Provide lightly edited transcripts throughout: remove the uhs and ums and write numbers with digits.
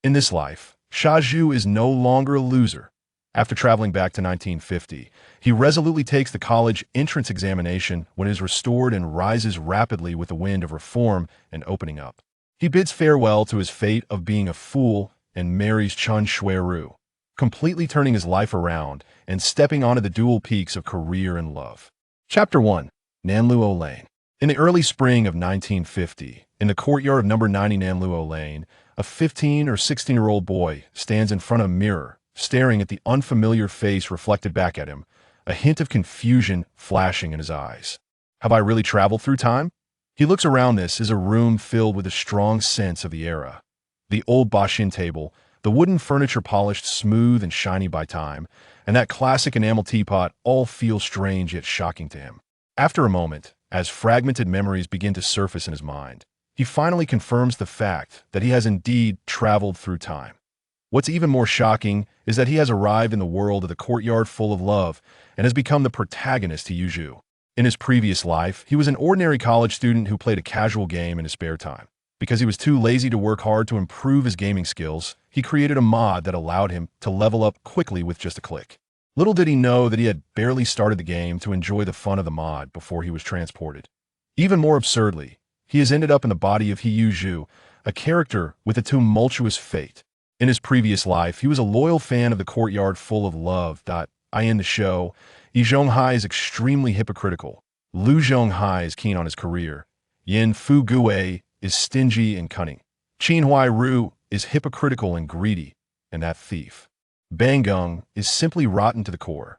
In this life, Xueru is no longer a loser. After traveling back to 1950, he resolutely takes the college entrance examination when it is restored and rises rapidly with the wind of reform and opening up. He bids farewell to his fate of being a fool and marries Chen Xueru, completely turning his life around and stepping onto the dual peaks of career and love. Chapter 1. Nanluo Lane. In the early spring of 1950, in the courtyard of number 90 Nanluo Lane, a 15 or 16-year-old boy stands in front of a mirror, staring at the unfamiliar face reflected back at him, a hint of confusion flashing in his eyes. Have I really traveled through time? He looks around. This is a room filled with a strong sense of the era. The old bashin table, the wooden furniture polished smooth and shiny by time, and that classic enamel teapot all feel strange yet shocking to him. After a moment, as fragmented memories begin to surface in his mind, he finally confirms the fact that he has indeed traveled through time. What's even more shocking is that he has arrived in the world of the courtyard full of love and has become the protagonist to Xueru. In his previous life, he was an ordinary college student who played a casual game in his spare time. Because he was too lazy to work hard to improve his gaming skills, he created a mod that allowed him to level up quickly with just a click. Little did he know that he had barely started the game to enjoy the fun of the mod before he was transported. Even more absurdly, he has ended up in the body of Xueru, a character with a tumultuous fate. In his previous life, he was a loyal fan of the courtyard full of love. In the show, Yi Zhonghai is extremely hypocritical. Lu Zhonghai is keen on his career. Yin Fu Gui is stingy and cunning. Chen Xueru is hypocritical and greedy, and that thief. Bang Gung is simply rotten to the core.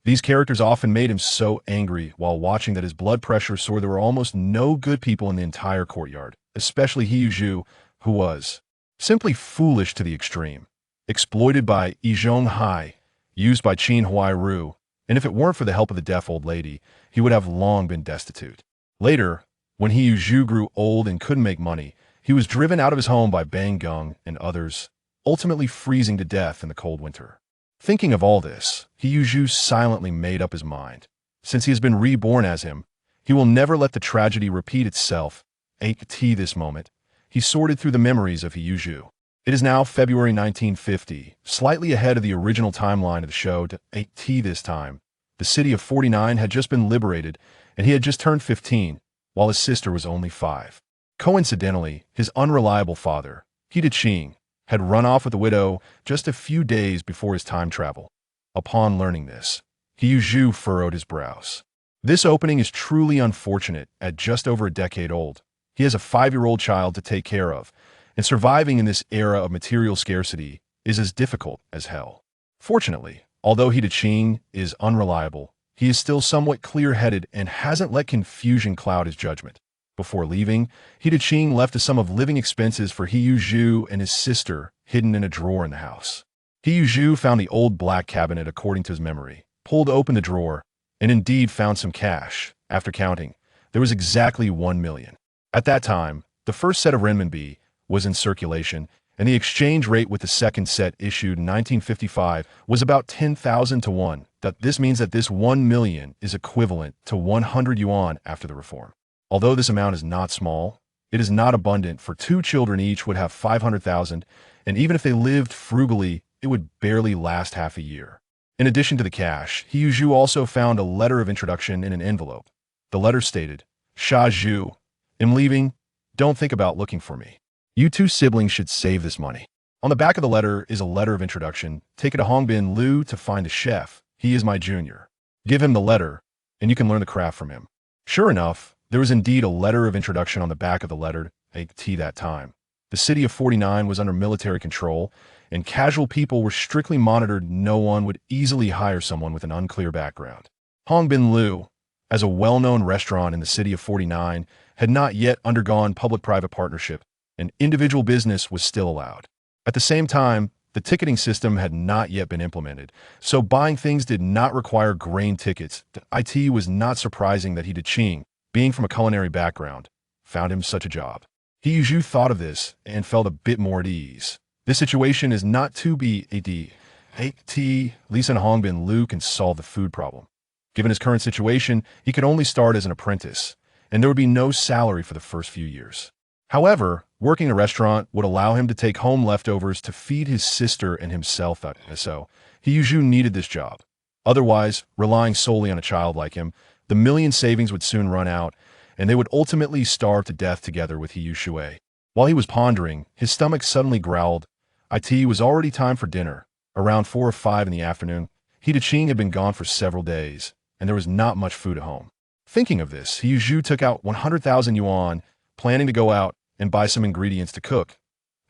These characters often made him so angry while watching that his blood pressure soared. There were almost no good people in the entire courtyard, especially Xueru, who was simply foolish to the extreme, exploited by Yi Zhonghai, used by Chen Xueru, and if it weren't for the help of the deaf old lady, he would have long been destitute. Later, when Xueru grew old and couldn't make money, he was driven out of his home by Bang Gung and others, ultimately freezing to death in the cold winter. Thinking of all this, Xueru silently made up his mind. Since he has been reborn as him, he will never let the tragedy repeat itself. This moment, he sorted through the memories of Xueru. It is now February 1950, slightly ahead of the original timeline of the show. This time, the city of 49 had just been liberated, and he had just turned 15, while his sister was only 5. Coincidentally, his unreliable father, He Qing, had run off with a widow just a few days before his time travel. Upon learning this, Xueru furrowed his brows. This opening is truly unfortunate at just over a decade old. He has a 5-year-old child to take care of, and surviving in this era of material scarcity is as difficult as hell. Fortunately, although He Qing is unreliable, he is still somewhat clear-headed and hasn't let confusion cloud his judgment. Before leaving, He Qing left a sum of living expenses for Xueru and his sister hidden in a drawer in the house. Xueru found the old black cabinet according to his memory, pulled open the drawer, and indeed found some cash. After counting, there was exactly 1 million. At that time, the first set of renminbi was in circulation, and the exchange rate with the second set issued in 1955 was about 10,000 to 1. This means that this 1 million is equivalent to 100 yuan after the reform. Although this amount is not small, it is not abundant, for 2 children each would have 500,000, and even if they lived frugally, it would barely last half a year. In addition to the cash, Xueru also found a letter of introduction in an envelope. The letter stated, "Xueru, I'm leaving. Don't think about looking for me. You 2 siblings should save this money." On the back of the letter is a letter of introduction. "Take it to Hongbin Liu to find a chef. He is my junior. Give him the letter, and you can learn the craft from him." Sure enough, there was indeed a letter of introduction on the back of the letter. That time, the city of 49 was under military control, and casual people were strictly monitored. No one would easily hire someone with an unclear background. Hongbin Liu, as a well-known restaurant in the city of 49, had not yet undergone public-private partnership, and individual business was still allowed. At the same time, the ticketing system had not yet been implemented, so buying things did not require grain tickets. It was not surprising that He Qing, being from a culinary background, found him such a job. Xueru thought of this and felt a bit more at ease. This situation is not to be Lisa and Hongbin Liu can solve the food problem. Given his current situation, he could only start as an apprentice, and there would be no salary for the first few years. However, Working a restaurant would allow him to take home leftovers to feed his sister and himself, so He Yuzhu needed this job. Otherwise, relying solely on a child like him, the million savings would soon run out, and they would ultimately starve to death together with He Yushui. While he was pondering, his stomach suddenly growled. It was already time for dinner. Around 4 or 5 in the afternoon, He Daqing had been gone for several days, and there was not much food at home. Thinking of this, He Yuzhu took out 100,000 yuan, planning to go out and buy some ingredients to cook.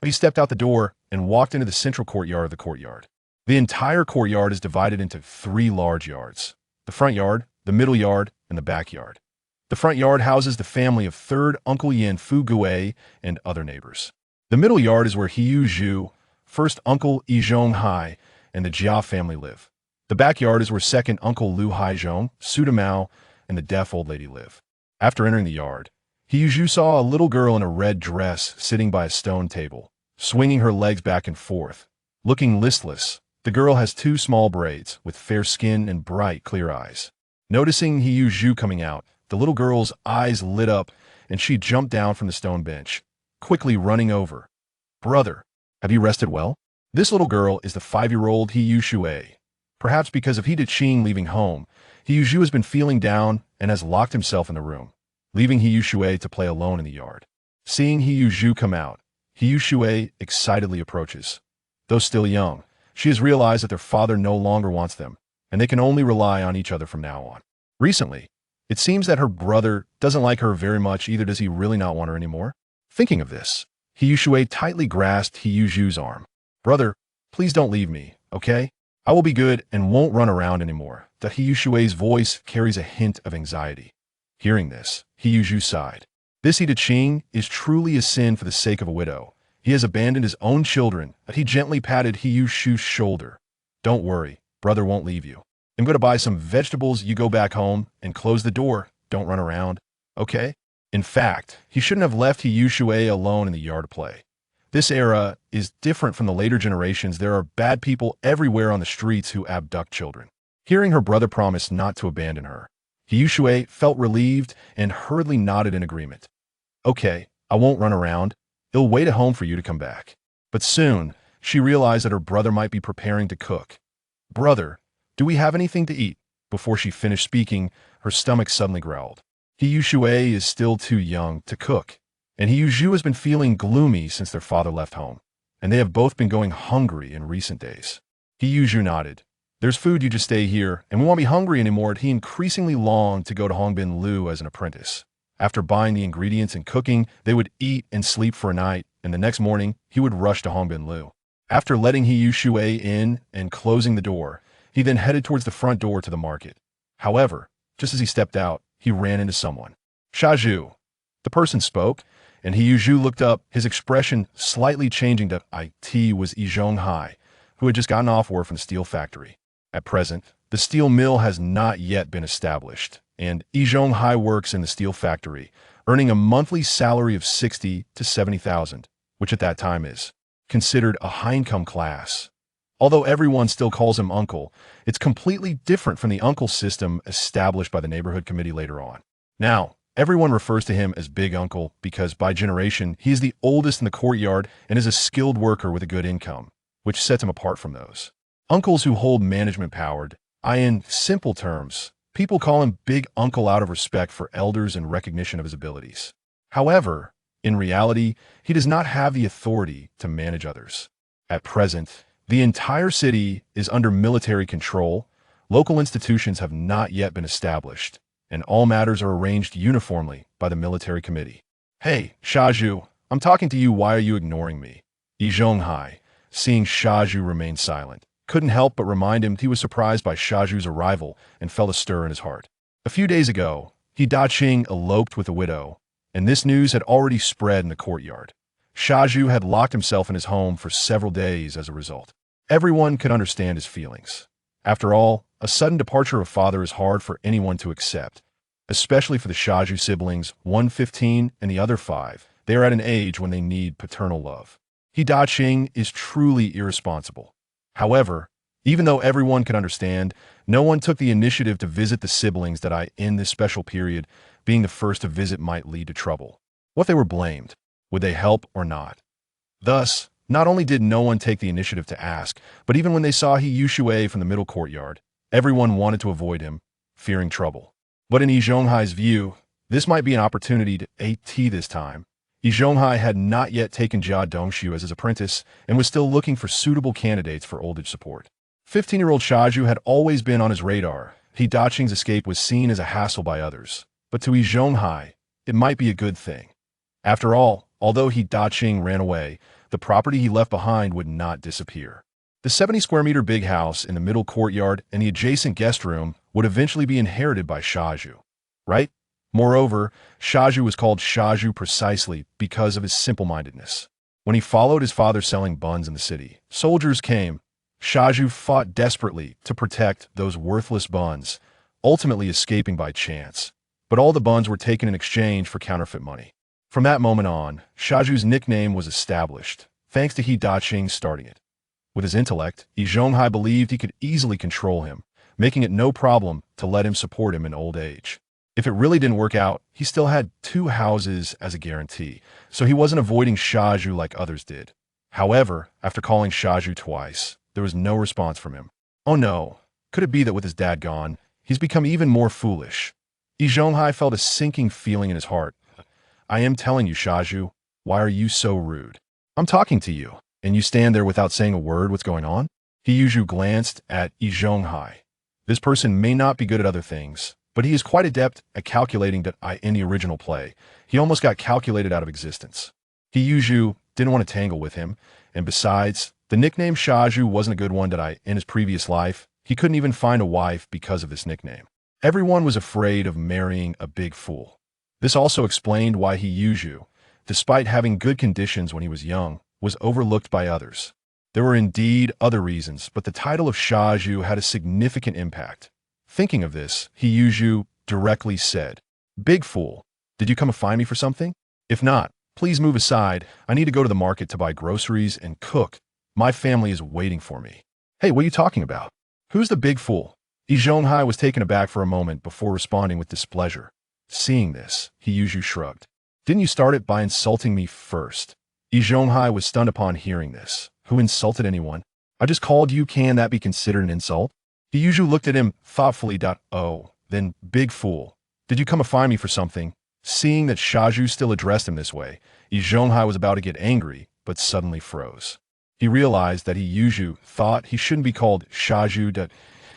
But he stepped out the door and walked into the central courtyard of the courtyard. The entire courtyard is divided into 3 large yards: the front yard, the middle yard, and the backyard. The front yard houses the family of 3rd Uncle Yin Fu Gui and other neighbors. The middle yard is where He Yuzhu, 1st Uncle Yi Zhonghai, and the Jia family live. The backyard is where 2nd Uncle Lu Haizhong, Su Damao, and the deaf old lady live. After entering the yard, He Yuzhu saw a little girl in a red dress sitting by a stone table, swinging her legs back and forth. Looking listless, the girl has 2 small braids with fair skin and bright, clear eyes. Noticing He Yuzhu coming out, the little girl's eyes lit up and she jumped down from the stone bench, quickly running over. "Brother, have you rested well?" This little girl is the 5-year-old He Yushui. Perhaps because of He Daqing leaving home, He Yuzhu has been feeling down and has locked himself in the room, leaving He Yushui to play alone in the yard. Seeing He Yuzhu come out, He Yushui excitedly approaches. Though still young, she has realized that their father no longer wants them, and they can only rely on each other from now on. Recently, it seems that her brother doesn't like her very much, either does he really not want her anymore. Thinking of this, He Yushui tightly grasped He Yuzhu's arm. "Brother, please don't leave me, okay? I will be good and won't run around anymore." That He Yushui's voice carries a hint of anxiety. Hearing this, He Yuzhu sighed. This He Daqing is truly a sin for the sake of a widow. He has abandoned his own children, but he gently patted He Yushu's shoulder. "Don't worry, brother won't leave you. I'm going to buy some vegetables, you go back home, and close the door. Don't run around, okay?" In fact, he shouldn't have left He Yushui alone in the yard to play. This era is different from the later generations. There are bad people everywhere on the streets who abduct children. Hearing her brother promise not to abandon her, He Yushui felt relieved and hurriedly nodded in agreement. "Okay, I won't run around. He'll wait at home for you to come back." But soon, she realized that her brother might be preparing to cook. "Brother, do we have anything to eat?" Before she finished speaking, her stomach suddenly growled. He Yushui is still too young to cook, and He Yuzhu has been feeling gloomy since their father left home, and they have both been going hungry in recent days. He Yuzhu nodded. "There's food, you just stay here, and we won't be hungry anymore." He increasingly longed to go to Hongbin Lu as an apprentice. After buying the ingredients and cooking, they would eat and sleep for a night, and the next morning, he would rush to Hongbin Lu. After letting He Yushui in and closing the door, he then headed towards the front door to the market. However, just as he stepped out, he ran into someone. "Xiaozhu." The person spoke, and He Yuzhu looked up, his expression slightly changing to it was Yi Zhonghai, who had just gotten off work from the steel factory. At present, the steel mill has not yet been established, and Yi Zhonghai works in the steel factory, earning a monthly salary of 60 to 70,000, which at that time is considered a high-income class. Although everyone still calls him uncle, it's completely different from the uncle system established by the neighborhood committee later on. Now, everyone refers to him as Big Uncle because by generation, he is the oldest in the courtyard and is a skilled worker with a good income, which sets him apart from those uncles who hold management power. In simple terms, people call him Big Uncle out of respect for elders and recognition of his abilities. However, in reality, he does not have the authority to manage others. At present, the entire city is under military control, local institutions have not yet been established, and all matters are arranged uniformly by the military committee. "Hey, Xiaozhu, I'm talking to you, why are you ignoring me?" Yi Zhonghai, seeing Xiaozhu remain silent, couldn't help but remind him he was surprised by Xiaozhu's arrival and felt a stir in his heart. A few days ago, He Daqing eloped with a widow, and this news had already spread in the courtyard. Xiaozhu had locked himself in his home for several days as a result. Everyone could understand his feelings. After all, a sudden departure of father is hard for anyone to accept, especially for the Xiaozhu siblings, one 15 and the other 5. They are at an age when they need paternal love. He Daqing is truly irresponsible. However, even though everyone could understand, no one took the initiative to visit the siblings that in this special period, being the first to visit might lead to trouble. What they were blamed. Would they help or not? Thus, not only did no one take the initiative to ask, but even when they saw Yu Shuai from the middle courtyard, everyone wanted to avoid him, fearing trouble. But in Yi Zhonghai's view, this might be an opportunity to AT this time. Yi Zhonghai had not yet taken Jia Dongxiu as his apprentice and was still looking for suitable candidates for old age support. 15-year-old Shaju had always been on his radar. He Daqing's escape was seen as a hassle by others, but to Yi Zhonghai, it might be a good thing. After all, although He Daqing ran away, the property he left behind would not disappear. The 70-square-meter big house in the middle courtyard and the adjacent guest room would eventually be inherited by Shaju, right? Moreover, Shaju was called Shaju precisely because of his simple-mindedness. When he followed his father selling buns in the city, soldiers came. Shaju fought desperately to protect those worthless buns, ultimately escaping by chance. But all the buns were taken in exchange for counterfeit money. From that moment on, Shaju's nickname was established, thanks to He Daqing starting it. With his intellect, Yi Zhonghai believed he could easily control him, making it no problem to let him support him in old age. If it really didn't work out, he still had 2 houses as a guarantee, so he wasn't avoiding Shaju like others did. However, after calling Shaju twice, there was no response from him. Oh no, could it be that with his dad gone, he's become even more foolish? Yi Zhonghai felt a sinking feeling in his heart. I am telling you, Shaju, why are you so rude? I'm talking to you, and you stand there without saying a word. What's going on? He Yuzhu glanced at Yi Zhonghai. This person may not be good at other things, but he is quite adept at calculating that in the original play. He almost got calculated out of existence. He Yuzhu didn't want to tangle with him, and besides, the nickname Shaju wasn't a good one that in his previous life. He couldn't even find a wife because of this nickname. Everyone was afraid of marrying a big fool. This also explained why He Yuzhu, despite having good conditions when he was young, was overlooked by others. There were indeed other reasons, but the title of Shaju had a significant impact. Thinking of this, He Yuzhu directly said, Big fool, did you come to find me for something? If not, please move aside. I need to go to the market to buy groceries and cook. My family is waiting for me. Hey, what are you talking about? Who's the big fool? Yi Zhonghai was taken aback for a moment before responding with displeasure. Seeing this, He Yuzhu shrugged. Didn't you start it by insulting me first? Yi Zhonghai was stunned upon hearing this. Who insulted anyone? I just called you. Can that be considered an insult? He Yuzhu looked at him thoughtfully. Oh, then, big fool. Did you come to find me for something? Seeing that Shaju still addressed him this way, Yi Zhonghai was about to get angry, but suddenly froze. He realized that He Yuzhu thought he shouldn't be called Shaju.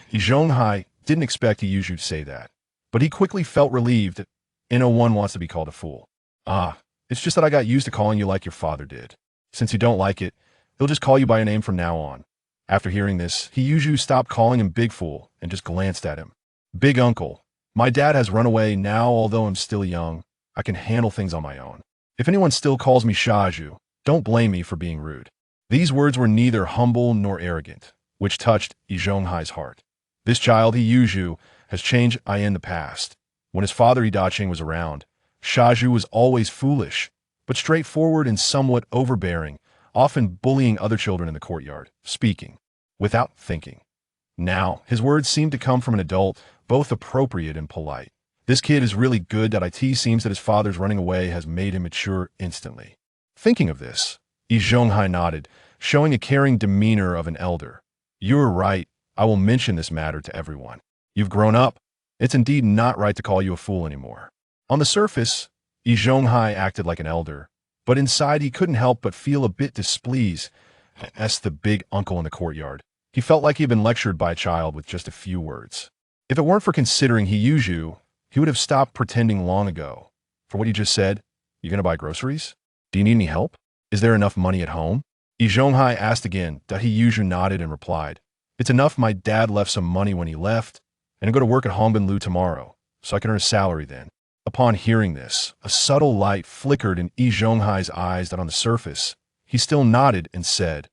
Yi Zhonghai didn't expect He Yuzhu to say that, but he quickly felt relieved that no one wants to be called a fool. It's just that I got used to calling you like your father did. Since you don't like it, he'll just call you by a name from now on. After hearing this, He Yuzhu stopped calling him Big Fool and just glanced at him. Big uncle, my dad has run away now. Although I'm still young, I can handle things on my own. If anyone still calls me Shaju, don't blame me for being rude. These words were neither humble nor arrogant, which touched Yi Zhonghai's heart. This child, He Yuzhu, has changed in the past. When his father Yi Daqing was around, Shaju was always foolish, but straightforward and somewhat overbearing, often bullying other children in the courtyard, speaking without thinking. Now, his words seemed to come from an adult, both appropriate and polite. This kid is really good. It seems that his father's running away has made him mature instantly. Thinking of this, Yi Zhonghai nodded, showing a caring demeanor of an elder. You're right. I will mention this matter to everyone. You've grown up. It's indeed not right to call you a fool anymore. On the surface, Yi Zhonghai acted like an elder, but inside he couldn't help but feel a bit displeased as the big uncle in the courtyard. He felt like he'd been lectured by a child with just a few words. If it weren't for considering He Yuzhu, he would have stopped pretending long ago. For what he just said, you gonna buy groceries? Do you need any help? Is there enough money at home? Yi Zhonghai asked again. He Yuzhu nodded and replied, It's enough. My dad left some money when he left, and I'll go to work at Hongbin tomorrow, so I can earn a salary then. Upon hearing this, a subtle light flickered in Yi Zhonghai's eyes that on the surface, he still nodded and said,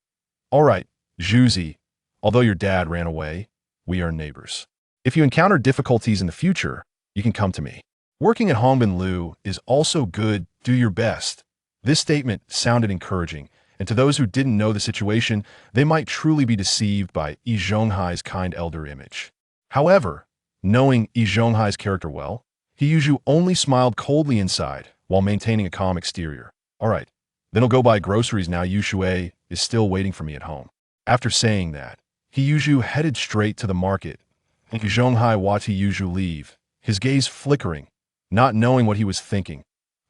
All right, Zhuzi, although your dad ran away, we are neighbors. If you encounter difficulties in the future, you can come to me. Working at Hongbin is also good. Do your best. This statement sounded encouraging, and to those who didn't know the situation, they might truly be deceived by Yi Zhonghai's kind elder image. However, knowing Yi Zhonghai's character well, He Yuzhu only smiled coldly inside while maintaining a calm exterior. All right, then I'll go buy groceries now. Yu Shui is still waiting for me at home. After saying that, He Yuzhu headed straight to the market, and Zhonghai watched He Yuzhu leave, his gaze flickering, not knowing what he was thinking.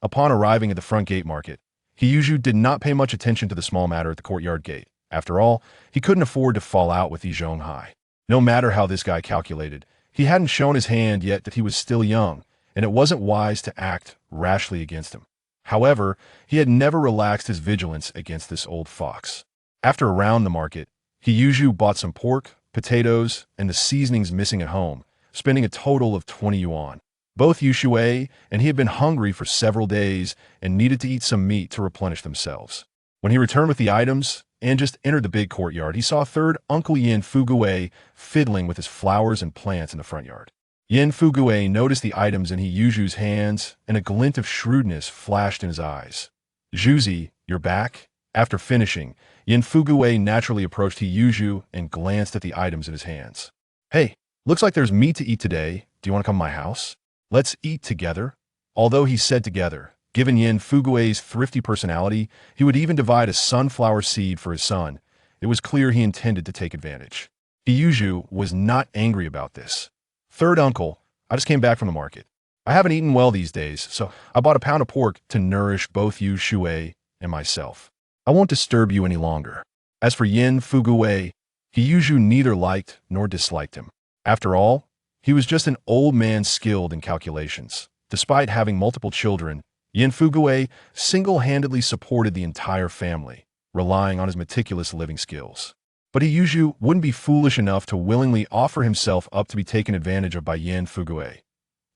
Upon arriving at the front gate market, He Yuzhu did not pay much attention to the small matter at the courtyard gate. After all, he couldn't afford to fall out with Yi Zhonghai. No matter how this guy calculated, he hadn't shown his hand yet that he was still young, and it wasn't wise to act rashly against him. However, he had never relaxed his vigilance against this old fox. After around the market, He Yuzhu bought some pork, potatoes, and the seasonings missing at home, spending a total of 20 yuan. Both Yu Shui and he had been hungry for several days and needed to eat some meat to replenish themselves. When he returned with the items and just entered the big courtyard, he saw third Uncle Yin Fugue fiddling with his flowers and plants in the front yard. Yin Fugue noticed the items in He Yuzhu's hands, and a glint of shrewdness flashed in his eyes. "Zhuzi, you're back?" After finishing, Yin Fugue naturally approached He Yuzhu and glanced at the items in his hands. "Hey, looks like there's meat to eat today. Do you want to come to my house? Let's eat together." Although he said together, given Yin Fugue's thrifty personality, he would even divide a sunflower seed for his son. It was clear he intended to take advantage. He Yuzhu was not angry about this. "Third uncle, I just came back from the market. I haven't eaten well these days, so I bought a pound of pork to nourish both Yu Shui and myself. I won't disturb you any longer." As for Yin Fugue, He Yuzhu neither liked nor disliked him. After all, he was just an old man skilled in calculations. Despite having multiple children, Yin Fugue single-handedly supported the entire family, relying on his meticulous living skills. But He Yuzhu wouldn't be foolish enough to willingly offer himself up to be taken advantage of by Yin Fugue.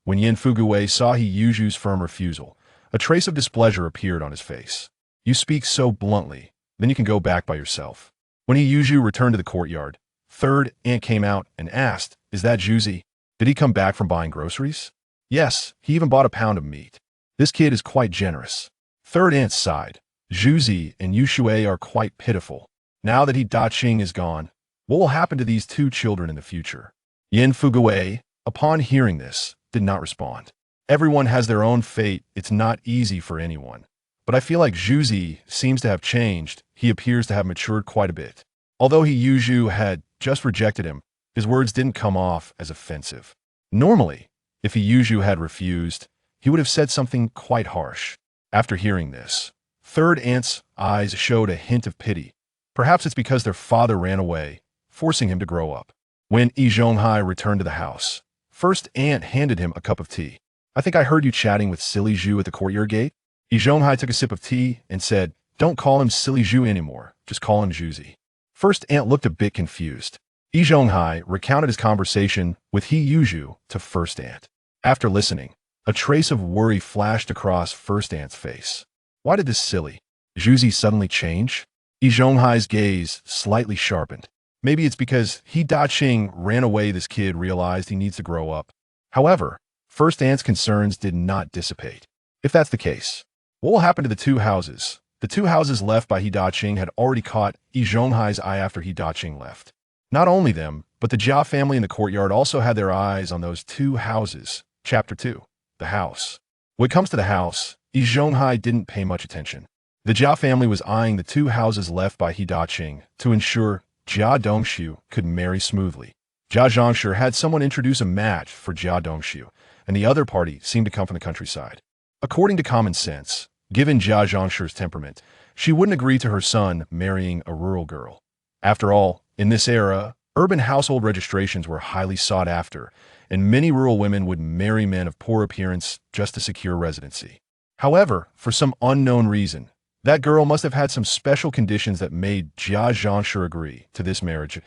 When Yin Fugue saw He Yuzhu's firm refusal, a trace of displeasure appeared on his face. "You speak so bluntly, then you can go back by yourself." When He Yuzhu returned to the courtyard, third aunt came out and asked, "Is that Zhuzi? Did he come back from buying groceries?" "Yes, he even bought a pound of meat. This kid is quite generous." Third aunt sighed. "Zhuzi and Yu Shui are quite pitiful. Now that He Daqing is gone, what will happen to these two children in the future?" Yin Fugue, upon hearing this, did not respond. Everyone has their own fate. It's not easy for anyone. But I feel like Zhuzi seems to have changed. He appears to have matured quite a bit. Although He Yuzhu had just rejected him, his words didn't come off as offensive. Normally, if He Yuzhu had refused, he would have said something quite harsh. After hearing this, third aunt's eyes showed a hint of pity. Perhaps it's because their father ran away, forcing him to grow up. When Yi Zhonghai returned to the house, first aunt handed him a cup of tea. "I think I heard you chatting with Silly Zhu at the courtyard gate." Yi Zhonghai took a sip of tea and said, "Don't call him Silly Zhu anymore, just call him Zhuzi." First aunt looked a bit confused. Yi Zhonghai recounted his conversation with He Yuzhu to first aunt. After listening, a trace of worry flashed across first aunt's face. Why did this silly Zhuzi suddenly change? Yi Zhonghai's gaze slightly sharpened. Maybe it's because He Daqing ran away. This kid realized he needs to grow up. However, first aunt's concerns did not dissipate. If that's the case, what will happen to the two houses? The two houses left by He Daqing had already caught Yi Zhonghai's eye after He Daqing left. Not only them, but the Jia family in the courtyard also had their eyes on those two houses. Chapter 2. The House. When it comes to the house, Yi Zhonghai didn't pay much attention. The Jia family was eyeing the two houses left by He Daqing to ensure Jia Dongshu could marry smoothly. Jia Zhongshu had someone introduce a match for Jia Dongshu, and the other party seemed to come from the countryside. According to common sense, given Jia Zhongshu's temperament, she wouldn't agree to her son marrying a rural girl. After all, in this era, urban household registrations were highly sought after, and many rural women would marry men of poor appearance just to secure residency. However, for some unknown reason, that girl must have had some special conditions that made Jia Zhongshu agree to this marriage.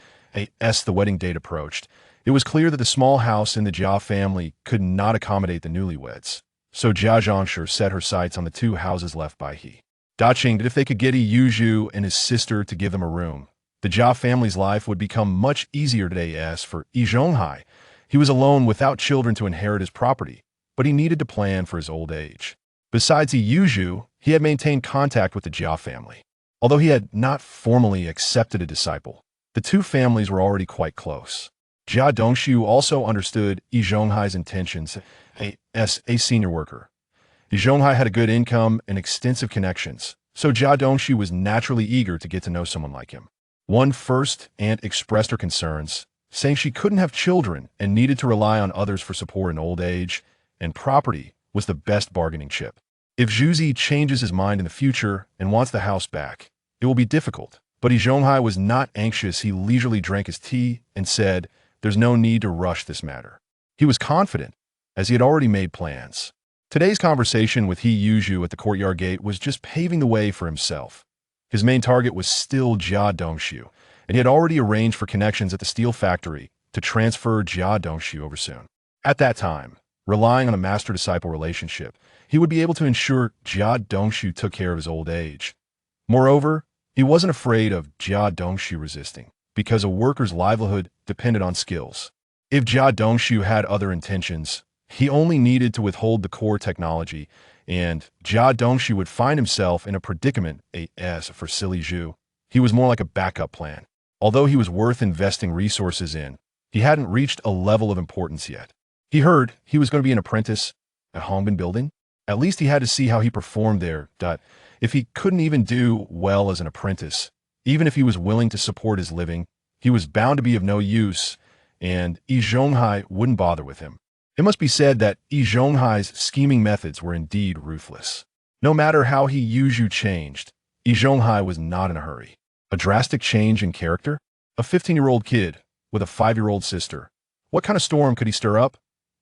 As the wedding date approached, it was clear that the small house in the Jia family could not accommodate the newlyweds. So Jia Zhongshu set her sights on the two houses left by He Daqing that if they could get Yi Yuzhu and his sister to give them a room, the Jia family's life would become much easier today. As for Yi Zhonghai, he was alone without children to inherit his property, but he needed to plan for his old age. Besides Yi Yuzhu, he had maintained contact with the Jia family. Although he had not formally accepted a disciple, the two families were already quite close. Jia Dongshu also understood Yi Zhonghai's intentions as a senior worker. Zhonghai had a good income and extensive connections, so Jia Dongxu was naturally eager to get to know someone like him. One first aunt expressed her concerns, saying she couldn't have children and needed to rely on others for support in old age, and property was the best bargaining chip. If Zhuzi changes his mind in the future and wants the house back, it will be difficult. But Zhonghai was not anxious. He leisurely drank his tea and said, "There's no need to rush this matter." He was confident, as he had already made plans. Today's conversation with He Yuzhu at the courtyard gate was just paving the way for himself. His main target was still Jia Dongxu, and he had already arranged for connections at the steel factory to transfer Jia Dongxu over soon. At that time, relying on a master-disciple relationship, he would be able to ensure Jia Dongxu took care of his old age. Moreover, he wasn't afraid of Jia Dongxu resisting, because a worker's livelihood depended on skills. If Jia Dongxu had other intentions, he only needed to withhold the core technology, and Jia Dongxu would find himself in a predicament. As for Silly Zhu, he was more like a backup plan. Although he was worth investing resources in, he hadn't reached a level of importance yet. He heard he was going to be an apprentice at Hongbin Building. At least he had to see how he performed there. If he couldn't even do well as an apprentice, even if he was willing to support his living, he was bound to be of no use, and Yi Zhonghai wouldn't bother with him. It must be said that Yi Zhonghai's scheming methods were indeed ruthless. No matter how He Yuzhu changed, Yi Zhonghai was not in a hurry. A drastic change in character? A 15-year-old kid with a 5-year-old sister. What kind of storm could he stir up?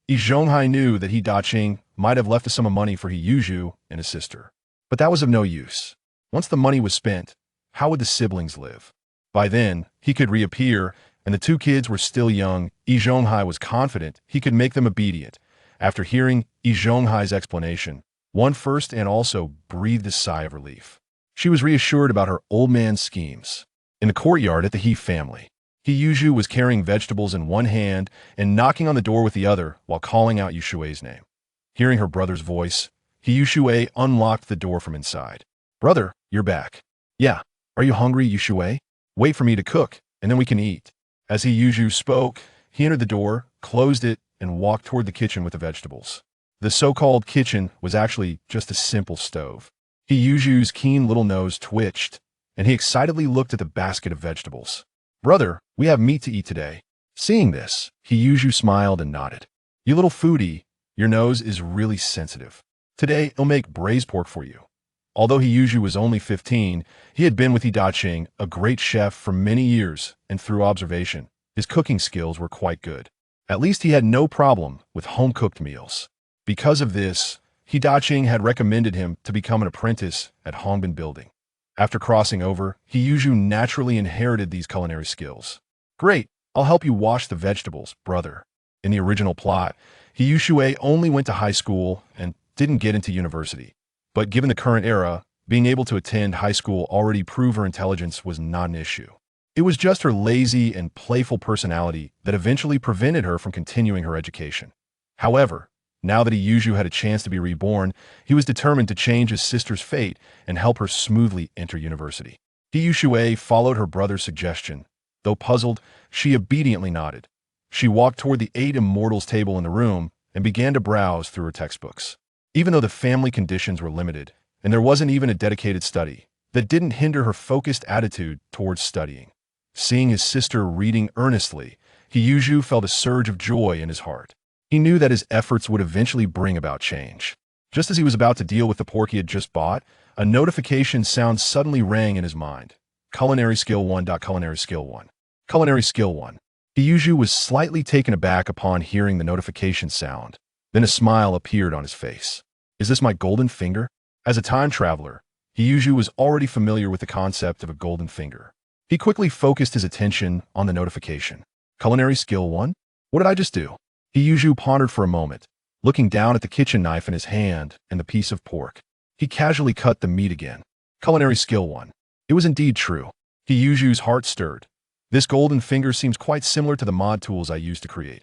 Yi Zhonghai knew that He Daqing might have left a sum of money for He Yuzhu and his sister. But that was of no use. Once the money was spent, how would the siblings live? By then, he could reappear, and the two kids were still young. Yi Zhonghai was confident he could make them obedient. After hearing Yi Zhonghai's explanation, one first and also breathed a sigh of relief. She was reassured about her old man's schemes. In the courtyard at the He family, He Yuzhu was carrying vegetables in one hand and knocking on the door with the other while calling out Yushue's name. Hearing her brother's voice, He Yushue unlocked the door from inside. "Brother, you're back." "Yeah. Are you hungry, Yushue? Wait for me to cook, and then we can eat." As He Yuzhu spoke, he entered the door, closed it, and walked toward the kitchen with the vegetables. The so-called kitchen was actually just a simple stove. He Yuzhu's keen little nose twitched, and he excitedly looked at the basket of vegetables. "Brother, we have meat to eat today." Seeing this, He Yuzhu smiled and nodded. "You little foodie, your nose is really sensitive. Today, I'll make braised pork for you." Although He Yuzhu was only 15, he had been with He Daqing, a great chef, for many years, and through observation, his cooking skills were quite good. At least he had no problem with home-cooked meals. Because of this, He Daqing had recommended him to become an apprentice at Hongbin Building. After crossing over, He Yuzhu naturally inherited these culinary skills. "Great, I'll help you wash the vegetables, brother." In the original plot, He Yushue only went to high school and didn't get into university. But given the current era, being able to attend high school already proved her intelligence was not an issue. It was just her lazy and playful personality that eventually prevented her from continuing her education. However, now that He Yuzhu had a chance to be reborn, he was determined to change his sister's fate and help her smoothly enter university. He Yushue followed her brother's suggestion. Though puzzled, she obediently nodded. She walked toward the 8 immortals table in the room and began to browse through her textbooks. Even though the family conditions were limited, and there wasn't even a dedicated study, that didn't hinder her focused attitude towards studying. Seeing his sister reading earnestly, He Yuzhu felt a surge of joy in his heart. He knew that his efforts would eventually bring about change. Just as he was about to deal with the pork he had just bought, a notification sound suddenly rang in his mind. Culinary Skill 1. Culinary Skill 1. Culinary Skill 1. He Yuzhu was slightly taken aback upon hearing the notification sound. Then a smile appeared on his face. "Is this my golden finger?" As a time traveler, He Yuzhu was already familiar with the concept of a golden finger. He quickly focused his attention on the notification. Culinary Skill 1? What did I just do? He Yuzhu pondered for a moment, looking down at the kitchen knife in his hand and the piece of pork. He casually cut the meat again. Culinary Skill 1. It was indeed true. He Yuzhu's heart stirred. This golden finger seems quite similar to the mod tools I used to create.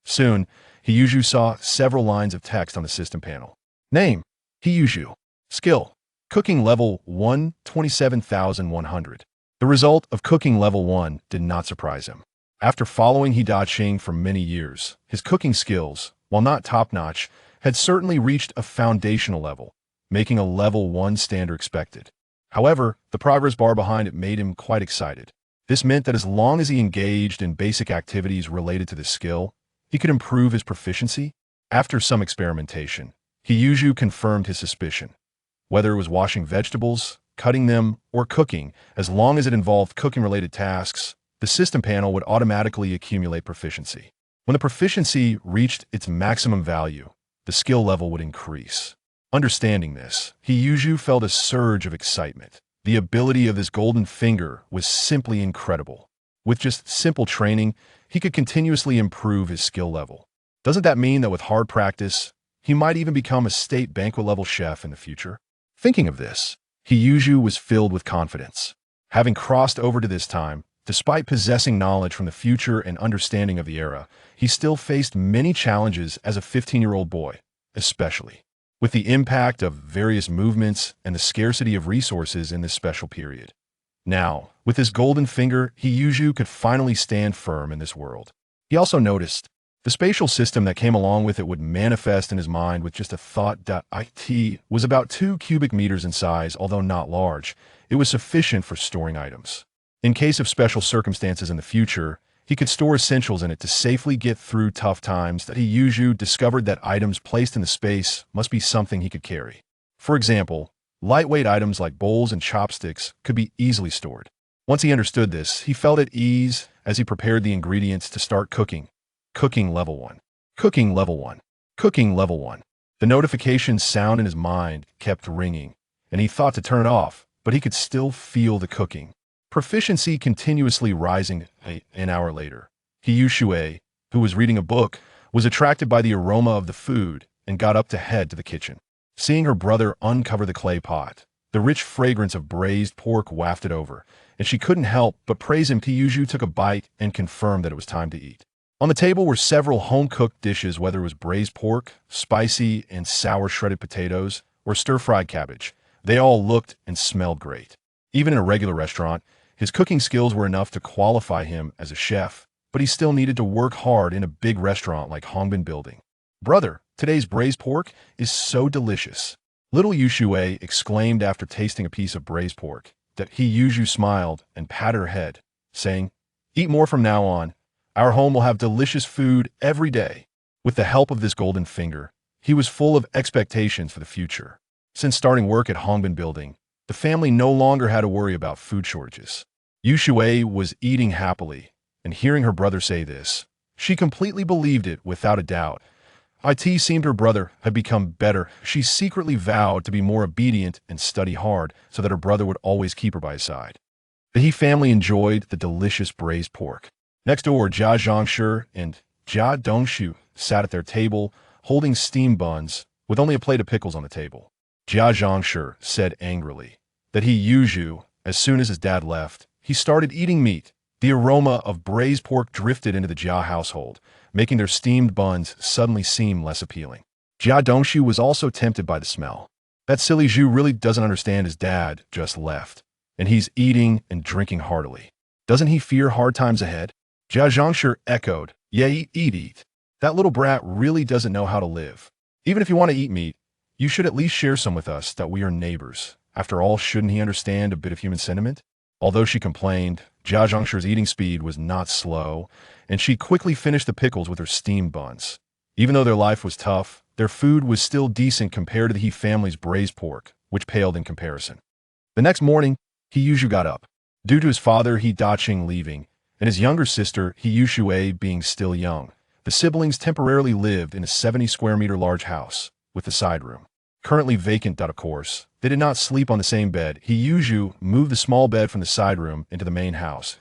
Soon, He Yuzhu saw several lines of text on the system panel. Name: He Yuzhu. Skill: Cooking Level 1, 27,100. The result of Cooking Level 1 did not surprise him. After following He Daqing for many years, his cooking skills, while not top-notch, had certainly reached a foundational level, making a level 1 standard expected. However, the progress bar behind it made him quite excited. This meant that as long as he engaged in basic activities related to this skill, he could improve his proficiency. After some experimentation, Hiyuju confirmed his suspicion. Whether it was washing vegetables, cutting them, or cooking, as long as it involved cooking-related tasks, the system panel would automatically accumulate proficiency. When the proficiency reached its maximum value, the skill level would increase. Understanding this, Hiyuju felt a surge of excitement. The ability of this golden finger was simply incredible. With just simple training, he could continuously improve his skill level. Doesn't that mean that with hard practice, he might even become a state banquet-level chef in the future? Thinking of this, Hiyuju was filled with confidence. Having crossed over to this time, despite possessing knowledge from the future and understanding of the era, he still faced many challenges as a 15-year-old boy, especially with the impact of various movements and the scarcity of resources in this special period. Now, with his golden finger, Hiyuju could finally stand firm in this world. He also noticed the spatial system that came along with it would manifest in his mind with just a thought. It was about 2 cubic meters in size, although not large. It was sufficient for storing items. In case of special circumstances in the future, he could store essentials in it to safely get through tough times. That Hiyuju discovered that items placed in the space must be something he could carry. For example, lightweight items like bowls and chopsticks could be easily stored. Once he understood this, he felt at ease as he prepared the ingredients to start cooking. Cooking level 1. Cooking level 1. Cooking level 1. The notification sound in his mind kept ringing, and he thought to turn it off, but he could still feel the cooking. Proficiency continuously rising. An hour later, Hiyuju, who was reading a book, was attracted by the aroma of the food and got up to head to the kitchen. Seeing her brother uncover the clay pot, the rich fragrance of braised pork wafted over, and she couldn't help but praise him. Hiyuju took a bite and confirmed that it was time to eat. On the table were several home-cooked dishes, whether it was braised pork, spicy and sour shredded potatoes, or stir-fried cabbage. They all looked and smelled great. Even in a regular restaurant, his cooking skills were enough to qualify him as a chef, but he still needed to work hard in a big restaurant like Hongbin Building. "Brother, today's braised pork is so delicious," little Yushue exclaimed after tasting a piece of braised pork. That Hiyuju smiled and patted her head, saying, "Eat more from now on. Our home will have delicious food every day." With the help of this golden finger, he was full of expectations for the future. Since starting work at Hongbin Building, the family no longer had to worry about food shortages. Yushue was eating happily, and hearing her brother say this, she completely believed it without a doubt. It seemed her brother had become better. She secretly vowed to be more obedient and study hard so that her brother would always keep her by his side. The He family enjoyed the delicious braised pork. Next door, Jia Zhangshi and Jia Dongshu sat at their table, holding steamed buns, with only a plate of pickles on the table. Jia Zhangshi said angrily that Hiyuju, as soon as his dad left, he started eating meat. The aroma of braised pork drifted into the Jia household, making their steamed buns suddenly seem less appealing. Jia Dongshu was also tempted by the smell. That silly Zhu really doesn't understand his dad just left, and he's eating and drinking heartily. Doesn't he fear hard times ahead? Jia Zhangshi echoed, "Yeah, eat. That little brat really doesn't know how to live. Even if you want to eat meat, you should at least share some with us, that we are neighbors. After all, shouldn't he understand a bit of human sentiment?" Although she complained, Jia Zhangshi's eating speed was not slow, and she quickly finished the pickles with her steamed buns. Even though their life was tough, their food was still decent compared to the He family's braised pork, which paled in comparison. The next morning, Hiyuju got up. Due to his father He Daqing leaving, and his younger sister Hiyushue being still young, the siblings temporarily lived in a 70-square-meter large house, with a side room. Currently vacant. Of course, they did not sleep on the same bed. Hiyuju moved the small bed from the side room into the main house.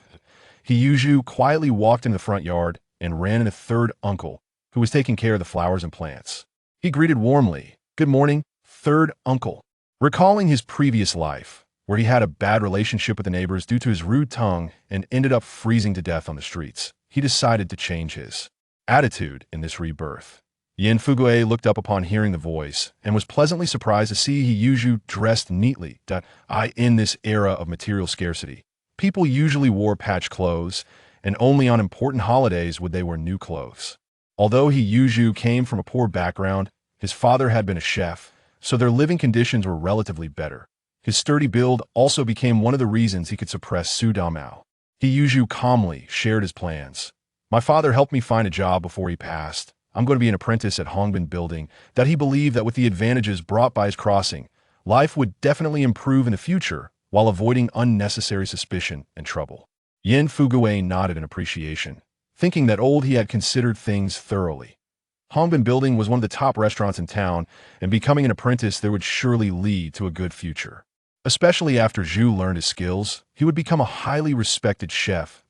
Hiyuju quietly walked into the front yard and ran into third uncle, who was taking care of the flowers and plants. He greeted warmly, "Good morning, third uncle." Recalling his previous life, where he had a bad relationship with the neighbors due to his rude tongue and ended up freezing to death on the streets, he decided to change his attitude in this rebirth. Yin Fugue looked up upon hearing the voice and was pleasantly surprised to see Hiyuju dressed neatly. In this era of material scarcity, people usually wore patched clothes, and only on important holidays would they wear new clothes. Although Hiyuju came from a poor background, His father had been a chef, so their living conditions were relatively better. His sturdy build also became one of the reasons he could suppress Su Damao. He Yuzhu calmly shared his plans. My father helped me find a job before he passed. I'm going to be an apprentice at Hongbin Building, that he believed that with the advantages brought by his crossing, life would definitely improve in the future while avoiding unnecessary suspicion and trouble. Yin Fuguei nodded in appreciation, thinking that he had considered things thoroughly. Hongbin Building was one of the top restaurants in town, and becoming an apprentice there would surely lead to a good future. Especially after Zhu learned his skills, he would become a highly respected chef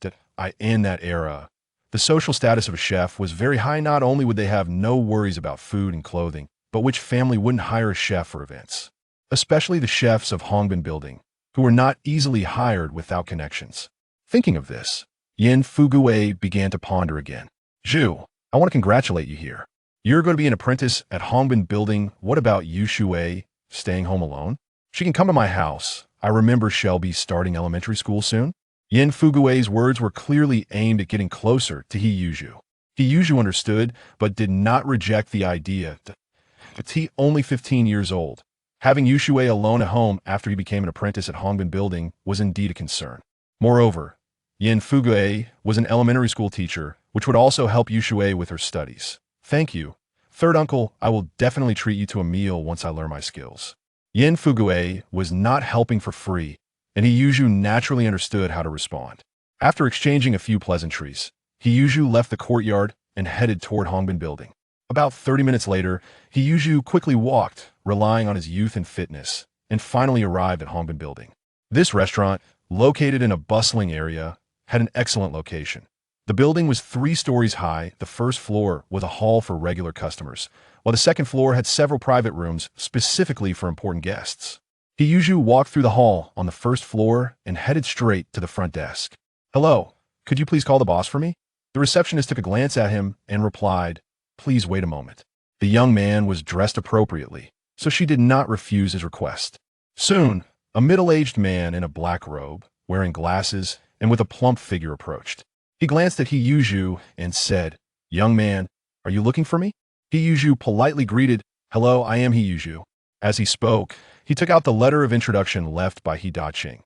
in that era. The social status of a chef was very high. Not only would they have no worries about food and clothing, but which family wouldn't hire a chef for events? Especially the chefs of Hongbin Building, who were not easily hired without connections. Thinking of this, Yin Fuguei began to ponder again. Zhu, I want to congratulate you here. You're going to be an apprentice at Hongbin Building. What about Yu Shuei, staying home alone? She can come to my house. I remember Shelby starting elementary school soon. Yin Fuguei's words were clearly aimed at getting closer to He Yuzhu. He Yuzhu understood, but did not reject the idea that he only 15 years old. Having Yu Shuei alone at home after he became an apprentice at Hongbin Building was indeed a concern. Moreover, Yin Fuguei was an elementary school teacher, which would also help Yu Shuei with her studies. Thank you. Third uncle, I will definitely treat you to a meal once I learn my skills. Yin Fuguei was not helping for free, and He Yuzhu naturally understood how to respond. After exchanging a few pleasantries, He Yuzhu left the courtyard and headed toward Hongbin Building. About 30 minutes later, He Yuzhu quickly walked, relying on his youth and fitness, and finally arrived at Hongbin Building. This restaurant, located in a bustling area, had an excellent location. The building was 3 stories high. The first floor was a hall for regular customers, while the second floor had several private rooms specifically for important guests. He usually walked through the hall on the first floor and headed straight to the front desk. Hello, could you please call the boss for me? The receptionist took a glance at him and replied, please wait a moment. The young man was dressed appropriately, so she did not refuse his request. Soon, a middle-aged man in a black robe, wearing glasses, and with a plump figure approached. He glanced at He Yuzhu and said, young man, are you looking for me? He Yuzhu politely greeted, hello, I am He Yuzhu. As he spoke, he took out the letter of introduction left by He Daqing.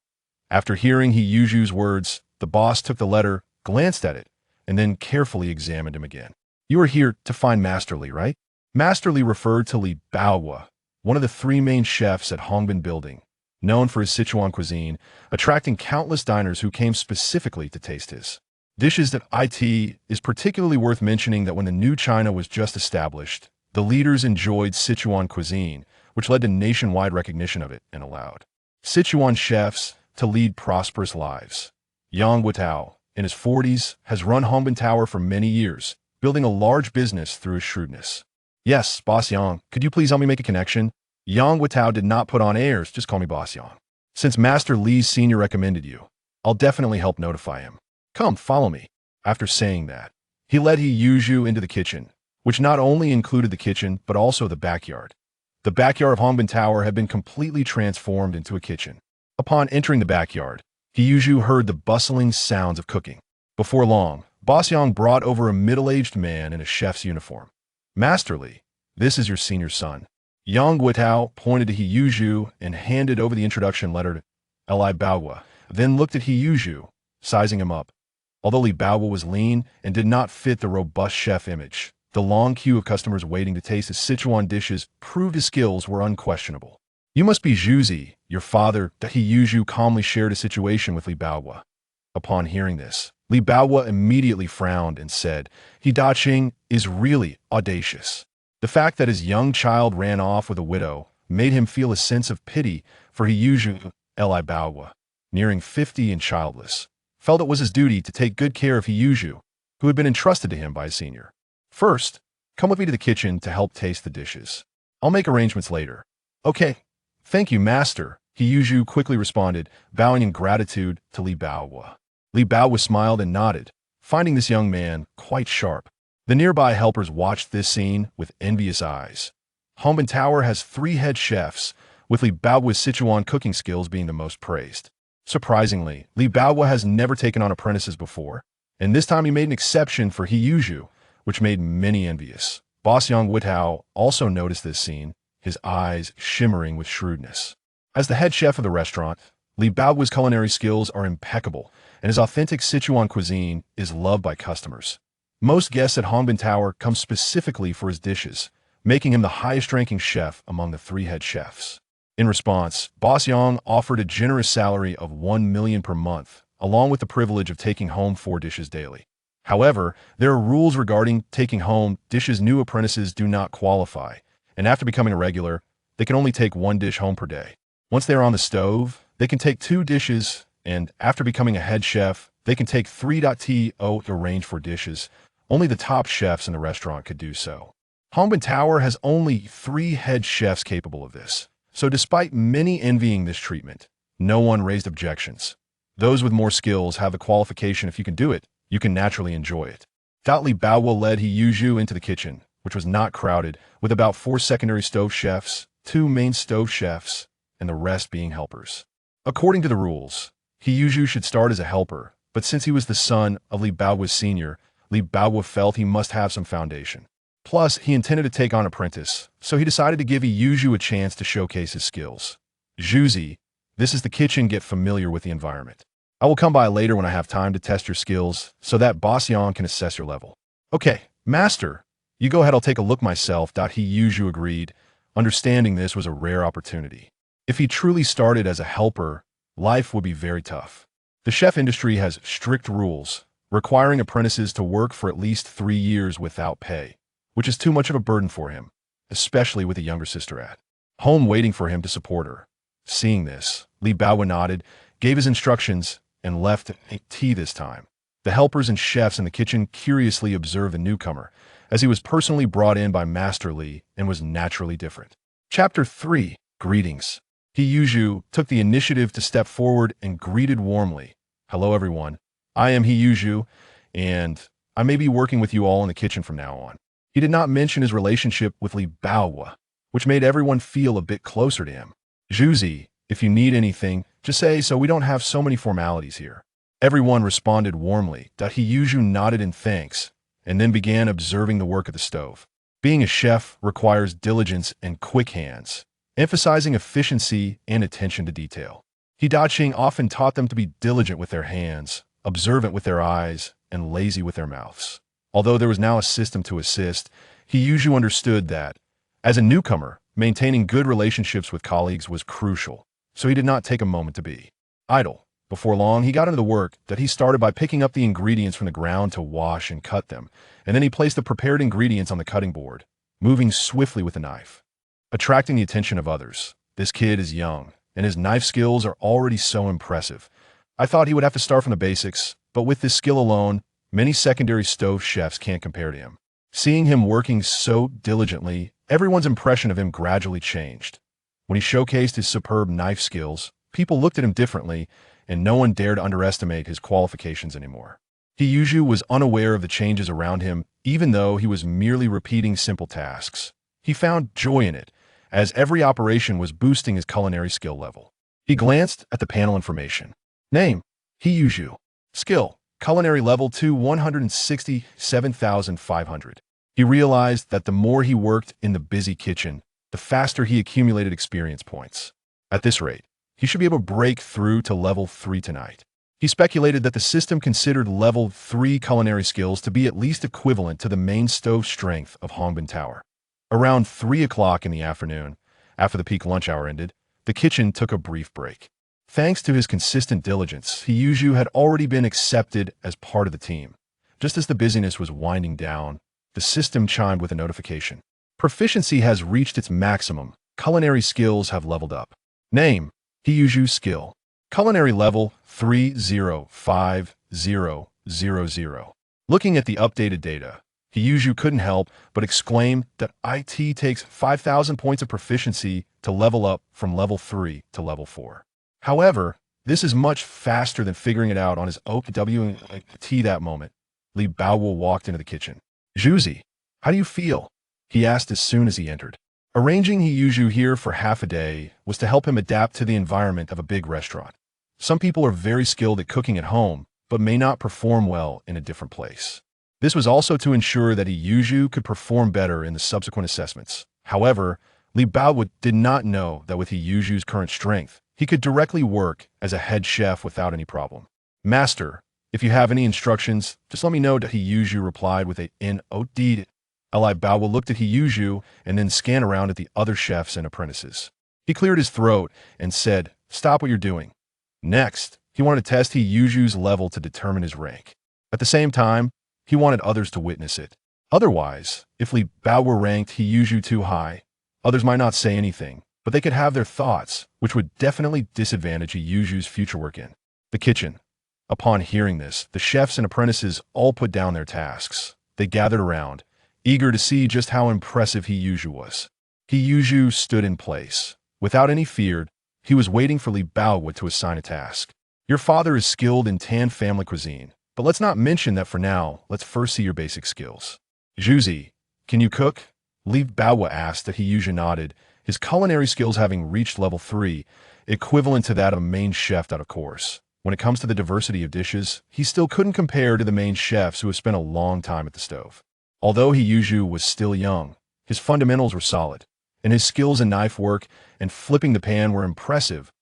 After hearing He Yuzhu's words, the boss took the letter, glanced at it, and then carefully examined him again. You are here to find Master Li, right? Master Li referred to Li Baohua, one of the 3 main chefs at Hongbin Building, known for his Sichuan cuisine, attracting countless diners who came specifically to taste his dishes. It is particularly worth mentioning that when the new China was just established, the leaders enjoyed Sichuan cuisine, which led to nationwide recognition of it and allowed Sichuan chefs to lead prosperous lives. Yang Wutao, in his 40s, has run Hongbin Tower for many years, building a large business through his shrewdness. Yes, Boss Yang, could you please help me make a connection? Yang Wutao did not put on airs, just call me Boss Yang. Since Master Li's senior recommended you, I'll definitely help notify him. Come, follow me. After saying that, he led He Yuzhu into the kitchen, which not only included the kitchen, but also the backyard. The backyard of Hongbin Tower had been completely transformed into a kitchen. Upon entering the backyard, He Yuzhu heard the bustling sounds of cooking. Before long, Boss Yang brought over a middle-aged man in a chef's uniform. Master Li, this is your senior son. Yang Wutao pointed to He Yuzhu and handed over the introduction letter to Li Baohua, then looked at He Yuzhu, sizing him up. Although Li Baohua was lean and did not fit the robust chef image, the long queue of customers waiting to taste his Sichuan dishes proved his skills were unquestionable. You must be Zhuzi, your father. He Yuzhu calmly shared a situation with Li Baohua. Upon hearing this, Li Baohua immediately frowned and said, He Daqing is really audacious. The fact that his young child ran off with a widow made him feel a sense of pity for He Yuzhu. Li Baohua, nearing 50 and childless, felt it was his duty to take good care of He Yuzhu, who had been entrusted to him by his senior. First, come with me to the kitchen to help taste the dishes. I'll make arrangements later. Okay. Thank you, master, He Yuzhu quickly responded, bowing in gratitude to Li Baohua. Li Baohua smiled and nodded, finding this young man quite sharp. The nearby helpers watched this scene with envious eyes. Hongbin Tower has 3 head chefs, with Li Baohua's Sichuan cooking skills being the most praised. Surprisingly, Li Baohua has never taken on apprentices before, and this time he made an exception for He Yuzhu, which made many envious. Boss Yang Witao also noticed this scene, his eyes shimmering with shrewdness. As the head chef of the restaurant, Li Bao's culinary skills are impeccable, and his authentic Sichuan cuisine is loved by customers. Most guests at Hongbin Tower come specifically for his dishes, making him the highest-ranking chef among the three head chefs. In response, Boss Yang offered a generous salary of 1 million per month, along with the privilege of taking home 4 dishes daily. However, there are rules regarding taking home dishes new apprentices do not qualify, and after becoming a regular, they can only take 1 dish home per day. Once they are on the stove, they can take 2 dishes, and after becoming a head chef, they can take 3.to arrange for dishes. Only the top chefs in the restaurant could do so. Hongbin Tower has only 3 head chefs capable of this, so despite many envying this treatment, no one raised objections. Those with more skills have the qualification. If you can do it, you can naturally enjoy it. Li Bao led He Yuzhu into the kitchen, which was not crowded, with about 4 secondary stove chefs, 2 main stove chefs, and the rest being helpers. According to the rules, He Yuzhu should start as a helper, but since he was the son of Li Bao's senior, Li Bao felt he must have some foundation. Plus, he intended to take on an apprentice, so he decided to give He Yuzhu a chance to showcase his skills. Zhuzi, this is the kitchen, get familiar with the environment. I will come by later when I have time to test your skills, so that Boss Yang can assess your level. Okay, master, you go ahead, I'll take a look myself. He Yuzhu agreed, understanding this was a rare opportunity. If he truly started as a helper, life would be very tough. The chef industry has strict rules, requiring apprentices to work for at least 3 years without pay, which is too much of a burden for him, especially with a younger sister at home waiting for him to support her. Seeing this, Li Bao nodded, gave his instructions, and left tea this time. The helpers and chefs in the kitchen curiously observed the newcomer, as he was personally brought in by Master Li and was naturally different. Chapter 3. Greetings. He Yuzhu took the initiative to step forward and greeted warmly. Hello everyone, I am He Yuzhu, and I may be working with you all in the kitchen from now on. He did not mention his relationship with Li Bao, which made everyone feel a bit closer to him. Zhuzi, if you need anything, just say so we don't have so many formalities here. Everyone responded warmly. He Yuzhu nodded in thanks, and then began observing the work of the stove. Being a chef requires diligence and quick hands, emphasizing efficiency and attention to detail. He Daqing often taught them to be diligent with their hands, observant with their eyes, and lazy with their mouths. Although there was now a system to assist, He Yuzhu understood that, as a newcomer, maintaining good relationships with colleagues was crucial, so he did not take a moment to be idle. Before long, he got into the work that he started by picking up the ingredients from the ground to wash and cut them, and then he placed the prepared ingredients on the cutting board, moving swiftly with the knife. Attracting the attention of others, this kid is young, and his knife skills are already so impressive. I thought he would have to start from the basics, but with this skill alone, many secondary stove chefs can't compare to him. Seeing him working so diligently, everyone's impression of him gradually changed. When he showcased his superb knife skills, people looked at him differently, and no one dared underestimate his qualifications anymore. He Yuzhu was unaware of the changes around him, even though he was merely repeating simple tasks. He found joy in it, as every operation was boosting his culinary skill level. He glanced at the panel information. Name, He Yuzhu. Skill, culinary level 2, 167,500. He realized that the more he worked in the busy kitchen, the faster he accumulated experience points. At this rate, he should be able to break through to level 3 tonight. He speculated that the system considered level 3 culinary skills to be at least equivalent to the main stove strength of Hongbin Tower. Around 3 o'clock in the afternoon, after the peak lunch hour ended, the kitchen took a brief break. Thanks to his consistent diligence, He Yuzhu had already been accepted as part of the team. Just as the busyness was winding down, the system chimed with a notification. Proficiency has reached its maximum. Culinary skills have leveled up. Name, He Yuzhu. Skill, culinary level 305,000. Looking at the updated data, He Yuzhu couldn't help but exclaim that it takes 5,000 points of proficiency to level up from level 3 to level 4. However, this is much faster than figuring it out on his OWT. That moment, Li Bao walked into the kitchen. Zhuzi, how do you feel? He asked as soon as he entered. Arranging He Yuzhu here for half a day was to help him adapt to the environment of a big restaurant. Some people are very skilled at cooking at home, but may not perform well in a different place. This was also to ensure that He could perform better in the subsequent assessments. However, Li Baowu did not know that with He current strength, he could directly work as a head chef without any problem. Master, if you have any instructions, just let me know, He replied with a nod. Li Baowu looked at He and then scanned around at the other chefs and apprentices. He cleared his throat and said, "Stop what you're doing." Next, he wanted to test He level to determine his rank. At the same time, he wanted others to witness it. Otherwise, if Li Baowu ranked He too high, others might not say anything, but they could have their thoughts, which would definitely disadvantage He future work in the kitchen. Upon hearing this, the chefs and apprentices all put down their tasks. They gathered around, eager to see just how impressive He was. He stood in place. Without any fear, he was waiting for Li Baowu to assign a task. Your father is skilled in Tan family cuisine, but let's not mention that for now. Let's first see your basic skills. Juzi, can you cook? Li Baowu asked. That He nodded, his culinary skills having reached level 3, equivalent to that of a main chef out of course. When it comes to the diversity of dishes, he still couldn't compare to the main chefs who have spent a long time at the stove. Although He was still young, his fundamentals were solid, and his skills in knife work and flipping the pan were impressive.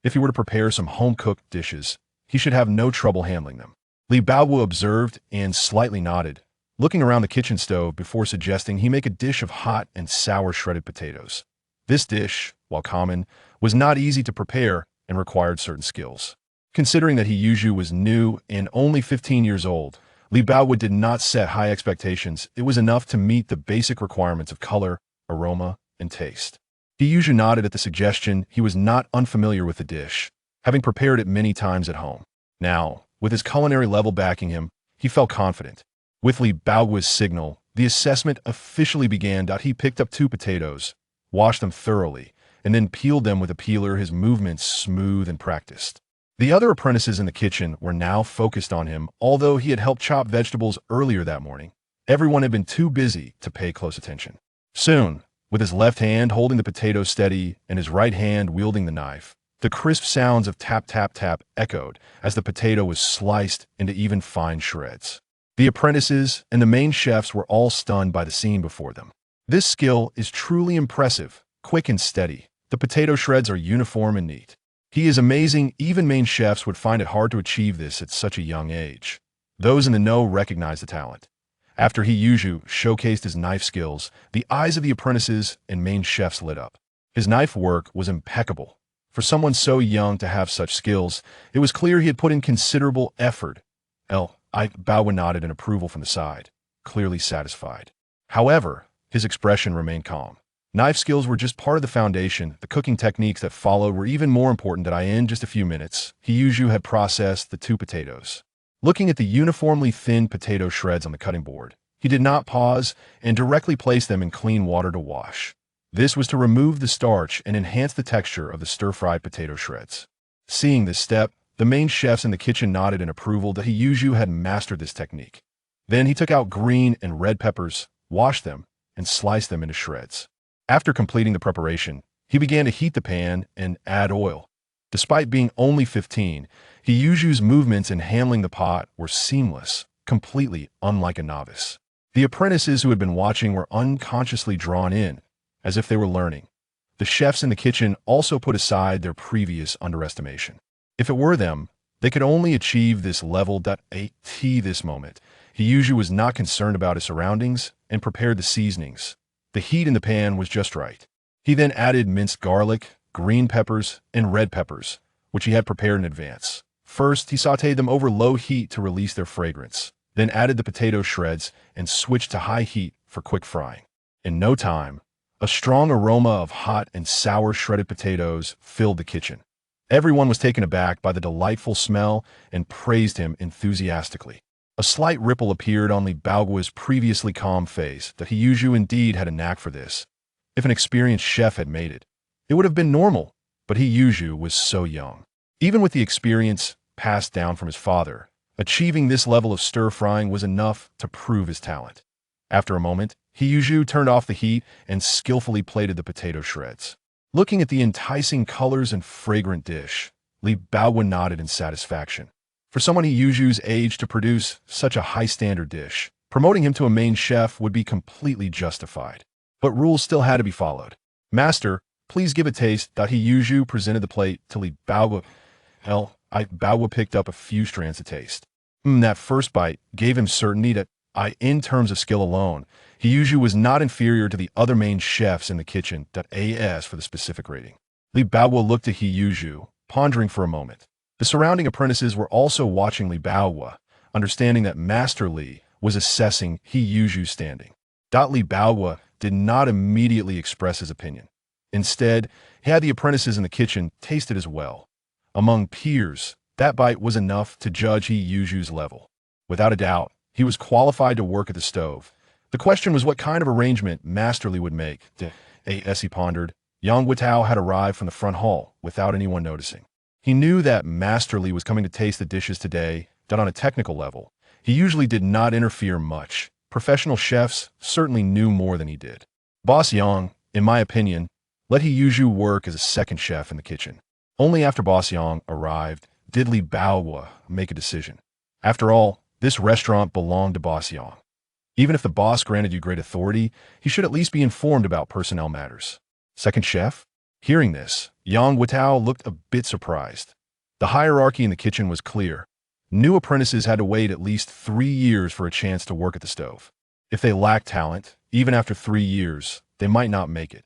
If he were to prepare some home-cooked dishes, he should have no trouble handling them. Li Baowu observed and slightly nodded, looking around the kitchen stove before suggesting he make a dish of hot and sour shredded potatoes. This dish, while common, was not easy to prepare and required certain skills. Considering that He was new and only 15 years old, Li Baowu did not set high expectations. It was enough to meet the basic requirements of color, aroma, and taste. He nodded at the suggestion. He was not unfamiliar with the dish, having prepared it many times at home. Now, with his culinary level backing him, he felt confident. With Li Baowu's signal, the assessment officially began. He picked up 2 potatoes, washed them thoroughly, and then peeled them with a peeler, his movements smooth and practiced. The other apprentices in the kitchen were now focused on him. Although he had helped chop vegetables earlier that morning, everyone had been too busy to pay close attention. Soon, with his left hand holding the potato steady and his right hand wielding the knife, the crisp sounds of tap tap tap echoed as the potato was sliced into even fine shreds. The apprentices and the main chefs were all stunned by the scene before them. This skill is truly impressive, quick and steady. The potato shreds are uniform and neat. He is amazing. Even main chefs would find it hard to achieve this at such a young age. Those in the know recognized the talent. After He showcased his knife skills, the eyes of the apprentices and main chefs lit up. His knife work was impeccable. For someone so young to have such skills, it was clear he had put in considerable effort. Li Baowu nodded in approval from the side, clearly satisfied. However, his expression remained calm. Knife skills were just part of the foundation. The cooking techniques that followed were even more important. In just a few minutes, He had processed the 2 potatoes. Looking at the uniformly thin potato shreds on the cutting board, he did not pause and directly placed them in clean water to wash. This was to remove the starch and enhance the texture of the stir-fried potato shreds. Seeing this step, the main chefs in the kitchen nodded in approval that He had mastered this technique. Then he took out green and red peppers, washed them, and sliced them into shreds. After completing the preparation, he began to heat the pan and add oil. Despite being only 15, He movements in handling the pot were seamless, completely unlike a novice. The apprentices who had been watching were unconsciously drawn in, as if they were learning. The chefs in the kitchen also put aside their previous underestimation. If it were them, they could only achieve this level. At this moment, He was not concerned about his surroundings and prepared the seasonings. The heat in the pan was just right. He then added minced garlic, green peppers, and red peppers, which he had prepared in advance. First, he sautéed them over low heat to release their fragrance, then added the potato shreds and switched to high heat for quick frying. In no time, a strong aroma of hot and sour shredded potatoes filled the kitchen. Everyone was taken aback by the delightful smell and praised him enthusiastically. A slight ripple appeared on Li Baowu's previously calm face. That He indeed had a knack for this. If an experienced chef had made it, it would have been normal, but He was so young. Even with the experience passed down from his father, achieving this level of stir-frying was enough to prove his talent. After a moment, He turned off the heat and skillfully plated the potato shreds. Looking at the enticing colors and fragrant dish, Li Baowu nodded in satisfaction. For someone He age to produce such a high-standard dish, Promoting him to a main chef would be completely justified. But rules still had to be followed. Master, please give a taste. He Yuju presented the plate to Li Baowu. Baowu picked up a few strands to taste. That first bite gave him certainty that, in terms of skill alone, Yuju was not inferior to the other main chefs in the kitchen. As for the specific rating. Li Baowu looked at Yuju, pondering for a moment. The surrounding apprentices were also watching Li Baowu, understanding that Master Li was assessing Yuju's standing. Li Baowu did not immediately express his opinion. Instead, he had the apprentices in the kitchen taste it as well. Among peers, that bite was enough to judge Yuju's level. Without a doubt, he was qualified to work at the stove. The question was what kind of arrangement Master Li would make. As he pondered, Yang Wutao had arrived from the front hall without anyone noticing. He knew that Master Li was coming to taste the dishes today, that on a technical level, he usually did not interfere much. Professional chefs certainly knew more than he did. Boss Yang, in my opinion, let Yuju work as a second chef in the kitchen. Only after Boss Yang arrived did Li Baowu make a decision. After all, this restaurant belonged to Boss Yang. Even if the boss granted you great authority, he should at least be informed about personnel matters. Second chef? Hearing this, Yang Wutao looked a bit surprised. The hierarchy in the kitchen was clear. New apprentices had to wait at least 3 years for a chance to work at the stove. If they lacked talent, even after 3 years, they might not make it.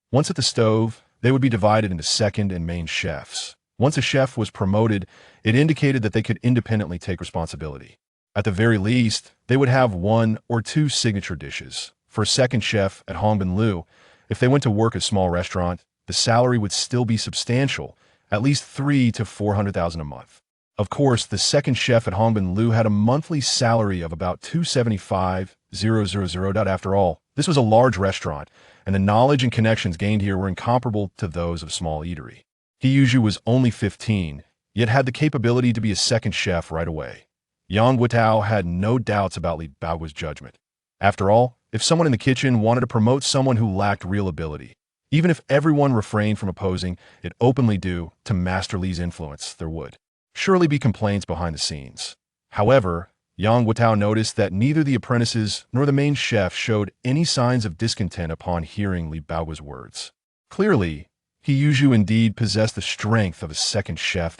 Once at the stove, they would be divided into second and main chefs. Once a chef was promoted, it indicated that they could independently take responsibility. At the very least, they would have 1 or 2 signature dishes. For a second chef at Hongbin-Lu, if they went to work at a small restaurant, the salary would still be substantial, at least 300,000 to 400,000 a month. Of course, the second chef at Hongbin-Lu had a monthly salary of about 275,000. After all, this was a large restaurant, and the knowledge and connections gained here were incomparable to those of a small eatery. Yuju was only 15, yet had the capability to be a second chef right away. Yang Wutao had no doubts about Li Baowu's judgment. After all, if someone in the kitchen wanted to promote someone who lacked real ability, even if everyone refrained from opposing it openly due to Master Li's influence, there would surely be complaints behind the scenes. However, Yang Wutao noticed that neither the apprentices nor the main chef showed any signs of discontent upon hearing Li Baowu's words. Clearly, Yuju indeed possessed the strength of a second chef.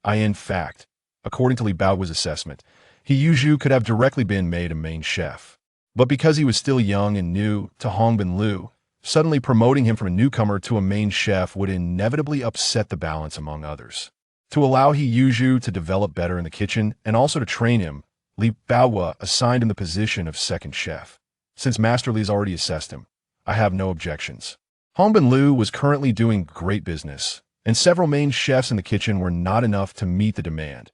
In fact, according to Li Baowu's assessment, Yuju could have directly been made a main chef. But because he was still young and new to Hongbin-Lu, suddenly promoting him from a newcomer to a main chef would inevitably upset the balance among others. To allow Yuju to develop better in the kitchen and also to train him, Li Baowu assigned him the position of second chef. Since Master Li's already assessed him, I have no objections. Hongbin-Lu was currently doing great business, and several main chefs in the kitchen were not enough to meet the demand.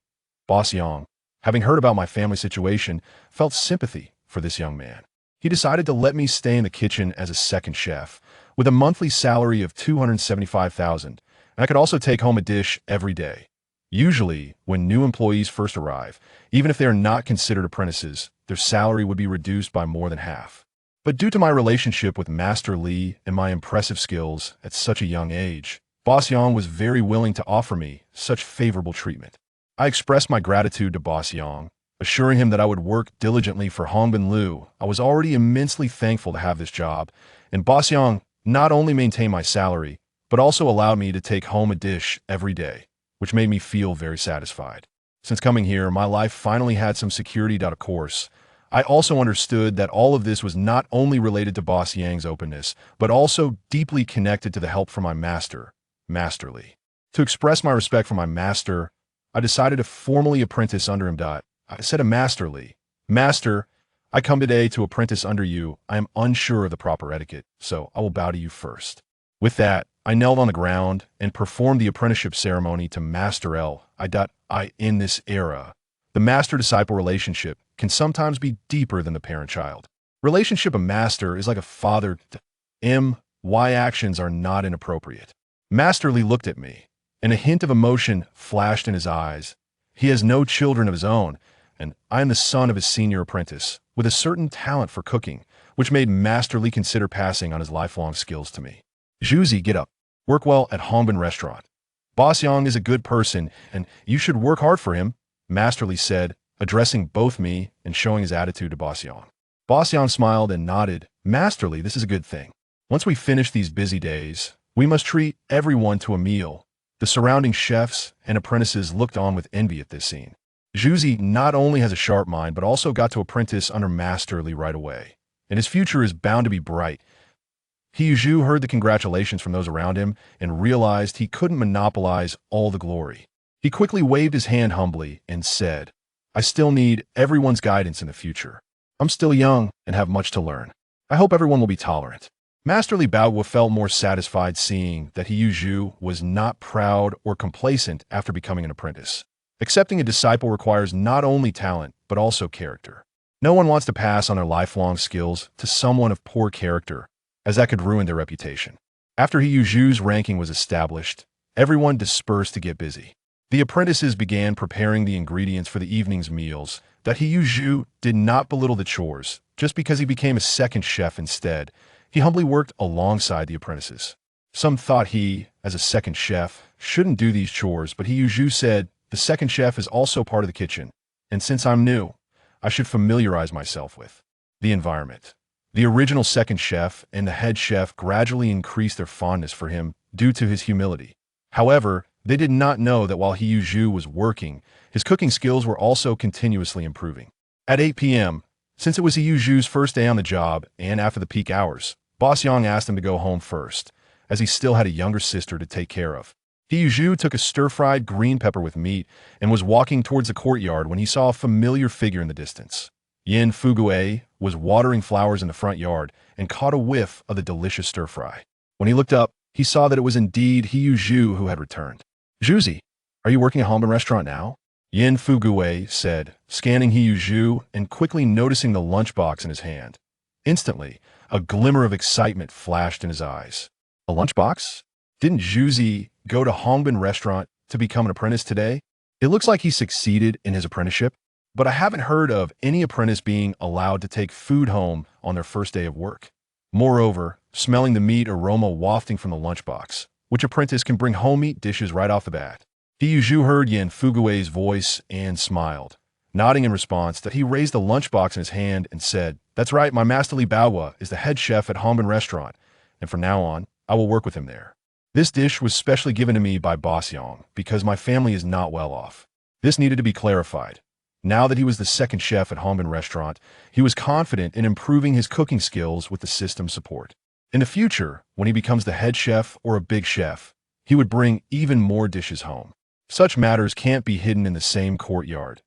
Boss Yang, having heard about my family situation, felt sympathy for this young man. He decided to let me stay in the kitchen as a second chef, with a monthly salary of 275,000, and I could also take home a dish every day. Usually, when new employees first arrive, even if they are not considered apprentices, their salary would be reduced by more than half. But due to my relationship with Master Li and my impressive skills at such a young age, Boss Yang was very willing to offer me such favorable treatment. I expressed my gratitude to Boss Yang, assuring him that I would work diligently for Hongbin-Lu. I was already immensely thankful to have this job, and Boss Yang not only maintained my salary, but also allowed me to take home a dish every day, which made me feel very satisfied. Since coming here, my life finally had some security. Of course, I also understood that all of this was not only related to Boss Yang's openness, but also deeply connected to the help from my master, Master Li. To express my respect for my master, I decided to formally apprentice under him. I said to Master Li, "Master, I come today to apprentice under you. I am unsure of the proper etiquette, so I will bow to you first." With that, I knelt on the ground and performed the apprenticeship ceremony to Master L. In this era, the master-disciple relationship can sometimes be deeper than the parent-child. Relationship of master is like a father. My actions are not inappropriate. Master Li looked at me, and a hint of emotion flashed in his eyes. He has no children of his own, and I am the son of his senior apprentice, with a certain talent for cooking, which made Master Li consider passing on his lifelong skills to me. Zhuzi, get up. Work well at Hongbin Restaurant. Boss Yang is a good person, and you should work hard for him, Master Li said, addressing both me and showing his attitude to Boss Yang. Boss Yang smiled and nodded. Masterly, this is a good thing. Once we finish these busy days, we must treat everyone to a meal. The surrounding chefs and apprentices looked on with envy at this scene. Zhuzi not only has a sharp mind, but also got to apprentice under Masterly right away, and his future is bound to be bright. He Zhu heard the congratulations from those around him and realized he couldn't monopolize all the glory. He quickly waved his hand humbly and said, I still need everyone's guidance in the future. I'm still young and have much to learn. I hope everyone will be tolerant. Masterly Baoguo felt more satisfied seeing that He Zhu was not proud or complacent after becoming an apprentice. Accepting a disciple requires not only talent, but also character. No one wants to pass on their lifelong skills to someone of poor character, as that could ruin their reputation. After He Zhu's ranking was established, everyone dispersed to get busy. The apprentices began preparing the ingredients for the evening's meals. That He Zhu did not belittle the chores, just because he became a second chef instead. He humbly worked alongside the apprentices. Some thought he, as a second chef, shouldn't do these chores, but He Zhu said, the second chef is also part of the kitchen, and since I'm new, I should familiarize myself with the environment. The original second chef and the head chef gradually increased their fondness for him due to his humility. However, they did not know that while He Zhu was working, his cooking skills were also continuously improving. At 8 p.m., since it was He Zhu's first day on the job and after the peak hours, Boss Yang asked him to go home first, as he still had a younger sister to take care of. He Zhu took a stir-fried green pepper with meat and was walking towards the courtyard when he saw a familiar figure in the distance. Yin Fugue was watering flowers in the front yard and caught a whiff of the delicious stir-fry. When he looked up, he saw that it was indeed He Zhu who had returned. Zhuzi, are you working at Hongbin restaurant now? Yin Fugue said, scanning He Zhu and quickly noticing the lunchbox in his hand. Instantly, a glimmer of excitement flashed in his eyes. A lunchbox? Didn't Zhuzi go to Hongbin restaurant to become an apprentice today? It looks like he succeeded in his apprenticeship, but I haven't heard of any apprentice being allowed to take food home on their first day of work. Moreover, smelling the meat aroma wafting from the lunchbox, which apprentice can bring home meat dishes right off the bat? He Zhu heard Yin Fugue's voice and smiled, nodding in response that he raised the lunchbox in his hand and said, that's right, my Masterly Baoguo is the head chef at Hongbin restaurant, and from now on, I will work with him there. This dish was specially given to me by Boss Yang because my family is not well off. This needed to be clarified. Now that he was the second chef at Hongbin restaurant, he was confident in improving his cooking skills with the system support. In the future, when he becomes the head chef or a big chef, he would bring even more dishes home. Such matters can't be hidden in the same courtyard.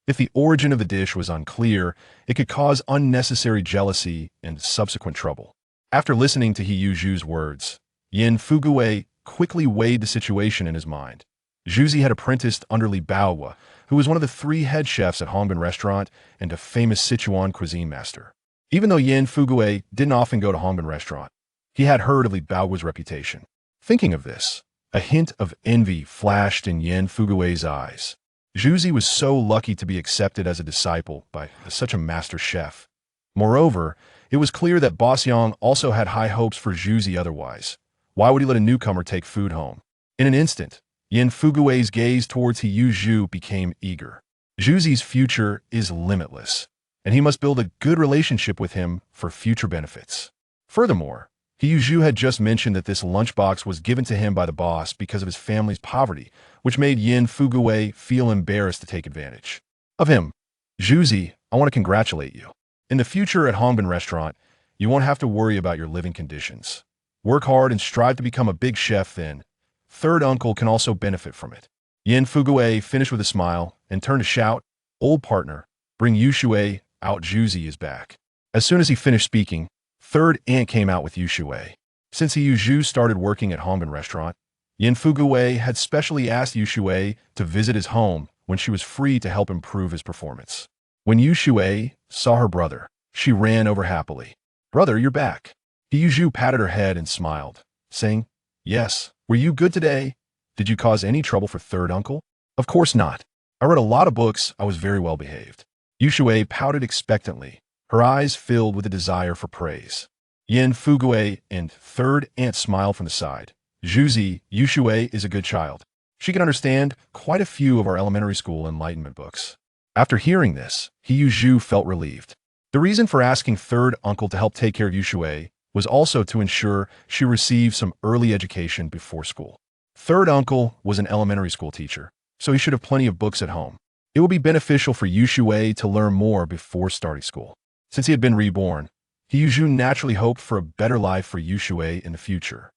If the origin of the dish was unclear, it could cause unnecessary jealousy and subsequent trouble. After listening to He Zhu's words, Yin Fugue quickly weighed the situation in his mind. Zhuzi had apprenticed under Li Baoguo, who was one of the 3 head chefs at Hongbin restaurant and a famous Sichuan cuisine master. Even though Yin Fugue didn't often go to Hongbin restaurant, he had heard of Li Baoguo's reputation. Thinking of this, a hint of envy flashed in Yin Fugue's eyes. Zhuzi was so lucky to be accepted as a disciple by such a master chef. Moreover, it was clear that Boss Yang also had high hopes for Zhuzi otherwise. Why would he let a newcomer take food home? In an instant, Yin Fugue's gaze towards He Zhu became eager. Zhuzi's future is limitless, and he must build a good relationship with him for future benefits. Furthermore, He Zhu had just mentioned that this lunchbox was given to him by the boss because of his family's poverty, which made Yin Fugue feel embarrassed to take advantage of him. Zhuzi, I want to congratulate you. In the future at Hongbin restaurant, you won't have to worry about your living conditions. Work hard and strive to become a big chef then. Third uncle can also benefit from it. Yin Fugue finished with a smile and turned to shout, old partner, bring Yuxue out, Zhuzi is back. As soon as he finished speaking, third aunt came out with Yuxue. Since He Zhu started working at Hongbin restaurant, Yin Fugue had specially asked Yuxue to visit his home when she was free to help improve his performance. When Yuxue saw her brother, she ran over happily. Brother, you're back. He Zhu patted her head and smiled, saying, yes, were you good today? Did you cause any trouble for third uncle? Of course not. I read a lot of books, I was very well behaved. Yuxue pouted expectantly, her eyes filled with a desire for praise. Yin Fugue and third aunt smiled from the side. Zhuzi, Yuxue is a good child. She can understand quite a few of our elementary school enlightenment books. After hearing this, He Zhu felt relieved. The reason for asking third uncle to help take care of Yuxue was also to ensure she received some early education before school. Third uncle was an elementary school teacher, so he should have plenty of books at home. It would be beneficial for Yuxue to learn more before starting school. Since he had been reborn, Yuxue naturally hoped for a better life for Yuxue in the future.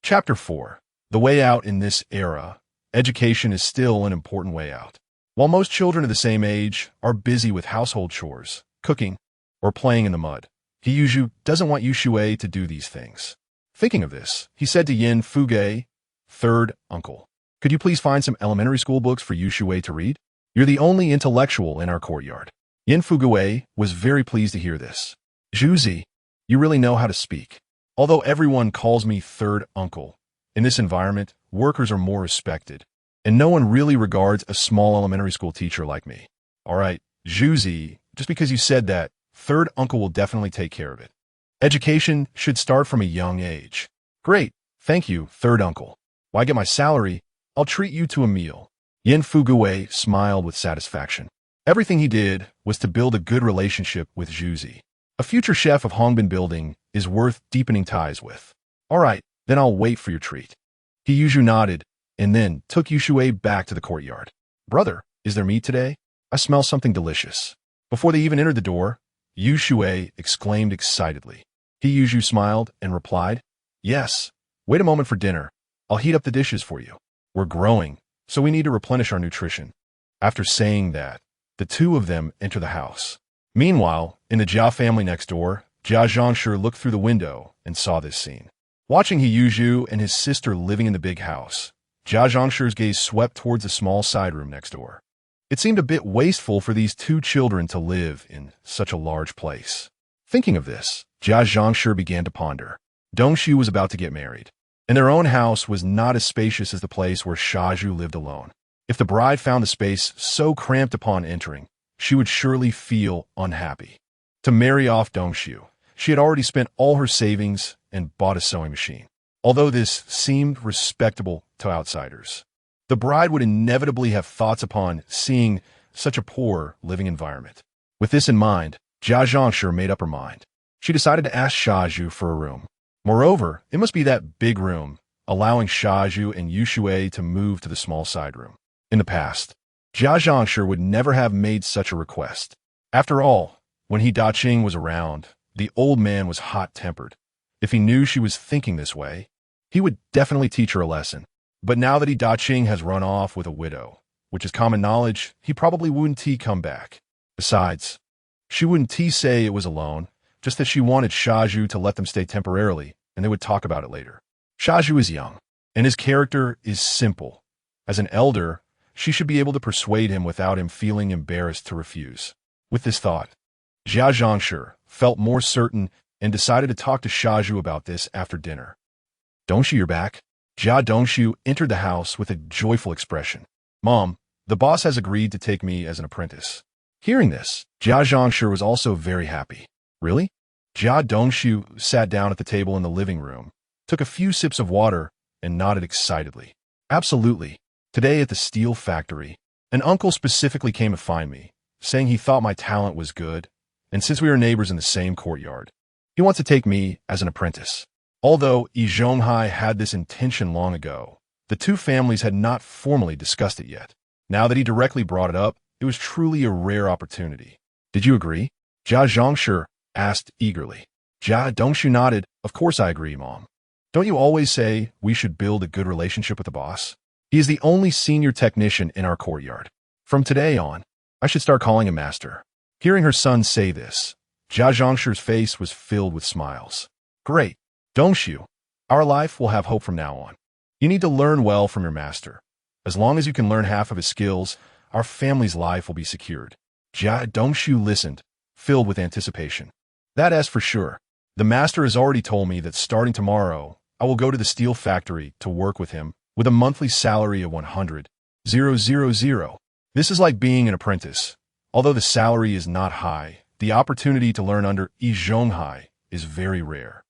Chapter 4. The way out in this era. Education is still an important way out. While most children of the same age are busy with household chores, cooking, or playing in the mud, Yuxue doesn't want Yuxue to do these things. Thinking of this, he said to Yin Fuge, third uncle, "Could you please find some elementary school books for Yuxue to read? You're the only intellectual in our courtyard." Yin Fugue was very pleased to hear this. "Zhuzi, you really know how to speak. Although everyone calls me third uncle, in this environment, workers are more respected, and no one really regards a small elementary school teacher like me. All right, Zhuzi, just because you said that, third uncle will definitely take care of it. Education should start from a young age." "Great, thank you, third uncle. When I get my salary, I'll treat you to a meal." Yin Fugue smiled with satisfaction. Everything he did was to build a good relationship with Zhuzi. A future chef of Hongbin Building is worth deepening ties with. "All right, then I'll wait for your treat." Yuxue nodded and then took Yuxue back to the courtyard. "Brother, is there meat today? I smell something delicious." Before they even entered the door, Yuxue exclaimed excitedly. Yuxue smiled and replied, "Yes, wait a moment for dinner. I'll heat up the dishes for you. We're growing, so we need to replenish our nutrition." After saying that, the two of them enter the house. Meanwhile, in the Jia family next door, Jia Zhangshi looked through the window and saw this scene. Watching Yuxue and his sister living in the big house, Jia Zhangshi's gaze swept towards the small side room next door. It seemed a bit wasteful for these two children to live in such a large place. Thinking of this, Jia Zhangshi began to ponder. Dongxu was about to get married, and their own house was not as spacious as the place where Xiazhu lived alone. If the bride found the space so cramped upon entering, she would surely feel unhappy. To marry off Dongxu, she had already spent all her savings and bought a sewing machine. Although this seemed respectable to outsiders, the bride would inevitably have thoughts upon seeing such a poor living environment. With this in mind, Jia Zhangshi made up her mind. She decided to ask Xiazhu for a room. Moreover, it must be that big room, allowing Xiazhu and Yuxue to move to the small side room. In the past, Jia Zhangshi would never have made such a request. After all, when he Daqing was around, the old man was hot-tempered. If he knew she was thinking this way, he would definitely teach her a lesson. But now that he Daqing has run off with a widow, which is common knowledge, he probably wouldn't come back. Besides, she wouldn't say it was alone, just that she wanted Xiazhu to let them stay temporarily, and they would talk about it later. Xiazhu is young, and his character is simple. As an elder, she should be able to persuade him without him feeling embarrassed to refuse. With this thought, Jia Zhangshi felt more certain and decided to talk to Xiazhu about this after dinner. "Dongxu, you're back?" Jia Dongxu entered the house with a joyful expression. "Mom, the boss has agreed to take me as an apprentice." Hearing this, Jia Zhangshi was also very happy. "Really?" Jia Dongxu sat down at the table in the living room, took a few sips of water, and nodded excitedly. "Absolutely. Today at the steel factory, an uncle specifically came to find me, saying he thought my talent was good, and since we are neighbors in the same courtyard, he wants to take me as an apprentice." Although Yi Zhonghai had this intention long ago, the two families had not formally discussed it yet. Now that he directly brought it up, it was truly a rare opportunity. "Did you agree?" Jia Zhangshi asked eagerly. Jia Dongxu nodded. "Of course I agree, Mom. Don't you always say we should build a good relationship with the boss? He is the only senior technician in our courtyard. From today on, I should start calling him master." Hearing her son say this, Jia Zhangshi's face was filled with smiles. "Great. Dongxu, our life will have hope from now on. You need to learn well from your master. As long as you can learn half of his skills, our family's life will be secured." Jia Dongxu listened, filled with anticipation. "That is for sure. The master has already told me that starting tomorrow, I will go to the steel factory to work with him with a monthly salary of 100,000. This is like being an apprentice. Although the salary is not high, the opportunity to learn under Yi Zhonghai is very rare."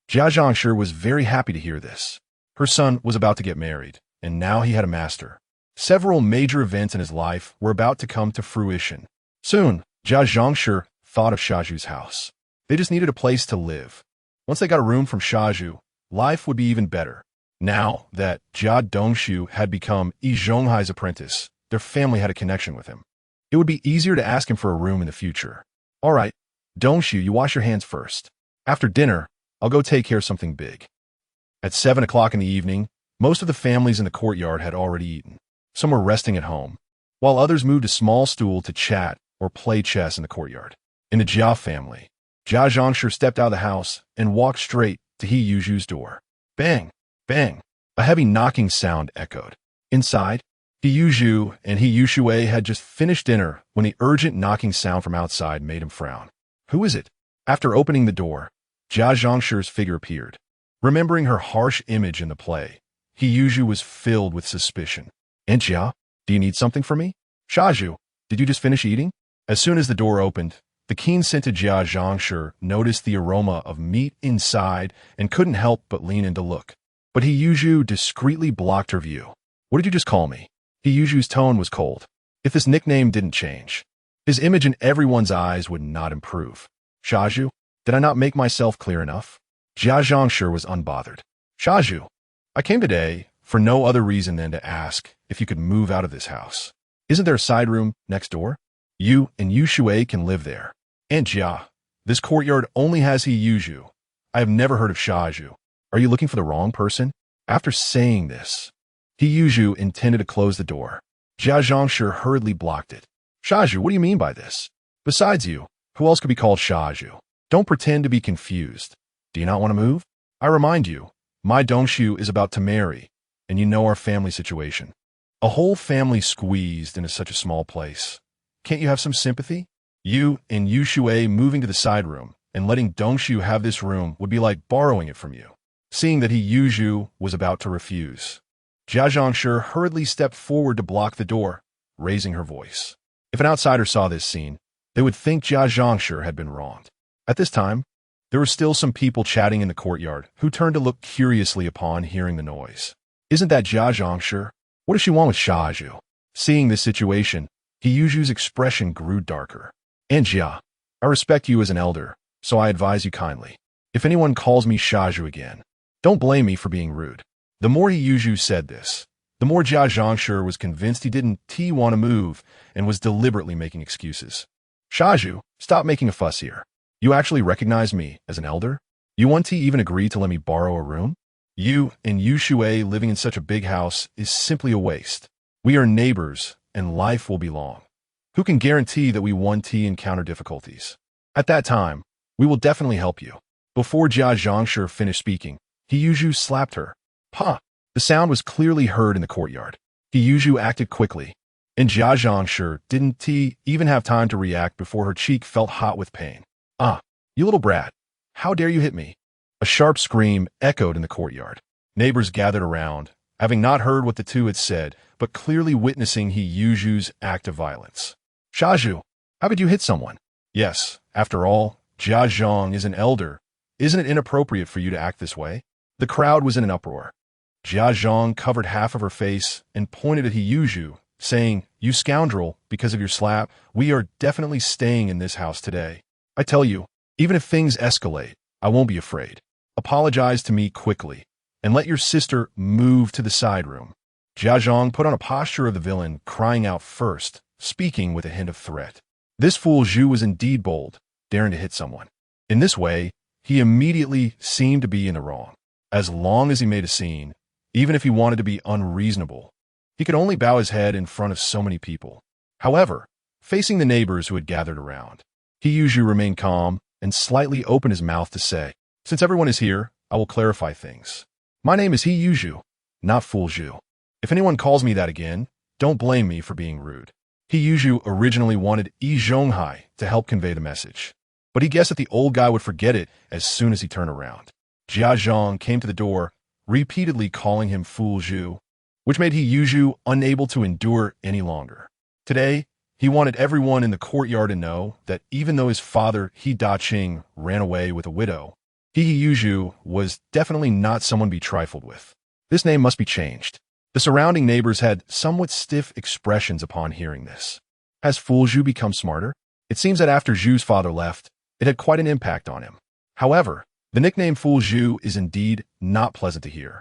Jia Zhangshi was very happy to hear this. Her son was about to get married, and now he had a master. Several major events in his life were about to come to fruition. Soon, Jia Zhangshi thought of Xiaoju's house. They just needed a place to live. Once they got a room from Xiaoju, life would be even better. Now that Jia Dongxu had become Yi Zhonghai's apprentice, their family had a connection with him. It would be easier to ask him for a room in the future. All right, Dongxu, you wash your hands first. After dinner, I'll go take care of something big. At 7 o'clock in the evening, most of the families in the courtyard had already eaten. Some were resting at home, while others moved a small stool to chat or play chess in the courtyard. In the Jia family, Jia Zhangshi stepped out of the house and walked straight to He Yuzhu's door. Bang! Bang! A heavy knocking sound echoed. Inside, He Yuzhu and He Yuxue had just finished dinner when the urgent knocking sound from outside made him frown. Who is it? After opening the door, Jia Zhangshi's figure appeared. Remembering her harsh image in the play, He Yuzhu was filled with suspicion. Aunt Jia, do you need something from me? Xiaoju, did you just finish eating? As soon as the door opened, the keen-scented Jia Zhangshi noticed the aroma of meat inside and couldn't help but lean in to look. But He Yuzhu discreetly blocked her view. What did you just call me? He Yuzhu's tone was cold. If this nickname didn't change, his image in everyone's eyes would not improve. Xiaoju, did I not make myself clear enough? Jia Zhangshi was unbothered. Xiaoju, I came today for no other reason than to ask if you could move out of this house. Isn't there a side room next door? You and Yuxue can live there. Aunt Jia, this courtyard only has He Yuzhu. I have never heard of Xiaoju. Are you looking for the wrong person? After saying this, He Yuzhu intended to close the door. Jia Zhangshi hurriedly blocked it. Xiaoju, what do you mean by this? Besides you, who else could be called Xiaoju? Don't pretend to be confused. Do you not want to move? I remind you, my Dongxu is about to marry, and you know our family situation. A whole family squeezed into such a small place. Can't you have some sympathy? You and Yuxue moving to the side room and letting Dongxu have this room would be like borrowing it from you. Seeing that He Yuzhu was about to refuse, Jia Zhangshi hurriedly stepped forward to block the door, raising her voice. If an outsider saw this scene, they would think Jia Zhangshi had been wronged. At this time, there were still some people chatting in the courtyard who turned to look curiously upon hearing the noise. Isn't that Jia Zhangshi? What does she want with Xiaoju? Seeing this situation, He Yuzhu's expression grew darker. Aunt Jia, I respect you as an elder, so I advise you kindly. If anyone calls me Xiaoju again, don't blame me for being rude. The more He Yuzhu said this, the more Jia Zhangshi was convinced he didn't want to move and was deliberately making excuses. Xiaoju, stop making a fuss here. You actually recognize me as an elder? You want to even agree to let me borrow a room? You and Yuxue living in such a big house is simply a waste. We are neighbors, and life will be long. Who can guarantee that we won't encounter difficulties? At that time, we will definitely help you. Before Jia Zhangshi finished speaking, He Yuzhu slapped her. Pa! The sound was clearly heard in the courtyard. He Yuzhu acted quickly, and Jia Zhangshi didn't even have time to react before her cheek felt hot with pain. Ah, you little brat. How dare you hit me? A sharp scream echoed in the courtyard. Neighbors gathered around, having not heard what the two had said, but clearly witnessing He Yuzhu's act of violence. Xiaoju, how could you hit someone? Yes, after all, Jia Zhang is an elder. Isn't it inappropriate for you to act this way? The crowd was in an uproar. Jia Zhang covered half of her face and pointed at He Yuzhu, saying, You scoundrel, because of your slap, we are definitely staying in this house today. I tell you, even if things escalate, I won't be afraid. Apologize to me quickly, and let your sister move to the side room. Jia Zhang put on a posture of the villain, crying out first, speaking with a hint of threat. This fool Zhu was indeed bold, daring to hit someone. In this way, he immediately seemed to be in the wrong. As long as he made a scene, even if he wanted to be unreasonable, he could only bow his head in front of so many people. However, facing the neighbors who had gathered around, He Yuzhu remained calm and slightly opened his mouth to say, Since everyone is here, I will clarify things. My name is He Yuzhu, not Fool Zhu. If anyone calls me that again, don't blame me for being rude. He Yuzhu originally wanted Yi Zhonghai to help convey the message, but he guessed that the old guy would forget it as soon as he turned around. Jia Zhang came to the door, repeatedly calling him Fool Zhu, which made He Yuzhu unable to endure any longer. Today, he wanted everyone in the courtyard to know that even though his father, He Daqing, ran away with a widow, He Yuzhu was definitely not someone to be trifled with. This name must be changed. The surrounding neighbors had somewhat stiff expressions upon hearing this. Has Fool Zhu become smarter? It seems that after Zhu's father left, it had quite an impact on him. However, the nickname Fool Zhu is indeed not pleasant to hear.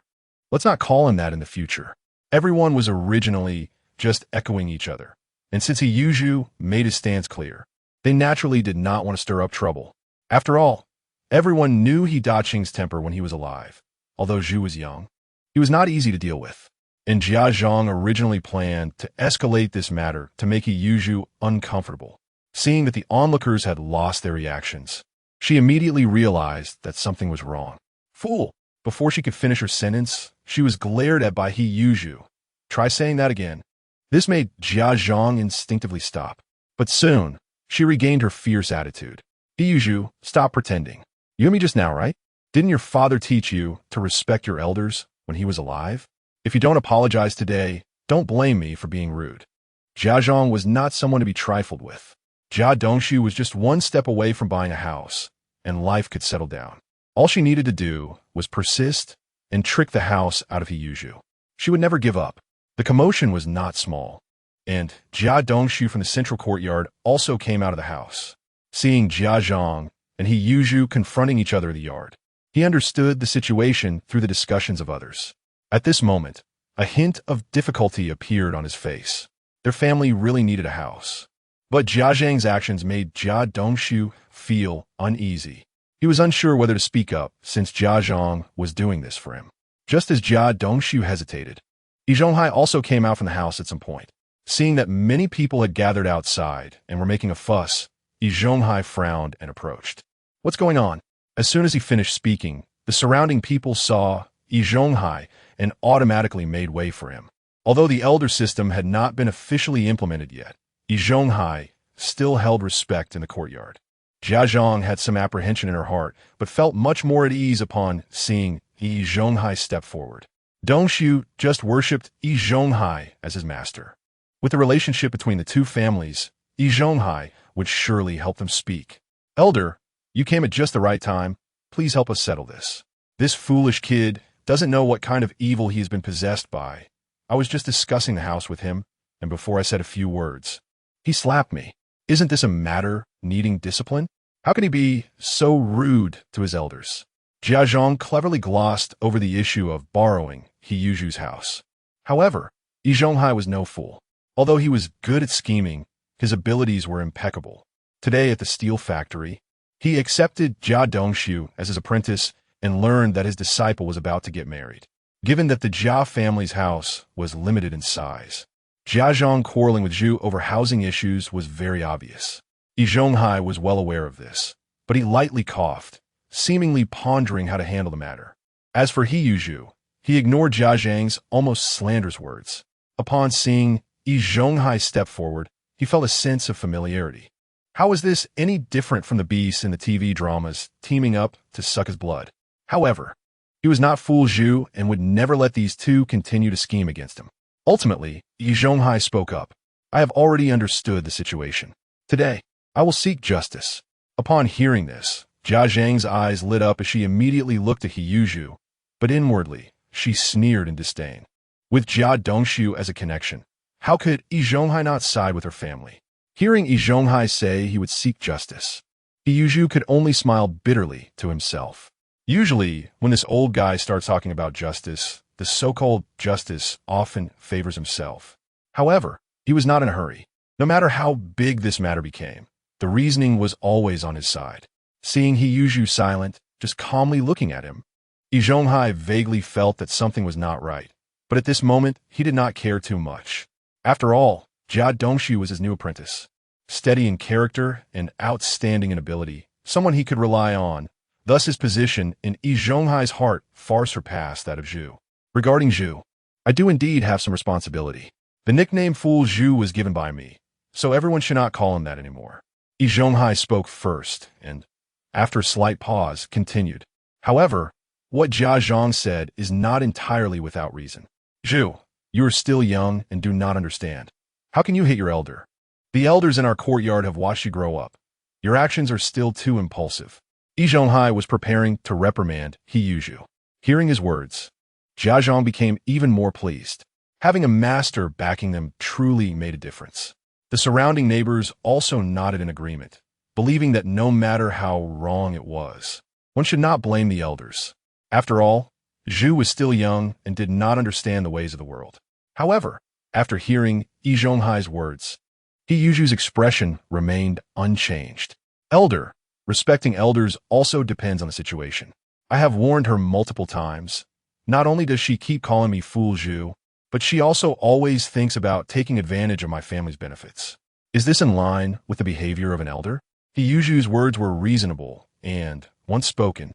Let's not call him that in the future. Everyone was originally just echoing each other, and since Zhu made his stance clear, they naturally did not want to stir up trouble. After all, everyone knew Daqing's temper when he was alive. Although Zhu was young, he was not easy to deal with, and Jia Zhang originally planned to escalate this matter to make Zhu uncomfortable. Seeing that the onlookers had lost their reactions, she immediately realized that something was wrong. Fool! Before she could finish her sentence, she was glared at by Zhu. Try saying that again. This made Jia Zhang instinctively stop. But soon, she regained her fierce attitude. Zhu, stop pretending. You and me just now, right? Didn't your father teach you to respect your elders when he was alive? If you don't apologize today, don't blame me for being rude. Jia Zhang was not someone to be trifled with. Jia Dongshu was just one step away from buying a house, and life could settle down. All she needed to do was persist and trick the house out of Zhu. She would never give up. The commotion was not small, and Jia Dongshu from the central courtyard also came out of the house. Seeing Jia Zhang and Zhu confronting each other in the yard, he understood the situation through the discussions of others. At this moment, a hint of difficulty appeared on his face. Their family really needed a house. But Jia Zhang's actions made Jia Dongshu feel uneasy. He was unsure whether to speak up since Jia Zhang was doing this for him. Just as Jia Dongshu hesitated, Zhonghai also came out from the house at some point. Seeing that many people had gathered outside and were making a fuss, Zhonghai frowned and approached. What's going on? As soon as he finished speaking, the surrounding people saw Zhonghai and automatically made way for him. Although the elder system had not been officially implemented yet, Zhonghai still held respect in the courtyard. Jia Zhang had some apprehension in her heart, but felt much more at ease upon seeing Zhonghai step forward. Dongshu just worshipped Zhonghai as his master. With the relationship between the two families, Zhonghai would surely help them speak. Elder, you came at just the right time. Please help us settle this. This foolish kid doesn't know what kind of evil he has been possessed by. I was just discussing the house with him, and before I said a few words, he slapped me. Isn't this a matter needing discipline? How can he be so rude to his elders? Jia Zhang cleverly glossed over the issue of borrowing Zhu's house. However, Zhonghai was no fool. Although he was good at scheming, his abilities were impeccable. Today at the steel factory, he accepted Jia Dongshu as his apprentice and learned that his disciple was about to get married. Given that the Jia family's house was limited in size, Jia Zhang quarreling with Zhu over housing issues was very obvious. Zhonghai was well aware of this, but he lightly coughed, seemingly pondering how to handle the matter. As for Zhu, he ignored Jia Zhang's almost slanderous words. Upon seeing Zhonghai step forward, he felt a sense of familiarity. How was this any different from the beasts in the TV dramas teaming up to suck his blood? However, he was not Fool Zhu and would never let these two continue to scheme against him. Ultimately, Zhonghai spoke up. I have already understood the situation. Today, I will seek justice. Upon hearing this, Jia Zhang's eyes lit up as she immediately looked at Zhu, but inwardly, she sneered in disdain. With Jia Dongshu as a connection, how could Zhonghai not side with her family? Hearing Zhonghai say he would seek justice, Zhu could only smile bitterly to himself. Usually, when this old guy starts talking about justice, the so-called justice often favors himself. However, he was not in a hurry. No matter how big this matter became, the reasoning was always on his side. Seeing Zhu silent, just calmly looking at him, Zhonghai vaguely felt that something was not right. But at this moment, he did not care too much. After all, Jia Dongshu was his new apprentice. Steady in character and outstanding in ability, someone he could rely on. Thus his position in Zhonghai's heart far surpassed that of Zhu. Regarding Zhu, I do indeed have some responsibility. The nickname Fool Zhu was given by me, so everyone should not call him that anymore. Zhonghai spoke first, and, after a slight pause, continued. However, what Jia Zhang said is not entirely without reason. Zhu, you are still young and do not understand. How can you hit your elder? The elders in our courtyard have watched you grow up. Your actions are still too impulsive. Zhonghai was preparing to reprimand Zhu. Hearing his words, Jia Zhang became even more pleased. Having a master backing them truly made a difference. The surrounding neighbors also nodded in agreement, believing that no matter how wrong it was, one should not blame the elders. After all, Zhu was still young and did not understand the ways of the world. However, after hearing Yi Zhonghai's words, He Yuzhu's expression remained unchanged. Elder, respecting elders also depends on the situation. I have warned her multiple times. Not only does she keep calling me Fool Zhu, but she also always thinks about taking advantage of my family's benefits. Is this in line with the behavior of an elder? He Yuzhu's words were reasonable and, once spoken,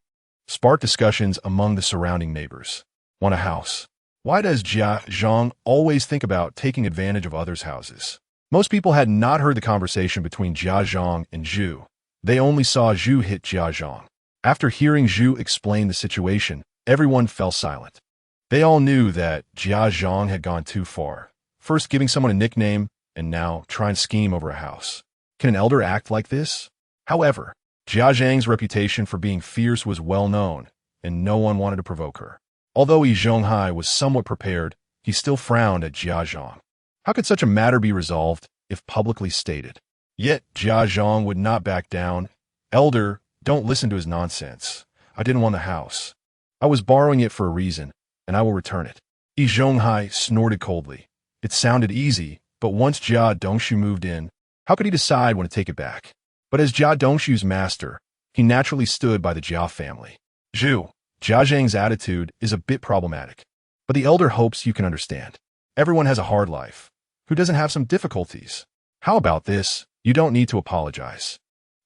sparked discussions among the surrounding neighbors. Want a house? Why does Jia Zhang always think about taking advantage of others' houses? Most people had not heard the conversation between Jia Zhang and Zhu. They only saw Zhu hit Jia Zhang. After hearing Zhu explain the situation, everyone fell silent. They all knew that Jia Zhang had gone too far, first giving someone a nickname and now trying to scheme over a house. Can an elder act like this? However, Jia Zhang's reputation for being fierce was well known, and no one wanted to provoke her. Although Yi Zhonghai was somewhat prepared, he still frowned at Jia Zhang. How could such a matter be resolved if publicly stated? Yet Jia Zhang would not back down. Elder, don't listen to his nonsense. I didn't want the house. I was borrowing it for a reason, and I will return it. Yi Zhonghai snorted coldly. It sounded easy, but once Jia Dongshu moved in, how could he decide when to take it back? But as Jia Dongshu's master, he naturally stood by the Jia family. Zhu, Jia Zhang's attitude is a bit problematic, but the elder hopes you can understand. Everyone has a hard life. Who doesn't have some difficulties? How about this? You don't need to apologize.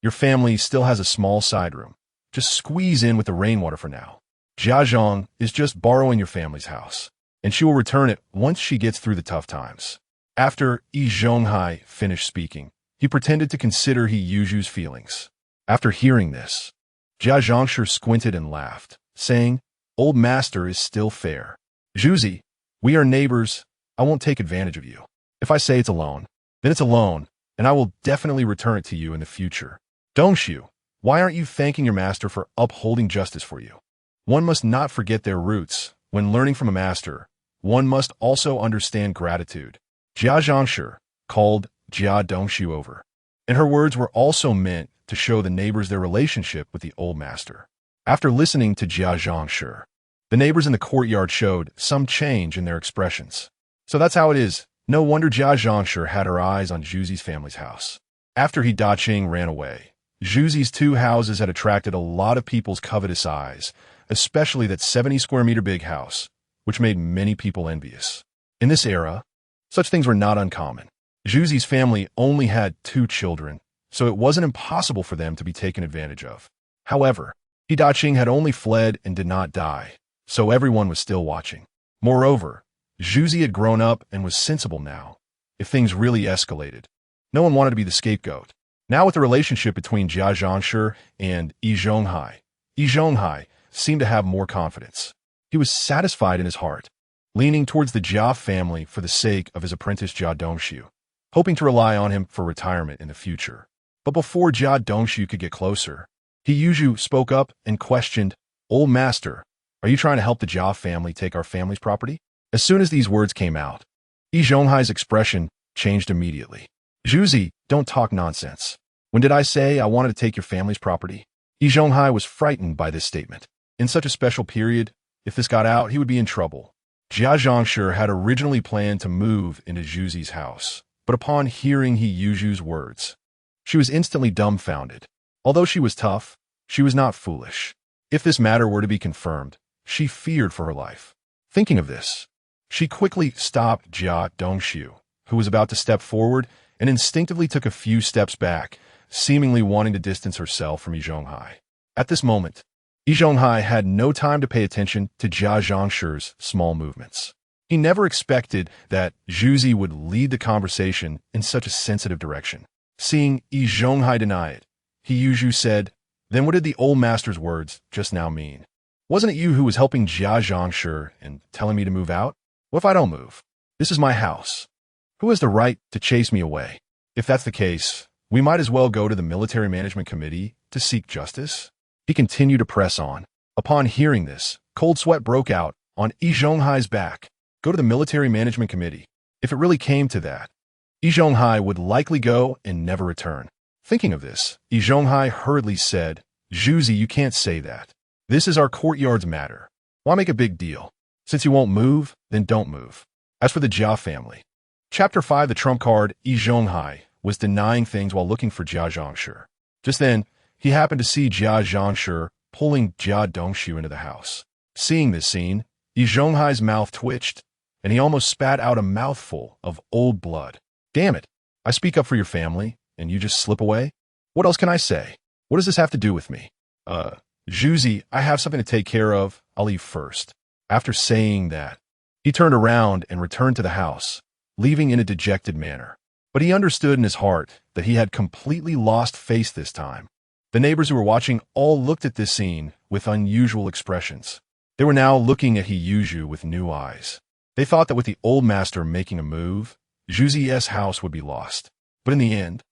Your family still has a small side room. Just squeeze in with the rainwater for now. Jia Zhang is just borrowing your family's house, and she will return it once she gets through the tough times. After Yi Zhonghai finished speaking, he pretended to consider He Yuzhu's feelings. After hearing this, Jia Zhangshi squinted and laughed, saying, Old master is still fair. Zhuzi, we are neighbors. I won't take advantage of you. If I say it's a loan, then it's a loan, and I will definitely return it to you in the future. Dongshu, why aren't you thanking your master for upholding justice for you? One must not forget their roots. When learning from a master, one must also understand gratitude. Jia Zhangshi called Jia Dongshu over, and her words were also meant to show the neighbors their relationship with the old master. After listening to Jia Zhangshi, the neighbors in the courtyard showed some change in their expressions. So that's how it is. No wonder Jia Zhangshi had her eyes on Zhuzi's family's house. After he Daqing ran away, Zhuzi's two houses had attracted a lot of people's covetous eyes, especially that 70-square-meter big house, which made many people envious. In this era, such things were not uncommon. Zhuzi's family only had 2 children, so it wasn't impossible for them to be taken advantage of. However, He Daqing had only fled and did not die, so everyone was still watching. Moreover, Zhuzi had grown up and was sensible now. If things really escalated, no one wanted to be the scapegoat. Now with the relationship between Jia Zhangshi and Yi Zhonghai seemed to have more confidence. He was satisfied in his heart, leaning towards the Jia family for the sake of his apprentice Jia Dongshu, hoping to rely on him for retirement in the future. But before Jia Dongshu could get closer, He Yuzhu spoke up and questioned, Old master, are you trying to help the Jia family take our family's property? As soon as these words came out, Yi Zhonghai's expression changed immediately. Zhuzi, don't talk nonsense. When did I say I wanted to take your family's property? Yi Zhonghai was frightened by this statement. In such a special period, if this got out, he would be in trouble. Jia Zhangshi had originally planned to move into Zhuzi's house, but upon hearing He Yuzhu's words, she was instantly dumbfounded. Although she was tough, she was not foolish. If this matter were to be confirmed, she feared for her life. Thinking of this, she quickly stopped Jia Dongshu, who was about to step forward, and instinctively took a few steps back, seemingly wanting to distance herself from Yi Zhonghai. At this moment, Yi Zhonghai had no time to pay attention to Jia Zhangshi's small movements. He never expected that Zhuzi would lead the conversation in such a sensitive direction. Seeing Yi Zhonghai deny it, He Yuzhu said, Then what did the old master's words just now mean? Wasn't it you who was helping Jia Zhangshi and telling me to move out? What if I don't move? This is my house. Who has the right to chase me away? If that's the case, we might as well go to the Military Management Committee to seek justice. He continued to press on. Upon hearing this, cold sweat broke out on Yi Zhonghai's back. Go to the Military Management Committee. If it really came to that, Yi Zhonghai would likely go and never return. Thinking of this, Yi Zhonghai hurriedly said, "Zhuzi, you can't say that. This is our courtyard's matter. Why make a big deal? Since you won't move, then don't move." As for the Jia family, Chapter 5, the trump card, Yi Zhonghai was denying things while looking for Jia Zhangshi. Just then, he happened to see Jia Zhangshi pulling Jia Dongxiu into the house. Seeing this scene, Yi Zhonghai's mouth twitched, and he almost spat out a mouthful of old blood. "Damn it, I speak up for your family, and you just slip away? What else can I say? What does this have to do with me? Zhuzi, I have something to take care of. I'll leave first." After saying that, he turned around and returned to the house, leaving in a dejected manner. But he understood in his heart that he had completely lost face this time. The neighbors who were watching all looked at this scene with unusual expressions. They were now looking at Hiyuju with new eyes. They thought that with the old master making a move, Zhuzi's house would be lost. But in the end,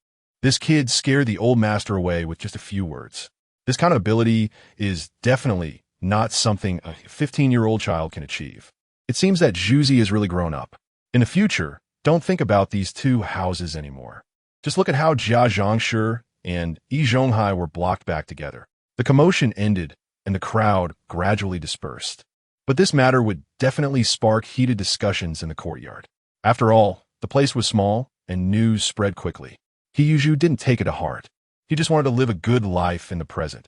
this kid scared the old master away with just a few words. This kind of ability is definitely not something a 15-year-old child can achieve. It seems that Zhuzi has really grown up. In the future, don't think about these two houses anymore. Just look at how Jia Zhangshi and Yi Zhonghai were blocked back together. The commotion ended, and the crowd gradually dispersed. But this matter would definitely spark heated discussions in the courtyard. After all, the place was small, and news spread quickly. Hiyuju didn't take it to heart. He just wanted to live a good life in the present.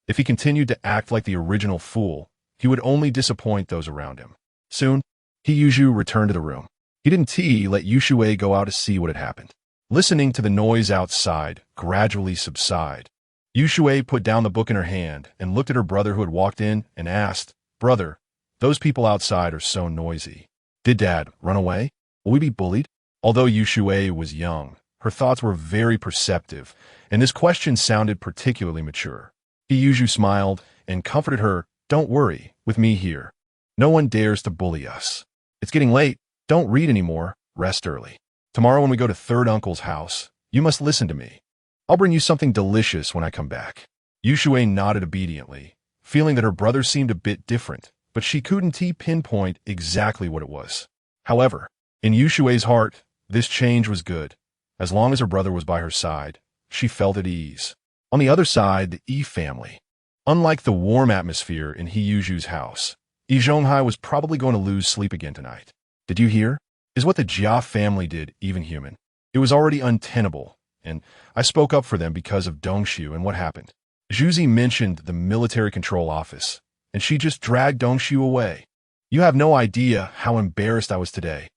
If he continued to act like the original fool, he would only disappoint those around him. Soon, Hiyuju returned to the room. He didn't let Yu Shuai go out to see what had happened. Listening to the noise outside gradually subside, Yu Shuai put down the book in her hand and looked at her brother who had walked in and asked, "Brother, those people outside are so noisy. Did Dad run away? Will we be bullied?" Although Yu Shuai was young, her thoughts were very perceptive, and this question sounded particularly mature. Hiyuju smiled and comforted her, "Don't worry, with me here. No one dares to bully us. It's getting late. Don't read anymore. Rest early. Tomorrow when we go to third uncle's house, you must listen to me. I'll bring you something delicious when I come back." Yu Shuai nodded obediently, feeling that her brother seemed a bit different, but she couldn't pinpoint exactly what it was. However, in Yu Shuai's heart, this change was good. As long as her brother was by her side, she felt at ease. On the other side, the Yi family. Unlike the warm atmosphere in Hiyuju's house, Yi Zhonghai was probably going to lose sleep again tonight. Did you hear? Is what the Jia family did even human? It was already untenable, and I spoke up for them because of Dongxiu and what happened. Zhuzi mentioned the military control office, and she just dragged Dongxiu away. You have no idea how embarrassed I was today.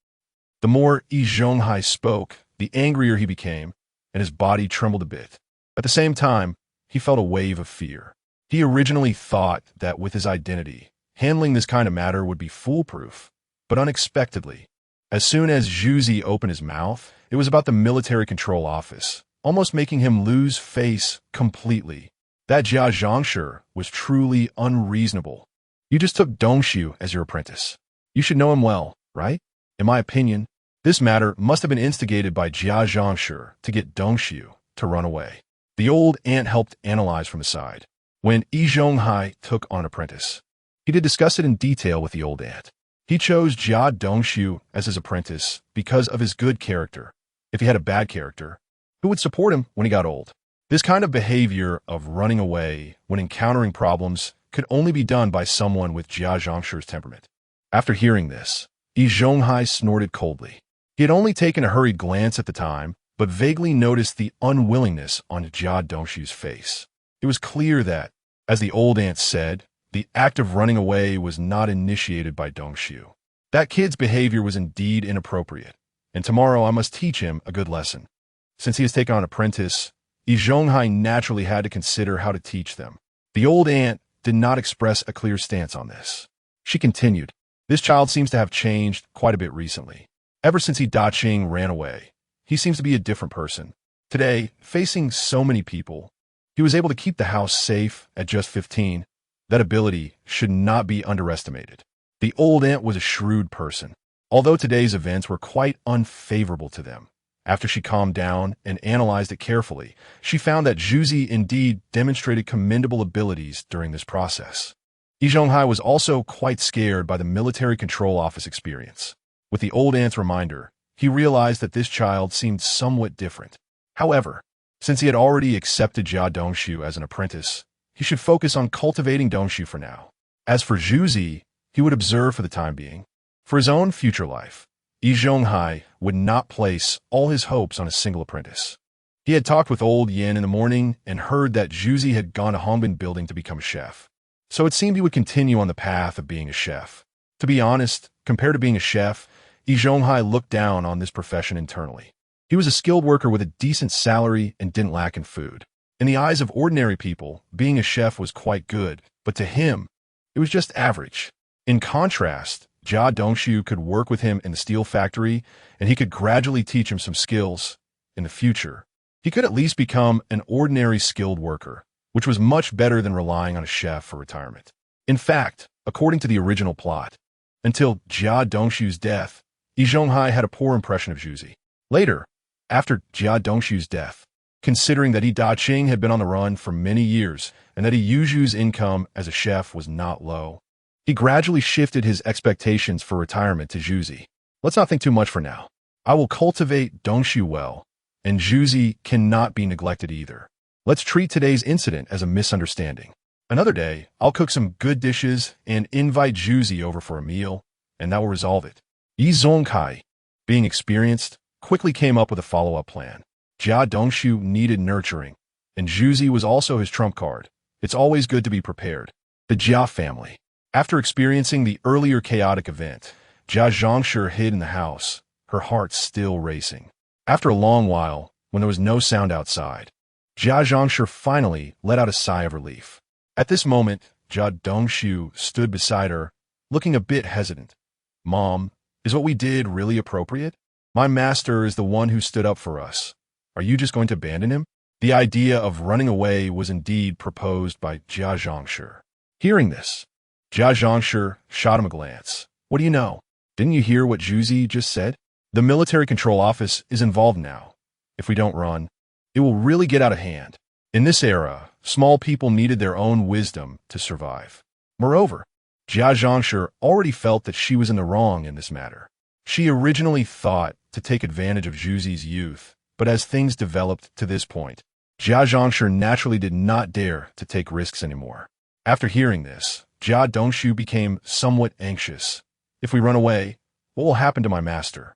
The more Yi Zhonghai spoke, the angrier he became, and his body trembled a bit. At the same time, he felt a wave of fear. He originally thought that with his identity, handling this kind of matter would be foolproof, but unexpectedly, as soon as Zhuzi opened his mouth, it was about the military control office, almost making him lose face completely. That Jia Zhangshi was truly unreasonable. You just took Dongxiu as your apprentice. You should know him well, right? In my opinion, this matter must have been instigated by Jia Zhangshi to get Dongxiu to run away. The old aunt helped analyze from the side. When Yi Zhonghai took on an apprentice, he did discuss it in detail with the old aunt. He chose Jia Dongxiu as his apprentice because of his good character. If he had a bad character, who would support him when he got old? This kind of behavior of running away when encountering problems could only be done by someone with Jia Zhangshi's temperament. After hearing this, Yi Zhonghai snorted coldly. He had only taken a hurried glance at the time, but vaguely noticed the unwillingness on Jia Dongxiu's face. It was clear that, as the old aunt said, the act of running away was not initiated by Dongxiu. That kid's behavior was indeed inappropriate, and tomorrow I must teach him a good lesson. Since he has taken on an apprentice, Yi Zhonghai naturally had to consider how to teach them. The old aunt did not express a clear stance on this. She continued, "This child seems to have changed quite a bit recently. Ever since he Daqing ran away, he seems to be a different person. Today, facing so many people, he was able to keep the house safe at just 15. That ability should not be underestimated." The old aunt was a shrewd person, although today's events were quite unfavorable to them. After she calmed down and analyzed it carefully, she found that Zhuzi indeed demonstrated commendable abilities during this process. Yi Zhonghai was also quite scared by the military control office experience. With the old aunt's reminder, he realized that this child seemed somewhat different. However, since he had already accepted Jia Dongshu as an apprentice, he should focus on cultivating Dongshu for now. As for Zhuzi, he would observe for the time being. For his own future life, Yi Zhonghai would not place all his hopes on a single apprentice. He had talked with old Yin in the morning and heard that Zhuzi had gone to Hongbin Building to become a chef. So it seemed he would continue on the path of being a chef. To be honest, compared to being a chef, Yi Zhonghai looked down on this profession internally. He was a skilled worker with a decent salary and didn't lack in food. In the eyes of ordinary people, being a chef was quite good, but to him, it was just average. In contrast, Jia Dongshu could work with him in the steel factory, and he could gradually teach him some skills. In the future, he could at least become an ordinary skilled worker, which was much better than relying on a chef for retirement. In fact, according to the original plot, until Jia Dongshu's death, Yi Zhonghai had a poor impression of Zhuzi. Later, after Jia Dongshu's death, considering that Yi Daqing had been on the run for many years and that Yi Yuzhu's income as a chef was not low, he gradually shifted his expectations for retirement to Zhuzi. Let's not think too much for now. I will cultivate Dongshu well, and Zhuzi cannot be neglected either. Let's treat today's incident as a misunderstanding. Another day, I'll cook some good dishes and invite Zhuzi over for a meal, and that will resolve it. Yi Zhonghai, being experienced, quickly came up with a follow-up plan. Jia Dongshu needed nurturing, and Zhuzi was also his trump card. It's always good to be prepared. The Jia family. After experiencing the earlier chaotic event, Jia Zhongshi hid in the house, her heart still racing. After a long while, when there was no sound outside, Jia Zhongshi finally let out a sigh of relief. At this moment, Jia Dongshu stood beside her, looking a bit hesitant. Mom, is what we did really appropriate? My master is the one who stood up for us. Are you just going to abandon him? The idea of running away was indeed proposed by Jia Zhongshi. Hearing this, Jia Zhongshi shot him a glance. What do you know? Didn't you hear what Zhuzi just said? The military control office is involved now. If we don't run, it will really get out of hand. In this era, small people needed their own wisdom to survive. Moreover, Jia Zhongshi already felt that she was in the wrong in this matter. She originally thought to take advantage of Zhuzi's youth, but as things developed to this point, Jia Zhongshi naturally did not dare to take risks anymore. After hearing this, Jia Dongshu became somewhat anxious. If we run away, what will happen to my master?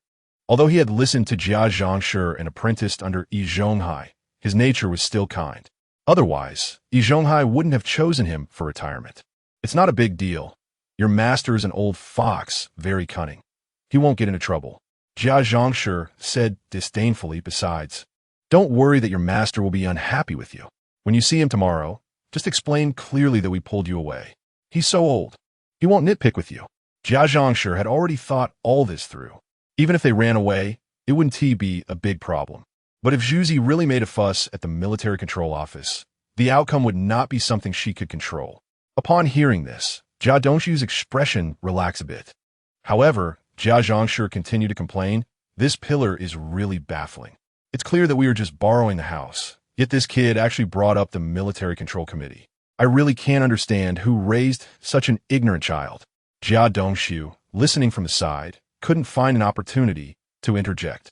Although he had listened to Jia Zhongshi and apprenticed under Yi Zhonghai, his nature was still kind. Otherwise, Yi Zhonghai wouldn't have chosen him for retirement. It's not a big deal. Your master is an old fox, very cunning. He won't get into trouble. Jia Zhongshi said disdainfully. Besides, don't worry that your master will be unhappy with you. When you see him tomorrow, just explain clearly that we pulled you away. He's so old. He won't nitpick with you. Jia Zhongshi had already thought all this through. Even if they ran away, it wouldn't be a big problem. But if Zhuzi really made a fuss at the military control office, the outcome would not be something she could control. Upon hearing this, Jia Dongshu's expression relaxed a bit. However, Jia Zhongshi continued to complain. This pillar is really baffling. It's clear that we are just borrowing the house, yet this kid actually brought up the military control committee. I really can't understand who raised such an ignorant child. Jia Dongshu, listening from the side, couldn't find an opportunity to interject.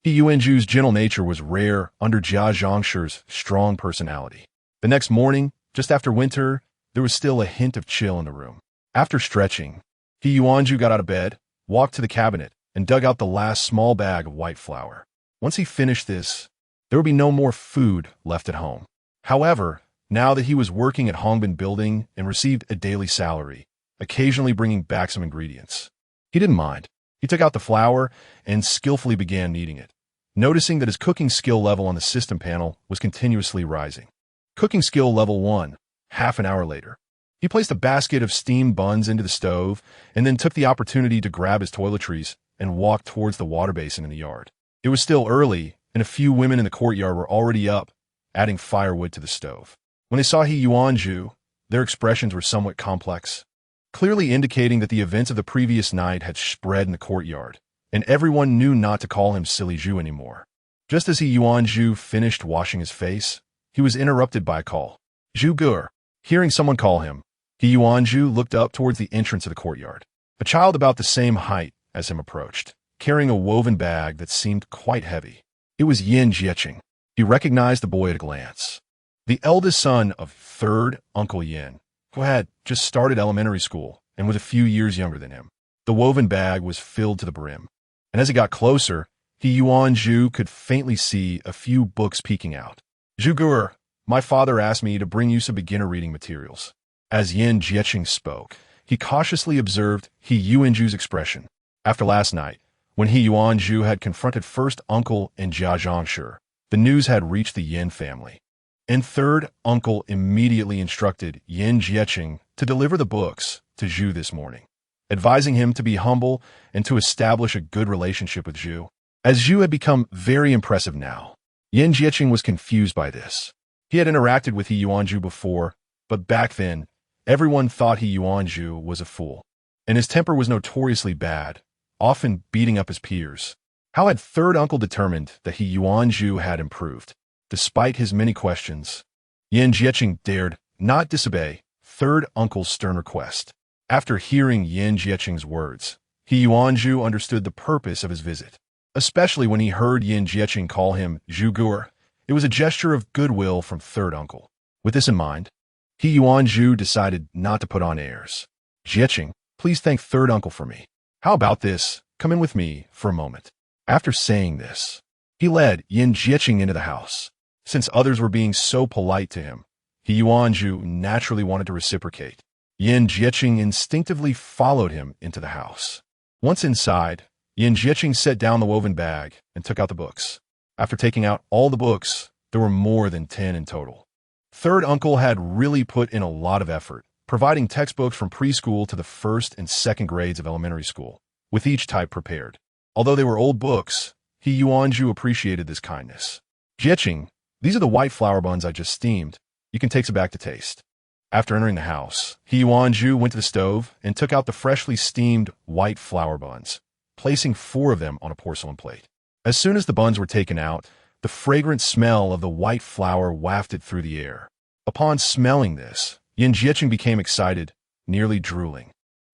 Yi Yuanju's gentle nature was rare under Jia Zhongshi's strong personality. The next morning, just after winter, there was still a hint of chill in the room. After stretching, Yi Yuanju got out of bed, walked to the cabinet, and dug out the last small bag of white flour. Once he finished this, there would be no more food left at home. However, now that he was working at Hongbin Building and received a daily salary, occasionally bringing back some ingredients, he didn't mind. He took out the flour and skillfully began kneading it, noticing that his cooking skill level on the system panel was continuously rising. Cooking skill level 1, half an hour later. He placed a basket of steamed buns into the stove and then took the opportunity to grab his toiletries and walk towards the water basin in the yard. It was still early, and a few women in the courtyard were already up, adding firewood to the stove. When they saw Yi Yuanju, their expressions were somewhat complex, clearly indicating that the events of the previous night had spread in the courtyard, and everyone knew not to call him Silly Zhu anymore. Just as Yi Yuanju finished washing his face, he was interrupted by a call. Zhu Gur. Hearing someone call him, Yi Yuanju looked up towards the entrance of the courtyard. A child about the same height as him approached. carrying a woven bag that seemed quite heavy. It was Yin Jieqing. He recognized the boy at a glance. The eldest son of third Uncle Yin, who had just started elementary school and was a few years younger than him. The woven bag was filled to the brim, and as he got closer, Yuan Zhu could faintly see a few books peeking out. "Zhugu'er, my father asked me to bring you some beginner reading materials." As Yin Jieqing spoke, he cautiously observed Yuan Zhu's expression. After last night, when Yuan Zhu had confronted first uncle and Jia Zhangshi, the news had reached the Yin family. And third uncle immediately instructed Yin Jieqing to deliver the books to Zhu this morning, advising him to be humble and to establish a good relationship with Zhu. As Zhu had become very impressive now, Yin Jieqing was confused by this. He had interacted with Yuan Zhu before, but back then, everyone thought Yuan Zhu was a fool, and his temper was notoriously bad, often beating up his peers. How had third uncle determined that Yuan Zhu had improved? Despite his many questions, Yin Jieqing dared not disobey third uncle's stern request. After hearing Yin Jieqing's words, Yuan Zhu understood the purpose of his visit. Especially when he heard Yin Jieqing call him Zhugu'er, it was a gesture of goodwill from third uncle. With this in mind, Yuan Zhu decided not to put on airs. "Jieqing, please thank third uncle for me. How about this? Come in with me for a moment." After saying this, he led Yin Jieqing into the house. Since others were being so polite to him, Yuan Zhu naturally wanted to reciprocate. Yin Jieqing instinctively followed him into the house. Once inside, Yin Jieqing set down the woven bag and took out the books. After taking out all the books, there were more than 10 in total. Third uncle had really put in a lot of effort, providing textbooks from preschool to the first and second grades of elementary school, with each type prepared. Although they were old books, Yuan Zhu appreciated this kindness. "Jieqing, these are the white flour buns I just steamed. You can take some back to taste." After entering the house, Yuan Zhu went to the stove and took out the freshly steamed white flour buns, placing 4 of them on a porcelain plate. As soon as the buns were taken out, the fragrant smell of the white flour wafted through the air. Upon smelling this, Yin Jieqing became excited, nearly drooling.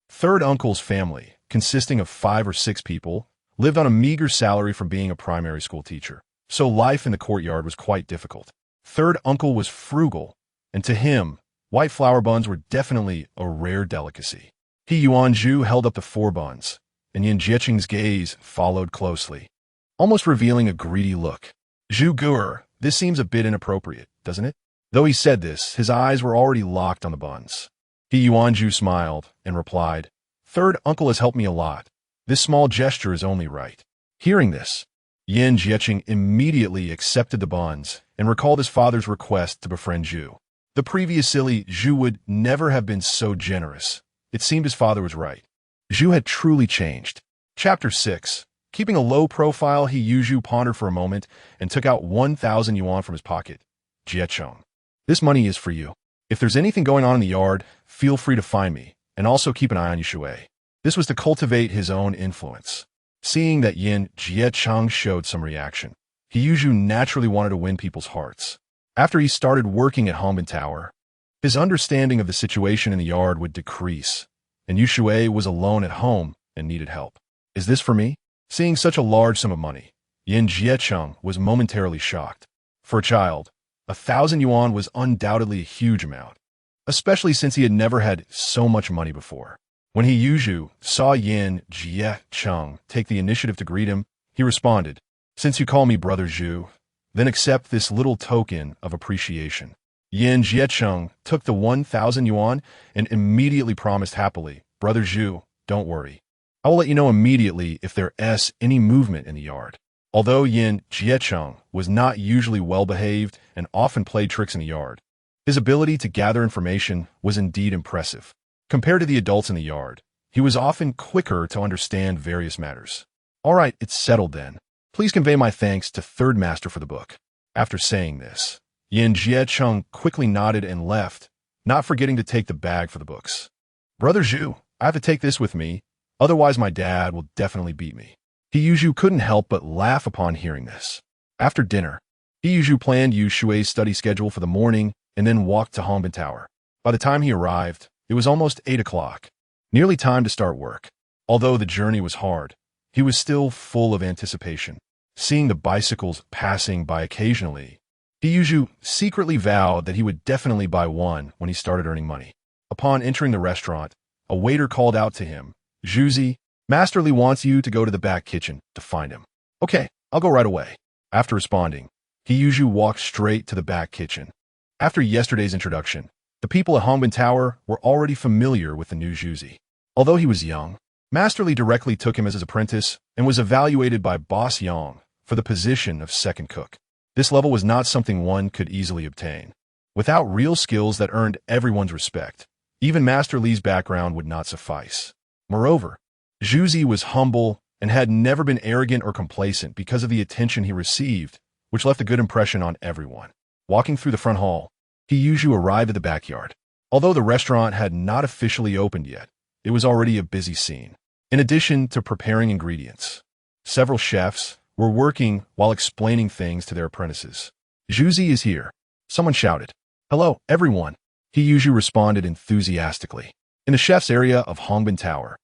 Third uncle's family, consisting of 5 or 6 people, lived on a meager salary from being a primary school teacher, so life in the courtyard was quite difficult. Third uncle was frugal, and to him, white flour buns were definitely a rare delicacy. Yuan Zhu held up the 4 buns, and Yin Jieqing's gaze followed closely, almost revealing a greedy look. "Zhugu'er, this seems a bit inappropriate, doesn't it?" Though he said this, his eyes were already locked on the buns. Yuan Zhu smiled and replied, "Third uncle has helped me a lot. This small gesture is only right." Hearing this, Yin Jieqing immediately accepted the buns and recalled his father's request to befriend Zhu. The previously Zhu would never have been so generous. It seemed his father was right. Zhu had truly changed. Chapter 6. Keeping a low profile, Zhu pondered for a moment and took out 1,000 yuan from his pocket. "Jieqing, this money is for you. If there's anything going on in the yard, feel free to find me, and also keep an eye on Yushui." This was to cultivate his own influence. Seeing that Yin Jieqing showed some reaction, Zhu naturally wanted to win people's hearts. After he started working at Hongbin Tower, his understanding of the situation in the yard would decrease, and Yushui was alone at home and needed help. "Is this for me?" Seeing such a large sum of money, Yin Jieqing was momentarily shocked. For a child, 1,000 yuan was undoubtedly a huge amount, especially since he had never had so much money before. When Zhu saw Yin Jieqing take the initiative to greet him, he responded, "Since you call me Brother Zhu, then accept this little token of appreciation." Yin Jieqing took the 1,000 yuan and immediately promised happily, "Brother Zhu, don't worry. I will let you know immediately if there's any movement in the yard." Although Yin Jieqing was not usually well-behaved and often played tricks in the yard, his ability to gather information was indeed impressive. Compared to the adults in the yard, he was often quicker to understand various matters. "All right, it's settled then. Please convey my thanks to Third Master for the book." After saying this, Yin Jieqing quickly nodded and left, not forgetting to take the bag for the books. "Brother Zhu, I have to take this with me, otherwise my dad will definitely beat me." Zhu couldn't help but laugh upon hearing this. After dinner, Zhu planned Yushui's study schedule for the morning and then walked to Hongbin Tower. By the time he arrived, it was almost 8 o'clock, nearly time to start work. Although the journey was hard, he was still full of anticipation. Seeing the bicycles passing by occasionally, He Yuju secretly vowed that he would definitely buy one when he started earning money. Upon entering the restaurant, a waiter called out to him, "Juzi, Master Li wants you to go to the back kitchen to find him." "Okay, I'll go right away." After responding, He Yuju walked straight to the back kitchen. After yesterday's introduction, the people at Hongbin Tower were already familiar with the new Juzi. Although he was young, Master Li directly took him as his apprentice and was evaluated by Boss Yang for the position of second cook. This level was not something one could easily obtain. Without real skills that earned everyone's respect, even Master Li's background would not suffice. Moreover, Juzi was humble and had never been arrogant or complacent because of the attention he received, which left a good impression on everyone. Walking through the front hall, He Yuju arrived at the backyard. Although the restaurant had not officially opened yet, it was already a busy scene. In addition to preparing ingredients, several chefs were working while explaining things to their apprentices. "Juzi is here," someone shouted. "Hello, everyone," He Yuju responded enthusiastically. In the chef's area of Hongbin Tower,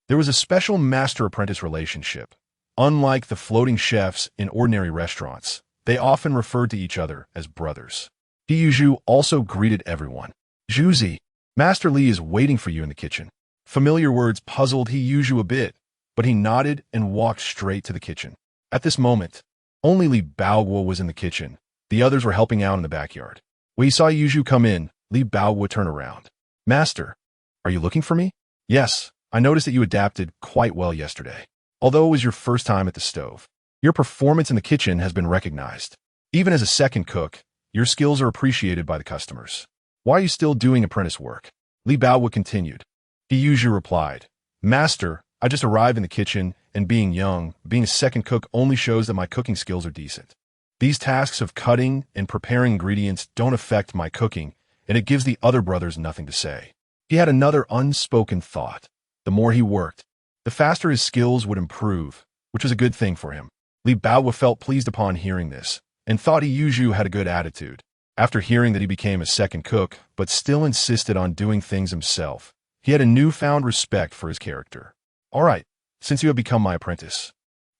there was a special master-apprentice relationship. Unlike the floating chefs in ordinary restaurants, they often referred to each other as brothers. He Yuju also greeted everyone. "Juzi, Master Li is waiting for you in the kitchen." Familiar words puzzled He Yuju a bit, but he nodded and walked straight to the kitchen. At this moment, only Li Baoguo was in the kitchen. The others were helping out in the backyard. When he saw Yuju come in, Li Baoguo turned around. "Master, are you looking for me?" "Yes, I noticed that you adapted quite well yesterday. Although it was your first time at the stove, your performance in the kitchen has been recognized. Even as a second cook, your skills are appreciated by the customers. Why are you still doing apprentice work?" Li Baoguo continued. He Yuju replied, "Master, I just arrived in the kitchen, and being young, being a second cook only shows that my cooking skills are decent. These tasks of cutting and preparing ingredients don't affect my cooking, and it gives the other brothers nothing to say." He had another unspoken thought. The more he worked, the faster his skills would improve, which was a good thing for him. Li Baoguo felt pleased upon hearing this, and thought He Yuju had a good attitude. After hearing that he became a second cook, but still insisted on doing things himself, he had a newfound respect for his character. "All right, since you have become my apprentice,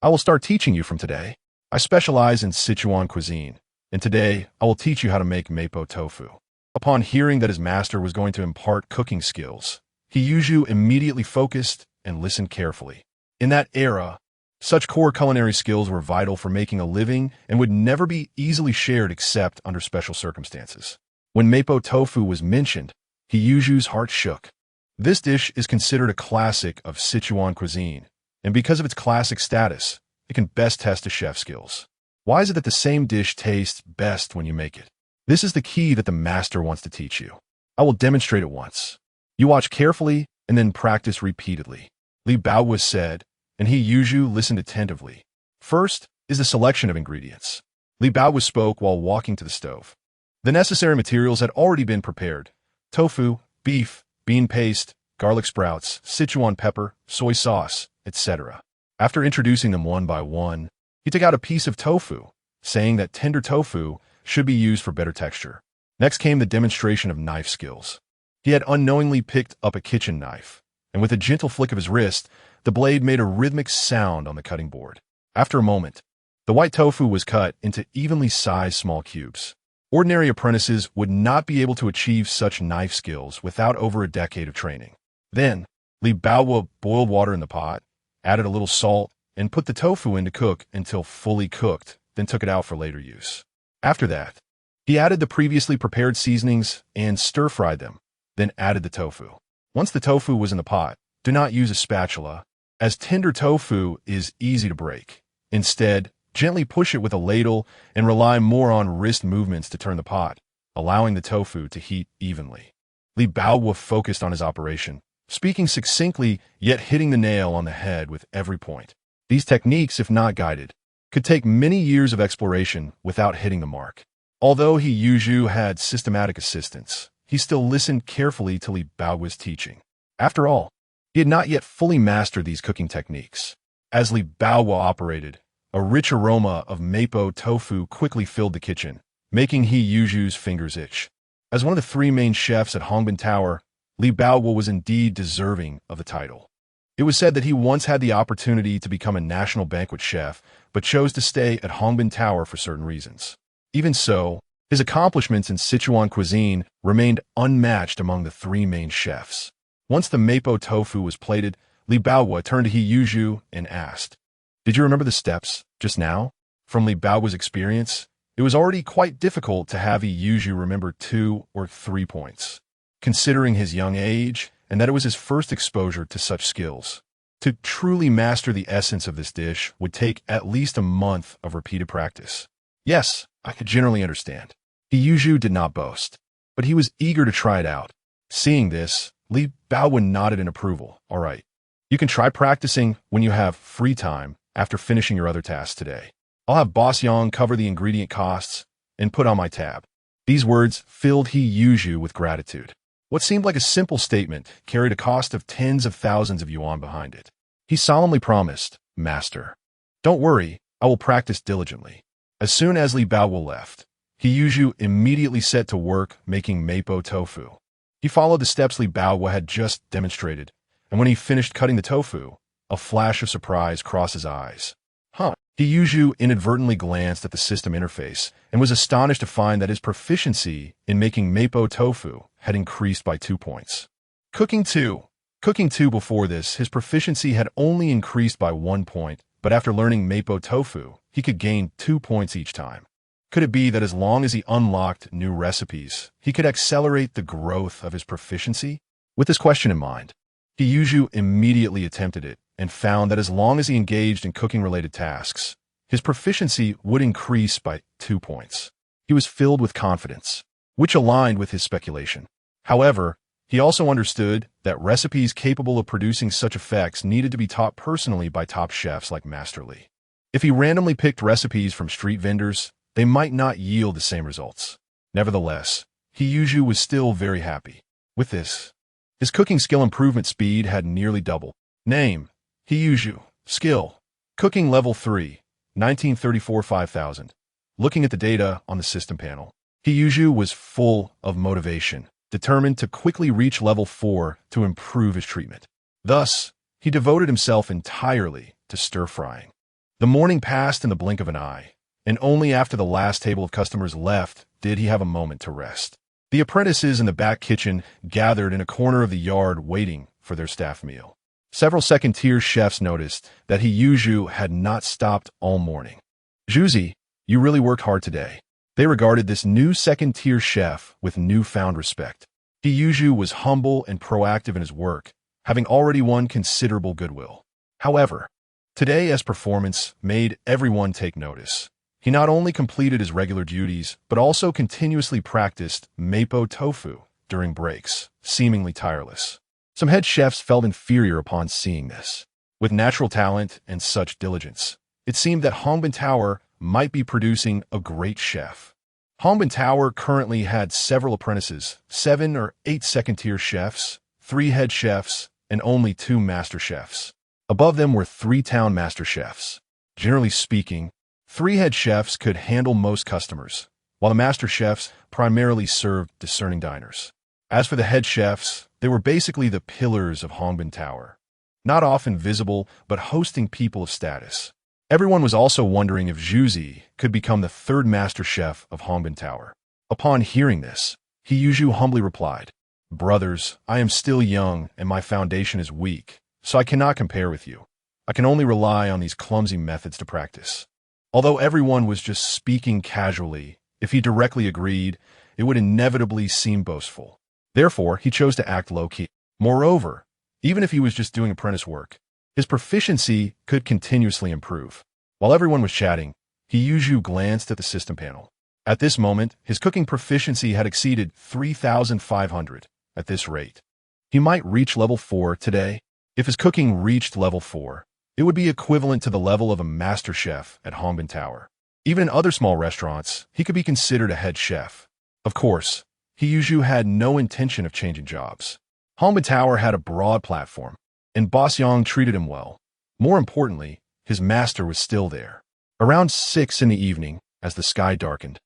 I will start teaching you from today. I specialize in Sichuan cuisine, and today I will teach you how to make mapo tofu." Upon hearing that his master was going to impart cooking skills, He Yuju immediately focused and listened carefully. In that era, such core culinary skills were vital for making a living and would never be easily shared except under special circumstances. When mapo tofu was mentioned, He Yuju's heart shook. This dish is considered a classic of Sichuan cuisine, and because of its classic status, it can best test a chef's skills. Why is it that the same dish tastes best when you make it? This is the key that the master wants to teach you. I will demonstrate it once. You watch carefully and then practice repeatedly. Li Baoguo said, and He Yuju listened attentively. First is the selection of ingredients. Li Baoguo spoke while walking to the stove. The necessary materials had already been prepared: tofu, beef, bean paste, garlic sprouts, Sichuan pepper, soy sauce, etc. After introducing them one by one, he took out a piece of tofu, saying that tender tofu should be used for better texture. Next came the demonstration of knife skills. He had unknowingly picked up a kitchen knife, and with a gentle flick of his wrist, the blade made a rhythmic sound on the cutting board. After a moment, the white tofu was cut into evenly sized small cubes. Ordinary apprentices would not be able to achieve such knife skills without over a decade of training. Then, Li Baoguo boiled water in the pot, added a little salt, and put the tofu in to cook until fully cooked, then took it out for later use. After that, he added the previously prepared seasonings and stir-fried them, then added the tofu. Once the tofu was in the pot, do not use a spatula, as tender tofu is easy to break. Instead, gently push it with a ladle and rely more on wrist movements to turn the pot, allowing the tofu to heat evenly. Li Baoguo focused on his operation, speaking succinctly yet hitting the nail on the head with every point. These techniques, if not guided, could take many years of exploration without hitting the mark. Although He Yuju had systematic assistance, he still listened carefully to Li Baoguo's teaching. After all, he had not yet fully mastered these cooking techniques. As Li Baoguo operated, a rich aroma of mapo tofu quickly filled the kitchen, making He Yuju's fingers itch. As one of the three main chefs at Hongbin Tower, Li Baoguo was indeed deserving of the title. It was said that he once had the opportunity to become a national banquet chef, but chose to stay at Hongbin Tower for certain reasons. Even so, his accomplishments in Sichuan cuisine remained unmatched among the three main chefs. Once the mapo tofu was plated, Li Baohua turned to He Yuzhu and asked, "Did you remember the steps just now?" From Li Baohua's experience, it was already quite difficult to have He Yuzhu remember 2 or 3 points, considering his young age and that it was his first exposure to such skills. To truly master the essence of this dish would take at least a month of repeated practice. Yes, I could generally understand. He Yuzhu did not boast, but he was eager to try it out. Seeing this, Li Baohua nodded in approval. "All right. You can try practicing when you have free time after finishing your other tasks today. I'll have Boss Yang cover the ingredient costs and put on my tab." These words filled He Yuzhu with gratitude. What seemed like a simple statement carried a cost of tens of thousands of yuan behind it. He solemnly promised, "Master, don't worry, I will practice diligently." As soon as Li Baohua left, He Yuzhu immediately set to work making mapo tofu. He followed the steps Li Baohua had just demonstrated, and when he finished cutting the tofu, a flash of surprise crossed his eyes. He Yuzhu inadvertently glanced at the system interface and was astonished to find that his proficiency in making mapo tofu had increased by 2 points. Cooking 2 before this, his proficiency had only increased by 1 point, but after learning mapo tofu, he could gain 2 points each time. Could it be that as long as he unlocked new recipes, he could accelerate the growth of his proficiency? With this question in mind, He Yuzhu immediately attempted it and found that as long as he engaged in cooking-related tasks, his proficiency would increase by 2 points. He was filled with confidence, which aligned with his speculation. However, he also understood that recipes capable of producing such effects needed to be taught personally by top chefs like Master Li. If he randomly picked recipes from street vendors, they might not yield the same results. Nevertheless, He Yuzhu was still very happy. With this, his cooking skill improvement speed had nearly doubled. Name: He Yuzhu. Skill: Cooking Level 3, 1934-5000. Looking at the data on the system panel, He Yuzhu was full of motivation, determined to quickly reach Level 4 to improve his treatment. Thus, he devoted himself entirely to stir-frying. The morning passed in the blink of an eye, and only after the last table of customers left did he have a moment to rest. The apprentices in the back kitchen gathered in a corner of the yard waiting for their staff meal. Several second-tier chefs noticed that He Yuzhu had not stopped all morning. "Zhuzi, you really worked hard today." They regarded this new second-tier chef with newfound respect. He Yuzhu was humble and proactive in his work, having already won considerable goodwill. However, today's performance made everyone take notice. He not only completed his regular duties, but also continuously practiced mapo tofu during breaks, seemingly tireless. Some head chefs felt inferior upon seeing this. With natural talent and such diligence, it seemed that Hongbin Tower might be producing a great chef. Hongbin Tower currently had several apprentices, 7 or 8 second-tier chefs, 3 head chefs, and only 2 master chefs. Above them were 3 town master chefs. Generally speaking, 3 head chefs could handle most customers, while the master chefs primarily served discerning diners. As for the head chefs, they were basically the pillars of Hongbin Tower, not often visible, but hosting people of status. Everyone was also wondering if Zhuzi could become the 3rd master chef of Hongbin Tower. Upon hearing this, He Yuzhu humbly replied, "Brothers, I am still young and my foundation is weak, so I cannot compare with you. I can only rely on these clumsy methods to practice." Although everyone was just speaking casually, if he directly agreed, it would inevitably seem boastful. Therefore, he chose to act low-key. Moreover, even if he was just doing apprentice work, his proficiency could continuously improve. While everyone was chatting, He Yuzhu glanced at the system panel. At this moment, his cooking proficiency had exceeded 3,500. At this rate, he might reach level 4 today. If his cooking reached level 4, it would be equivalent to the level of a master chef at Hongbin Tower. Even in other small restaurants, he could be considered a head chef. Of course, He Yuzhu had no intention of changing jobs. Hongbin Tower had a broad platform, and Boss Yang treated him well. More importantly, his master was still there. Around 6 in the evening, as the sky darkened,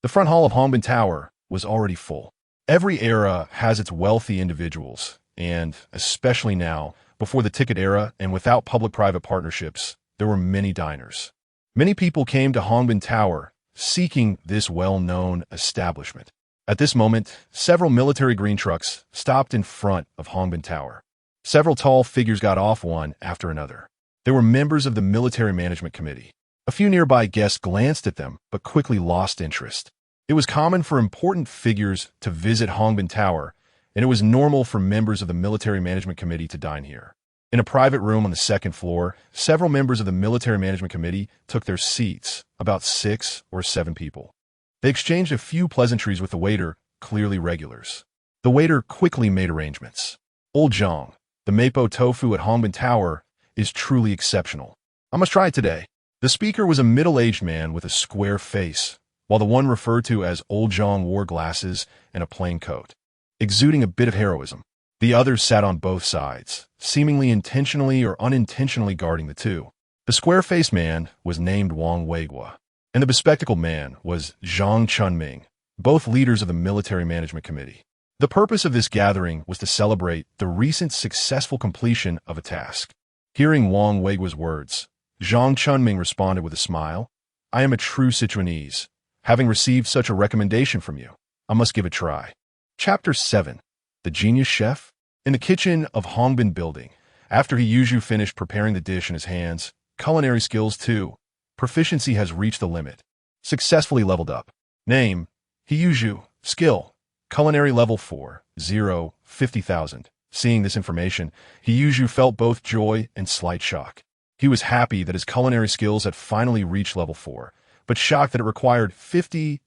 the front hall of Hongbin Tower was already full. Every era has its wealthy individuals, and, especially now, Before the ticket era and without public-private partnerships, there were many diners. Many people came to Hongbin Tower seeking this well-known establishment. At this moment, several military green trucks stopped in front of Hongbin Tower. Several tall figures got off one after another. They were members of the Military Management Committee. A few nearby guests glanced at them, but quickly lost interest. It was common for important figures to visit Hongbin Tower, and it was normal for members of the Military Management Committee to dine here. In a private room on the second floor, several members of the Military Management Committee took their seats, about 6 or 7 people. They exchanged a few pleasantries with the waiter, clearly regulars. The waiter quickly made arrangements. Old Zhang, the mapo tofu at Hongbin Tower, is truly exceptional. I must try it today. The speaker was a middle-aged man with a square face, while the one referred to as Old Zhang wore glasses and a plain coat, exuding a bit of heroism. The others sat on both sides, seemingly intentionally or unintentionally guarding the two. The square-faced man was named Wang Weiguo, and the bespectacled man was Zhang Chunming, both leaders of the Military Management Committee. The purpose of this gathering was to celebrate the recent successful completion of a task. Hearing Wang Weiguo's words, Zhang Chunming responded with a smile. I am a true Sichuanese. Having received such a recommendation from you, I must give it a try. Chapter 7. The Genius Chef? In the kitchen of Hongbin Building, after He finished preparing the dish in his hands, culinary skills too. Proficiency has reached the limit. Successfully leveled up. Name, He Skill, Culinary Level 4, 0, 50,000. Seeing this information, He felt both joy and slight shock. He was happy that his culinary skills had finally reached level 4, but shocked that it required 50,000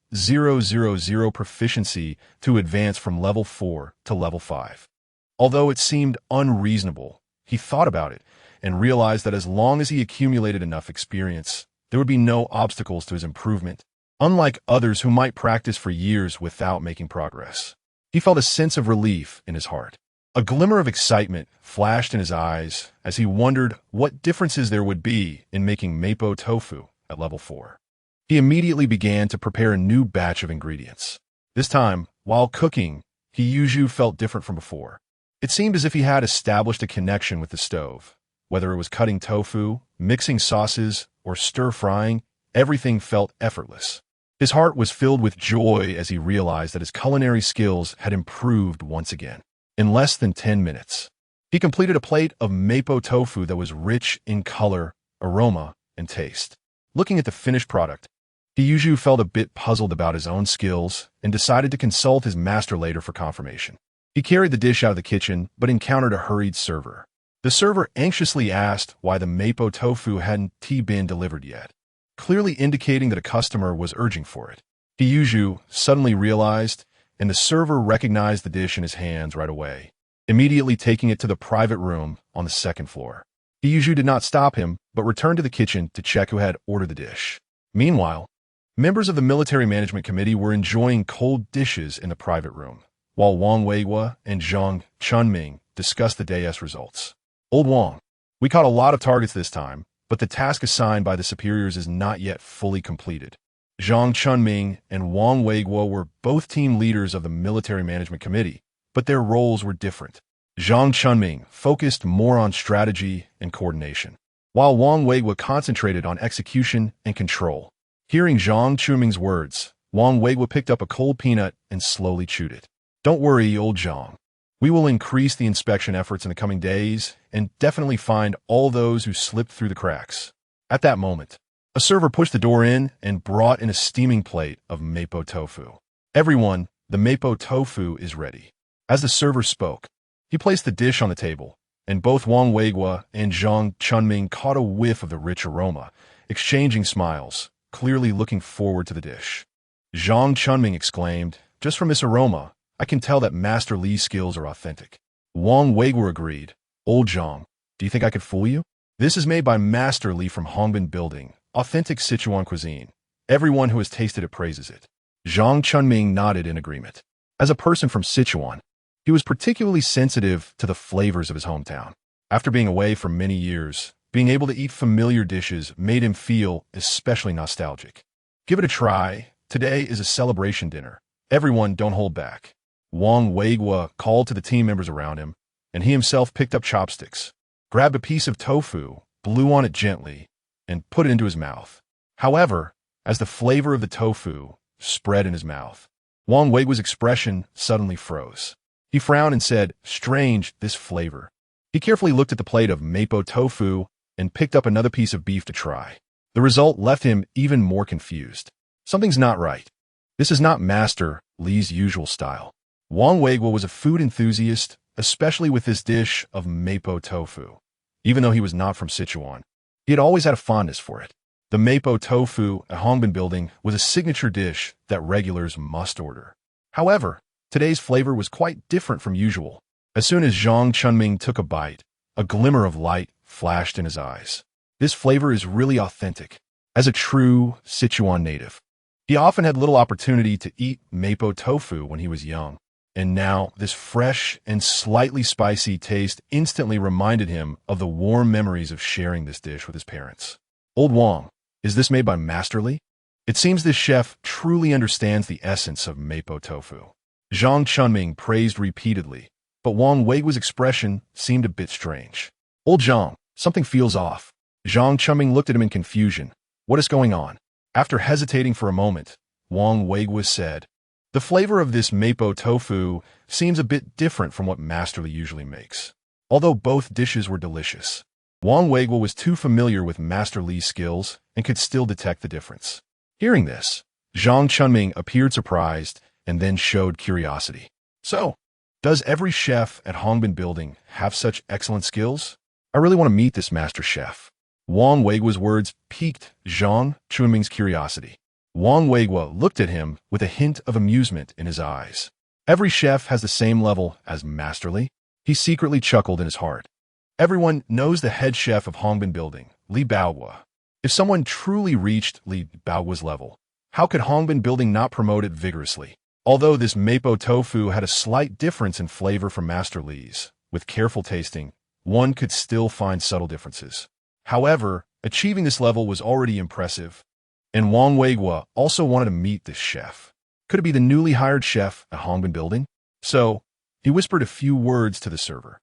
proficiency to advance from level 4 to level 5. Although it seemed unreasonable, he thought about it and realized that as long as he accumulated enough experience, there would be no obstacles to his improvement, unlike others who might practice for years without making progress. He felt a sense of relief in his heart. A glimmer of excitement flashed in his eyes as he wondered what differences there would be in making mapo tofu at level 4. He immediately began to prepare a new batch of ingredients. This time, while cooking, He felt different from before. It seemed as if he had established a connection with the stove. Whether it was cutting tofu, mixing sauces, or stir-frying, everything felt effortless. His heart was filled with joy as he realized that his culinary skills had improved once again. In less than 10 minutes, he completed a plate of mapo tofu that was rich in color, aroma, and taste. Looking at the finished product, He felt a bit puzzled about his own skills and decided to consult his master later for confirmation. He carried the dish out of the kitchen, but encountered a hurried server. The server anxiously asked why the mapo tofu hadn't been delivered yet, clearly indicating that a customer was urging for it. He suddenly realized, and the server recognized the dish in his hands right away, immediately taking it to the private room on the second floor. He did not stop him, but returned to the kitchen to check who had ordered the dish. Meanwhile, members of the Military Management Committee were enjoying cold dishes in the private room, while Wang Weiguo and Zhang Chunming discussed the day's results. Old Wang, we caught a lot of targets this time, but the task assigned by the superiors is not yet fully completed. Zhang Chunming and Wang Weiguo were both team leaders of the Military Management Committee, but their roles were different. Zhang Chunming focused more on strategy and coordination, while Wang Weiguo concentrated on execution and control. Hearing Zhang Chunming's words, Wang Weiguo picked up a cold peanut and slowly chewed it. Don't worry, old Zhang. We will increase the inspection efforts in the coming days and definitely find all those who slipped through the cracks. At that moment, a server pushed the door in and brought in a steaming plate of mapo tofu. Everyone, the mapo tofu is ready. As the server spoke, he placed the dish on the table, and both Wang Weiguo and Zhang Chunming caught a whiff of the rich aroma, exchanging smiles, clearly looking forward to the dish. Zhang Chunming exclaimed, "Just from this aroma, I can tell that Master Li's skills are authentic." Wang Weiguo agreed. "Old Zhang, do you think I could fool you? This is made by Master Li from Hongbin Building, authentic Sichuan cuisine. Everyone who has tasted it praises it." Zhang Chunming nodded in agreement. As a person from Sichuan, he was particularly sensitive to the flavors of his hometown. After being away for many years, being able to eat familiar dishes made him feel especially nostalgic. "Give it a try. Today is a celebration dinner. Everyone, don't hold back." Wang Weiguo called to the team members around him, and he himself picked up chopsticks. grabbed a piece of tofu, blew on it gently, and put it into his mouth. However, as the flavor of the tofu spread in his mouth, Wang Wei's expression suddenly froze. He frowned and said, "Strange, this flavor." He carefully looked at the plate of mapo tofu and picked up another piece of beef to try. The result left him even more confused. Something's not right. This is not Master Li's usual style. Wang Wei was a food enthusiast, especially with this dish of mapo tofu. Even though he was not from Sichuan, he had always had a fondness for it. The mapo tofu at Hongbin Building was a signature dish that regulars must order. However, today's flavor was quite different from usual. As soon as Zhang Chunming took a bite, a glimmer of light flashed in his eyes. This flavor is really authentic. As a true Sichuan native, he often had little opportunity to eat mapo tofu when he was young. And now, this fresh and slightly spicy taste instantly reminded him of the warm memories of sharing this dish with his parents. "Old Wang, is this made by Master Li?" It seems this chef truly understands the essence of mapo tofu. Zhang Chunming praised repeatedly, but Wang Wei's expression seemed a bit strange. "Old Zhang, something feels off." Zhang Chunming looked at him in confusion. "What is going on?" After hesitating for a moment, Wang Wei said, "The flavor of this mapo tofu seems a bit different from what Master Li usually makes." Although both dishes were delicious, Wang Wei was too familiar with Master Li's skills and could still detect the difference. Hearing this, Zhang Chunming appeared surprised and then showed curiosity. "So, does every chef at Hongbin Building have such excellent skills? I really want to meet this master chef." Wang Wei's words piqued Zhang Chunming's curiosity. Wang Wei looked at him with a hint of amusement in his eyes. Every chef has the same level as Master Li? He secretly chuckled in his heart. Everyone knows the head chef of Hongbin Building, Li Baoguo. If someone truly reached Li Baoguo's level, how could Hongbin Building not promote it vigorously? Although this mapo tofu had a slight difference in flavor from Master Li's, with careful tasting, one could still find subtle differences. However, achieving this level was already impressive, and Wang Wei also wanted to meet this chef. Could it be the newly hired chef at Hongbin Building? So, he whispered a few words to the server.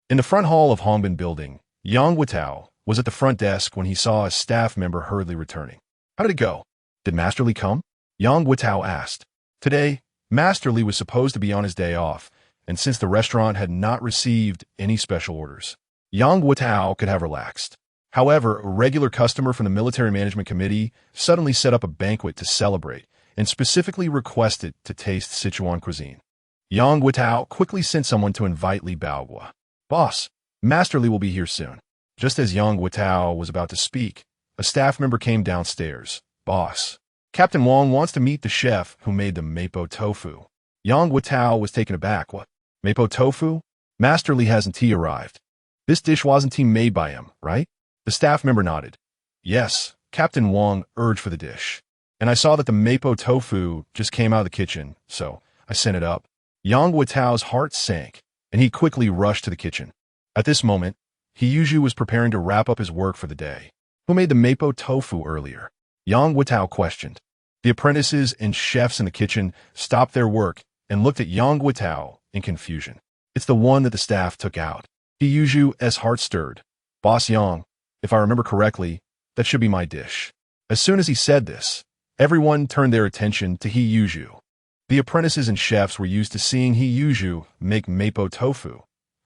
In the front hall of Hongbin Building, Yang Witao was at the front desk when he saw a staff member hurriedly returning. "How did it go? Did Master Li come?" Yang Witao asked. Today, Master Li was supposed to be on his day off, and since the restaurant had not received any special orders, Yang Witao could have relaxed. However, a regular customer from the Military Management Committee suddenly set up a banquet to celebrate and specifically requested to taste Sichuan cuisine. Yang Witao quickly sent someone to invite Li Baoguo. "Boss, Master Li will be here soon." Just as Yang Witao was about to speak, a staff member came downstairs. "Boss, Captain Wang wants to meet the chef who made the mapo tofu." Yang Witao was taken aback. "What? Mapo tofu? Master Li hasn't arrived. This dish wasn't made by him, right?" The staff member nodded. "Yes, Captain Wang urged for the dish. And I saw that the mapo tofu just came out of the kitchen, so I sent it up." Yang Witao's heart sank, and he quickly rushed to the kitchen. At this moment, Hiyuju was preparing to wrap up his work for the day. "Who made the mapo tofu earlier?" Yang Witao questioned. The apprentices and chefs in the kitchen stopped their work and looked at Yang Witao in confusion. "It's the one that the staff took out." Hiyuju's heart stirred. "Boss Yang, if I remember correctly, that should be my dish." As soon as he said this, everyone turned their attention to Hiyuju. The apprentices and chefs were used to seeing Hiyuju make mapo tofu.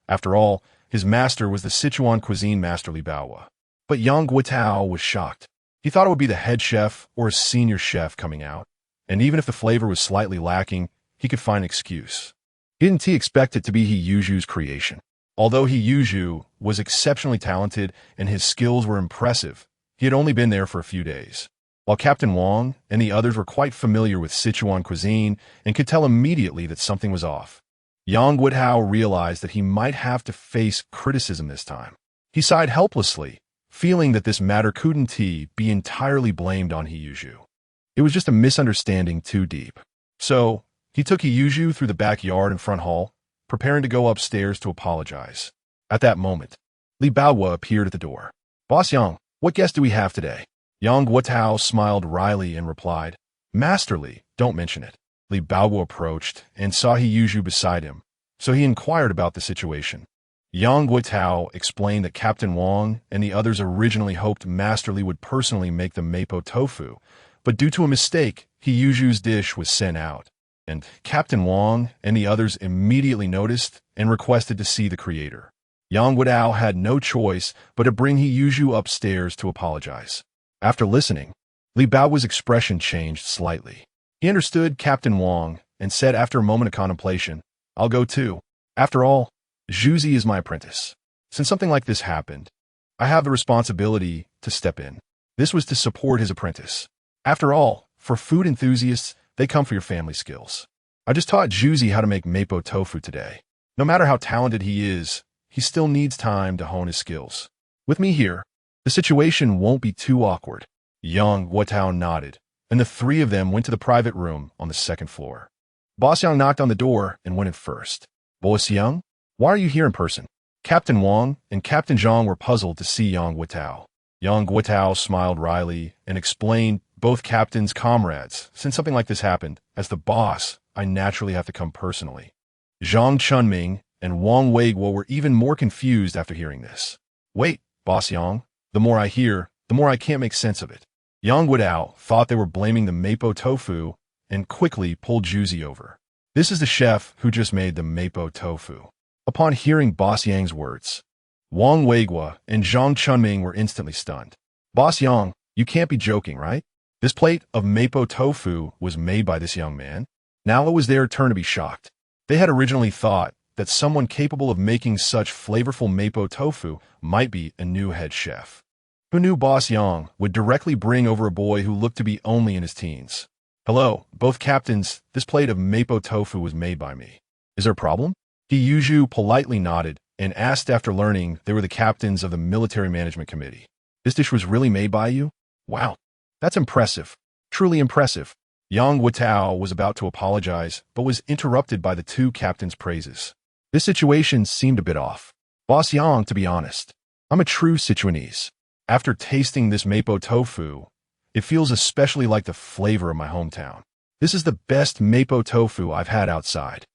After all, his master was the Sichuan cuisine master Li Baoguo. But Yang Witao was shocked. He thought it would be the head chef or a senior chef coming out, and even if the flavor was slightly lacking, he could find an excuse. Didn't he expect it to be Hiyuju's creation? Although Hiyuju was exceptionally talented and his skills were impressive, he had only been there for a few days. While Captain Wang and the others were quite familiar with Sichuan cuisine and could tell immediately that something was off, Yang Witao realized that he might have to face criticism this time. He sighed helplessly, feeling that this matter couldn't be entirely blamed on Hiyuju. It was just a misunderstanding too deep. So, he took Hiyuju through the backyard and front hall, preparing to go upstairs to apologize. At that moment, Li Baoguo appeared at the door. "Boss Yang, what guest do we have today?" Yang Witao smiled wryly and replied, "Master Li, don't mention it." Li Baoguo approached and saw Hiyuju beside him, so he inquired about the situation. Yang Guitao explained that Captain Wang and the others originally hoped Master Li would personally make the mapo tofu, but due to a mistake, Hiyuju's dish was sent out. And Captain Wang and the others immediately noticed and requested to see the creator. Yang Guitao had no choice but to bring Hiyuju upstairs to apologize. After listening, Li Bao's expression changed slightly. He understood Captain Wang and said after a moment of contemplation, "I'll go too. After all, Zhuzi is my apprentice. Since something like this happened, I have the responsibility to step in." This was to support his apprentice. After all, for food enthusiasts, they come for your family skills. I just taught Zhuzi how to make mapo tofu today. No matter how talented he is, he still needs time to hone his skills. With me here, the situation won't be too awkward. Yang Guitao nodded, and the three of them went to the private room on the second floor. Boss Yang knocked on the door and went in first. "Boss Yang, why are you here in person?" Captain Wang and Captain Zhang were puzzled to see Yang Guitao. Yang Guitao smiled wryly and explained both captains' comrades. Since something like this happened, as the boss, I naturally have to come personally. Zhang Chunming and Wang Weiguo were even more confused after hearing this. "Wait, Boss Yang, the more I hear, the more I can't make sense of it." Yang Guitao thought they were blaming the mapo tofu and quickly pulled Zhuzi over. "This is the chef who just made the mapo tofu." Upon hearing Boss Yang's words, Wang Weiguo and Zhang Chunming were instantly stunned. "Boss Yang, you can't be joking, right? This plate of mapo tofu was made by this young man?" Now it was their turn to be shocked. They had originally thought that someone capable of making such flavorful mapo tofu might be a new head chef. Who knew Boss Yang would directly bring over a boy who looked to be only in his teens? "Hello, both captains, this plate of mapo tofu was made by me. Is there a problem?" Hiyuju politely nodded and asked after learning they were the captains of the Military Management Committee. "This dish was really made by you? Wow, that's impressive. Truly impressive." Yang Guitao was about to apologize, but was interrupted by the two captains' praises. This situation seemed a bit off. "Boss Yang, to be honest, I'm a true Sichuanese. After tasting this mapo tofu, it feels especially like the flavor of my hometown. This is the best mapo tofu I've had outside."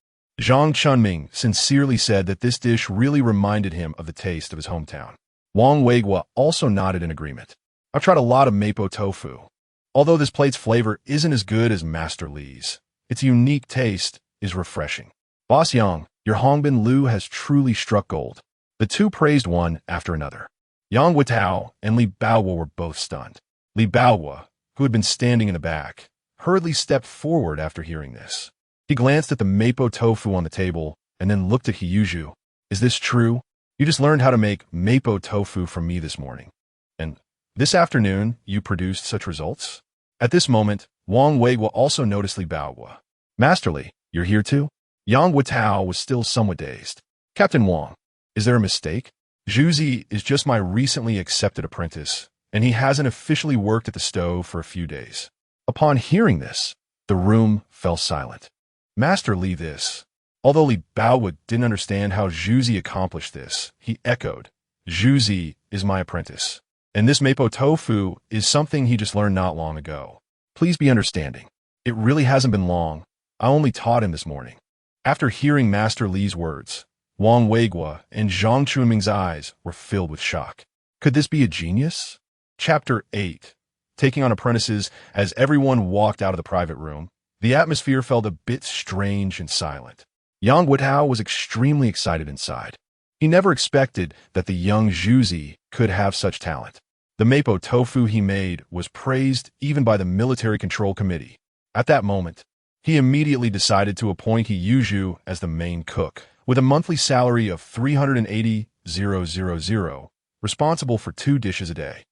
Zhang Chunming sincerely said that this dish really reminded him of the taste of his hometown. Wang Weiguo also nodded in agreement. "I've tried a lot of mapo tofu. Although this plate's flavor isn't as good as Master Li's, its unique taste is refreshing. Boss Yang, your Hongbin Lu has truly struck gold." The two praised one after another. Yang Guitao and Li Baoguo were both stunned. Li Baoguo, who had been standing in the back, hurriedly stepped forward after hearing this. He glanced at the mapo tofu on the table and then looked at Hiyuju. "Is this true? You just learned how to make mapo tofu from me this morning. And this afternoon, you produced such results?" At this moment, Wang Weiguo also noticed Li Baoguo. "Master Li, you're here too?" Yang Guitao was still somewhat dazed. "Captain Wang, is there a mistake? Zhuzi is just my recently accepted apprentice, and he hasn't officially worked at the stove for a few days." Upon hearing this, the room fell silent. Master Li this. Although Li Baoguo didn't understand how Zhuzi accomplished this, he echoed, "Zhuzi is my apprentice. And this mapo tofu is something he just learned not long ago. Please be understanding. It really hasn't been long. I only taught him this morning." After hearing Master Li's words, Wang Weiguo and Zhang Chunming's eyes were filled with shock. Could this be a genius? Chapter 8. Taking on apprentices. As everyone walked out of the private room, the atmosphere felt a bit strange and silent. Yang Guitao was extremely excited inside. He never expected that the young Zhuzi could have such talent. The mapo tofu he made was praised even by the Military Control Committee. At that moment, he immediately decided to appoint Hiyuju as the main cook, with a monthly salary of 380,000, responsible for 2 dishes a day.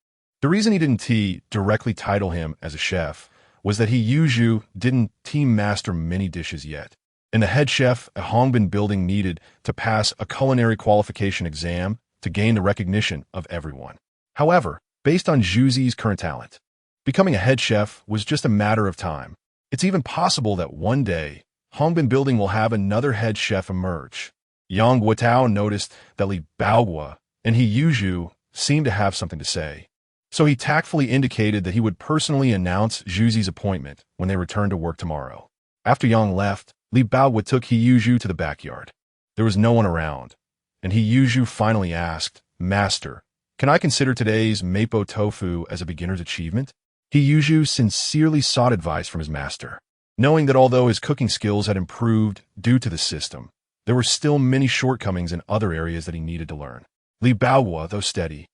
The reason he didn't directly title him as a chef was that Hiyuju didn't team master many dishes yet, and the head chef at Hongbin Building needed to pass a culinary qualification exam to gain the recognition of everyone. However, based on Zhuzi's current talent, becoming a head chef was just a matter of time. It's even possible that one day, Hongbin Building will have another head chef emerge. Yang Guitao noticed that Li Baoguo and Hiyuju seemed to have something to say, so he tactfully indicated that he would personally announce Zhuzi's appointment when they returned to work tomorrow. After Yang left, Li Baoguo took Hiyuju to the backyard. There was no one around, and He Yuzhu finally asked, "Master, can I consider today's mapo tofu as a beginner's achievement?" He Yuzhu sincerely sought advice from his master, knowing that although his cooking skills had improved due to the system, there were still many shortcomings in other areas that he needed to learn. Li Baoguo, though steady,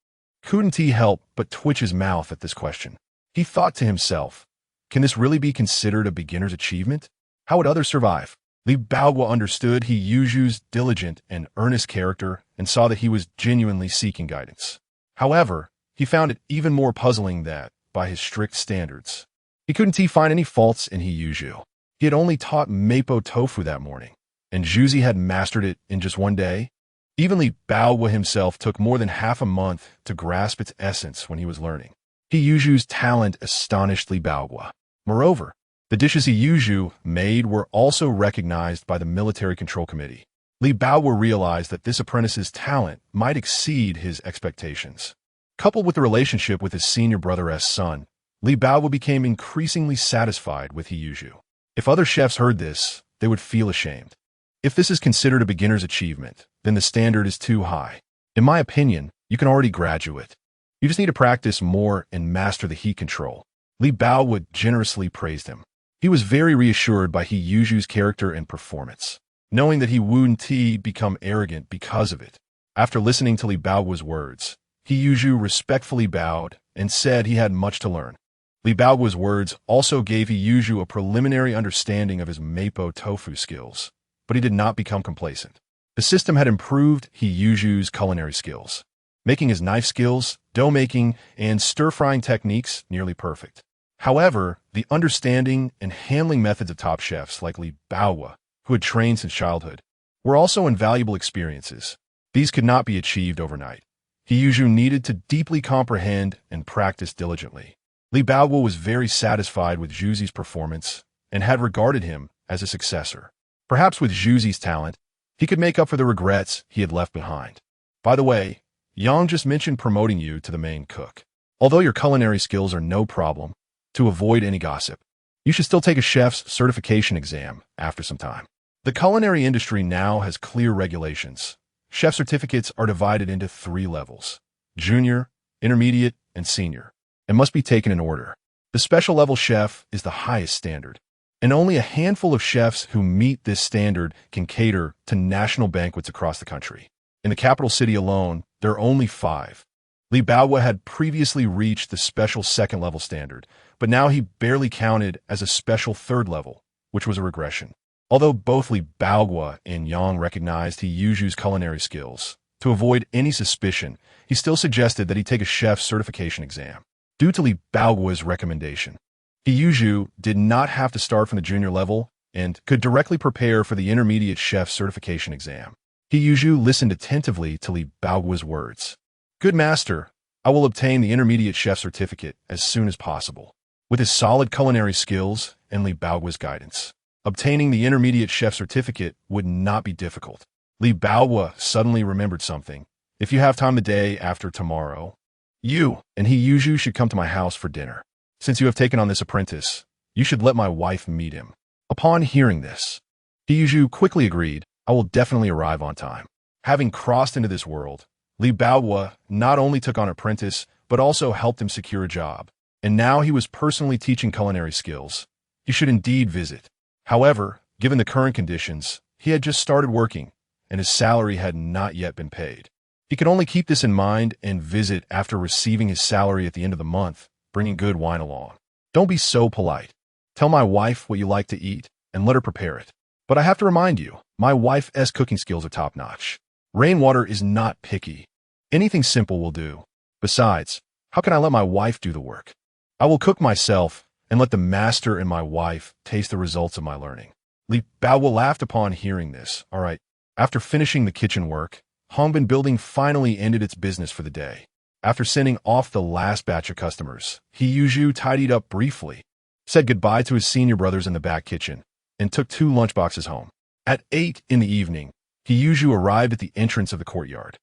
couldn't he help but twitch his mouth at this question. He thought to himself, can this really be considered a beginner's achievement? How would others survive? Li Baoguo understood He Yuzhu's diligent and earnest character and saw that he was genuinely seeking guidance. However, he found it even more puzzling that, by his strict standards, he couldn't find any faults in He Yuzhu. He had only taught mapo tofu that morning, and Zhuzi had mastered it in just one day. Even Li Baoguo himself took more than half a month to grasp its essence when he was learning. He Yuzhu's talent astonished Li Baoguo. Moreover, the dishes He Yuzhu made were also recognized by the Military Control Committee. Li Baoguo realized that this apprentice's talent might exceed his expectations. Coupled with the relationship with his senior brother's son, Li Baoguo became increasingly satisfied with He Yuzhu. If other chefs heard this, they would feel ashamed. If this is considered a beginner's achievement, then the standard is too high. In my opinion, you can already graduate. You just need to practice more and master the heat control. Li Baoguo generously praised him. He was very reassured by He Yuzhu's character and performance, knowing that he wouldn't become arrogant because of it. After listening to Li Baoguo's words, He Yuzhu respectfully bowed and said he had much to learn. Li Baoguo's words also gave He Yuzhu a preliminary understanding of his mapo tofu skills, but he did not become complacent. The system had improved He Yuzhu's culinary skills, making his knife skills, dough making, and stir-frying techniques nearly perfect. However, the understanding and handling methods of top chefs like Li Baoguo, who had trained since childhood, were also invaluable experiences. These could not be achieved overnight. He Yuzhu needed to deeply comprehend and practice diligently. Li Baoguo was very satisfied with Zhuzi's performance and had regarded him as a successor. Perhaps with Zhuzi's talent, he could make up for the regrets he had left behind. By the way, Yang just mentioned promoting you to the main cook. Although your culinary skills are no problem, to avoid any gossip, you should still take a chef's certification exam after some time. The culinary industry now has clear regulations. Chef certificates are divided into 3 levels: junior, intermediate, and senior, and must be taken in order. The special level chef is the highest standard, and only a handful of chefs who meet this standard can cater to national banquets across the country. In the capital city alone, there are only 5. Li Baoguo had previously reached the special 2nd level standard, but now he barely counted as a special 3rd level, which was a regression. Although both Li Baoguo and Yang recognized He Yuzhu's culinary skills, to avoid any suspicion, he still suggested that he take a chef's certification exam. Due to Li Baoguo's recommendation, He Yuzhu did not have to start from the junior level and could directly prepare for the intermediate chef certification exam. He Yuzhu listened attentively to Li Baoguo's words. "Good master, I will obtain the intermediate chef certificate as soon as possible." With his solid culinary skills and Li Baoguo's guidance, obtaining the intermediate chef certificate would not be difficult. Li Baoguo suddenly remembered something. "If you have time the day after tomorrow, you and He Yuzhu should come to my house for dinner. Since you have taken on this apprentice, you should let my wife meet him." Upon hearing this, He Yuzhu quickly agreed. "I will definitely arrive on time." Having crossed into this world, Li Baoguo not only took on an apprentice, but also helped him secure a job. And now he was personally teaching culinary skills. He should indeed visit. However, given the current conditions, he had just started working, and his salary had not yet been paid. He could only keep this in mind and visit after receiving his salary at the end of the month, bringing good wine along. "Don't be so polite. Tell my wife what you like to eat, and let her prepare it. But I have to remind you, my wife's cooking skills are top-notch. Rainwater is not picky. Anything simple will do. Besides, how can I let my wife do the work? I will cook myself and let the master and my wife taste the results of my learning." Li Baoguo laughed upon hearing this. All right. After finishing the kitchen work, Hongbin Building finally ended its business for the day. After sending off the last batch of customers, He Yuzhu tidied up briefly, said goodbye to his senior brothers in the back kitchen, and took 2 lunchboxes home. At 8 in the evening, He Yuzhu arrived at the entrance of the courtyard.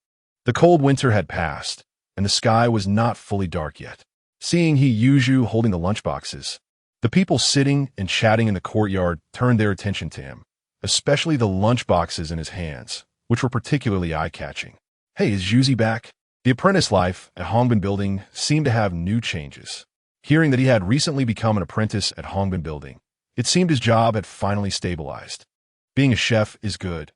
The cold winter had passed, and the sky was not fully dark yet. Seeing He Yuzhu holding the lunchboxes, the people sitting and chatting in the courtyard turned their attention to him, especially the lunchboxes in his hands, which were particularly eye-catching. "Hey, is Juzi back?" The apprentice life at Hongbin Building seemed to have new changes. Hearing that he had recently become an apprentice at Hongbin Building, it seemed his job had finally stabilized. Being a chef is good.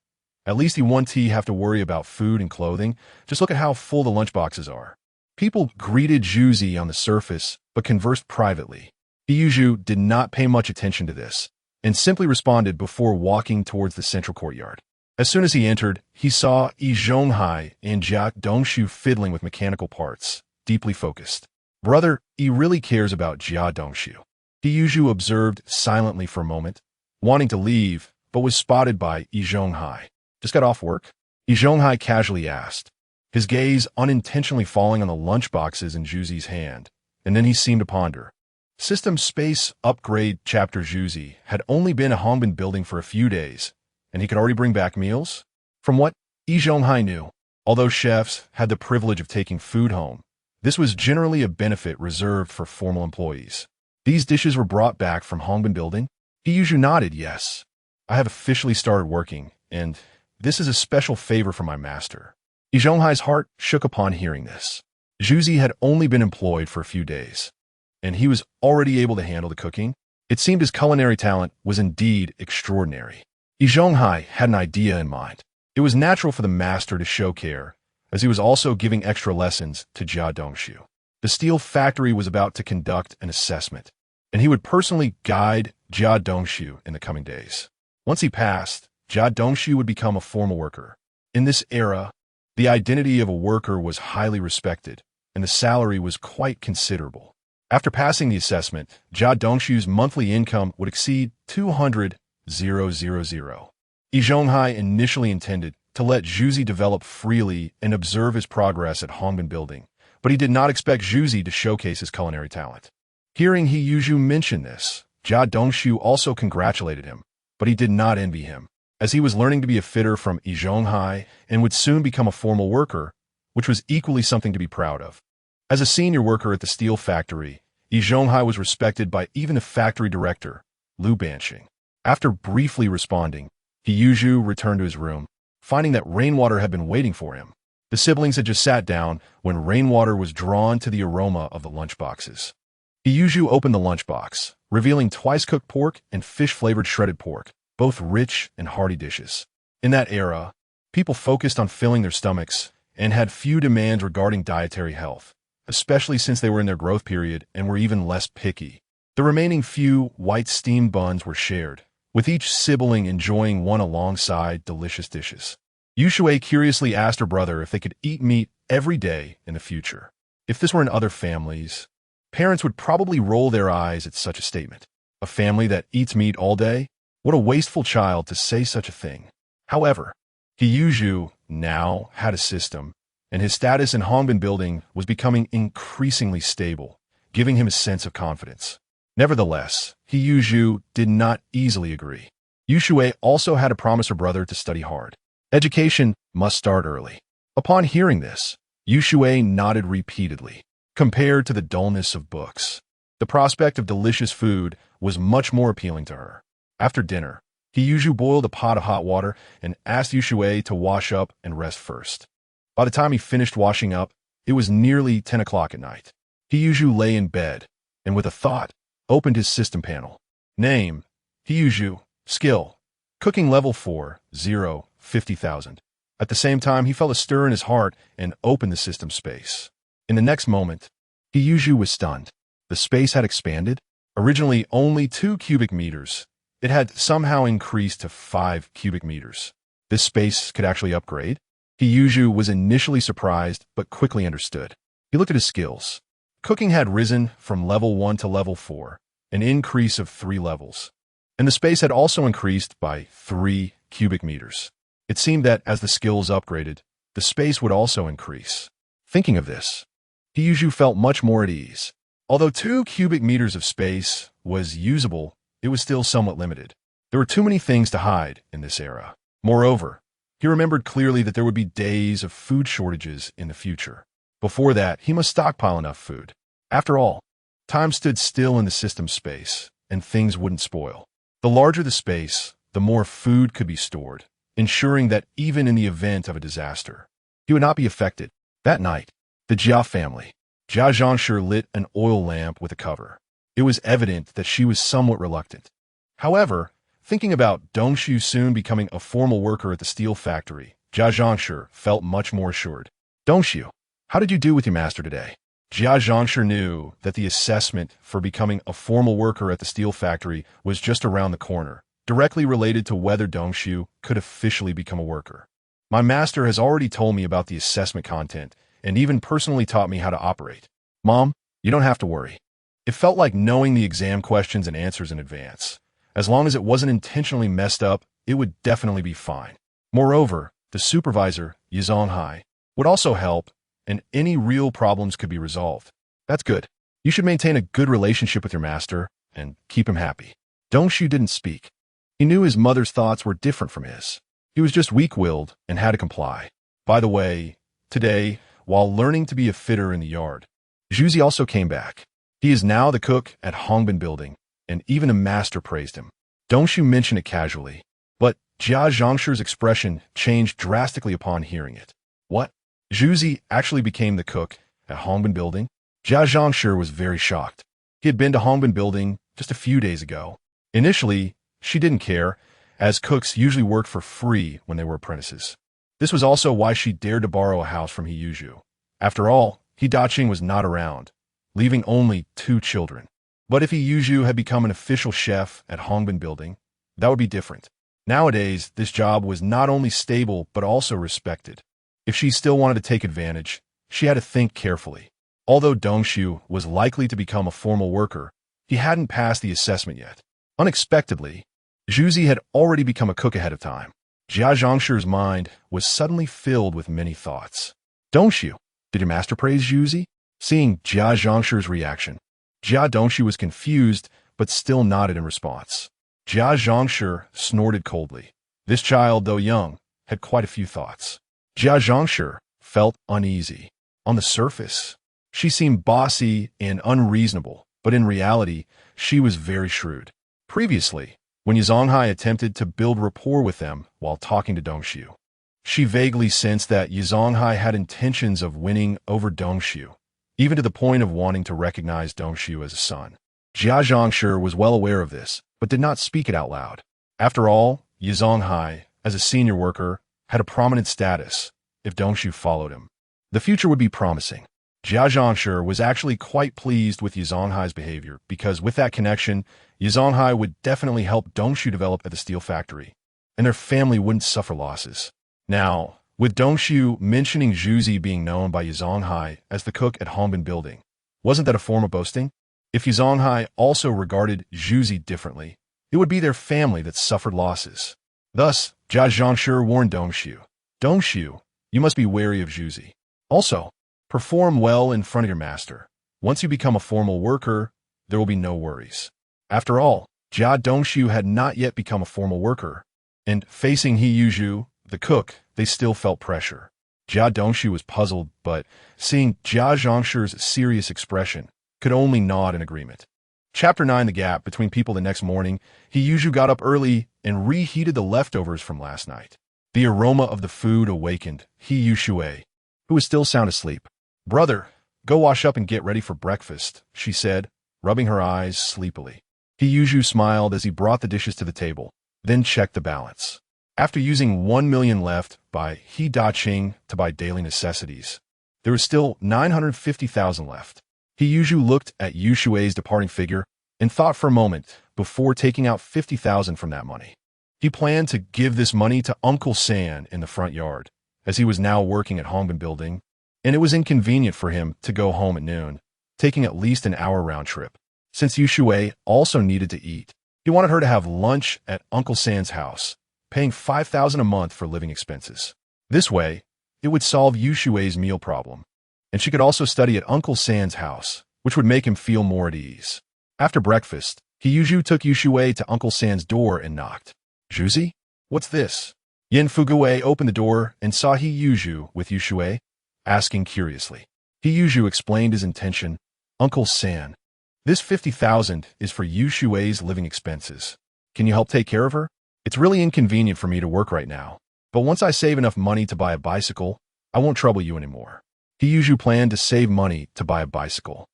At least he won't have to worry about food and clothing. Just look at how full the lunchboxes are. People greeted Juzi on the surface, but conversed privately. Iyuju did not pay much attention to this, and simply responded before walking towards the central courtyard. As soon as he entered, he saw Yi Zhonghai and Jia Dongshu fiddling with mechanical parts, deeply focused. "Brother, he really cares about Jia Dongshu." Iyuju observed silently for a moment, wanting to leave, but was spotted by Yi Zhonghai. "Just got off work?" Yi Zhonghai casually asked, his gaze unintentionally falling on the lunchboxes in Juzi's hand, and then he seemed to ponder. System Space Upgrade Chapter Juzi had only been at Hongbin Building for a few days, and he could already bring back meals? From what Yi Zhonghai knew, although chefs had the privilege of taking food home, this was generally a benefit reserved for formal employees. These dishes were brought back from Hongbin Building? Iyuju nodded yes. "I have officially started working, and this is a special favor from my master." Yi Zhonghai's heart shook upon hearing this. Juzi had only been employed for a few days, and he was already able to handle the cooking. It seemed his culinary talent was indeed extraordinary. Yi Zhonghai had an idea in mind. It was natural for the master to show care, as he was also giving extra lessons to Jia Dongshu. The steel factory was about to conduct an assessment, and he would personally guide Jia Dongshu in the coming days. Once he passed, Jia Dongshu would become a formal worker. In this era, the identity of a worker was highly respected, and the salary was quite considerable. After passing the assessment, Jia Dongshu's monthly income would exceed 200,000. Yi Zhonghai initially intended to let Juzi develop freely and observe his progress at Hongbin Building, but he did not expect Juzi to showcase his culinary talent. Hearing Iyuju mention this, Jia Dongshu also congratulated him, but he did not envy him, as he was learning to be a fitter from Yi Zhonghai and would soon become a formal worker, which was equally something to be proud of. As a senior worker at the steel factory, Yi Zhonghai was respected by even the factory director, Liu Banqing. After briefly responding, Iyuju returned to his room, finding that Rainwater had been waiting for him. The siblings had just sat down when Rainwater was drawn to the aroma of the lunchboxes. Iyuju opened the lunchbox, revealing twice-cooked pork and fish-flavored shredded pork, both rich and hearty dishes. In that era, people focused on filling their stomachs and had few demands regarding dietary health, especially since they were in their growth period and were even less picky. The remaining few white steamed buns were shared, with each sibling enjoying one alongside delicious dishes. Yuxue curiously asked her brother if they could eat meat every day in the future. If this were in other families, parents would probably roll their eyes at such a statement. A family that eats meat all day? What a wasteful child to say such a thing. However, Iyuju now had a system, and his status in Hongbin Building was becoming increasingly stable, giving him a sense of confidence. Nevertheless, Iyuju did not easily agree. Yuxue also had to promise her brother to study hard. Education must start early. Upon hearing this, Yuxue nodded repeatedly. Compared to the dullness of books, the prospect of delicious food was much more appealing to her. After dinner, Iyuju boiled a pot of hot water and asked Yuxue to wash up and rest first. By the time he finished washing up, it was nearly 10 o'clock at night. Iyuju lay in bed, and with a thought, opened his system panel. Name, Iyuju. Skill, Cooking Level 4, 0, 50,000. At the same time, he felt a stir in his heart and opened the system space. In the next moment, Iyuju was stunned. The space had expanded. Originally only 2 cubic meters, it had somehow increased to 5 cubic meters. This space could actually upgrade. Iyuju was initially surprised, but quickly understood. He looked at his skills. Cooking had risen from level 1 to level 4, an increase of 3 levels. And the space had also increased by 3 cubic meters. It seemed that as the skills upgraded, the space would also increase. Thinking of this, Iyuju felt much more at ease. Although 2 cubic meters of space was usable, it was still somewhat limited. There were too many things to hide in this era. Moreover, he remembered clearly that there would be days of food shortages in the future. Before that, he must stockpile enough food. After all, time stood still in the system space, and things wouldn't spoil. The larger the space, the more food could be stored. ensuring that even in the event of a disaster, he would not be affected. That night, the Jia family, Jia Zhangshi lit an oil lamp with a cover. It was evident that she was somewhat reluctant. However, thinking about Dongxu soon becoming a formal worker at the steel factory, Jia Zhangshi felt much more assured. Dongxu, how did you do with your master today? Jia Zhangshi knew that the assessment for becoming a formal worker at the steel factory was just around the corner, directly related to whether Dongxu could officially become a worker. My master has already told me about the assessment content and even personally taught me how to operate. Mom, you don't have to worry. It felt like knowing the exam questions and answers in advance. As long as it wasn't intentionally messed up, it would definitely be fine. Moreover, the supervisor, Yizonghai, would also help, and any real problems could be resolved. That's good. You should maintain a good relationship with your master and keep him happy. Dongxu didn't speak. He knew his mother's thoughts were different from his. He was just weak-willed and had to comply. By the way, today, while learning to be a fitter in the yard, Zhuzi also came back. He is now the cook at Hongbin Building, and even the master praised him. Dongxu mentioned it casually, but Jia Zhangshi's expression changed drastically upon hearing it. What? Zhuzi actually became the cook at Hongbin Building? Jia Zhangshi was very shocked. He had been to Hongbin Building just a few days ago. Initially, she didn't care, as cooks usually worked for free when they were apprentices. This was also why she dared to borrow a house from He Yuzhu. After all, He Daqing was not around, leaving only 2 children. But if He Yuzhu had become an official chef at Hongbin Building, that would be different. Nowadays, this job was not only stable but also respected. If she still wanted to take advantage, she had to think carefully. Although Dongxu was likely to become a formal worker, he hadn't passed the assessment yet. Unexpectedly, Zhuzi had already become a cook ahead of time. Jia Zhangshi's mind was suddenly filled with many thoughts. Dongxu, did your master praise Zhuzi? Seeing Jia Zhangshi's reaction, Jia Dongxu was confused but still nodded in response. Jia Zhangshi snorted coldly. This child, though young, had quite a few thoughts. Jia Zhangshi felt uneasy. On the surface, she seemed bossy and unreasonable, but in reality, she was very shrewd. Previously, when Yizonghai attempted to build rapport with them while talking to Dongxu, she vaguely sensed that Yizonghai had intentions of winning over Dongxu, even to the point of wanting to recognize Dongxu as a son. Jia Zhangshi was well aware of this, but did not speak it out loud. After all, Yizonghai, as a senior worker, had a prominent status if Dongxu followed him. The future would be promising. Jia Zhangshi was actually quite pleased with Yizonghai's behavior because with that connection, Yizonghai would definitely help Dongxu develop at the steel factory, and their family wouldn't suffer losses. Now, with Dongxu mentioning Zhuzi being known by Yizonghai as the cook at Hongbin Building, wasn't that a form of boasting? If Yizonghai also regarded Zhuzi differently, it would be their family that suffered losses. Thus, Jia Zhangshi warned Dongxu, Dongxu, you must be wary of Zhuzi. Also, perform well in front of your master. Once you become a formal worker, there will be no worries. After all, Jia Dongxu had not yet become a formal worker, and facing He Yuzhu, the cook, they still felt pressure. Jia Dongxu was puzzled, but seeing Jia Zhangshi's serious expression, could only nod in agreement. Chapter 9 The Gap Between People. The next morning, He Yuzhu got up early and reheated the leftovers from last night. The aroma of the food awakened He Yuzhu, who was still sound asleep. Brother, go wash up and get ready for breakfast, she said, rubbing her eyes sleepily. He Yuzhu smiled as he brought the dishes to the table, then checked the balance. After using 1 million left by He Daqing to buy daily necessities, there was still 950,000 left. He Yuzhu looked at Yu Shui's departing figure and thought for a moment before taking out 50,000 from that money. He planned to give this money to Uncle San in the front yard, as he was now working at Hongbin Building, and it was inconvenient for him to go home at noon, taking at least an hour round trip. Since Yu Shui also needed to eat, he wanted her to have lunch at Uncle San's house, paying 5,000 a month for living expenses. This way, it would solve Yu Shui's meal problem, and she could also study at Uncle San's house, which would make him feel more at ease. After breakfast, He Yuzhu took Yu Shui to Uncle San's door and knocked. Zhuzi? What's this? Yin Fuguwei opened the door and saw He Yuzhu with Yu Shui, asking curiously. He Yuzhu explained his intention. Uncle San, this 50,000 is for Yu Shui's living expenses. Can you help take care of her? It's really inconvenient for me to work right now. But once I save enough money to buy a bicycle, I won't trouble you anymore. He usually planned to save money to buy a bicycle,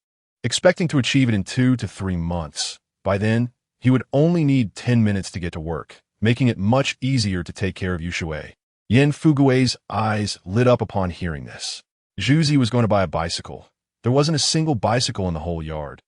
expecting to achieve it in 2 to 3 months. By then, he would only need 10 minutes to get to work, making it much easier to take care of Yuxue. Yin Fugui's eyes lit up upon hearing this. Zhuzi was going to buy a bicycle. There wasn't a single bicycle in the whole yard,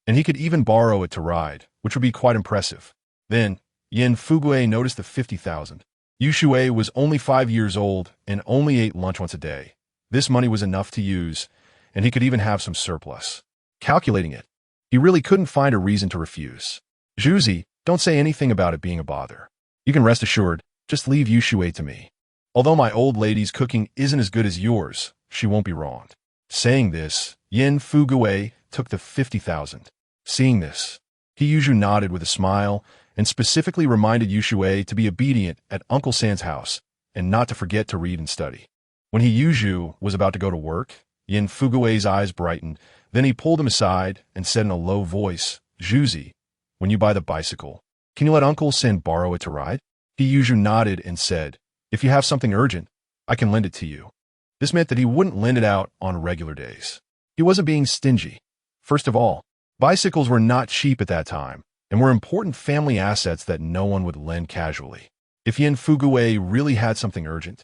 and he could even borrow it to ride, which would be quite impressive. Then, Yin Fugui noticed the 50,000. Yuxue was only 5 years old and only ate lunch once a day. This money was enough to use, and he could even have some surplus. Calculating it, he really couldn't find a reason to refuse. Zhuzi, don't say anything about it being a bother. You can rest assured, just leave Yuxue to me. Although my old lady's cooking isn't as good as yours, she won't be wronged. Saying this, Yin Fugui took the 50,000. Seeing this, he Yuzhu nodded with a smile and specifically reminded Yuxue to be obedient at Uncle San's house and not to forget to read and study. When he Yuzhu was about to go to work, Yin Fugui's eyes brightened. Then he pulled him aside and said in a low voice, Zhuzi, when you buy the bicycle, can you let Uncle San borrow it to ride? He Yuzhu nodded and said, if you have something urgent, I can lend it to you. This meant that he wouldn't lend it out on regular days. He wasn't being stingy. First of all, bicycles were not cheap at that time and were important family assets that no one would lend casually. If Yin Fugui really had something urgent,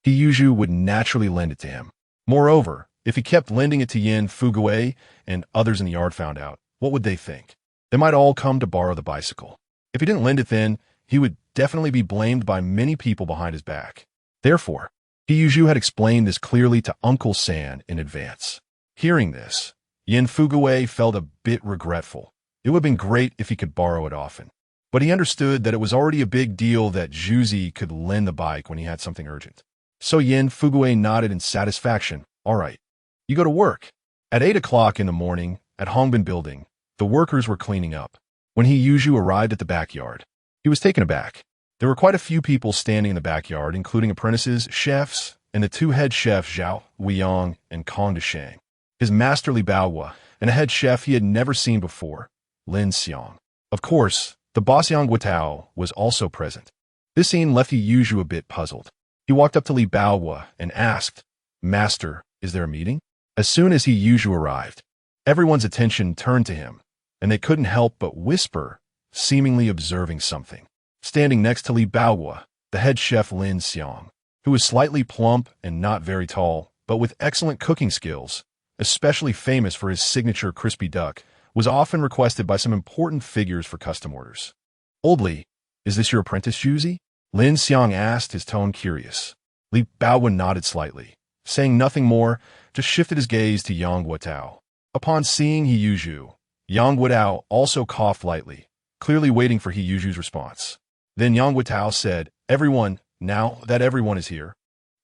he Yuzhu would naturally lend it to him. Moreover, if he kept lending it to Yin Fugui and others in the yard found out, what would they think? They might all come to borrow the bicycle. If he didn't lend it then, he would definitely be blamed by many people behind his back. Therefore, he Yuzhu had explained this clearly to Uncle San in advance. Hearing this, Yin Fugui felt a bit regretful. It would have been great if he could borrow it often. But he understood that it was already a big deal that Zhuzi could lend the bike when he had something urgent. So Yin Fugui nodded in satisfaction. All right, you go to work. At 8 o'clock in the morning, at Hongbin Building, the workers were cleaning up. When he Yuzhu arrived at the backyard, he was taken aback. There were quite a few people standing in the backyard, including apprentices, chefs, and the 2 head chefs Zhao Weiyang and Kong Deshang. His master Li Baohua, and a head chef he had never seen before, Lin Xiang. Of course, the boss Yang Guotao was also present. This scene left Yi Yuzhu a bit puzzled. He walked up to Li Baohua and asked, Master, is there a meeting? As soon as Yi Yuzhu arrived, everyone's attention turned to him, and they couldn't help but whisper, seemingly observing something. Standing next to Li Baohua, the head chef Lin Xiang, who was slightly plump and not very tall, but with excellent cooking skills, especially famous for his signature crispy duck, was often requested by some important figures for custom orders. Old Li, is this your apprentice Zhuzi? Lin Xiang asked, his tone curious. Li Baohua nodded slightly, saying nothing more, just shifted his gaze to Yang Guotao. Upon seeing He Yuzhu, Yang Guotao also coughed lightly, clearly waiting for He Yuzhu's response. Then Yang Guotao said, Everyone, now that everyone is here,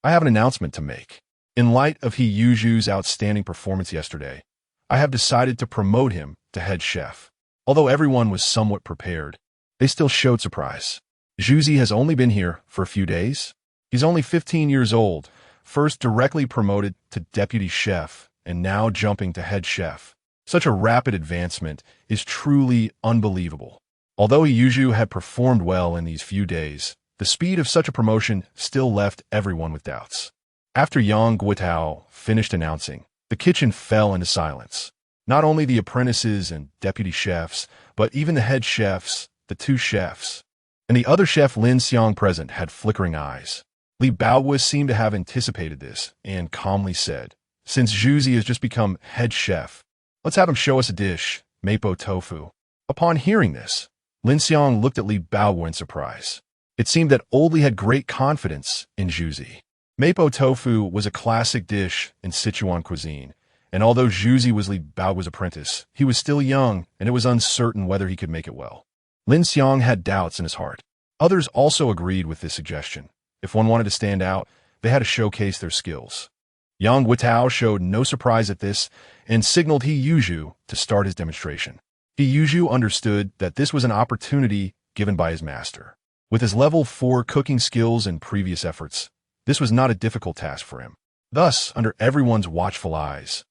I have an announcement to make. In light of He Yuzhu's outstanding performance yesterday, I have decided to promote him to head chef. Although everyone was somewhat prepared, they still showed surprise. Zhuzi has only been here for a few days. He's only 15 years old, first directly promoted to deputy chef, and now jumping to head chef. Such a rapid advancement is truly unbelievable. Although He Yuzhu had performed well in these few days, the speed of such a promotion still left everyone with doubts. After Yang Guotao finished announcing, the kitchen fell into silence. Not only the apprentices and deputy chefs, but even the head chefs, the 2 chefs, and the other chef Lin Xiang present had flickering eyes. Li Baohua seemed to have anticipated this and calmly said, Since Zhuzi has just become head chef, let's have him show us a dish, mapo tofu. Upon hearing this, Lin Xiang looked at Li Baohua in surprise. It seemed that Old Li had great confidence in Zhuzi. Mapo tofu was a classic dish in Sichuan cuisine, and although Zhuzi was Li Baohua's apprentice, he was still young and it was uncertain whether he could make it well. Lin Xiang had doubts in his heart. Others also agreed with this suggestion. If one wanted to stand out, they had to showcase their skills. Yang Guotao showed no surprise at this and signaled He Yuzhu to start his demonstration. He Yuzhu understood that this was an opportunity given by his master. With his level 4 cooking skills and previous efforts, this was not a difficult task for him. Thus, under everyone's watchful eyes,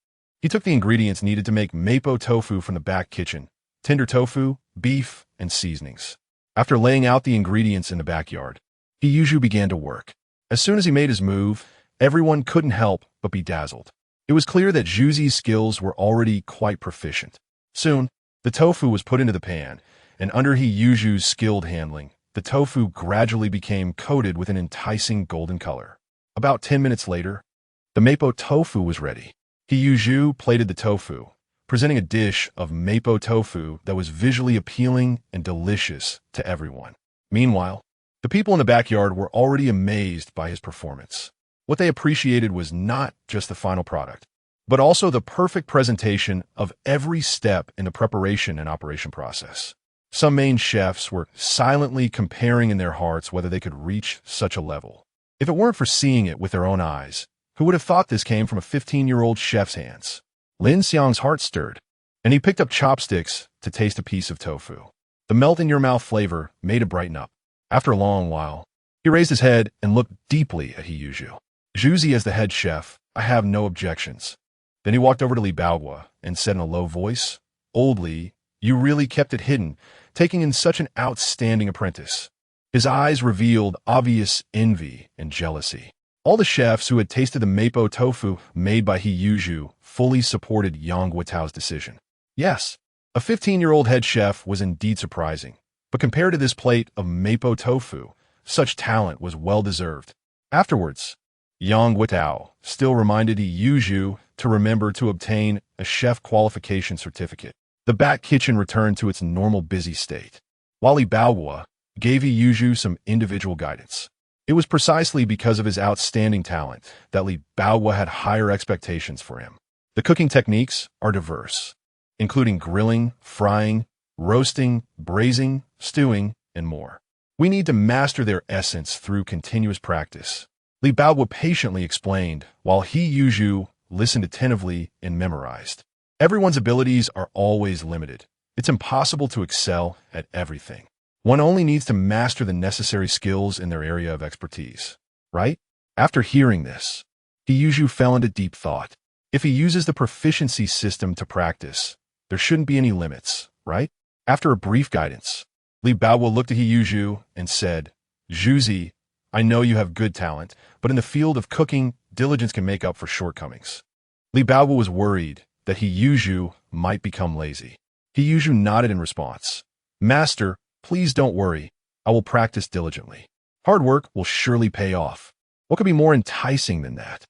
he took the ingredients needed to make mapo tofu from the back kitchen, tender tofu, beef, and seasonings. After laying out the ingredients in the backyard, He Yuzhu began to work. As soon as he made his move, everyone couldn't help but be dazzled. It was clear that Zhuzi's skills were already quite proficient. Soon, the tofu was put into the pan, and under He Yuzhu's skilled handling, the tofu gradually became coated with an enticing golden color. About 10 minutes later, the mapo tofu was ready. He Yuzhu plated the tofu, presenting a dish of mapo tofu that was visually appealing and delicious to everyone. Meanwhile, the people in the backyard were already amazed by his performance. What they appreciated was not just the final product, but also the perfect presentation of every step in the preparation and operation process. Some main chefs were silently comparing in their hearts whether they could reach such a level. If it weren't for seeing it with their own eyes, who would have thought this came from a 15-year-old chef's hands? Lin Xiang's heart stirred, and he picked up chopsticks to taste a piece of tofu. The melt-in-your-mouth flavor made him brighten up. After a long while, he raised his head and looked deeply at He Yuzhu. Zhuzi, as the head chef, I have no objections. Then he walked over to Li Baogua and said in a low voice, "Old Li, you really kept it hidden, taking in such an outstanding apprentice." His eyes revealed obvious envy and jealousy. All the chefs who had tasted the mapo tofu made by He Yuzhu fully supported Yang Guotao's decision. Yes, a 15-year-old head chef was indeed surprising, but compared to this plate of mapo tofu, such talent was well-deserved. Afterwards, Yang Guotao still reminded He Yuzhu to remember to obtain a chef qualification certificate. The back kitchen returned to its normal busy state, while Li Baogua gave He Yuzhu some individual guidance. It was precisely because of his outstanding talent that Li Baogua had higher expectations for him. The cooking techniques are diverse, including grilling, frying, roasting, braising, stewing, and more. We need to master their essence through continuous practice. Li Baogua patiently explained, while He Yuzhu listened attentively and memorized. Everyone's abilities are always limited. It's impossible to excel at everything. One only needs to master the necessary skills in their area of expertise, right? After hearing this, He Yuzhu fell into deep thought. If he uses the proficiency system to practice, there shouldn't be any limits, right? After a brief guidance, Li Baogua looked at He Yuzhu and said, "Zhuzi, I know you have good talent, but in the field of cooking, diligence can make up for shortcomings." Li Baogua was worried that He Yuzhu might become lazy. He Yuzhu nodded in response. "Master, please don't worry. I will practice diligently. Hard work will surely pay off." What could be more enticing than that?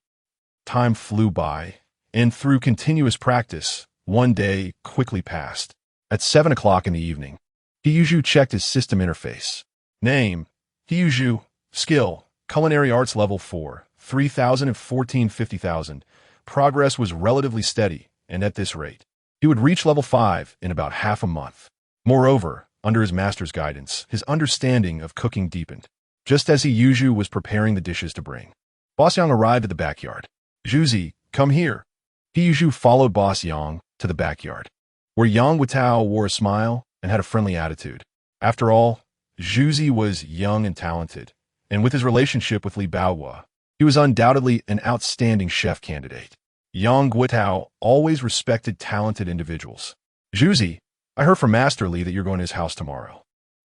Time flew by, and through continuous practice, one day quickly passed. At 7 o'clock in the evening, He Yuzhu checked his system interface. Name, He Yuzhu. Skill, Culinary Arts Level 4, 3,014 50,000. Progress was relatively steady, and at this rate, he would reach Level 5 in about half a month. Moreover, under his master's guidance, his understanding of cooking deepened. Just as He Yuzhu was preparing the dishes to bring, Boss Yang arrived at the backyard. "Zhuzi, come here." He Yuzhu followed Boss Yang to the backyard, where Yang Guotao wore a smile and had a friendly attitude. After all, Zhuzi was young and talented, and with his relationship with Li Baogua, he was undoubtedly an outstanding chef candidate. Yang Guotao always respected talented individuals. "Zhuzi, I heard from Master Li that you're going to his house tomorrow.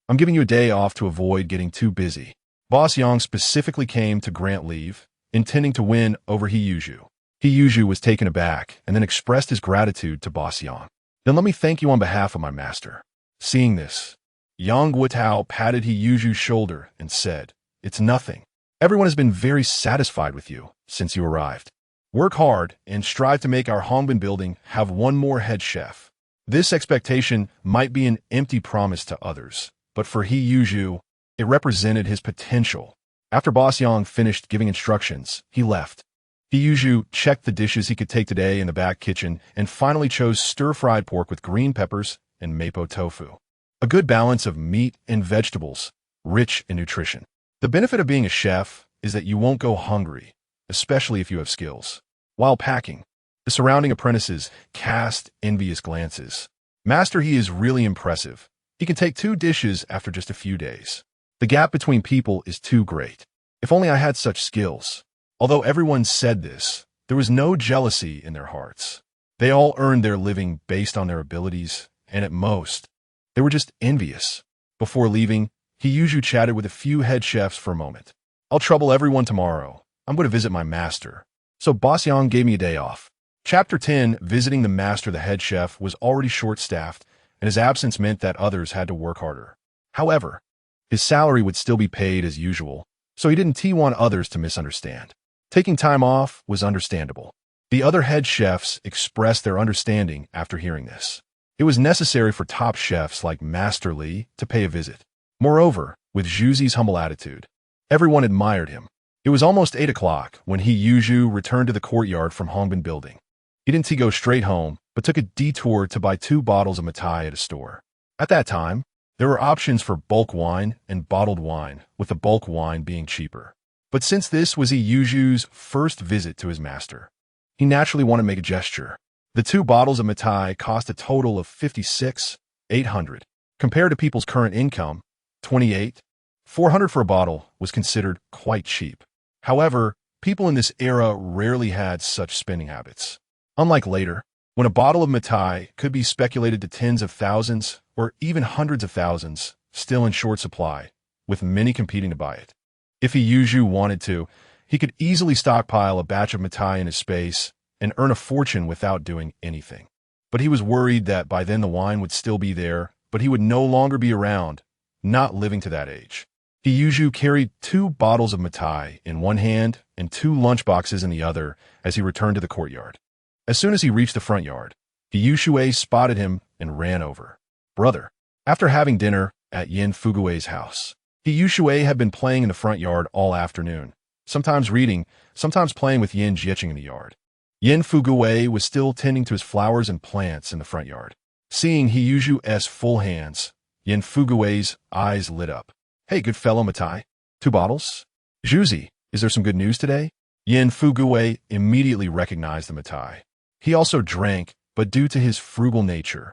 I'm giving you a day off to avoid getting too busy." Boss Yang specifically came to grant leave, intending to win over He Yuzhu. He Yuzhu was taken aback and then expressed his gratitude to Boss Yang. "Then let me thank you on behalf of my master." Seeing this, Yang Guotao patted He Yuzhu's shoulder and said, "It's nothing. Everyone has been very satisfied with you since you arrived. Work hard and strive to make our Hongbin building have one more head chef." This expectation might be an empty promise to others, but for He Yuzhu, it represented his potential. After Boss Yang finished giving instructions, he left. He Yuzhu checked the dishes he could take today in the back kitchen and finally chose stir-fried pork with green peppers and mapo tofu. A good balance of meat and vegetables, rich in nutrition. The benefit of being a chef is that you won't go hungry, especially if you have skills. While packing, the surrounding apprentices cast envious glances. "Master, he is really impressive. He can take 2 dishes after just a few days. The gap between people is too great. If only I had such skills." Although everyone said this, there was no jealousy in their hearts. They all earned their living based on their abilities, and at most, they were just envious. Before leaving, He Yuzhu chatted with a few head chefs for a moment. I'll trouble everyone tomorrow. I'm going to visit my master. So Boss Yang gave me a day off. Chapter 10, visiting the master, the head chef, was already short-staffed, and his absence meant that others had to work harder. However, his salary would still be paid as usual, so he didn't want others to misunderstand. Taking time off was understandable. The other head chefs expressed their understanding after hearing this. It was necessary for top chefs like Master Li to pay a visit. Moreover, with Zhuzi's humble attitude, everyone admired him. It was almost 8 o'clock when Yuzhu returned to the courtyard from Hongbin building. He didn't go straight home, but took a detour to buy 2 bottles of Matai at a store. At that time, there were options for bulk wine and bottled wine, with the bulk wine being cheaper. But since this was Yuzhu's first visit to his master, he naturally wanted to make a gesture. The 2 bottles of Matai cost a total of 56,800. Compared to people's current income, 28,400 for a bottle was considered quite cheap. However, people in this era rarely had such spending habits. Unlike later, when a bottle of Matai could be speculated to tens of thousands or even hundreds of thousands, still in short supply, with many competing to buy it. If Yuzhu wanted to, he could easily stockpile a batch of Matai in his space and earn a fortune without doing anything. But he was worried that by then the wine would still be there, but he would no longer be around, not living to that age. Yuzhu carried 2 bottles of Matai in one hand and 2 lunchboxes in the other as he returned to the courtyard. As soon as he reached the front yard, Yushui spotted him and ran over. Brother. After having dinner at Yin Fugui's house, Yushui had been playing in the front yard all afternoon, sometimes reading, sometimes playing with Yin Jieching in the yard. Yin Fugui was still tending to his flowers and plants in the front yard. Seeing Yushu's full hands, Yin Fugui's eyes lit up. Hey, good fellow Matai. 2 bottles? Zhuzi, is there some good news today? Yin Fugui immediately recognized the Matai. He also drank, but due to his frugal nature,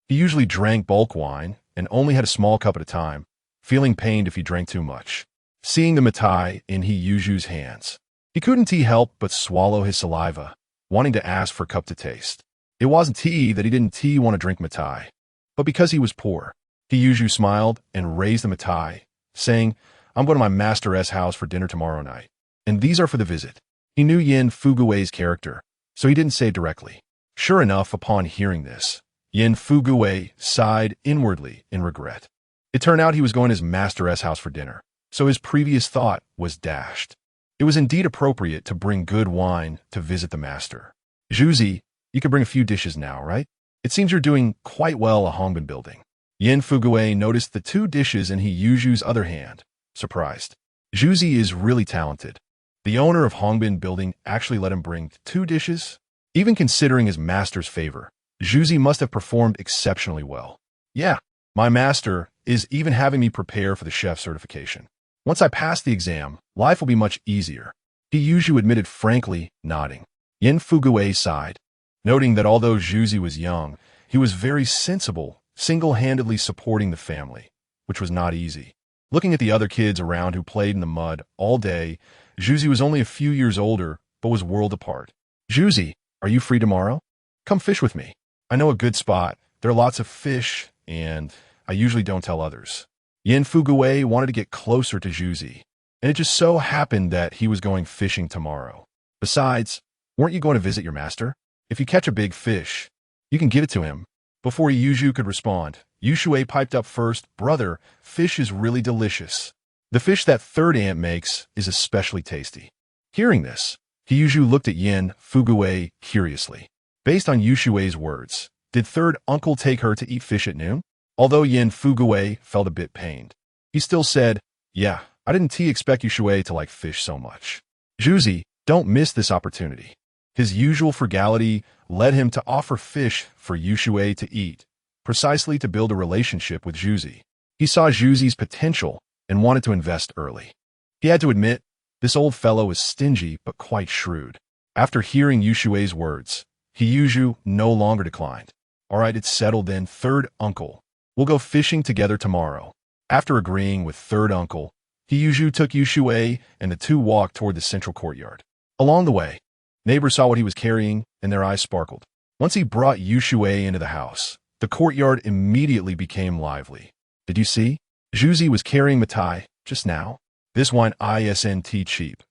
he usually drank bulk wine and only had a small cup at a time, feeling pained if he drank too much. Seeing the Matai in Yushu's hands, he couldn't help but swallow his saliva, wanting to ask for a cup to taste. It wasn't that he didn't want to drink Matai, but because he was poor. Yushu smiled and raised the Matai, saying, I'm going to my master's house for dinner tomorrow night, and these are for the visit. He knew Yin Fugui's character, so he didn't say directly. Sure enough, upon hearing this, Yin Fugui sighed inwardly in regret. It turned out he was going to his master's house for dinner, so his previous thought was dashed. It was indeed appropriate to bring good wine to visit the master. Zhuzi, you can bring a few dishes now, right? It seems you're doing quite well a Hongbin building. Yin Fugui noticed the 2 dishes in Yushu's other hand, surprised. Zhuzi is really talented. The owner of Hongbin building actually let him bring 2 dishes? Even considering his master's favor, Zhuzi must have performed exceptionally well. Yeah, my master is even having me prepare for the chef certification. Once I pass the exam, life will be much easier. Yushu admitted frankly, nodding. Yin Fugui sighed, noting that although Zhuzi was young, he was very sensible, single-handedly supporting the family, which was not easy. Looking at the other kids around who played in the mud all day, Zhuzi was only a few years older, but was world apart. Zhuzi, are you free tomorrow? Come fish with me. I know a good spot. There are lots of fish, and I usually don't tell others. Yin Fugui wanted to get closer to Zhuzi, and it just so happened that he was going fishing tomorrow. Besides, weren't you going to visit your master? If you catch a big fish, you can give it to him. Before Yuzhu could respond, Yushui piped up first, Brother, fish is really delicious. The fish that third aunt makes is especially tasty. Hearing this, Yuzhu looked at Yin Fugui curiously. Based on Yushui's words, did third uncle take her to eat fish at noon? Although Yin Fugui felt a bit pained, he still said, Yeah, I didn't expect Yushui to like fish so much. Zhuzi, don't miss this opportunity. His usual frugality led him to offer fish for Yushui to eat, precisely to build a relationship with Zhuzi. He saw Zhuzi's potential and wanted to invest early. He had to admit, this old fellow is stingy but quite shrewd. After hearing Yushui's words, Yuzhu no longer declined. All right, it's settled then, third uncle. We'll go fishing together tomorrow. After agreeing with third uncle, Yuzhu took Yushui and the 2 walked toward the central courtyard. Along the way, neighbors saw what he was carrying and their eyes sparkled. Once he brought Yushui into the house, the courtyard immediately became lively. Did you see? Zhuzi was carrying Matai just now. This wine isn't cheap.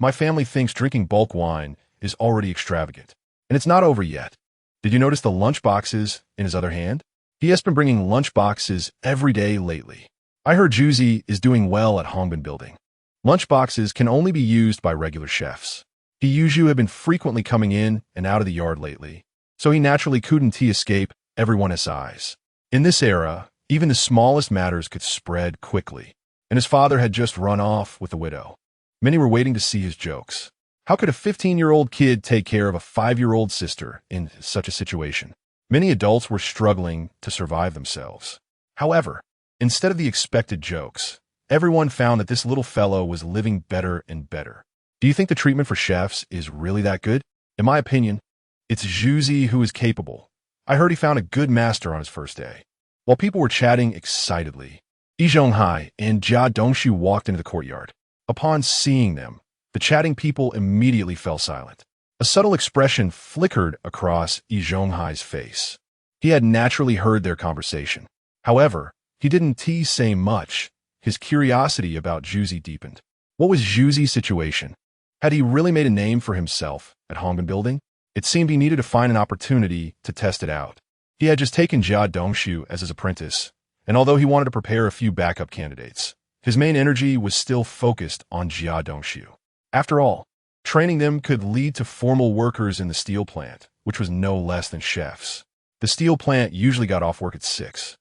My family thinks drinking bulk wine is already extravagant. And it's not over yet. Did you notice the lunch boxes in his other hand? He has been bringing lunch boxes every day lately. I heard Juzi is doing well at Hongbin Building. Lunch boxes can only be used by regular chefs. He usually have been frequently coming in and out of the yard lately, so he naturally couldn't escape everyone's eyes. In this era, even the smallest matters could spread quickly, and his father had just run off with a widow. Many were waiting to see his jokes. How could a 15-year-old kid take care of a 5-year-old sister in such a situation? Many adults were struggling to survive themselves. However, instead of the expected jokes, everyone found that this little fellow was living better and better. Do you think the treatment for chefs is really that good? In my opinion, it's Juzi who is capable. I heard he found a good master on his first day. While people were chatting excitedly, Yi Zhonghai and Jia Dongshu walked into the courtyard. Upon seeing them, the chatting people immediately fell silent. A subtle expression flickered across Yi Zhonghai's face. He had naturally heard their conversation. However, he didn't say much. His curiosity about Juzi deepened. What was Juzi's situation? Had he really made a name for himself at Hongbin Building? It seemed he needed to find an opportunity to test it out. He had just taken Jia Dongshu as his apprentice, and although he wanted to prepare a few backup candidates, his main energy was still focused on Jia Dongshu. After all, training them could lead to formal workers in the steel plant, which was no less than chefs. The steel plant usually got off work at 6,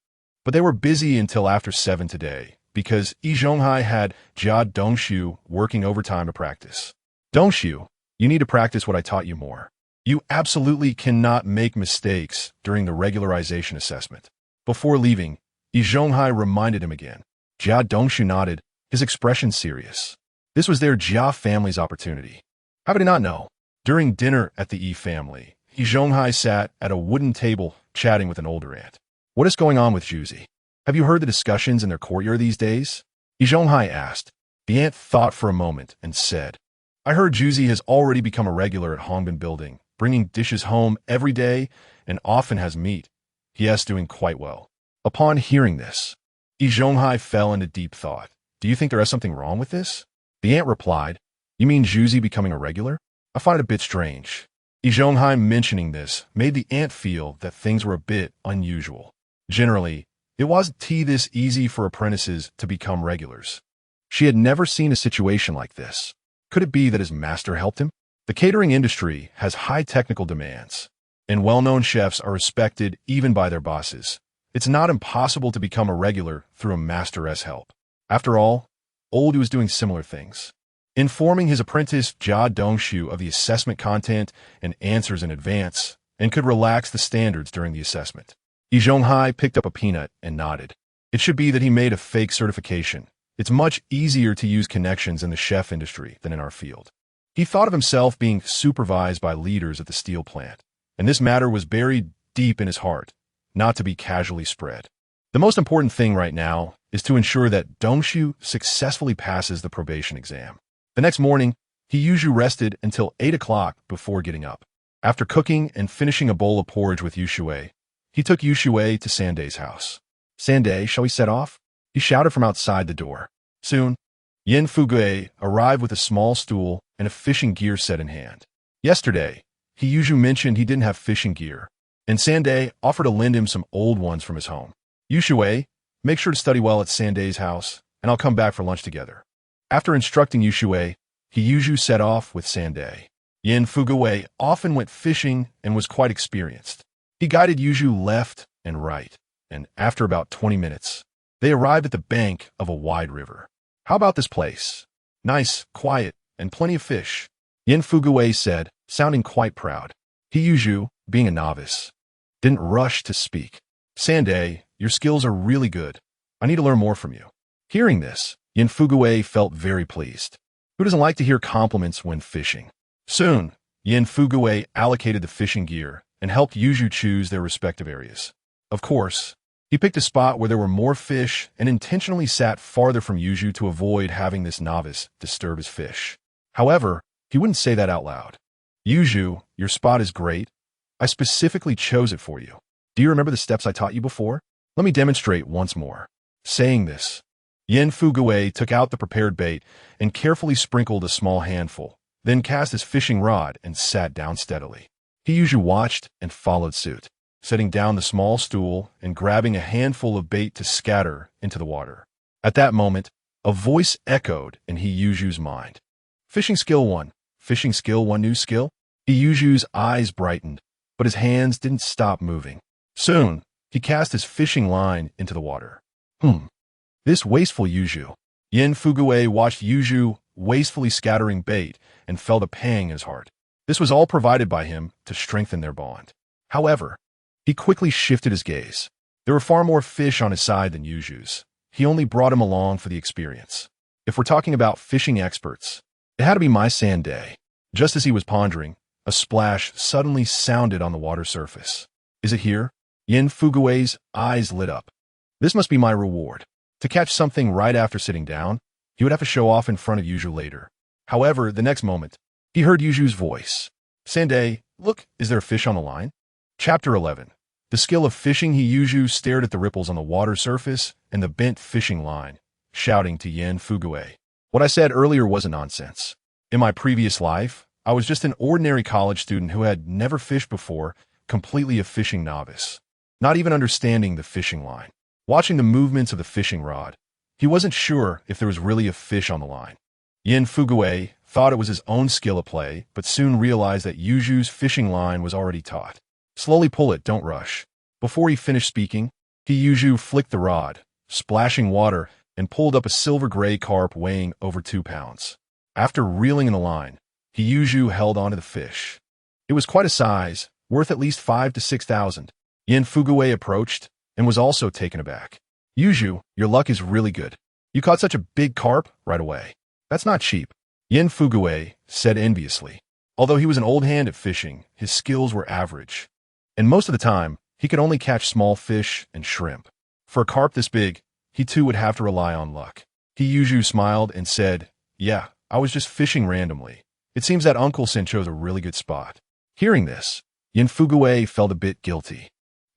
but they were busy until after 7 today because Yi Zhonghai had Jia Dongshu working overtime to practice. Dongshu, you need to practice what I taught you more. You absolutely cannot make mistakes during the regularization assessment. Before leaving, Yi Zhonghai reminded him again. Jia Dongshu nodded, his expression serious. This was their Jia family's opportunity. How could he not know? During dinner at the Yi family, Yi Zhonghai sat at a wooden table chatting with an older aunt. What is going on with Juzi? Have you heard the discussions in their courtyard these days? Yi Zhonghai asked. The aunt thought for a moment and said, I heard Juzi has already become a regular at Hongbin Building, bringing dishes home every day and often has meat. He is doing quite well. Upon hearing this, Yi Zhonghai fell into deep thought. Do you think there is something wrong with this? The aunt replied, You mean Juzi becoming a regular? I find it a bit strange. Yi Zhonghai mentioning this made the aunt feel that things were a bit unusual. Generally, it wasn't this easy for apprentices to become regulars. She had never seen a situation like this. Could it be that his master helped him? The catering industry has high technical demands, and well-known chefs are respected even by their bosses. It's not impossible to become a regular through a master's help. After all, Old was doing similar things. Informing his apprentice Jia Dongshu of the assessment content and answers in advance, and could relax the standards during the assessment. Yi Zhonghai picked up a peanut and nodded. It should be that he made a fake certification. It's much easier to use connections in the chef industry than in our field. He thought of himself being supervised by leaders at the steel plant, and this matter was buried deep in his heart, not to be casually spread. The most important thing right now is to ensure that Dongshu successfully passes the probation exam. The next morning, he usually rested until 8 o'clock before getting up. After cooking and finishing a bowl of porridge with Yu Shui, he took Yu Shui to Sanday's house. Sanday, shall we set off? He shouted from outside the door. Soon, Yin Fugue arrived with a small stool and a fishing gear set in hand. Yesterday, he usually mentioned he didn't have fishing gear, and Sanday offered to lend him some old ones from his home. Yu Shui, make sure to study well at Sanday's house, and I'll come back for lunch together. After instructing Yu Shui, he usually set off with Sanday. Yin Fugue often went fishing and was quite experienced. He guided Yuju left and right, and after about 20 minutes, they arrived at the bank of a wide river. How about this place? Nice, quiet, and plenty of fish, Yin Fugue said, sounding quite proud. He Yuju, being a novice, didn't rush to speak. Sanday, your skills are really good. I need to learn more from you. Hearing this, Yin Fugue felt very pleased. Who doesn't like to hear compliments when fishing? Soon, Yin Fugue allocated the fishing gear and helped Yuju choose their respective areas. Of course, he picked a spot where there were more fish and intentionally sat farther from Yuju to avoid having this novice disturb his fish. However, he wouldn't say that out loud. Yuju, your spot is great. I specifically chose it for you. Do you remember the steps I taught you before? Let me demonstrate once more. Saying this, Yin Fugui took out the prepared bait and carefully sprinkled a small handful, then cast his fishing rod and sat down steadily. Hiyuju watched and followed suit, setting down the small stool and grabbing a handful of bait to scatter into the water. At that moment, a voice echoed in Hiyuju's mind. Fishing skill 1. Fishing skill 1 new skill? Hiyuju's eyes brightened, but his hands didn't stop moving. Soon, he cast his fishing line into the water. This wasteful Yuju. Yin Fugui watched Yuju wastefully scattering bait and felt a pang in his heart. This was all provided by him to strengthen their bond. However, he quickly shifted his gaze. There were far more fish on his side than Yuju's. He only brought him along for the experience. If we're talking about fishing experts, it had to be my sand day. Just as he was pondering, a splash suddenly sounded on the water surface. Is it here? Yin Fugui's eyes lit up. This must be my reward. To catch something right after sitting down, he would have to show off in front of Yuju later. However, the next moment, he heard Yuju's voice. Sande, look, is there a fish on the line? Chapter 11. The skill of fishing. Yuju stared at the ripples on the water surface and the bent fishing line, shouting to Yin Fugui. What I said earlier wasn't nonsense. In my previous life, I was just an ordinary college student who had never fished before, completely a fishing novice, not even understanding the fishing line. Watching the movements of the fishing rod, he wasn't sure if there was really a fish on the line. Yin Fugui thought it was his own skill at play, but soon realized that Yuju's fishing line was already taut. Slowly pull it, don't rush. Before he finished speaking, Yuju flicked the rod, splashing water, and pulled up a silver-gray carp weighing over 2 pounds. After reeling in the line, Yuju held onto the fish. It was quite a size, worth at least 5,000 to 6,000. Yin Fugui approached and was also taken aback. Yuju, your luck is really good. You caught such a big carp right away. That's not cheap. Yin Fugui said enviously. Although he was an old hand at fishing, his skills were average. And most of the time, he could only catch small fish and shrimp. For a carp this big, he too would have to rely on luck. Yuju smiled and said, yeah, I was just fishing randomly. It seems that Uncle Sin chose a really good spot. Hearing this, Yin Fugui felt a bit guilty.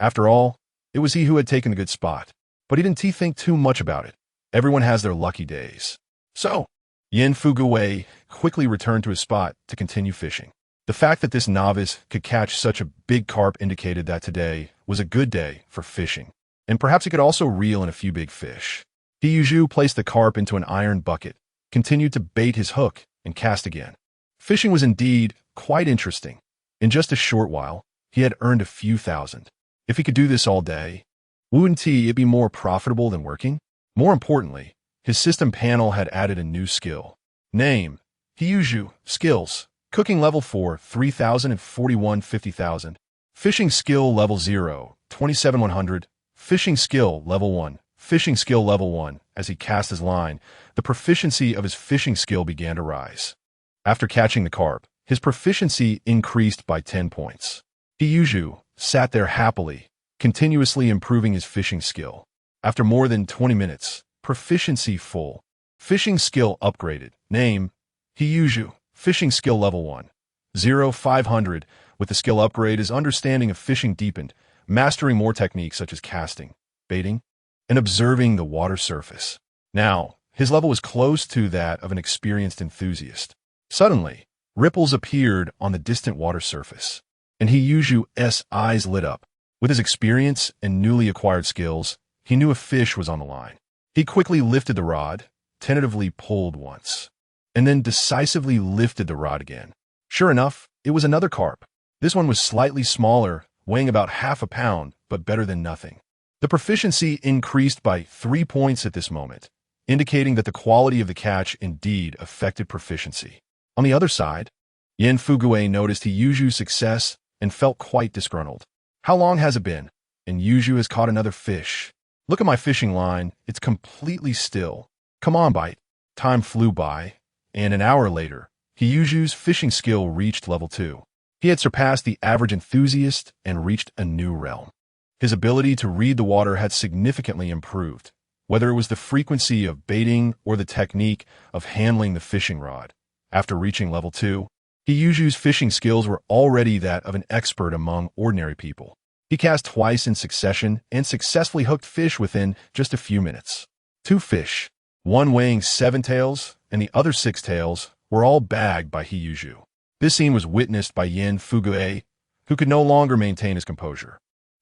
After all, it was he who had taken the good spot. But he didn't think too much about it. Everyone has their lucky days. So, Yin Fugui quickly returned to his spot to continue fishing. The fact that this novice could catch such a big carp indicated that today was a good day for fishing. And perhaps he could also reel in a few big fish. Yuju placed the carp into an iron bucket, continued to bait his hook, and cast again. Fishing was indeed quite interesting. In just a short while, he had earned a few thousand. If he could do this all day, wouldn't it be more profitable than working? More importantly, his system panel had added a new skill. Name, Hiyuju, skills, cooking level 4, 3,000 and 41, 50,000. Fishing skill level 0, 27,100. Fishing skill level 1, fishing skill level 1. As he cast his line, the proficiency of his fishing skill began to rise. After catching the carp, his proficiency increased by 10 points. Hiyuju sat there happily, continuously improving his fishing skill. After more than 20 minutes, proficiency full. Fishing skill upgraded. Name, Hiyuju. Fishing skill level 1. 0, 500. With the skill upgrade, his understanding of fishing deepened, mastering more techniques such as casting, baiting, and observing the water surface. Now, his level was close to that of an experienced enthusiast. Suddenly, ripples appeared on the distant water surface, and Hiyuju's eyes lit up. With his experience and newly acquired skills, he knew a fish was on the line. He quickly lifted the rod, tentatively pulled once, and then decisively lifted the rod again. Sure enough, it was another carp. This one was slightly smaller, weighing about half a pound, but better than nothing. The proficiency increased by 3 points at this moment, indicating that the quality of the catch indeed affected proficiency. On the other side, Yin Fugui noticed Hiyuju's success and felt quite disgruntled. How long has it been? And Yuju has caught another fish. Look at my fishing line, it's completely still. Come on, bite. Time flew by, and an hour later, Hiyuju's fishing skill reached level 2. He had surpassed the average enthusiast and reached a new realm. His ability to read the water had significantly improved, whether it was the frequency of baiting or the technique of handling the fishing rod. After reaching level 2, Hiyuju's fishing skills were already that of an expert among ordinary people. He cast twice in succession and successfully hooked fish within just a few minutes. 2 fish. one weighing 7 taels and the other 6 taels, were all bagged by He Yuzhu. This scene was witnessed by Yin Fugue, who could no longer maintain his composure.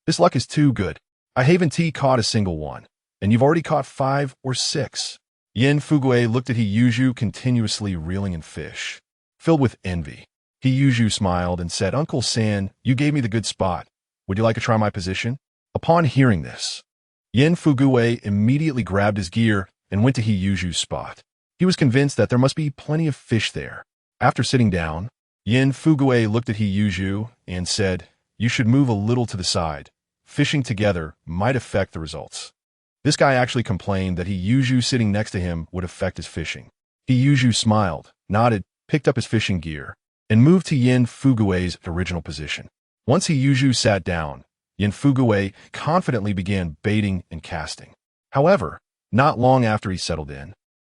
This luck is too good. I haven't caught a single one, and you've already caught 5 or 6. Yin Fugue looked at He Yuzhu continuously reeling in fish. Filled with envy, He Yuzhu smiled and said, "Uncle San, you gave me the good spot. Would you like to try my position?" Upon hearing this, Yin Fugue immediately grabbed his gear and went to He Yuzhu's spot. He was convinced that there must be plenty of fish there. After sitting down, Yin Fugue looked at He Yuzhu and said, "You should move a little to the side. Fishing together might affect the results." This guy actually complained that He Yuzhu sitting next to him would affect his fishing. He Yuzhu smiled, nodded, picked up his fishing gear, and moved to Yin Fugue's original position. Once He Yuzhu sat down, Yin Fugue confidently began baiting and casting. However, not long after he settled in,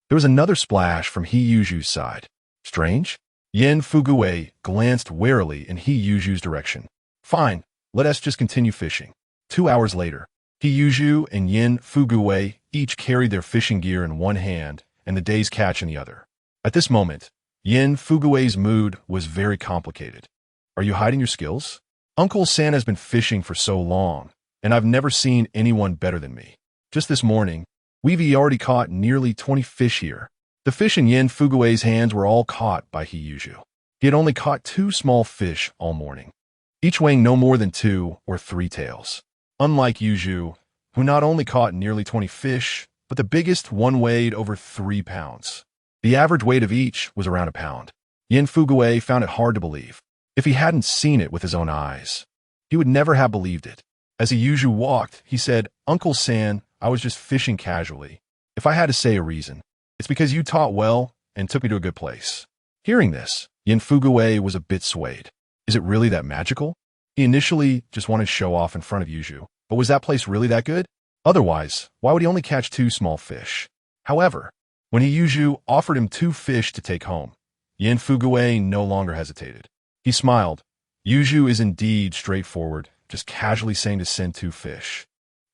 there was another splash from He Yuzhu's side. Strange? Yin Fugue glanced warily in He Yuzhu's direction. "Fine, let us just continue fishing." 2 hours later, He Yuzhu and Yin Fugue each carried their fishing gear in one hand and the day's catch in the other. At this moment, Yin Fugue's mood was very complicated. "Are you hiding your skills? Uncle San has been fishing for so long, and I've never seen anyone better than me. Just this morning, we've already caught nearly 20 fish here." The fish in Yin Fugue's hands were all caught by He Yuzhu. He had only caught 2 small fish all morning, each weighing no more than 2 or 3 taels. Unlike Yuzhu, who not only caught nearly 20 fish, but the biggest one weighed over 3 pounds. The average weight of each was around a pound. Yin Fugue found it hard to believe. If he hadn't seen it with his own eyes, he would never have believed it. As He Yuzhu walked, he said, "Uncle San, I was just fishing casually. If I had to say a reason, it's because you taught well and took me to a good place." Hearing this, Yin Fugue was a bit swayed. Is it really that magical? He initially just wanted to show off in front of Yuzhu, but was that place really that good? Otherwise, why would he only catch 2 small fish? However, when He Yuzhu offered him 2 fish to take home, Yin Fugue no longer hesitated. He smiled. Yuzhu is indeed straightforward, just casually saying to send 2 fish.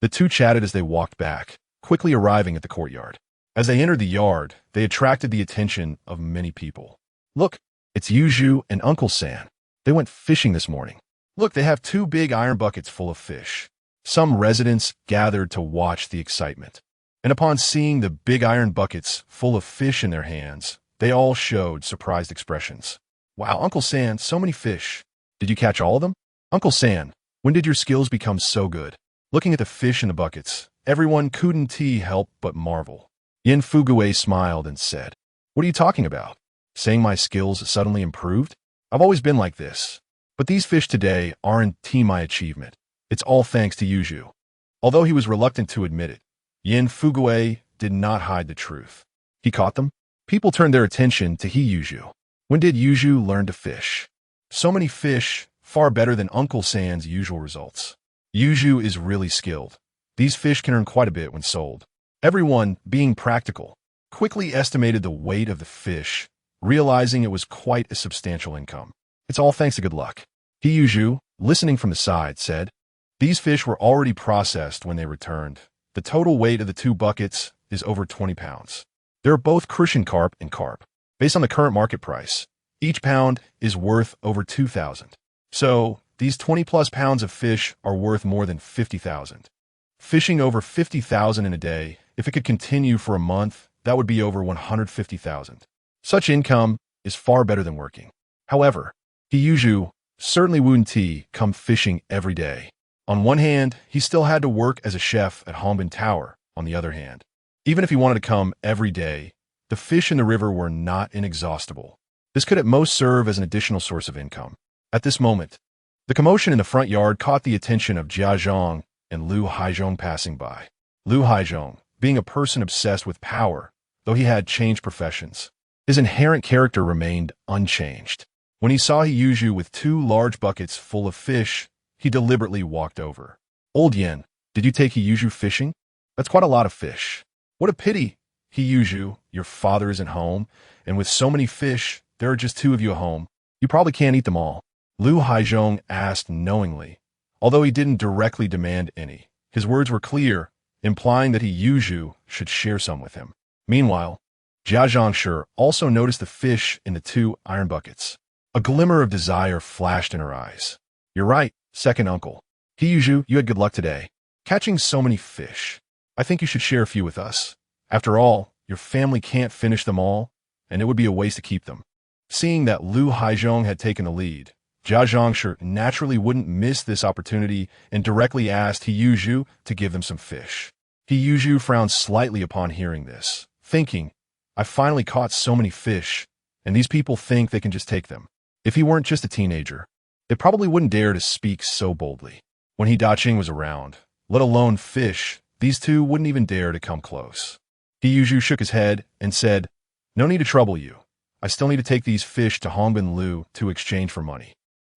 The two chatted as they walked back, quickly arriving at the courtyard. As they entered the yard, they attracted the attention of many people. "Look, it's Yuzhu and Uncle San. They went fishing this morning. Look, they have 2 big iron buckets full of fish." Some residents gathered to watch the excitement, and upon seeing the big iron buckets full of fish in their hands, they all showed surprised expressions. "Wow, Uncle San, so many fish. Did you catch all of them? Uncle San, when did your skills become so good?" Looking at the fish in the buckets, everyone couldn't help but marvel. Yin Fugue smiled and said, "What are you talking about? Saying my skills suddenly improved? I've always been like this. But these fish today aren't my achievement. It's all thanks to Yuzhu." Although he was reluctant to admit it, Yin Fugue did not hide the truth. He caught them. People turned their attention to He Yuzhu. When did Yuzhu learn to fish? So many fish, far better than Uncle San's usual results. Yuzhu is really skilled. These fish can earn quite a bit when sold. Everyone, being practical, quickly estimated the weight of the fish, realizing it was quite a substantial income. It's all thanks to good luck. He Yuzhu, listening from the side, said, "These fish were already processed when they returned. The total weight of the 2 buckets is over 20 pounds. They're both Crucian carp and carp. Based on the current market price, each pound is worth over 2,000. So, these 20-plus pounds of fish are worth more than 50,000. Fishing over 50,000 in a day, if it could continue for a month, that would be over 150,000. Such income is far better than working." However, He Yuzhu certainly wouldn't come fishing every day. On one hand, he still had to work as a chef at Hongbin Tower. On the other hand, even if he wanted to come every day, the fish in the river were not inexhaustible. This could at most serve as an additional source of income. At this moment, the commotion in the front yard caught the attention of Jia Zhong and Lu Haizhong passing by. Lu Haizhong, being a person obsessed with power, though he had changed professions, his inherent character remained unchanged. When he saw He Yuzhu with 2 large buckets full of fish, he deliberately walked over. "Old Yin, did you take He Yuzhu fishing? That's quite a lot of fish. What a pity. He Yuzhu, your father isn't home, and with so many fish, there are just 2 of you at home. You probably can't eat them all." Lu Haizhong asked knowingly, although he didn't directly demand any. His words were clear, implying that He Yuzhu should share some with him. Meanwhile, Jia Zhangshi also noticed the fish in the 2 iron buckets. A glimmer of desire flashed in her eyes. You're right, second uncle. He Yuzhu, you had good luck today. Catching so many fish. I think you should share a few with us. After all, your family can't finish them all, and it would be a waste to keep them. Seeing that Lu Haizhong had taken the lead, Jia Zhangshi naturally wouldn't miss this opportunity and directly asked He Yuzhu to give them some fish. He Yuzhu frowned slightly upon hearing this, thinking, I finally caught so many fish, and these people think they can just take them. If he weren't just a teenager, they probably wouldn't dare to speak so boldly. When He Daqing was around, let alone fish, these two wouldn't even dare to come close. He Yuzhu shook his head and said, No need to trouble you. I still need to take these fish to Hongbin Lu to exchange for money.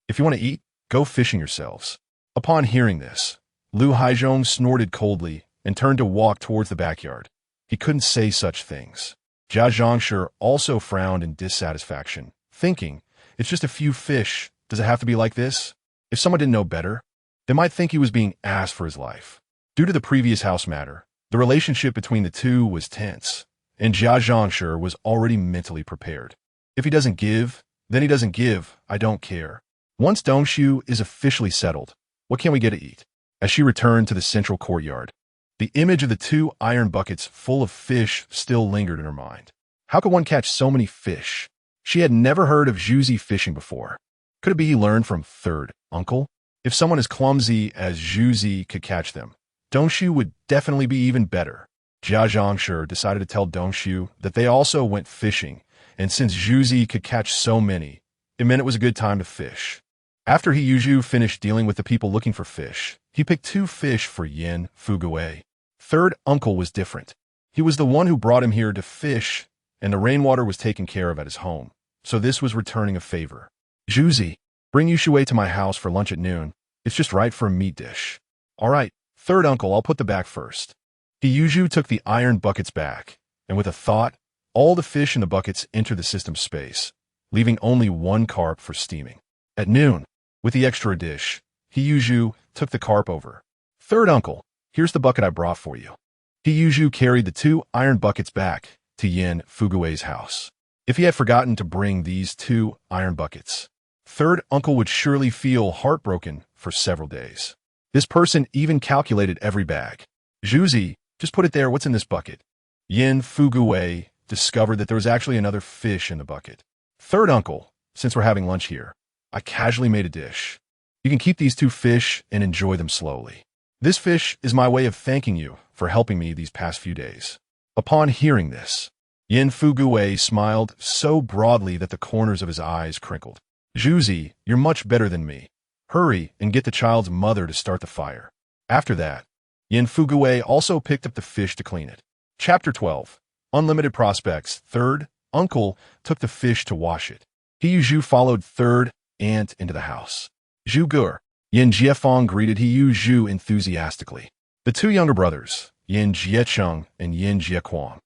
If you want to eat, go fishing yourselves. Upon hearing this, Lu Haizhong snorted coldly and turned to walk towards the backyard. He couldn't say such things. Jia Zhangshi also frowned in dissatisfaction, thinking, It's just a few fish. Does it have to be like this? If someone didn't know better, they might think he was being asked for his life. Due to the previous house matter, the relationship between the two was tense, and Jia Zhangshi was already mentally prepared. If he doesn't give, then he doesn't give. I don't care. Once Dongshu is officially settled, what can we get to eat? As she returned to the central courtyard, the image of the 2 iron buckets full of fish still lingered in her mind. How could one catch so many fish? She had never heard of Zhuzi fishing before. Could it be he learned from third uncle? If someone as clumsy as Zhuzi could catch them, Dongshu would definitely be even better. Jia Zhangshi decided to tell Dongshu that they also went fishing, and since Zhuzi could catch so many, it meant it was a good time to fish. After He Yuzhu finished dealing with the people looking for fish, he picked 2 fish for Yin Fuguei. Third uncle was different. He was the one who brought him here to fish, and the rainwater was taken care of at his home, so this was returning a favor. Zhuzi, bring Yushui to my house for lunch at noon. It's just right for a meat dish. All right, third uncle, I'll put the back first. He Yuzhu took the iron buckets back, and with a thought, all the fish in the buckets entered the system's space, leaving only 1 carp for steaming. At noon, with the extra dish, He Yuzhu took the carp over. Third uncle, here's the bucket I brought for you. He Yuzhu carried the 2 iron buckets back to Yin Fuguei's house. If he had forgotten to bring these 2 iron buckets, third uncle would surely feel heartbroken for several days. This person even calculated every bag. Zhuzi, just put it there, what's in this bucket? Yin Fuguei discovered that there was actually another fish in the bucket. Third uncle, since we're having lunch here, I casually made a dish. You can keep these 2 fish and enjoy them slowly. This fish is my way of thanking you for helping me these past few days. Upon hearing this, Yin Fuguei smiled so broadly that the corners of his eyes crinkled. Zhuzi, you're much better than me. Hurry and get the child's mother to start the fire. After that, Yin Fuguei also picked up the fish to clean it. Chapter 12. Unlimited Prospects. Third uncle took the fish to wash it. He Yuzhu followed third aunt into the house. Zhu Gur, Yin Jiefeng greeted He Yuzhu enthusiastically. The 2 younger brothers, Yin Jiecheng and Yin Jiequang,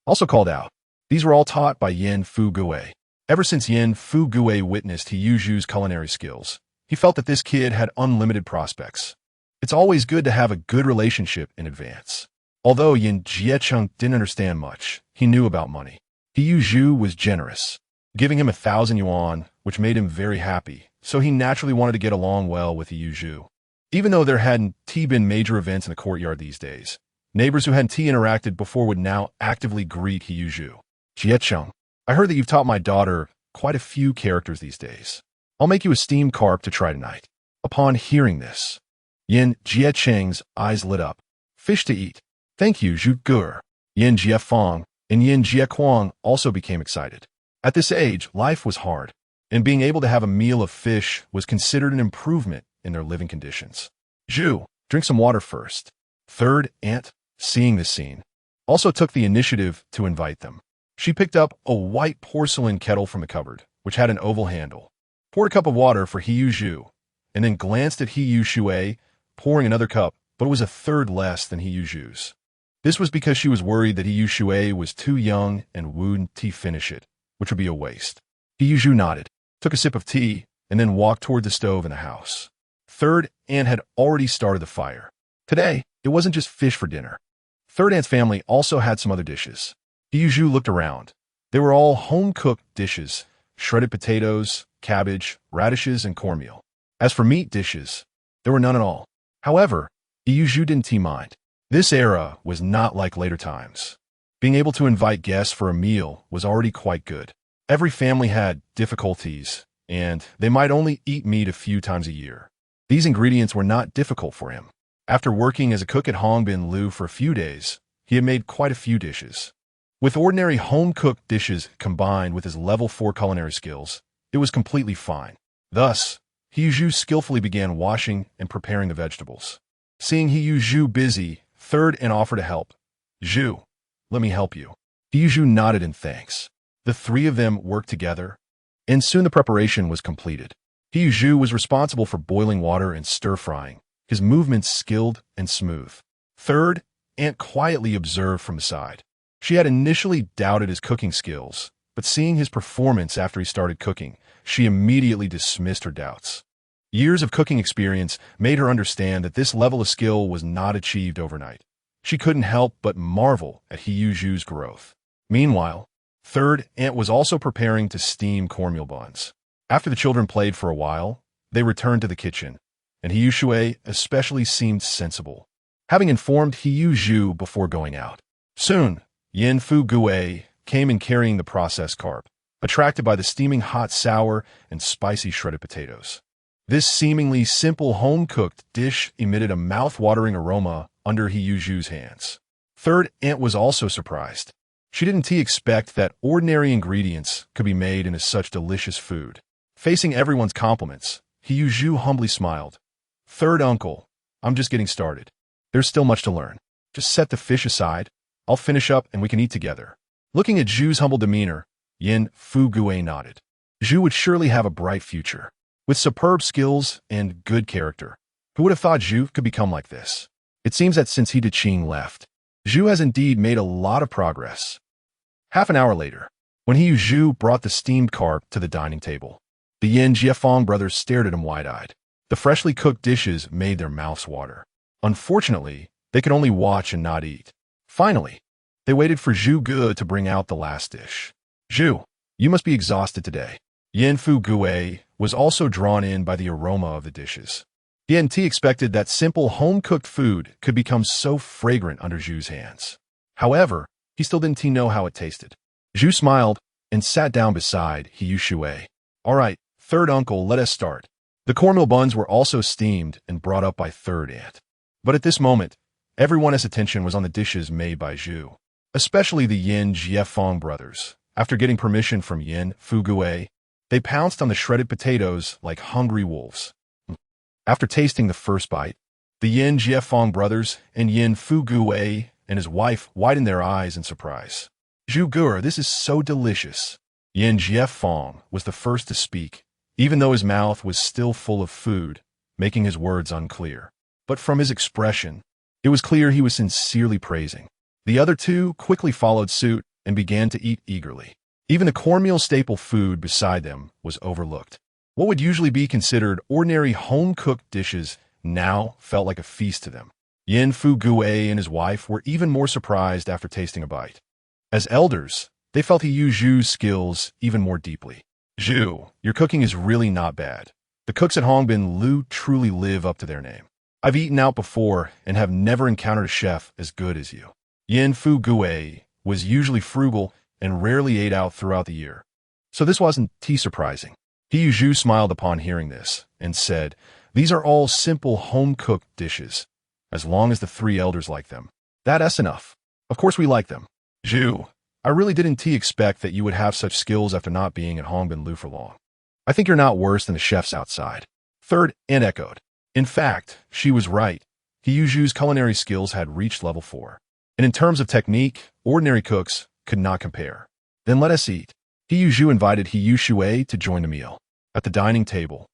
also called out. These were all taught by Yin Fuguei. Ever since Yin Fuguei witnessed He Yuzhu's culinary skills, he felt that this kid had unlimited prospects. It's always good to have a good relationship in advance. Although Yin Jiecheng didn't understand much, he knew about money. He Yuzhu was generous, giving him 1,000 yuan, which made him very happy, so he naturally wanted to get along well with He Yuzhu. Even though there hadn't been major events in the courtyard these days, neighbors who hadn't interacted before would now actively greet He Yuzhu. Jiecheng, I heard that you've taught my daughter quite a few characters these days. I'll make you a steamed carp to try tonight. Upon hearing this, Yin Jiecheng's eyes lit up. Fish to eat. Thank you, Zhu Gur. Yin Jiefeng and Yin Jiequang also became excited. At this age, life was hard, and being able to have a meal of fish was considered an improvement in their living conditions. Zhu, drink some water first. Third aunt, seeing this scene, also took the initiative to invite them. She picked up a white porcelain kettle from the cupboard, which had an oval handle, poured a cup of water for He Yuzhu, and then glanced at He Yushui, pouring another cup, but it was a third less than He Yuzhu's. This was because she was worried that He Yushui was too young and wouldn't finish it, which would be a waste. He Yuzhu nodded, took a sip of tea, and then walked toward the stove in the house. Third aunt had already started the fire. Today, it wasn't just fish for dinner. Third aunt's family also had some other dishes. He Zhu looked around. They were all home-cooked dishes, shredded potatoes, cabbage, radishes, and cornmeal. As for meat dishes, there were none at all. However, He Zhu didn't mind. This era was not like later times. Being able to invite guests for a meal was already quite good. Every family had difficulties, and they might only eat meat a few times a year. These ingredients were not difficult for him. After working as a cook at Hongbin Lu for a few days, he had made quite a few dishes. With ordinary home-cooked dishes combined with his level 4 culinary skills, it was completely fine. Thus, He Zhu skillfully began washing and preparing the vegetables. Seeing He Zhu busy, Third Ant offered to help. "Zhu, let me help you." He Zhu nodded in thanks. The three of them worked together, and soon the preparation was completed. He Zhu was responsible for boiling water and stir-frying, his movements skilled and smooth. Third Ant quietly observed from the side. She had initially doubted his cooking skills, but seeing his performance after he started cooking, she immediately dismissed her doubts. Years of cooking experience made her understand that this level of skill was not achieved overnight. She couldn't help but marvel at He Zhu's growth. Meanwhile, Third Ant was also preparing to steam cornmeal buns. After the children played for a while, they returned to the kitchen, and He Zhu especially seemed sensible, having informed He Zhu before going out. Soon, Yin Fu Gue came in carrying the processed carp, attracted by the steaming hot sour and spicy shredded potatoes. This seemingly simple home-cooked dish emitted a mouth-watering aroma under He Zhu's hands. Third Ant was also surprised. She didn't expect that ordinary ingredients could be made into such delicious food. Facing everyone's compliments, He Zhu humbly smiled. "Third uncle, I'm just getting started. There's still much to learn. Just set the fish aside. I'll finish up and we can eat together." Looking at Zhu's humble demeanor, Yin Fu Gue nodded. Zhu would surely have a bright future. With superb skills and good character, who would have thought Zhu could become like this? It seems that since He Qing left, Zhu has indeed made a lot of progress. Half an hour later, when He Zhu brought the steamed carp to the dining table, the Yin Jiefang brothers stared at him wide-eyed. The freshly cooked dishes made their mouths water. Unfortunately, they could only watch and not eat. Finally, they waited for Zhu Gu to bring out the last dish. "Zhu, you must be exhausted today." Yin Fu Gue was also drawn in by the aroma of the dishes. He hadn't expected that simple home-cooked food could become so fragrant under Zhu's hands. However, he still didn't know how it tasted. Zhu smiled and sat down beside He Zhu. "All right, Third Uncle, let us start." The cornmeal buns were also steamed and brought up by Third Ant. But at this moment, everyone's attention was on the dishes made by Zhu, especially the Yin Jiefang brothers. After getting permission from Yin Fu Gue, they pounced on the shredded potatoes like hungry wolves. After tasting the first bite, the Yin Jiefang brothers and Yin Fu Gue and his wife widened their eyes in surprise. "Zhu Gu, this is so delicious." Yin Jiefang was the first to speak, even though his mouth was still full of food, making his words unclear. But from his expression, it was clear he was sincerely praising. The other two quickly followed suit and began to eat eagerly. Even the cornmeal staple food beside them was overlooked. What would usually be considered ordinary home-cooked dishes now felt like a feast to them. Yin Fu Gue and his wife were even more surprised after tasting a bite. As elders, they felt He Zhu's skills even more deeply. "Zhu, your cooking is really not bad. The cooks at Hongbin Lu truly live up to their name. I've eaten out before and have never encountered a chef as good as you." Yin Fu Gue was usually frugal and rarely ate out throughout the year, so this wasn't surprising. He Zhu smiled upon hearing this and said, "These are all simple home-cooked dishes. As long as the three elders like them, that's enough. Of course we like them. Zhu, I really didn't expect that you would have such skills after not being at Hongbin Lu for long. I think you're not worse than the chefs outside." Third Ant echoed. In fact, she was right. He Zhu's culinary skills had reached level 4. And in terms of technique, ordinary cooks could not compare. "Then let us eat." He Zhu invited He Zhu to join the meal. At the dining table,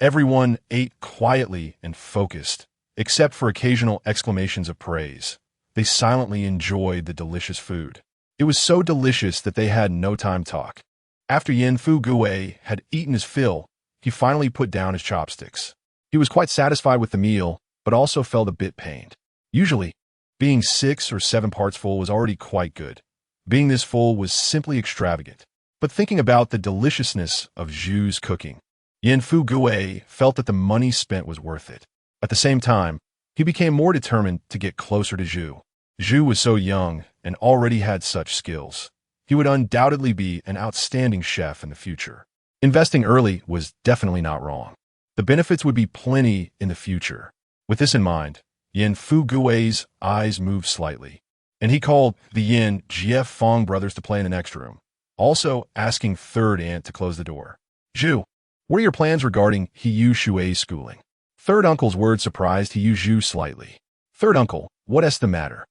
everyone ate quietly and focused, except for occasional exclamations of praise. They silently enjoyed the delicious food. It was so delicious that they had no time to talk. After Yin Fu Gue had eaten his fill, he finally put down his chopsticks. He was quite satisfied with the meal, but also felt a bit pained. Usually, being 6 or 7 parts full was already quite good. Being this full was simply extravagant. But thinking about the deliciousness of Zhu's cooking, Yin Fu-gui felt that the money spent was worth it. At the same time, he became more determined to get closer to Zhu. Zhu was so young and already had such skills. He would undoubtedly be an outstanding chef in the future. Investing early was definitely not wrong. The benefits would be plenty in the future. With this in mind, Yin Fu-gui's eyes moved slightly, and he called the Yin Jie Fong brothers to play in the next room, also asking third aunt to close the door. Zhu, what are your plans regarding Hiyu Shui's schooling? Third uncle's words surprised Hiyu Zhu slightly. Third uncle, what's the matter?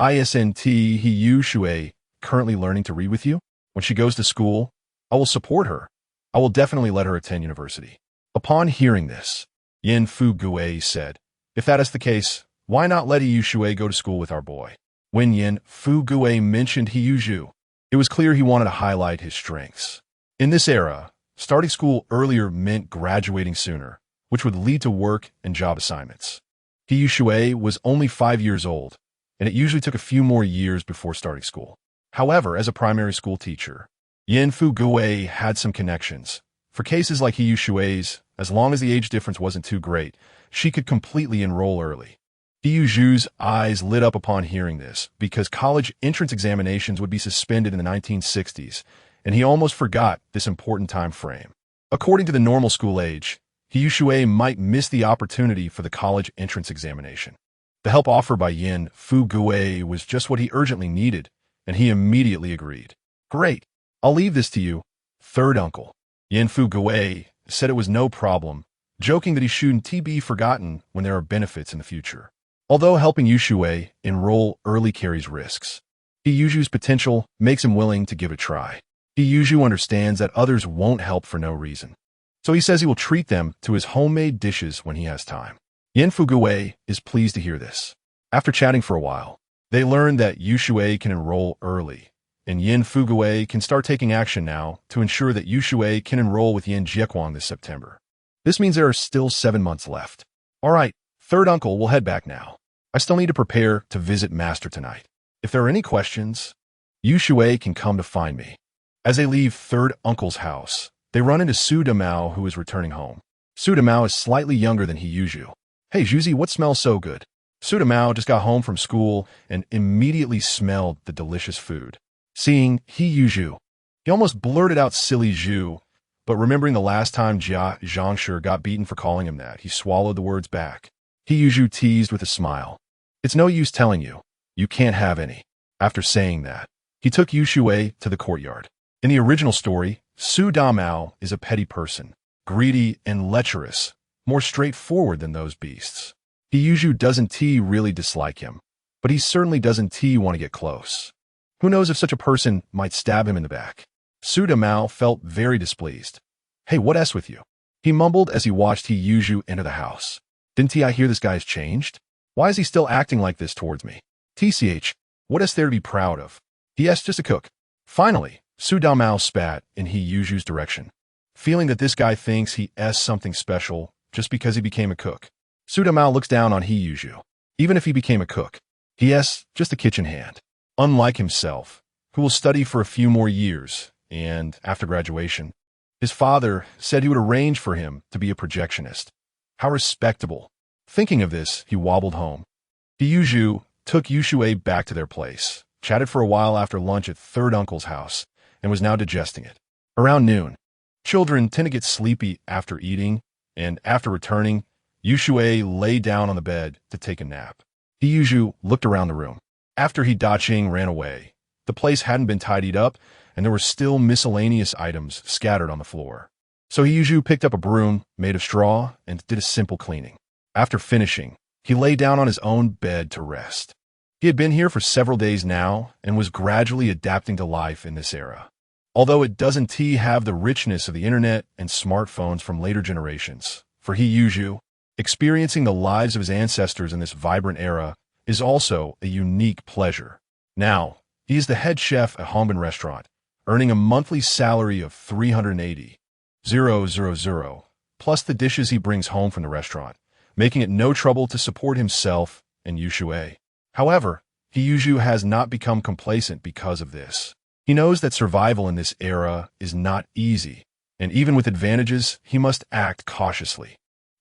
Isn't Hiyu Shui currently learning to read with you? When she goes to school, I will support her. I will definitely let her attend university. Upon hearing this, Yin Fu-gui said, if that is the case, why not let Hiyu Shui go to school with our boy? When Yin Fu-gui mentioned Hiyu Zhu, it was clear he wanted to highlight his strengths. In this era, starting school earlier meant graduating sooner, which would lead to work and job assignments. Hiyu Shui was only 5 years old, and it usually took a few more years before starting school. However, as a primary school teacher, Yin Fu-gui had some connections. For cases like Hiyu Shui's, as long as the age difference wasn't too great, she could completely enroll early. Hiyu Zhu's eyes lit up upon hearing this, because college entrance examinations would be suspended in the 1960s, and he almost forgot this important time frame. According to the normal school age, Hiyu Shui might miss the opportunity for the college entrance examination. The help offered by Yin Fu-gui was just what he urgently needed, and he immediately agreed. Great, I'll leave this to you, third uncle. Yin Fu-gui said it was no problem, joking that he shouldn't be forgotten when there are benefits in the future. Although helping Yu Shui enroll early carries risks, Hiyu Zhu's potential makes him willing to give it a try. Hiyu Zhu understands that others won't help for no reason, so he says he will treat them to his homemade dishes when he has time. Yin Fu-gui is pleased to hear this. After chatting for a while, they learned that Yu Shui can enroll early, and Yin Fu-gui can start taking action now to ensure that Yu Shui can enroll with Yin Jiequang this September. This means there are still 7 months left. All right, third uncle will head back now. I still need to prepare to visit Master tonight. If there are any questions, Yu Shui can come to find me. As they leave third uncle's house, they run into Su Damao, who is returning home. Su Damao is slightly younger than Hiyu Zhu. Hey, Zhuzi, what smells so good? Su Damao just got home from school and immediately smelled the delicious food. Seeing Hiyu Zhu, he almost blurted out silly Zhu, but remembering the last time Jia Zhangshi got beaten for calling him that, he swallowed the words back. Hiyu Zhu teased with a smile. It's no use telling you. You can't have any. After saying that, he took Yu Shui to the courtyard. In the original story, Su Damao is a petty person, greedy and lecherous, more straightforward than those beasts. Hiyu Zhu doesn't really dislike him, but he certainly doesn't want to get close. Who knows if such a person might stab him in the back? Su Damao felt very displeased. Hey, what's with you? He mumbled as he watched Hiyu Zhu enter the house. Didn't I hear this guy's changed? Why is he still acting like this towards me? TCH, what is there to be proud of? Yes, just a cook. Finally, Su Damao spat in Hiyu Zhu's direction, feeling that this guy thinks he is something special just because he became a cook. Su Damao looks down on Hiyu Zhu. Even if he became a cook, he is just a kitchen hand. Unlike himself, who will study for a few more years, and after graduation, his father said he would arrange for him to be a projectionist. How respectable. Thinking of this, he wobbled home. Hiyu Zhu took Yu Shui back to their place, chatted for a while after lunch at third uncle's house, and was now digesting it. Around noon, children tend to get sleepy after eating, and after returning, Yu Shui lay down on the bed to take a nap. Hiyu Zhu looked around the room. After Daching ran away, the place hadn't been tidied up, and there were still miscellaneous items scattered on the floor. So Hiyu Zhu picked up a broom made of straw and did a simple cleaning. After finishing, he lay down on his own bed to rest. He had been here for several days now and was gradually adapting to life in this era. Although it doesn't have the richness of the internet and smartphones from later generations, for Hiyu Zhu, experiencing the lives of his ancestors in this vibrant era is also a unique pleasure. Now, he is the head chef at Hongbin Restaurant, earning a monthly salary of 380,000, plus the dishes he brings home from the restaurant, making it no trouble to support himself and Yu Shui. However, Hiyuju has not become complacent because of this. He knows that survival in this era is not easy, and even with advantages, he must act cautiously.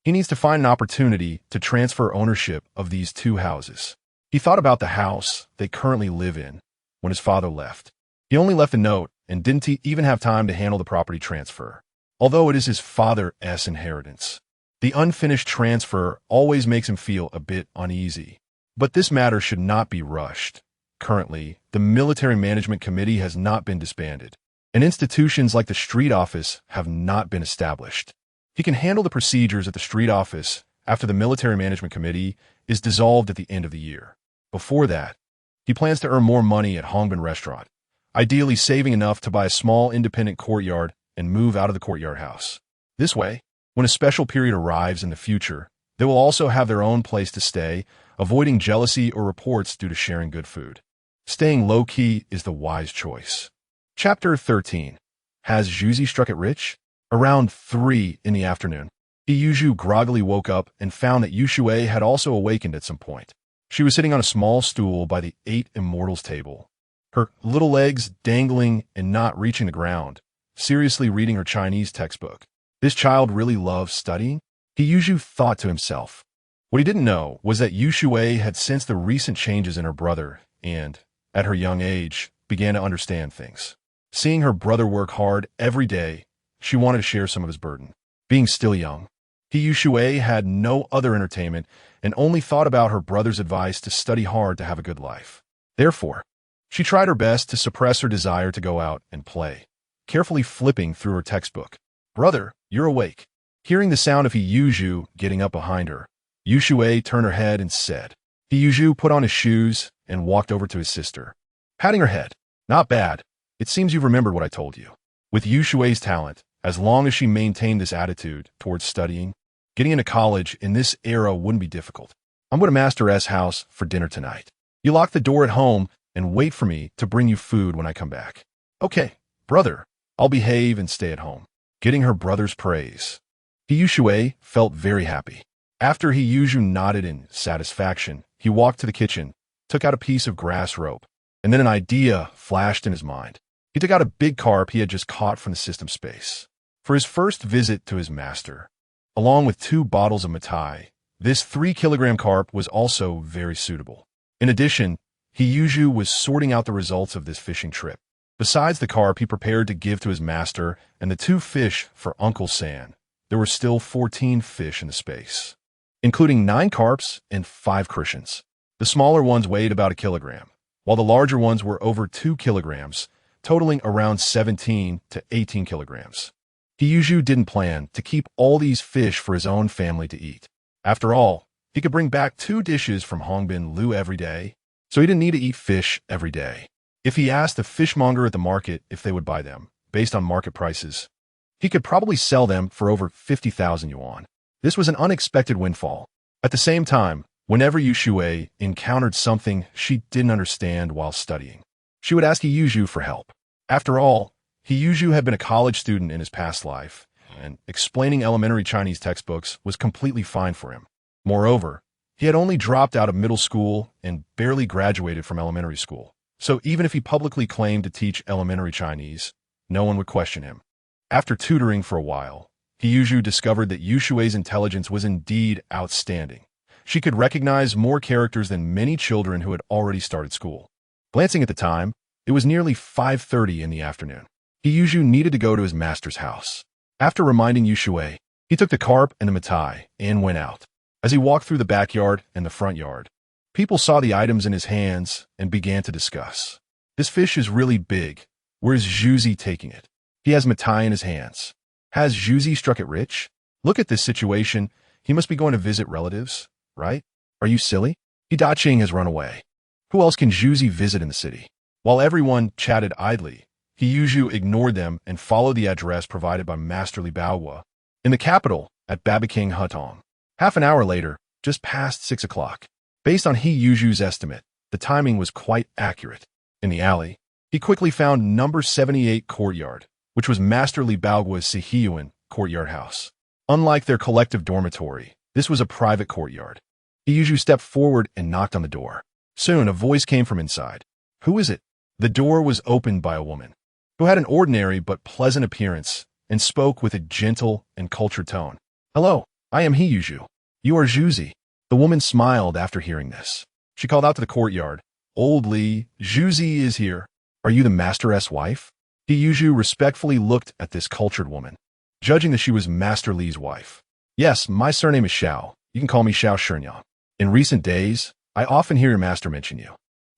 He needs to find an opportunity to transfer ownership of these two houses. He thought about the house they currently live in when his father left. He only left a note and didn't even have time to handle the property transfer, although it is his father's inheritance. The unfinished transfer always makes him feel a bit uneasy. But this matter should not be rushed. Currently, the Military Management Committee has not been disbanded, and institutions like the street office have not been established. He can handle the procedures at the street office after the Military Management Committee is dissolved at the end of the year. Before that, he plans to earn more money at Hongbin Restaurant, ideally saving enough to buy a small independent courtyard and move out of the courtyard house. This way, when a special period arrives in the future, they will also have their own place to stay, avoiding jealousy or reports due to sharing good food. Staying low-key is the wise choice. Chapter 13. Has Juzi struck it rich? Around 3 in the afternoon, Hiyuju groggily woke up and found that Yuxue had also awakened at some point. She was sitting on a small stool by the 8 Immortals table, her little legs dangling and not reaching the ground, seriously reading her Chinese textbook. This child really loves studying? Hiyuju thought to himself. What he didn't know was that Yuxue had sensed the recent changes in her brother and, at her young age, began to understand things. Seeing her brother work hard every day, she wanted to share some of his burden. Being still young, Yuxue had no other entertainment and only thought about her brother's advice to study hard to have a good life. Therefore, she tried her best to suppress her desire to go out and play, carefully flipping through her textbook. "Brother, you're awake." Hearing the sound of Hiyuju getting up behind her, Yuxue turned her head and said. Hiyuju put on his shoes and walked over to his sister, patting her head. "Not bad. It seems you've remembered what I told you." With Yushue's talent, as long as she maintained this attitude towards studying, getting into college in this era wouldn't be difficult. "I'm going to Master S' house for dinner tonight. You lock the door at home and wait for me to bring you food when I come back." "Okay, brother, I'll behave and stay at home." Getting her brother's praise, Hiyushue felt very happy. After Hiyuju nodded in satisfaction, he walked to the kitchen, took out a piece of grass rope, and then an idea flashed in his mind. He took out a big carp he had just caught from the system space. For his first visit to his master, along with 2 bottles of Matai, this 3-kilogram carp was also very suitable. In addition, Hiyuju was sorting out the results of this fishing trip. Besides the carp he prepared to give to his master and the 2 fish for Uncle San, there were still 14 fish in the space, including 9 carps and 5 crucians. The smaller ones weighed about 1 kilogram, while the larger ones were over 2 kilograms, totaling around 17 to 18 kilograms. Hiyuju didn't plan to keep all these fish for his own family to eat. After all, he could bring back 2 dishes from Hongbin Lu every day, so he didn't need to eat fish every day. If he asked the fishmonger at the market if they would buy them, based on market prices, he could probably sell them for over 50,000 yuan. This was an unexpected windfall. At the same time, whenever Yuxue encountered something she didn't understand while studying, she would ask Hiyuju for help. After all, Hiyuju had been a college student in his past life, and explaining elementary Chinese textbooks was completely fine for him. Moreover, he had only dropped out of middle school and barely graduated from elementary school. So even if he publicly claimed to teach elementary Chinese, no one would question him. After tutoring for a while, Hiyuju discovered that Yushue's intelligence was indeed outstanding. She could recognize more characters than many children who had already started school. Glancing at the time, it was nearly 5:30 in the afternoon. Hiyuju needed to go to his master's house. After reminding Yuxue, he took the carp and the matai and went out. As he walked through the backyard and the front yard, people saw the items in his hands and began to discuss. "This fish is really big. Where's Juzi taking it? He has matai in his hands. Has Juzi struck it rich? Look at this situation. He must be going to visit relatives, right? Are you silly? Hidaching has run away. Who else can Juzi visit in the city?" While everyone chatted idly, Hiyuju ignored them and followed the address provided by Master Li Baohua in the capital at Babaking Hutong. Half an hour later, just past 6 o'clock. Based on Hiyuju's estimate, the timing was quite accurate. In the alley, he quickly found number 78 Courtyard, which was Master Li Baohua's Sihiyuan courtyard house. Unlike their collective dormitory, this was a private courtyard. Hiyuju stepped forward and knocked on the door. Soon, a voice came from inside. Who is it? The door was opened by a woman who had an ordinary but pleasant appearance and spoke with a gentle and cultured tone. Hello, I am Hiyuju. You are Juzi. The woman smiled after hearing this. She called out to the courtyard. Old Li, Juzi is here. Are you the master's wife? Hiyuju respectfully looked at this cultured woman, judging that she was Master Li's wife. Yes, my surname is Xiao. You can call me Xiao Shenyang. In recent days, I often hear your master mention you.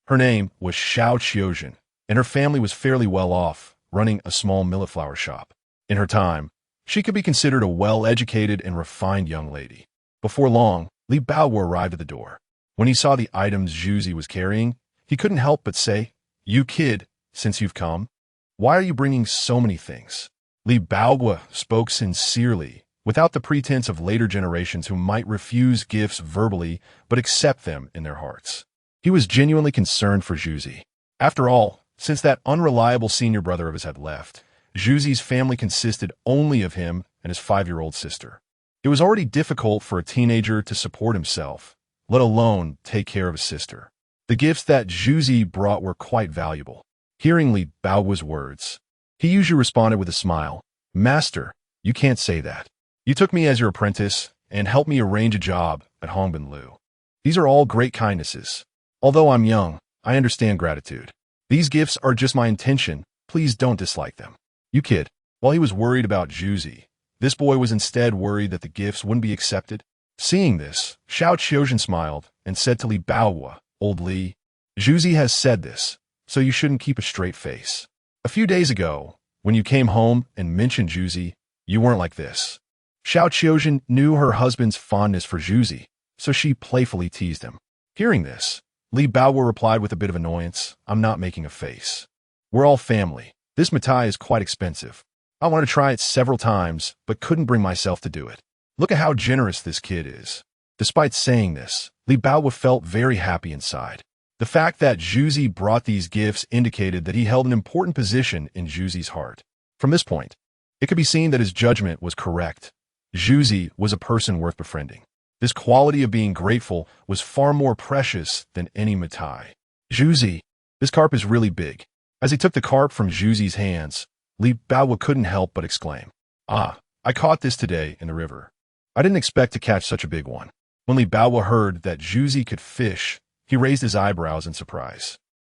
Her name was Xiao Qiuzhen, and her family was fairly well off, running a small millet flour shop. In her time, she could be considered a well-educated and refined young lady. Before long, Li Baoguo arrived at the door. When he saw the items Juzi was carrying, he couldn't help but say, You kid, since you've come, why are you bringing so many things? Li Baoguo spoke sincerely, without the pretense of later generations who might refuse gifts verbally but accept them in their hearts. He was genuinely concerned for Juzi. After all, since that unreliable senior brother of his had left, Juzi's family consisted only of him and his 5-year-old sister. It was already difficult for a teenager to support himself, let alone take care of his sister. The gifts that Juzi brought were quite valuable. Hearing Li Baoguo's words, he usually responded with a smile. Master, you can't say that. You took me as your apprentice and helped me arrange a job at Hongbin. These are all great kindnesses. Although I'm young, I understand gratitude. These gifts are just my intention. Please don't dislike them. You kid. While he was worried about Juzi, this boy was instead worried that the gifts wouldn't be accepted. Seeing this, Xiao Qiuzhen smiled and said to Li Baoguo, Old Li, Juzi has said this, so you shouldn't keep a straight face. A few days ago, when you came home and mentioned Juzi, you weren't like this. Xiao Qiuzhen knew her husband's fondness for Juzi, so she playfully teased him. Hearing this, Li Baoguo replied with a bit of annoyance, I'm not making a face. We're all family. This mitai is quite expensive. I wanted to try it several times, but couldn't bring myself to do it. Look at how generous this kid is. Despite saying this, Li Baoguo felt very happy inside. The fact that Juzi brought these gifts indicated that he held an important position in Juzi's heart. From this point, it could be seen that his judgment was correct. Juzi was a person worth befriending. This quality of being grateful was far more precious than any mitai. Juzi, this carp is really big. As he took the carp from Juzi's hands, Li Baoguo couldn't help but exclaim, Ah, I caught this today in the river. I didn't expect to catch such a big one. When Li Baoguo heard that Juzi could fish, he raised his eyebrows in surprise.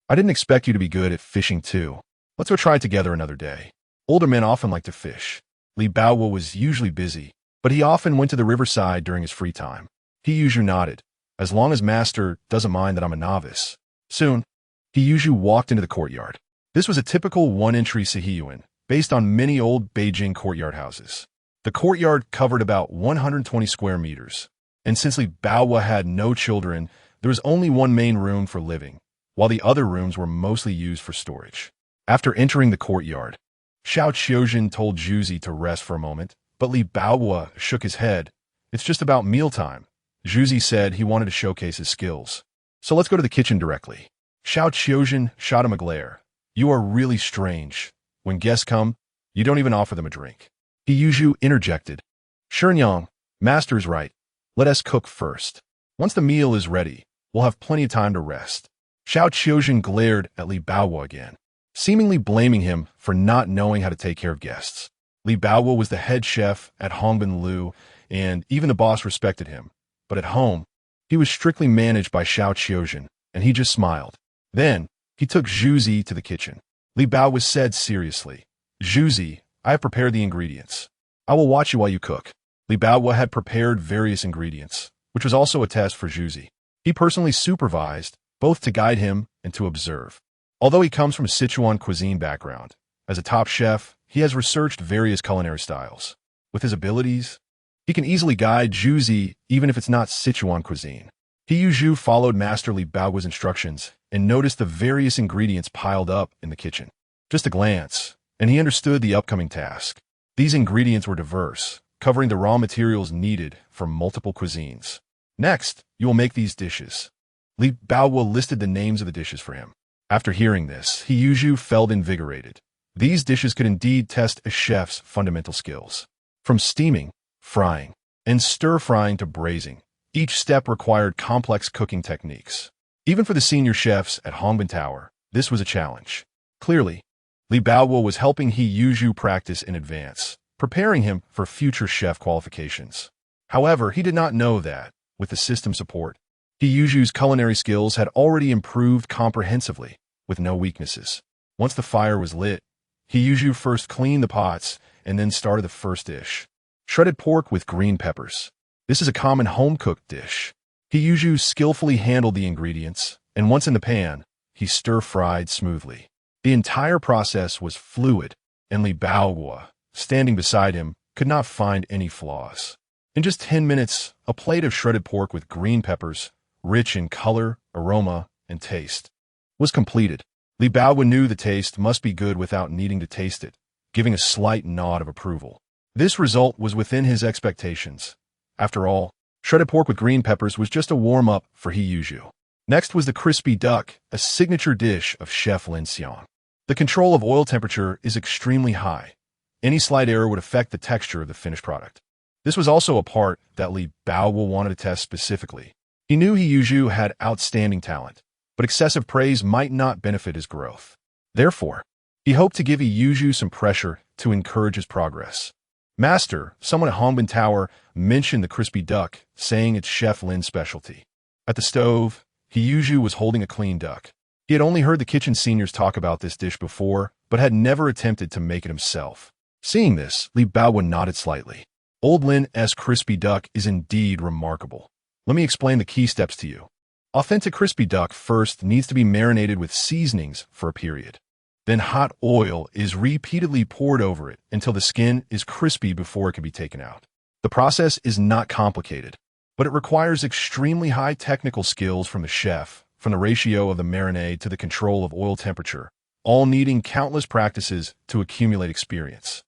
I didn't expect you to be good at fishing too. Let's go try it together another day. Older men often like to fish. Li Baoguo was usually busy, but he often went to the riverside during his free time. He usually nodded, as long as master doesn't mind that I'm a novice. Soon, he usually walked into the courtyard. This was a typical one-entry Sihiyuan, based on many old Beijing courtyard houses. The courtyard covered about 120 square meters, and since Li Baoguo had no children, there was only one main room for living, while the other rooms were mostly used for storage. After entering the courtyard, Xiao Qiuzhen told Juzi to rest for a moment, but Li Baoguo shook his head. It's just about mealtime. Juzi said he wanted to showcase his skills. So let's go to the kitchen directly. Xiao Qiuzhen shot him a glare. You are really strange. When guests come, you don't even offer them a drink. Hiyuju interjected. Shenyang, master's right. Let us cook first. Once the meal is ready, we'll have plenty of time to rest. Xiao Qiuzhen glared at Li Baoguo again, seemingly blaming him for not knowing how to take care of guests. Li Baoguo was the head chef at Hongbin, and even the boss respected him. But at home, he was strictly managed by Xiao Qiuzhen, and he just smiled. Then, he took Juzi to the kitchen. Li Baoguo said seriously, Juzi, I have prepared the ingredients. I will watch you while you cook. Li Baoguo had prepared various ingredients, which was also a test for Juzi. He personally supervised, both to guide him and to observe. Although he comes from a Sichuan cuisine background, as a top chef, he has researched various culinary styles. With his abilities, he can easily guide Juzi even if it's not Sichuan cuisine. Hiyuju followed Master Li Baoguo's instructions and noticed the various ingredients piled up in the kitchen. Just a glance, and he understood the upcoming task. These ingredients were diverse, covering the raw materials needed for multiple cuisines. Next, you will make these dishes. Li Baoguo listed the names of the dishes for him. After hearing this, Hiyuju felt invigorated. These dishes could indeed test a chef's fundamental skills. From steaming, frying, and stir-frying to braising, each step required complex cooking techniques. Even for the senior chefs at Hongbin Tower, this was a challenge. Clearly, Li Baoguo was helping He Yuzhu practice in advance, preparing him for future chef qualifications. However, he did not know that, with the system support, He Yuzhu's culinary skills had already improved comprehensively, with no weaknesses. Once the fire was lit, He Yuzhu first cleaned the pots and then started the first dish. Shredded pork with green peppers. This is a common home-cooked dish. He Yuzhu skillfully handled the ingredients, and once in the pan, he stir-fried smoothly. The entire process was fluid, and Li Baoguo, standing beside him, could not find any flaws. In just 10 minutes, a plate of shredded pork with green peppers, rich in color, aroma, and taste, was completed. Li Baoguo knew the taste must be good without needing to taste it, giving a slight nod of approval. This result was within his expectations. After all, shredded pork with green peppers was just a warm-up for He Yuzhu. Next was the crispy duck, a signature dish of Chef Lin Xiang. The control of oil temperature is extremely high. Any slight error would affect the texture of the finished product. This was also a part that Li Baoguo wanted to test specifically. He knew He Yuzhu had outstanding talent, but excessive praise might not benefit his growth. Therefore, he hoped to give He Yuzhu some pressure to encourage his progress. Master, someone at Hongbin Tower, mentioned the crispy duck, saying it's Chef Lin's specialty. At the stove, He Yuzhu was holding a clean duck. He had only heard the kitchen seniors talk about this dish before, but had never attempted to make it himself. Seeing this, Li Baoguo nodded slightly. Old Lin's crispy duck is indeed remarkable. Let me explain the key steps to you. Authentic crispy duck first needs to be marinated with seasonings for a period. Then hot oil is repeatedly poured over it until the skin is crispy before it can be taken out. The process is not complicated, but it requires extremely high technical skills from the chef, from the ratio of the marinade to the control of oil temperature, all needing countless practices to accumulate experience.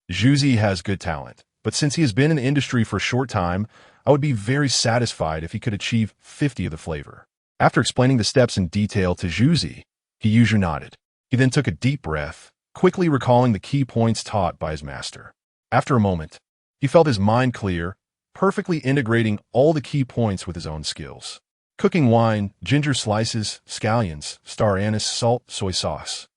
Zhuzi has good talent, but since he has been in the industry for a short time, I would be very satisfied if he could achieve 50 of the flavor. After explaining the steps in detail to Zhuzi, He Yuzhu nodded. He then took a deep breath, quickly recalling the key points taught by his master. After a moment, he felt his mind clear, perfectly integrating all the key points with his own skills. Cooking wine, ginger slices, scallions, star anise, salt, soy sauce.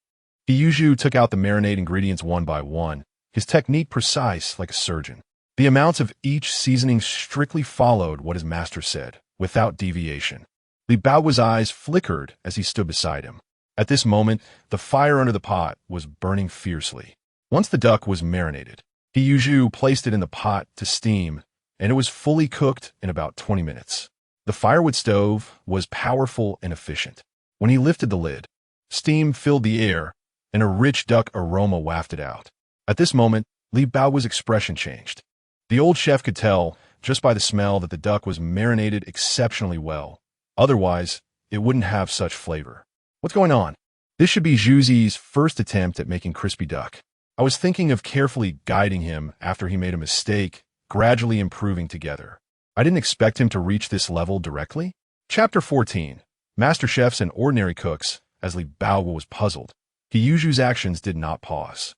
He Yuzhu took out the marinade ingredients one by one, his technique precise like a surgeon. The amounts of each seasoning strictly followed what his master said, without deviation. Li Baoguo's eyes flickered as he stood beside him. At this moment, the fire under the pot was burning fiercely. Once the duck was marinated, He Yuzhu placed it in the pot to steam, and it was fully cooked in about 20 minutes. The firewood stove was powerful and efficient. When he lifted the lid, steam filled the air, and a rich duck aroma wafted out. At this moment, Li Baoguo's expression changed. The old chef could tell, just by the smell, that the duck was marinated exceptionally well. Otherwise, it wouldn't have such flavor. What's going on? This should be Zhuzi's first attempt at making crispy duck. I was thinking of carefully guiding him after he made a mistake, gradually improving together. I didn't expect him to reach this level directly. Chapter 14. Master Chefs and Ordinary Cooks. As Li Baoguo was puzzled, He Yuzhu's actions did not pause.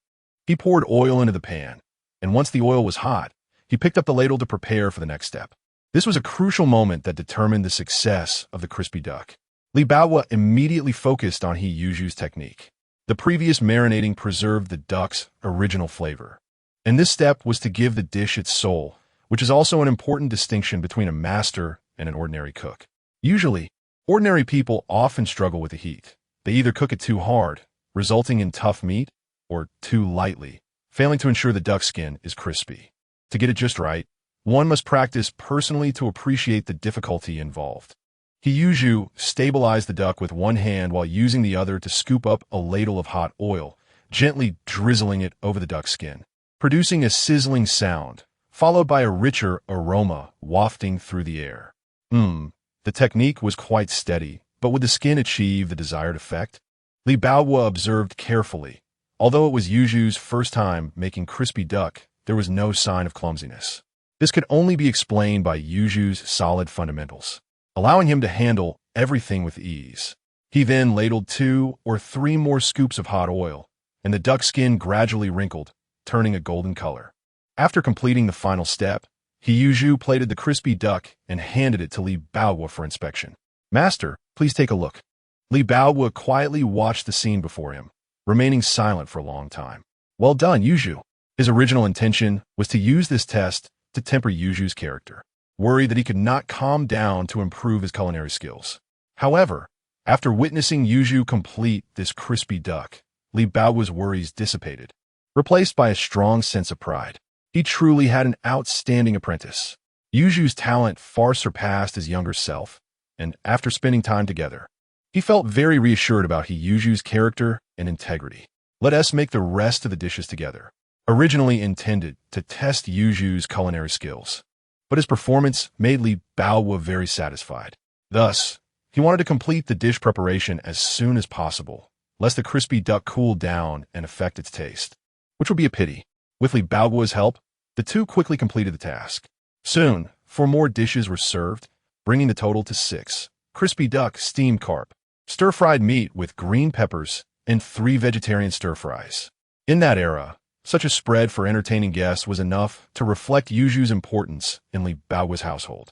He poured oil into the pan, and once the oil was hot, he picked up the ladle to prepare for the next step. This was a crucial moment that determined the success of the crispy duck. Li Baoguo immediately focused on He Yuzhu's technique. The previous marinating preserved the duck's original flavor, and this step was to give the dish its soul, which is also an important distinction between a master and an ordinary cook. Usually, ordinary people often struggle with the heat. They either cook it too hard, resulting in tough meat, or too lightly, failing to ensure the duck skin is crispy. To get it just right, one must practice personally to appreciate the difficulty involved. He Yuzhu stabilized the duck with one hand while using the other to scoop up a ladle of hot oil, gently drizzling it over the duck's skin, producing a sizzling sound, followed by a richer aroma wafting through the air. The technique was quite steady, but would the skin achieve the desired effect? Li Baoguo observed carefully. Although it was Yuzhu's first time making crispy duck, there was no sign of clumsiness. This could only be explained by Yuzhu's solid fundamentals, allowing him to handle everything with ease. He then ladled 2 or 3 more scoops of hot oil, and the duck skin gradually wrinkled, turning a golden color. After completing the final step, He Yuzhu plated the crispy duck and handed it to Li Baoguo for inspection. Master, Please take a look. Li Baowu quietly watched the scene before him, remaining silent for a long time. Well done, Yuzhu. His original intention was to use this test to temper Yuzhu's character, worried that he could not calm down to improve his culinary skills. However, after witnessing Yuzhu complete this crispy duck, Li Baowu's worries dissipated, replaced by a strong sense of pride. He truly had an outstanding apprentice. Yuzhu's talent far surpassed his younger self, and after spending time together, he felt very reassured about Yuzhu's character and integrity. Let us make the rest of the dishes together. Originally intended to test Yuzhu's culinary skills, but his performance made Li Baowu very satisfied. Thus, he wanted to complete the dish preparation as soon as possible, lest the crispy duck cool down and affect its taste, which would be a pity. With Li Baowu's help, the two quickly completed the task. Soon, 4 more dishes were served, bringing the total to 6. Crispy duck, steamed carp, stir-fried meat with green peppers, and 3 vegetarian stir-fries. In that era, such a spread for entertaining guests was enough to reflect Yuzhu's importance in Li Baowu's household.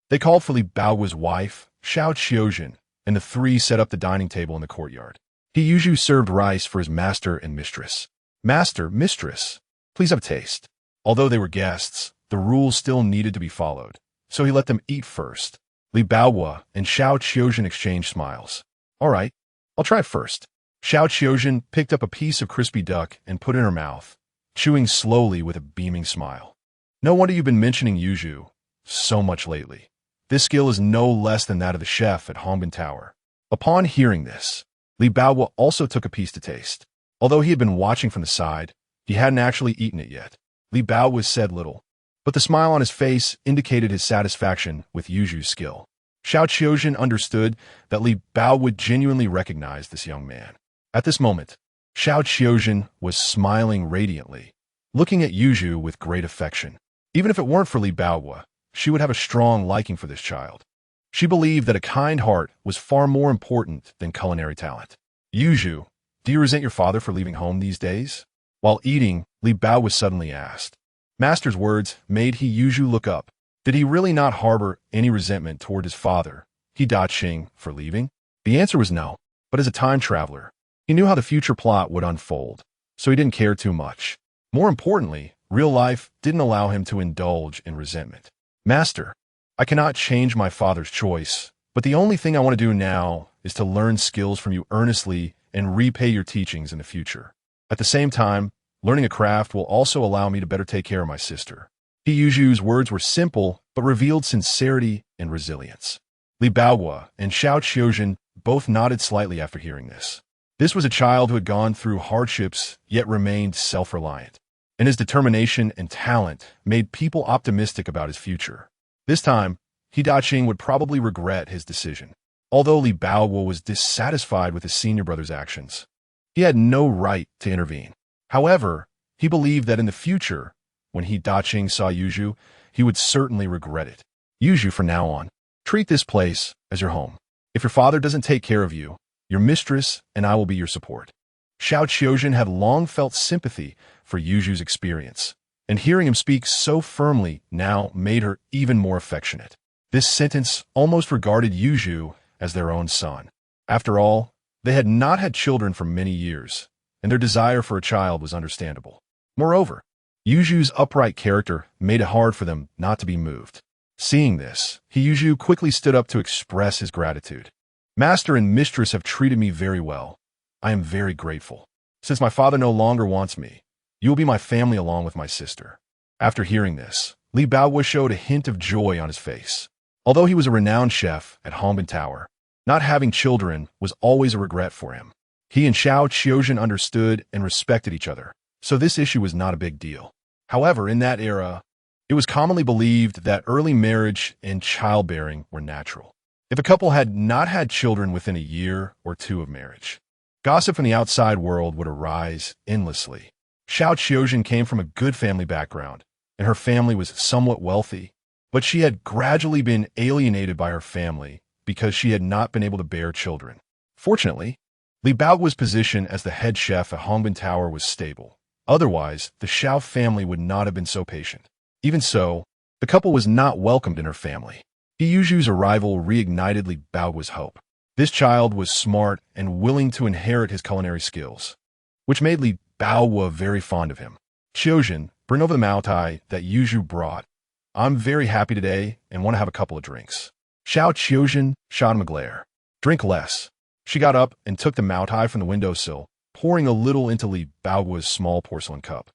They called for Li Baowu's wife, Chen Xueru, and the 3 set up the dining table in the courtyard. Yuzhu served rice for his master and mistress. Master, mistress, please have a taste. Although they were guests, the rules still needed to be followed, so he let them eat first. Li Baowu and Chen Xueru exchanged smiles. All right, I'll try first. Chen Xueru picked up a piece of crispy duck and put it in her mouth, chewing slowly with a beaming smile. No wonder you've been mentioning Yuzhu so much lately. This skill is no less than that of the chef at Hongbin Tower. Upon hearing this, Li Baowu also took a piece to taste. Although he had been watching from the side, he hadn't actually eaten it yet. Li Baowu said little, but the smile on his face indicated his satisfaction with Yuzhu's skill. Chen Xueru understood that Li Baowu genuinely recognized this young man. At this moment, Chen Xueru was smiling radiantly, looking at Yuzhu with great affection. Even if it weren't for Li Baowu, she would have a strong liking for this child. She believed that a kind heart was far more important than culinary talent. Yuzhu, do you resent your father for leaving home these days? While eating, Li Baowu suddenly asked. Master's words made Yuzhu look up. Did he really not harbor any resentment toward his father, Daqing, for leaving? The answer was no, but as a time traveler, he knew how the future plot would unfold, so he didn't care too much. More importantly, real life didn't allow him to indulge in resentment. Master, I cannot change my father's choice, but the only thing I want to do now is to learn skills from you earnestly and repay your teachings in the future. At the same time, learning a craft will also allow me to better take care of my sister. Yuzhu's words were simple, but revealed sincerity and resilience. Li Baowu and Chen Xueru both nodded slightly after hearing this. This was a child who had gone through hardships, yet remained self-reliant, and his determination and talent made people optimistic about his future. This time, Daqing would probably regret his decision. Although Li Baowu was dissatisfied with his senior brother's actions, he had no right to intervene. However, he believed that in the future, when Daqing saw Yuzhu, he would certainly regret it. Yuzhu, from now on, treat this place as your home. If your father doesn't take care of you, your mistress and I will be your support. Chen Xueru had long felt sympathy for Yuzhu's experience, and hearing him speak so firmly now made her even more affectionate. This sentence almost regarded Yuzhu as their own son. After all, they had not had children for many years, and their desire for a child was understandable. Moreover, Yuzhu's upright character made it hard for them not to be moved. Seeing this, Yuzhu quickly stood up to express his gratitude. Master and mistress have treated me very well. I am very grateful. Since my father no longer wants me, you will be my family along with my sister. After hearing this, Li Baowu showed a hint of joy on his face. Although he was a renowned chef at Hongbin Tower, not having children was always a regret for him. He and Chen Xueru understood and respected each other, so this issue was not a big deal. However, in that era, it was commonly believed that early marriage and childbearing were natural. If a couple had not had children within a year or 2 of marriage, gossip from the outside world would arise endlessly. Chen Xueru came from a good family background, and her family was somewhat wealthy, but she had gradually been alienated by her family because she had not been able to bear children. Fortunately, Li Baowu's position as the head chef at Hongbin Tower was stable. Otherwise, the Xiao family would not have been so patient. Even so, the couple was not welcomed in her family. Yuzhu's arrival reignited Li Baowu's hope. This child was smart and willing to inherit his culinary skills, which made Li Baowu very fond of him. Xiaojun, bring over the Maotai that Yuzhu brought. I'm very happy today and want to have a couple of drinks. Xiao Xiaojun shot him a glare. Drink less. She got up and took the Maotai from the windowsill, pouring a little into Li Baowu's small porcelain cup.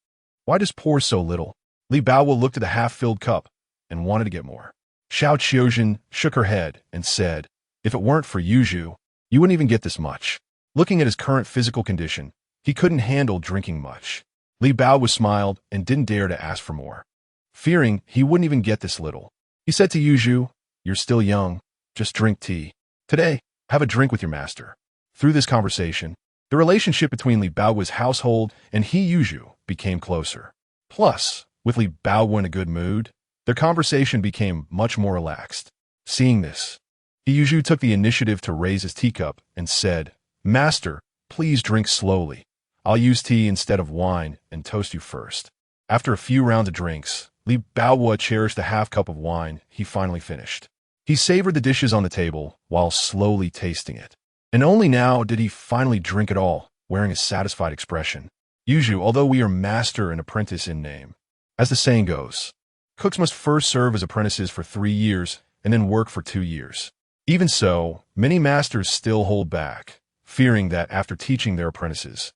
Why just pour so little? Li Baowu looked at the half-filled cup and wanted to get more. Xiao Xiaojun shook her head and said, if it weren't for Yuzhu, you wouldn't even get this much. Looking at his current physical condition, he couldn't handle drinking much. Li Baowu smiled and didn't dare to ask for more. Fearing he wouldn't even get this little, he said to Yuzhu, you're still young, just drink tea. Today, have a drink with your master. Through this conversation, the relationship between Li Baowu's household and Yuzhu became closer. Plus, with Li Baowu in a good mood, their conversation became much more relaxed. Seeing this, Yuzhu took the initiative to raise his teacup and said, Master, please drink slowly. I'll use tea instead of wine and toast you first. After a few rounds of drinks, Li Baowu cherished the half cup of wine he finally finished. He savored the dishes on the table while slowly tasting it. And only now did he finally drink it all, wearing a satisfied expression. Yuzhu, although we are master and apprentice in name, as the saying goes, cooks must first serve as apprentices for 3 years and then work for 2 years. Even so, many masters still hold back, fearing that after teaching their apprentices,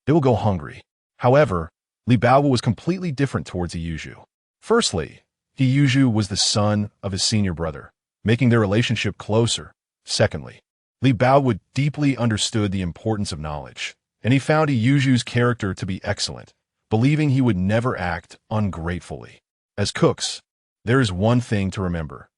they will go hungry. However, Li Baowu was completely different towards Yuzhu. Firstly, Yuzhu was the son of his senior brother, making their relationship closer. Secondly, Li Baowu deeply understood the importance of knowledge, and he found Yuzhu's character to be excellent, believing he would never act ungratefully. As cooks, there is one thing to remember.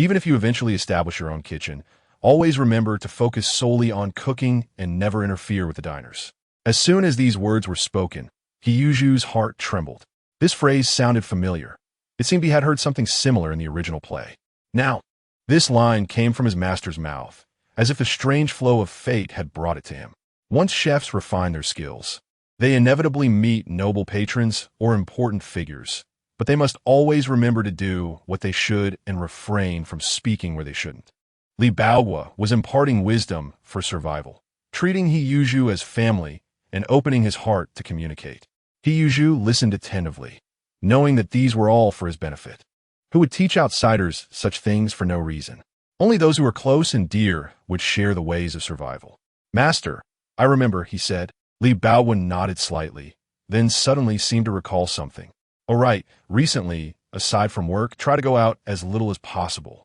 Even if you eventually establish your own kitchen, always remember to focus solely on cooking and never interfere with the diners. As soon as these words were spoken, Yuzhu's heart trembled. This phrase sounded familiar. It seemed he had heard something similar in the original play. Now, this line came from his master's mouth, as if a strange flow of fate had brought it to him. Once chefs refine their skills, they inevitably meet noble patrons or important figures, but they must always remember to do what they should and refrain from speaking where they shouldn't. Li Baowu was imparting wisdom for survival, treating Yuzhu as family and opening his heart to communicate. Yuzhu listened attentively, knowing that these were all for his benefit. Who would teach outsiders such things for no reason? Only those who were close and dear would share the ways of survival. Master, I remember, he said. Li Baowu nodded slightly, then suddenly seemed to recall something. All right, recently, aside from work, try to go out as little as possible.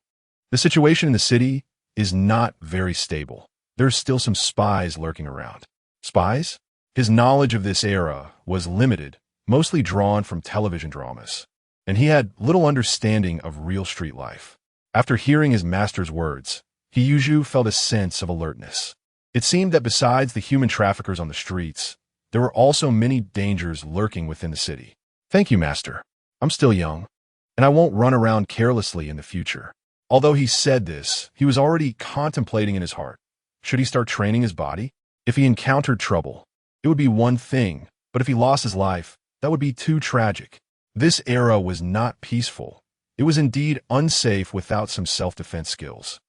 The situation in the city is not very stable. There's still some spies lurking around. Spies? His knowledge of this era was limited, mostly drawn from television dramas, and he had little understanding of real street life. After hearing his master's words, Yuzhu felt a sense of alertness. It seemed that besides the human traffickers on the streets, there were also many dangers lurking within the city. Thank you, master. I'm still young, and I won't run around carelessly in the future. Although he said this, he was already contemplating in his heart. Should he start training his body? If he encountered trouble, it would be one thing, but if he lost his life, that would be too tragic. This era was not peaceful. It was indeed unsafe without some self-defense skills.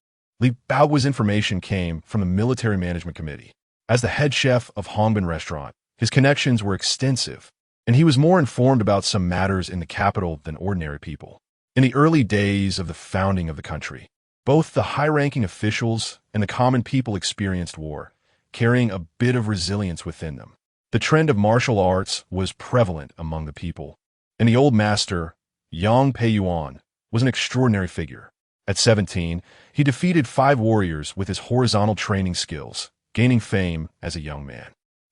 Li Baowu's information came from the Military Management Committee. As the head chef of Hongbin Restaurant, his connections were extensive, and he was more informed about some matters in the capital than ordinary people. In the early days of the founding of the country, both the high-ranking officials and the common people experienced war, carrying a bit of resilience within them. The trend of martial arts was prevalent among the people, and the old master, Yang Peiyuan, was an extraordinary figure. At 17, he defeated 5 warriors with his horizontal training skills, gaining fame as a young man.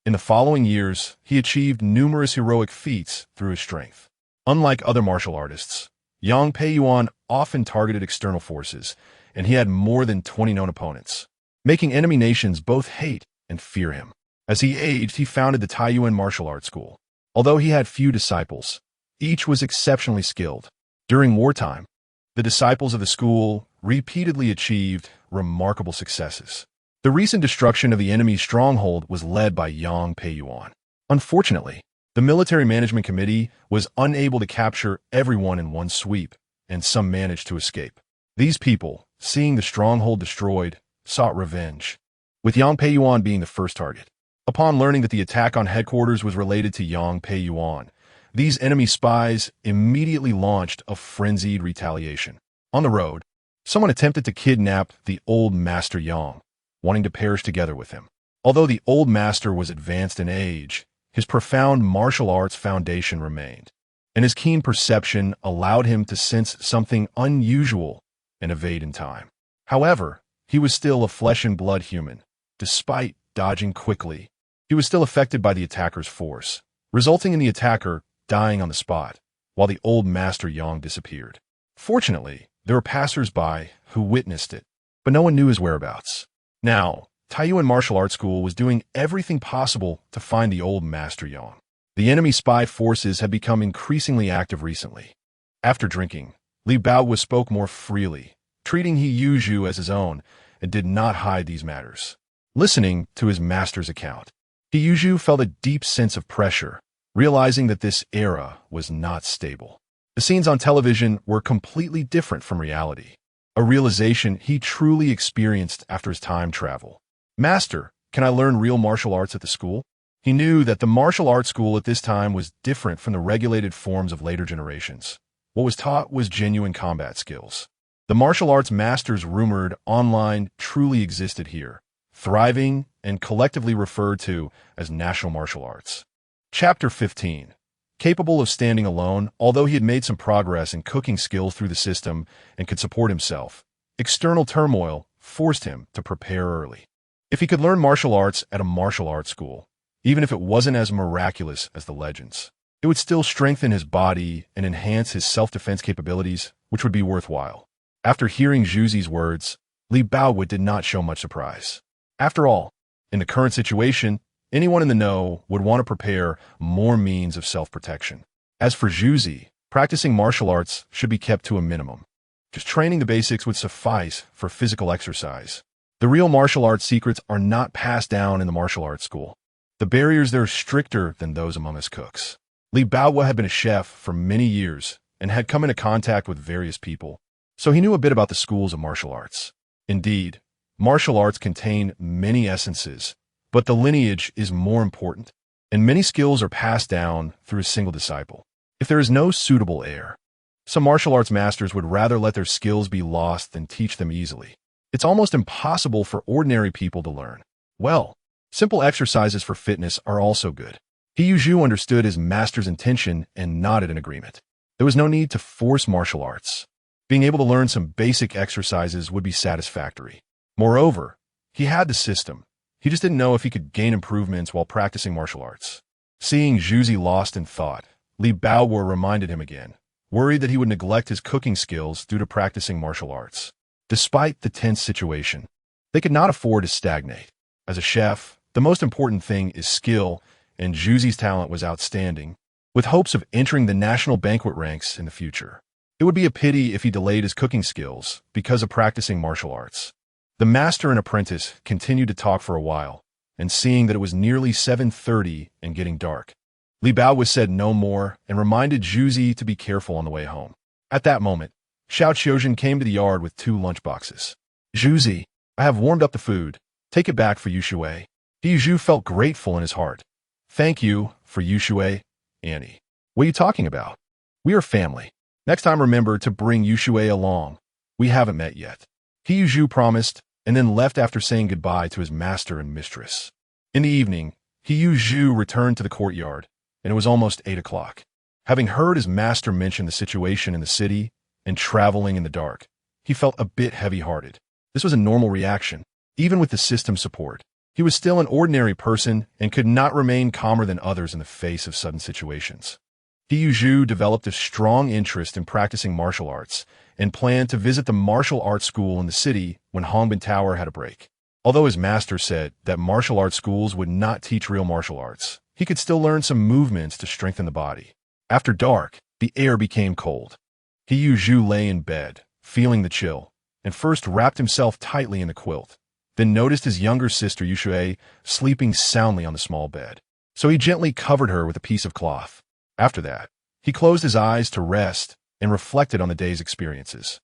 In the following years, he achieved numerous heroic feats through his strength. Unlike other martial artists, Yang Peiyuan often targeted external forces, and he had more than 20 known opponents, making enemy nations both hate and fear him. As he aged, he founded the Taiyuan Martial Arts School. Although he had few disciples, each was exceptionally skilled. During wartime, the disciples of the school repeatedly achieved remarkable successes. The recent destruction of the enemy's stronghold was led by Yang Peiyuan. Unfortunately, the Military Management Committee was unable to capture everyone in one sweep, and some managed to escape. These people, seeing the stronghold destroyed, sought revenge, with Yang Peiyuan being the first target. Upon learning that the attack on headquarters was related to Yang Peiyuan, these enemy spies immediately launched a frenzied retaliation. On the road, someone attempted to kidnap the old Master Yang, wanting to perish together with him. Although the old master was advanced in age, his profound martial arts foundation remained, and his keen perception allowed him to sense something unusual and evade in time. However, he was still a flesh-and-blood human. Despite dodging quickly, he was still affected by the attacker's force, resulting in the attacker dying on the spot, while the old Master Yang disappeared. Fortunately, there were passers-by who witnessed it, but no one knew his whereabouts. Now, Taiyuan Martial Arts School was doing everything possible to find the old Master Yang. The enemy spy forces had become increasingly active recently. After drinking, Li Baowu spoke more freely, treating He Yuzhu as his own, and did not hide these matters. Listening to his master's account, He Yuzhu felt a deep sense of pressure, realizing that this era was not stable. The scenes on television were completely different from reality, a realization he truly experienced after his time travel. Master, can I learn real martial arts at the school? He knew that the martial arts school at this time was different from the regulated forms of later generations. What was taught was genuine combat skills. The martial arts masters rumored online truly existed here, thriving and collectively referred to as national martial arts. Chapter 15. Capable of standing alone, although he had made some progress in cooking skills through the system and could support himself, external turmoil forced him to prepare early. If he could learn martial arts at a martial arts school, even if it wasn't as miraculous as the legends, it would still strengthen his body and enhance his self-defense capabilities, which would be worthwhile. After hearing Zhuzi's words, Li Baowu did not show much surprise. After all, in the current situation, anyone in the know would want to prepare more means of self-protection. As for Zhuzi, practicing martial arts should be kept to a minimum. Just training the basics would suffice for physical exercise. The real martial arts secrets are not passed down in the martial arts school. The barriers there are stricter than those among us cooks. Li Baowu had been a chef for many years and had come into contact with various people, so he knew a bit about the schools of martial arts. Indeed, martial arts contain many essences, but the lineage is more important, and many skills are passed down through a single disciple. If there is no suitable heir, some martial arts masters would rather let their skills be lost than teach them easily. It's almost impossible for ordinary people to learn. Well, simple exercises for fitness are also good. He Yuzhu understood his master's intention and nodded in agreement. There was no need to force martial arts. Being able to learn some basic exercises would be satisfactory. Moreover, he had the system. He just didn't know if he could gain improvements while practicing martial arts. Seeing Zhuzi lost in thought, Li Baowu reminded him again, worried that he would neglect his cooking skills due to practicing martial arts. Despite the tense situation, they could not afford to stagnate. As a chef, the most important thing is skill, and Zhuzi's talent was outstanding, with hopes of entering the national banquet ranks in the future. It would be a pity if he delayed his cooking skills because of practicing martial arts. The master and apprentice continued to talk for a while, and seeing that it was nearly 7:30 and getting dark, Li Baowu said no more and reminded Zhuzi to be careful on the way home. At that moment, Xiao Qiuzhen came to the yard with 2 lunchboxes. Zhuzi, I have warmed up the food. Take it back for Yushui. He Yuzhu felt grateful in his heart. Thank you for Yushui, Annie. What are you talking about? We are family. Next time remember to bring Yushui along. We haven't met yet. He Yuzhu promised, and then left after saying goodbye to his master and mistress. In the evening, He Yuzhu returned to the courtyard, and it was almost 8 o'clock. Having heard his master mention the situation in the city and traveling in the dark, he felt a bit heavy-hearted. This was a normal reaction. Even with the system support, he was still an ordinary person and could not remain calmer than others in the face of sudden situations. He Yuzhu developed a strong interest in practicing martial arts and planned to visit the martial arts school in the city when Hongbin Tower had a break. Although his master said that martial arts schools would not teach real martial arts, he could still learn some movements to strengthen the body. After dark, the air became cold. He Yuzhu lay in bed, feeling the chill, and first wrapped himself tightly in the quilt, then noticed his younger sister Yushui sleeping soundly on the small bed. So he gently covered her with a piece of cloth. After that, he closed his eyes to rest and reflected on the day's experiences.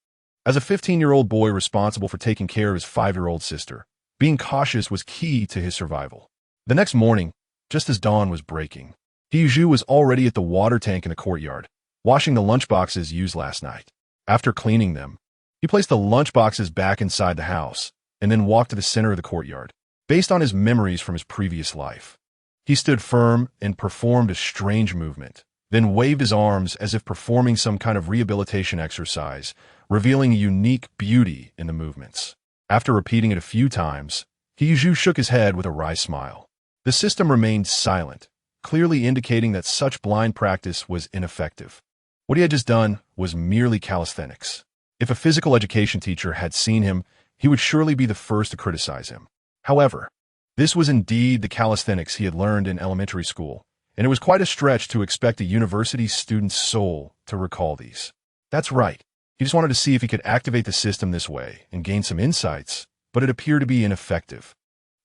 As a 15-year-old boy responsible for taking care of his 5-year-old sister, being cautious was key to his survival. The next morning, just as dawn was breaking, Zhu was already at the water tank in the courtyard, washing the lunchboxes used last night. After cleaning them, he placed the lunchboxes back inside the house and then walked to the center of the courtyard. Based on his memories from his previous life, he stood firm and performed a strange movement, then waved his arms as if performing some kind of rehabilitation exercise, revealing a unique beauty in the movements. After repeating it a few times, Zhu shook his head with a wry smile. The system remained silent, clearly indicating that such blind practice was ineffective. What he had just done was merely calisthenics. If a physical education teacher had seen him, he would surely be the first to criticize him. However, this was indeed the calisthenics he had learned in elementary school, and it was quite a stretch to expect a university student's soul to recall these. That's right. He just wanted to see if he could activate the system this way and gain some insights, but it appeared to be ineffective.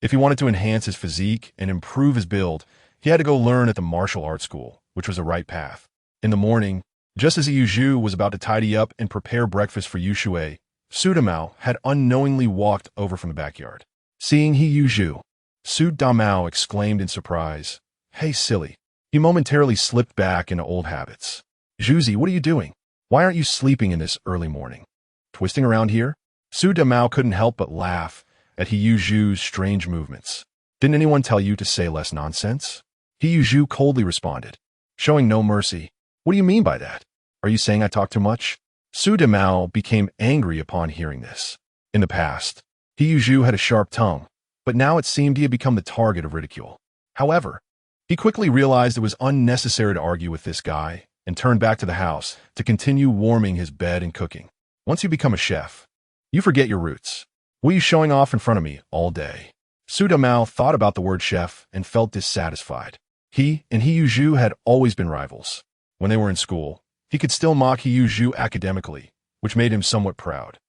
If he wanted to enhance his physique and improve his build, he had to go learn at the martial arts school, which was the right path. In the morning, just as Zhu was about to tidy up and prepare breakfast for Yushui, Su Damao had unknowingly walked over from the backyard. Seeing Zhu, Su Damao exclaimed in surprise, "Hey, silly." He momentarily slipped back into old habits. "Zhuzi, what are you doing? Why aren't you sleeping in this early morning? Twisting around here?" Su Damao couldn't help but laugh at Zhu's strange movements. "Didn't anyone tell you to say less nonsense?" Zhu coldly responded, showing no mercy. "What do you mean by that? Are you saying I talk too much?" Su Damao became angry upon hearing this. In the past, Zhu had a sharp tongue, but now it seemed he had become the target of ridicule. However, he quickly realized it was unnecessary to argue with this guy and turned back to the house to continue warming his bed and cooking. Once you become a chef, you forget your roots. What are you showing off in front of me all day? Su Damao thought about the word chef and felt dissatisfied. He and Zhu had always been rivals. When they were in school, he could still mock Zhu academically, which made him somewhat proud.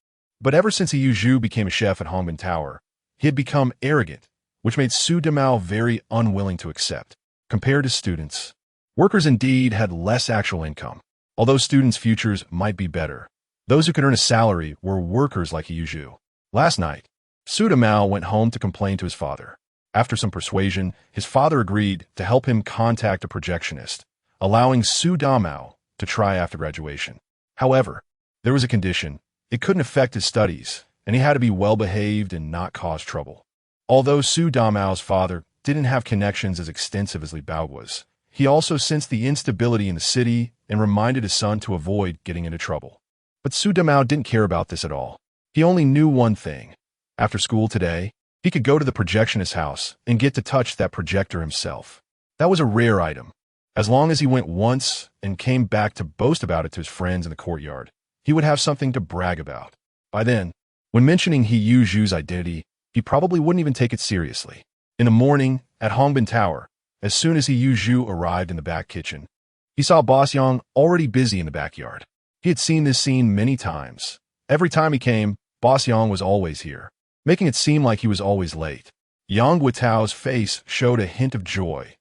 But ever since Zhu became a chef at Hongbin Tower, he had become arrogant, which made Su Damao very unwilling to accept. Compared to students, workers indeed had less actual income. Although students' futures might be better, those who could earn a salary were workers like Zhu. Last night, Su Damao went home to complain to his father. After some persuasion, his father agreed to help him contact a projectionist, allowing Su Damao to try after graduation. However, there was a condition. It couldn't affect his studies, and he had to be well-behaved and not cause trouble. Although Su Damao's father didn't have connections as extensive as Li Bao was, he also sensed the instability in the city and reminded his son to avoid getting into trouble. But Su Damao didn't care about this at all. He only knew one thing. After school today, he could go to the projectionist's house and get to touch that projector himself. That was a rare item. As long as he went once and came back to boast about it to his friends in the courtyard, he would have something to brag about. By then, when mentioning Zhu's identity, he probably wouldn't even take it seriously. In the morning, at Hongbin Tower, as soon as Zhu arrived in the back kitchen, he saw Boss Yang already busy in the backyard. He had seen this scene many times. Every time he came, Boss Yang was always here, making it seem like he was always late. Yang Guitao's face showed a hint of joy.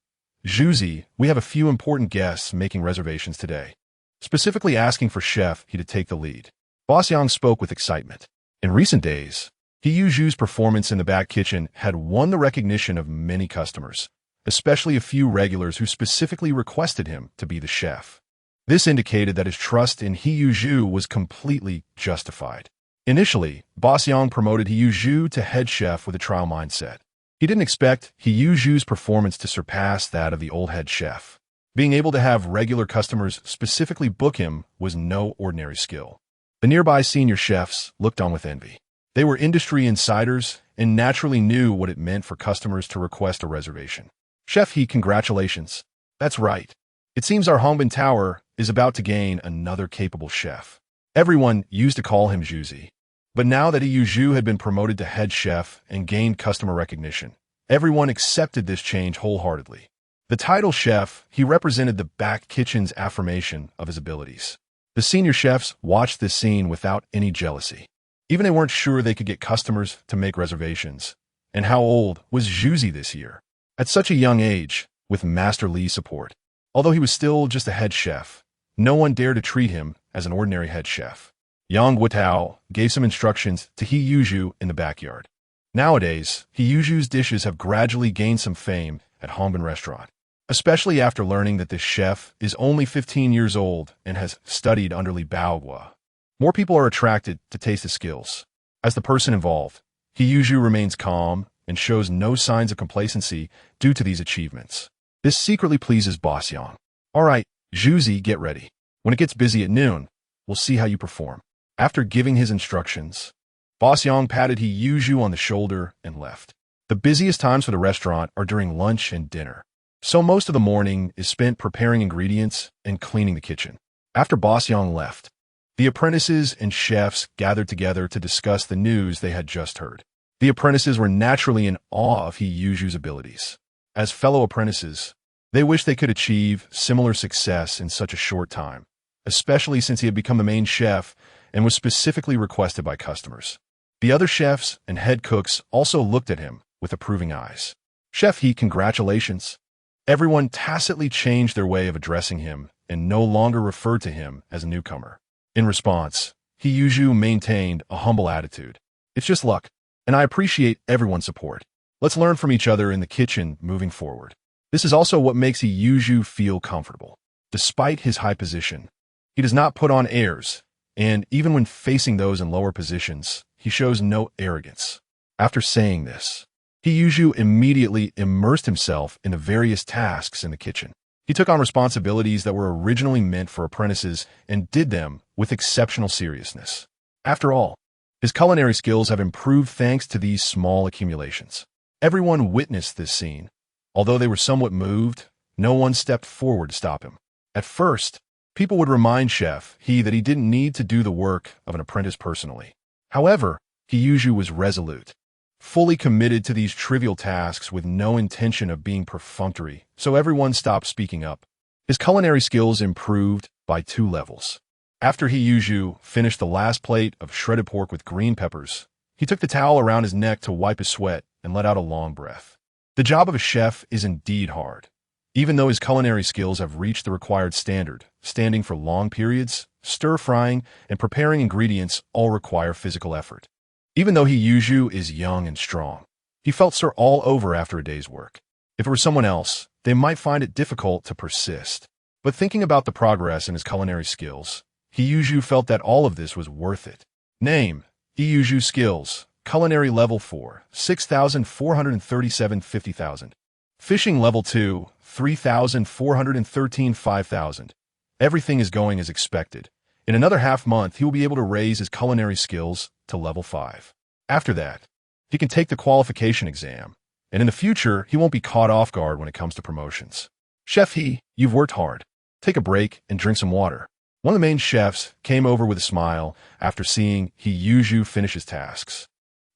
"Zhuzi, we have a few important guests making reservations today," specifically asking for Chef He to take the lead. Boss Yang spoke with excitement. In recent days, Zhu's performance in the back kitchen had won the recognition of many customers, especially a few regulars who specifically requested him to be the chef. This indicated that his trust in Zhu was completely justified. Initially, Boss Yang promoted Zhu to head chef with a trial mindset. He didn't expect Zhu's performance to surpass that of the old head chef. Being able to have regular customers specifically book him was no ordinary skill. The nearby senior chefs looked on with envy. They were industry insiders and naturally knew what it meant for customers to request a reservation. "Chef He, congratulations." "That's right. It seems our Hongbin Tower is about to gain another capable chef." Everyone used to call him Zhuzi. But now that Zhu had been promoted to head chef and gained customer recognition, everyone accepted this change wholeheartedly. The title chef, he represented the back kitchen's affirmation of his abilities. The senior chefs watched this scene without any jealousy. Even they weren't sure they could get customers to make reservations. And how old was Zhuzi this year? At such a young age, with Master Li's support. Although he was still just a head chef, no one dared to treat him as an ordinary head chef. Yang Wutao gave some instructions to He Yuzhu in the backyard. Nowadays, He Yuzhu's dishes have gradually gained some fame at Hongbin restaurant, especially after learning that this chef is only 15 years old and has studied under Li Baoguo. More people are attracted to taste his skills. As the person involved, He Yuzhu remains calm and shows no signs of complacency due to these achievements. This secretly pleases Boss Yang. All right, Zhuzi, get ready. When it gets busy at noon, we'll see how you perform. After giving his instructions, Boss Yang patted He Yuzhu on the shoulder and left. The busiest times for the restaurant are during lunch and dinner, so most of the morning is spent preparing ingredients and cleaning the kitchen. After Boss Yang left, the apprentices and chefs gathered together to discuss the news they had just heard. The apprentices were naturally in awe of He Yuzhu's abilities. As fellow apprentices, they wished they could achieve similar success in such a short time, especially since he had become the main chef and was specifically requested by customers. The other chefs and head cooks also looked at him with approving eyes. Chef He, congratulations. Everyone tacitly changed their way of addressing him and no longer referred to him as a newcomer. In response, He Yuzhu maintained a humble attitude. It's just luck, and I appreciate everyone's support. Let's learn from each other in the kitchen moving forward. This is also what makes He Yuzhu feel comfortable. Despite his high position, he does not put on airs, and even when facing those in lower positions, he shows no arrogance. After saying this, He Yuzhu immediately immersed himself in the various tasks in the kitchen. He took on responsibilities that were originally meant for apprentices and did them with exceptional seriousness. After all, his culinary skills have improved thanks to these small accumulations. Everyone witnessed this scene. Although they were somewhat moved, no one stepped forward to stop him. At first, people would remind Chef He that he didn't need to do the work of an apprentice personally. However, He Yuzhu was resolute, fully committed to these trivial tasks with no intention of being perfunctory, so everyone stopped speaking up. His culinary skills improved by 2 levels. After He Yuzhu finished the last plate of shredded pork with green peppers, he took the towel around his neck to wipe his sweat and let out a long breath. The job of a chef is indeed hard. Even though his culinary skills have reached the required standard, standing for long periods, stir-frying, and preparing ingredients all require physical effort. Even though He Yuzhu is young and strong, he felt sore all over after a day's work. If it were someone else, they might find it difficult to persist. But thinking about the progress in his culinary skills, He Yuzhu felt that all of this was worth it. Name: He Yuzhu skills. Culinary level 4, 6,437 50,000. Fishing level 2, 3,413 5,000. Everything is going as expected. In another half-month, he will be able to raise his culinary skills to level 5. After that, he can take the qualification exam, and in the future, he won't be caught off guard when it comes to promotions. Chef He, you've worked hard. Take a break and drink some water. One of the main chefs came over with a smile after seeing He Yuzhu finish his tasks.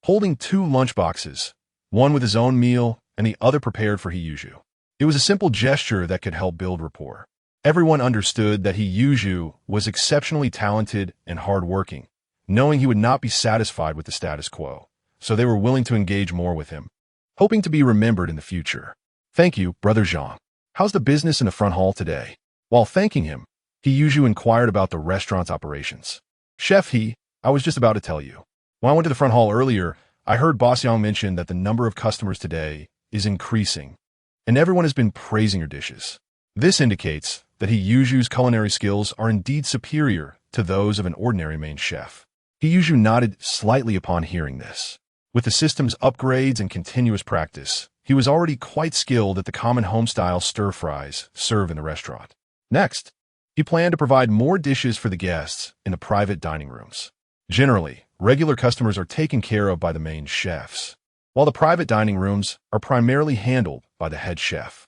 Holding 2 lunchboxes, one with his own meal and the other prepared for He Yuzhu. It was a simple gesture that could help build rapport. Everyone understood that He Yuzhu was exceptionally talented and hardworking, knowing he would not be satisfied with the status quo, so they were willing to engage more with him, hoping to be remembered in the future. Thank you, Brother Zhang. How's the business in the front hall today? While thanking him, He Yuzhu inquired about the restaurant's operations. Chef He, I was just about to tell you. When I went to the front hall earlier, I heard Boss Yang mention that the number of customers today is increasing, and everyone has been praising your dishes. This indicates that He Yuzhu's culinary skills are indeed superior to those of an ordinary main chef. He Yuzhu nodded slightly upon hearing this. With the system's upgrades and continuous practice, he was already quite skilled at the common home-style stir-fries served in the restaurant. Next, he planned to provide more dishes for the guests in the private dining rooms. Generally, regular customers are taken care of by the main chefs, while the private dining rooms are primarily handled by the head chef.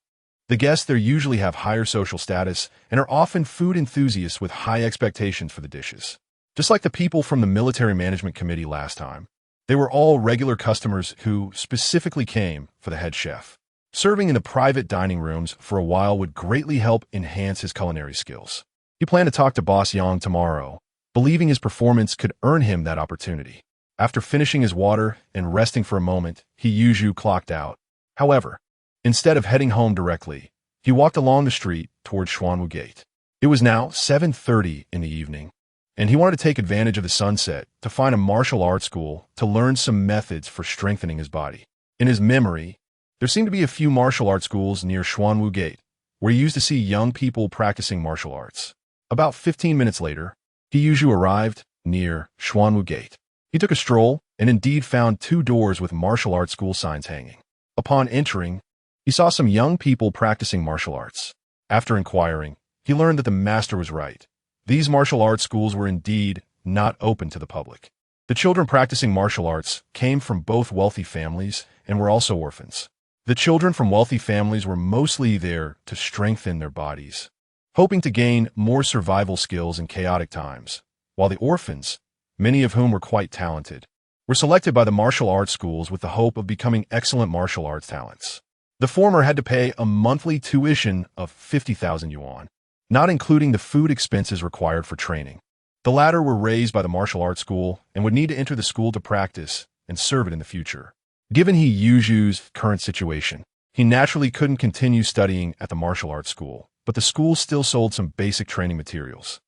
The guests there usually have higher social status and are often food enthusiasts with high expectations for the dishes. Just like the people from the Military Management Committee last time, they were all regular customers who specifically came for the head chef. Serving in the private dining rooms for a while would greatly help enhance his culinary skills. He planned to talk to Boss Yang tomorrow, believing his performance could earn him that opportunity. After finishing his water and resting for a moment, He Yuzhu clocked out. However, instead of heading home directly, he walked along the street toward Xuanwu Gate. It was now 7:30 in the evening, and he wanted to take advantage of the sunset to find a martial arts school to learn some methods for strengthening his body. In his memory, there seemed to be a few martial arts schools near Xuanwu Gate, where he used to see young people practicing martial arts. About 15 minutes later, He arrived near Xuanwu Gate. He took a stroll and indeed found 2 doors with martial arts school signs hanging. Upon entering, he saw some young people practicing martial arts. After inquiring, he learned that the master was right. These martial arts schools were indeed not open to the public. The children practicing martial arts came from both wealthy families and were also orphans. The children from wealthy families were mostly there to strengthen their bodies, hoping to gain more survival skills in chaotic times, while the orphans, many of whom were quite talented, were selected by the martial arts schools with the hope of becoming excellent martial arts talents. The former had to pay a monthly tuition of 50,000 yuan, not including the food expenses required for training. The latter were raised by the martial arts school and would need to enter the school to practice and serve it in the future. Given Yu's current situation, he naturally couldn't continue studying at the martial arts school, but the school still sold some basic training materials.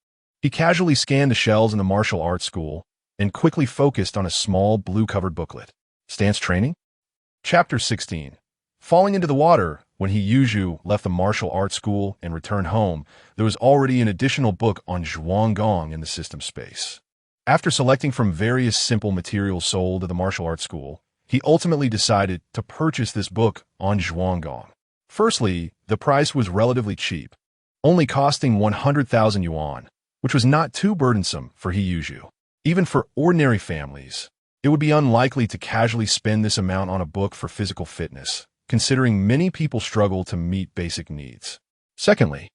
He casually scanned the shelves in the martial arts school and quickly focused on a small blue-covered booklet. Stance Training? Chapter 16. Falling into the water. When Yu left the martial arts school and returned home, there was already an additional book on Zhuanggong in the system space. After selecting from various simple materials sold at the martial arts school, he ultimately decided to purchase this book on Zhuanggong. Firstly, the price was relatively cheap, only costing 100,000 yuan, which was not too burdensome for Yu. Even for ordinary families, it would be unlikely to casually spend this amount on a book for physical fitness, considering many people struggle to meet basic needs. Secondly,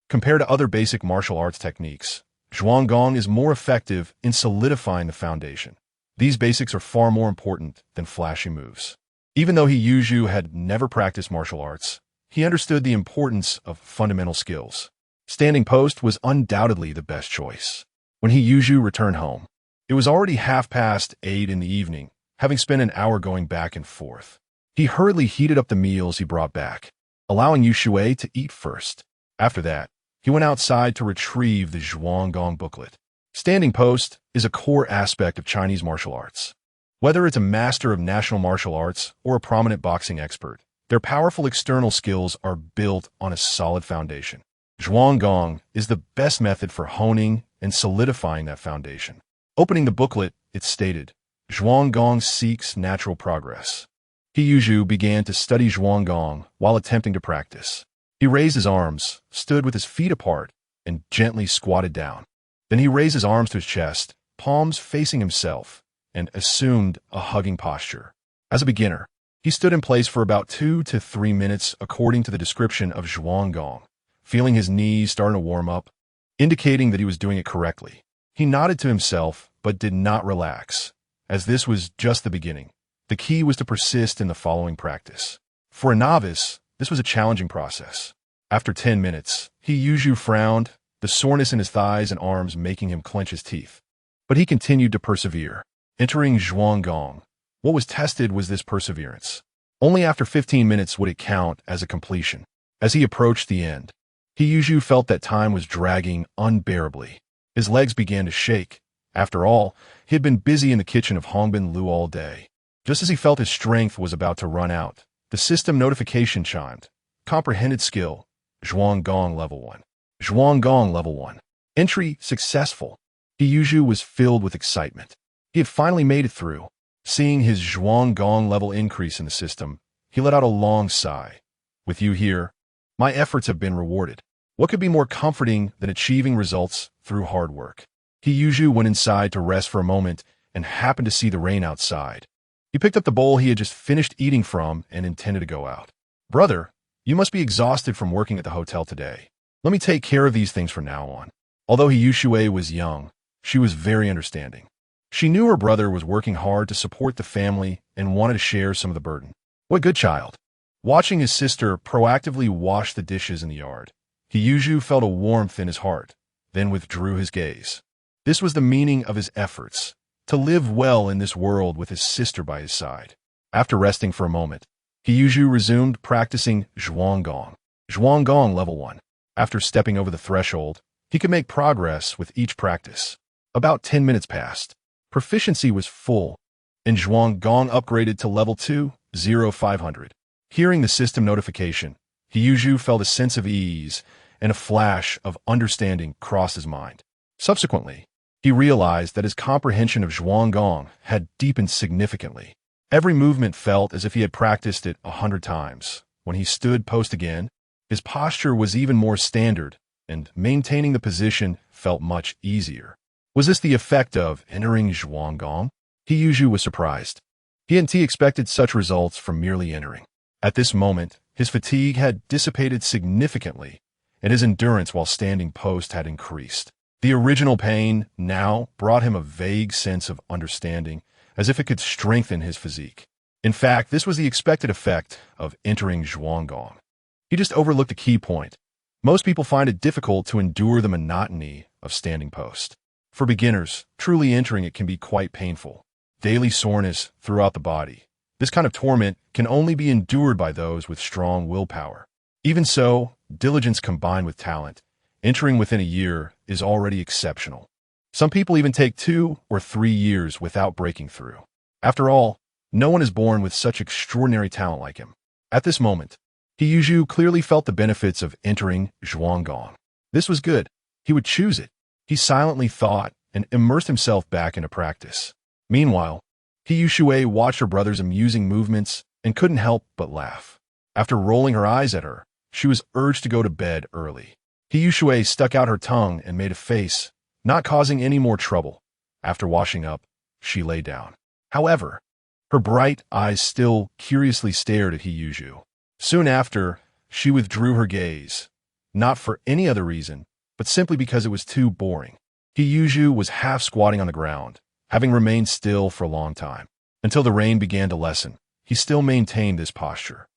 compared to other basic martial arts techniques, Zhuanggong is more effective in solidifying the foundation. These basics are far more important than flashy moves. Even though Yu had never practiced martial arts, he understood the importance of fundamental skills. Standing post was undoubtedly the best choice. When Yu returned home, it was already 8:30 in the evening, having spent an hour going back and forth. He hurriedly heated up the meals he brought back, allowing Yu Shui to eat first. After that, he went outside to retrieve the Zhuanggong booklet. Standing post is a core aspect of Chinese martial arts. Whether it's a master of national martial arts or a prominent boxing expert, their powerful external skills are built on a solid foundation. Zhuanggong is the best method for honing and solidifying that foundation. Opening the booklet, it stated, Zhuanggong seeks natural progress. Yu began to study Zhuanggong while attempting to practice. He raised his arms, stood with his feet apart, and gently squatted down. Then he raised his arms to his chest, palms facing himself, and assumed a hugging posture. As a beginner, he stood in place for about 2 to 3 minutes according to the description of Zhuanggong, feeling his knees starting to warm up, indicating that he was doing it correctly. He nodded to himself, but did not relax, as this was just the beginning. The key was to persist in the following practice. For a novice, this was a challenging process. After 10 minutes, Yu frowned, the soreness in his thighs and arms making him clench his teeth. But he continued to persevere. Entering Zhuanggong, what was tested was this perseverance. Only after 15 minutes would it count as a completion. As he approached the end, Yu felt that time was dragging unbearably. His legs began to shake. After all, he had been busy in the kitchen of Hongbin Lu all day. Just as he felt his strength was about to run out, the system notification chimed. Comprehended skill, Zhuanggong Level 1. Zhuanggong Level 1. Entry successful. Yu was filled with excitement. He had finally made it through. Seeing his Zhuanggong level increase in the system, he let out a long sigh. With you here, my efforts have been rewarded. What could be more comforting than achieving results through hard work? Yu went inside to rest for a moment and happened to see the rain outside. He picked up the bowl he had just finished eating from and intended to go out. Brother, you must be exhausted from working at the hotel today. Let me take care of these things from now on. Although Yu Shui was young, she was very understanding. She knew her brother was working hard to support the family and wanted to share some of the burden. What a good child. Watching his sister proactively wash the dishes in the yard, Yu felt a warmth in his heart, then withdrew his gaze. This was the meaning of his efforts, to live well in this world with his sister by his side. After resting for a moment, Yu resumed practicing Zhuanggong. Zhuanggong Level 1. After stepping over the threshold, he could make progress with each practice. About 10 minutes passed. Proficiency was full, and Zhuang Gong upgraded to level 2, 0500. Hearing the system notification, He Yuzhu felt a sense of ease, and a flash of understanding crossed his mind. Subsequently, he realized that his comprehension of Zhuang Gong had deepened significantly. Every movement felt as if he had practiced it 100 times. When he stood post again, his posture was even more standard, and maintaining the position felt much easier. Was this the effect of entering Zhuang Gong? He Yuzhu was surprised. He hadn't expected such results from merely entering. At this moment, his fatigue had dissipated significantly, and his endurance while standing post had increased. The original pain now brought him a vague sense of understanding, as if it could strengthen his physique. In fact, this was the expected effect of entering Zhuang Gong. He just overlooked a key point. Most people find it difficult to endure the monotony of standing post. For beginners, truly entering it can be quite painful. Daily soreness throughout the body. This kind of torment can only be endured by those with strong willpower. Even so, diligence combined with talent, entering within a year is already exceptional. Some people even take 2 or 3 years without breaking through. After all, no one is born with such extraordinary talent like him. At this moment, He Yuzhu clearly felt the benefits of entering Zhuang Gong. This was good. He would choose it. He silently thought and immersed himself back into practice. Meanwhile, He Yushui watched her brother's amusing movements and couldn't help but laugh. After rolling her eyes at her, she was urged to go to bed early. He Yushui stuck out her tongue and made a face, not causing any more trouble. After washing up, she lay down. However, her bright eyes still curiously stared at He Yuzhu. Soon after, she withdrew her gaze, not for any other reason, but simply because it was too boring. He Yuzhu was half squatting on the ground, having remained still for a long time. Until the rain began to lessen, he still maintained this posture.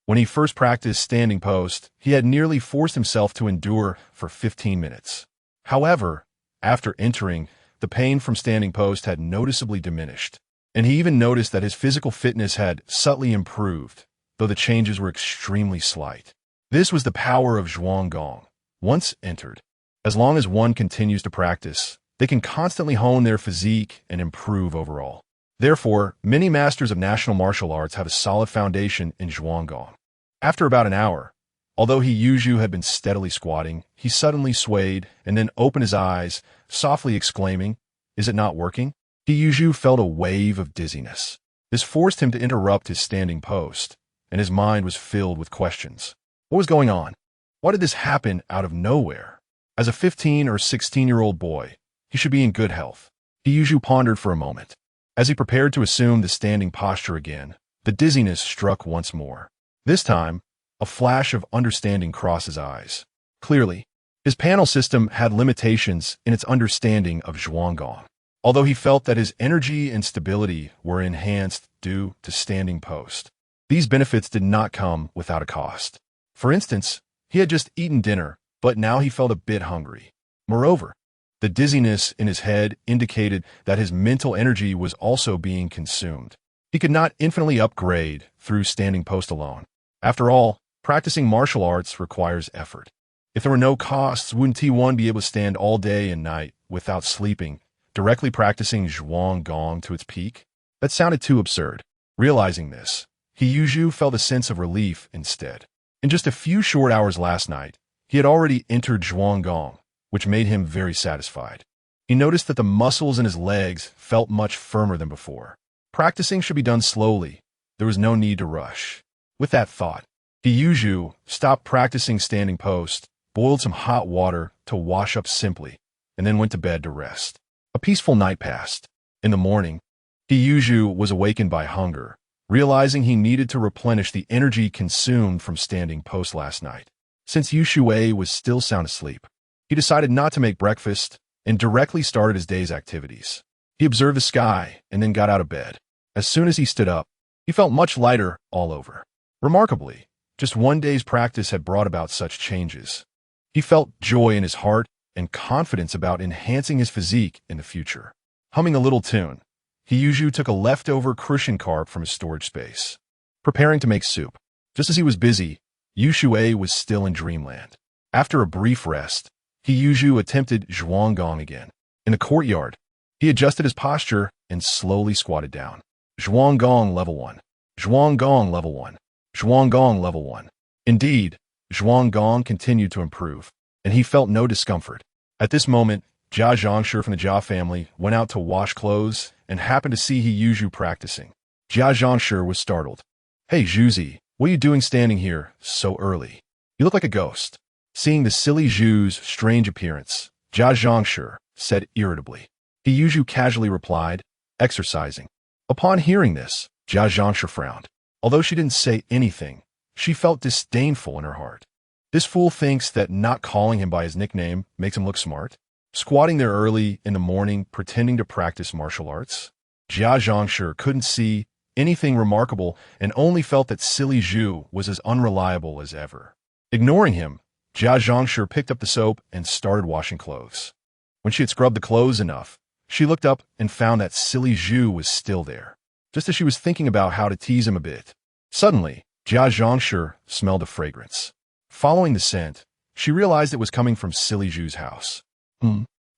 When he first practiced standing post, he had nearly forced himself to endure for 15 minutes. However, after entering, the pain from standing post had noticeably diminished, and he even noticed that his physical fitness had subtly improved, though the changes were extremely slight. This was the power of Zhuang Gong. Once entered, as long as one continues to practice, they can constantly hone their physique and improve overall. Therefore, many masters of national martial arts have a solid foundation in Zhuang Gong. After about an hour, although He Yuzhu had been steadily squatting, he suddenly swayed and then opened his eyes, softly exclaiming, "Is it not working?" He Yuzhu felt a wave of dizziness. This forced him to interrupt his standing post, and his mind was filled with questions. What was going on? Why did this happen out of nowhere? As a 15 or 16-year-old boy, he should be in good health. He Yuzhu pondered for a moment. As he prepared to assume the standing posture again, the dizziness struck once more. This time, a flash of understanding crossed his eyes. Clearly, his panel system had limitations in its understanding of Zhuang Gong. Although he felt that his energy and stability were enhanced due to standing post, these benefits did not come without a cost. For instance, he had just eaten dinner, but now he felt a bit hungry. Moreover, the dizziness in his head indicated that his mental energy was also being consumed. He could not infinitely upgrade through standing post alone. After all, practicing martial arts requires effort. If there were no costs, wouldn't T1 be able to stand all day and night without sleeping, directly practicing Zhuang Gong to its peak? That sounded too absurd. Realizing this, He Yuzhu felt a sense of relief instead. In just a few short hours last night, he had already entered Zhuang Gong, which made him very satisfied. He noticed that the muscles in his legs felt much firmer than before. Practicing should be done slowly. There was no need to rush. With that thought, He Yuzhu stopped practicing standing post, boiled some hot water to wash up simply, and then went to bed to rest. A peaceful night passed. In the morning, He Yuzhu was awakened by hunger, realizing he needed to replenish the energy consumed from standing post last night. Since Yushui was still sound asleep, he decided not to make breakfast and directly started his day's activities. He observed the sky and then got out of bed. As soon as he stood up, he felt much lighter all over. Remarkably, just one day's practice had brought about such changes. He felt joy in his heart and confidence about enhancing his physique in the future. Humming a little tune, He Yuzhu took a leftover cushion carp from his storage space, preparing to make soup. Just as he was busy, Yushui was still in dreamland. After a brief rest, He Yuzhu attempted Zhuang Gong again. In the courtyard, he adjusted his posture and slowly squatted down. Zhuanggong level 1. Zhuanggong level 1. Zhuanggong level 1. Indeed, Zhuanggong continued to improve, and he felt no discomfort. At this moment, Jia Zhangshi from the Jia family went out to wash clothes and happened to see He Yuzhu practicing. Jia Zhangshi was startled. "Hey, Zhuzi, what are you doing standing here so early? You look like a ghost." Seeing the silly Zhu's strange appearance, Jia Zhangshi said irritably. He Yuzhu casually replied, "Exercising." Upon hearing this, Jia Zhangshi frowned. Although she didn't say anything, she felt disdainful in her heart. This fool thinks that not calling him by his nickname makes him look smart? Squatting there early in the morning pretending to practice martial arts? Jia Zhangshi couldn't see anything remarkable and only felt that silly Zhu was as unreliable as ever. Ignoring him, Jia Zhangshi picked up the soap and started washing clothes. When she had scrubbed the clothes enough, she looked up and found that silly Zhu was still there, just as she was thinking about how to tease him a bit. Suddenly, Jia Zhangshi smelled a fragrance. Following the scent, she realized it was coming from silly Zhu's house.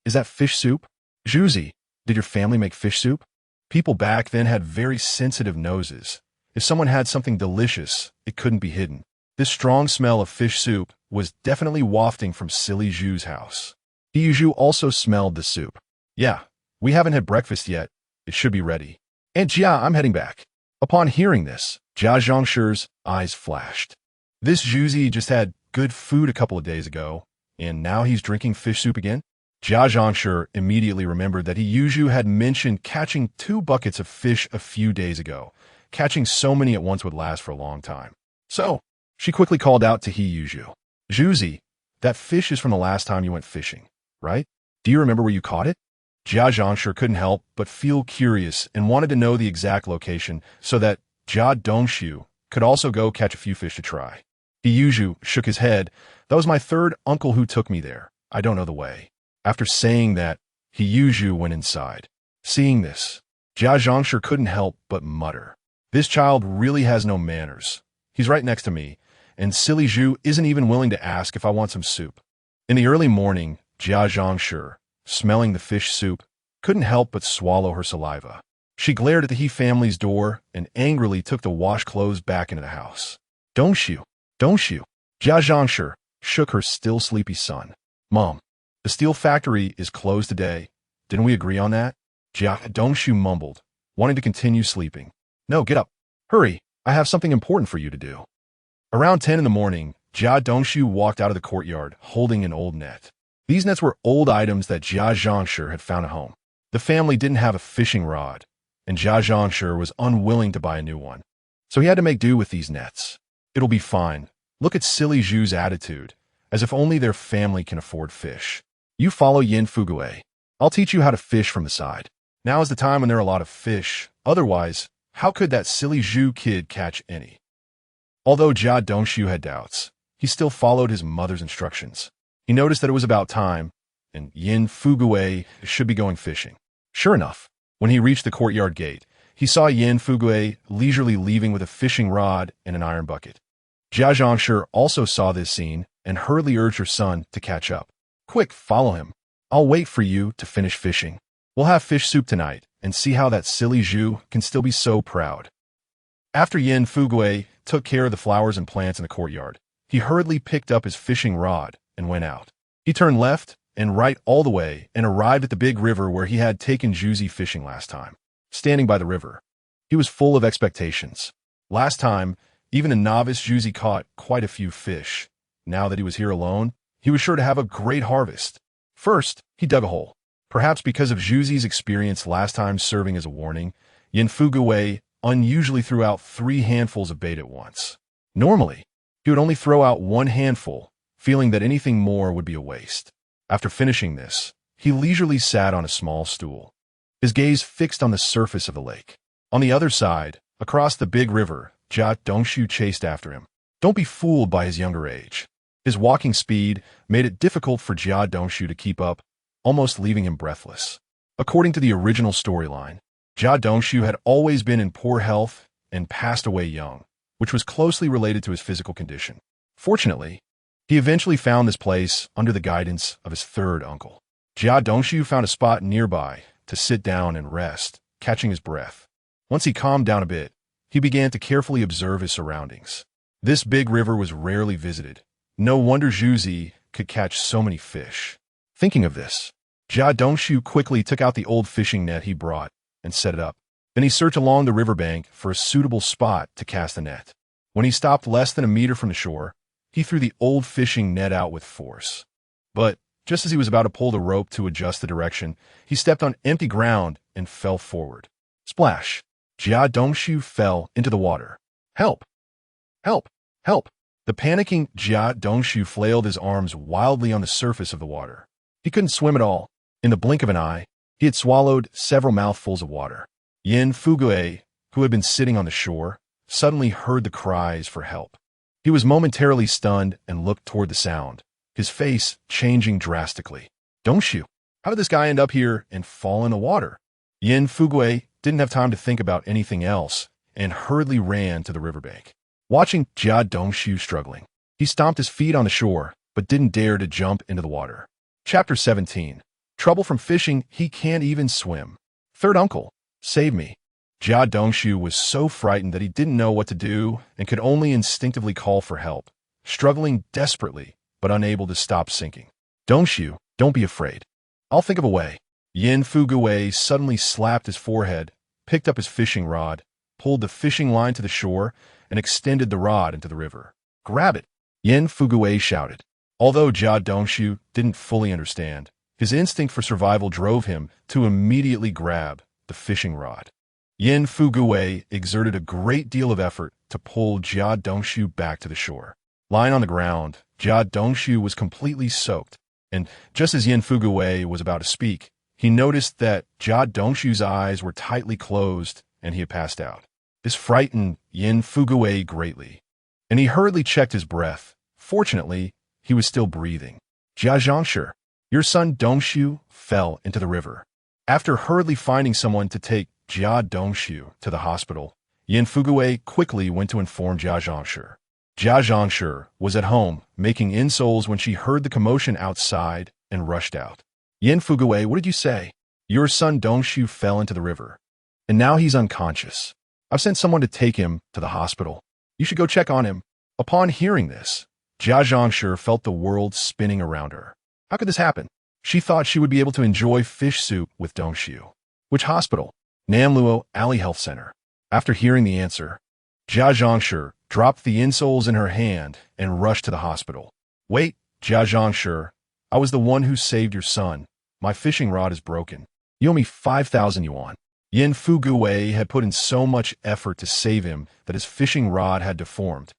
Is that fish soup? Zhuzi, did your family make fish soup? People back then had very sensitive noses. If someone had something delicious, it couldn't be hidden. This strong smell of fish soup was definitely wafting from silly Zhu's house. He Yuzhu also smelled the soup. "Yeah, we haven't had breakfast yet. It should be ready. And Jia, I'm heading back." Upon hearing this, Jia Zhangshi's eyes flashed. This Zhuzi just had good food a couple of days ago, and now he's drinking fish soup again? Jia Zhangshi immediately remembered that He Yuzhu had mentioned catching 2 buckets of fish a few days ago. Catching so many at once would last for a long time. So, she quickly called out to He Yuzhu. "Zhuzi, that fish is from the last time you went fishing, right? Do you remember where you caught it?" Jia Zhangshi couldn't help but feel curious and wanted to know the exact location so that Jia Dongshu could also go catch a few fish to try. He Yuzhu shook his head. "That was my third uncle who took me there. I don't know the way." After saying that, He Yuzhu went inside. Seeing this, Jia Zhangshi couldn't help but mutter, "This child really has no manners. He's right next to me, and silly Zhu isn't even willing to ask if I want some soup." In the early morning, Jia Zhangshi, smelling the fish soup, couldn't help but swallow her saliva. She glared at the He family's door and angrily took the wash clothes back into the house. Dongshu, Jia Zhangshi shook her still sleepy son. "Mom, the steel factory is closed today. Didn't we agree on that?" Jia Dongshu mumbled, wanting to continue sleeping. "No, get up. Hurry, I have something important for you to do." Around 10 in the morning, Jia Dongshu walked out of the courtyard holding an old net. These nets were old items that Jia Zhangshi had found at home. The family didn't have a fishing rod, and Jia Zhangshi was unwilling to buy a new one. So he had to make do with these nets. "It'll be fine. Look at silly Zhu's attitude, as if only their family can afford fish. You follow Yin Fugue. I'll teach you how to fish from the side. Now is the time when there are a lot of fish. Otherwise, how could that silly Zhu kid catch any?" Although Jia Dongshu had doubts, he still followed his mother's instructions. He noticed that it was about time, and Yin Fugue should be going fishing. Sure enough, when he reached the courtyard gate, he saw Yin Fugue leisurely leaving with a fishing rod and an iron bucket. Jia Zhangshi also saw this scene and hurriedly urged her son to catch up. "Quick, follow him. I'll wait for you to finish fishing. We'll have fish soup tonight and see how that silly Zhu can still be so proud." After Yin Fugue took care of the flowers and plants in the courtyard, he hurriedly picked up his fishing rod and went out. He turned left and right all the way and arrived at the big river where he had taken Zhuzi fishing last time. Standing by the river, he was full of expectations. Last time, even a novice Zhuzi caught quite a few fish. Now that he was here alone, he was sure to have a great harvest. First, he dug a hole. Perhaps because of Zhuzi's experience last time serving as a warning, Yin Fugue unusually threw out 3 handfuls of bait at once. Normally, he would only throw out 1 handful, feeling that anything more would be a waste. After finishing this, he leisurely sat on a small stool, his gaze fixed on the surface of the lake. On the other side, across the big river, Jia Dongshu chased after him. Don't be fooled by his younger age. His walking speed made it difficult for Jia Dongshu to keep up, almost leaving him breathless. According to the original storyline, Jia Dongshu had always been in poor health and passed away young, which was closely related to his physical condition. Fortunately, he eventually found this place under the guidance of his third uncle. Jia Dongshu found a spot nearby to sit down and rest, catching his breath. Once he calmed down a bit, he began to carefully observe his surroundings. This big river was rarely visited. No wonder Zhuzi could catch so many fish. Thinking of this, Jia Dongshu quickly took out the old fishing net he brought and set it up. Then he searched along the riverbank for a suitable spot to cast the net. When he stopped less than a meter from the shore, he threw the old fishing net out with force. But just as he was about to pull the rope to adjust the direction, he stepped on empty ground and fell forward. Splash! Jia Dongshu fell into the water. Help! Help! Help! The panicking Jia Dongshu flailed his arms wildly on the surface of the water. He couldn't swim at all. In the blink of an eye, he had swallowed several mouthfuls of water. Yin Fugue, who had been sitting on the shore, suddenly heard the cries for help. He was momentarily stunned and looked toward the sound, his face changing drastically. Dongshu, how did this guy end up here and fall in the water? Yin Fugue didn't have time to think about anything else and hurriedly ran to the riverbank. Watching Jia Dongshu struggling, he stomped his feet on the shore but didn't dare to jump into the water. Chapter 17. Trouble from fishing, he can't even swim. Third uncle, save me. Jia Dongshu was so frightened that he didn't know what to do and could only instinctively call for help, struggling desperately but unable to stop sinking. Dongshu, don't be afraid. I'll think of a way. Yin Fugue suddenly slapped his forehead, picked up his fishing rod, pulled the fishing line to the shore, and extended the rod into the river. Grab it! Yin Fugue shouted. Although Jia Dongshu didn't fully understand, his instinct for survival drove him to immediately grab the fishing rod. Yin Fugue exerted a great deal of effort to pull Jia Dongshu back to the shore. Lying on the ground, Jia Dongshu was completely soaked, and just as Yin Fugue was about to speak, he noticed that Jia Dongshu's eyes were tightly closed and he had passed out. This frightened Yin Fugue greatly, and he hurriedly checked his breath. Fortunately, he was still breathing. Jia Zhangshi, your son Dongshu fell into the river. After hurriedly finding someone to take Jia Dongshu to the hospital, Yin Fugue quickly went to inform Jia Zhangshi. Jia Zhangshi was at home making insoles when she heard the commotion outside and rushed out. Yin Fugue, what did you say? Your son Dongshu fell into the river, and now he's unconscious. I've sent someone to take him to the hospital. You should go check on him. Upon hearing this, Jia Zhangshi felt the world spinning around her. How could this happen? She thought she would be able to enjoy fish soup with Dongshu. Which hospital? Namluo Alley Health Center. After hearing the answer, Jia Zhangshi dropped the insoles in her hand and rushed to the hospital. Wait, Jia Zhangshi, I was the one who saved your son. My fishing rod is broken. You owe me 5,000 yuan. Yin Fugue had put in so much effort to save him that his fishing rod had deformed,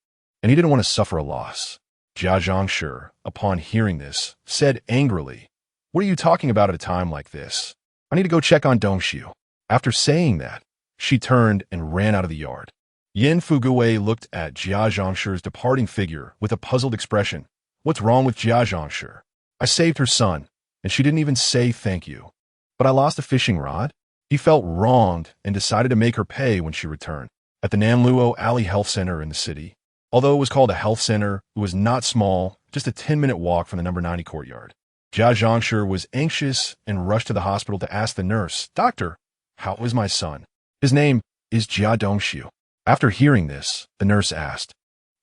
and he didn't want to suffer a loss. Jia Zhangshi, upon hearing this, said angrily, What are you talking about at a time like this? I need to go check on Dongshu. After saying that, she turned and ran out of the yard. Yin Fugue looked at Jia Zhangshi's departing figure with a puzzled expression. What's wrong with Jia Zhangshi? I saved her son, and she didn't even say thank you. But I lost a fishing rod? He felt wronged and decided to make her pay when she returned. At the Namluo Alley Health Center in the city, although it was called a health center, it was not small, just a 10-minute walk from the number 90 courtyard. Jia Zhangshi was anxious and rushed to the hospital to ask the nurse, Doctor, how is my son? His name is Jia Dongshu. After hearing this, the nurse asked,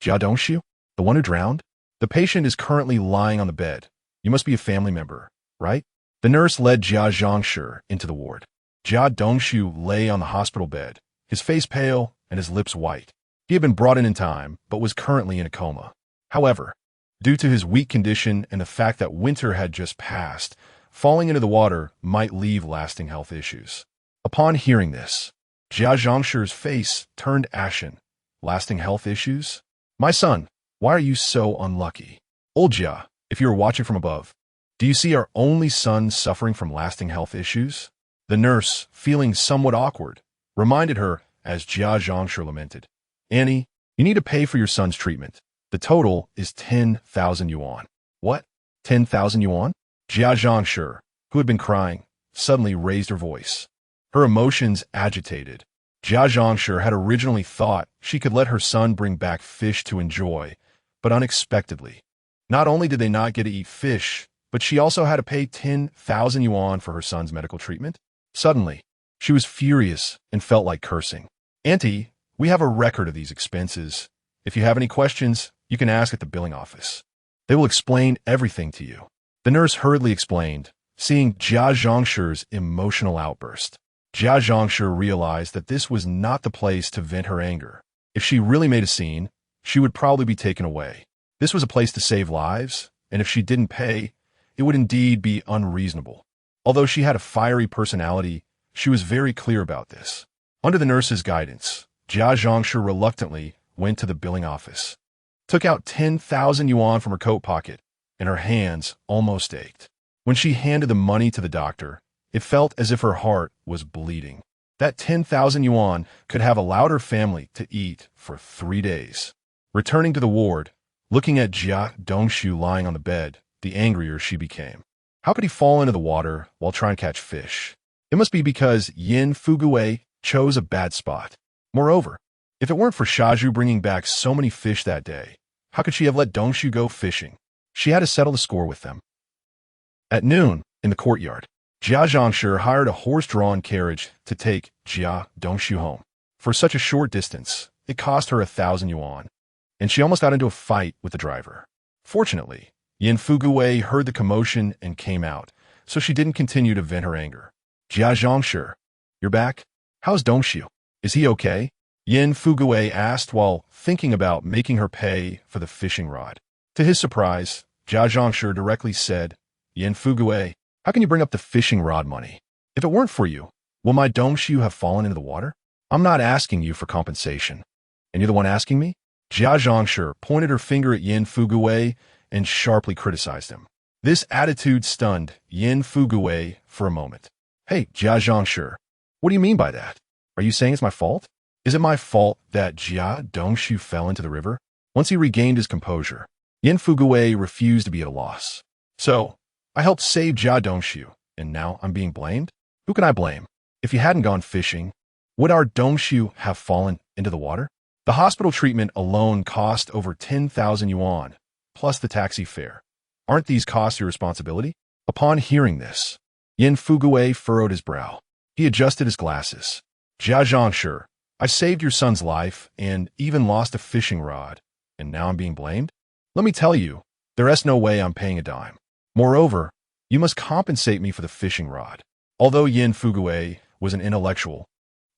Jia Dongshu? The one who drowned? The patient is currently lying on the bed. You must be a family member, right? The nurse led Jia Zhangshi into the ward. Jia Dongshu lay on the hospital bed, his face pale and his lips white. He had been brought in time, but was currently in a coma. However, due to his weak condition and the fact that winter had just passed, falling into the water might leave lasting health issues. Upon hearing this, Jia Zhangshi's face turned ashen. Lasting health issues? My son, why are you so unlucky? Old Jia, if you are watching from above, do you see our only son suffering from lasting health issues? The nurse, feeling somewhat awkward, reminded her as Jia Zhangshi lamented. Annie, you need to pay for your son's treatment. The total is 10,000 yuan. What? 10,000 yuan? Jia Zhangshi, who had been crying, suddenly raised her voice. Her emotions agitated. Jia Zhangshi had originally thought she could let her son bring back fish to enjoy, but unexpectedly, not only did they not get to eat fish, but she also had to pay 10,000 yuan for her son's medical treatment. Suddenly, she was furious and felt like cursing. "Auntie, we have a record of these expenses. If you have any questions, you can ask at the billing office. They will explain everything to you." The nurse hurriedly explained, seeing Jia Zhongshu's emotional outburst. Jia Zhongshu realized that this was not the place to vent her anger. If she really made a scene, she would probably be taken away. This was a place to save lives, and if she didn't pay, it would indeed be unreasonable. Although she had a fiery personality, she was very clear about this. Under the nurse's guidance, Jia Zhongshu reluctantly went to the billing office, took out 10,000 yuan from her coat pocket, and her hands almost ached. When she handed the money to the doctor, it felt as if her heart was bleeding. That 10,000 yuan could have allowed her family to eat for 3 days. Returning to the ward, looking at Jia Dongshu lying on the bed, the angrier she became. How could he fall into the water while trying to catch fish? It must be because Yin Fugui chose a bad spot. Moreover, if it weren't for Xueru bringing back so many fish that day, how could she have let Dongshu go fishing? She had to settle the score with them. At noon, in the courtyard, Jia Zhongshu hired a horse-drawn carriage to take Jia Dongshu home. For such a short distance, it cost her 1,000 yuan, and she almost got into a fight with the driver. Fortunately, Yin Fugui heard the commotion and came out, so she didn't continue to vent her anger. "Jia Zhongshu, you're back? How's Dongshu? Is he okay?" Yin Fugui asked while thinking about making her pay for the fishing rod. To his surprise, Jia Zhongshu directly said, "Yin Fugui, how can you bring up the fishing rod money? If it weren't for you, will my Dongshu have fallen into the water? I'm not asking you for compensation. And you're the one asking me?" Jia Zhongshu pointed her finger at Yin Fugui and sharply criticized him. This attitude stunned Yin Fugui for a moment. "Hey, Jia Zhongshu, what do you mean by that? Are you saying it's my fault? Is it my fault that Jia Dongshu fell into the river?" Once he regained his composure, Yin Fugui refused to be at a loss. "So, I helped save Jia Dongshu, and now I'm being blamed? Who can I blame? If you hadn't gone fishing, would our Dongshu have fallen into the water? The hospital treatment alone cost over 10,000 yuan, plus the taxi fare. Aren't these costs your responsibility?" Upon hearing this, Yin Fugui furrowed his brow. He adjusted his glasses. "Jia Zhongshu, I saved your son's life and even lost a fishing rod, and now I'm being blamed? Let me tell you, there is no way I'm paying a dime. Moreover, you must compensate me for the fishing rod." Although Yin Fugui was an intellectual,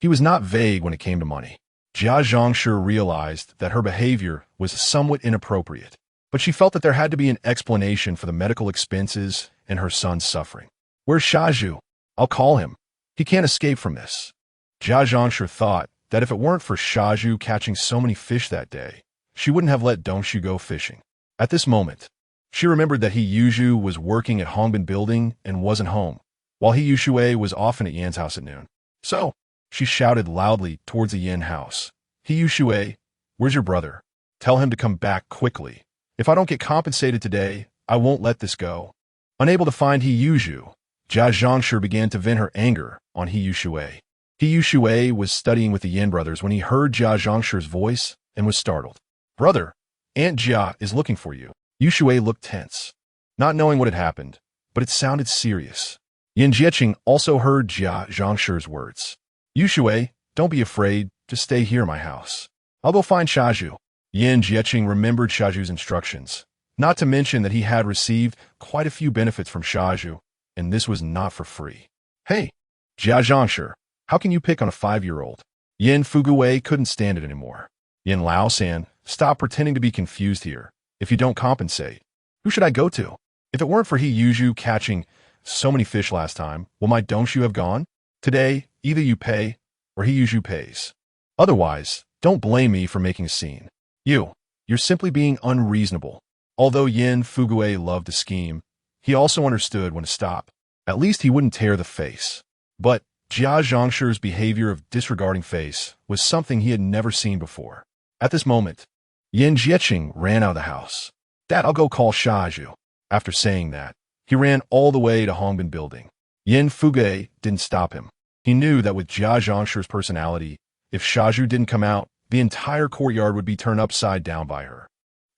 he was not vague when it came to money. Jia Zhongshu realized that her behavior was somewhat inappropriate, but she felt that there had to be an explanation for the medical expenses and her son's suffering. "Where's Xueru? I'll call him. He can't escape from this." Jia Zhongshu thought that if it weren't for Xueru catching so many fish that day, she wouldn't have let Dongshu go fishing. At this moment, she remembered that He Yuzhu was working at Hongbin Building and wasn't home, while He Yushui was often at Yan's house at noon. So, she shouted loudly towards the Yin house. "He Yushui, where's your brother? Tell him to come back quickly. If I don't get compensated today, I won't let this go." Unable to find He Yuzhu, Jia Zhongshu began to vent her anger on He Yushui. He Yushui was studying with the Yin brothers when he heard Jia Zhongshu's voice and was startled. "Brother, Aunt Jia is looking for you." Yushui looked tense, not knowing what had happened, but it sounded serious. Yin Jieqing also heard Jia Zhongshu's words. "Yushui, don't be afraid, just stay here in my house. I'll go find Xueru." Yin Jieqing remembered Xueru's instructions, not to mention that he had received quite a few benefits from Xueru, and this was not for free. "Hey, Jia Zhongshu, how can you pick on a 5-year-old? Yin Fugui couldn't stand it anymore. "Yin Lao-san, stop pretending to be confused here. If you don't compensate, who should I go to? If it weren't for He Yuzhu catching so many fish last time, will my Dongshu have gone? Today, either you pay or He Yuzhu pays. Otherwise, don't blame me for making a scene. You're simply being unreasonable." Although Yin Fugui loved to scheme, he also understood when to stop. At least he wouldn't tear the face. But Jia Zhongshu's behavior of disregarding face was something he had never seen before. At this moment, Yin Jieqing ran out of the house. "Dad, I'll go call Xueru." After saying that, he ran all the way to Hongbin Building. Yin Fugui didn't stop him. He knew that with Jia Zhongshu's personality, if Xueru didn't come out, the entire courtyard would be turned upside down by her.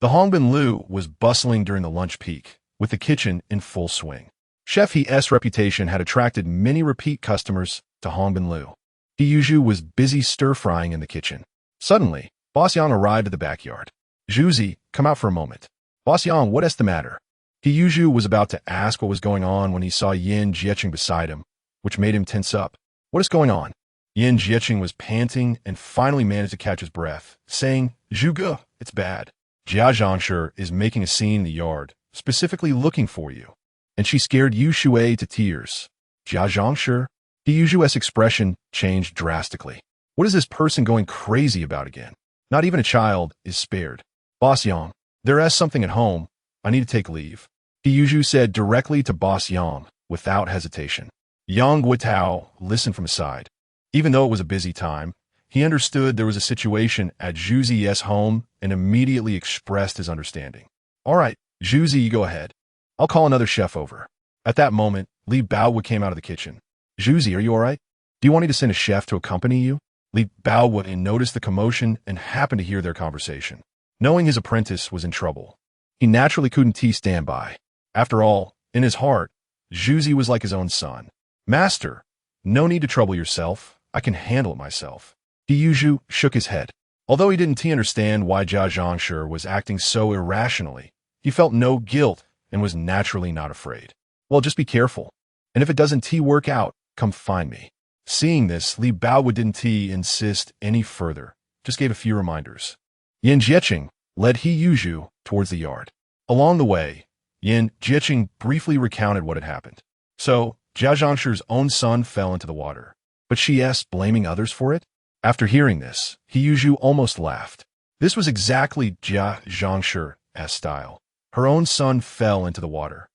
The Hongbin Lu was bustling during the lunch peak, with the kitchen in full swing. Chef He's reputation had attracted many repeat customers to Hongbin. He Yuzhu was busy stir-frying in the kitchen. Suddenly, Boss Yang arrived at the backyard. Zhuzi, come out for a moment. Boss Yang, what is the matter? He Yuzhu was about to ask what was going on when he saw Yin Jieqing beside him, which made him tense up. What is going on? Yin Jieqing was panting and finally managed to catch his breath, saying, Zhuge, it's bad. Jia Zhangshi is making a scene in the yard, specifically looking for you. And she scared Yu Shui to tears. Jia Zhangshi? He Yuzhu's expression changed drastically. What is this person going crazy about again? Not even a child is spared. Boss Yang, there is something at home. I need to take leave. He Yuzhu said directly to Boss Yang, without hesitation. Yang Guitao listened from his side. Even though it was a busy time, he understood there was a situation at Zhuzi's home and immediately expressed his understanding. All right, Zhuzi, you go ahead. I'll call another chef over. At that moment, Li Baowu came out of the kitchen. Zhuzi, are you all right? Do you want me to send a chef to accompany you? Li Baowu noticed the commotion and happened to hear their conversation. Knowing his apprentice was in trouble, he naturally couldn't stand by. After all, in his heart, Zhuzi was like his own son. Master, no need to trouble yourself. I can handle it myself. He Yuzhu shook his head. Although he didn't understand why Jia Zhangshi was acting so irrationally, he felt no guilt and was naturally not afraid. Well, just be careful. And if it doesn't work out, come find me. Seeing this, Li Baowu didn't insist any further, just gave a few reminders. Yin Jieqing led He Yuzhu towards the yard. Along the way, Yin Jieqing briefly recounted what had happened. So, Jia Zhangshi's own son fell into the water, but she's blaming others for it? After hearing this, He Yuzhu almost laughed. This was exactly Jia Zhangshi's style. Her own son fell into the water.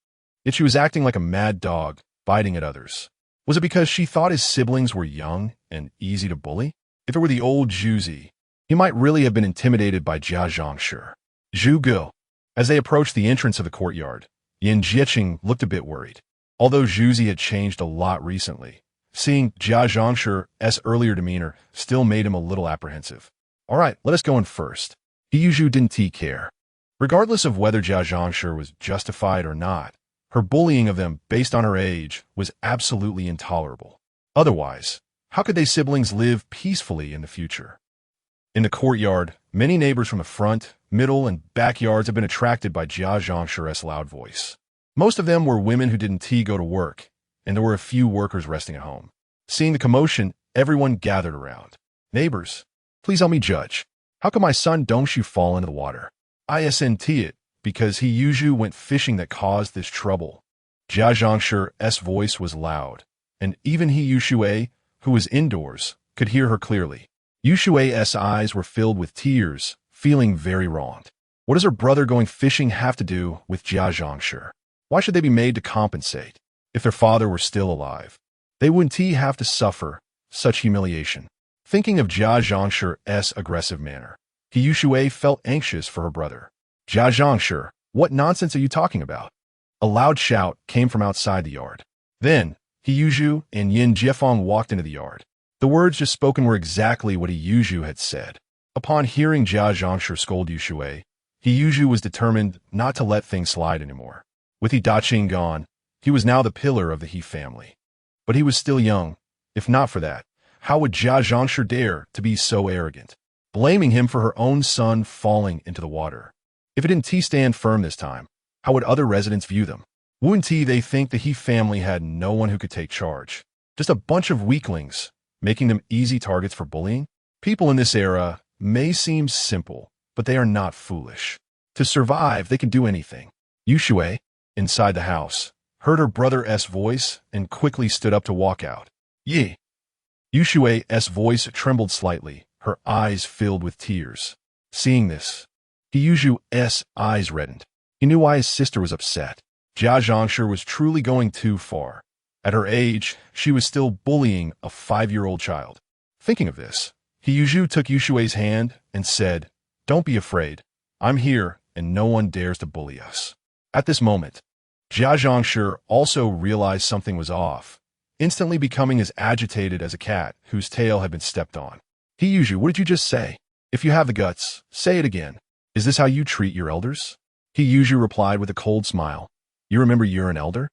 Yet she was acting like a mad dog, biting at others. Was it because she thought his siblings were young and easy to bully? If it were the old Zhuzi, he might really have been intimidated by Jia Zhangshi. Zhuge. As they approached the entrance of the courtyard, Yin Jieqing looked a bit worried. Although Zhuzi had changed a lot recently, seeing Jia Zhangshi's earlier demeanor still made him a little apprehensive. All right, let us go in first. He Yuzhu didn't care. Regardless of whether Jia Zhangshi was justified or not, her bullying of them based on her age was absolutely intolerable. Otherwise, how could they siblings live peacefully in the future? In the courtyard, many neighbors from the front, middle, and backyards have been attracted by Jia Zhangshi's loud voice. Most of them were women who didn't go to work, and there were a few workers resting at home. Seeing the commotion, everyone gathered around. Neighbors, please help me judge. How come my son Dongshu fall into the water? ISNT it, because He Yuzhu went fishing that caused this trouble. Jia Zhangshi's voice was loud, and even He Yushui, who was indoors, could hear her clearly. Yushui's eyes were filled with tears, feeling very wronged. What does her brother going fishing have to do with Jia Zhangshi? Why should they be made to compensate? If their father were still alive, they wouldn't have to suffer such humiliation. Thinking of Jia Zhangshi's aggressive manner, He Yushui felt anxious for her brother. Jia Zhangshi, what nonsense are you talking about? A loud shout came from outside the yard. Then, He Yuzhu and Yin Jiefeng walked into the yard. The words just spoken were exactly what He Yuzhu had said. Upon hearing Jia Zhangshi scold Yushui, He Yuzhu was determined not to let things slide anymore. With He Daqing gone, he was now the pillar of the He family. But he was still young. If not for that, how would Jia Zhangshi dare to be so arrogant, blaming him for her own son falling into the water? If it didn't stand firm this time, how would other residents view them? Wouldn't they think the He family had no one who could take charge? Just a bunch of weaklings, making them easy targets for bullying? People in this era may seem simple, but they are not foolish. To survive, they can do anything. Yushui, inside the house, heard her brother's voice and quickly stood up to walk out. Yi. Yushui's voice trembled slightly, her eyes filled with tears. Seeing this, He Yuzhu's eyes reddened. He knew why his sister was upset. Jia Zhangshi was truly going too far. At her age, she was still bullying a 5-year-old child. Thinking of this, He Yuzhu took Yushui's hand and said, "Don't be afraid. I'm here, and no one dares to bully us." At this moment, Jia Zhangshi also realized something was off, instantly becoming as agitated as a cat whose tail had been stepped on. He Yuzhu, what did you just say? If you have the guts, say it again. Is this how you treat your elders? He Yuzhu replied with a cold smile. You remember you're an elder?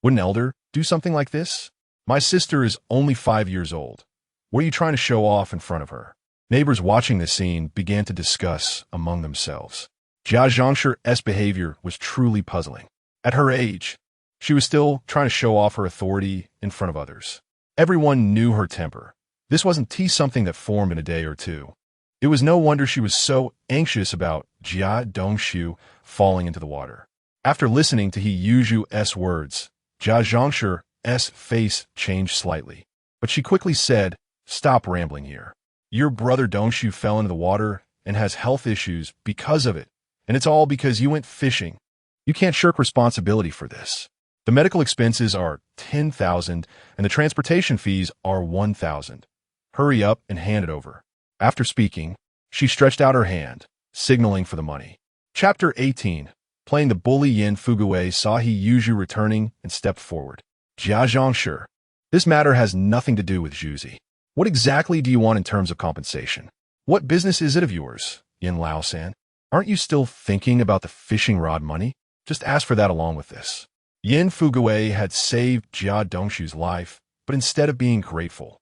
Would an elder do something like this? My sister is only 5 years old. What are you trying to show off in front of her? Neighbors watching this scene began to discuss among themselves. Jia Zhangshir's behavior was truly puzzling. At her age, she was still trying to show off her authority in front of others. Everyone knew her temper. This wasn't something that formed in a day or two. It was no wonder she was so anxious about Jia Dongshu falling into the water. After listening to He Yuzhu's words, Jia Zhangshir's face changed slightly. But she quickly said, "Stop rambling here. Your brother Dongshu fell into the water and has health issues because of it, and it's all because you went fishing. You can't shirk responsibility for this. The medical expenses are 10,000 and the transportation fees are 1,000. Hurry up and hand it over." After speaking, she stretched out her hand, signaling for the money. Chapter 18. Playing the bully, Yin Fugui saw He Yuzhu returning and stepped forward. "Jia Zhangshi, this matter has nothing to do with Zhuzi. What exactly do you want in terms of compensation? What business is it of yours, Yin Laosan? Aren't you still thinking about the fishing rod money? Just ask for that along with this." Yin Fugui had saved Jia Dongshu's life, but instead of being grateful,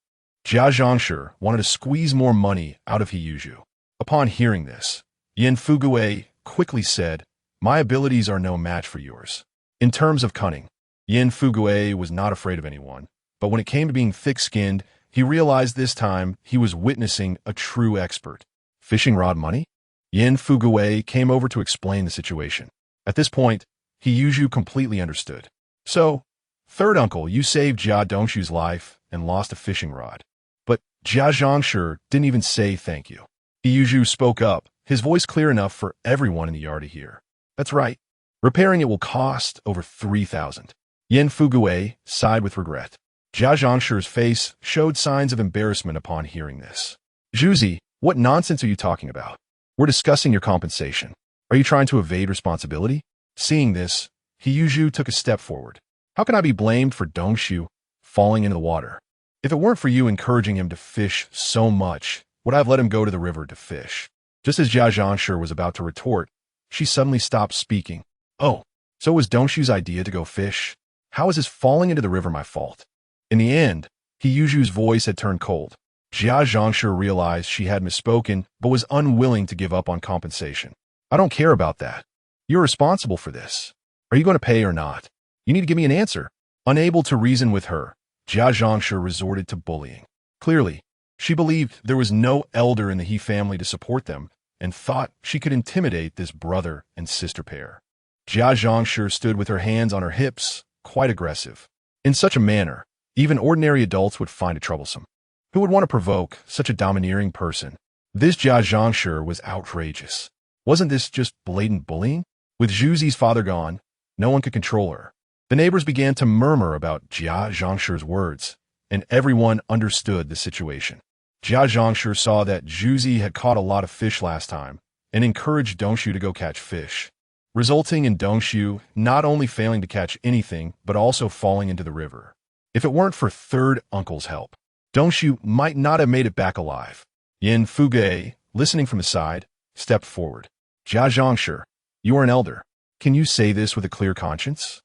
Jia Zhangshi wanted to squeeze more money out of He Yuzhu. Upon hearing this, Yin Fugui quickly said, "My abilities are no match for yours." In terms of cunning, Yin Fugui was not afraid of anyone, but when it came to being thick-skinned, he realized this time he was witnessing a true expert. Fishing rod money? Yin Fugui came over to explain the situation. At this point, He Yuzhu completely understood. "So, third uncle, you saved Jia Dongshu's life and lost a fishing rod. But Jia Zhangshi didn't even say thank you." He Yuzhu spoke up, his voice clear enough for everyone in the yard to hear. "That's right. Repairing it will cost over 3,000. Yin Fugui sighed with regret. Jia Zhangshi's face showed signs of embarrassment upon hearing this. "Zhuzi, what nonsense are you talking about? We're discussing your compensation. Are you trying to evade responsibility?" Seeing this, He Yuzhu took a step forward. "How can I be blamed for Dongshu falling into the water? If it weren't for you encouraging him to fish so much, would I have let him go to the river to fish?" Just as Jia Zhangshi was about to retort, she suddenly stopped speaking. "Oh, so it was Dongshu's idea to go fish? How is his falling into the river my fault?" In the end, He Yuzhu's voice had turned cold. Jia Zhangshi realized she had misspoken, but was unwilling to give up on compensation. "I don't care about that. You're responsible for this. Are you going to pay or not? You need to give me an answer." Unable to reason with her, Jia Zhangshi resorted to bullying. Clearly, she believed there was no elder in the He family to support them and thought she could intimidate this brother and sister pair. Jia Zhangshi stood with her hands on her hips, quite aggressive. In such a manner, even ordinary adults would find it troublesome. Who would want to provoke such a domineering person? This Jia Zhangshi was outrageous. Wasn't this just blatant bullying? With Zhuzi's father gone, no one could control her. The neighbors began to murmur about Jia Zhangshi's words, and everyone understood the situation. Jia Zhangshi saw that Zhuzi had caught a lot of fish last time and encouraged Dongshu to go catch fish, resulting in Dongshu not only failing to catch anything but also falling into the river. If it weren't for third uncle's help, Dongshu might not have made it back alive. Yin Fugui, listening from the side, stepped forward. "Jia Zhangshi, you are an elder. Can you say this with a clear conscience?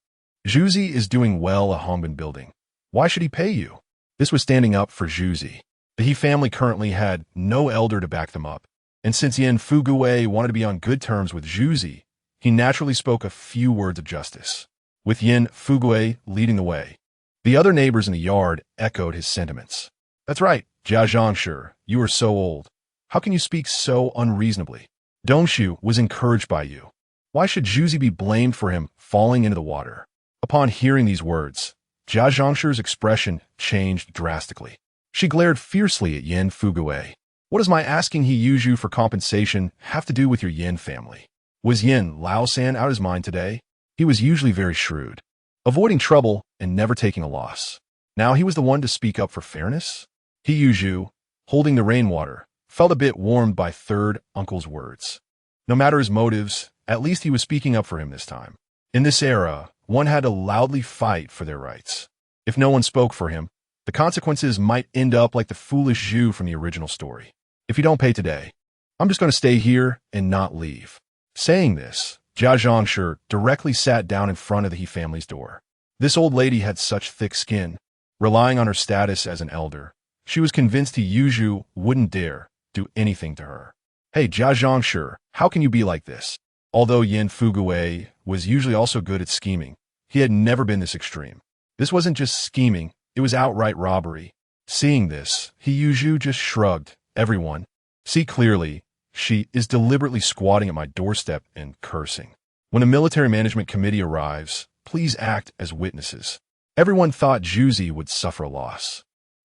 Zhuzi is doing well at Hongbin Building. Why should he pay you?" This was standing up for Zhuzi. The He family currently had no elder to back them up, and since Yin Fugui wanted to be on good terms with Zhuzi, he naturally spoke a few words of justice. With Yin Fugui leading the way, the other neighbors in the yard echoed his sentiments. "That's right, Jia Zhangshi, you are so old. How can you speak so unreasonably? Dongshu was encouraged by you. Why should Zhuzi be blamed for him falling into the water?" Upon hearing these words, Jia Zhangshi's expression changed drastically. She glared fiercely at Yin Fugui. "What does my asking He Yuzhu for compensation have to do with your Yin family?" Was Yin Laosan out of his mind today? He was usually very shrewd, avoiding trouble and never taking a loss. Now he was the one to speak up for fairness? He Yuzhu, holding the rainwater, felt a bit warmed by third uncle's words. No matter his motives, at least he was speaking up for him this time. In this era, one had to loudly fight for their rights. If no one spoke for him, the consequences might end up like the foolish Zhu from the original story. "If you don't pay today, I'm just going to stay here and not leave." Saying this, Jia Zhongshi directly sat down in front of the He family's door. This old lady had such thick skin. Relying on her status as an elder, she was convinced He Yuzhu wouldn't dare do anything to her. Hey, Jia Zhongshi, how can you be like this? Although Yin Fuguwei was usually also good at scheming, he had never been this extreme. This wasn't just scheming, it was outright robbery. Seeing this, He Yuzhu just shrugged. Everyone, see clearly, she is deliberately squatting at my doorstep and cursing. When a military management committee arrives, please act as witnesses. Everyone thought Juzi would suffer a loss,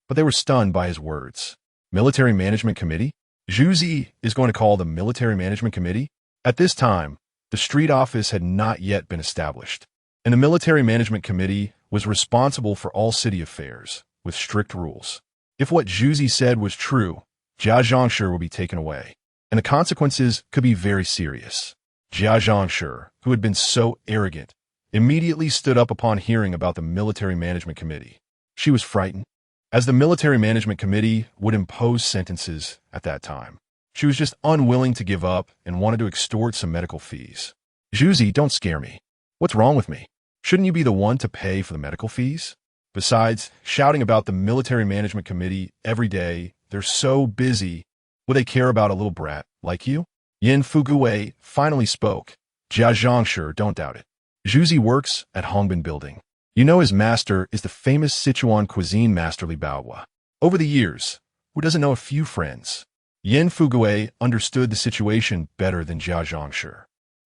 but they were stunned by his words. Military management committee? Juzi is going to call the military management committee? At this time, the street office had not yet been established, and the military management committee was responsible for all city affairs, with strict rules. If what Juzi said was true, Jia Zhongshi would be taken away, and the consequences could be very serious. Jia Zhongshi, who had been so arrogant, immediately stood up upon hearing about the military management committee. She was frightened, as the military management committee would impose sentences at that time. She was just unwilling to give up and wanted to extort some medical fees. Juzi, don't scare me. What's wrong with me? Shouldn't you be the one to pay for the medical fees? Besides, shouting about the military management committee every day, they're so busy. Will they care about a little brat like you? Yin Fuguwei finally spoke. Jia Zhongshi, don't doubt it. Juzi works at Hongbin Building. You know his master is the famous Sichuan cuisine master Li Baohua. Over the years, who doesn't know a few friends? Yin Fuguwei understood the situation better than Jia Zhongshi.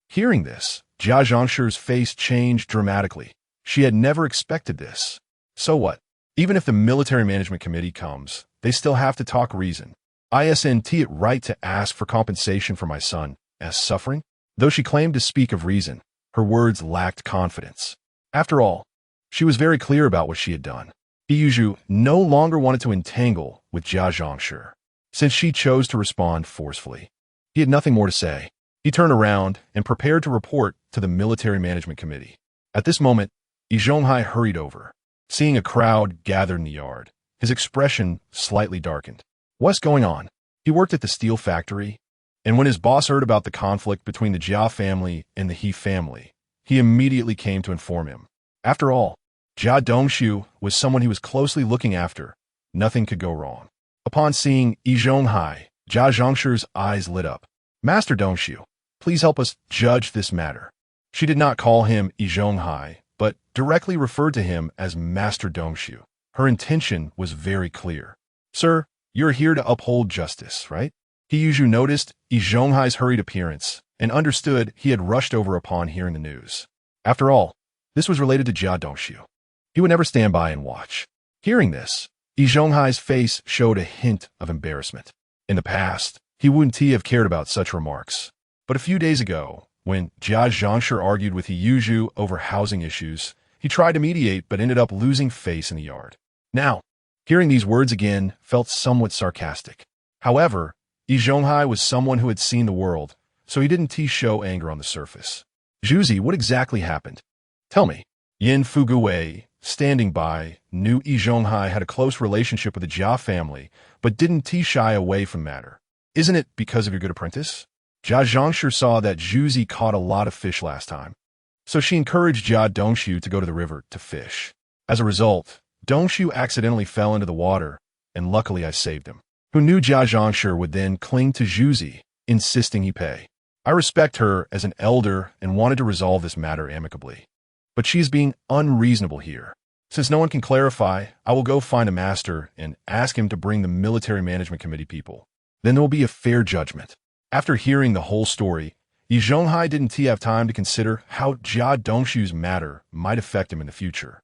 Hearing this, Jia Zhongshi's face changed dramatically. She had never expected this. So what? Even if the military management committee comes, they still have to talk reason. Isn't it right to ask for compensation for my son as suffering? Though she claimed to speak of reason, her words lacked confidence. After all, she was very clear about what she had done. He Yuzhu no longer wanted to entangle with Jia Zhongshi. Since she chose to respond forcefully, he had nothing more to say. He turned around and prepared to report to the military management committee. At this moment, Yi Zhonghai hurried over. Seeing a crowd gathered in the yard, his expression slightly darkened. What's going on? He worked at the steel factory, and when his boss heard about the conflict between the Jia family and the He family, he immediately came to inform him. After all, Jia Dongxu was someone he was closely looking after. Nothing could go wrong. Upon seeing Yi Zhonghai, Jia Zhongshi's eyes lit up. Master Dongxu, please help us judge this matter. She did not call him Yi Zhonghai, but directly referred to him as Master Dongxu. Her intention was very clear. Sir, you're here to uphold justice, right? He Yuzhu noticed Yi Zhonghai's hurried appearance and understood he had rushed over upon hearing the news. After all, this was related to Jia Dongxu. He would never stand by and watch. Hearing this, Yi Zhonghai's face showed a hint of embarrassment. In the past, he wouldn't have cared about such remarks. But a few days ago, when Jia Zhongshi argued with He Yuzhu over housing issues, he tried to mediate but ended up losing face in the yard. Now, hearing these words again felt somewhat sarcastic. However, Yi Zhonghai was someone who had seen the world, so he didn't show anger on the surface. Juzi, what exactly happened? Tell me. Yin Fuguwei, standing by, knew Yi Zhonghai had a close relationship with the Jia family, but didn't shy away from the matter. Isn't it because of your good apprentice? Jia Zhongshi saw that Juzi caught a lot of fish last time, so she encouraged Jia Dongxu to go to the river to fish. As a result, Dongxu accidentally fell into the water, and luckily I saved him. Who knew Jia Zhongshi would then cling to Juzi, insisting he pay. I respect her as an elder and wanted to resolve this matter amicably. But she is being unreasonable here. Since no one can clarify, I will go find a master and ask him to bring the military management committee people. Then there will be a fair judgment. After hearing the whole story, Yi Zhonghai didn't have time to consider how Jia Dongxu's matter might affect him in the future.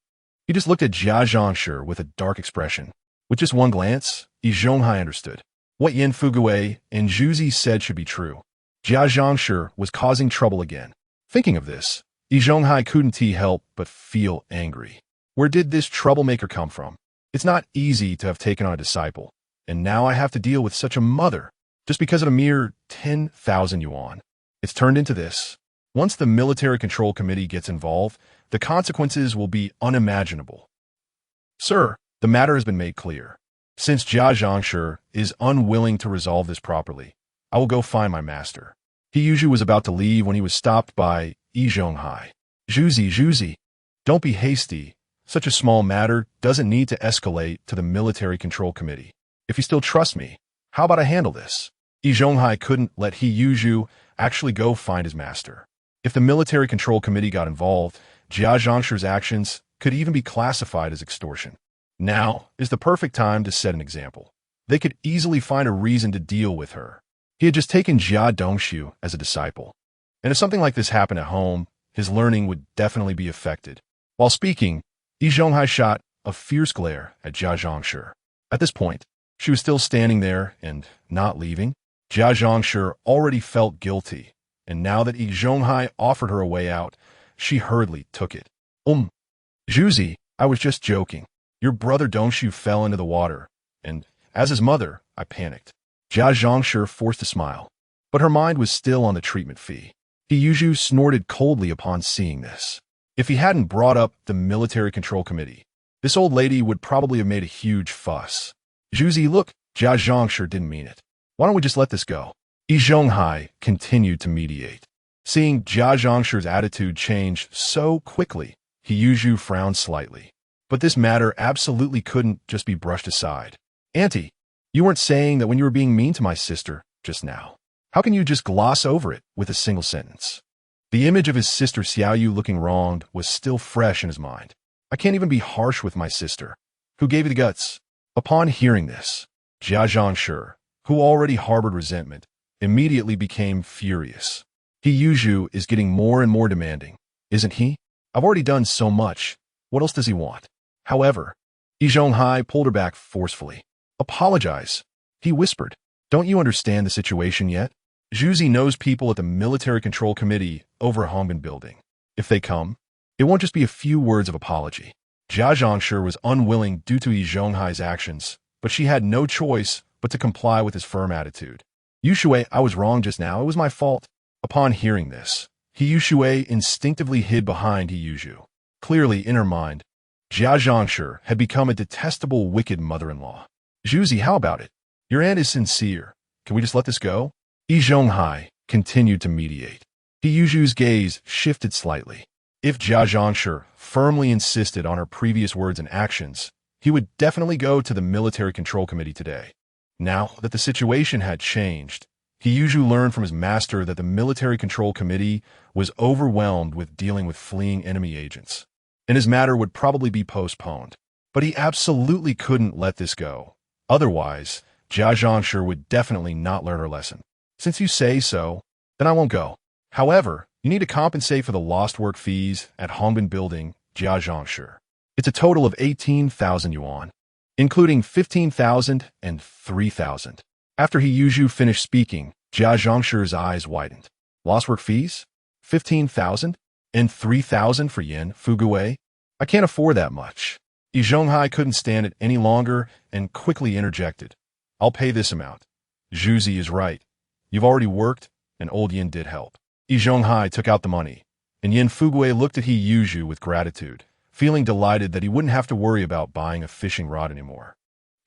He just looked at Jia Zhongshi with a dark expression. With just one glance, Yi Zhonghai understood. What Yin Fuguwei and Juzi said should be true. Jia Zhongshi was causing trouble again. Thinking of this, Yi Zhonghai couldn't help but feel angry. Where did this troublemaker come from? It's not easy to have taken on a disciple, and now I have to deal with such a mother, just because of a mere 10,000 yuan. It's turned into this. Once the military control committee gets involved, the consequences will be unimaginable. Sir, the matter has been made clear. Since Jia Zhongshi is unwilling to resolve this properly, I will go find my master. He Yuzhu was about to leave when he was stopped by Yi Zhonghai. Zhuzi, don't be hasty. Such a small matter doesn't need to escalate to the Military Control Committee. If you still trust me, how about I handle this? Yi Zhonghai couldn't let He Yuzhu actually go find his master. If the Military Control Committee got involved, Jia Zhongshu's actions could even be classified as extortion. Now is the perfect time to set an example. They could easily find a reason to deal with her. He had just taken Jia Dongshu as a disciple. And if something like this happened at home, his learning would definitely be affected. While speaking, Yi Zhonghai shot a fierce glare at Jia Zhongshu. At this point, she was still standing there and not leaving. Jia Zhongshu already felt guilty, and now that Yi Zhonghai offered her a way out, she hurriedly took it. Zhuzi, I was just joking. Your brother Dongshu fell into the water, and as his mother, I panicked. Jia Zhongshu forced a smile, but her mind was still on the treatment fee. He Yuzhu snorted coldly upon seeing this. If he hadn't brought up the Military Control Committee, this old lady would probably have made a huge fuss. Zhuzi, look, Jia Zhongshu didn't mean it. Why don't we just let this go? Yi Zhonghai continued to mediate. Seeing Jia Zhongshu's attitude change so quickly, He Yuzhu frowned slightly. But this matter absolutely couldn't just be brushed aside. Auntie, you weren't saying that when you were being mean to my sister just now. How can you just gloss over it with a single sentence? The image of his sister Xiaoyu looking wronged was still fresh in his mind. I can't even be harsh with my sister. Who gave you the guts? Upon hearing this, Jia Zhongshu, who already harbored resentment, immediately became furious. He Yuzhu is getting more and more demanding, isn't he? I've already done so much. What else does he want? However, Yi Zhonghai pulled her back forcefully. Apologize, he whispered. Don't you understand the situation yet? Zhuzi knows people at the Military Control Committee over Hongbin Building. If they come, it won't just be a few words of apology. Jia Zhongshu was unwilling due to Yi Zhonghai's actions, but she had no choice but to comply with his firm attitude. Yushui, I was wrong just now. It was my fault. Upon hearing this, He Yushui instinctively hid behind He Yuzhu. Clearly, in her mind, Jia Zhongshu had become a detestable, wicked mother-in-law. Zhuzi, how about it? Your aunt is sincere. Can we just let this go? Yi Zhonghai continued to mediate. He Yuzhu's gaze shifted slightly. If Jia Zhongshu firmly insisted on her previous words and actions, he would definitely go to the Military Control Committee today. Now that the situation had changed, He Yuzhu learned from his master that the Military Control Committee was overwhelmed with dealing with fleeing enemy agents, and his matter would probably be postponed. But he absolutely couldn't let this go. Otherwise, Jia Zhongshu would definitely not learn her lesson. Since you say so, then I won't go. However, you need to compensate for the lost work fees at Hongbin Building, Jia Zhongshu. It's a total of 18,000 yuan, including 15,000 and 3,000. After He Yuzhu finished speaking, Jia Zhongshu's eyes widened. Lost work fees? 15,000? And 3,000 for Yin Fuguwei? I can't afford that much. Yi Zhonghai couldn't stand it any longer and quickly interjected. I'll pay this amount. Zhuzi is right. You've already worked, and old Yin did help. Yi Zhonghai took out the money, and Yin Fuguwei looked at He Yuzhu with gratitude, feeling delighted that he wouldn't have to worry about buying a fishing rod anymore.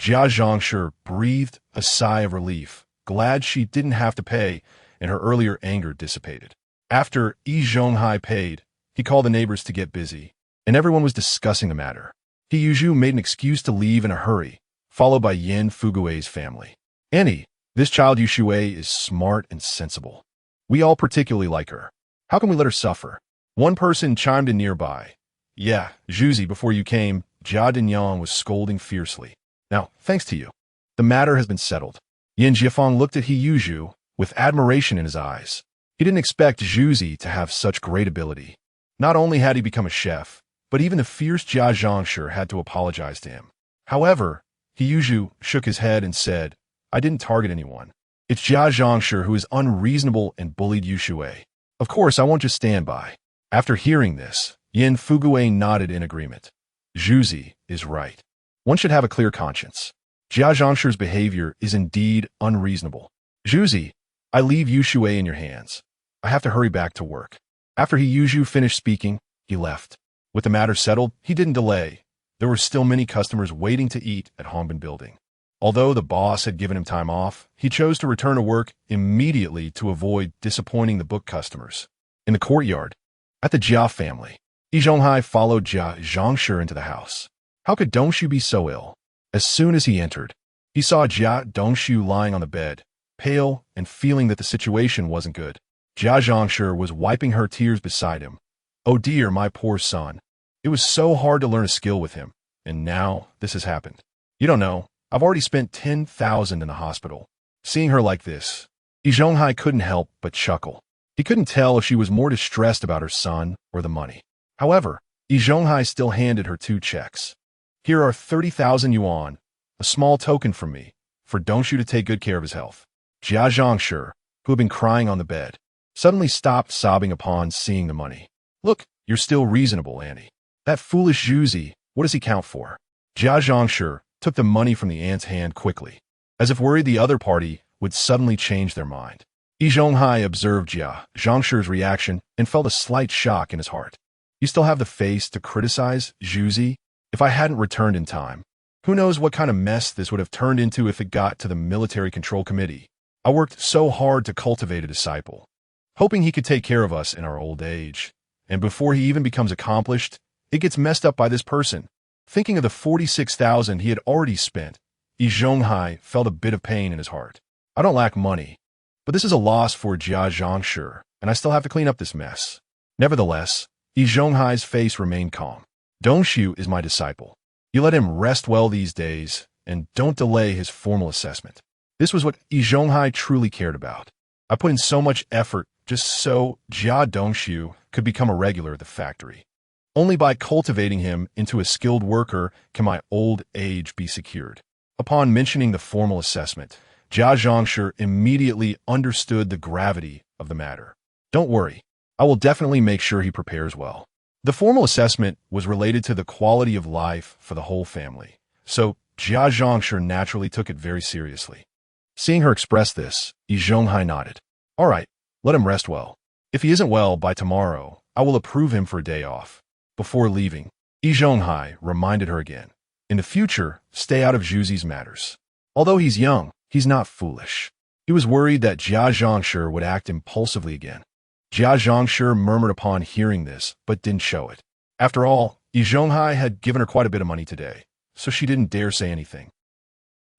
Jia Zhongshu breathed a sigh of relief, glad she didn't have to pay, and her earlier anger dissipated. After Yi Zhonghai paid, he called the neighbors to get busy, and everyone was discussing the matter. He Yuzhu made an excuse to leave in a hurry, followed by Yin Fuguwei's family. Annie, this child Yushui is smart and sensible. We all particularly like her. How can we let her suffer? One person chimed in nearby. Yeah, Zhuzi, before you came, Jia Dinyang was scolding fiercely. Now, thanks to you, the matter has been settled. Yin Jiafeng looked at He Yuzhu with admiration in his eyes. He didn't expect Zhuzi to have such great ability. Not only had he become a chef, but even the fierce Jia Zhongshu had to apologize to him. However, He Yuzhu shook his head and said, I didn't target anyone. It's Jia Zhongshu who is unreasonable and bullied Yushui. Of course, I won't just stand by. After hearing this, Yin Fuguwei nodded in agreement. Zhuzi is right. One should have a clear conscience. Jia Zhongshu's behavior is indeed unreasonable. Zhuzi, I leave Yushui in your hands. I have to hurry back to work. After He Yuzhu finished speaking, he left. With the matter settled, he didn't delay. There were still many customers waiting to eat at Hongbin Building. Although the boss had given him time off, he chose to return to work immediately to avoid disappointing the book customers. In the courtyard, at the Jia family, Yi Zhonghai followed Jia Zhongshi into the house. How could Dongshu be so ill? As soon as he entered, he saw Jia Dongshu lying on the bed, pale and feeling that the situation wasn't good. Jia Zhongshi was wiping her tears beside him. Oh dear, my poor son. It was so hard to learn a skill with him, and now this has happened. You don't know, I've already spent 10,000 in the hospital. Seeing her like this, Yi Zhonghai couldn't help but chuckle. He couldn't tell if she was more distressed about her son or the money. However, Yi Zhonghai still handed her 2 checks. Here are 30,000 yuan, a small token from me, for Dongshu to take good care of his health. Jia Zhongshi, who had been crying on the bed, suddenly stopped sobbing upon seeing the money. Look, you're still reasonable, Annie. That foolish Zhuzi, what does he count for? Jia Zhongshi took the money from the aunt's hand quickly, as if worried the other party would suddenly change their mind. Yi Zhonghai observed Jia Zhongshi's reaction and felt a slight shock in his heart. You still have the face to criticize Zhuzi? If I hadn't returned in time, who knows what kind of mess this would have turned into if it got to the military control committee. I worked so hard to cultivate a disciple, hoping he could take care of us in our old age. And before he even becomes accomplished, it gets messed up by this person. Thinking of the 46,000 he had already spent, Yi Zhonghai felt a bit of pain in his heart. I don't lack money, but this is a loss for Jia Zhongshi, and I still have to clean up this mess. Nevertheless, Yi Zhonghai's face remained calm. Dongshu is my disciple. You let him rest well these days, and don't delay his formal assessment. This was what Yi Zhonghai truly cared about. I put in so much effort just so Jia Dongshu could become a regular at the factory. Only by cultivating him into a skilled worker can my old age be secured. Upon mentioning the formal assessment, Jia Zhongshi immediately understood the gravity of the matter. Don't worry, I will definitely make sure he prepares well. The formal assessment was related to the quality of life for the whole family, so Jia Zhongshi naturally took it very seriously. Seeing her express this, Yi Zhonghai nodded. All right, let him rest well. If he isn't well by tomorrow, I will approve him for a day off. Before leaving, Yi Zhonghai reminded her again. In the future, stay out of Zhuzi's matters. Although he's young, he's not foolish. He was worried that Jia Zhongshi would act impulsively again. Jia Zhongshi murmured upon hearing this, but didn't show it. After all, Yi Zhonghai had given her quite a bit of money today, so she didn't dare say anything.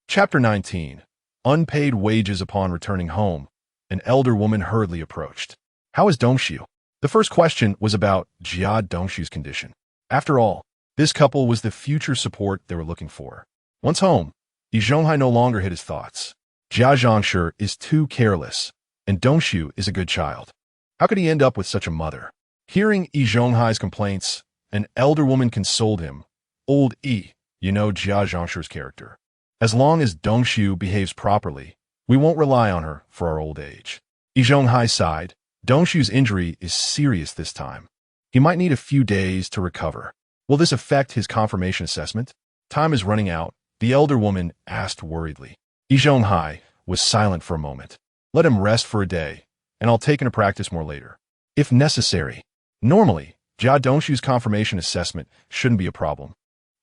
Chapter 19. Unpaid wages. Upon returning home, an elder woman hurriedly approached. How is Dongshu? The first question was about Jia Dongshu's condition. After all, this couple was the future support they were looking for. Once home, Yi Zhonghai no longer hid his thoughts. Jia Zhongshi is too careless, and Dongshu is a good child. How could he end up with such a mother? Hearing Yi Zhonghai's complaints, an elder woman consoled him. Old Yi, you know Jia Zhongshi's character. As long as Dongshu behaves properly, we won't rely on her for our old age. Yi Zhonghai sighed. Dongshu's injury is serious this time. He might need a few days to recover. Will this affect his confirmation assessment? Time is running out, the elder woman asked worriedly. Yi Zhonghai was silent for a moment. Let him rest for a day, and I'll take him to practice more later, if necessary. Normally, Jia Dongshu's confirmation assessment shouldn't be a problem,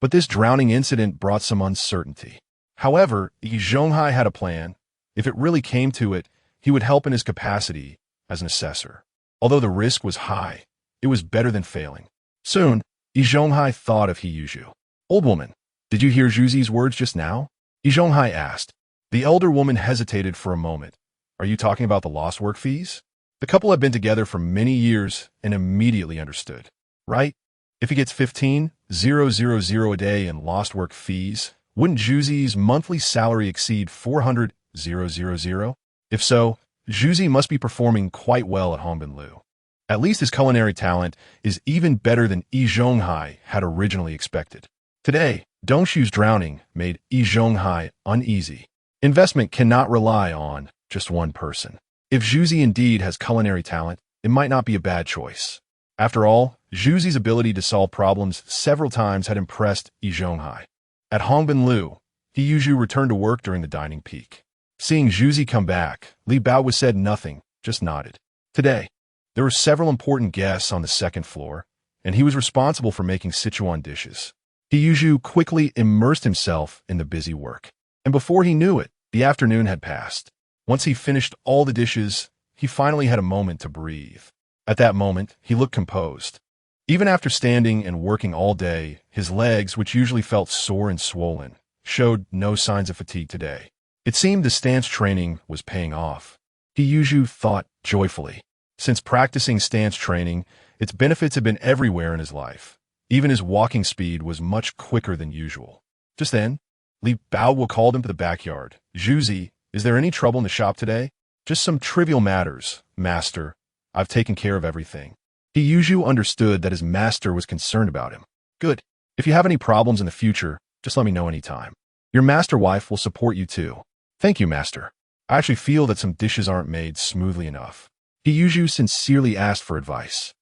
but this drowning incident brought some uncertainty. However, Yi Zhonghai had a plan. If it really came to it, he would help in his capacity as an assessor. Although the risk was high, it was better than failing. Soon, Yi Zhonghai thought of Yuzhu. Old woman, did you hear Zhuzi's words just now? Yi Zhonghai asked. The elder woman hesitated for a moment. Are you talking about the lost work fees? The couple had been together for many years and immediately understood. Right? If he gets 15,000 a day in lost work fees, wouldn't Zhuzi's monthly salary exceed 400,000? If so, Zhuzi must be performing quite well at Hongbinlu. At least his culinary talent is even better than Yi Zhonghai had originally expected. Today, Dongshu's drowning made Yi Zhonghai uneasy. Investment cannot rely on just one person. If Zhuzi indeed has culinary talent, it might not be a bad choice. After all, Zhuzi's ability to solve problems several times had impressed Yi Zhonghai. At Hongbinlu, Yuzhu returned to work during the dining peak. Seeing Zhuzi come back, Li Bao said nothing, just nodded. Today, there were several important guests on the second floor, and he was responsible for making Sichuan dishes. Yuzhu quickly immersed himself in the busy work. And before he knew it, the afternoon had passed. Once he finished all the dishes, he finally had a moment to breathe. At that moment, he looked composed. Even after standing and working all day, his legs, which usually felt sore and swollen, showed no signs of fatigue today. It seemed the stance training was paying off. Hiyuju thought joyfully. Since practicing stance training, its benefits had been everywhere in his life. Even his walking speed was much quicker than usual. Just then, Li Baowu called him to the backyard. Zhuzi, is there any trouble in the shop today? Just some trivial matters, master. I've taken care of everything. Hiyuju understood that his master was concerned about him. Good. If you have any problems in the future, just let me know anytime. Your master wife will support you too. Thank you, master. I actually feel that some dishes aren't made smoothly enough. Hiyuju sincerely asked for advice.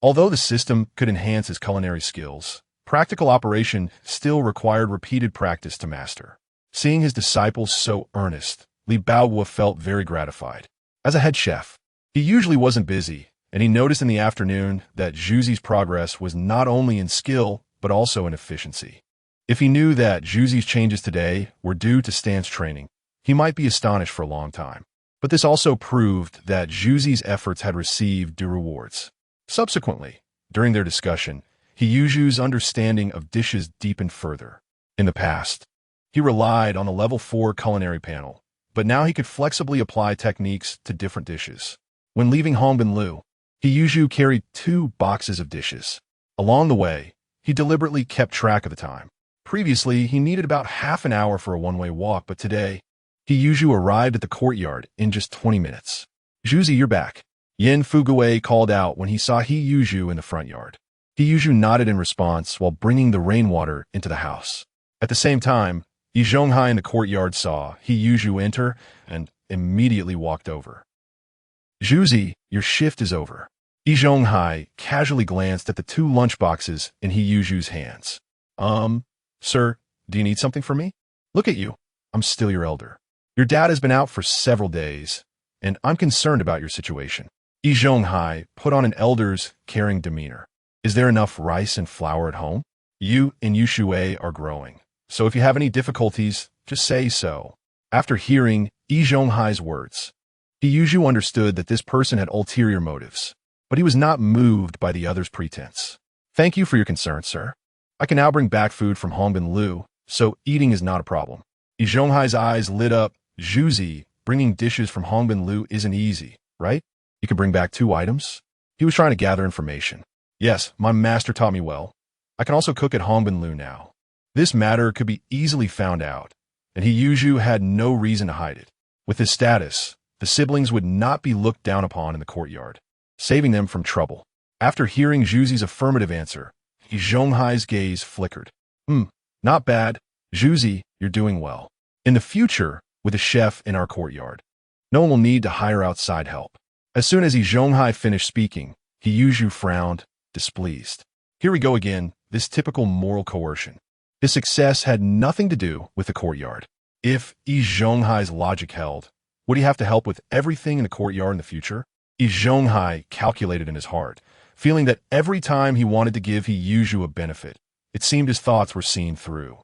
Although the system could enhance his culinary skills, practical operation still required repeated practice to master. Seeing his disciples so earnest, Li Baowu felt very gratified. As a head chef, he usually wasn't busy, and he noticed in the afternoon that Zhuzi's progress was not only in skill, but also in efficiency. If he knew that Zhuzi's changes today were due to stance training, he might be astonished for a long time. But this also proved that Zhuzi's efforts had received due rewards. Subsequently, during their discussion, Hiyuju's understanding of dishes deepened further. In the past, he relied on the level 4 culinary panel, but now he could flexibly apply techniques to different dishes. When leaving Hongbin, Hiyuju carried 2 boxes of dishes. Along the way, he deliberately kept track of the time. Previously, he needed about half an hour for a one-way walk, but today, Hiyuju arrived at the courtyard in just 20 minutes. Zhuzi, you're back. Yin Fuguei called out when he saw Hiyuju in the front yard. Hiyuju nodded in response while bringing the rainwater into the house. At the same time, Yi Zhonghai in the courtyard saw Hiyuju enter and immediately walked over. Zhuzi, your shift is over. Yi Zhonghai casually glanced at the 2 lunchboxes in Hiyuju's hands. Sir, do you need something from me? Look at you. I'm still your elder. Your dad has been out for several days, and I'm concerned about your situation. Yi Zhonghai put on an elder's caring demeanor. Is there enough rice and flour at home? You and Yu Shui are growing, so if you have any difficulties, just say so. After hearing Yi Zhonghai's words, Hiyuju understood that this person had ulterior motives, but he was not moved by the other's pretense. Thank you for your concern, sir. I can now bring back food from Hongbin, so eating is not a problem. Yi Zhonghai's eyes lit up. Zhuzi, bringing dishes from Hongbin isn't easy, right? You can bring back 2 items? He was trying to gather information. Yes, my master taught me well. I can also cook at Hongbin now. This matter could be easily found out, and Hiyuju had no reason to hide it. With his status, the siblings would not be looked down upon in the courtyard, saving them from trouble. After hearing Zhuzi's affirmative answer, Yi Zhonghai's gaze flickered. Not bad. Zhuzi, you're doing well. In the future, with a chef in our courtyard, no one will need to hire outside help. As soon as Yi Zhonghai finished speaking, Hiyuju frowned, displeased. Here we go again, this typical moral coercion. His success had nothing to do with the courtyard. If Yi Zhonghai's logic held, would he have to help with everything in the courtyard in the future? Yi Zhonghai calculated in his heart, feeling that every time he wanted to give Hiyuju a benefit, it seemed his thoughts were seen through.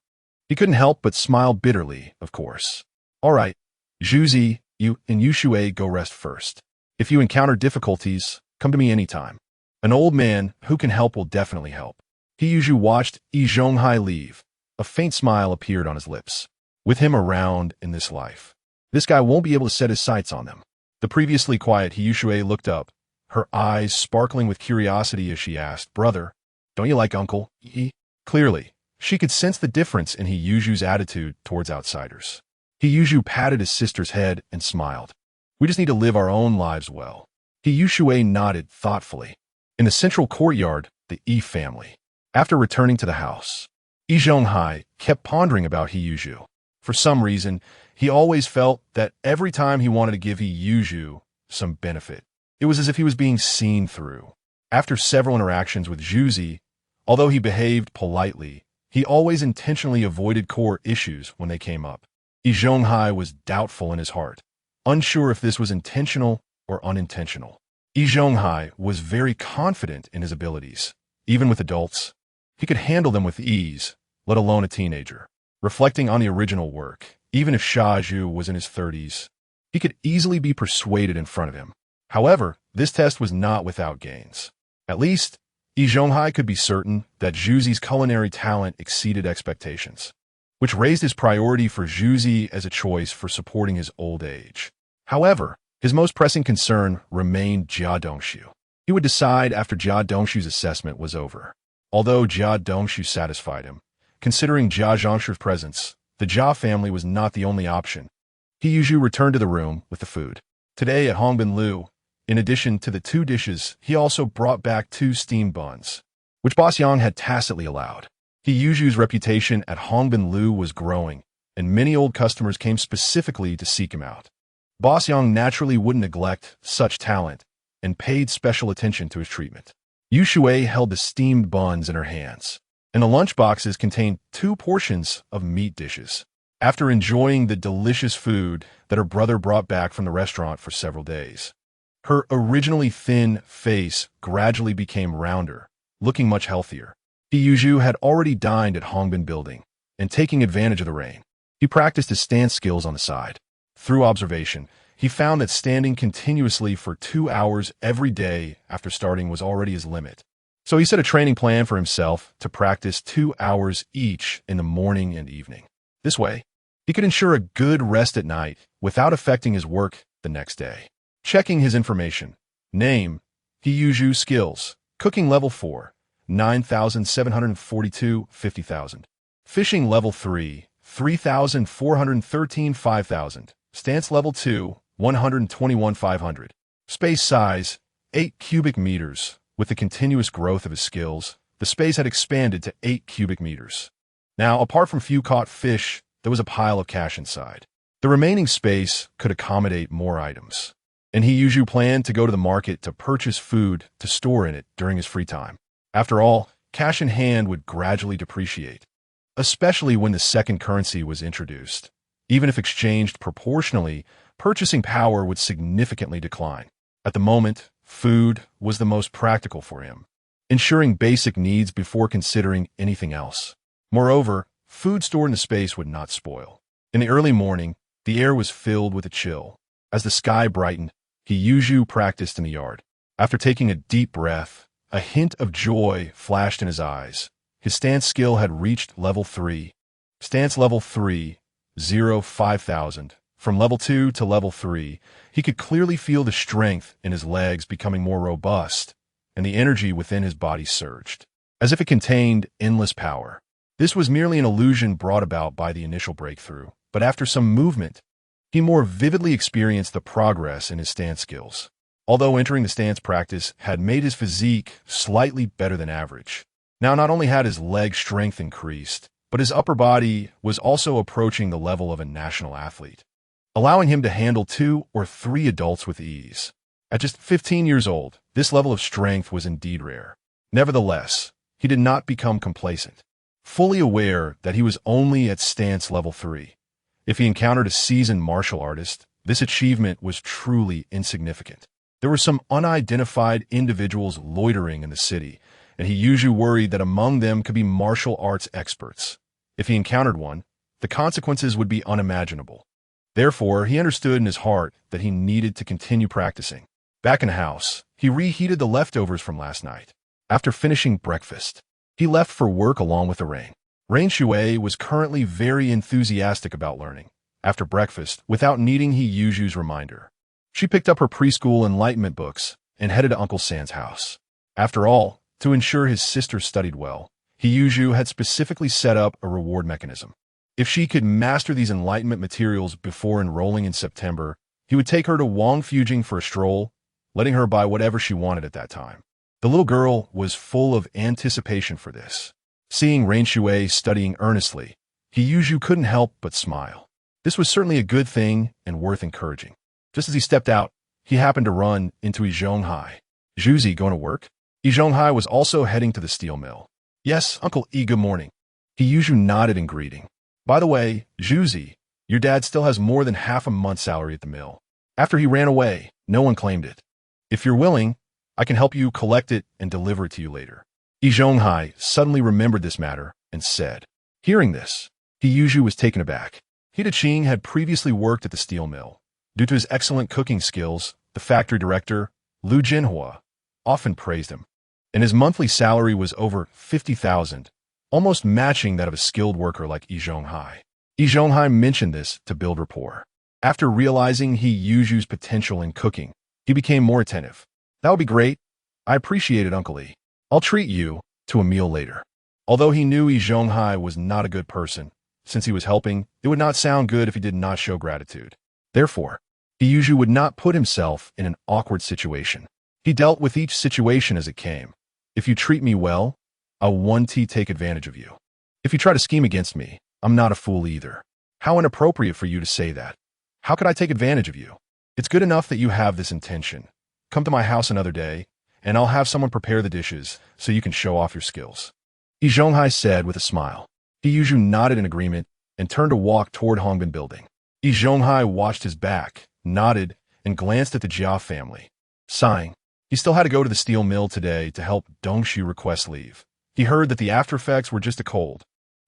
He couldn't help but smile bitterly, of course. All right, Zhuzi, you and Yu Shui go rest first. If you encounter difficulties, come to me anytime. An old man who can help will definitely help. Hiyuju watched Yi Zhonghai leave. A faint smile appeared on his lips. With him around in this life, this guy won't be able to set his sights on them. The previously quiet Yu Shui looked up, her eyes sparkling with curiosity as she asked, Brother, don't you like Uncle Yi? Clearly, she could sense the difference in Hiyuju's attitude towards outsiders. Hiyuju patted his sister's head and smiled. We just need to live our own lives well. Yu Shui nodded thoughtfully. In the central courtyard, the Yi family. After returning to the house, Yi Zhonghai kept pondering about Hiyuju. For some reason, he always felt that every time he wanted to give Hiyuju some benefit, it was as if he was being seen through. After several interactions with Zhuzi, although he behaved politely, he always intentionally avoided core issues when they came up. Yi Zhonghai was doubtful in his heart, unsure if this was intentional or unintentional. Yi Zhonghai was very confident in his abilities. Even with adults, he could handle them with ease, let alone a teenager. Reflecting on the original work, Even if Xueru was in his 30s, he could easily be persuaded in front of him. However, this test was not without gains. At least, Yi Zhonghai could be certain that Zhuzi's culinary talent exceeded expectations, which raised his priority for Zhuzi as a choice for supporting his old age. However, his most pressing concern remained Jia Dongshu. He would decide after Jia Dongshu's assessment was over. Although Jia Dongshu satisfied him, considering Jia Zhongshu's presence, the Jia family was not the only option. He usually returned to the room with the food. Today at Hongbin Lu, in addition to the 2 dishes, he also brought back 2 steamed buns, which Boss Yang had tacitly allowed. He Yuju's reputation at Hongbin Lu was growing, and many old customers came specifically to seek him out. Boss Yang naturally wouldn't neglect such talent and paid special attention to his treatment. Yu Shui held the steamed buns in her hands, and the lunchboxes contained 2 portions of meat dishes. After enjoying the delicious food that her brother brought back from the restaurant for several days, her originally thin face gradually became rounder, looking much healthier. He Yuju had already dined at Hongbin Building, and taking advantage of the rain, he practiced his stance skills on the side. Through observation, he found that standing continuously for 2 hours every day after starting was already his limit. So he set a training plan for himself to practice 2 hours each in the morning and evening. This way, he could ensure a good rest at night without affecting his work the next day. Checking his information. Name, Hiyuju skills. Cooking level 4, 9,742, 50,000. Fishing level 3, 3,413, 5,000. Stance level 2, 121, 500. Space size, 8 cubic meters. With the continuous growth of his skills, the space had expanded to 8 cubic meters. Now, apart from few caught fish, there was a pile of cash inside. The remaining space could accommodate more items, and he usually planned to go to the market to purchase food to store in it during his free time. After all, cash in hand would gradually depreciate, especially when the second currency was introduced. Even if exchanged proportionally, purchasing power would significantly decline. At the moment, food was the most practical for him, ensuring basic needs before considering anything else. Moreover, food stored in the space would not spoil. In the early morning, the air was filled with a chill. As the sky brightened, Hiyuju practiced in the yard. After taking a deep breath, a hint of joy flashed in his eyes. His stance skill had reached level 3. Stance level 3, 5,000. From level 2 to level 3, he could clearly feel the strength in his legs becoming more robust, and the energy within his body surged, as if it contained endless power. This was merely an illusion brought about by the initial breakthrough, but after some movement, he more vividly experienced the progress in his stance skills. Although entering the stance practice had made his physique slightly better than average, now not only had his leg strength increased, but his upper body was also approaching the level of a national athlete, allowing him to handle 2 or 3 adults with ease. At just 15 years old, this level of strength was indeed rare. Nevertheless, he did not become complacent. Fully aware that he was only at stance level 3. If he encountered a seasoned martial artist, this achievement was truly insignificant. There were some unidentified individuals loitering in the city, and he usually worried that among them could be martial arts experts. If he encountered one, the consequences would be unimaginable. Therefore, he understood in his heart that he needed to continue practicing. Back in the house, he reheated the leftovers from last night. After finishing breakfast, he left for work along with the rain. Rain Shui was currently very enthusiastic about learning. After breakfast, without needing Hiyuju's reminder, she picked up her preschool enlightenment books and headed to Uncle San's house. After all, to ensure his sister studied well, Hiyuju had specifically set up a reward mechanism. If she could master these enlightenment materials before enrolling in September, he would take her to Wangfujing for a stroll, letting her buy whatever she wanted at that time. The little girl was full of anticipation for this. Seeing Rain Shui studying earnestly, Hiyuju couldn't help but smile. This was certainly a good thing and worth encouraging. Just as he stepped out, he happened to run into Yi Zhonghai. Zhuzi going to work? Yi Zhonghai was also heading to the steel mill. Yes, Uncle Yi, good morning. Hiyuju nodded in greeting. By the way, Zhuzi, your dad still has more than half a month's salary at the mill. After he ran away, no one claimed it. If you're willing, I can help you collect it and deliver it to you later. Yi Zhonghai suddenly remembered this matter and said. Hearing this, Hiyuju was taken aback. He Ching had previously worked at the steel mill. Due to his excellent cooking skills, the factory director, Lu Jinhua, often praised him, and his monthly salary was over 50,000, almost matching that of a skilled worker like Yi Zhonghai. Yi Zhonghai mentioned this to build rapport. After realizing Yu's potential in cooking, he became more attentive. That would be great. I appreciate it, Uncle Yi. I'll treat you to a meal later. Although he knew Yi Zhonghai was not a good person, since he was helping, it would not sound good if he did not show gratitude. Therefore, Yu would not put himself in an awkward situation. He dealt with each situation as it came. If you treat me well, I'll take advantage of you. If you try to scheme against me, I'm not a fool either. How inappropriate for you to say that. How could I take advantage of you? It's good enough that you have this intention. Come to my house another day, and I'll have someone prepare the dishes so you can show off your skills. Yi Zhonghai said with a smile. Yu nodded in agreement and turned to walk toward Hongbin building. Yi Zhonghai watched his back, nodded, and glanced at the Jia family. Sighing, he still had to go to the steel mill today to help Dongshu request leave. He heard that the after effects were just a cold,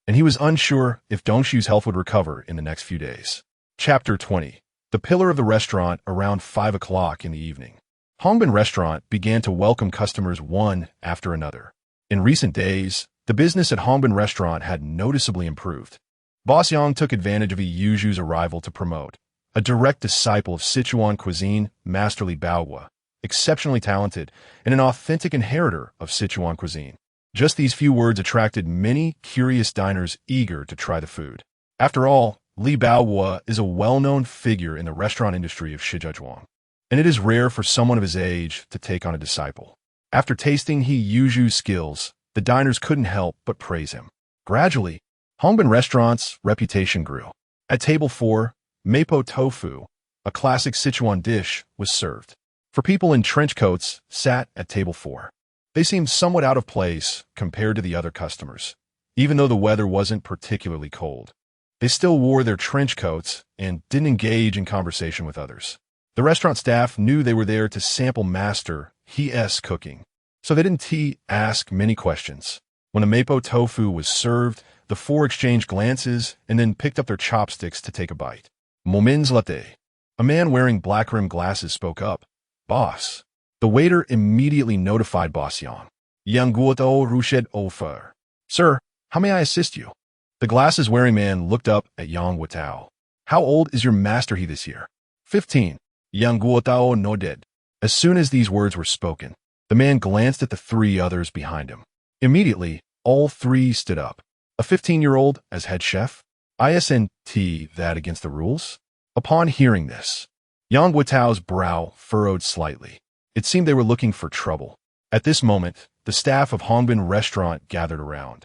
and he was unsure if Dongshu's health would recover in the next few days. Chapter 20. The pillar of the restaurant around 5 o'clock in the evening. Hongbin Restaurant began to welcome customers one after another. In recent days, the business at Hongbin Restaurant had noticeably improved. Boss Yang took advantage of Yu's arrival to promote a direct disciple of Sichuan cuisine, Masterly Baohua, exceptionally talented and an authentic inheritor of Sichuan cuisine. Just these few words attracted many curious diners eager to try the food. After all, Li Baohua is a well-known figure in the restaurant industry of Shijiazhuang, and it is rare for someone of his age to take on a disciple. After tasting Yu's skills, the diners couldn't help but praise him. Gradually, Hongbin Restaurant's reputation grew. At table 4, Mapo tofu, a classic Sichuan dish, was served. For people in trench coats sat at table 4. They seemed somewhat out of place compared to the other customers. Even though the weather wasn't particularly cold, they still wore their trench coats and didn't engage in conversation with others. The restaurant staff knew they were there to sample Master He's cooking, so they didn't ask many questions. When the Mapo tofu was served, the 4 exchanged glances and then picked up their chopsticks to take a bite. Momins latte. A man wearing black-rimmed glasses spoke up. Boss. The waiter immediately notified Boss Yang. Yang guoto rushed offer. Sir, how may I assist you? The glasses-wearing man looked up at Yang Guotao. How old is your master he this year? 15. Yang Guotao nodded. As soon as these words were spoken, the man glanced at the 3 others behind him. Immediately, all 3 stood up. A 15-year-old as head chef? Isn't that against the rules? Upon hearing this, Yang Guotao's brow furrowed slightly. It seemed they were looking for trouble. At this moment, the staff of Hongbin Restaurant gathered around,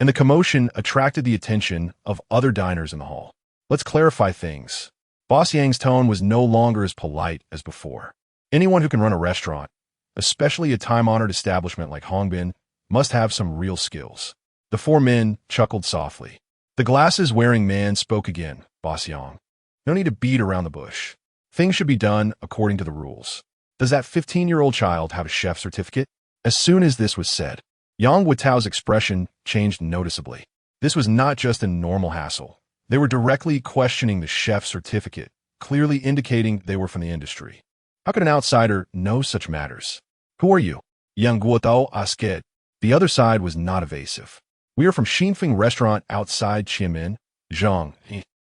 and the commotion attracted the attention of other diners in the hall. Let's clarify things. Boss Yang's tone was no longer as polite as before. Anyone who can run a restaurant, especially a time-honored establishment like Hongbin, must have some real skills. The 4 men chuckled softly. The glasses-wearing man spoke again. Boss Yang. No need to beat around the bush. Things should be done according to the rules. Does that 15-year-old child have a chef certificate? As soon as this was said, Yang Guotao's expression changed noticeably. This was not just a normal hassle. They were directly questioning the chef certificate, clearly indicating they were from the industry. How could an outsider know such matters? Who are you? Yang Guotao asked. The other side was not evasive. We are from Xinfeng Restaurant outside Qianmen, Zhang.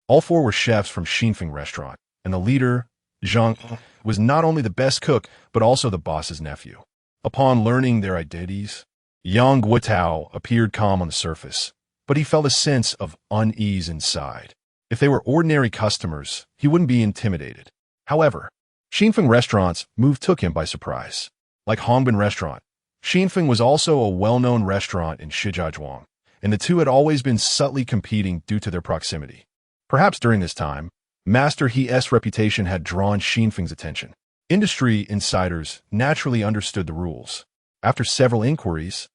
All 4 were chefs from Xinfeng Restaurant, and the leader, Zhang, was not only the best cook, but also the boss's nephew. Upon learning their identities, Yang Guotao appeared calm on the surface, but he felt a sense of unease inside. If they were ordinary customers, he wouldn't be intimidated. However, Xinfeng Restaurant's move took him by surprise. Like Hongbin Restaurant, Xinfeng was also a well-known restaurant in Shijiazhuang, and the 2 had always been subtly competing due to their proximity. Perhaps during this time, Master He's reputation had drawn Xinfeng's attention. Industry insiders naturally understood the rules. After several inquiries,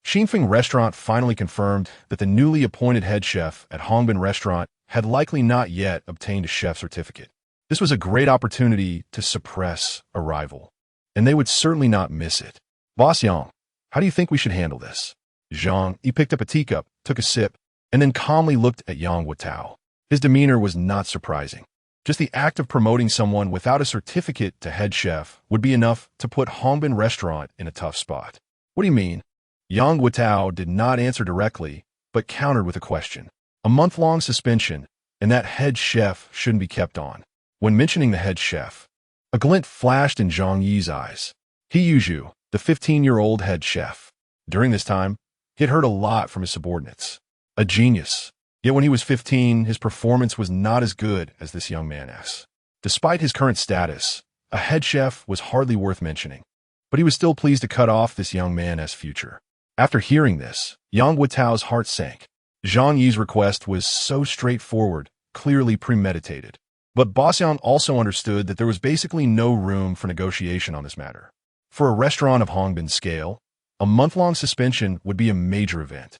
Xinfeng Restaurant finally confirmed that the newly appointed head chef at Hongbin Restaurant had likely not yet obtained a chef certificate. This was a great opportunity to suppress a rival, and they would certainly not miss it. Boss Yang, how do you think we should handle this? Zhang, he picked up a teacup, took a sip, and then calmly looked at Yang Guotao. His demeanor was not surprising. Just the act of promoting someone without a certificate to head chef would be enough to put Hongbin Restaurant in a tough spot. What do you mean? Yang Guotao did not answer directly, but countered with a question. A month-long suspension, and that head chef shouldn't be kept on. When mentioning the head chef, a glint flashed in Zhang Yi's eyes. He Yuzhu, the 15-year-old head chef. During this time, he had heard a lot from his subordinates. A genius. Yet when he was 15, his performance was not as good as this young man's. Despite his current status, a head chef was hardly worth mentioning. But he was still pleased to cut off this young man's future. After hearing this, Yang Guotao's heart sank. Zhang Yi's request was so straightforward, clearly premeditated. But Boss Yang also understood that there was basically no room for negotiation on this matter. For a restaurant of Hongbin's scale, a month-long suspension would be a major event,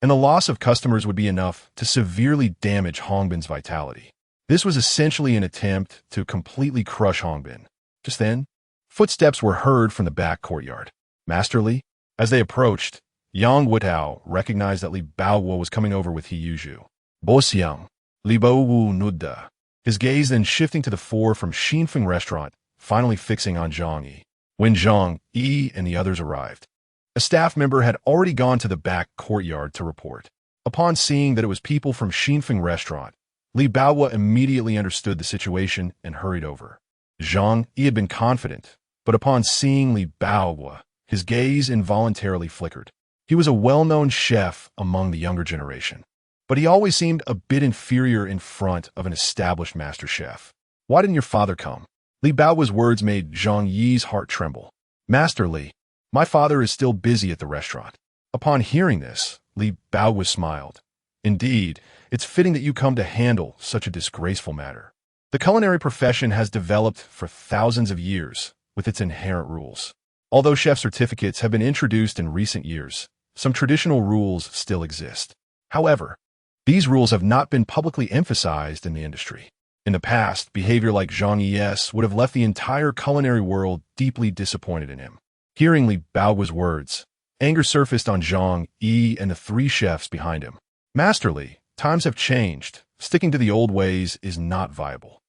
and the loss of customers would be enough to severely damage Hongbin's vitality. This was essentially an attempt to completely crush Hongbin. Just then, footsteps were heard from the back courtyard. Master Li? As they approached, Yang Guotao recognized that Li Baoguo was coming over with He Yuzhu. Boss Yang, Li Baoguo Nudda. His gaze then shifting to the four from Xinfeng Restaurant, finally fixing on Zhang Yi. When Zhang Yi and the others arrived, a staff member had already gone to the back courtyard to report. Upon seeing that it was people from Xinfeng Restaurant, Li Baoguo immediately understood the situation and hurried over. Zhang Yi had been confident, but upon seeing Li Baoguo, his gaze involuntarily flickered. He was a well-known chef among the younger generation, but he always seemed a bit inferior in front of an established master chef. Why didn't your father come? Li Baoguo's words made Zhang Yi's heart tremble. Master Li, my father is still busy at the restaurant. Upon hearing this, Li Baoguo smiled. Indeed, it's fitting that you come to handle such a disgraceful matter. The culinary profession has developed for thousands of years with its inherent rules. Although chef certificates have been introduced in recent years, some traditional rules still exist. However, these rules have not been publicly emphasized in the industry. In the past, behavior like Zhang Yi's would have left the entire culinary world deeply disappointed in him. Hearing Li Baoguo's words, anger surfaced on Zhang Yi and the three chefs behind him. Master Li, times have changed. Sticking to the old ways is not viable.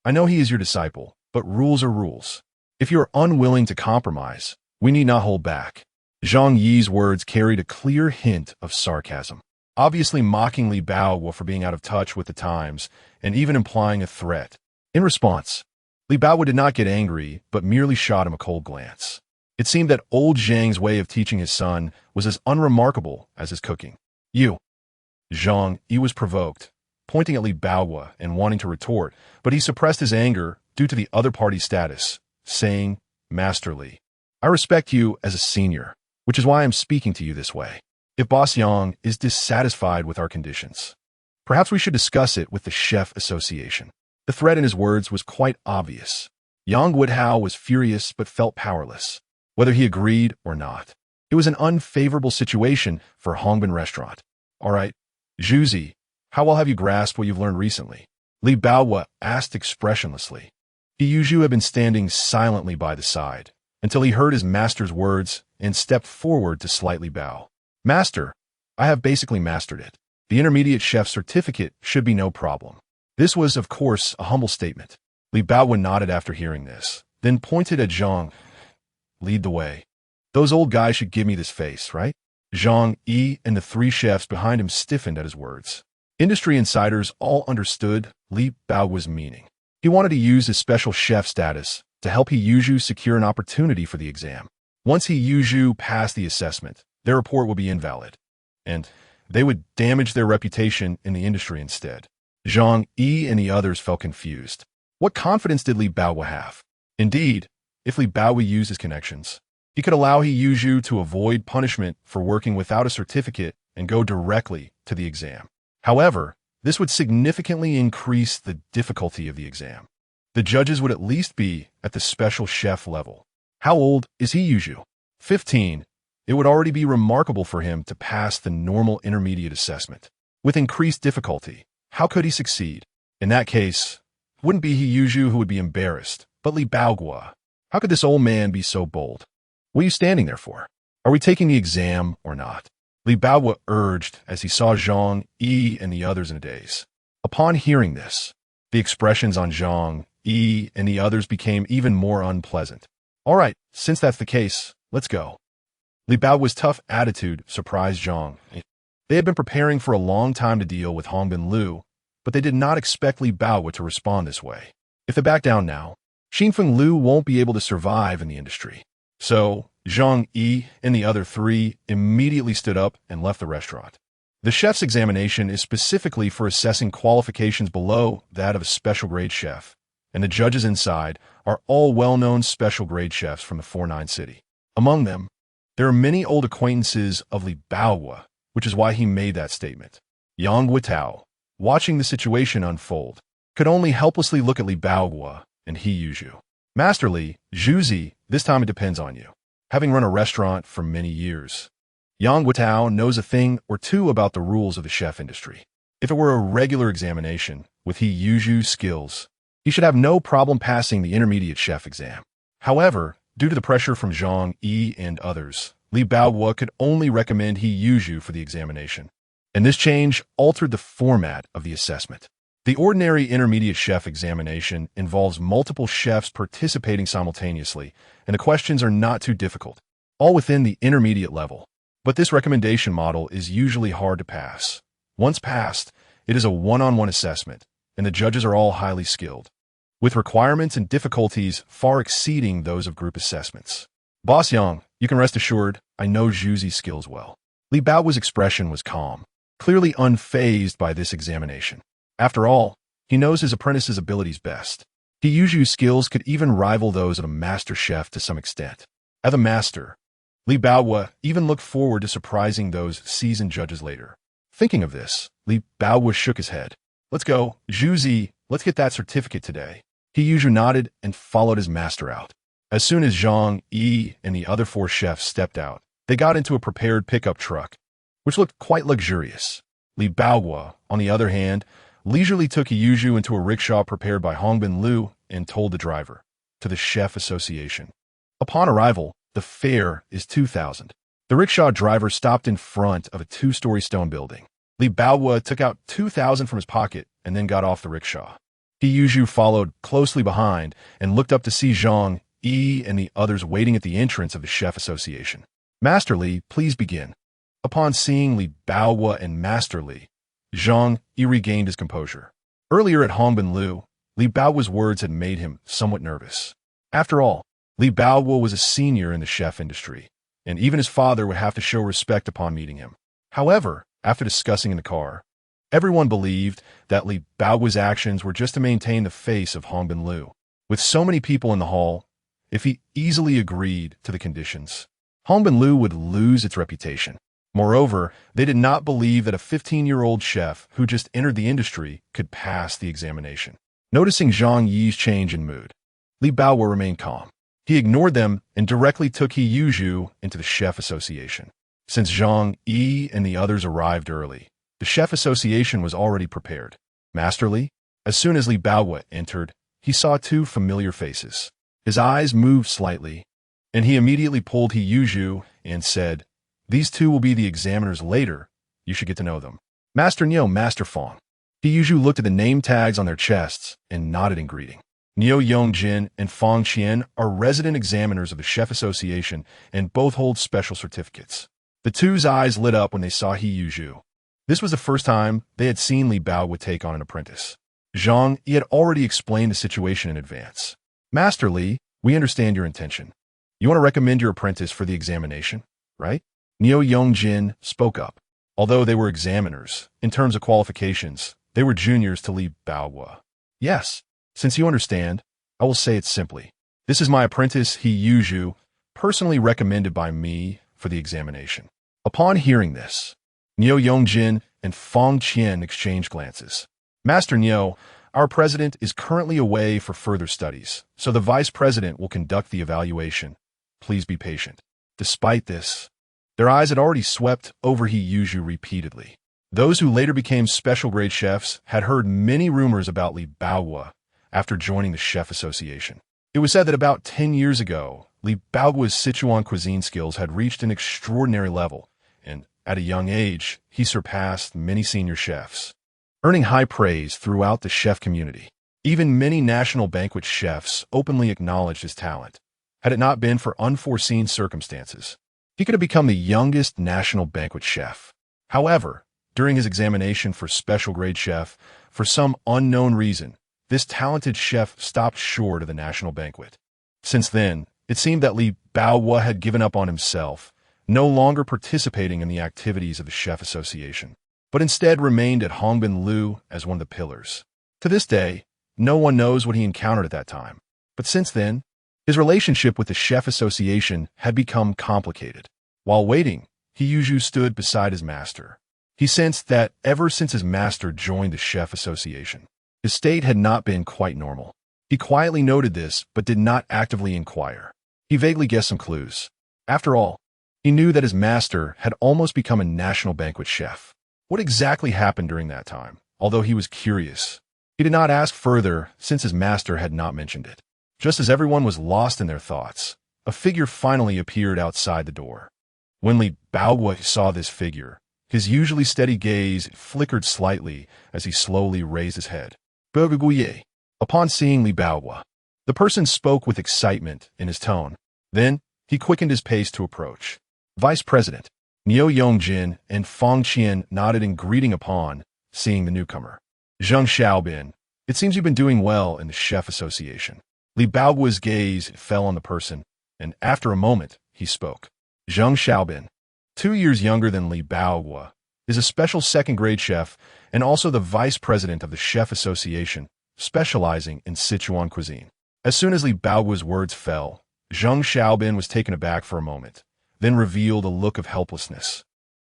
I know he is your disciple, but rules are rules. If you are unwilling to compromise, we need not hold back. Zhang Yi's words carried a clear hint of sarcasm, obviously mocking Li Baoguo for being out of touch with the times and even implying a threat. In response, Li Baoguo did not get angry, but merely shot him a cold glance. It seemed that old Zhang's way of teaching his son was as unremarkable as his cooking. You. Zhang Yi was provoked, pointing at Li Baoguo and wanting to retort, but he suppressed his anger due to the other party's status, saying, Master Li, I respect you as a senior, which is why I'm speaking to you this way. If Boss Yang is dissatisfied with our conditions, perhaps we should discuss it with the Chef Association. The threat in his words was quite obvious. Yang Guotao was furious but felt powerless, whether he agreed or not. It was an unfavorable situation for Hongbin Restaurant. All right, Zhuzi, how well have you grasped what you've learned recently? Li Baoguo asked expressionlessly. He Yuzhu had been standing silently by the side until he heard his master's words and stepped forward to slightly bow. Master, I have basically mastered it. The intermediate chef certificate should be no problem. This was, of course, a humble statement. Li Baoguo nodded after hearing this, then pointed at Zhang. Lead the way. Those old guys should give me this face, right? Zhang Yi and the three chefs behind him stiffened at his words. Industry insiders all understood Li Baoguo's meaning. He wanted to use his special chef status to help He Yuzhu secure an opportunity for the exam. Once He Yuzhu passed the assessment, their report would be invalid, and they would damage their reputation in the industry instead. Zhang Yi and the others felt confused. What confidence did Li Baoguo have? Indeed, if Li Baoguo used his connections, he could allow He Yuzhu to avoid punishment for working without a certificate and go directly to the exam. However, this would significantly increase the difficulty of the exam. The judges would at least be at the special chef level. How old is He Yuzhu? 15. It would already be remarkable for him to pass the normal intermediate assessment. With increased difficulty, how could he succeed? In that case, it wouldn't be He Yuzhu who would be embarrassed, but Li Baoguo. How could this old man be so bold? What are you standing there for? Are we taking the exam or not? Li Baoguo urged as he saw Zhang Yi and the others in a daze. Upon hearing this, the expressions on Zhang, Yi, and the others became even more unpleasant. All right, since that's the case, let's go. Li Bao's tough attitude surprised Zhang. They had been preparing for a long time to deal with Hongbin Liu, but they did not expect Li Bao to respond this way. If they back down now, Xinfeng Liu won't be able to survive in the industry. So, Zhang Yi and the other three immediately stood up and left the restaurant. The chef's examination is specifically for assessing qualifications below that of a special grade chef, and the judges inside are all well-known special grade chefs from the 4-9 city. Among them, there are many old acquaintances of Li Bao, which is why he made that statement. Yang Guitao, watching the situation unfold, could only helplessly look at Li Bao and he Yuzhu. Master Li, Zhuzi, this time it depends on you. Having run a restaurant for many years, Yang Guitao knows a thing or two about the rules of the chef industry. If it were a regular examination with he Yuzhu's skills, he should have no problem passing the intermediate chef exam. However, due to the pressure from Zhang Yi and others, Li Bao could only recommend he Yuzhu for the examination, and this change altered the format of the assessment. The ordinary intermediate chef examination involves multiple chefs participating simultaneously, and the questions are not too difficult, all within the intermediate level. But this recommendation model is usually hard to pass. Once passed, it is a one-on-one assessment, and the judges are all highly skilled, with requirements and difficulties far exceeding those of group assessments. Boss Yang, you can rest assured, I know Zhuzi's skills well. Li Bao's expression was calm, clearly unfazed by this examination. After all, he knows his apprentice's abilities best. He Yuzhu's skills could even rival those of a master chef to some extent. As a master, Li Bao even looked forward to surprising those seasoned judges later. Thinking of this, Li Bao shook his head. Let's go, Zhuzi, let's get that certificate today. He Yuzhu nodded and followed his master out. As soon as Zhang Yi and the other 4 chefs stepped out, they got into a prepared pickup truck, which looked quite luxurious. Li Bao, on the other hand, leisurely took Yuzhu into a rickshaw prepared by Hongbin Liu and told the driver, to the Chef Association. Upon arrival, the fare is 2,000. The rickshaw driver stopped in front of a 2-story stone building. Li Bao took out 2,000 from his pocket and then got off the rickshaw. He Yuzhu followed closely behind and looked up to see Zhang Yi and the others waiting at the entrance of the Chef Association. Master Li, please begin. Upon seeing Li Bao and Master Li, Zhang Yi regained his composure. Earlier at Hongbin Liu, Li Bao's words had made him somewhat nervous. After all, Li Bao was a senior in the chef industry, and even his father would have to show respect upon meeting him. However, after discussing in the car, everyone believed that Li Bao's actions were just to maintain the face of Hongbin Liu. With so many people in the hall, if he easily agreed to the conditions, Hongbin Liu would lose its reputation. Moreover, they did not believe that a 15-year-old chef who just entered the industry could pass the examination. Noticing Zhang Yi's change in mood, Li Bao remained calm. He ignored them and directly took he Yuzhu into the Chef Association. Since Zhang Yi and the others arrived early, the Chef Association was already prepared. Master Li, as soon as Li Bao entered, he saw 2 familiar faces. His eyes moved slightly, and he immediately pulled he Yuzhu and said, "These 2 will be the examiners later. You should get to know them. Master Niu, Master Fong." He Yuzhu looked at the name tags on their chests and nodded in greeting. Niu Yongjin and Fong Qian are resident examiners of the Chef Association and both hold special certificates. The 2's eyes lit up when they saw he Yuzhu. This was the first time they had seen Li Bao take on an apprentice. Zhang Yi had already explained the situation in advance. Master Li, we understand your intention. You want to recommend your apprentice for the examination, right? Niu Yongjin spoke up. Although they were examiners, in terms of qualifications, they were juniors to Li Bao. Yes, since you understand, I will say it simply. This is my apprentice he Yuzhu, personally recommended by me for the examination. Upon hearing this, Niu Yongjin and Fong Qian exchanged glances. Master Niu, our president is currently away for further studies, so the vice president will conduct the evaluation. Please be patient. Despite this, their eyes had already swept over he Yuzhu repeatedly. Those who later became special grade chefs had heard many rumors about Li Bao after joining the Chef Association. It was said that about 10 years ago, Li Bao's Sichuan cuisine skills had reached an extraordinary level, and at a young age, he surpassed many senior chefs. earning high praise throughout the chef community. Even many national banquet chefs openly acknowledged his talent. Had it not been for unforeseen circumstances, he could have become the youngest national banquet chef. However, during his examination for special grade chef, for some unknown reason, this talented chef stopped short of the national banquet. Since then, it seemed that Li Baohua had given up on himself, no longer participating in the activities of the Chef Association, but instead remained at Hongbin Lu as one of the pillars. To this day, no one knows what he encountered at that time, but since then, his relationship with the Chef Association had become complicated. While waiting, He Yuzhu stood beside his master. He sensed that ever since his master joined the Chef Association, his state had not been quite normal. He quietly noted this, but did not actively inquire. He vaguely guessed some clues. After all, he knew that his master had almost become a national banquet chef. What exactly happened during that time? Although he was curious, he did not ask further since his master had not mentioned it. Just as everyone was lost in their thoughts, a figure finally appeared outside the door. When Li Baohua saw this figure, his usually steady gaze flickered slightly as he slowly raised his head. "Berguye." Upon seeing Li Baohua, the person spoke with excitement in his tone. Then, he quickened his pace to approach. Vice President Niu Yongjin and Fang Qian nodded in greeting upon seeing the newcomer. "Zheng Xiaobin, it seems you've been doing well in the Chef Association." Li Baohua's gaze fell on the person, and after a moment, he spoke. Zheng Xiaobin, 2 years younger than Li Baohua, is a special second-grade chef and also the vice president of the Chef Association, specializing in Sichuan cuisine. As soon as Li Baohua's words fell, Zheng Xiaobin was taken aback for a moment, then revealed a look of helplessness.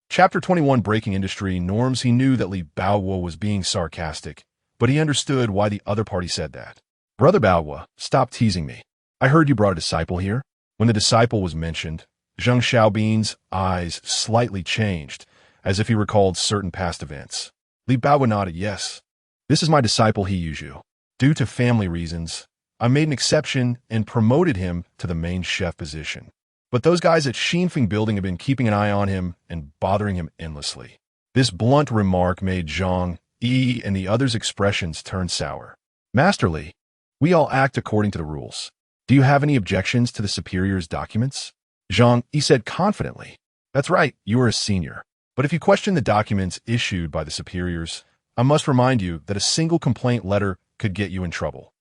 Chapter 21 Breaking Industry Norms. He knew that Li Baohua was being sarcastic, but he understood why the other party said that. "Brother Baohua, stop teasing me. I heard you brought a disciple here." When the disciple was mentioned, Zheng Xiaobin's eyes slightly changed, as if he recalled certain past events. Li Baohua nodded yes. "This is my disciple He Yuzhu. Due to family reasons, I made an exception and promoted him to the main chef position. But those guys at Xinfeng Building have been keeping an eye on him and bothering him endlessly." This blunt remark made Zhang Yi and the others' expressions turn sour. "Master Li, we all act according to the rules. Do you have any objections to the superior's documents?" Zhang Yi said confidently. "That's right, you are a senior. But if you question the documents issued by the superiors, I must remind you that a single complaint letter could get you in trouble."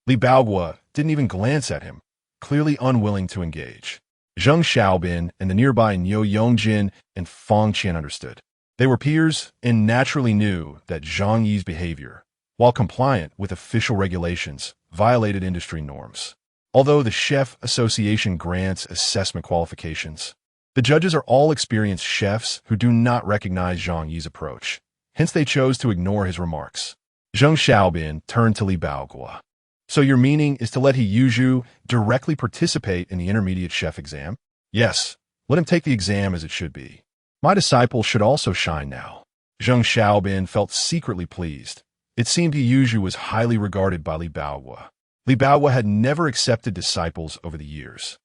Li Baohua didn't even glance at him, clearly unwilling to engage. Zheng Xiaobin and the nearby Niu Yongjin and Fang Qian understood. They were peers and naturally knew that Zhang Yi's behavior, while compliant with official regulations, violated industry norms. Although the Chef Association grants assessment qualifications, the judges are all experienced chefs who do not recognize Zhang Yi's approach. Hence, they chose to ignore his remarks. Zheng Xiaobin turned to Li Baohua. "So your meaning is to let He Yuzhu directly participate in the intermediate chef exam?" "Yes, let him take the exam as it should be. My disciple should also shine now." Zheng Xiaobin felt secretly pleased. It seemed He Yuzhu was highly regarded by Li Baohua. Li Baohua had never accepted disciples over the years.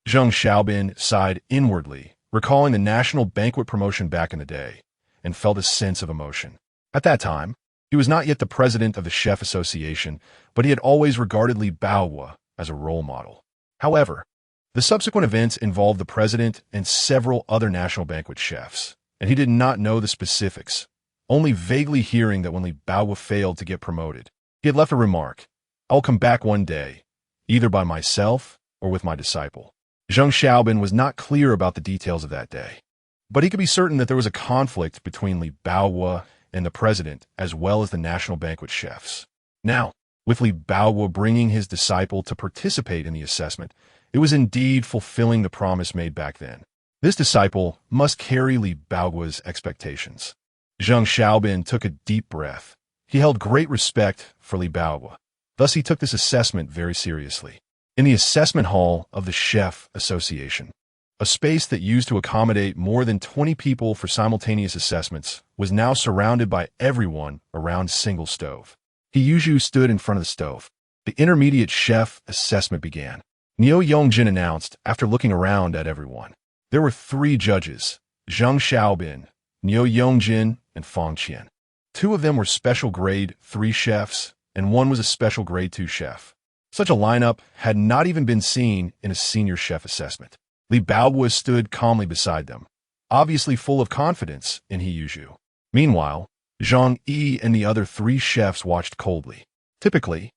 Zheng Xiaobin sighed inwardly, recalling the national banquet promotion back in the day, and felt a sense of emotion. At that time, he was not yet the president of the Chef Association, but he had always regarded Li Baohua as a role model. However, the subsequent events involved the president and several other national banquet chefs, and he did not know the specifics, only vaguely hearing that when Li Baohua failed to get promoted, he had left a remark, "I'll come back one day, either by myself or with my disciple." Zheng Xiaobin was not clear about the details of that day, but he could be certain that there was a conflict between Li Baohua and the president, as well as the national banquet chefs. Now, with Li Baohua bringing his disciple to participate in the assessment, it was indeed fulfilling the promise made back then. This disciple must carry Li Baohua's expectations. Zheng Xiaobin took a deep breath. He held great respect for Li Baohua. Thus, he took this assessment very seriously. In the assessment hall of the Chef Association, a space that used to accommodate more than 20 people for simultaneous assessments was now surrounded by everyone around a single stove. He Yuzhu stood in front of the stove. The intermediate chef assessment began. Niu Yongjin announced after looking around at everyone. There were 3 judges, Zheng Xiaobin, Niu Yongjin, and Fang Qian. Two of them were special grade 3 chefs, and one was a special grade 2 chef. Such a lineup had not even been seen in a senior chef assessment. Li Baoguo stood calmly beside them, obviously full of confidence in He Yuzhu. Meanwhile, Zhang Yi and the other 3 chefs watched coldly. Typically,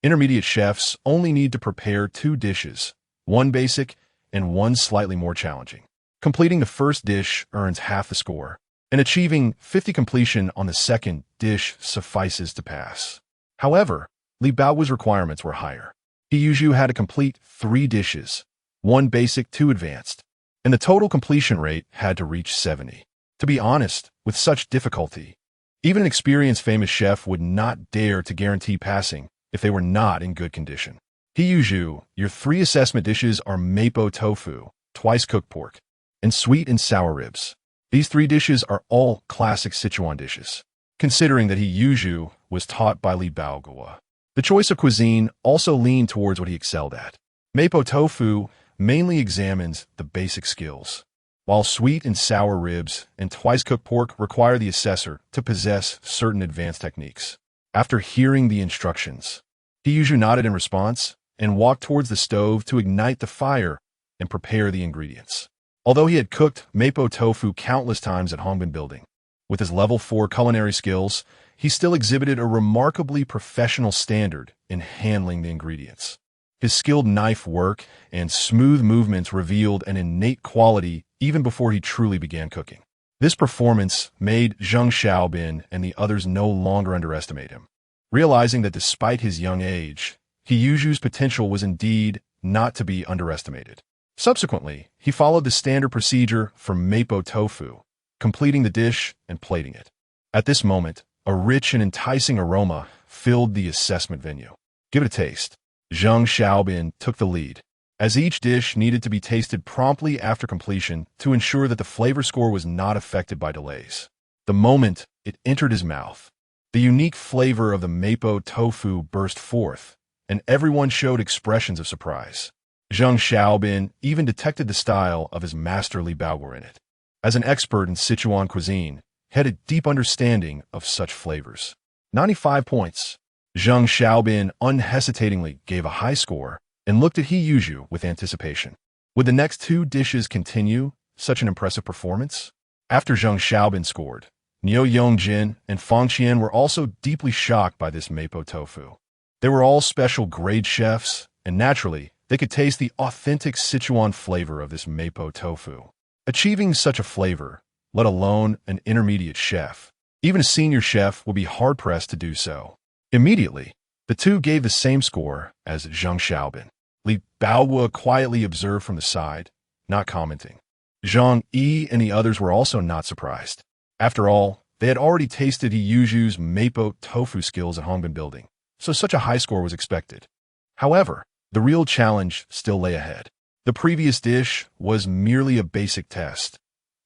intermediate chefs only need to prepare 2 dishes, one basic and one slightly more challenging. Completing the first dish earns half the score, and achieving 50 completion on the second dish suffices to pass. However, Li Baoguo's requirements were higher. He Yuzhu had to complete 3 dishes, 1 basic, 2 advanced, and the total completion rate had to reach 70. To be honest, with such difficulty, even an experienced famous chef would not dare to guarantee passing if they were not in good condition. He Yuzhu, your 3 assessment dishes are mapo tofu, twice cooked pork, and sweet and sour ribs. These 3 dishes are all classic Sichuan dishes, considering that He Yuzhu was taught by Li Baoguo. The choice of cuisine also leaned towards what he excelled at. Mapo tofu mainly examines the basic skills, while sweet and sour ribs and twice-cooked pork require the assessor to possess certain advanced techniques. After hearing the instructions, He Yuzhu nodded in response and walked towards the stove to ignite the fire and prepare the ingredients. Although he had cooked mapo tofu countless times at Hongbin Building, with his level 4 culinary skills, he still exhibited a remarkably professional standard in handling the ingredients. His skilled knife work and smooth movements revealed an innate quality even before he truly began cooking. This performance made Chen Xueru and the others no longer underestimate him, realizing that despite his young age, He Yuzhu's potential was indeed not to be underestimated. Subsequently, he followed the standard procedure for mapo tofu, completing the dish and plating it. At this moment, a rich and enticing aroma filled the assessment venue. Give it a taste. Chen Xueru took the lead, as each dish needed to be tasted promptly after completion to ensure that the flavor score was not affected by delays. The moment it entered his mouth, the unique flavor of the mapo tofu burst forth, and everyone showed expressions of surprise. Chen Xueru even detected the style of his master Li Baoguo in it. As an expert in Sichuan cuisine, he had a deep understanding of such flavors. 95 points. Chen Xueru unhesitatingly gave a high score and looked at He Yuzhu with anticipation. Would the next 2 dishes continue such an impressive performance? After Chen Xueru scored, Niu Yongjin and Fang Qian were also deeply shocked by this mapo tofu. They were all special grade chefs, and naturally, they could taste the authentic Sichuan flavor of this mapo tofu. Achieving such a flavor, let alone an intermediate chef, even a senior chef will be hard-pressed to do so. Immediately, the 2 gave the same score as Chen Xueru. Li Baoguo quietly observed from the side, not commenting. Zhang Yi and the others were also not surprised. After all, they had already tasted He Yuzhu's mapo tofu skills at Hongbin Building, so such a high score was expected. However, the real challenge still lay ahead. The previous dish was merely a basic test.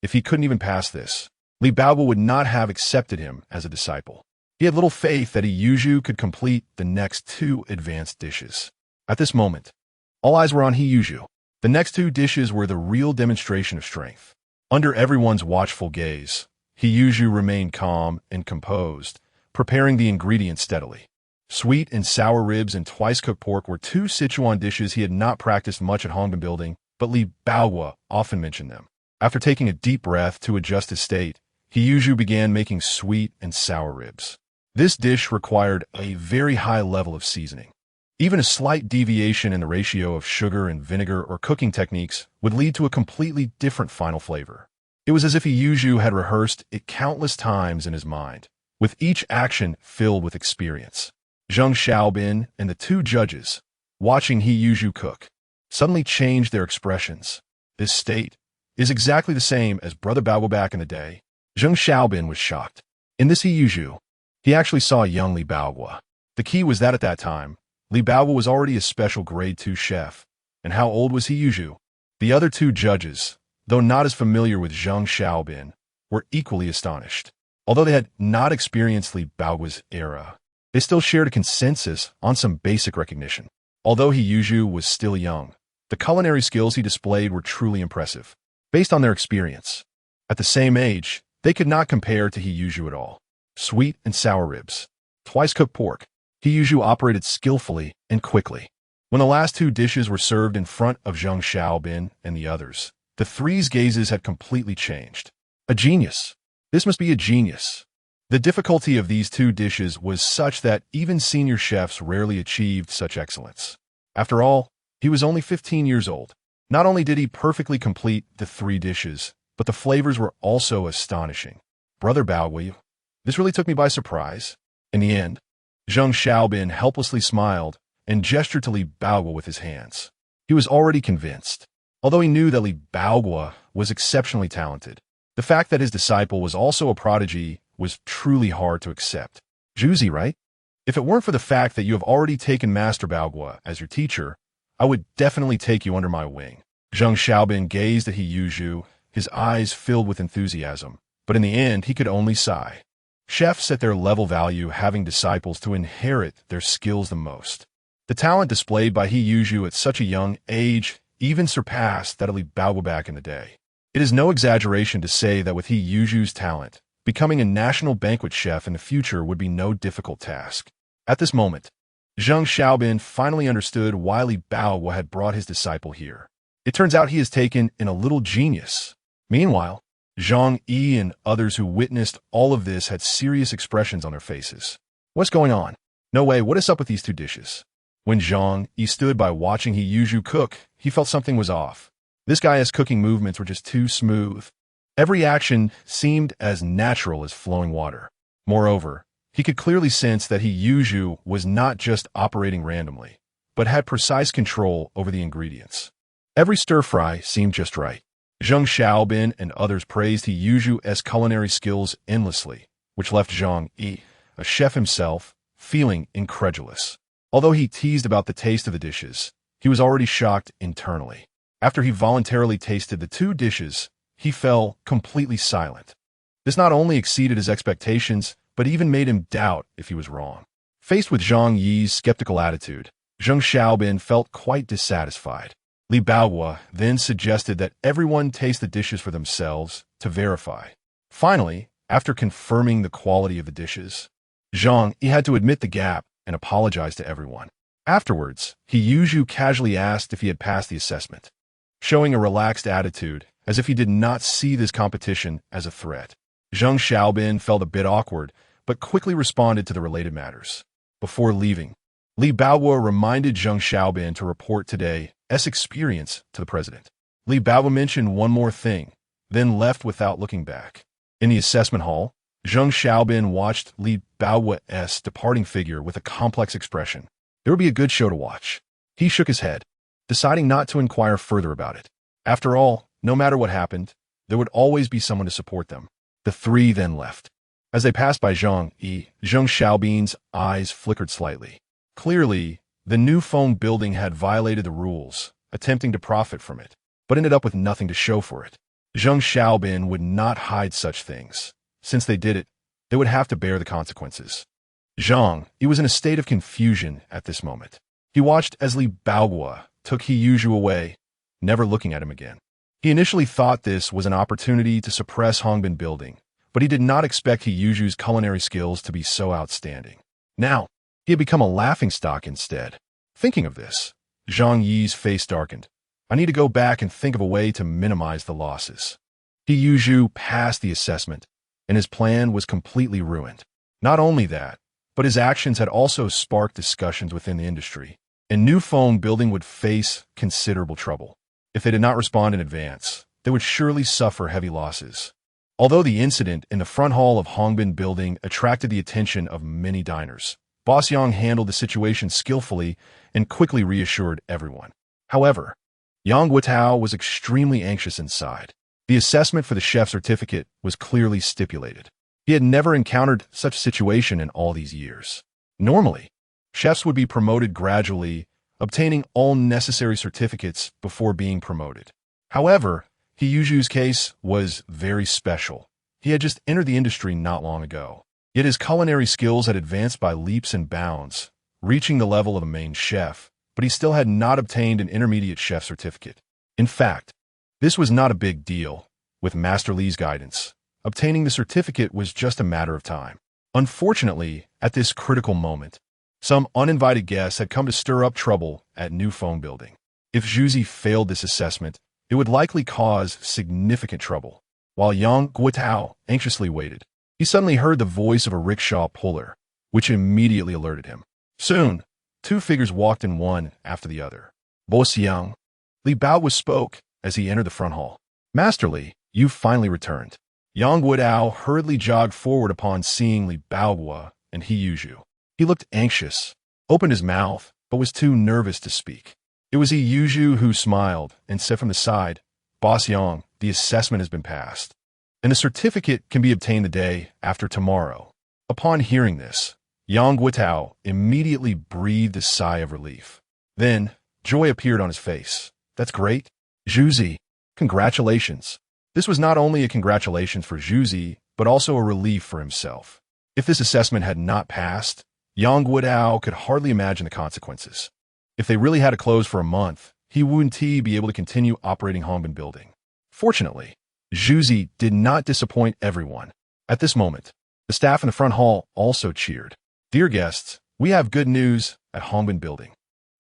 If he couldn't even pass this, Li Baoguo would not have accepted him as a disciple. He had little faith that He Yuzhu could complete the next 2 advanced dishes. At this moment, all eyes were on He Yuzhu. The next 2 dishes were the real demonstration of strength. Under everyone's watchful gaze, He Yuzhu remained calm and composed, preparing the ingredients steadily. Sweet and sour ribs and twice-cooked pork were 2 Sichuan dishes he had not practiced much at Hongbin Building, but Li Baoguo often mentioned them. After taking a deep breath to adjust his state, He Yuzhu began making sweet and sour ribs. This dish required a very high level of seasoning. Even a slight deviation in the ratio of sugar and vinegar or cooking techniques would lead to a completely different final flavor. It was as if He Yuzhu had rehearsed it countless times in his mind, with each action filled with experience. Chen Xueru and the 2 judges, watching He Yuzhu cook, suddenly changed their expressions. This state is exactly the same as Brother Baoguo back in the day. Chen Xueru was shocked. In this He Yuzhu, he actually saw a young Li Baoguo. The key was that at that time, Li Baoguo was already a special grade 2 chef. And how old was He Yuzhu? The other 2 judges, though not as familiar with Chen Xueru, were equally astonished. Although they had not experienced Li Baoguo's era, they still shared a consensus on some basic recognition. Although He Yuzhu was still young, the culinary skills he displayed were truly impressive. Based on their experience, at the same age, they could not compare to He Yuzhu at all. sweet and sour ribs, twice-cooked pork. He Yuzhu operated skillfully and quickly. When the last two dishes were served in front of Zheng Xiaobin and the others, the three's gazes had completely changed. A genius. This must be a genius. The difficulty of these two dishes was such that even senior chefs rarely achieved such excellence. After all, he was only 15 years old. Not only did he perfectly complete the three dishes, but the flavors were also astonishing. Brother Baoguo, this really took me by surprise. In the end, Zheng Xiaobin helplessly smiled and gestured to Li Baoguo with his hands. He was already convinced. Although he knew that Li Baoguo was exceptionally talented, the fact that his disciple was also a prodigy was truly hard to accept. Juzi, right? If it weren't for the fact that you have already taken Master Baoguo as your teacher, I would definitely take you under my wing. Zheng Xiaobin gazed at He Yuzhu, his eyes filled with enthusiasm, but in the end he could only sigh. Chefs at their level value having disciples to inherit their skills the most. The talent displayed by He Yuzhu at such a young age even surpassed that of Li Baoguo back in the day. It is no exaggeration to say that with He Yuzhu's talent, becoming a national banquet chef in the future would be no difficult task. At this moment, Zheng Xiaobin finally understood why Li Baoguo had brought his disciple here. It turns out he has taken in a little genius. Meanwhile, Zhang Yi and others who witnessed all of this had serious expressions on their faces. What's going on? No way, what is up with these two dishes? When Zhang Yi stood by watching He Yuzhu cook, he felt something was off. This guy's cooking movements were just too smooth. Every action seemed as natural as flowing water. Moreover, he could clearly sense that He Yuzhu was not just operating randomly, but had precise control over the ingredients. Every stir-fry seemed just right. Zheng Xiaobin and others praised He Yuzhu's culinary skills endlessly, which left Zhang Yi, a chef himself, feeling incredulous. Although he teased about the taste of the dishes, he was already shocked internally. After he voluntarily tasted the two dishes, he fell completely silent. This not only exceeded his expectations, but even made him doubt if he was wrong. Faced with Zhang Yi's skeptical attitude, Zheng Xiaobin felt quite dissatisfied. Li Baoguo then suggested that everyone taste the dishes for themselves to verify. Finally, after confirming the quality of the dishes, Zhang Yi had to admit the gap and apologize to everyone. Afterwards, He Yuzhu casually asked if he had passed the assessment, showing a relaxed attitude as if he did not see this competition as a threat. Zheng Xiaobin felt a bit awkward, but quickly responded to the related matters. Before leaving, Li Baoguo reminded Zheng Xiaobin to report today's experience to the president. Li Baoguo mentioned one more thing, then left without looking back. In the assessment hall, Zheng Xiaobin watched Li Baoguo's departing figure with a complex expression. There would be a good show to watch. He shook his head, deciding not to inquire further about it. After all, no matter what happened, there would always be someone to support them. The three then left. As they passed by Zhang Yi, Zheng Xiaobin's eyes flickered slightly. Clearly, the new phone building had violated the rules, attempting to profit from it, but ended up with nothing to show for it. Zheng Xiaobin would not hide such things. Since they did it, they would have to bear the consequences. Zhang Yi was in a state of confusion at this moment. He watched as Li Baoguo took He Yuzhu away, never looking at him again. He initially thought this was an opportunity to suppress Hongbin building, but he did not expect He Yuzhu's culinary skills to be so outstanding. Now, he had become a laughingstock instead. Thinking of this, Zhang Yi's face darkened. I need to go back and think of a way to minimize the losses. He Yuzhu passed the assessment, and his plan was completely ruined. Not only that, but his actions had also sparked discussions within the industry, and new phone building would face considerable trouble. If they did not respond in advance, they would surely suffer heavy losses. Although the incident in the front hall of Hongbin building attracted the attention of many diners, Boss Yang handled the situation skillfully and quickly reassured everyone. However, Yang Guotao was extremely anxious inside. The assessment for the chef certificate was clearly stipulated. He had never encountered such a situation in all these years. Normally, chefs would be promoted gradually, obtaining all necessary certificates before being promoted. However, He Yuzhu's case was very special. He had just entered the industry not long ago. Yet his culinary skills had advanced by leaps and bounds, reaching the level of a main chef, but he still had not obtained an intermediate chef certificate. In fact, this was not a big deal. With Master Li's guidance, obtaining the certificate was just a matter of time. Unfortunately, at this critical moment, some uninvited guests had come to stir up trouble at new phone building. If Zhuzi failed this assessment, it would likely cause significant trouble. While Yang Guotao anxiously waited, he suddenly heard the voice of a rickshaw puller, which immediately alerted him. Soon, two figures walked in one after the other. Boss Yang. Li Baoguo spoke as he entered the front hall. Master Li, you've finally returned. Yang Guotao hurriedly jogged forward upon seeing Li Baoguo and He Yuzhu. He looked anxious, opened his mouth, but was too nervous to speak. It was He Yuzhu who smiled and said from the side, Boss Yang, the assessment has been passed, and the certificate can be obtained the day after tomorrow. Upon hearing this, Yang Guotao immediately breathed a sigh of relief. Then, joy appeared on his face. That's great. Zhuzi, congratulations. This was not only a congratulations for Zhuzi, but also a relief for himself. If this assessment had not passed, Yang Guotao could hardly imagine the consequences. If they really had to close for a month, he wouldn't be able to continue operating Hongbin Building. Fortunately, Zhuzi did not disappoint everyone. At this moment, the staff in the front hall also cheered. Dear guests, we have good news at Hongbin Building.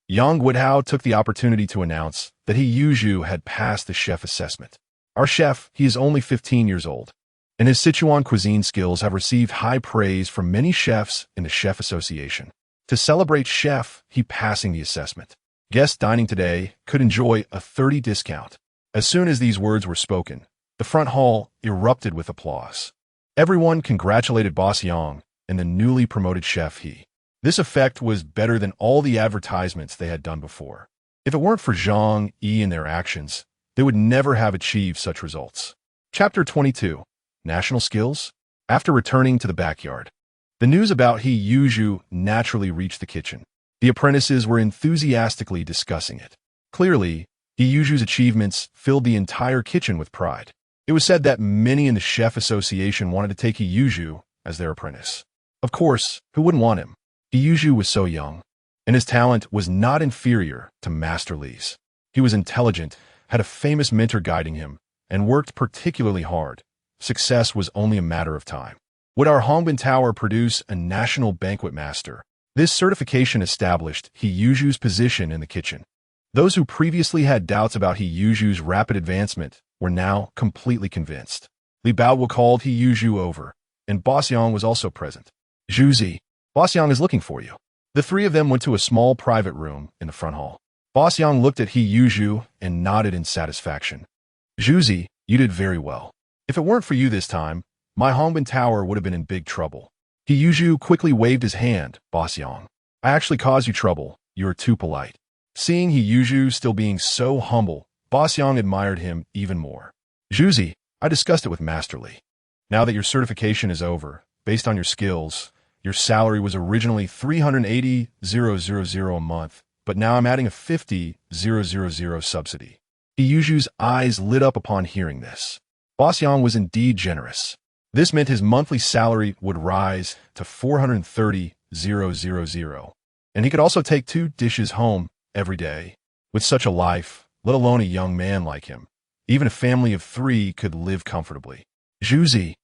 Yang Guotao took the opportunity to announce that He Yuzhu had passed the chef assessment. Our chef, he is only 15 years old, and his Sichuan cuisine skills have received high praise from many chefs in the Chef Association. To celebrate Chef, he passing the assessment. Guests dining today could enjoy a 30% discount. As soon as these words were spoken, the front hall erupted with applause. Everyone congratulated Boss Yang and the newly promoted chef He. This effect was better than all the advertisements they had done before. If it weren't for Zhang Yi and their actions, they would never have achieved such results. Chapter 22. National Skills. After returning to the backyard, the news about He Yuzhu naturally reached the kitchen. The apprentices were enthusiastically discussing it. Clearly, He Yuzhu's achievements filled the entire kitchen with pride. It was said that many in the Chef Association wanted to take He Yuzhu as their apprentice. Of course, who wouldn't want him? He Yuzhu was so young, and his talent was not inferior to Master Li's. He was intelligent, had a famous mentor guiding him, and worked particularly hard. Success was only a matter of time. Would our Hongbin Tower produce a national banquet master? This certification established He Yuzhu's position in the kitchen. Those who previously had doubts about He Yuzhu's rapid advancement were now completely convinced. Li Baoguo called He Yuzhu over, and Boss Yang was also present. Zhuzi, Boss Yang is looking for you. The three of them went to a small private room in the front hall. Boss Yang looked at He Yuzhu and nodded in satisfaction. Zhuzi, you did very well. If it weren't for you this time, my Hongbin Tower would have been in big trouble. He Yuzhu quickly waved his hand, Boss Yang. I actually caused you trouble. You are too polite. Seeing He Yuzhu still being so humble, Boss Yang admired him even more. Zhuzi, I discussed it with Master Li. Now that your certification is over, based on your skills, your salary was originally 380,000 a month, but now I'm adding a 50,000 subsidy. He Yuzhu's eyes lit up upon hearing this. Boss Yang was indeed generous. This meant his monthly salary would rise to 430,000, and he could also take 2 dishes home every day. With such a life, let alone a young man like him, even a family of 3 could live comfortably. Zhuzi,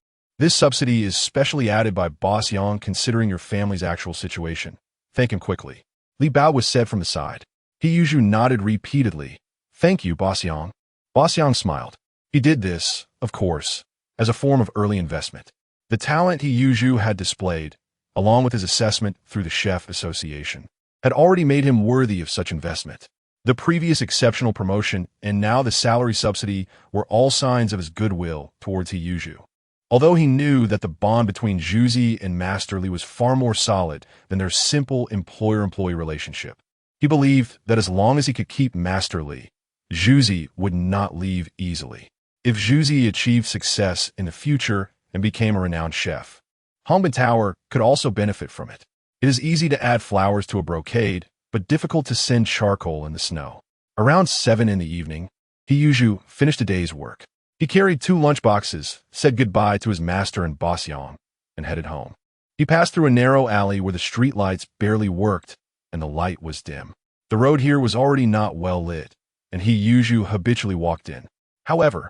this subsidy is specially added by Boss Yang considering your family's actual situation. Thank him quickly. Li Bao was said from the side. He Yuzhu nodded repeatedly. Thank you, Boss Yang. Boss Yang smiled. He did this, of course, as a form of early investment. The talent He Yuzhu had displayed, along with his assessment through the Chef Association, had already made him worthy of such investment. The previous exceptional promotion and now the salary subsidy were all signs of his goodwill towards He Yuzhu. Although he knew that the bond between Zhuzi and Master Li was far more solid than their simple employer-employee relationship, he believed that as long as he could keep Master Li, Zhuzi would not leave easily. If Zhuzi achieved success in the future and became a renowned chef, Hongbin Tower could also benefit from it. It is easy to add flowers to a brocade, but difficult to send charcoal in the snow. Around 7 in the evening, He Yuzhu finished a day's work. He carried 2 lunchboxes, said goodbye to his master and Boss Yang, and headed home. He passed through a narrow alley where the streetlights barely worked and the light was dim. The road here was already not well lit, and He Yuzhu habitually walked in. However,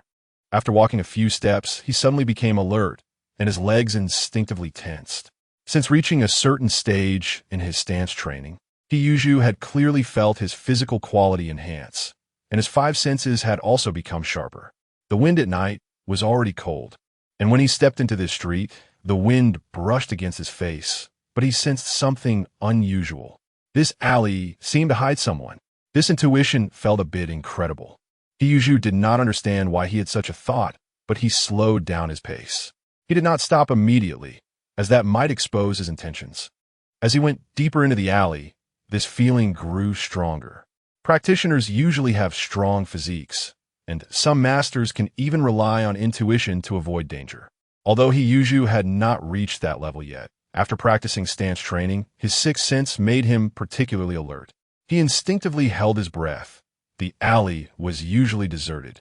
after walking a few steps, he suddenly became alert, and his legs instinctively tensed. Since reaching a certain stage in his stance training, Chen had clearly felt his physical quality enhance, and his five senses had also become sharper. The wind at night was already cold, and when he stepped into the street, the wind brushed against his face, but he sensed something unusual. This alley seemed to hide someone. This intuition felt a bit incredible. Chen did not understand why he had such a thought, but he slowed down his pace. He did not stop immediately, as that might expose his intentions. As he went deeper into the alley, this feeling grew stronger. Practitioners usually have strong physiques, and some masters can even rely on intuition to avoid danger. Although Chen had not reached that level yet, after practicing stance training, his sixth sense made him particularly alert. He instinctively held his breath. The alley was usually deserted,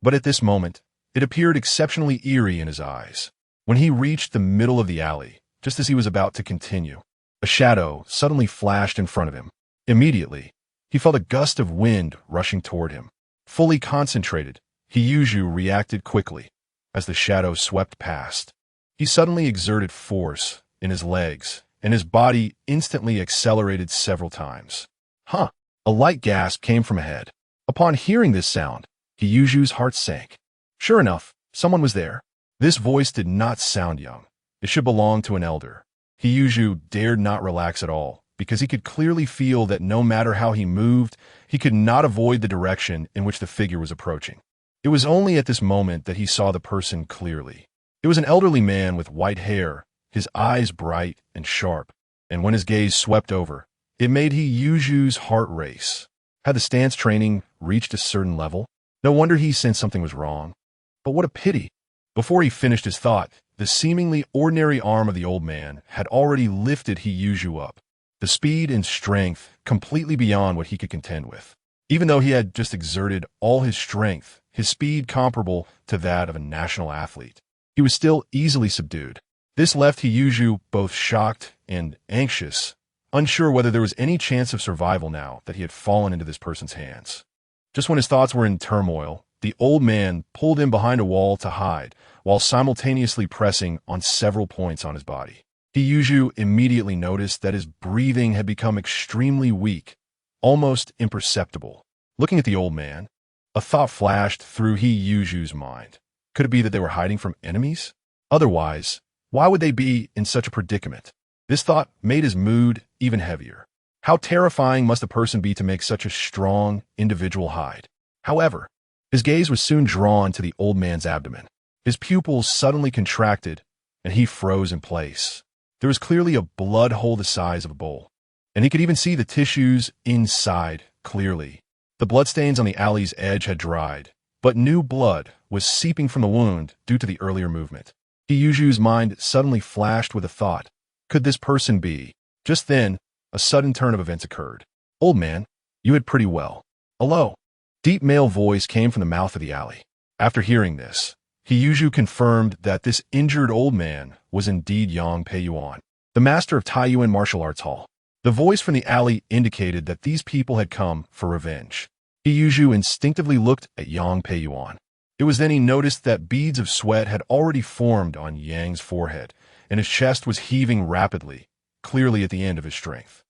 but at this moment, it appeared exceptionally eerie in his eyes. When he reached the middle of the alley, just as he was about to continue, a shadow suddenly flashed in front of him. Immediately, he felt a gust of wind rushing toward him. Fully concentrated, Chen reacted quickly. As the shadow swept past, he suddenly exerted force in his legs, and his body instantly accelerated several times. Huh! A light gasp came from ahead. Upon hearing this sound, Chen heart sank. Sure enough, someone was there. This voice did not sound young. It should belong to an elder. Chen dared not relax at all, because he could clearly feel that no matter how he moved, he could not avoid the direction in which the figure was approaching. It was only at this moment that he saw the person clearly. It was an elderly man with white hair, his eyes bright and sharp, and when his gaze swept over, it made Chen heart race. Had the stance training reached a certain level? No wonder he sensed something was wrong. But what a pity! Before he finished his thought, the seemingly ordinary arm of the old man had already lifted Chen up. The speed and strength completely beyond what he could contend with. Even though he had just exerted all his strength, his speed comparable to that of a national athlete, he was still easily subdued. This left Chen both shocked and anxious, unsure whether there was any chance of survival now that he had fallen into this person's hands. Just when his thoughts were in turmoil, the old man pulled him behind a wall to hide, while simultaneously pressing on several points on his body. Chen immediately noticed that his breathing had become extremely weak, almost imperceptible. Looking at the old man, a thought flashed through Chen mind. Could it be that they were hiding from enemies? Otherwise, why would they be in such a predicament? This thought made his mood even heavier. How terrifying must a person be to make such a strong individual hide? However, his gaze was soon drawn to the old man's abdomen. His pupils suddenly contracted, and he froze in place. There was clearly a blood hole the size of a bowl, and he could even see the tissues inside clearly. The bloodstains on the alley's edge had dried, but new blood was seeping from the wound due to the earlier movement. Cen's mind suddenly flashed with a thought. Could this person be? Just then, a sudden turn of events occurred. Old man, you hid pretty well. Hello. Deep male voice came from the mouth of the alley. After hearing this, Chen confirmed that this injured old man was indeed Yang Peiyuan, the master of Taiyuan martial arts hall. The voice from the alley indicated that these people had come for revenge. Chen instinctively looked at Yang Peiyuan. It was then he noticed that beads of sweat had already formed on Yang's forehead, and his chest was heaving rapidly, clearly at the end of his strength.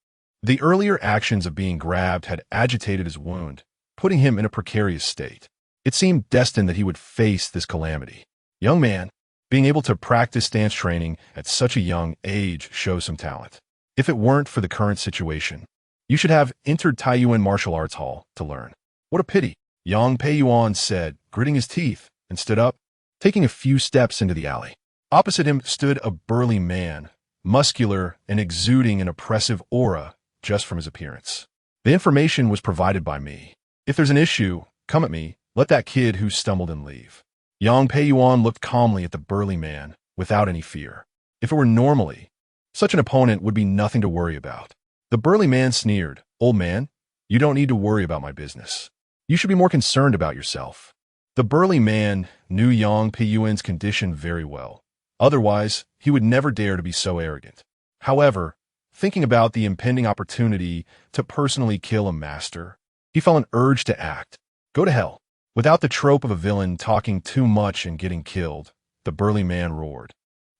The earlier actions of being grabbed had agitated his wound, putting him in a precarious state. It seemed destined that he would face this calamity. Young man, being able to practice stance training at such a young age shows some talent. If it weren't for the current situation, you should have entered Taiyuan martial arts hall to learn. What a pity, Yang Peiyuan said, gritting his teeth, and stood up, taking a few steps into the alley. Opposite him stood a burly man, muscular and exuding an oppressive aura just from his appearance. The information was provided by me. If there's an issue, come at me. Let that kid who stumbled and leave. Yang Peiyuan looked calmly at the burly man, without any fear. If it were normally, such an opponent would be nothing to worry about. The burly man sneered. Old man, you don't need to worry about my business. You should be more concerned about yourself. The burly man knew Yang Peiyuan's condition very well. Otherwise, he would never dare to be so arrogant. However, thinking about the impending opportunity to personally kill a master, he felt an urge to act. Go to hell. Without the trope of a villain talking too much and getting killed, the burly man roared,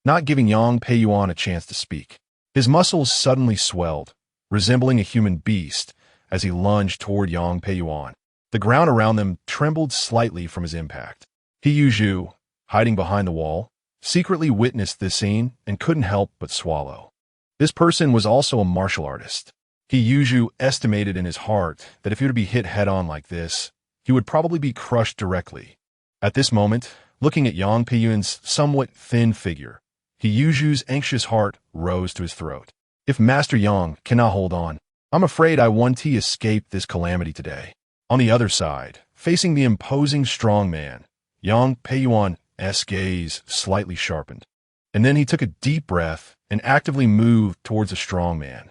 not giving Yang Peiyuan a chance to speak. His muscles suddenly swelled, resembling a human beast, as he lunged toward Yang Peiyuan. The ground around them trembled slightly from his impact. He Zhu, hiding behind the wall, secretly witnessed this scene and couldn't help but swallow. This person was also a martial artist. He Zhu estimated in his heart that if he were to be hit head-on like this, he would probably be crushed directly. At this moment, looking at Yang Peiyuan's somewhat thin figure, He Zhu's anxious heart rose to his throat. If Master Yang cannot hold on, I'm afraid I won't escape this calamity today. On the other side, facing the imposing strong man, Yang Peiyuan's gaze slightly sharpened. And then he took a deep breath and actively moved towards the strong man.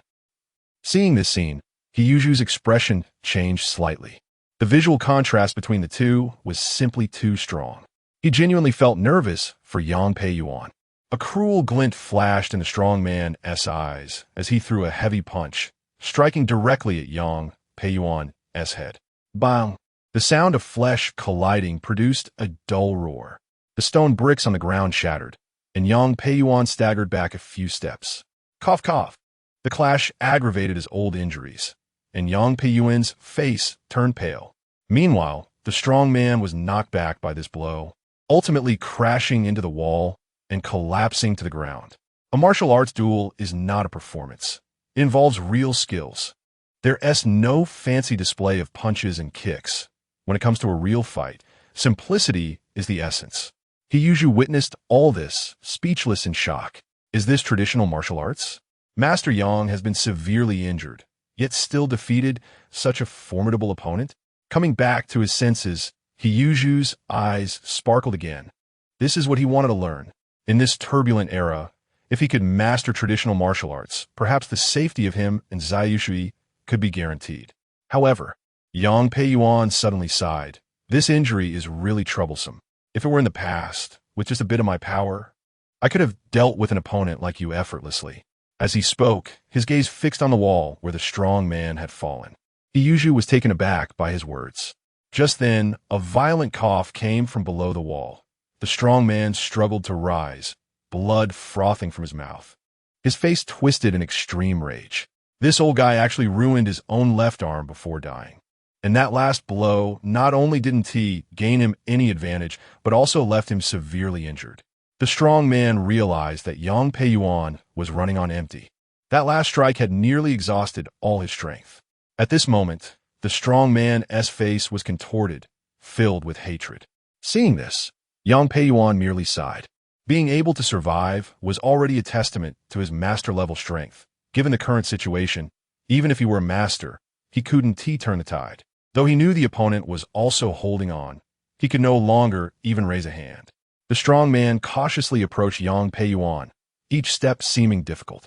Seeing this scene, He Zhu's expression changed slightly. The visual contrast between the two was simply too strong. He genuinely felt nervous for Yang Peiyuan. A cruel glint flashed in the strong man's eyes as he threw a heavy punch, striking directly at Yang Peiyuan's head. Bang! The sound of flesh colliding produced a dull roar. The stone bricks on the ground shattered, and Yang Peiyuan staggered back a few steps. Cough, cough. The clash aggravated his old injuries, and Yang Peiyuan's face turned pale. Meanwhile, the strong man was knocked back by this blow, ultimately crashing into the wall and collapsing to the ground. A martial arts duel is not a performance. It involves real skills. There's no fancy display of punches and kicks. When it comes to a real fight, simplicity is the essence. He Zhu witnessed all this, speechless in shock. Is this traditional martial arts? Master Yang has been severely injured, yet still defeated such a formidable opponent? Coming back to his senses, He Zhu's eyes sparkled again. This is what he wanted to learn. In this turbulent era, if he could master traditional martial arts, perhaps the safety of him and Zai Shui could be guaranteed. However, Yang Peiyuan suddenly sighed. This injury is really troublesome. If it were in the past, with just a bit of my power, I could have dealt with an opponent like you effortlessly. As he spoke, his gaze fixed on the wall where the strong man had fallen. He Zhu was taken aback by his words. Just then, a violent cough came from below the wall. The strong man struggled to rise, blood frothing from his mouth. His face twisted in extreme rage. This old guy actually ruined his own left arm before dying. And that last blow not only didn't he gain him any advantage, but also left him severely injured. The strong man realized that Yang Peiyuan was running on empty. That last strike had nearly exhausted all his strength. At this moment, the strong man's face was contorted, filled with hatred. Seeing this, Yang Peiyuan merely sighed. Being able to survive was already a testament to his master-level strength. Given the current situation, even if he were a master, he couldn't turn the tide. Though he knew the opponent was also holding on, he could no longer even raise a hand. The strong man cautiously approached Yang Peiyuan, each step seeming difficult.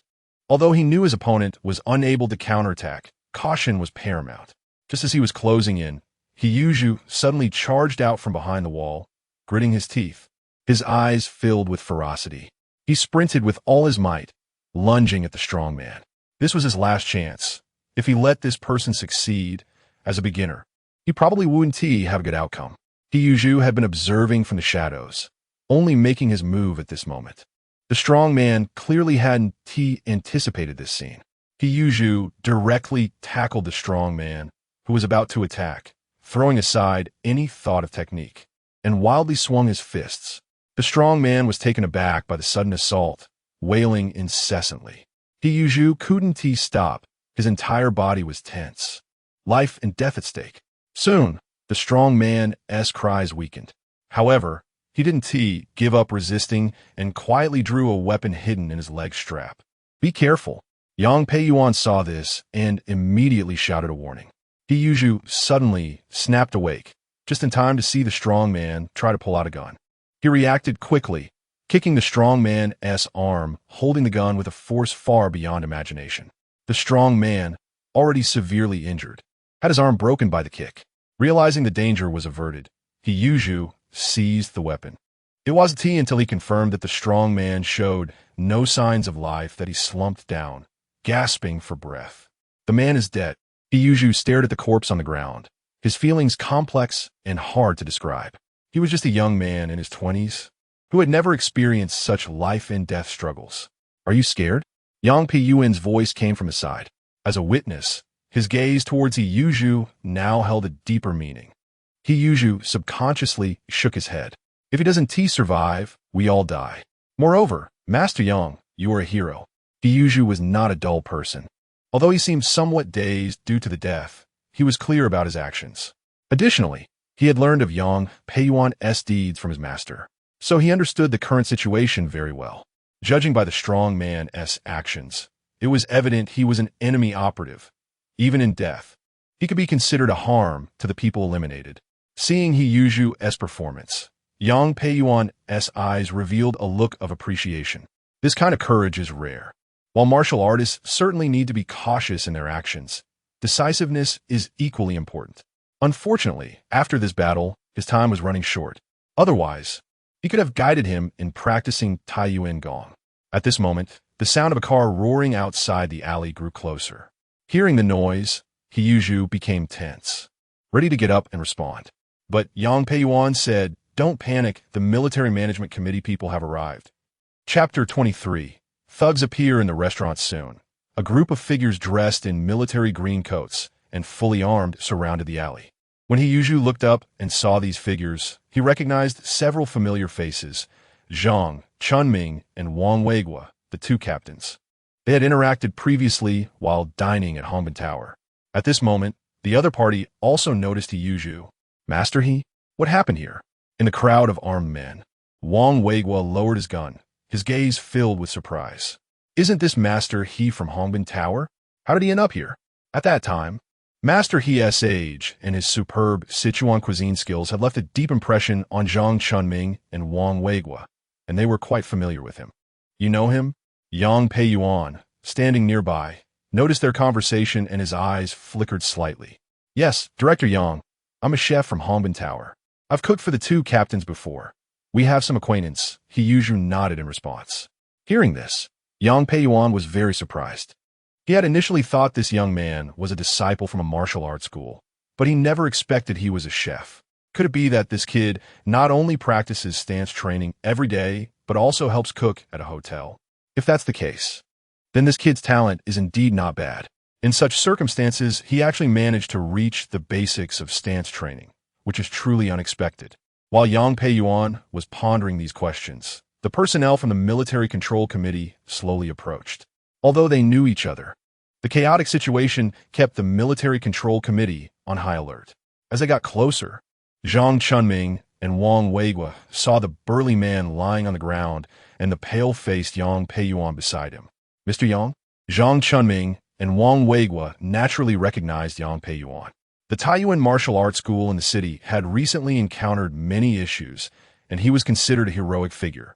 Although he knew his opponent was unable to counterattack, caution was paramount. Just as he was closing in, He Zhu suddenly charged out from behind the wall, gritting his teeth. His eyes filled with ferocity. He sprinted with all his might, lunging at the strong man. This was his last chance. If he let this person succeed as a beginner, he probably wouldn't have a good outcome. He Zhu had been observing from the shadows, only making his move at this moment. The strong man clearly hadn't anticipated this scene. He Zhu directly tackled the strong man, who was about to attack, throwing aside any thought of technique, and wildly swung his fists. The strong man was taken aback by the sudden assault, wailing incessantly. He Zhu couldn't stop. His entire body was tense. Life and death at stake. Soon, the strong man's cries weakened. However, he didn't give up resisting and quietly drew a weapon hidden in his leg strap. Be careful. Yang Peiyuan saw this and immediately shouted a warning. He Zhu suddenly snapped awake, just in time to see the strong man try to pull out a gun. He reacted quickly, kicking the strong man's arm, holding the gun with a force far beyond imagination. The strong man, already severely injured, had his arm broken by the kick. Realizing the danger was averted, He Zhu seized the weapon. It wasn't until he confirmed that the strong man showed no signs of life that he slumped down, gasping for breath. The man is dead. He Zhu stared at the corpse on the ground, his feelings complex and hard to describe. He was just a young man in his 20s, who had never experienced such life-and-death struggles. Are you scared? Yang Piyuan's voice came from his side. As a witness, his gaze towards He Yuzhu now held a deeper meaning. He Yuzhu subconsciously shook his head. If he doesn't survive, we all die. Moreover, Master Yang, you are a hero. He Yuzhu was not a dull person. Although he seemed somewhat dazed due to the death, he was clear about his actions. Additionally, he had learned of Yang Peiyuan's deeds from his master, so he understood the current situation very well. Judging by the strong man's actions, it was evident he was an enemy operative. Even in death, he could be considered a harm to the people eliminated. Seeing He Yuzhu's performance, Yang Peiyuan's eyes revealed a look of appreciation. This kind of courage is rare. While martial artists certainly need to be cautious in their actions, decisiveness is equally important. Unfortunately, after this battle, his time was running short. Otherwise, he could have guided him in practicing Taiyuan Gong. At this moment, the sound of a car roaring outside the alley grew closer. Hearing the noise, He Yuzhu became tense, ready to get up and respond. But Yang Peiyuan said, "Don't panic, the military management committee people have arrived." Chapter 23. Thugs appear in the restaurant soon. A group of figures dressed in military green coats and fully armed surrounded the alley. When He Yuzhu looked up and saw these figures, he recognized several familiar faces: Zhang, Chunming, and Wang Weiguo, the two captains. They had interacted previously while dining at Hongbin Tower. At this moment, the other party also noticed He Yuzhu. "Master He, what happened here?" In the crowd of armed men, Wang Weiguo lowered his gun, his gaze filled with surprise. "Isn't this Master He from Hongbin Tower? How did he end up here?" At that time, Master He's age and his superb Sichuan cuisine skills had left a deep impression on Zhang Chunming and Wang Weiguo, and they were quite familiar with him. "You know him?" Yang Peiyuan, standing nearby, noticed their conversation and his eyes flickered slightly. "Yes, Director Yang. I'm a chef from Hongbin Tower. I've cooked for the two captains before. We have some acquaintance." He Yuzhu nodded in response. Hearing this, Yang Peiyuan was very surprised. He had initially thought this young man was a disciple from a martial arts school, but he never expected he was a chef. Could it be that this kid not only practices stance training every day, but also helps cook at a hotel? If that's the case, then this kid's talent is indeed not bad. In such circumstances, he actually managed to reach the basics of stance training, which is truly unexpected. While Yang Peiyuan was pondering these questions, the personnel from the Military Control Committee slowly approached. Although they knew each other, the chaotic situation kept the Military Control Committee on high alert. As they got closer, Zhang Chunming and Wang Weiguo saw the burly man lying on the ground and the pale-faced Yang Peiyuan beside him. "Mr. Yang?" Zhang Chunming and Wang Weiguo naturally recognized Yang Peiyuan. The Taiyuan martial arts school in the city had recently encountered many issues, and he was considered a heroic figure.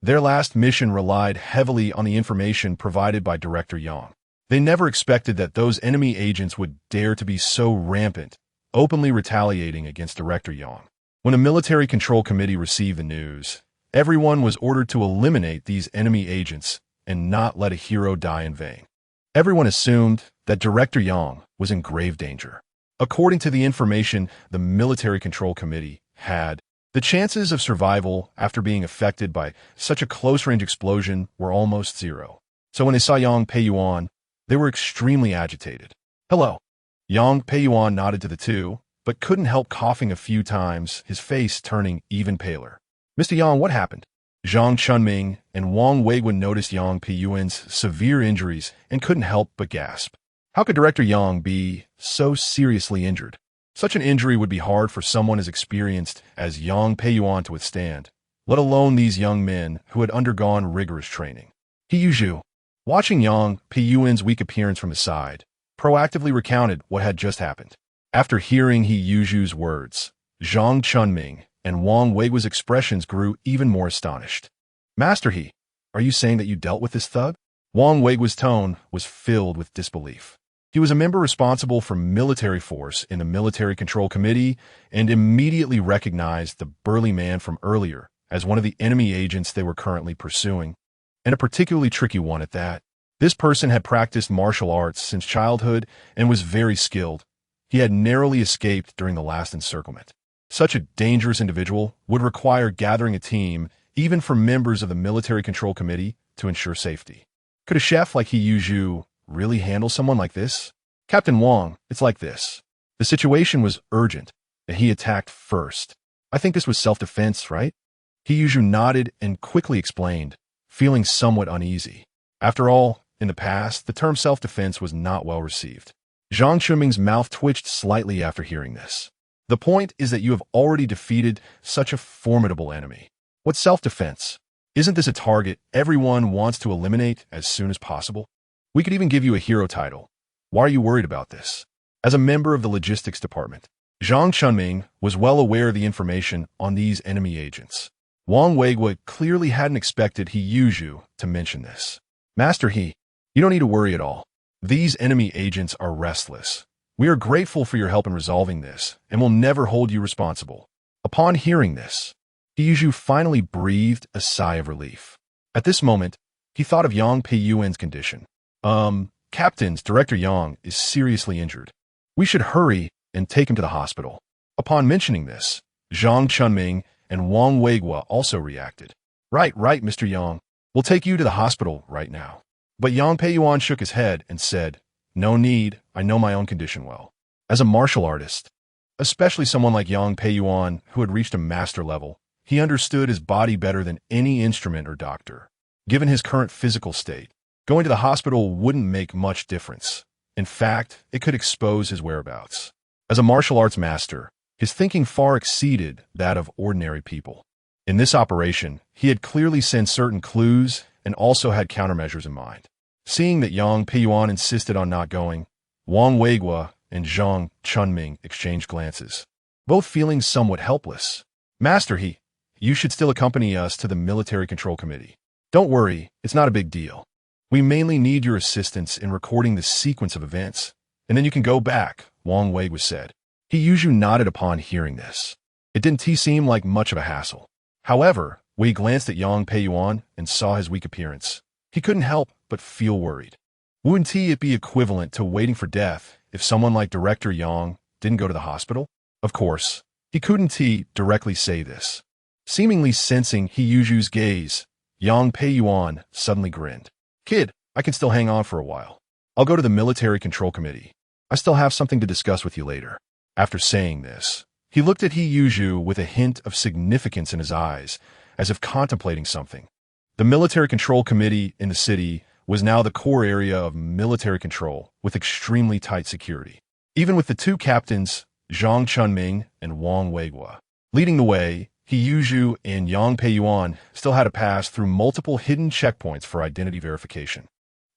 Their last mission relied heavily on the information provided by Director Yang. They never expected that those enemy agents would dare to be so rampant, openly retaliating against Director Yang. When the Military Control Committee received the news, everyone was ordered to eliminate these enemy agents and not let a hero die in vain. Everyone assumed that Director Yang was in grave danger. According to the information the Military Control Committee had, the chances of survival after being affected by such a close-range explosion were almost zero. So when they saw Yang Peiyuan, they were extremely agitated. "Hello." Yang Peiyuan nodded to the two, but couldn't help coughing a few times, his face turning even paler. "Mr. Yang, what happened?" Zhang Chunming and Wang Weiguo noticed Yang Peiyuan's severe injuries and couldn't help but gasp. How could Director Yang be so seriously injured? Such an injury would be hard for someone as experienced as Yang Peiyuan to withstand, let alone these young men who had undergone rigorous training. He Yuzhu, watching Yang Peiyuan's weak appearance from his side, proactively recounted what had just happened. After hearing He Yuzhu's words, Zhang Chunming and Wang Weiguo's expressions grew even more astonished. "Master He, are you saying that you dealt with this thug?" Wang Weiguo's tone was filled with disbelief. He was a member responsible for military force in the Military Control Committee and immediately recognized the burly man from earlier as one of the enemy agents they were currently pursuing, and a particularly tricky one at that. This person had practiced martial arts since childhood and was very skilled. He had narrowly escaped during the last encirclement. Such a dangerous individual would require gathering a team, even for members of the Military Control Committee, to ensure safety. Could a chef like He Yuzhu really handle someone like this? Captain Wang, it's like this. The situation was urgent, and he attacked first. I think this was self-defense, right? He Yuzhu nodded and quickly explained, feeling somewhat uneasy. After all, in the past, the term self-defense was not well received. Zhang Chunming's mouth twitched slightly after hearing this. The point is that you have already defeated such a formidable enemy. What's self-defense? Isn't this a target everyone wants to eliminate as soon as possible? We could even give you a hero title. Why are you worried about this? As a member of the logistics department, Zhang Chunming was well aware of the information on these enemy agents. Wang Weigua clearly hadn't expected He Yuzhu to mention this. Master He, you don't need to worry at all. These enemy agents are restless. We are grateful for your help in resolving this and will never hold you responsible. Upon hearing this, He Yuzhu finally breathed a sigh of relief. At this moment, he thought of Yang Peiyuan's condition. Captain's Director Yang is seriously injured. We should hurry and take him to the hospital. Upon mentioning this, Zhang Chunming and Wang Weigua also reacted. Right, Mr. Yang. We'll take you to the hospital right now. But Yang Peiyuan shook his head and said, No need, I know my own condition well. As a martial artist, especially someone like Yang Peiyuan who had reached a master level, he understood his body better than any instrument or doctor. Given his current physical state, going to the hospital wouldn't make much difference. In fact, it could expose his whereabouts. As a martial arts master, his thinking far exceeded that of ordinary people. In this operation, he had clearly sensed certain clues and also had countermeasures in mind. Seeing that Yang Peiyuan insisted on not going, Wang Weigua and Zhang Chunming exchanged glances, both feeling somewhat helpless. Master He, you should still accompany us to the Military Control Committee. Don't worry, it's not a big deal. We mainly need your assistance in recording the sequence of events, and then you can go back, Wang Weigua said. He Yuzhu nodded upon hearing this. It didn't seem like much of a hassle. However, Wei glanced at Yang Peiyuan and saw his weak appearance. He couldn't help but feel worried. Wouldn't it be equivalent to waiting for death if someone like Director Yang didn't go to the hospital? Of course, he couldn't directly say this. Seemingly sensing He Yuzhu's gaze, Yang Peiyuan suddenly grinned. Kid, I can still hang on for a while. I'll go to the Military Control Committee. I still have something to discuss with you later. After saying this, he looked at He Yuzhu with a hint of significance in his eyes, as if contemplating something. The Military Control Committee in the city was now the core area of military control, with extremely tight security. Even with the two captains, Zhang Chunming and Wang Weigua, leading the way, He Yuzhu and Yang Peiyuan still had to pass through multiple hidden checkpoints for identity verification.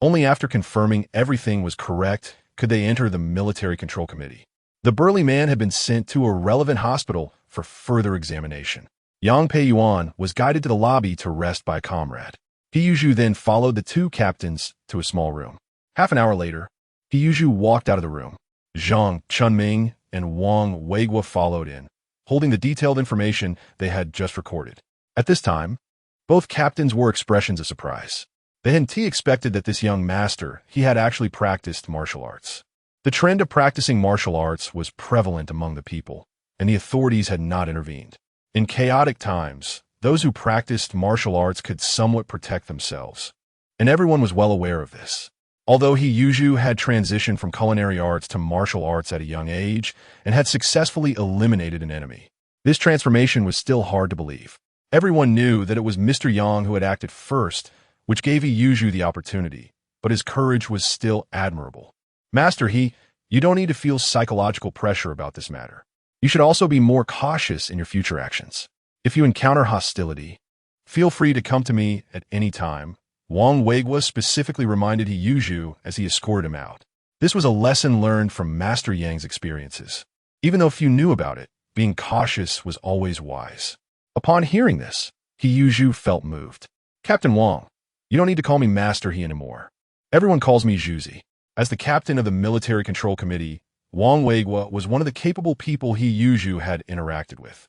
Only after confirming everything was correct could they enter the Military Control Committee. The burly man had been sent to a relevant hospital for further examination. Yang Peiyuan was guided to the lobby to rest by a comrade. He Yuzhu then followed the two captains to a small room. Half an hour later, He Yuzhu walked out of the room. Zhang Chunming and Wang Weigua followed in, holding the detailed information they had just recorded. At this time, both captains wore expressions of surprise. They hadn't expected that this young master he had actually practiced martial arts. The trend of practicing martial arts was prevalent among the people, and the authorities had not intervened. In chaotic times, those who practiced martial arts could somewhat protect themselves, and everyone was well aware of this. Although He Yuzhu had transitioned from culinary arts to martial arts at a young age and had successfully eliminated an enemy, this transformation was still hard to believe. Everyone knew that it was Mr. Yang who had acted first, which gave He Yuzhu the opportunity, but his courage was still admirable. Master He, you don't need to feel psychological pressure about this matter. You should also be more cautious in your future actions. If you encounter hostility, feel free to come to me at any time. Wang Weigua specifically reminded He Yuzhu as he escorted him out. This was a lesson learned from Master Yang's experiences. Even though few knew about it, being cautious was always wise. Upon hearing this, He Yuzhu felt moved. Captain Wang, you don't need to call me Master He anymore. Everyone calls me Zhuzi. As the captain of the Military Control Committee, Wang Weigua was one of the capable people He Yuzhu had interacted with.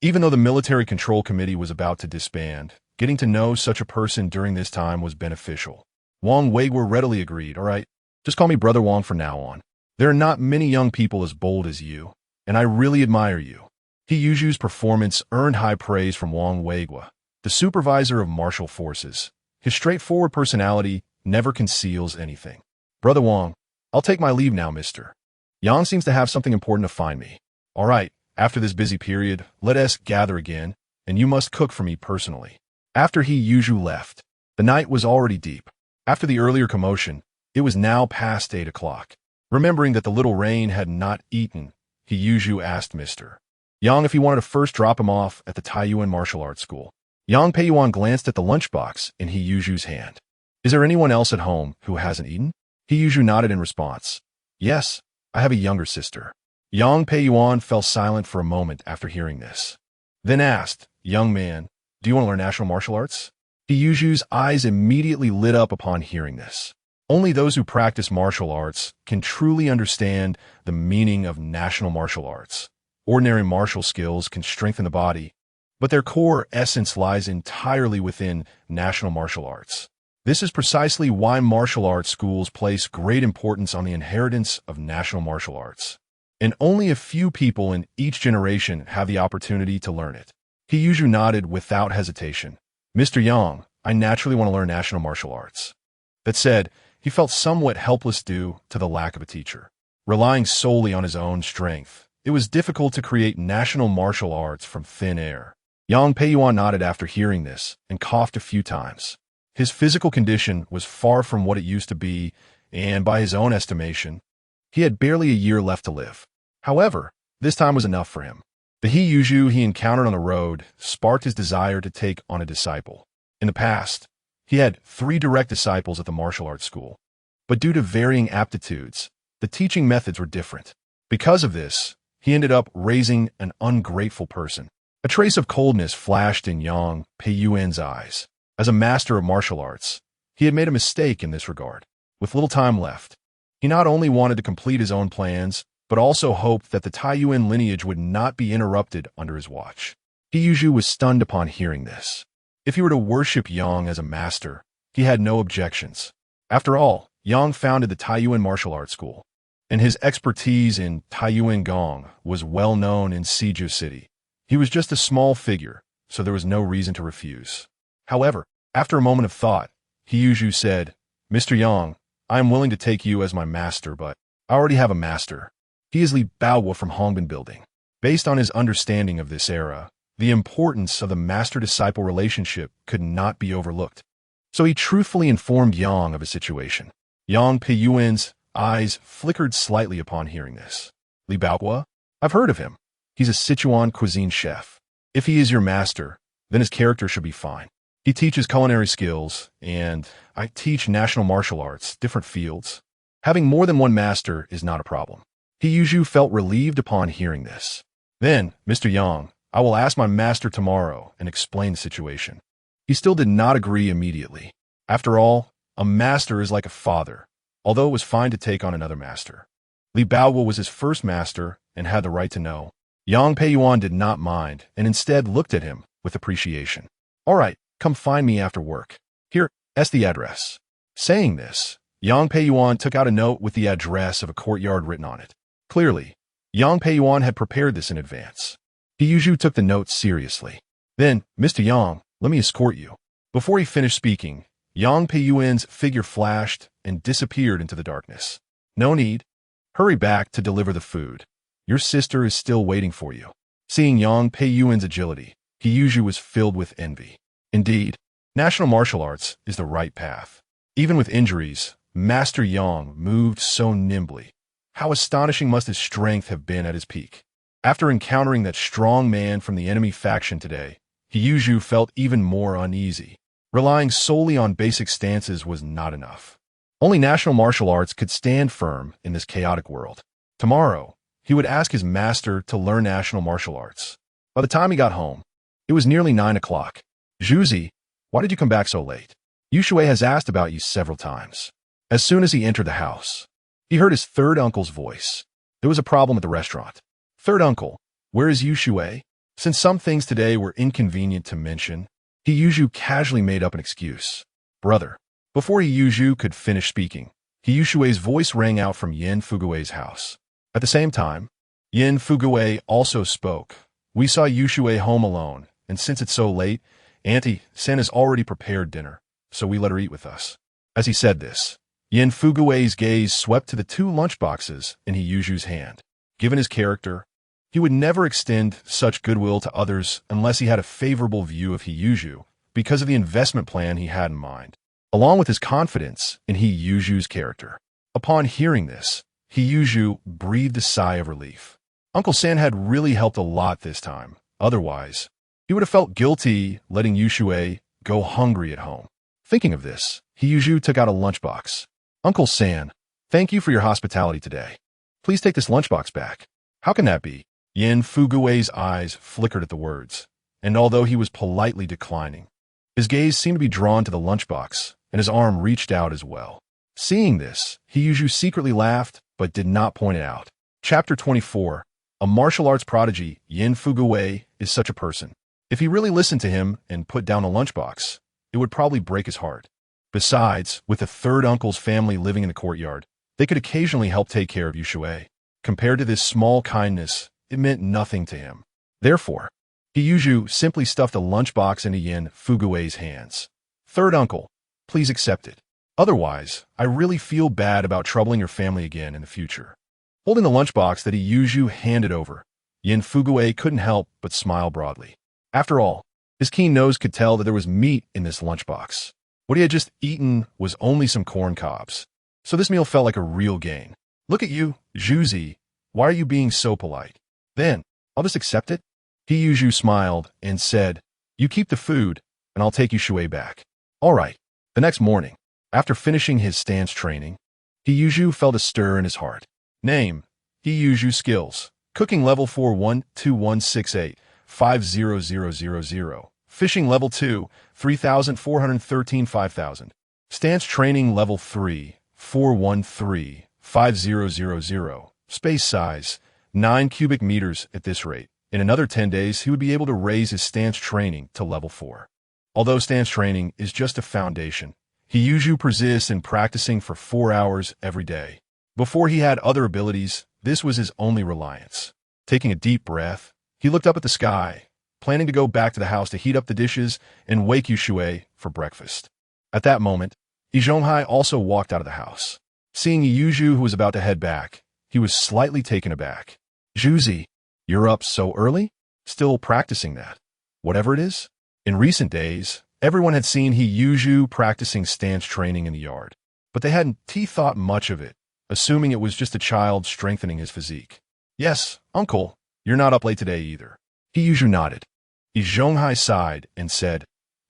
Even though the Military Control Committee was about to disband, getting to know such a person during this time was beneficial. Wang Weigua readily agreed. All right, just call me Brother Wang from now on. There are not many young people as bold as you, and I really admire you. He Yuzhu's performance earned high praise from Wang Weigua, the supervisor of martial forces. His straightforward personality never conceals anything. Brother Wang, I'll take my leave now, mister. Yang seems to have something important to find me. All right, after this busy period, let us gather again, and you must cook for me personally. After He Yuzhu left, the night was already deep. After the earlier commotion, it was now past 8 o'clock. Remembering that the little Rain had not eaten, He Yuzhu asked Mr. Yang if he wanted to first drop him off at the Taiyuan martial arts school. Yang Peiyuan glanced at the lunchbox in He Yuzhu's hand. Is there anyone else at home who hasn't eaten? He Yuzhu nodded in response. Yes, I have a younger sister. Yang Peiyuan fell silent for a moment after hearing this. Then asked, Young man, do you want to learn national martial arts? He Yuzhu's eyes immediately lit up upon hearing this. Only those who practice martial arts can truly understand the meaning of national martial arts. Ordinary martial skills can strengthen the body, but their core essence lies entirely within national martial arts. This is precisely why martial arts schools place great importance on the inheritance of national martial arts. And only a few people in each generation have the opportunity to learn it. He Yuzhu nodded without hesitation. Mr. Yang, I naturally want to learn national martial arts. That said, he felt somewhat helpless due to the lack of a teacher. Relying solely on his own strength, it was difficult to create national martial arts from thin air. Yang Peiyuan nodded after hearing this and coughed a few times. His physical condition was far from what it used to be, and by his own estimation, he had barely a year left to live. However, this time was enough for him. The He Yuzhu he encountered on the road sparked his desire to take on a disciple. In the past, he had 3 direct disciples at the martial arts school, but due to varying aptitudes, the teaching methods were different. Because of this, he ended up raising an ungrateful person. A trace of coldness flashed in Yang Peiyuan's eyes. As a master of martial arts, he had made a mistake in this regard. With little time left, he not only wanted to complete his own plans, but also hoped that the Taiyuan lineage would not be interrupted under his watch. He Yuzhu was stunned upon hearing this. If he were to worship Yang as a master, he had no objections. After all, Yang founded the Taiyuan martial arts school, and his expertise in Taiyuan Gong was well known in Siju City. He was just a small figure, so there was no reason to refuse. However, after a moment of thought, He Yuzhu said, Mr. Yang, I am willing to take you as my master, but I already have a master. He is Li Baoguo from Hongbin Building. Based on his understanding of this era, the importance of the master-disciple relationship could not be overlooked. So he truthfully informed Yang of his situation. Yang Peiyuan's eyes flickered slightly upon hearing this. Li Baoguo? I've heard of him. He's a Sichuan cuisine chef. If he is your master, then his character should be fine. He teaches culinary skills, and I teach national martial arts, different fields. Having more than one master is not a problem. He Yuzhu felt relieved upon hearing this. Then, Mr. Yang, I will ask my master tomorrow and explain the situation. He still did not agree immediately. After all, a master is like a father, although it was fine to take on another master. Li Baoguo was his first master and had the right to know. Yang Peiyuan did not mind and instead looked at him with appreciation. All right, come find me after work. Here, that's the address. Saying this, Yang Peiyuan took out a note with the address of a courtyard written on it. Clearly, Yang Peiyuan had prepared this in advance. He Yuzhu took the note seriously. Then, Mr. Yang, let me escort you. Before he finished speaking, Yang Peiyuan's figure flashed and disappeared into the darkness. No need. Hurry back to deliver the food. Your sister is still waiting for you. Seeing Yang Peiyuan's agility, He Yuzhu was filled with envy. Indeed, national martial arts is the right path. Even with injuries, Master Yang moved so nimbly. How astonishing must his strength have been at his peak. After encountering that strong man from the enemy faction today, He Yuzhu felt even more uneasy. Relying solely on basic stances was not enough. Only national martial arts could stand firm in this chaotic world. Tomorrow, he would ask his master to learn national martial arts. By the time he got home, it was nearly 9 o'clock. Zhuzi, why did you come back so late? Yu Shui has asked about you several times. As soon as he entered the house, he heard his third uncle's voice. There was a problem at the restaurant. Third uncle, where is Yu Shui? Since some things today were inconvenient to mention, He Yuzhu casually made up an excuse. Brother. Before He Yuzhu could finish speaking, He Yushui's voice rang out from Yin Fugui's house. At the same time, Yin Fugui also spoke. We saw Yu Shui home alone, and since it's so late, Auntie Sen has already prepared dinner, so we let her eat with us. As he said this, Yin Fugui's gaze swept to the two lunchboxes in He Yuzhu's hand. Given his character, he would never extend such goodwill to others unless he had a favorable view of He Yuzhu because of the investment plan he had in mind, along with his confidence in He Yuzhu's character. Upon hearing this, He Yuzhu breathed a sigh of relief. Uncle San had really helped a lot this time. Otherwise, he would have felt guilty letting Yushui go hungry at home. Thinking of this, He Yuzhu took out a lunchbox. Uncle San, thank you for your hospitality today. Please take this lunchbox back. How can that be? Yin Fugui's eyes flickered at the words, and although he was politely declining, his gaze seemed to be drawn to the lunchbox, and his arm reached out as well. Seeing this, He Yuzhu secretly laughed, but did not point it out. Chapter 24. A martial arts prodigy, Yin Fugui, is such a person. If he really listened to him and put down a lunchbox, it would probably break his heart. Besides, with the third uncle's family living in the courtyard, they could occasionally help take care of Yushui. Compared to this small kindness, it meant nothing to him. Therefore, He Yuzhu simply stuffed a lunchbox into Yin Fugui's hands. Third uncle, please accept it. Otherwise, I really feel bad about troubling your family again in the future. Holding the lunchbox that He Yuzhu handed over, Yin Fugui couldn't help but smile broadly. After all, his keen nose could tell that there was meat in this lunchbox. What he had just eaten was only some corn cobs, so this meal felt like a real gain. Look at you, Zhuzi. Why are you being so polite? Then, I'll just accept it? He Yuzhu smiled and said, you keep the food, and I'll take Yushui back. All right. The next morning, after finishing his stance training, He Yuzhu felt a stir in his heart. Name, He Yuzhu skills. Cooking level 4 12168 50000. Fishing level 2 3413 5000. Stance training level 3 413 5000. Space size 9 cubic meters at this rate. In another 10 days, he would be able to raise his stance training to level 4. Although stance training is just a foundation, He Yuzhu persists in practicing for 4 hours every day. Before he had other abilities, this was his only reliance. Taking a deep breath, he looked up at the sky, planning to go back to the house to heat up the dishes and wake Yushui for breakfast. At that moment, Yi Zhonghai also walked out of the house. Seeing Yi Yuzhu, who was about to head back, he was slightly taken aback. Zhuzi, you're up so early? Still practicing that? Whatever it is? In recent days, everyone had seen Yi Yuzhu practicing stance training in the yard, but they hadn't thought much of it, assuming it was just a child strengthening his physique. Yes, uncle, you're not up late today either. Yi Yuzhu nodded. Yi Zhonghai sighed and said,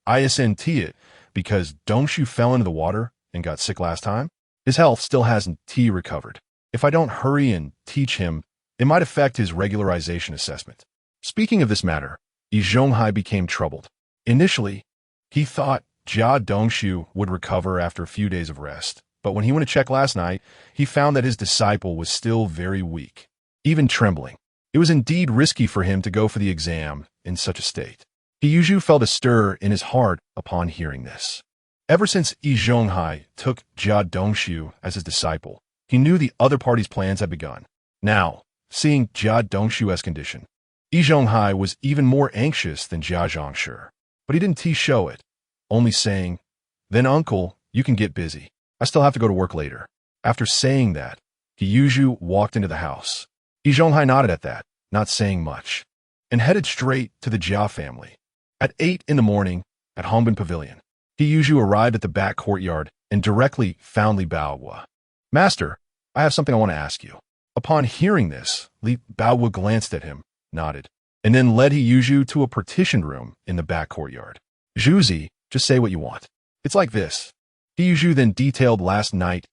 ISNT it, because Dongshu fell into the water and got sick last time? His health still hasn't recovered. If I don't hurry and teach him, it might affect his regularization assessment. Speaking of this matter, Yi Zhonghai became troubled. Initially, he thought Jia Dongshu would recover after a few days of rest, but when he went to check last night, he found that his disciple was still very weak, even trembling. It was indeed risky for him to go for the exam in such a state. He Yuzhu felt a stir in his heart upon hearing this. Ever since Yi Zhonghai took Jia Dongshu as his disciple, he knew the other party's plans had begun. Now, seeing Jia Dongshu's condition, Yi Zhonghai was even more anxious than Jia Zhongshi, but he didn't show it, only saying, then uncle, you can get busy. I still have to go to work later. After saying that, Yi Yuzhu walked into the house. Yi Zhonghai nodded at that, not saying much, and headed straight to the Jia family. At 8 in the morning, at Hongbin Pavilion, Yi Yuzhu arrived at the back courtyard and directly found Li Baohua. Master, I have something I want to ask you. Upon hearing this, Li Baohua glanced at him, nodded, and then led Yi Yuzhu to a partitioned room in the back courtyard. Zhuzi, just say what you want. It's like this. Yi Yuzhu then detailed last night's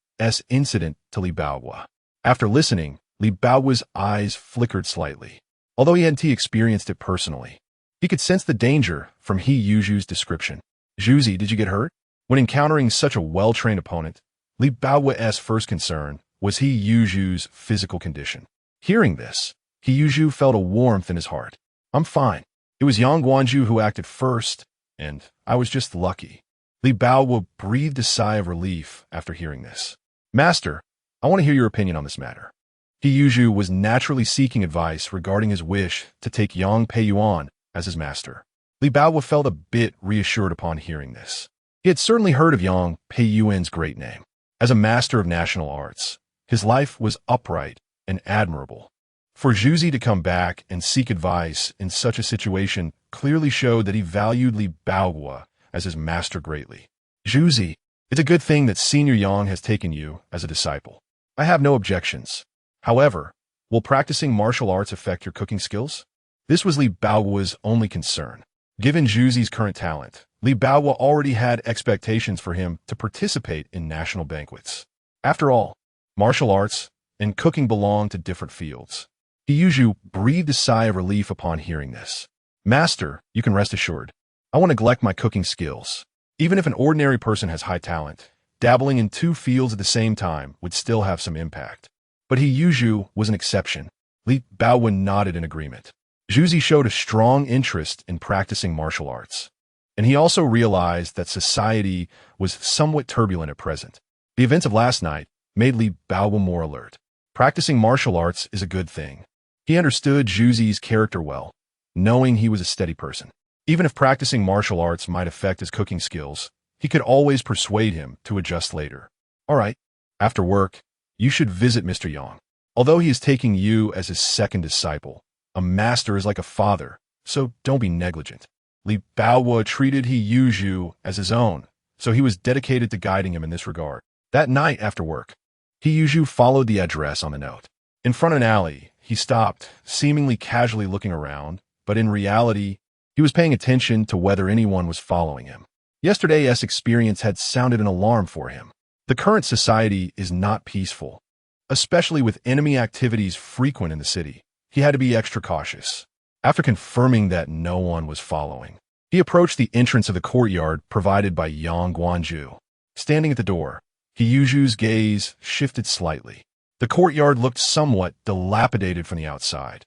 incident to Li Baohua. After listening, Li Baohua's eyes flickered slightly. Although he hadn't experienced it personally, he could sense the danger from Yi Yuzhu's description. Zhuzi, did you get hurt? When encountering such a well-trained opponent, Li Baohua's first concern was Yi Yuzhu's physical condition. Hearing this, Yi Yuzhu felt a warmth in his heart. I'm fine. It was Yang Guanju who acted first, and I was just lucky. Li Baohua breathed a sigh of relief after hearing this. Master, I want to hear your opinion on this matter. Yi Yuzhu was naturally seeking advice regarding his wish to take Yang Peiyuan as his master. Li Baohua felt a bit reassured upon hearing this. He had certainly heard of Yang Peiyuan's great name. As a master of national arts, his life was upright and admirable. For Zhuzi to come back and seek advice in such a situation clearly showed that he valued Li Baoguo as his master greatly. Zhuzi, it's a good thing that Senior Yang has taken you as a disciple. I have no objections. However, will practicing martial arts affect your cooking skills? This was Li Baoguo's only concern. Given Zhuzi's current talent, Li Baoguo already had expectations for him to participate in national banquets. After all, martial arts and cooking belong to different fields. Yuzhu breathed a sigh of relief upon hearing this. Master, you can rest assured. I won't neglect my cooking skills. Even if an ordinary person has high talent, dabbling in two fields at the same time would still have some impact. But Yuzhu was an exception. Li Baoguo nodded in agreement. Zhuzi showed a strong interest in practicing martial arts. And he also realized that society was somewhat turbulent at present. The events of last night made Li Baoguo more alert. Practicing martial arts is a good thing. He understood Zhuzi's character well, knowing he was a steady person. Even if practicing martial arts might affect his cooking skills, he could always persuade him to adjust later. All right, after work, you should visit Mr. Yang. Although he is taking you as his second disciple, a master is like a father, so don't be negligent. Li Baoguo treated Yuzhu as his own, so he was dedicated to guiding him in this regard. That night after work, Yuzhu followed the address on the note. In front of an alley, he stopped, seemingly casually looking around, but in reality, he was paying attention to whether anyone was following him. Yesterday's experience had sounded an alarm for him. The current society is not peaceful, especially with enemy activities frequent in the city. He had to be extra cautious. After confirming that no one was following, he approached the entrance of the courtyard provided by Yang Guanju. Standing at the door, Yuzhu's gaze shifted slightly. The courtyard looked somewhat dilapidated from the outside.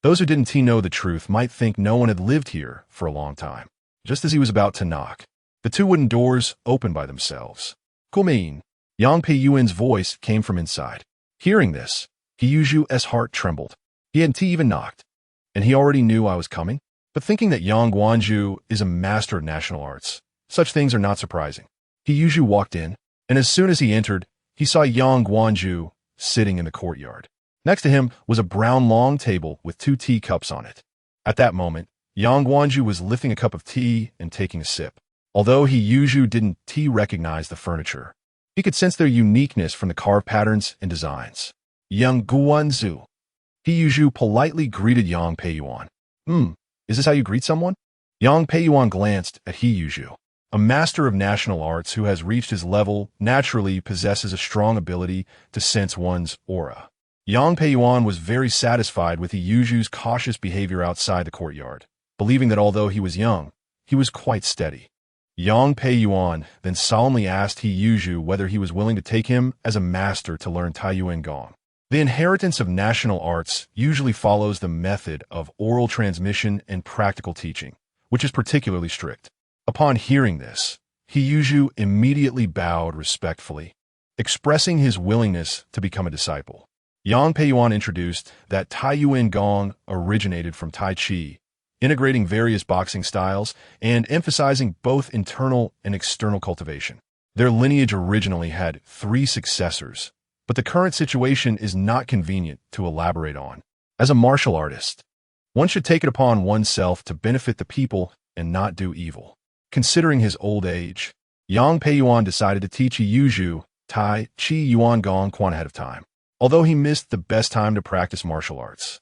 Those who didn't know the truth might think no one had lived here for a long time. Just as he was about to knock, the two wooden doors opened by themselves. Kumin, Yang Peiyuan's voice came from inside. Hearing this, Yuzhu's heart trembled. He hadn't even knocked, and he already knew I was coming. But thinking that Yang Guanju is a master of national arts, such things are not surprising. Yuzhu walked in, and as soon as he entered, he saw Yang Guanju sitting in the courtyard. Next to him was a brown long table with 2 teacups on it. At that moment, Yang Guanju was lifting a cup of tea and taking a sip. Although Yuzhu didn't recognize the furniture, he could sense their uniqueness from the carved patterns and designs. Yang Guanzu. Yuzhu politely greeted Yang Peiyuan. Is this how you greet someone? Yang Peiyuan glanced at Yuzhu. A master of national arts who has reached his level naturally possesses a strong ability to sense one's aura. Yang Peiyuan was very satisfied with Yuzhu's cautious behavior outside the courtyard, believing that although he was young, he was quite steady. Yang Peiyuan then solemnly asked Yuzhu whether he was willing to take him as a master to learn Taiyuan Gong. The inheritance of national arts usually follows the method of oral transmission and practical teaching, which is particularly strict. Upon hearing this, Yuzhu immediately bowed respectfully, expressing his willingness to become a disciple. Yang Peiyuan introduced that Taiyuan Gong originated from Tai Chi, integrating various boxing styles and emphasizing both internal and external cultivation. Their lineage originally had 3 successors, but the current situation is not convenient to elaborate on. As a martial artist, one should take it upon oneself to benefit the people and not do evil. Considering his old age, Yang Peiyuan decided to teach Yuzhu Tai Chi Yuan Gong Quan ahead of time, although he missed the best time to practice martial arts.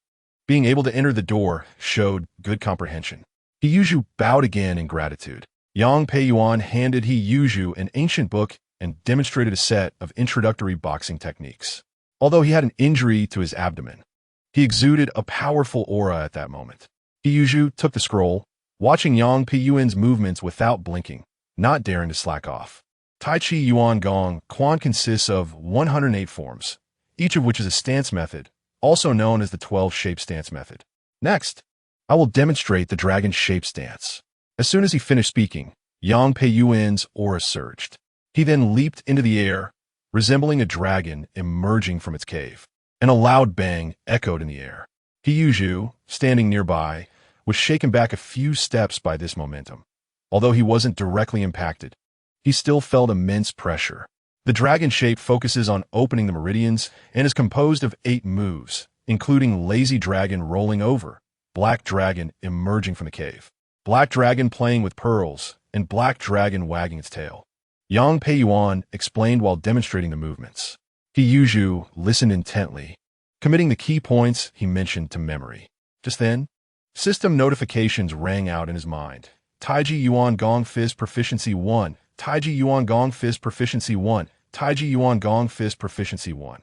Being able to enter the door showed good comprehension. Yuzhu bowed again in gratitude. Yang Peiyuan handed Yuzhu an ancient book and demonstrated a set of introductory boxing techniques. Although he had an injury to his abdomen, he exuded a powerful aura at that moment. Yuzhu took the scroll, watching Yang Peiyuan's movements without blinking, not daring to slack off. Tai Chi Yuan Gong Quan consists of 108 forms, each of which is a stance method, also known as the 12-shape stance method. Next, I will demonstrate the dragon shape stance. As soon as he finished speaking, Yang Peiyuan's aura surged. He then leaped into the air, resembling a dragon emerging from its cave, and a loud bang echoed in the air. Yuzhu, standing nearby, was shaken back a few steps by this momentum. Although he wasn't directly impacted, he still felt immense pressure. The dragon shape focuses on opening the meridians and is composed of 8 moves, including lazy dragon rolling over, black dragon emerging from the cave, black dragon playing with pearls, and black dragon wagging its tail. Yang Peiyuan explained while demonstrating the movements. He Yuzhu listened intently, committing the key points he mentioned to memory. Just then, system notifications rang out in his mind. Taiji Yuan Gong Fist Proficiency 1, Taiji Yuan Gong Fist Proficiency 1, Taiji Yuan Gong Fist Proficiency 1.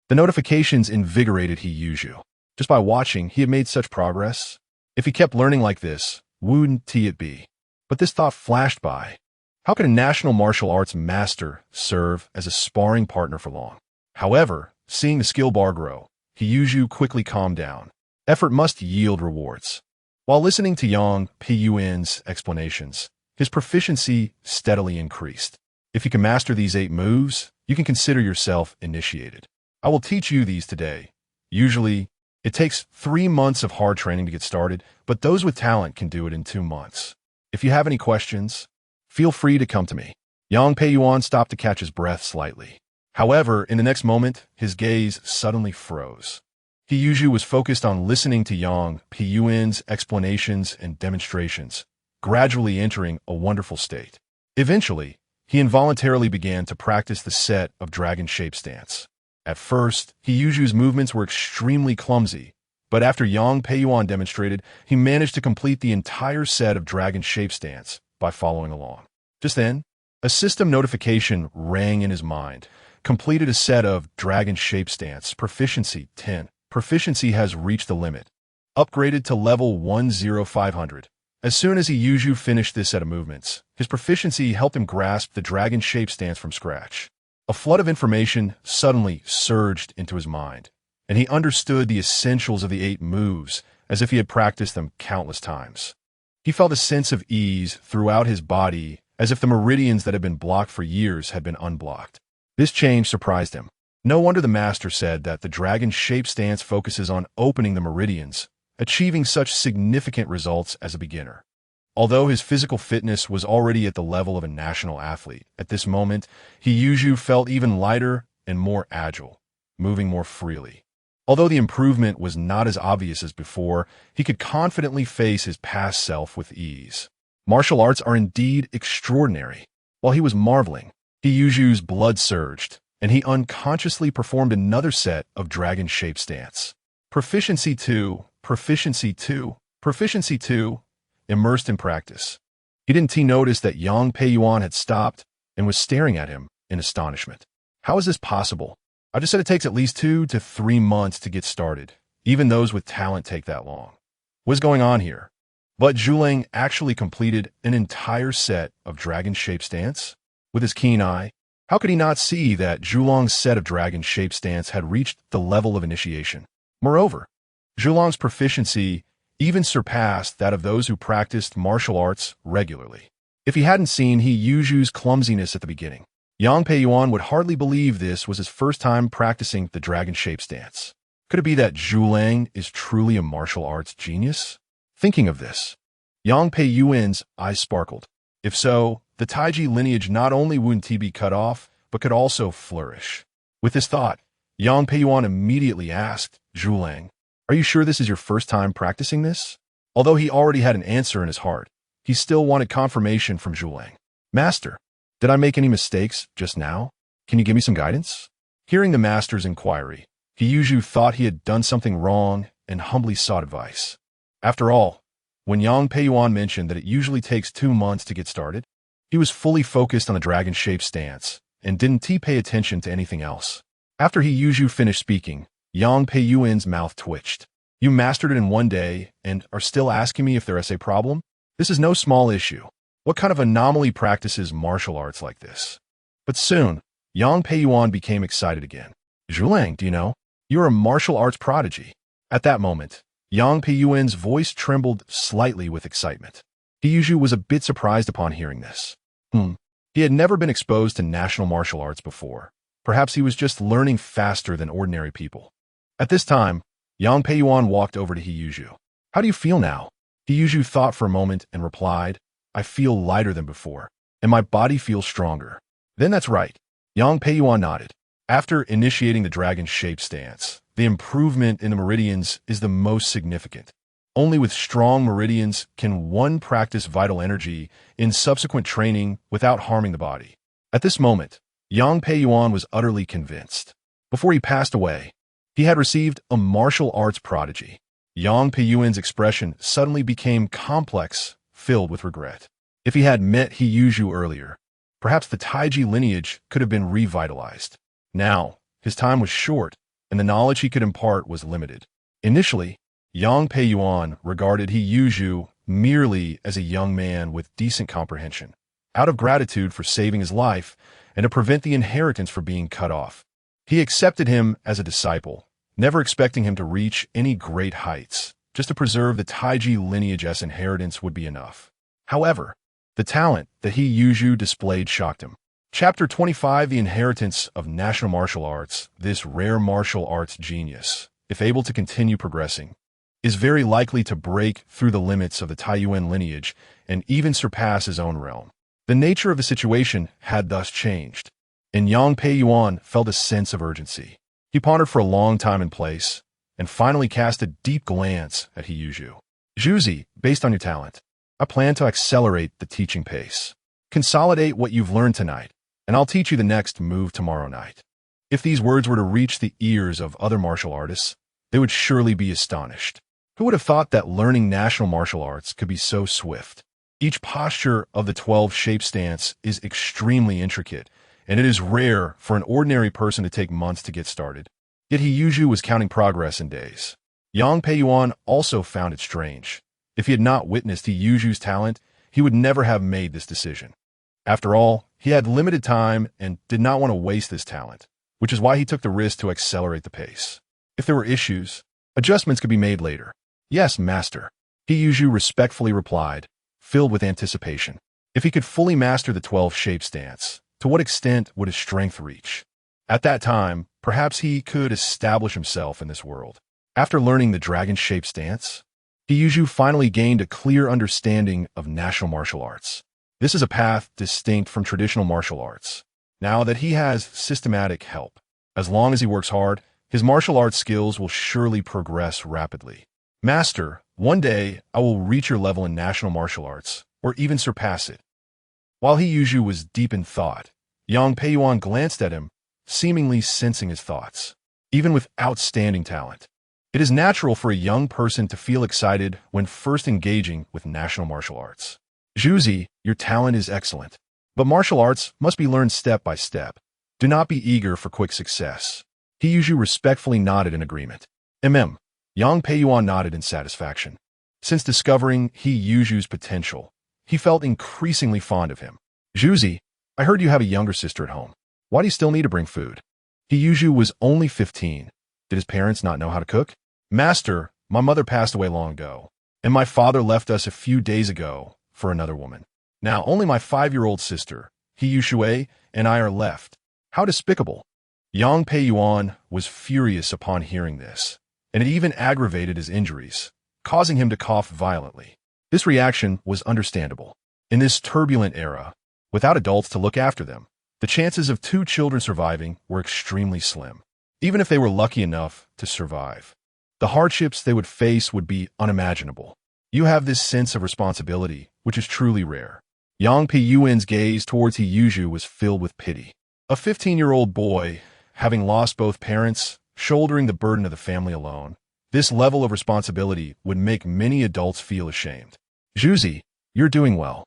The notifications invigorated He Yuzhu. Just by watching, he had made such progress. If he kept learning like this, wouldn't it be? But this thought flashed by. How could a national martial arts master serve as a sparring partner for long? However, seeing the skill bar grow, He Yuzhu quickly calmed down. Effort must yield rewards. While listening to Yang Peiyuan's explanations, his proficiency steadily increased. If you can master these 8 moves, you can consider yourself initiated. I will teach you these today. Usually, it takes 3 months of hard training to get started, but those with talent can do it in 2 months. If you have any questions, feel free to come to me. Yang Peiyuan stopped to catch his breath slightly. However, in the next moment, his gaze suddenly froze. He Yuzhu was focused on listening to Yang Peiyuan's explanations and demonstrations, gradually entering a wonderful state. Eventually, he involuntarily began to practice the set of dragon shape stance. At first, He Yuzhu's movements were extremely clumsy, but after Yang Peiyuan demonstrated, he managed to complete the entire set of dragon shape stance by following along. Just then, a system notification rang in his mind. Completed a set of dragon shape stance, proficiency 10. Proficiency has reached the limit. Upgraded to level 10500. As soon as He Yuzhu finished this set of movements, his proficiency helped him grasp the dragon shape stance from scratch. A flood of information suddenly surged into his mind, and he understood the essentials of the 8 moves as if he had practiced them countless times. He felt a sense of ease throughout his body, as if the meridians that had been blocked for years had been unblocked. This change surprised him. No wonder the master said that the dragon shape stance focuses on opening the meridians, achieving such significant results as a beginner. Although his physical fitness was already at the level of a national athlete, at this moment, He Yuzhu felt even lighter and more agile, moving more freely. Although the improvement was not as obvious as before, he could confidently face his past self with ease. Martial arts are indeed extraordinary. While he was marveling, He Yuzhu's blood surged, and he unconsciously performed another set of dragon shape stance. Proficiency 2, Proficiency 2, Proficiency 2, immersed in practice. He didn't notice that Yang Peiyuan had stopped and was staring at him in astonishment. How is this possible? I just said it takes at least 2 to 3 months to get started. Even those with talent take that long. What's going on here? But Zhulang actually completed an entire set of dragon shape stance. With his keen eye, how could he not see that Zhulang's set of dragon shape stance had reached the level of initiation? Moreover, Zhulang's proficiency even surpassed that of those who practiced martial arts regularly. If he hadn't seen He Yuzhu's clumsiness at the beginning, Yang Peiyuan would hardly believe this was his first time practicing the dragon shape stance. Could it be that Zhulang is truly a martial arts genius? Thinking of this, Yang Peiyuan's eyes sparkled. If so, the Taiji lineage not only wouldn't be cut off, but could also flourish. With this thought, Yang Peiyuan immediately asked Zhulang, "Are you sure this is your first time practicing this?" Although he already had an answer in his heart, he still wanted confirmation from Zhulang. "Master, did I make any mistakes just now? Can you give me some guidance?" Hearing the master's inquiry, He Yuzhu thought he had done something wrong and humbly sought advice. After all, when Yang Peiyuan mentioned that it usually takes 2 months to get started, he was fully focused on the dragon shape stance and didn't pay attention to anything else. After He Yuzhu finished speaking, Yang Peiyuan's mouth twitched. "You mastered it in 1 day and are still asking me if there's a problem? This is no small issue. What kind of anomaly practices martial arts like this?" But soon, Yang Peiyuan became excited again. "Zhulang, do you know? You're a martial arts prodigy." At that moment, Yang Peiyuan's voice trembled slightly with excitement. He Yuzhu was a bit surprised upon hearing this. He had never been exposed to national martial arts before. Perhaps he was just learning faster than ordinary people. At this time, Yang Peiyuan walked over to He Yuzhu. "How do you feel now?" He Yuzhu thought for a moment and replied, "I feel lighter than before." and my body feels stronger. Then that's right. Yang Peiyuan nodded. After initiating the dragon-shaped stance, the improvement in the meridians is the most significant. Only with strong meridians can one practice vital energy in subsequent training without harming the body. At this moment, Yang Peiyuan was utterly convinced. Before he passed away, he had received a martial arts prodigy. Yang Peiyuan's expression suddenly became complex, filled with regret. If he had met He Yuzhu earlier, perhaps the Taiji lineage could have been revitalized. Now, his time was short, and the knowledge he could impart was limited. Initially, Yang Peiyuan regarded He Yuzhu merely as a young man with decent comprehension, out of gratitude for saving his life and to prevent the inheritance from being cut off. He accepted him as a disciple, never expecting him to reach any great heights. Just to preserve the Taiji lineage's inheritance would be enough. However, the talent that He Yuzhu displayed shocked him. Chapter 25: The Inheritance of National Martial Arts. This rare martial arts genius, if able to continue progressing, is very likely to break through the limits of the Taiyuan lineage and even surpass his own realm. The nature of the situation had thus changed, and Yang Peiyuan felt a sense of urgency. He pondered for a long time in place, and finally cast a deep glance at He Yuzhu. Zhuzi, based on your talent, I plan to accelerate the teaching pace. Consolidate what you've learned tonight, and I'll teach you the next move tomorrow night. If these words were to reach the ears of other martial artists, they would surely be astonished. Who would have thought that learning national martial arts could be so swift? Each posture of the 12-shape stance is extremely intricate, and it is rare for an ordinary person to take months to get started. Yet He Yuzhu was counting progress in days. Yang Peiyuan also found it strange. If he had not witnessed He Yuzhu's talent, he would never have made this decision. After all, he had limited time and did not want to waste this talent, which is why he took the risk to accelerate the pace. If there were issues, adjustments could be made later. Yes, master, He Yuzhu respectfully replied, filled with anticipation. If he could fully master the 12-shape stance, to what extent would his strength reach? At that time, perhaps he could establish himself in this world. After learning the dragon-shaped stance, He Yuzhu finally gained a clear understanding of national martial arts. This is a path distinct from traditional martial arts. Now that he has systematic help, as long as he works hard, his martial arts skills will surely progress rapidly. Master, one day I will reach your level in national martial arts, or even surpass it. While He Yuzhu was deep in thought, Yang Peiyuan glanced at him, seemingly sensing his thoughts. Even with outstanding talent, it is natural for a young person to feel excited when first engaging with national martial arts. Zhuzi, your talent is excellent, but martial arts must be learned step by step. Do not be eager for quick success. He Yuzhu respectfully nodded in agreement. Yang Peiyuan nodded in satisfaction. Since discovering He Yuzhu's potential, he felt increasingly fond of him. Zhuzi, I heard you have a younger sister at home. Why do you still need to bring food? He Yuzhu was only 15. Did his parents not know how to cook? Master, my mother passed away long ago, and my father left us a few days ago for another woman. Now only my 5-year-old sister, He Yuzhu, and I are left. How despicable! Yang Peiyuan was furious upon hearing this, and it even aggravated his injuries, causing him to cough violently. This reaction was understandable. In this turbulent era, without adults to look after them, the chances of 2 children surviving were extremely slim. Even if they were lucky enough to survive, the hardships they would face would be unimaginable. You have this sense of responsibility, which is truly rare. Yang Peiyuan's gaze towards He Yuzhu was filled with pity. A 15-year-old boy, having lost both parents, shouldering the burden of the family alone, this level of responsibility would make many adults feel ashamed. Zhuzi, you're doing well.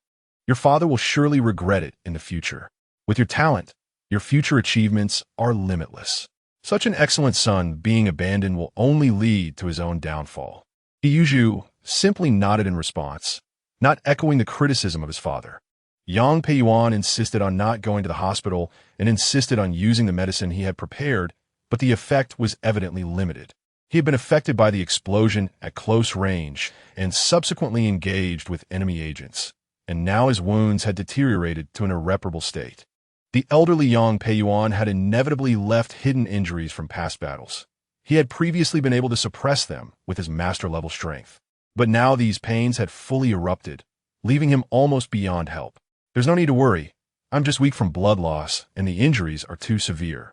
Your father will surely regret it in the future. With your talent, your future achievements are limitless. Such an excellent son being abandoned will only lead to his own downfall. He Yuzhu simply nodded in response, not echoing the criticism of his father. Yang Peiyuan insisted on not going to the hospital and insisted on using the medicine he had prepared, but the effect was evidently limited. He had been affected by the explosion at close range and subsequently engaged with enemy agents, and now his wounds had deteriorated to an irreparable state. The elderly Yang Peiyuan had inevitably left hidden injuries from past battles. He had previously been able to suppress them with his master-level strength, but now these pains had fully erupted, leaving him almost beyond help. There's no need to worry. I'm just weak from blood loss, and the injuries are too severe.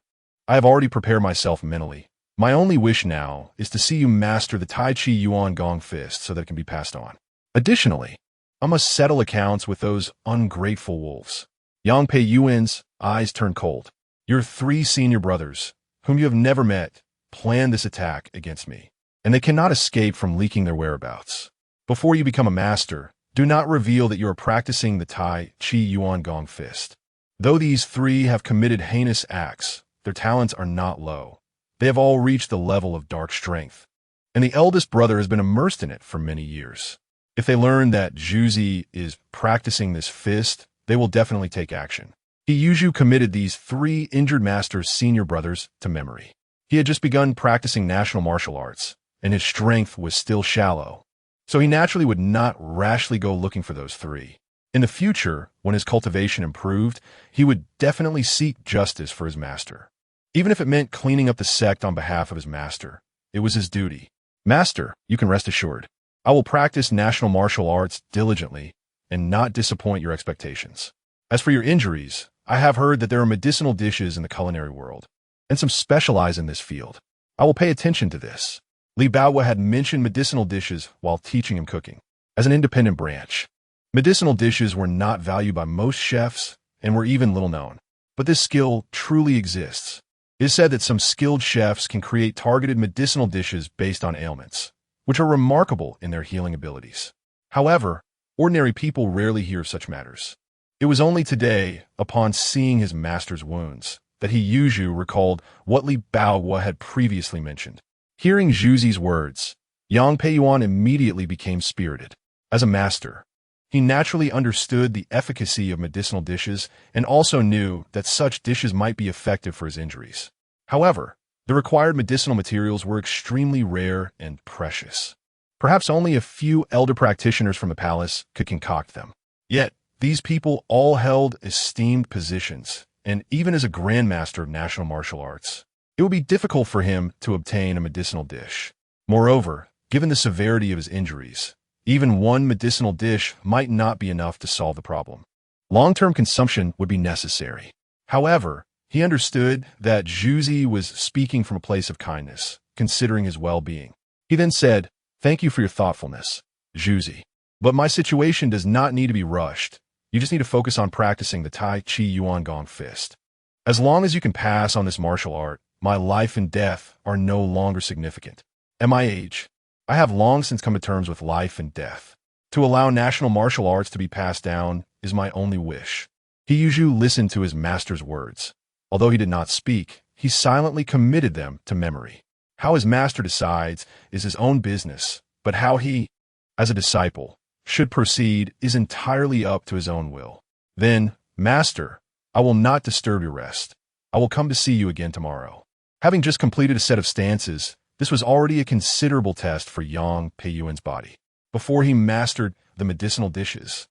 I have already prepared myself mentally. My only wish now is to see you master the Tai Chi Yuan Gong Fist so that it can be passed on. Additionally, I must settle accounts with those ungrateful wolves. Yang Pei Yuan's eyes turn cold. Your 3 senior brothers, whom you have never met, planned this attack against me, and they cannot escape from leaking their whereabouts. Before you become a master, do not reveal that you are practicing the Tai Chi Yuan Gong Fist. Though these 3 have committed heinous acts, their talents are not low. They have all reached the level of dark strength, and the eldest brother has been immersed in it for many years. If they learn that Zhuzi is practicing this fist, they will definitely take action. Yuzhu committed these 3 injured masters' senior brothers to memory. He had just begun practicing national martial arts, and his strength was still shallow, so he naturally would not rashly go looking for those 3. In the future, when his cultivation improved, he would definitely seek justice for his master. Even if it meant cleaning up the sect on behalf of his master, it was his duty. Master, you can rest assured. I will practice national martial arts diligently and not disappoint your expectations. As for your injuries, I have heard that there are medicinal dishes in the culinary world, and some specialize in this field. I will pay attention to this. Li Baohua had mentioned medicinal dishes while teaching him cooking. As an independent branch, medicinal dishes were not valued by most chefs and were even little known. But this skill truly exists. It is said that some skilled chefs can create targeted medicinal dishes based on ailments, which are remarkable in their healing abilities. However, ordinary people rarely hear of such matters. It was only today, upon seeing his master's wounds, that Yuzhu recalled what Li Baohua had previously mentioned. Hearing Zhuzi's words, Yang Peiyuan immediately became spirited. As a master, he naturally understood the efficacy of medicinal dishes and also knew that such dishes might be effective for his injuries. However, the required medicinal materials were extremely rare and precious. Perhaps only a few elder practitioners from the palace could concoct them. Yet, these people all held esteemed positions, and even as a grandmaster of national martial arts, it would be difficult for him to obtain a medicinal dish. Moreover, given the severity of his injuries, even one medicinal dish might not be enough to solve the problem. Long-term consumption would be necessary. However, he understood that Zhuzi was speaking from a place of kindness, considering his well-being. He then said, "Thank you for your thoughtfulness, Zhuzi. But my situation does not need to be rushed. You just need to focus on practicing the Tai Chi Yuan Gong Fist. As long as you can pass on this martial art, my life and death are no longer significant. At my age, I have long since come to terms with life and death. To allow national martial arts to be passed down is my only wish." Yuzhu listened to his master's words. Although he did not speak, he silently committed them to memory. How his master decides is his own business, but how he, as a disciple, should proceed is entirely up to his own will. Then, Master, I will not disturb your rest. I will come to see you again tomorrow. Having just completed a set of stances, this was already a considerable test for Yang Peiyuan's body. Before he mastered the medicinal dishes,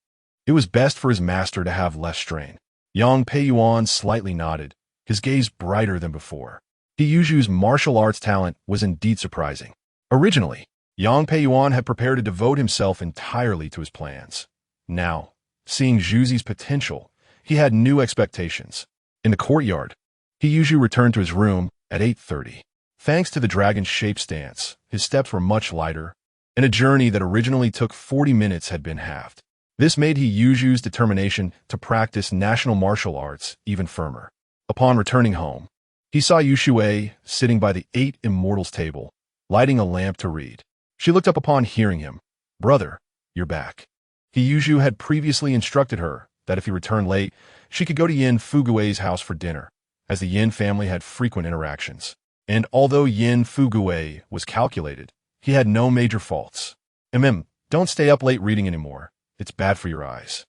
it was best for his master to have less strain. Yang Peiyuan slightly nodded, his gaze brighter than before. Yuzhu's martial arts talent was indeed surprising. Originally, Yang Peiyuan had prepared to devote himself entirely to his plans. Now, seeing Zhuzi's potential, he had new expectations. In the courtyard, Yuzhu returned to his room at 8:30. Thanks to the dragon-shaped stance, his steps were much lighter, and a journey that originally took 40 minutes had been halved. This made Yuzhu's determination to practice national martial arts even firmer. Upon returning home, he saw Yushui sitting by the 8 Immortals table, lighting a lamp to read. She looked up upon hearing him. "Brother, you're back." Yuzhu had previously instructed her that if he returned late, she could go to Yin Fugue's house for dinner, as the Yin family had frequent interactions. And although Yin Fugue was calculated, he had no major faults. Don't stay up late reading anymore. It's bad for your eyes.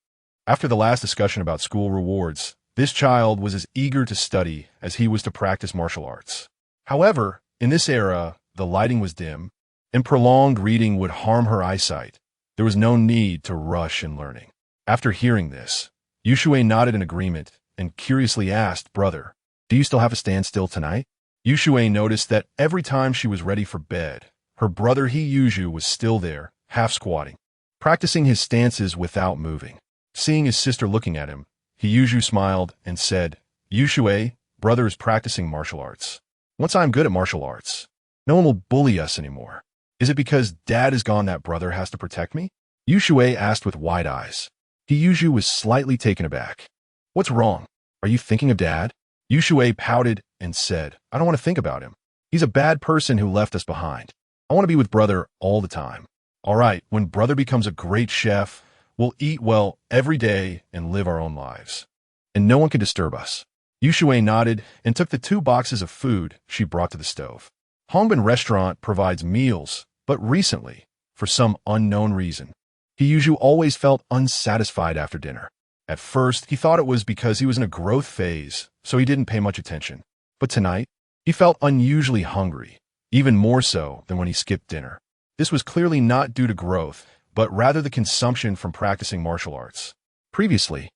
After the last discussion about school rewards, this child was as eager to study as he was to practice martial arts. However, in this era, the lighting was dim, and prolonged reading would harm her eyesight. There was no need to rush in learning. After hearing this, Yushui nodded in agreement and curiously asked, "Brother, do you still have a standstill tonight?" Yushui noticed that every time she was ready for bed, her brother Yuzhu was still there, half squatting, practicing his stances without moving. Seeing his sister looking at him, He smiled and said, Yushui, brother is practicing martial arts. Once I'm good at martial arts, no one will bully us anymore. Is it because dad is gone that brother has to protect me? Yushui asked with wide eyes. He was slightly taken aback. What's wrong? Are you thinking of dad? Yushui pouted and said, I don't want to think about him. He's a bad person who left us behind. I want to be with brother all the time. All right, when brother becomes a great chef, we'll eat well every day and live our own lives. And no one can disturb us. Yushui nodded and took the 2 boxes of food she brought to the stove. Hongbin Restaurant provides meals, but recently, for some unknown reason, He always felt unsatisfied after dinner. At first, he thought it was because he was in a growth phase, so he didn't pay much attention. But tonight, he felt unusually hungry, even more so than when he skipped dinner. This was clearly not due to growth, but rather the consumption from practicing martial arts. Previously,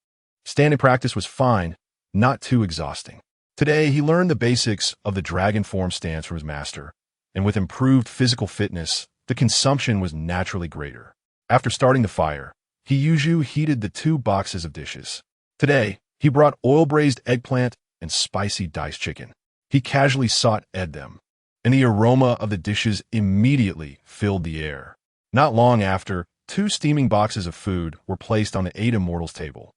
standing practice was fine, not too exhausting. Today, he learned the basics of the dragon form stance from his master, and with improved physical fitness, the consumption was naturally greater. After starting the fire, He heated the 2 boxes of dishes. Today, he brought oil-braised eggplant and spicy diced chicken. He casually sautéed them, and the aroma of the dishes immediately filled the air. Not long after, 2 steaming boxes of food were placed on the 8 immortals' table,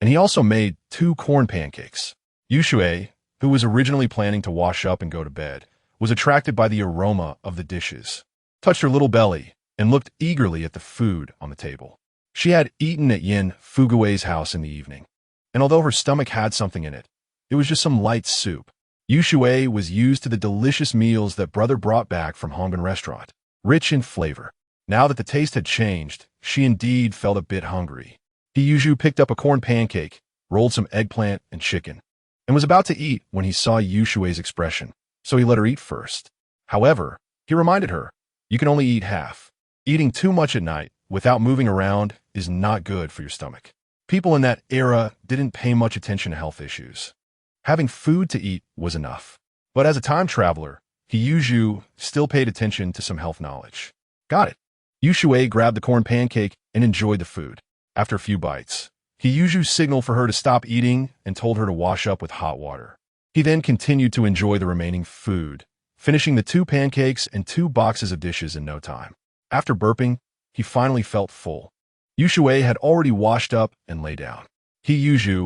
and he also made 2 corn pancakes. Yushui, who was originally planning to wash up and go to bed, was attracted by the aroma of the dishes, touched her little belly, and looked eagerly at the food on the table. She had eaten at Yin Fugui's house in the evening, and although her stomach had something in it, it was just some light soup. Yushui was used to the delicious meals that brother brought back from Hongbin Restaurant, rich in flavor. Now that the taste had changed, she indeed felt a bit hungry. He picked up a corn pancake, rolled some eggplant and chicken, and was about to eat when he saw Yushui's expression, so he let her eat first. However, he reminded her, you can only eat half. Eating too much at night without moving around is not good for your stomach. People in that era didn't pay much attention to health issues. Having food to eat was enough. But as a time traveler, He still paid attention to some health knowledge. Got it. Yushui grabbed the corn pancake and enjoyed the food. After a few bites, He signaled for her to stop eating and told her to wash up with hot water. He then continued to enjoy the remaining food, finishing the 2 pancakes and 2 boxes of dishes in no time. After burping, he finally felt full. Yushui had already washed up and lay down. He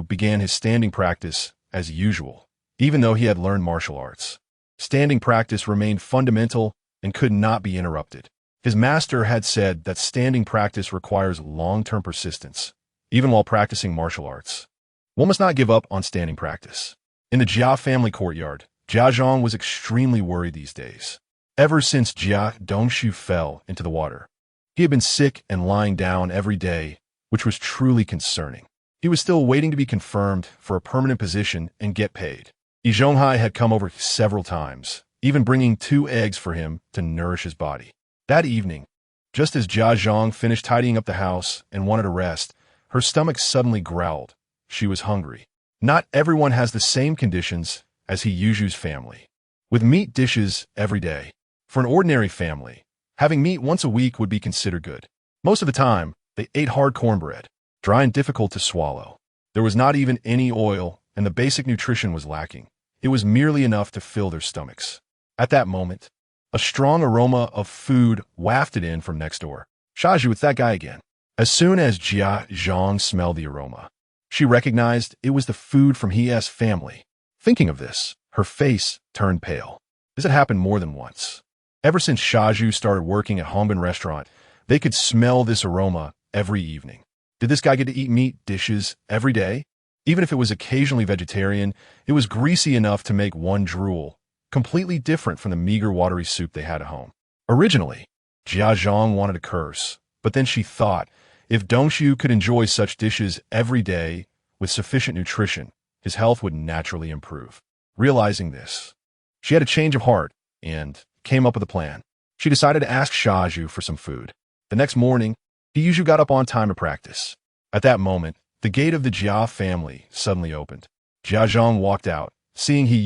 began his standing practice as usual, even though he had learned martial arts. Standing practice remained fundamental and could not be interrupted. His master had said that standing practice requires long-term persistence, even while practicing martial arts. One must not give up on standing practice. In the Jia family courtyard, Jia Zhang was extremely worried these days. Ever since Jia Dongshu fell into the water, he had been sick and lying down every day, which was truly concerning. He was still waiting to be confirmed for a permanent position and get paid. Yi Zhonghai had come over several times, even bringing 2 eggs for him to nourish his body. That evening, just as Jia Zhang finished tidying up the house and wanted a rest, her stomach suddenly growled. She was hungry. Not everyone has the same conditions as He family, with meat dishes every day. For an ordinary family, having meat once a week would be considered good. Most of the time, they ate hard cornbread, dry and difficult to swallow. There was not even any oil, and the basic nutrition was lacking. It was merely enough to fill their stomachs. At that moment, a strong aroma of food wafted in from next door. Xueru, it's that guy again. As soon as Jia Zhang smelled the aroma, she recognized it was the food from He's family. Thinking of this, her face turned pale. This had happened more than once. Ever since Xueru started working at Hongbin Restaurant, they could smell this aroma every evening. Did this guy get to eat meat dishes every day? Even if it was occasionally vegetarian, it was greasy enough to make one drool, completely different from the meager watery soup they had at home. Originally, Jia Zhang wanted to curse, but then she thought, if Dongshu could enjoy such dishes every day with sufficient nutrition, his health would naturally improve. Realizing this, she had a change of heart and came up with a plan. She decided to ask Xueru for some food. The next morning, He got up on time to practice. At that moment, the gate of the Jia family suddenly opened. Jia Zhang walked out, seeing He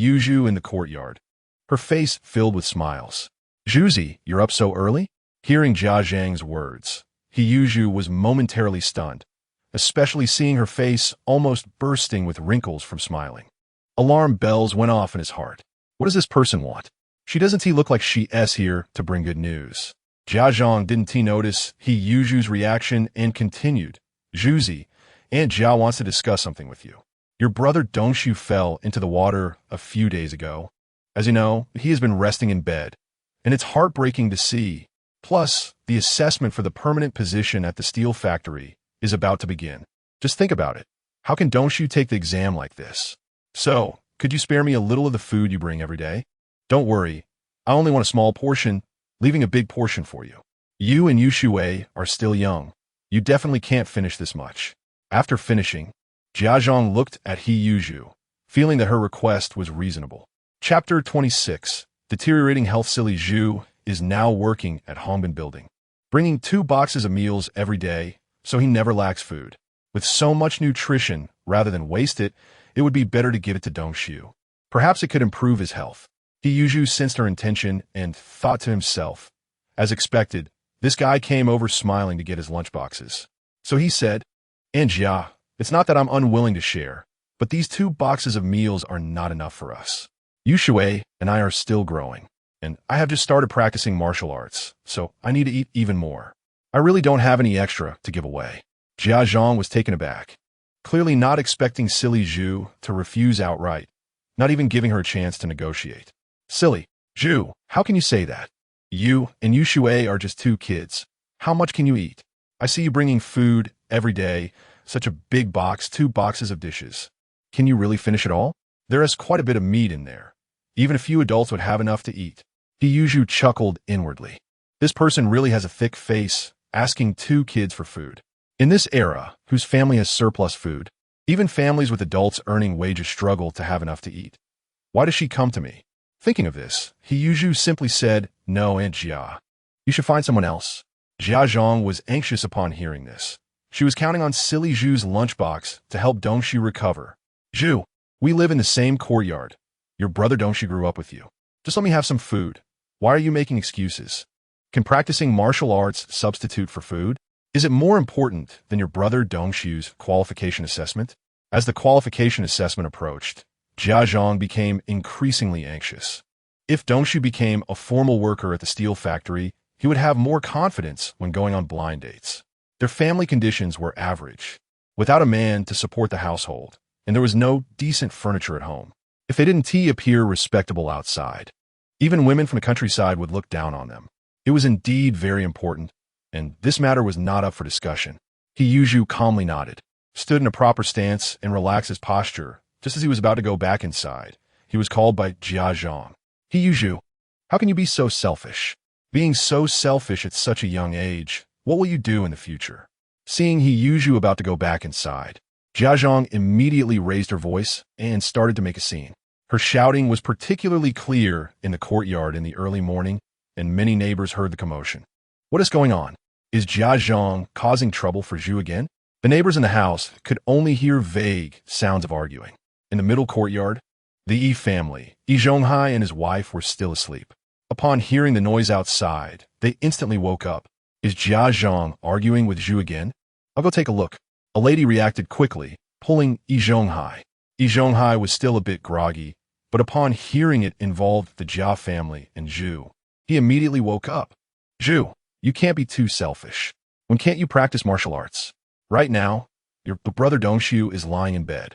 in the courtyard. Her face filled with smiles. Zhuzi, you're up so early? Hearing Jia Zhang's words, He was momentarily stunned, especially seeing her face almost bursting with wrinkles from smiling. Alarm bells went off in his heart. What does this person want? She doesn't look like she's here to bring good news. Jia Zhang didn't notice Yuju's reaction and continued. Zhuzi, Aunt Jia wants to discuss something with you. Your brother Dongshu fell into the water a few days ago. As you know, he has been resting in bed, and it's heartbreaking to see. Plus, the assessment for the permanent position at the steel factory is about to begin. Just think about it. How can Dongshu take the exam like this? So, could you spare me a little of the food you bring every day? Don't worry, I only want a small portion, leaving a big portion for you. You and Yu Shuwei are still young. You definitely can't finish this much. After finishing, Jia Zhang looked at He Yuju, feeling that her request was reasonable. Chapter 26. Deteriorating health. Silly Zhu is now working at Hongbin Building, bringing 2 boxes of meals every day, so he never lacks food. With so much nutrition, rather than waste it, it would be better to give it to Dongshu. Perhaps it could improve his health. He Yuju sensed her intention and thought to himself, as expected, this guy came over smiling to get his lunchboxes. So he said, Aunt Jia, it's not that I'm unwilling to share, but these 2 boxes of meals are not enough for us. Yu Shuei and I are still growing, and I have just started practicing martial arts, so I need to eat even more. I really don't have any extra to give away. Jia Zhang was taken aback, clearly not expecting Silly Zhu to refuse outright, not even giving her a chance to negotiate. Silly Zhu, how can you say that? You and Yu Shuei are just 2 kids. How much can you eat? I see you bringing food every day, such a big box, 2 boxes of dishes. Can you really finish it all? There is quite a bit of meat in there. Even a few adults would have enough to eat. He Yuju chuckled inwardly. This person really has a thick face, asking 2 kids for food. In this era, whose family has surplus food, even families with adults earning wages struggle to have enough to eat. Why does she come to me? Thinking of this, He Yuju simply said, No, Aunt Jia. You should find someone else. Jia Zhang was anxious upon hearing this. She was counting on Silly Zhu's lunchbox to help Dongshu recover. Zhu, we live in the same courtyard. Your brother Dongshu grew up with you. Just let me have some food. Why are you making excuses? Can practicing martial arts substitute for food? Is it more important than your brother Dongshu's qualification assessment? As the qualification assessment approached, Jia Zhang became increasingly anxious. If Dongshu became a formal worker at the steel factory, he would have more confidence when going on blind dates. Their family conditions were average, without a man to support the household, and there was no decent furniture at home. If they didn't appear respectable outside, even women from the countryside would look down on them. It was indeed very important, and this matter was not up for discussion. He Yuju calmly nodded, stood in a proper stance, and relaxed his posture. Just as he was about to go back inside, he was called by Jia Zhang. He Yuju, how can you be so selfish? Being so selfish at such a young age, what will you do in the future? Seeing He Yuju about to go back inside, Jia Zhang immediately raised her voice and started to make a scene. Her shouting was particularly clear in the courtyard in the early morning, and many neighbors heard the commotion. What is going on? Is Jia Zhang causing trouble for Zhu again? The neighbors in the house could only hear vague sounds of arguing. In the middle courtyard, the Yi family, Yi Zhonghai and his wife, were still asleep. Upon hearing the noise outside, they instantly woke up. Is Jia Zhang arguing with Zhu again? I'll go take a look. A lady reacted quickly, pulling Yi Zhonghai. Yi Zhonghai was still a bit groggy, but upon hearing it involved the Jia family and Zhu, he immediately woke up. Zhu, you can't be too selfish. When can't you practice martial arts? Right now, your brother Dongshu is lying in bed.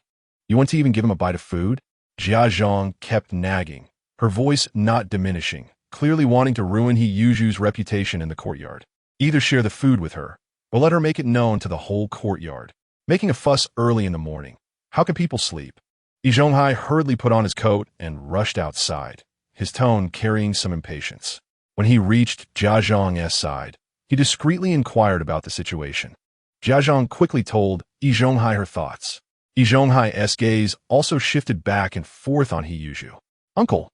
You want to even give him a bite of food? Jia Zhang kept nagging, her voice not diminishing, clearly wanting to ruin He Yuju's reputation in the courtyard. Either share the food with her, or let her make it known to the whole courtyard. Making a fuss early in the morning. How can people sleep? Yi Zhonghai hurriedly put on his coat and rushed outside, his tone carrying some impatience. When he reached Jia Zhang's side, he discreetly inquired about the situation. Jia Zhang quickly told Yi Zhonghai her thoughts. Yi Zhonghai's gaze also shifted back and forth on He Yuju. Uncle,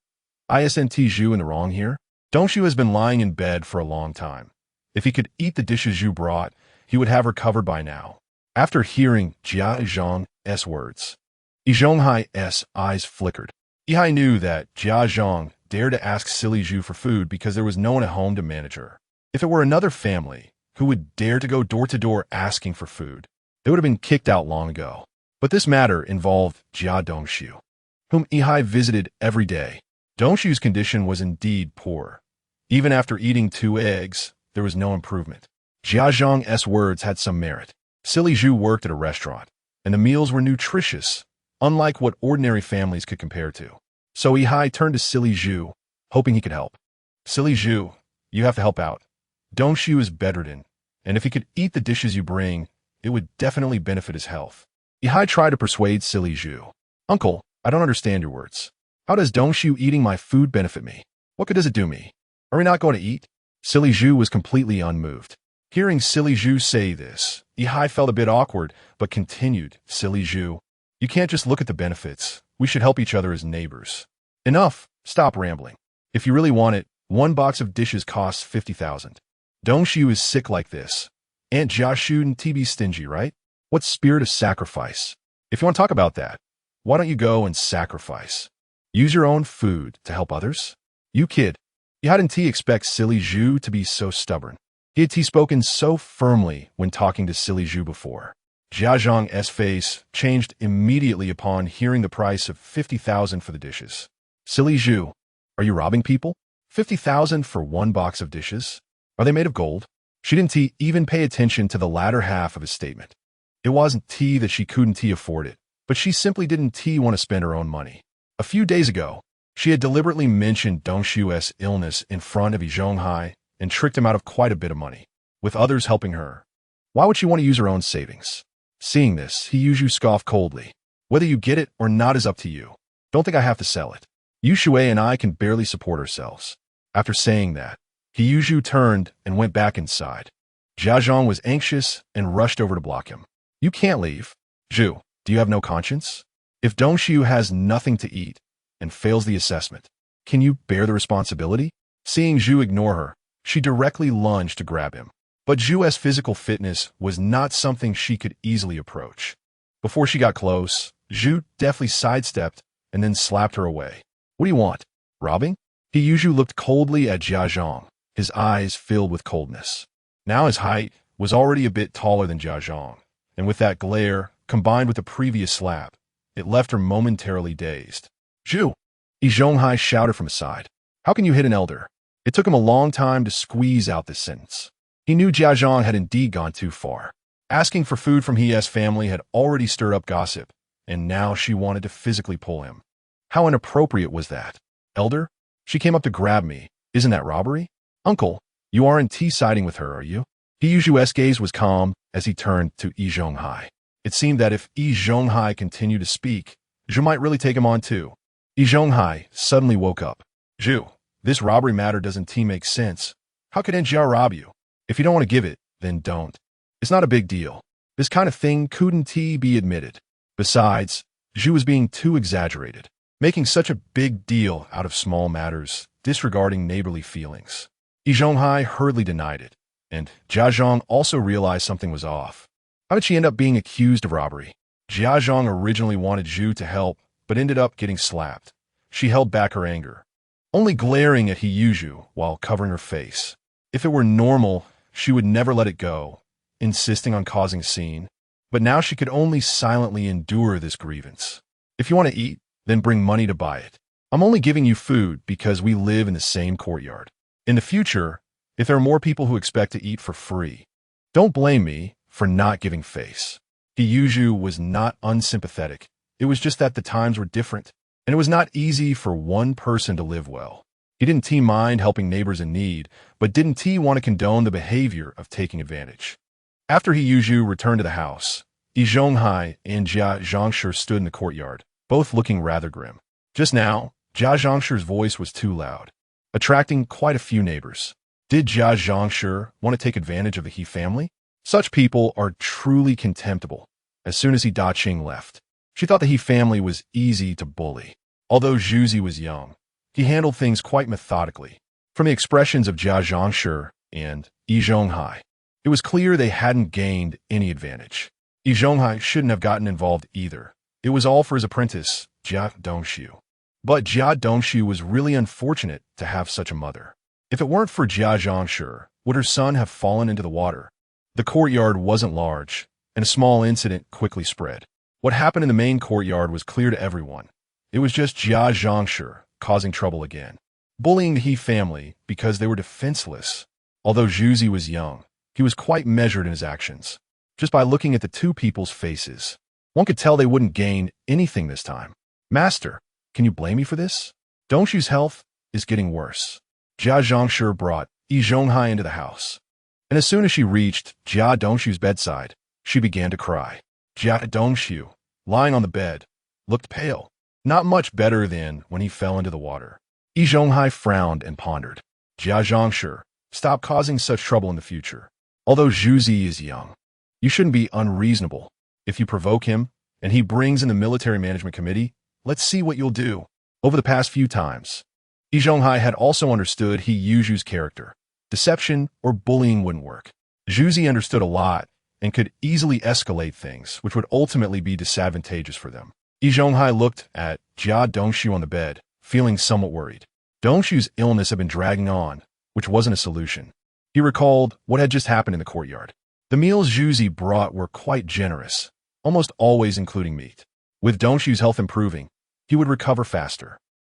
isn't Zhu in the wrong here? Dongshu has been lying in bed for a long time. If he could eat the dishes Zhu brought, he would have recovered by now. After hearing Jia Zhang's words, Yi Zhonghai's eyes flickered. Yihai knew that Jia Zhang dared to ask Silly Zhu for food because there was no one at home to manage her. If it were another family, who would dare to go door to door asking for food? they would have been kicked out long ago. But this matter involved Jia Dongxiu, whom Yihai visited every day. Dongxiu's condition was indeed poor. Even after eating 2 eggs, there was no improvement. Jia Zhang's words had some merit. Silly Zhu worked at a restaurant, and the meals were nutritious, unlike what ordinary families could compare to. So Yihai turned to Silly Zhu, hoping he could help. Silly Zhu, you have to help out. Dongxiu is bedridden, and if he could eat the dishes you bring, it would definitely benefit his health. Yihai tried to persuade Silly Zhu. Uncle, I don't understand your words. How does Dongxiu eating my food benefit me? What good does it do me? Are we not going to eat? Silly Zhu was completely unmoved. Hearing Silly Zhu say this, Yihai felt a bit awkward, but continued, Silly Zhu, you can't just look at the benefits. We should help each other as neighbors. Enough, stop rambling. If you really want it, 1 box of dishes costs 50,000. Dongxiu is sick like this. Aunt Jia shouldn't be stingy, right? What spirit of sacrifice? If you want to talk about that, why don't you go and sacrifice? Use your own food to help others? You kid. You hadn't expect Silly Zhu to be so stubborn. He had spoken so firmly when talking to Silly Zhu before. Jia Zhang's face changed immediately upon hearing the price of 50,000 for the dishes. Silly Zhu, are you robbing people? 50,000 for 1 box of dishes? Are they made of gold? She didn't even pay attention to the latter half of his statement. It wasn't that she couldn't afford it, but she simply didn't want to spend her own money. A few days ago, she had deliberately mentioned Dongxiu's illness in front of Yi Zhonghai and tricked him out of quite a bit of money, with others helping her. Why would she want to use her own savings? Seeing this, He Yuzhu scoffed coldly. Whether you get it or not is up to you. Don't think I have to sell it. Yu Shui and I can barely support ourselves. After saying that, He Yuzhu turned and went back inside. Jia Zhang was anxious and rushed over to block him. You can't leave. Zhu, do you have no conscience? If Dongxiu has nothing to eat and fails the assessment, can you bear the responsibility? Seeing Zhu ignore her, she directly lunged to grab him. But Zhu's physical fitness was not something she could easily approach. Before she got close, Zhu deftly sidestepped and then slapped her away. What do you want? Robbing? He Yuzhu looked coldly at Jia Zhang, his eyes filled with coldness. Now his height was already a bit taller than Jia Zhang, and with that glare, combined with the previous slap, it left her momentarily dazed. Zhu! Yi Zhonghai shouted from his side. How can you hit an elder? It took him a long time to squeeze out this sentence. He knew Jia Zhang had indeed gone too far. Asking for food from his family had already stirred up gossip, and now she wanted to physically pull him. How inappropriate was that? Elder? She came up to grab me. Isn't that robbery? Uncle, you aren't siding with her, are you? He Yuzhu's gaze was calm as he turned to Yi Zhonghai. It seemed that if Yi Zhonghai continued to speak, Zhu might really take him on too. Yi Zhonghai suddenly woke up. Zhu, this robbery matter doesn't make sense. How could Aunt Jia rob you? If you don't want to give it, then don't. It's not a big deal. This kind of thing couldn't be admitted. Besides, Zhu was being too exaggerated, making such a big deal out of small matters, disregarding neighborly feelings. Yi Zhonghai hurriedly denied it, and Jia Zhang also realized something was off. How did she end up being accused of robbery? Jia Zhang originally wanted Zhu to help, but ended up getting slapped. She held back her anger, only glaring at He Yuzhu while covering her face. If it were normal, she would never let it go, insisting on causing a scene. But now she could only silently endure this grievance. If you want to eat, then bring money to buy it. I'm only giving you food because we live in the same courtyard. In the future, if there are more people who expect to eat for free, don't blame me for not giving face. He Yuzhu was not unsympathetic. It was just that the times were different, and it was not easy for one person to live well. He didn't mind helping neighbors in need, but didn't want to condone the behavior of taking advantage. After He Yuzhu returned to the house, Yi Zhonghai and Jia Zhangshi stood in the courtyard, both looking rather grim. Just now, Jia Zhangshi's voice was too loud, attracting quite a few neighbors. Did Jia Zhangshi want to take advantage of the He family? Such people are truly contemptible. As soon as He Daqing left, she thought the He family was easy to bully. Although Zhuzi was young, he handled things quite methodically. From the expressions of Jia Zhangshi and Yi Zhonghai, it was clear they hadn't gained any advantage. Yi Zhonghai shouldn't have gotten involved either. It was all for his apprentice, Jia Dongxiu. But Jia Dongxiu was really unfortunate to have such a mother. If it weren't for Jia Zhangshi, would her son have fallen into the water? The courtyard wasn't large, and a small incident quickly spread. What happened in the main courtyard was clear to everyone. It was just Jia Zhangshi causing trouble again, bullying the He family because they were defenseless. Although Zhuzi was young, he was quite measured in his actions. Just by looking at the two people's faces, one could tell they wouldn't gain anything this time. Master, can you blame me for this? Dongshu's health is getting worse. Jia Zhangshi brought Yi Zhonghai into the house, and as soon as she reached Jia Dongshu's bedside, she began to cry. Jia Dongshu, lying on the bed, looked pale, not much better than when he fell into the water. Yi Zhonghai frowned and pondered. Jia Zhangshi, stop causing such trouble in the future. Although Zhuzi is young, you shouldn't be unreasonable. If you provoke him, and he brings in the military management committee, let's see what you'll do. Over the past few times, Yi Zhonghai had also understood He Yuzhu's character. Deception or bullying wouldn't work. Zhuzi understood a lot and could easily escalate things, which would ultimately be disadvantageous for them. Yi Zhonghai looked at Jia Dongshu on the bed, feeling somewhat worried. Dongshu's illness had been dragging on, which wasn't a solution. He recalled what had just happened in the courtyard. The meals Zhuzi brought were quite generous, almost always including meat. With Dongshu's health improving, he would recover faster.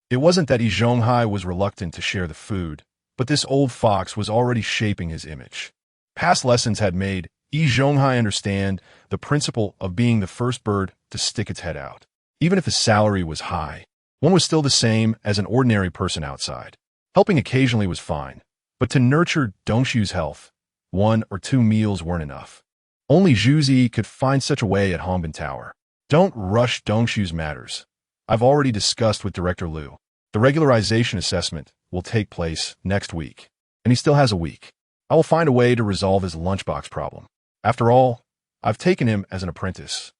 It wasn't that Yi Zhonghai was reluctant to share the food, but this old fox was already shaping his image. Past lessons had made Yi Zhonghai understand the principle of being the first bird to stick its head out. Even if his salary was high, one was still the same as an ordinary person outside. Helping occasionally was fine, but to nurture Dongshu's health, 1 or 2 meals weren't enough. Only Zhuzi could find such a way at Hongbin Tower. Don't rush Dongshu's matters. I've already discussed with Director Liu. The regularization assessment will take place next week, and he still has a week. I will find a way to resolve his lunchbox problem. After all, I've taken him as an apprentice,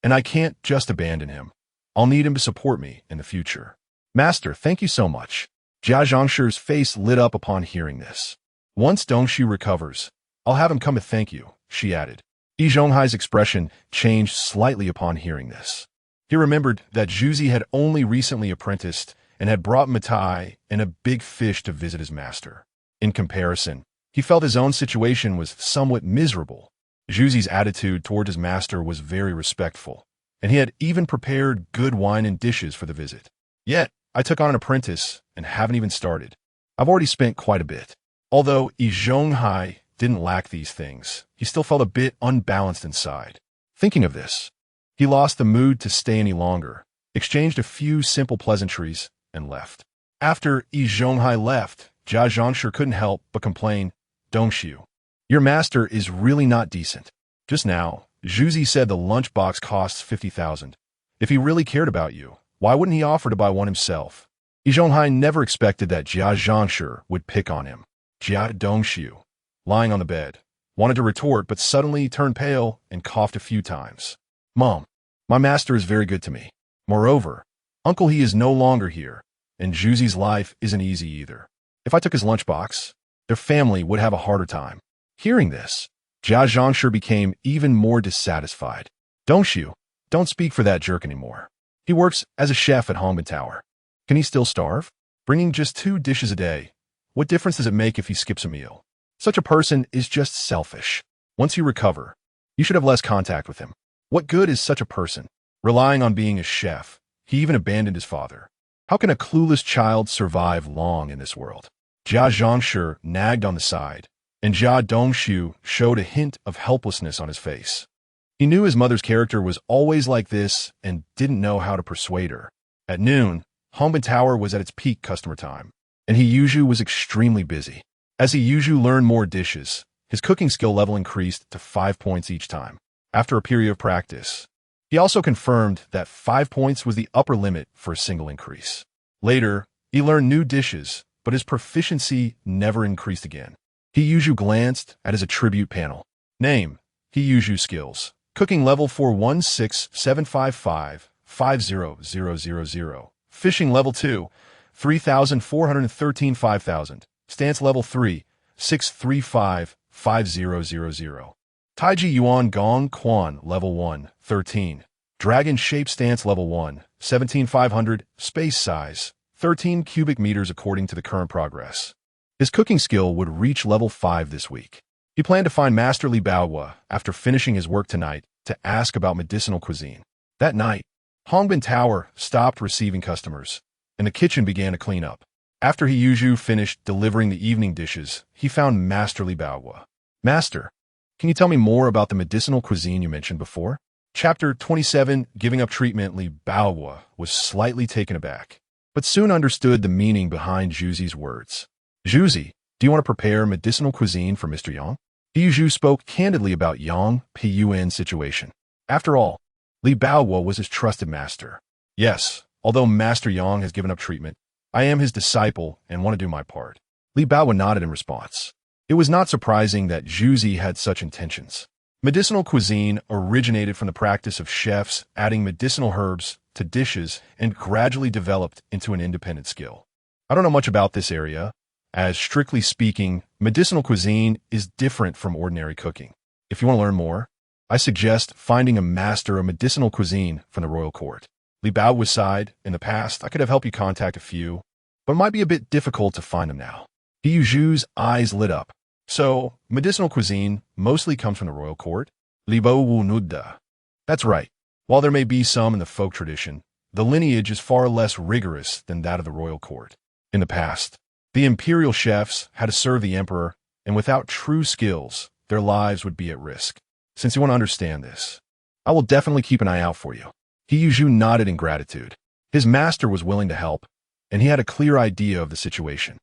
and I can't just abandon him. I'll need him to support me in the future. Master, thank you so much. Jia Zhangshi's face lit up upon hearing this. Once Dongshu recovers, I'll have him come to thank you, she added. Yi Zhonghai's expression changed slightly upon hearing this. He remembered that Zhuzi had only recently apprenticed and had brought Matai and a big fish to visit his master. In comparison, he felt his own situation was somewhat miserable. Zhuzi's attitude toward his master was very respectful, and he had even prepared good wine and dishes for the visit. Yet, I took on an apprentice and haven't even started. I've already spent quite a bit. Although Yi Zhonghai didn't lack these things, he still felt a bit unbalanced inside. Thinking of this, he lost the mood to stay any longer, exchanged a few simple pleasantries, and left. After Yi Zhonghai left, Jia Zhangshi couldn't help but complain, Dongshu, your master is really not decent. Just now, Zhuzi said the lunchbox costs 50,000. If he really cared about you, why wouldn't he offer to buy one himself? Yi Zhonghai never expected that Jia Zhangshi would pick on him. Jia Dongshu, lying on the bed, wanted to retort but suddenly turned pale and coughed a few times. Mom, my master is very good to me. Moreover, Uncle He is no longer here, and Zhuzi's life isn't easy either. If I took his lunchbox, their family would have a harder time. Hearing this, Jia Zhangshi became even more dissatisfied. Dongshu, don't speak for that jerk anymore. He works as a chef at Hongbin Tower. Can he still starve? Bringing just 2 dishes a day, what difference does it make if he skips a meal? Such a person is just selfish. Once you recover, you should have less contact with him. What good is such a person? Relying on being a chef, he even abandoned his father. How can a clueless child survive long in this world? Jia Zhangshi nagged on the side, and Jia Dongshu showed a hint of helplessness on his face. He knew his mother's character was always like this and didn't know how to persuade her. At noon, Hongbin Tower was at its peak customer time, and He Yuzhu was extremely busy. As He Yuzhu learned more dishes, his cooking skill level increased to 5 points each time. After a period of practice, he also confirmed that 5 points was the upper limit for a single increase. Later, he learned new dishes, but his proficiency never increased again. He Yuzhu glanced at his attribute panel. Name, He Yuzhu skills. Cooking level 416755 Fishing level 2, 3413 5000. Stance level 3, 635 5000. Taiji Yuan Gong Quan level 1, 13. Dragon Shape Stance level 1, 17500. Space size, 13 cubic meters according to the current progress. His cooking skill would reach level 5 this week. He planned to find Master Li Baohua after finishing his work tonight to ask about medicinal cuisine. That night, Hongbin Tower stopped receiving customers, and the kitchen began to clean up. After He Yuzhu finished delivering the evening dishes, he found Master Li Baohua. Master, can you tell me more about the medicinal cuisine you mentioned before? Chapter 27, Giving Up Treatment. Li Baohua was slightly taken aback, but soon understood the meaning behind Zhuzi's words. Zhuzi, do you want to prepare medicinal cuisine for Mr. Yang? He Yuzhu spoke candidly about Yang Peyuan's situation. After all, Li Baohua was his trusted master. Yes, although Master Yang has given up treatment, I am his disciple and want to do my part. Li Baohua nodded in response. It was not surprising that Zhuzi had such intentions. Medicinal cuisine originated from the practice of chefs adding medicinal herbs to dishes and gradually developed into an independent skill. I don't know much about this area, as strictly speaking, medicinal cuisine is different from ordinary cooking. If you want to learn more, I suggest finding a master of medicinal cuisine from the royal court. Li Baohua sighed. In the past, I could have helped you contact a few, but it might be a bit difficult to find them now. He Yuzhu's eyes lit up. So, medicinal cuisine mostly comes from the royal court? Li Baohua nodded. That's right. While there may be some in the folk tradition, the lineage is far less rigorous than that of the royal court. In the past, the imperial chefs had to serve the emperor, and without true skills, their lives would be at risk. Since you want to understand this, I will definitely keep an eye out for you. He Yuzhu nodded in gratitude. His master was willing to help, and he had a clear idea of the situation.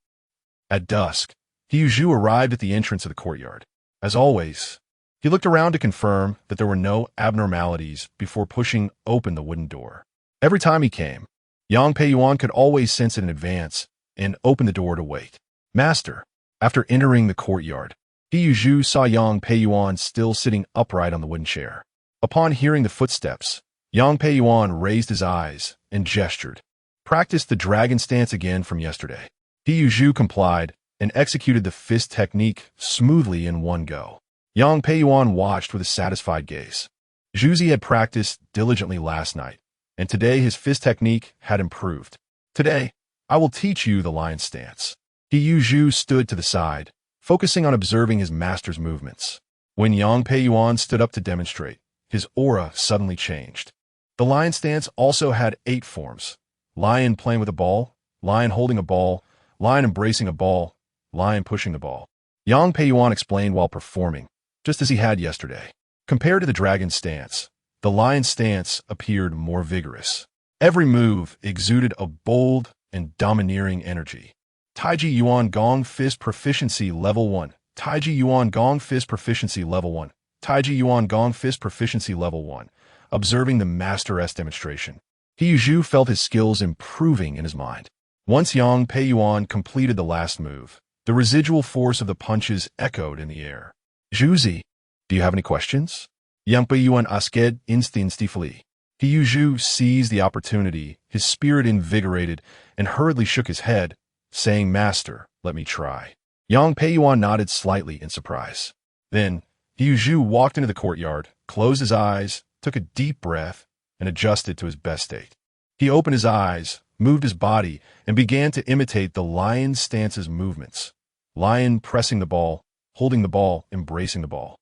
At dusk, He Yuzhu arrived at the entrance of the courtyard. As always, he looked around to confirm that there were no abnormalities before pushing open the wooden door. Every time he came, Yang Peiyuan could always sense it in advance and open the door to wait. Master, after entering the courtyard, He Yuzhu saw Yang Peiyuan still sitting upright on the wooden chair. Upon hearing the footsteps, Yang Peiyuan raised his eyes and gestured. Practice the dragon stance again from yesterday. He Yuzhu complied and executed the fist technique smoothly in one go. Yang Peiyuan watched with a satisfied gaze. Zhuzi had practiced diligently last night, and today his fist technique had improved. Today, I will teach you the lion stance. He Yuzhu stood to the side, focusing on observing his master's movements. When Yang Peiyuan stood up to demonstrate, his aura suddenly changed. The lion stance also had 8 forms: lion playing with a ball, lion holding a ball, lion embracing a ball, lion pushing the ball. Yang Peiyuan explained while performing, just as he had yesterday. Compared to the dragon stance, the lion stance appeared more vigorous. Every move exuded a bold and domineering energy. Taiji Yuan Gong Fist Proficiency Level 1. Taiji Yuan Gong Fist Proficiency Level 1. Taiji Yuan Gong Fist Proficiency Level 1. Observing the Master-S demonstration, He Yuzhu felt his skills improving in his mind. Once Yang Peiyuan completed the last move, the residual force of the punches echoed in the air. Zhuzi, do you have any questions? Yang Peiyuan asked instinctively. He Yuzhu seized the opportunity, his spirit invigorated, and hurriedly shook his head, saying, Master, let me try. Yang Peiyuan nodded slightly in surprise. Then, He Yuzhu walked into the courtyard, closed his eyes, took a deep breath, and adjusted to his best state. He opened his eyes, moved his body, and began to imitate the lion stance's movements. Lion pressing the ball, holding the ball, embracing the ball.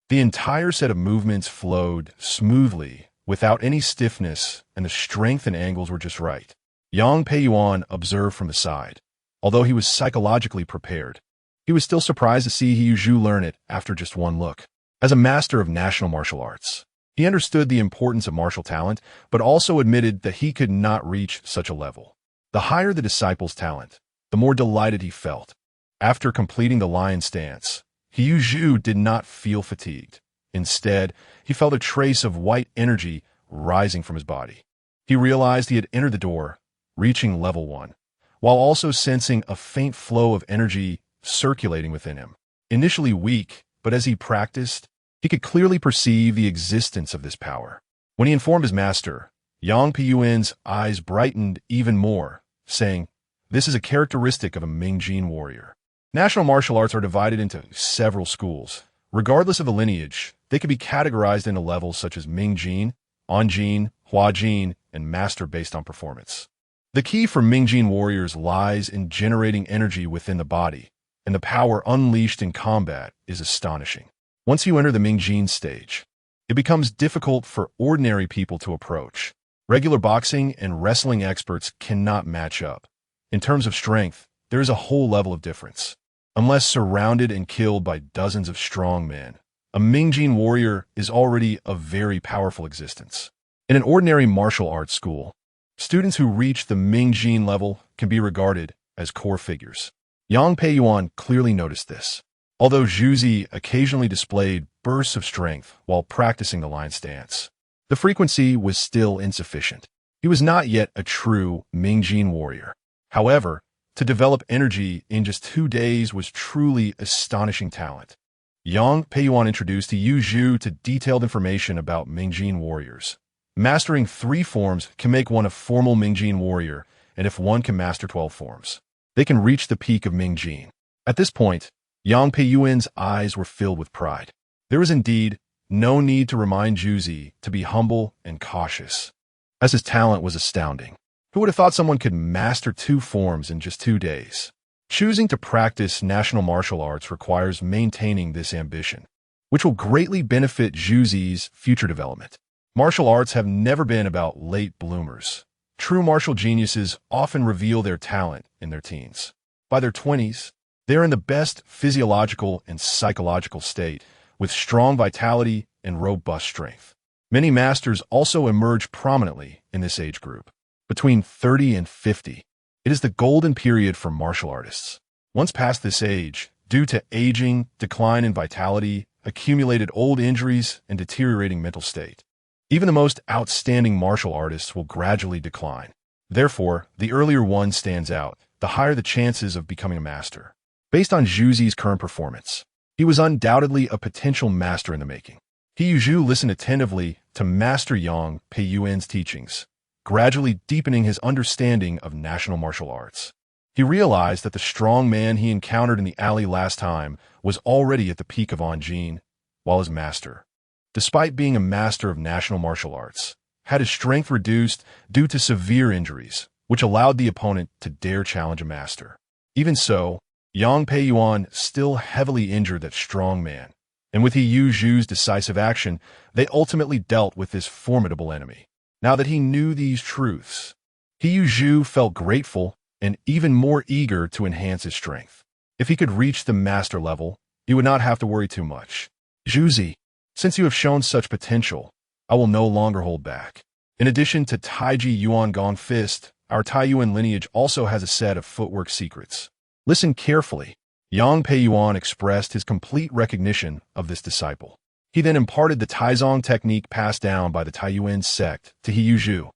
The entire set of movements flowed smoothly, without any stiffness, and the strength and angles were just right. Yang Peiyuan observed from the side. Although he was psychologically prepared, he was still surprised to see He Yuzhu learn it after just one look. As a master of national martial arts, he understood the importance of martial talent, but also admitted that he could not reach such a level. The higher the disciple's talent, the more delighted he felt. After completing the lion stance, He Yuzhu did not feel fatigued. Instead, he felt a trace of white energy rising from his body. He realized he had entered the door, reaching level 1, while also sensing a faint flow of energy circulating within him. Initially weak, but as he practiced, he could clearly perceive the existence of this power. When he informed his master, Yang Peiyuan's eyes brightened even more, saying, This is a characteristic of a Mingjin warrior. National martial arts are divided into several schools. Regardless of the lineage, they can be categorized into levels such as Mingjin, Onjin, Huajin, and Master based on performance. The key for Mingjin warriors lies in generating energy within the body, and the power unleashed in combat is astonishing. Once you enter the Mingjin stage, it becomes difficult for ordinary people to approach. Regular boxing and wrestling experts cannot match up. In terms of strength, there is a whole level of difference. Unless surrounded and killed by dozens of strong men, a Mingjin warrior is already a very powerful existence. In an ordinary martial arts school, students who reach the Mingjin level can be regarded as core figures. Yang Peiyuan clearly noticed this. Although Zhuzi occasionally displayed bursts of strength while practicing the lion stance, the frequency was still insufficient. He was not yet a true Mingjin warrior. However, to develop energy in just 2 days was truly astonishing talent. Yang Peiyuan introduced Yu Zhu to detailed information about Mingjin warriors. Mastering 3 forms can make one a formal Mingjin warrior, and if one can master 12 forms, they can reach the peak of Mingjin. At this point, Yang Peiyuan's eyes were filled with pride. There was indeed no need to remind Zhuzi to be humble and cautious, as his talent was astounding. Who would have thought someone could master 2 forms in just 2 days? Choosing to practice national martial arts requires maintaining this ambition, which will greatly benefit Zhuzi's future development. Martial arts have never been about late bloomers. True martial geniuses often reveal their talent in their teens. By their 20s, they are in the best physiological and psychological state, with strong vitality and robust strength. Many masters also emerge prominently in this age group. Between 30 and 50, it is the golden period for martial artists. Once past this age, due to aging, decline in vitality, accumulated old injuries, and deteriorating mental state, even the most outstanding martial artists will gradually decline. Therefore, the earlier one stands out, the higher the chances of becoming a master. Based on Zhuzi's current performance, he was undoubtedly a potential master in the making. Yu Zhu listened attentively to Master Yang Peiyuan's teachings, gradually deepening his understanding of national martial arts. He realized that the strong man he encountered in the alley last time was already at the peak of Anjin, while his master, despite being a master of national martial arts, had his strength reduced due to severe injuries, which allowed the opponent to dare challenge a master. Even so, Yang Peiyuan still heavily injured that strong man, and with Yu Zhu's decisive action, they ultimately dealt with this formidable enemy. Now that he knew these truths, Yu Zhu felt grateful and even more eager to enhance his strength. If he could reach the master level, he would not have to worry too much. Zhuzi, since you have shown such potential, I will no longer hold back. In addition to Taiji Yuan Gong Fist, our Taiyuan lineage also has a set of footwork secrets. Listen carefully. Yang Peiyuan expressed his complete recognition of this disciple. He then imparted the Taizong technique passed down by the Taiyuan sect to Yu Zhu.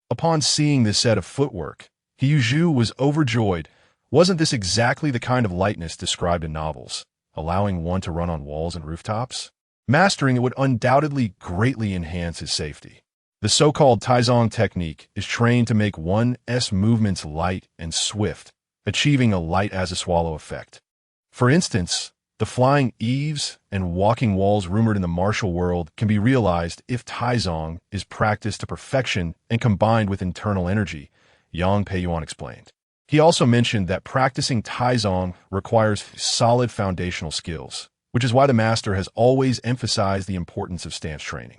Upon seeing this set of footwork, Yu Zhu was overjoyed. Wasn't this exactly the kind of lightness described in novels, allowing one to run on walls and rooftops? Mastering it would undoubtedly greatly enhance his safety. The so-called Taizong technique is trained to make one's movements light and swift, achieving a light-as-a-swallow effect. For instance, the flying eaves and walking walls rumored in the martial world can be realized if Taizong is practiced to perfection and combined with internal energy, Yang Peiyuan explained. He also mentioned that practicing Taizong requires solid foundational skills, which is why the master has always emphasized the importance of stance training.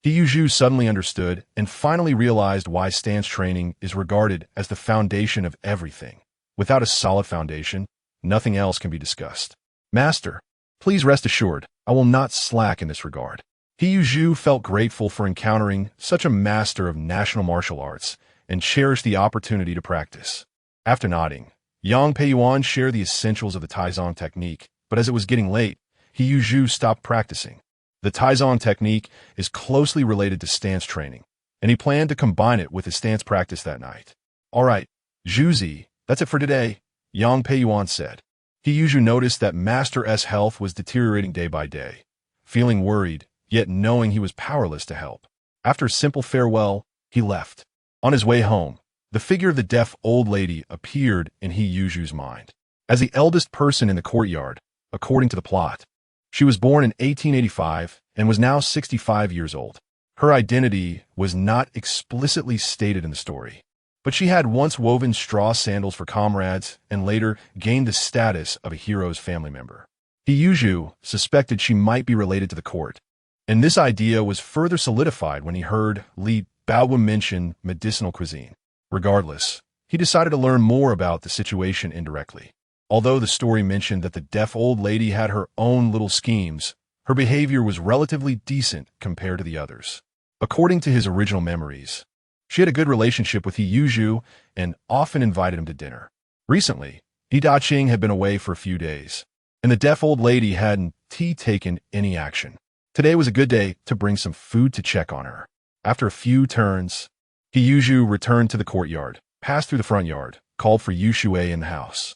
Yu Zhu suddenly understood and finally realized why stance training is regarded as the foundation of everything. Without a solid foundation, nothing else can be discussed. Master, please rest assured, I will not slack in this regard. Yu Zhu felt grateful for encountering such a master of national martial arts and cherished the opportunity to practice. After nodding, Yang Peiyuan shared the essentials of the Taizong technique, but as it was getting late, Yu Zhu stopped practicing. The Taizong technique is closely related to stance training, and he planned to combine it with his stance practice that night. All right, Zhuzi, that's it for today, Yang Peiyuan said. Yu Zhu noticed that Master's health was deteriorating day by day, feeling worried, yet knowing he was powerless to help. After a simple farewell, he left. On his way home, the figure of the deaf old lady appeared in Yu Zhu's mind. As the eldest person in the courtyard, according to the plot, she was born in 1885 and was now 65 years old. Her identity was not explicitly stated in the story, But she had once woven straw sandals for comrades and later gained the status of a hero's family member. Hiyuju suspected she might be related to the court, and this idea was further solidified when he heard Li Baowen mention medicinal cuisine. Regardless, he decided to learn more about the situation indirectly. Although the story mentioned that the deaf old lady had her own little schemes, her behavior was relatively decent compared to the others. According to his original memories, she had a good relationship with Hiyuju and often invited him to dinner. Recently, Daching had been away for a few days, and the deaf old lady hadn't taken any action. Today was a good day to bring some food to check on her. After a few turns, Hiyuju returned to the courtyard, passed through the front yard, called for Yu Shui in the house,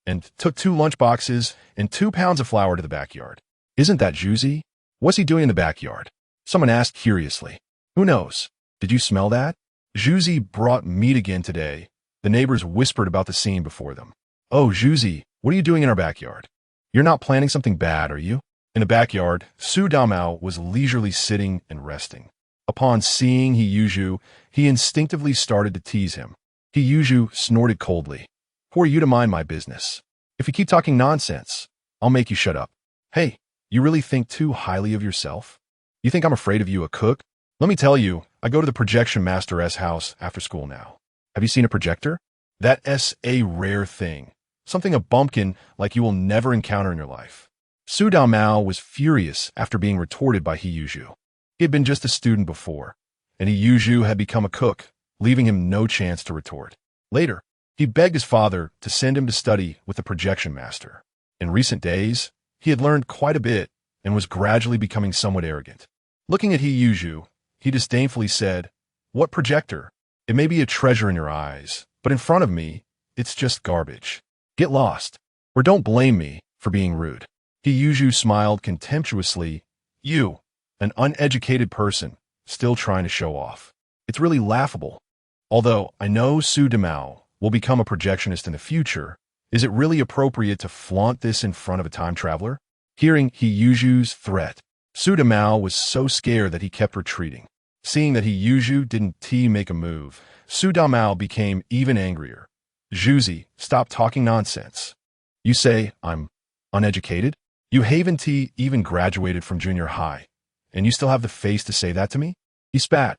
and took 2 lunch boxes and 2 pounds of flour to the backyard. Isn't that juicy? What's he doing in the backyard? Someone asked curiously. Who knows? Did you smell that? Juzi brought meat again today. The neighbors whispered about the scene before them. Oh, Juzi, what are you doing in our backyard? You're not planning something bad, are you? In the backyard, Su Damao was leisurely sitting and resting. Upon seeing Hiyuju, he instinctively started to tease him. Hiyuju snorted coldly. Who are you to mind my business? If you keep talking nonsense, I'll make you shut up. Hey, you really think too highly of yourself? You think I'm afraid of you, a cook? Let me tell you, I go to the projection master's house after school now. Have you seen a projector? That's a rare thing. Something a bumpkin like you will never encounter in your life. Su Damao was furious after being retorted by Hiyuju. He had been just a student before, and Hiyuju had become a cook, leaving him no chance to retort. Later, he begged his father to send him to study with the projection master. In recent days, he had learned quite a bit and was gradually becoming somewhat arrogant. Looking at Hiyuju, he disdainfully said, What projector? It may be a treasure in your eyes, but in front of me, it's just garbage. Get lost, or don't blame me for being rude. Hiyuju smiled contemptuously. You, an uneducated person, still trying to show off. It's really laughable. Although I know Su Damao will become a projectionist in the future, is it really appropriate to flaunt this in front of a time traveler? Hearing Hiyuju's threat, Su Damao was so scared that he kept retreating. Seeing that Hiyuju didn't make a move, Su Damao became even angrier. Juzi, stop talking nonsense. You say I'm uneducated? You haven't even graduated from junior high, and you still have the face to say that to me? He spat.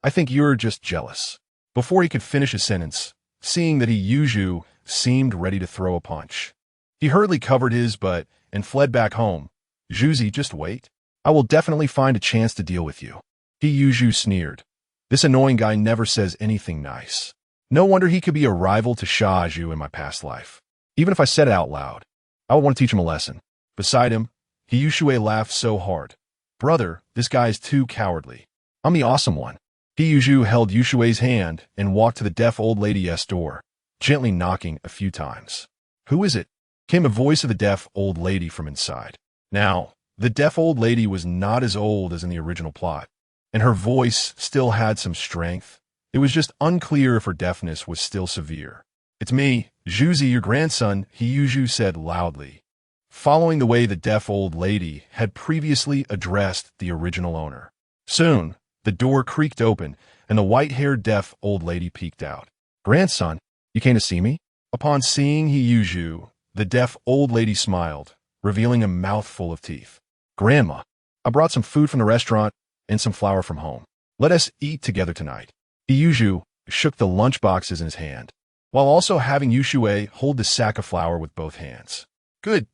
I think you're just jealous. Before he could finish his sentence, seeing that Hiyuju seemed ready to throw a punch, he hurriedly covered his butt and fled back home. Juzi, just wait. I will definitely find a chance to deal with you. Hiyuju sneered. This annoying guy never says anything nice. No wonder he could be a rival to Shaju in my past life. Even if I said it out loud, I would want to teach him a lesson. Beside him, Hiyushue laughed so hard. Brother, this guy is too cowardly. I'm the awesome one. Hiyuju held Yushue's hand and walked to the deaf old lady's door, gently knocking a few times. Who is it? Came the voice of the deaf old lady from inside. Now, the deaf old lady was not as old as in the original plot, and her voice still had some strength. It was just unclear if her deafness was still severe. It's me, Juzi, your grandson, Hiyuju said loudly, following the way the deaf old lady had previously addressed the original owner. Soon, the door creaked open, and the white-haired deaf old lady peeked out. Grandson, you came to see me? Upon seeing Hiyuju, the deaf old lady smiled, revealing a mouthful of teeth. Grandma, I brought some food from the restaurant and some flour from home. Let us eat together tonight. Hiyuju shook the lunch boxes in his hand, while also having Yushue hold the sack of flour with both hands. Good,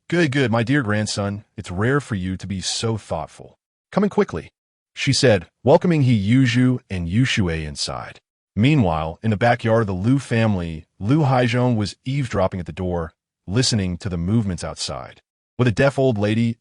my dear grandson. It's rare for you to be so thoughtful. Come in quickly, she said, welcoming Hiyuju and Yushue inside. Meanwhile, in the backyard of the Liu family, Liu Haizhong was eavesdropping at the door, listening to the movements outside. With the deaf old lady's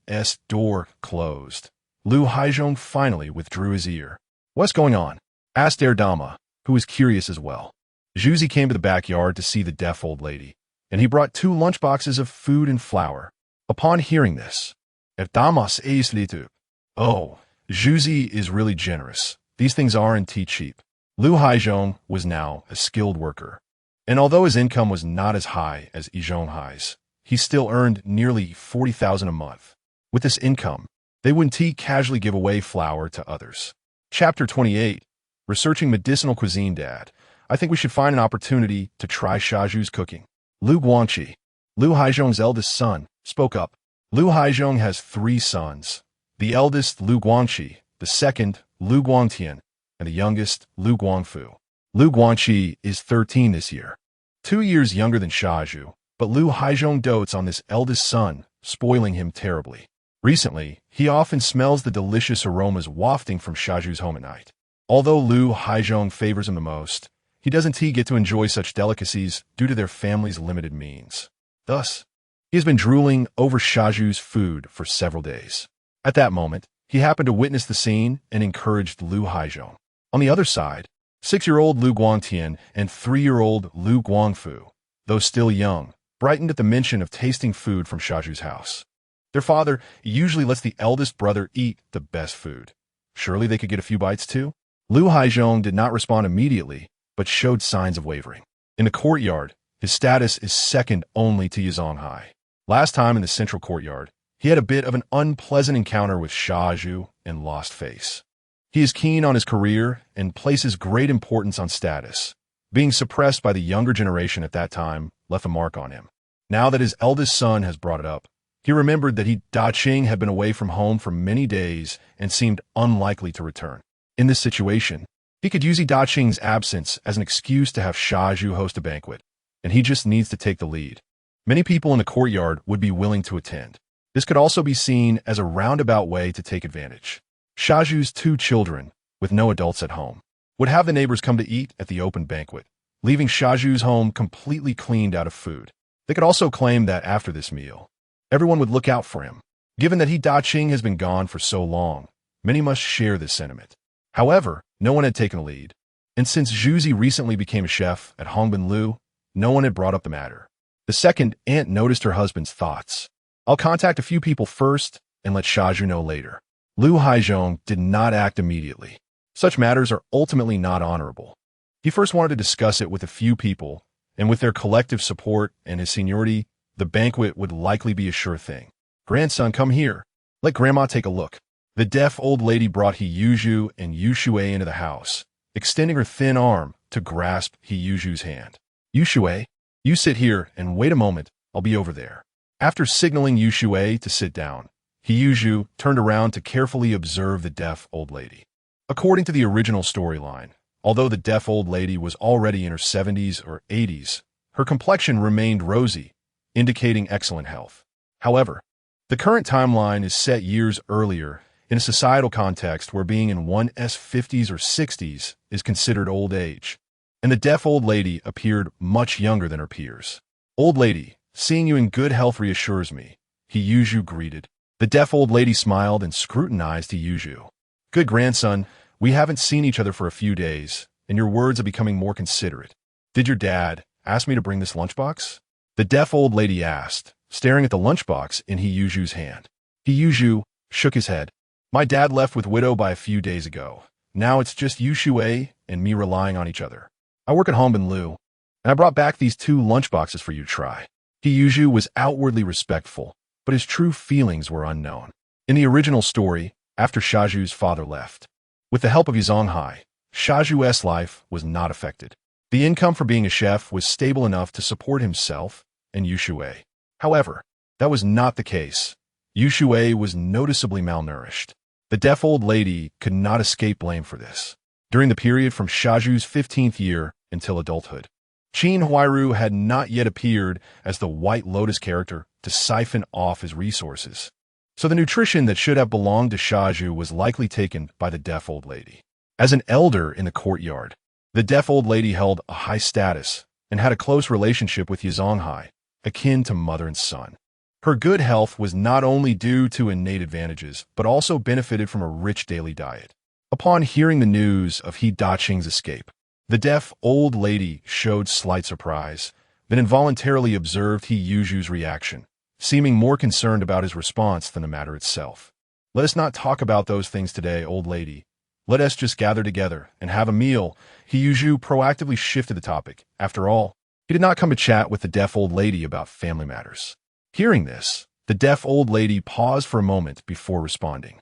door closed, Liu Haizhong finally withdrew his ear. What's going on? Asked Erdama, who was curious as well. Juzi came to the backyard to see the deaf old lady, and he brought 2 lunchboxes of food and flour. Upon hearing this, Erdama is litu. Oh, Juzi is really generous. These things aren't cheap. Liu Haizhong was now a skilled worker, and although his income was not as high as Izhong Hai's, he still earned nearly 40,000 a month. With this income, they wouldn't casually give away flour to others. Chapter 28, Researching Medicinal Cuisine Dad. I think we should find an opportunity to try Shaju's cooking. Lu Guangqi, Lu Haizhong's eldest son, spoke up. Lu Haizhong has 3 sons. The eldest, Lu Guangqi, the second, Lu Guangtian, and the youngest, Lu Guangfu. Lu Guangqi is 13 this year, 2 years younger than Shaju, but Lu Haizhong dotes on this eldest son, spoiling him terribly. Recently, he often smells the delicious aromas wafting from Shaju's home at night. Although Lu Haizhong favors him the most, he doesn't get to enjoy such delicacies due to their family's limited means. Thus, he has been drooling over Shaju's food for several days. At that moment, he happened to witness the scene and encouraged Lu Haizhong. On the other side, 6-year-old Lu Guangtian and 3-year-old Lu Guangfu, though still young, brightened at the mention of tasting food from Shaju's house. Their father usually lets the eldest brother eat the best food. Surely they could get a few bites too? Lu Haizhong did not respond immediately, but showed signs of wavering. In the courtyard, his status is second only to Yizonghai. Last time in the central courtyard, he had a bit of an unpleasant encounter with Shaju and lost face. He is keen on his career and places great importance on status. Being suppressed by the younger generation at that time left a mark on him. Now that his eldest son has brought it up, he remembered that Daqing had been away from home for many days and seemed unlikely to return. In this situation, he could use Daqing's absence as an excuse to have Shaju host a banquet, and he just needs to take the lead. Many people in the courtyard would be willing to attend. This could also be seen as a roundabout way to take advantage. Shaju's 2 children, with no adults at home, would have the neighbors come to eat at the open banquet, leaving Shaju's home completely cleaned out of food. They could also claim that after this meal, everyone would look out for him. Given that Daqing has been gone for so long, many must share this sentiment. However, no one had taken the lead, and since Zhuzi recently became a chef at Hongbin, no one had brought up the matter. The second aunt noticed her husband's thoughts. I'll contact a few people first and let Shaju know later. Lu Haizhong did not act immediately. Such matters are ultimately not honorable. He first wanted to discuss it with a few people, and with their collective support and his seniority, the banquet would likely be a sure thing. Grandson, come here. Let Grandma take a look. The deaf old lady brought He Yuzhu and Yushui into the house, extending her thin arm to grasp He Yuzhu's hand. Yushui, you sit here and wait a moment, I'll be over there. After signaling Yushui to sit down, He Yuzhu turned around to carefully observe the deaf old lady. According to the original storyline, although the deaf old lady was already in her 70s or 80s, her complexion remained rosy, indicating excellent health. However, the current timeline is set years earlier in a societal context where being in one's 50s or 60s is considered old age, and the deaf old lady appeared much younger than her peers. Old lady, seeing you in good health reassures me, He Yuzhu greeted. The deaf old lady smiled and scrutinized He Yuzhu. Good grandson, we haven't seen each other for a few days, and your words are becoming more considerate. Did your dad ask me to bring this lunchbox? The deaf old lady asked, staring at the lunchbox in He Yuzhu's hand. He Yuzhu shook his head. My dad left with Widow by a few days ago. Now it's just Yushui and me relying on each other. I work at Hongbin, and I brought back these 2 lunchboxes for you to try. He Yuzhu was outwardly respectful, but his true feelings were unknown. In the original story, after Shaju's father left, with the help of Yizonghai, Shaju's life was not affected. The income for being a chef was stable enough to support himself and Yushui. However, that was not the case. Yushui was noticeably malnourished. The deaf old lady could not escape blame for this. During the period from Shaju's 15th year until adulthood, Chen Xueru had not yet appeared as the White Lotus character to siphon off his resources. So the nutrition that should have belonged to Shaju was likely taken by the deaf old lady. As an elder in the courtyard, the deaf old lady held a high status and had a close relationship with Yizonghai, akin to mother and son. Her good health was not only due to innate advantages, but also benefited from a rich daily diet. Upon hearing the news of Daqing's escape, the deaf old lady showed slight surprise, then involuntarily observed He Yuzhu's reaction, seeming more concerned about his response than the matter itself. Let us not talk about those things today, old lady. Let us just gather together and have a meal. He Yuzhu proactively shifted the topic. After all, he did not come to chat with the deaf old lady about family matters. Hearing this, the deaf old lady paused for a moment before responding.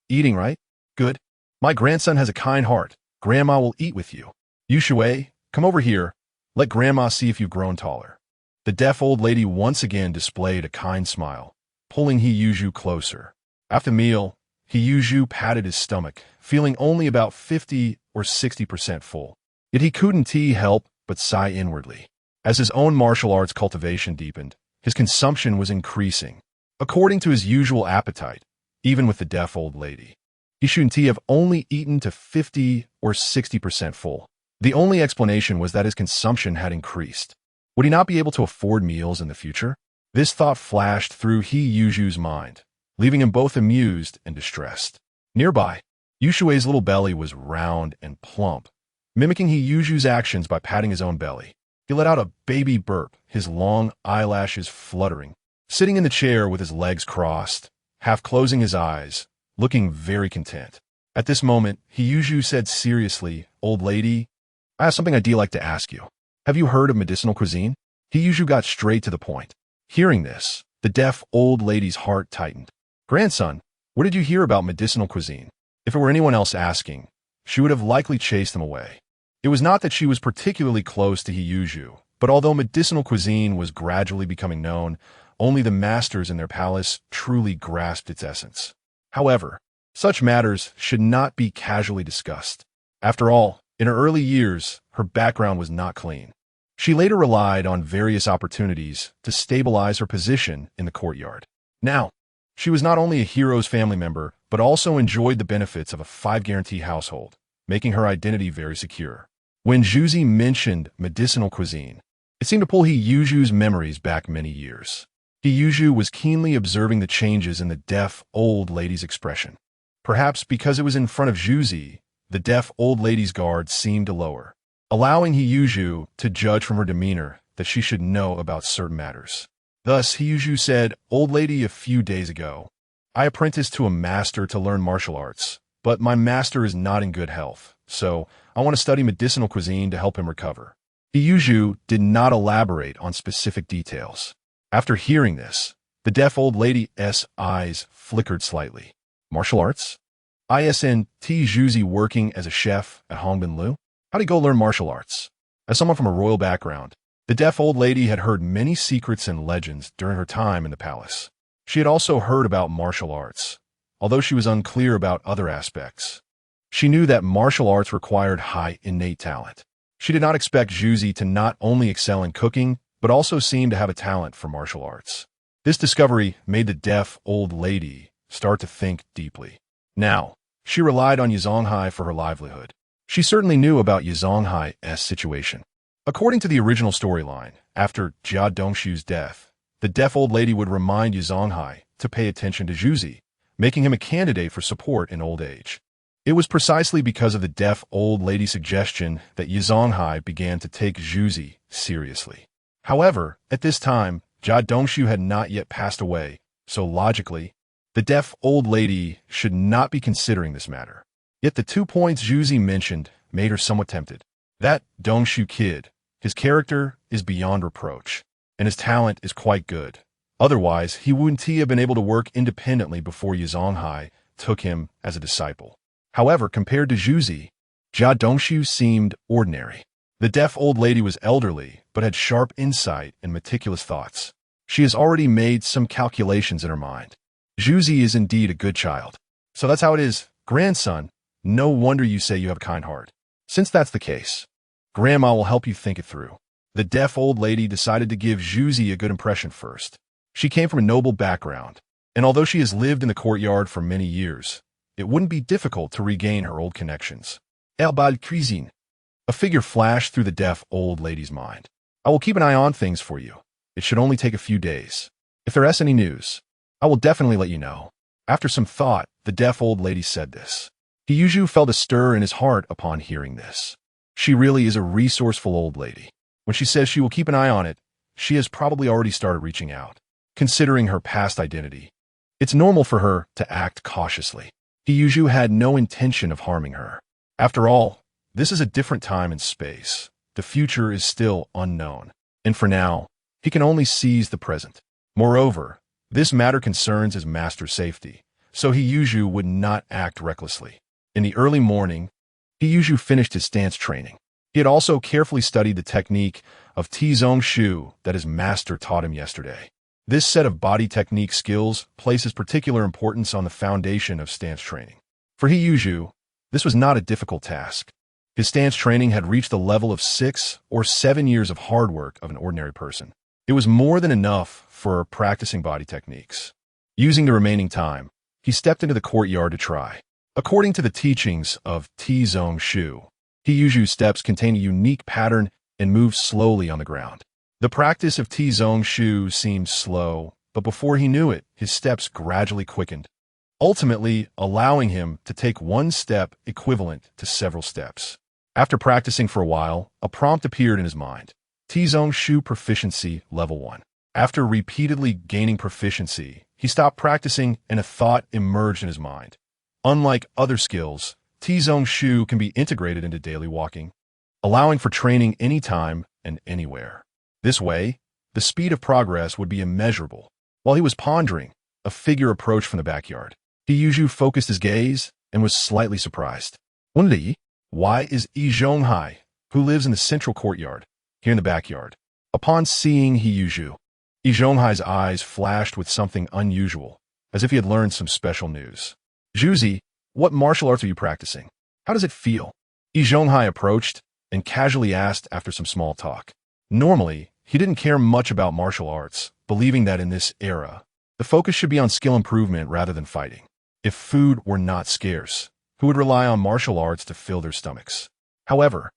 Eating, right? Good. My grandson has a kind heart. Grandma will eat with you. Yushui, Come over here. Let Grandma see if you've grown taller. The deaf old lady once again displayed a kind smile, pulling Hiyuju closer. After the meal, Hiyuju patted his stomach, feeling only about 50 or 60% full. Yet he couldn't help but sigh inwardly. As his own martial arts cultivation deepened, his consumption was increasing. According to his usual appetite, even with the deaf old lady, he shouldn't have only eaten to 50 or 60% full. The only explanation was that his consumption had increased. Would he not be able to afford meals in the future? This thought flashed through Hiyuju's mind, leaving him both amused and distressed. Nearby, Yushue's little belly was round and plump, mimicking Hiyuju's actions by patting his own belly. He let out a baby burp, his long eyelashes fluttering, sitting in the chair with his legs crossed, half closing his eyes, looking very content. At this moment, Hiyuju said seriously, "Old lady, I have something I'd like to ask you. Have you heard of medicinal cuisine?" Hiyuju got straight to the point. Hearing this, the deaf old lady's heart tightened. "Grandson, what did you hear about medicinal cuisine?" If it were anyone else asking, she would have likely chased them away. It was not that she was particularly close to Hiyuju, but although medicinal cuisine was gradually becoming known, only the masters in their palace truly grasped its essence. However, such matters should not be casually discussed. After all, in her early years, her background was not clean. She later relied on various opportunities to stabilize her position in the courtyard. Now, she was not only a hero's family member, but also enjoyed the benefits of a 5-guarantee household, making her identity very secure. When Juzi mentioned medicinal cuisine, it seemed to pull Hiyuju's memories back many years. Hiyuju was keenly observing the changes in the deaf old lady's expression. Perhaps because it was in front of Juzi, the deaf old lady's guard seemed to lower, allowing Hiyuju to judge from her demeanor that she should know about certain matters. Thus, Hiyuju said, "Old lady, a few days ago, I apprenticed to a master to learn martial arts, but my master is not in good health, so I want to study medicinal cuisine to help him recover." Hiyuju did not elaborate on specific details. After hearing this, the deaf old lady's eyes flickered slightly. "Martial arts? Isn't Juzi working as a chef at Hongbin-Lu? How'd he go learn martial arts?" As someone from a royal background, the deaf old lady had heard many secrets and legends during her time in the palace. She had also heard about martial arts, although she was unclear about other aspects. She knew that martial arts required high innate talent. She did not expect Juzi to not only excel in cooking, but also seem to have a talent for martial arts. This discovery made the deaf old lady start to think deeply. Now, she relied on Yizonghai for her livelihood. She certainly knew about Yizonghai's situation. According to the original storyline, after Jia Dongshu's death, the deaf old lady would remind Yizonghai to pay attention to Juzi, making him a candidate for support in old age. It was precisely because of the deaf old lady's suggestion that Yizonghai began to take Juzi seriously. However, at this time, Jia Dongshu had not yet passed away, so logically, the deaf old lady should not be considering this matter. Yet the 2 points Juzi mentioned made her somewhat tempted. That Dongshu kid, his character is beyond reproach, and his talent is quite good. Otherwise, he wouldn't have been able to work independently before Yizonghai took him as a disciple. However, compared to Juzi, Jia Dongshu seemed ordinary. The deaf old lady was elderly, but had sharp insight and meticulous thoughts. She has already made some calculations in her mind. Juzi is indeed a good child. So that's how it is, grandson. No wonder you say you have a kind heart. Since that's the case, Grandma will help you think it through. The deaf old lady decided to give Juzi a good impression first. She came from a noble background, and although she has lived in the courtyard for many years, it wouldn't be difficult to regain her old connections. Herbal cuisine. A figure flashed through the deaf old lady's mind. "I will keep an eye on things for you. It should only take a few days. If there is any news, I will definitely let you know." After some thought, the deaf old lady said this. Hiyuju felt a stir in his heart upon hearing this. She really is a resourceful old lady. When she says she will keep an eye on it, she has probably already started reaching out. Considering her past identity, it's normal for her to act cautiously. Hiyuju had no intention of harming her. After all, this is a different time and space. The future is still unknown, and for now, he can only seize the present. Moreover, this matter concerns his master's safety, so Hiyuju would not act recklessly. In the early morning, Hiyuju finished his stance training. He had also carefully studied the technique of Chen that his master taught him yesterday. This set of body technique skills places particular importance on the foundation of stance training. For He, this was not a difficult task. His stance training had reached the level of 6 or 7 years of hard work of an ordinary person. It was more than enough for practicing body techniques. Using the remaining time, he stepped into the courtyard to try. According to the teachings of Chen He steps contain a unique pattern and move slowly on the ground. The practice of Chen seemed slow, but before he knew it, his steps gradually quickened, ultimately allowing him to take one step equivalent to several steps. After practicing for a while, a prompt appeared in his mind. Chen Proficiency Level 1. After repeatedly gaining proficiency, he stopped practicing and a thought emerged in his mind. Unlike other skills, Chen can be integrated into daily walking, allowing for training anytime and anywhere. This way, the speed of progress would be immeasurable. While he was pondering, a figure approached from the backyard. He focused his gaze and was slightly surprised. Wenli, why is Yi, who lives in the central courtyard, here in the backyard? Upon seeing Yi, eyes flashed with something unusual, as if he had learned some special news. Zhuzi, what martial arts are you practicing? How does it feel? Yi approached and casually asked after some small talk. Normally, he didn't care much about martial arts, believing that in this era, the focus should be on skill improvement rather than fighting. If food were not scarce, who would rely on martial arts to fill their stomachs? However,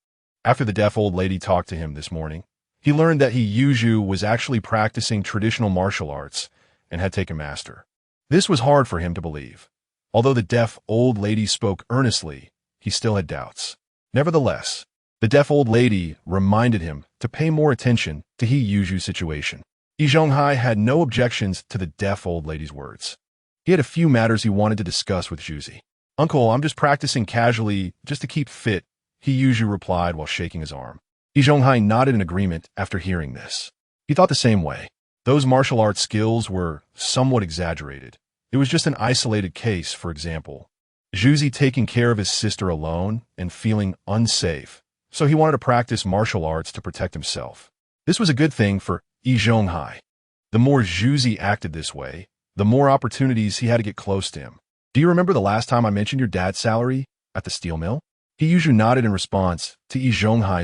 after the deaf old lady talked to him this morning, he learned that He was actually practicing traditional martial arts and had taken master. This was hard for him to believe. Although the deaf old lady spoke earnestly, he still had doubts. Nevertheless, the deaf old lady reminded him to pay more attention to He situation. Yi had no objections to the deaf old lady's words. He had a few matters he wanted to discuss with Zhuzi. Uncle, I'm just practicing casually just to keep fit, He replied while shaking his arm. Yi nodded in agreement after hearing this. He thought the same way. Those martial arts skills were somewhat exaggerated. It was just an isolated case, for example. Zhuzi taking care of his sister alone and feeling unsafe, so he wanted to practice martial arts to protect himself. This was a good thing for Yi. The more Zhuzi acted this way, the more opportunities he had to get close to him. Do you remember the last time I mentioned your dad's salary at the steel mill? He nodded in response to Yi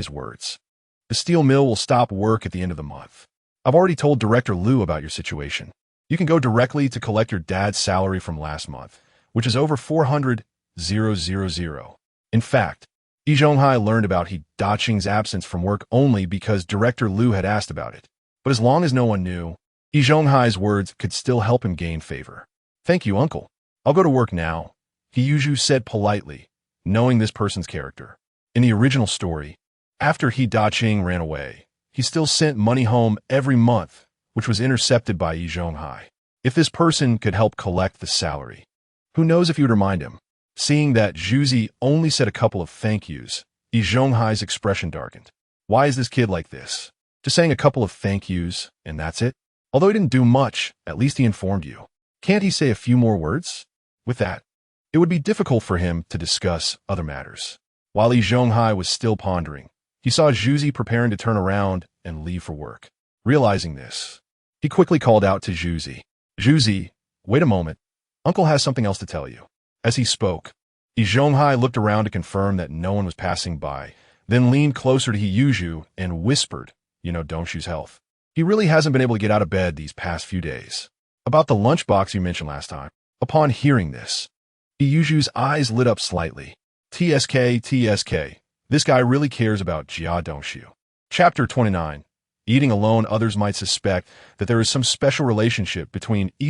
words. The steel mill will stop work at the end of the month. I've already told Director Liu about your situation. You can go directly to collect your dad's salary from last month, which is over 400,000. In fact, Yi learned about He Daqing's absence from work only because Director Liu had asked about it. But as long as no one knew, Yi words could still help him gain favor. Thank you, uncle. I'll go to work now, He said politely, knowing this person's character. In the original story, after He Daqing ran away, he still sent money home every month, which was intercepted by Yi. If this person could help collect the salary, who knows if he would remind him? Seeing that Zhuzi only said a couple of thank yous, Yi expression darkened. Why is this kid like this? Just saying a couple of thank yous, and that's it? Although he didn't do much, at least he informed you. Can't he say a few more words? With that, it would be difficult for him to discuss other matters. While Yi was still pondering, he saw Zhuzi preparing to turn around and leave for work. Realizing this, he quickly called out to Zhuzi. Zhuzi, wait a moment. Uncle has something else to tell you. As he spoke, Yi looked around to confirm that no one was passing by, then leaned closer to He and whispered, Dongshu's health. He really hasn't been able to get out of bed these past few days. About the lunchbox you mentioned last time. Upon hearing this, Yushu's eyes lit up slightly. TSK. This guy really cares about Jia Dongshu. Chapter 29. Eating alone, others might suspect that there is some special relationship between Yi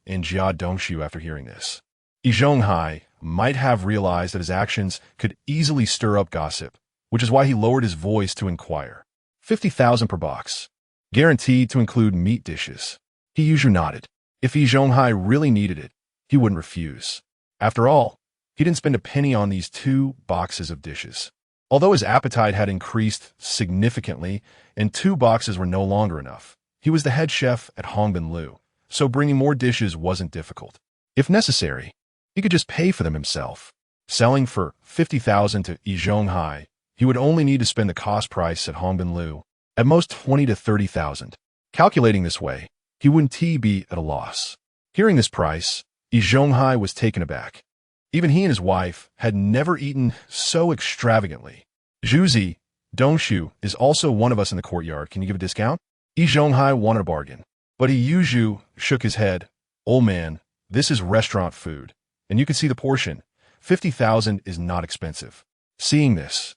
and Jia Dongshu after hearing this. Yi might have realized that his actions could easily stir up gossip, which is why he lowered his voice to inquire. 50,000 per box. Guaranteed to include meat dishes. He nodded. If Yi really needed it, he wouldn't refuse. After all, he didn't spend a penny on these 2 boxes of dishes. Although his appetite had increased significantly and 2 boxes were no longer enough, he was the head chef at Hongbin Lu, so bringing more dishes wasn't difficult. If necessary, he could just pay for them himself. Selling for 50,000 to Yi, he would only need to spend the cost price at Hongbin Liu, at most 20 to 30,000. Calculating this way, he wouldn't be at a loss. Hearing this price, Yi Zhonghai was taken aback. Even he and his wife had never eaten so extravagantly. Zhuzi, Dongshu is also one of us in the courtyard. Can you give a discount? Yi Zhonghai wanted a bargain. But Yi Yuzhu shook his head. Old man, this is restaurant food. And you can see the portion. 50,000 is not expensive. Seeing this,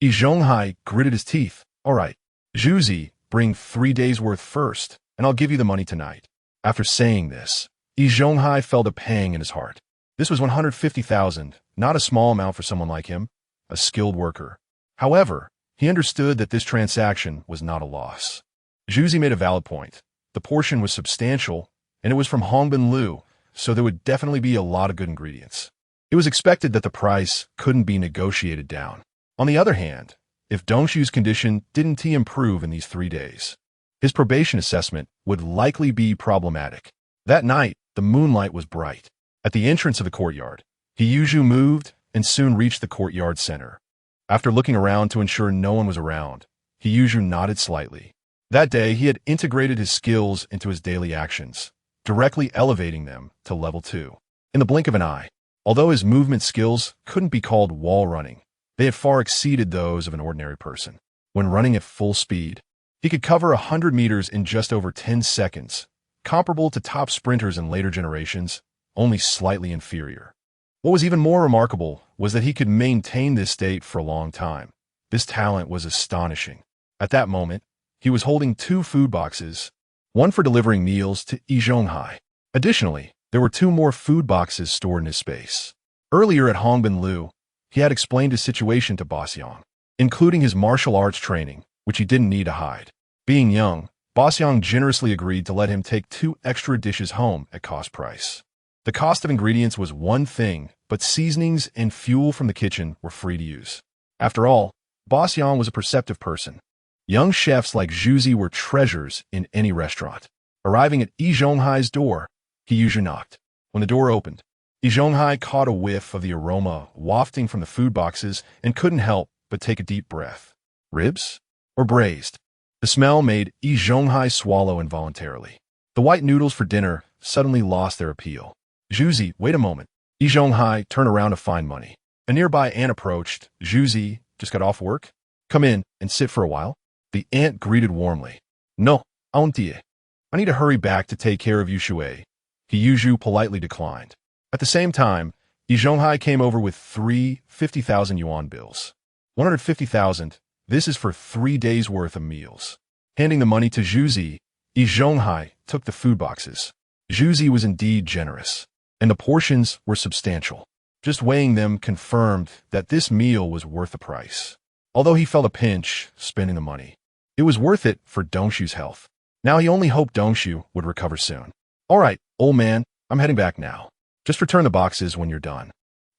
Yi Zhonghai gritted his teeth. All right, Zhuzi, bring 3 days' worth first, and I'll give you the money tonight. After saying this, Yi Zhonghai felt a pang in his heart. This was 150,000, not a small amount for someone like him, a skilled worker. However, he understood that this transaction was not a loss. Zhuzi made a valid point. The portion was substantial, and it was from Hongbin Liu, so there would definitely be a lot of good ingredients. It was expected that the price couldn't be negotiated down. On the other hand, if Dongshu's condition didn't improve in these 3 days, his probation assessment would likely be problematic. That night, the moonlight was bright. At the entrance of the courtyard, Yi Yuzhu moved and soon reached the courtyard center. After looking around to ensure no one was around, Yi Yuzhu nodded slightly. That day, he had integrated his skills into his daily actions, directly elevating them to level 2. In the blink of an eye, although his movement skills couldn't be called wall running, they had far exceeded those of an ordinary person. When running at full speed, he could cover 100 meters in just over 10 seconds, comparable to top sprinters in later generations, only slightly inferior. What was even more remarkable was that he could maintain this state for a long time. This talent was astonishing. At that moment, he was holding 2 food boxes, one for delivering meals to Yi Zhonghai. Additionally, there were 2 more food boxes stored in his space. Earlier at Hongbin Liu, he had explained his situation to Boss Yang, including his martial arts training, which he didn't need to hide. Being young, Boss Yang generously agreed to let him take 2 extra dishes home at cost price. The cost of ingredients was one thing, but seasonings and fuel from the kitchen were free to use. After all, Boss Yang was a perceptive person. Young chefs like Zhuzi were treasures in any restaurant. Arriving at Yi Zhonghai's door, Yi Yuzhu knocked. When the door opened, Yi Zhonghai caught a whiff of the aroma wafting from the food boxes and couldn't help but take a deep breath. Ribs? Or braised? The smell made Yi Zhonghai swallow involuntarily. The white noodles for dinner suddenly lost their appeal. Zhuzi, wait a moment. Yi Zhonghai turned around to find money. A nearby ant approached. Zhuzi, just got off work? Come in and sit for a while. The ant greeted warmly. No, I need to hurry back to take care of Yu Shui. Yi Yuzhu politely declined. At the same time, Yi Zhonghai came over with 3 50,000 yuan bills. 150,000, this is for 3 days' worth of meals. Handing the money to Zhuzi, Yi Zhonghai took the food boxes. Zhuzi was indeed generous, and the portions were substantial. Just weighing them confirmed that this meal was worth the price. Although he felt a pinch spending the money, it was worth it for Dongshu's health. Now he only hoped Dongshu would recover soon. All right, old man, I'm heading back now. Just return the boxes when you're done.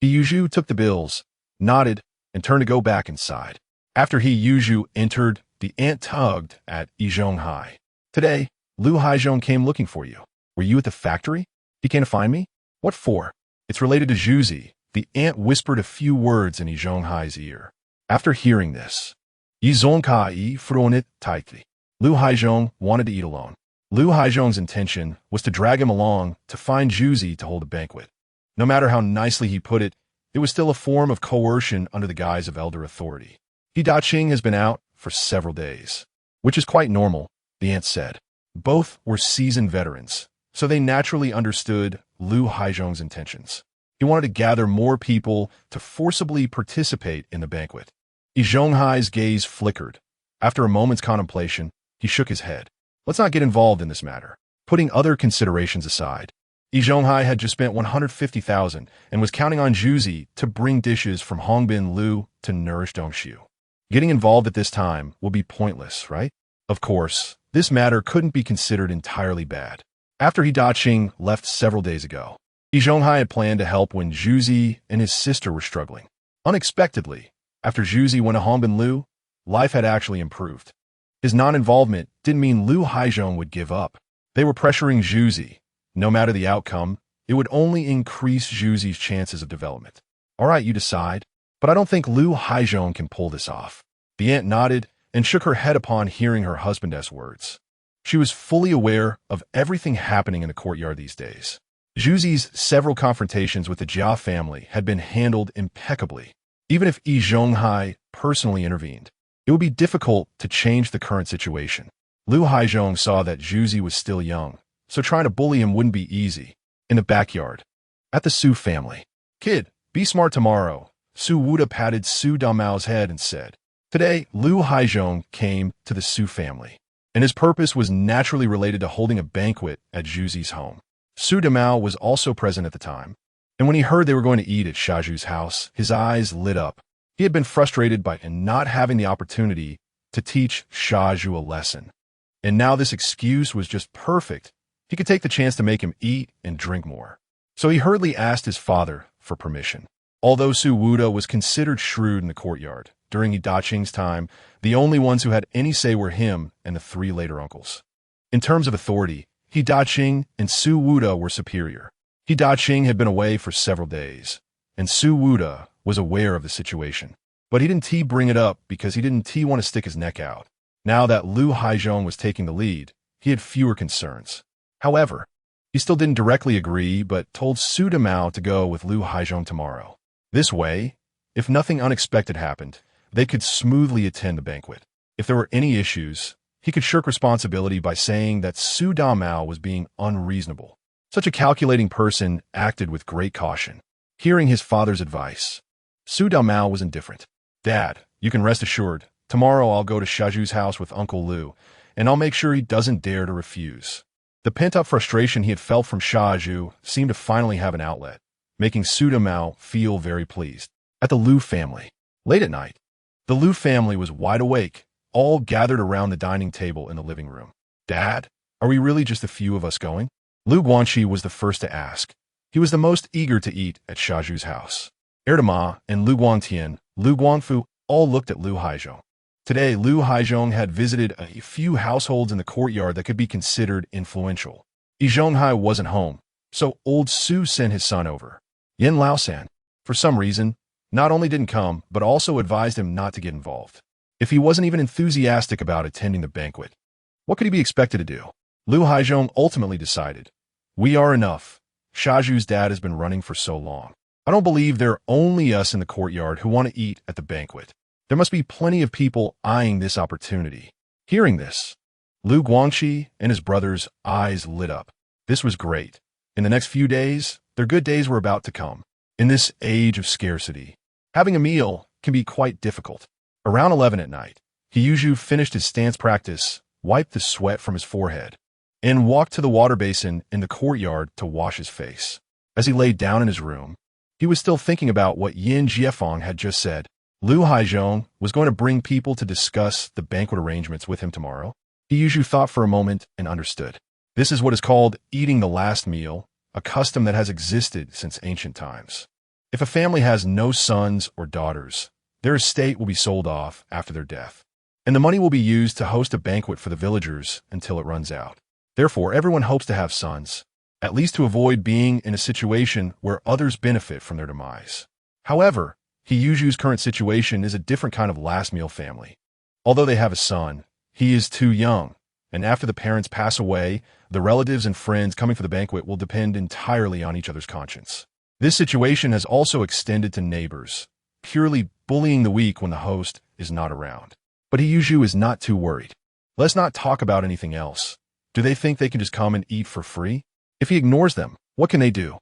Yi Yuzhu took the bills, nodded, and turned to go back inside. After Yi Yuzhu entered, the ant tugged at Yi Zhonghai. Today, Liu Haizhong came looking for you. Were you at the factory? He came to find me? What for? It's related to Zhuzi. The ant whispered a few words in Yi Zhonghai's ear. After hearing this, Yi Zhonghai fronted tightly. Liu Haizhong wanted to eat alone. Liu Haizhong's intention was to drag him along to find Zhuzi to hold a banquet. No matter how nicely he put it, it was still a form of coercion under the guise of elder authority. He Daqing has been out for several days, which is quite normal, the ant said. Both were seasoned veterans, so they naturally understood Liu Haizhong's intentions. He wanted to gather more people to forcibly participate in the banquet. Yi Zhonghai's gaze flickered. After a moment's contemplation, he shook his head. Let's not get involved in this matter. Putting other considerations aside, Yi Zhonghai had just spent 150,000 and was counting on Zhuzi to bring dishes from Hongbin Liu to nourish Dongshu. Getting involved at this time will be pointless, right? Of course, this matter couldn't be considered entirely bad. After He Daqing left several days ago, Yi Zhonghai had planned to help when Zhuzi and his sister were struggling. Unexpectedly, after Zhuzi went to Hongbin Liu, life had actually improved. His non-involvement didn't mean Liu Haizhong would give up. They were pressuring Zhuzi. No matter the outcome, it would only increase Zhuzi's chances of development. All right, you decide. But I don't think Lu Haizhong can pull this off. The aunt nodded and shook her head upon hearing her husband's words. She was fully aware of everything happening in the courtyard these days. Zhu Zi's several confrontations with the Jia family had been handled impeccably. Even if Yi Zhonghai personally intervened, it would be difficult to change the current situation. Lu Haizhong saw that Zhu Zi was still young, so trying to bully him wouldn't be easy. In the backyard, at the Su family. "Kid, be smart tomorrow," Su Wuda patted Su Damao's head and said. Today, Lu Haizhong came to the Su family, and his purpose was naturally related to holding a banquet at Zhu Zi's home. Su Damao was also present at the time, and when he heard they were going to eat at Xiaozhu's house, his eyes lit up. He had been frustrated by not having the opportunity to teach Xiaozhu a lesson. And now this excuse was just perfect. He could take the chance to make him eat and drink more. So he hurriedly asked his father for permission. Although Su Wuda was considered shrewd in the courtyard, during Yi Daqing's time, the only ones who had any say were him and the three later uncles. In terms of authority, Yi Daqing and Su Wuda were superior. Yi Daqing had been away for several days, and Su Wuda was aware of the situation. But he didn't bring it up because he didn't want to stick his neck out. Now that Lu Haizhong was taking the lead, he had fewer concerns. However, he still didn't directly agree but told Su Damao to go with Lu Haizhong tomorrow. This way, if nothing unexpected happened, they could smoothly attend the banquet. If there were any issues, he could shirk responsibility by saying that Su Damao was being unreasonable. Such a calculating person acted with great caution. Hearing his father's advice, Su Damao was indifferent. "Dad, you can rest assured, tomorrow I'll go to Xiaozhu's house with Uncle Lu, and I'll make sure he doesn't dare to refuse." The pent-up frustration he had felt from Xiaozhu seemed to finally have an outlet, making Su Damao feel very pleased. At the Lu family, late at night, the Lu family was wide awake, all gathered around the dining table in the living room. "Dad, are we really just a few of us going?" Lu Guanqi was the first to ask. He was the most eager to eat at Xiaozhu's house. Erdema and Lu Guangtian, Lu Guangfu all looked at Lu Haizhong. Today, Lu Haizhong had visited a few households in the courtyard that could be considered influential. Yi Zhonghai wasn't home, so old Su sent his son over. Yin Laosan, for some reason, not only didn't come, but also advised him not to get involved. If he wasn't even enthusiastic about attending the banquet, what could he be expected to do? Lu Haizhong ultimately decided, "We are enough. Xiaozhu's dad has been running for so long. I don't believe there are only us in the courtyard who want to eat at the banquet. There must be plenty of people eyeing this opportunity." Hearing this, Lu Guangqi and his brother's eyes lit up. This was great. In the next few days, their good days were about to come. In this age of scarcity, having a meal can be quite difficult. Around 11 at night, Yuzhu finished his stance practice, wiped the sweat from his forehead, and walked to the water basin in the courtyard to wash his face. As he lay down in his room, he was still thinking about what Yin Jiefeng had just said. Lu Haizhong was going to bring people to discuss the banquet arrangements with him tomorrow. Yuzhu thought for a moment and understood. This is what is called eating the last meal, a custom that has existed since ancient times. If a family has no sons or daughters, their estate will be sold off after their death, and the money will be used to host a banquet for the villagers until it runs out. Therefore, everyone hopes to have sons, at least to avoid being in a situation where others benefit from their demise. However, Yuzhu's current situation is a different kind of last meal family. Although they have a son, he is too young, and after the parents pass away, the relatives and friends coming for the banquet will depend entirely on each other's conscience. This situation has also extended to neighbors, purely bullying the weak when the host is not around. But Yuzhu is not too worried. Let's not talk about anything else. Do they think they can just come and eat for free? If he ignores them, what can they do?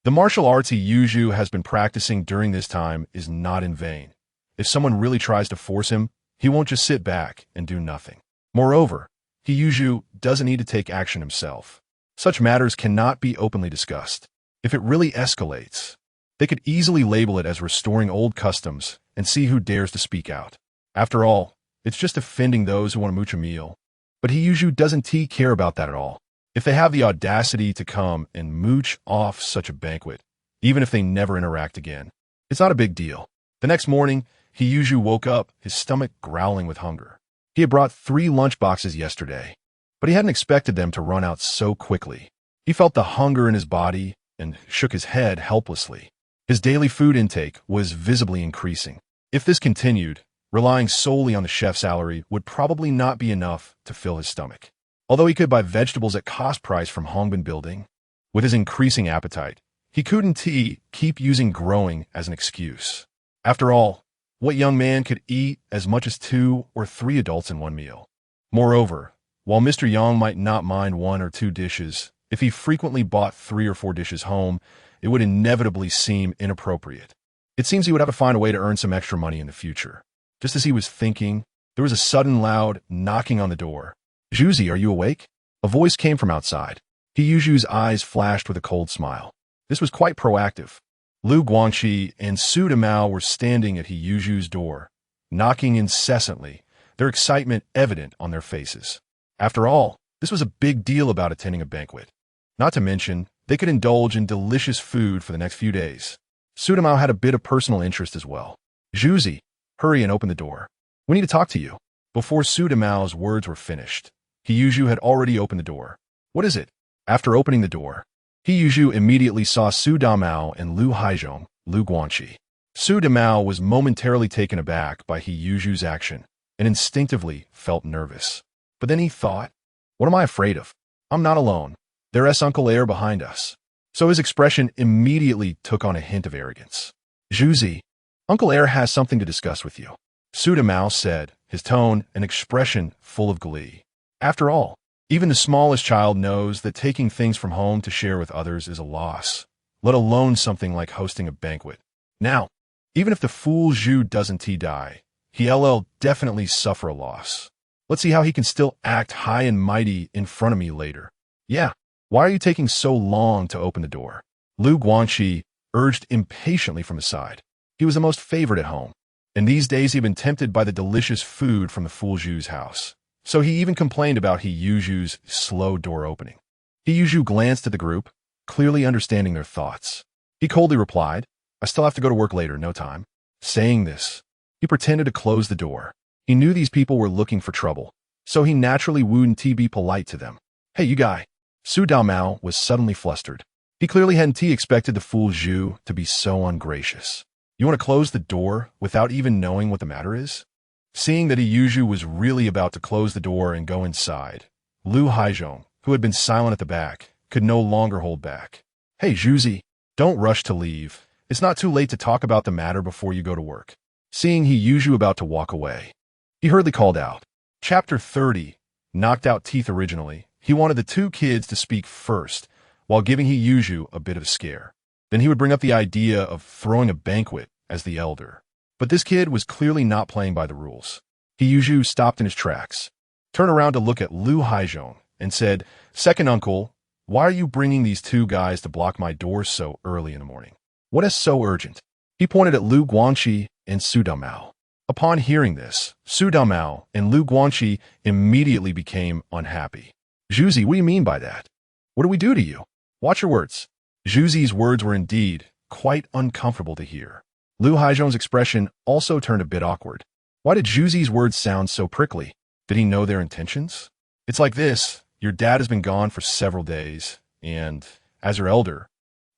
The martial arts Yuzhu has been practicing during this time is not in vain. If someone really tries to force him, he won't just sit back and do nothing. Moreover, Yuzhu doesn't need to take action himself. Such matters cannot be openly discussed. If it really escalates, they could easily label it as restoring old customs and see who dares to speak out. After all, it's just offending those who want to mooch a meal. But Yuzhu doesn't care about that at all. If they have the audacity to come and mooch off such a banquet, even if they never interact again, it's not a big deal. The next morning, Yuzhu woke up, his stomach growling with hunger. He had brought 3 lunch boxes yesterday, but he hadn't expected them to run out so quickly. He felt the hunger in his body and shook his head helplessly. His daily food intake was visibly increasing. If this continued, relying solely on the chef's salary would probably not be enough to fill his stomach. Although he could buy vegetables at cost price from Hongbin Building, with his increasing appetite, he couldn't keep using growing as an excuse. After all, what young man could eat as much as 2 or 3 adults in one meal? Moreover, while Mr. Yang might not mind 1 or 2 dishes, if he frequently bought 3 or 4 dishes home, it would inevitably seem inappropriate. It seems he would have to find a way to earn some extra money in the future. Just as he was thinking, there was a sudden loud knocking on the door. "Zhuzi, are you awake?" A voice came from outside. He Yuzhu's eyes flashed with a cold smile. This was quite proactive. Lu Guangqi and Su Damao were standing at He Yuzhu's door, knocking incessantly, their excitement evident on their faces. After all, this was a big deal about attending a banquet. Not to mention, they could indulge in delicious food for the next few days. Su Damao had a bit of personal interest as well. "Zhuzi, hurry and open the door. We need to talk to you." Before Su Damao's words were finished, He Yuzhu had already opened the door. "What is it?" After opening the door, He Yuzhu immediately saw Su Damao and Lu Haizhong, Lu Guangqi. Su Damao was momentarily taken aback by He Yuzhu's action and instinctively felt nervous. But then he thought, what am I afraid of? I'm not alone. There's Uncle Air behind us. So his expression immediately took on a hint of arrogance. "Zhuzi, Uncle Air has something to discuss with you," Su Damao said, his tone and expression full of glee. After all, even the smallest child knows that taking things from home to share with others is a loss, let alone something like hosting a banquet. Now, even if the fool Zhu doesn't die, he'll definitely suffer a loss. Let's see how he can still act high and mighty in front of me later. "Yeah, why are you taking so long to open the door?" Lu Guangqi urged impatiently from his side. He was the most favored at home, and these days he'd been tempted by the delicious food from the fool Zhu's house. So he even complained about He Yuzhu's slow door opening. He Yuzhu glanced at the group, clearly understanding their thoughts. He coldly replied, "I still have to go to work later, no time." Saying this, he pretended to close the door. He knew these people were looking for trouble, so he naturally wouldn't be polite to them. "Hey, you guy." Su Damao was suddenly flustered. He clearly hadn't expected the fool Zhu to be so ungracious. "You want to close the door without even knowing what the matter is?" Seeing that He Yuzhu was really about to close the door and go inside, Lu Haizhong, who had been silent at the back, could no longer hold back. "Hey, Zhuzi, don't rush to leave. It's not too late to talk about the matter before you go to work." Seeing He Yuzhu about to walk away, he hurriedly called out. Chapter 30, Knocked Out Teeth. Originally, he wanted the 2 kids to speak first, while giving He Yuzhu a bit of a scare. Then he would bring up the idea of throwing a banquet as the elder. But this kid was clearly not playing by the rules. He Yuzhu stopped in his tracks, turned around to look at Lu Haizhong, and said, "Second uncle, why are you bringing these 2 guys to block my door so early in the morning? What is so urgent?" He pointed at Lu Guangqi and Su Damao. Upon hearing this, Su Damao and Lu Guangqi immediately became unhappy. "Zhuzi, what do you mean by that? What do we do to you?" "Watch your words." Zhuzi's words were indeed quite uncomfortable to hear. Lu Haizhong's expression also turned a bit awkward. Why did Zhuzi's words sound so prickly? Did he know their intentions? "It's like this. Your dad has been gone for several days, and, as your elder,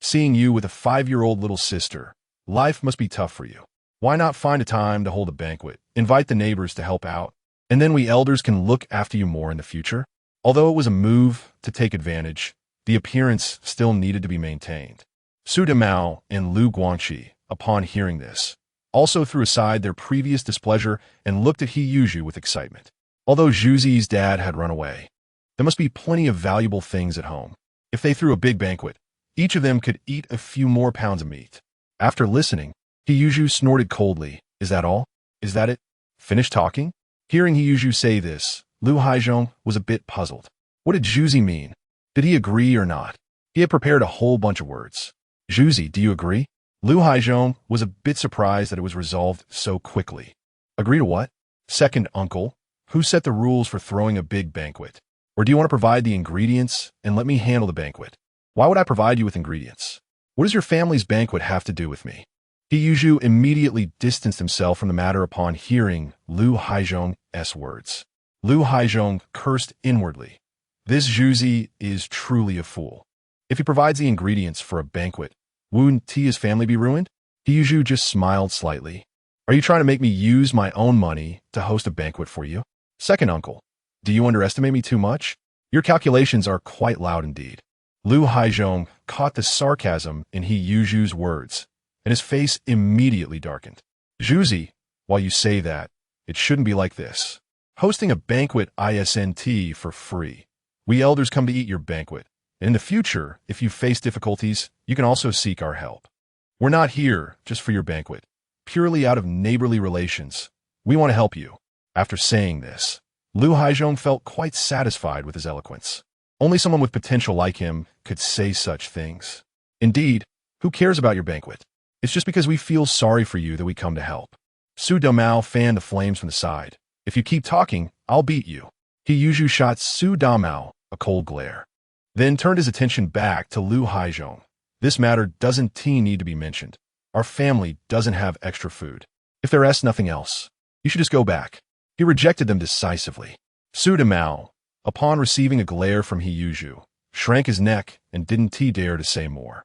seeing you with a 5-year-old little sister, life must be tough for you. Why not find a time to hold a banquet, invite the neighbors to help out, and then we elders can look after you more in the future?" Although it was a move to take advantage, the appearance still needed to be maintained. Su Damao and Lu Guangqi, upon hearing this, also threw aside their previous displeasure and looked at He Yuzhu with excitement. Although Zhuzi's dad had run away, there must be plenty of valuable things at home. If they threw a big banquet, each of them could eat a few more pounds of meat. After listening, He Yuzhu snorted coldly. "Is that all? Is that it? Finished talking?" Hearing He Yuzhu say this, Lu Haizhong was a bit puzzled. What did Zhuzi mean? Did he agree or not? He had prepared a whole bunch of words. "Zhuzi, do you agree?" Lu Haizhong was a bit surprised that it was resolved so quickly. "Agree to what?" "Second uncle, who set the rules for throwing a big banquet? Or do you want to provide the ingredients and let me handle the banquet?" "Why would I provide you with ingredients? What does your family's banquet have to do with me?" He Yuzhu immediately distanced himself from the matter upon hearing Lu Haizhong's words. Lu Haizhong cursed inwardly. This Zhuzi is truly a fool. If he provides the ingredients for a banquet, Wouldn't his family be ruined? Yuzhu just smiled slightly. Are you trying to make me use my own money to host a banquet for you? Second uncle, do you underestimate me too much? Your calculations are quite loud indeed. Lu Haizhong caught the sarcasm in Yuzhu's words, and his face immediately darkened. Zhuzi, while you say that, it shouldn't be like this. Hosting a banquet isn't for free. We elders come to eat your banquet, and in the future, if you face difficulties, you can also seek our help. We're not here just for your banquet, purely out of neighborly relations. We want to help you. After saying this, Lu Haizhong felt quite satisfied with his eloquence. Only someone with potential like him could say such things. Indeed, who cares about your banquet? It's just because we feel sorry for you that we come to help. Su Damao fanned the flames from the side. If you keep talking, I'll beat you. Yuzhu shot Su Damao a cold glare, then turned his attention back to Lu Haizhong. This matter doesn't need to be mentioned. Our family doesn't have extra food. If there is nothing else, you should just go back. He rejected them decisively. Su Damao, upon receiving a glare from Yuzhu, shrank his neck and didn't dare to say more.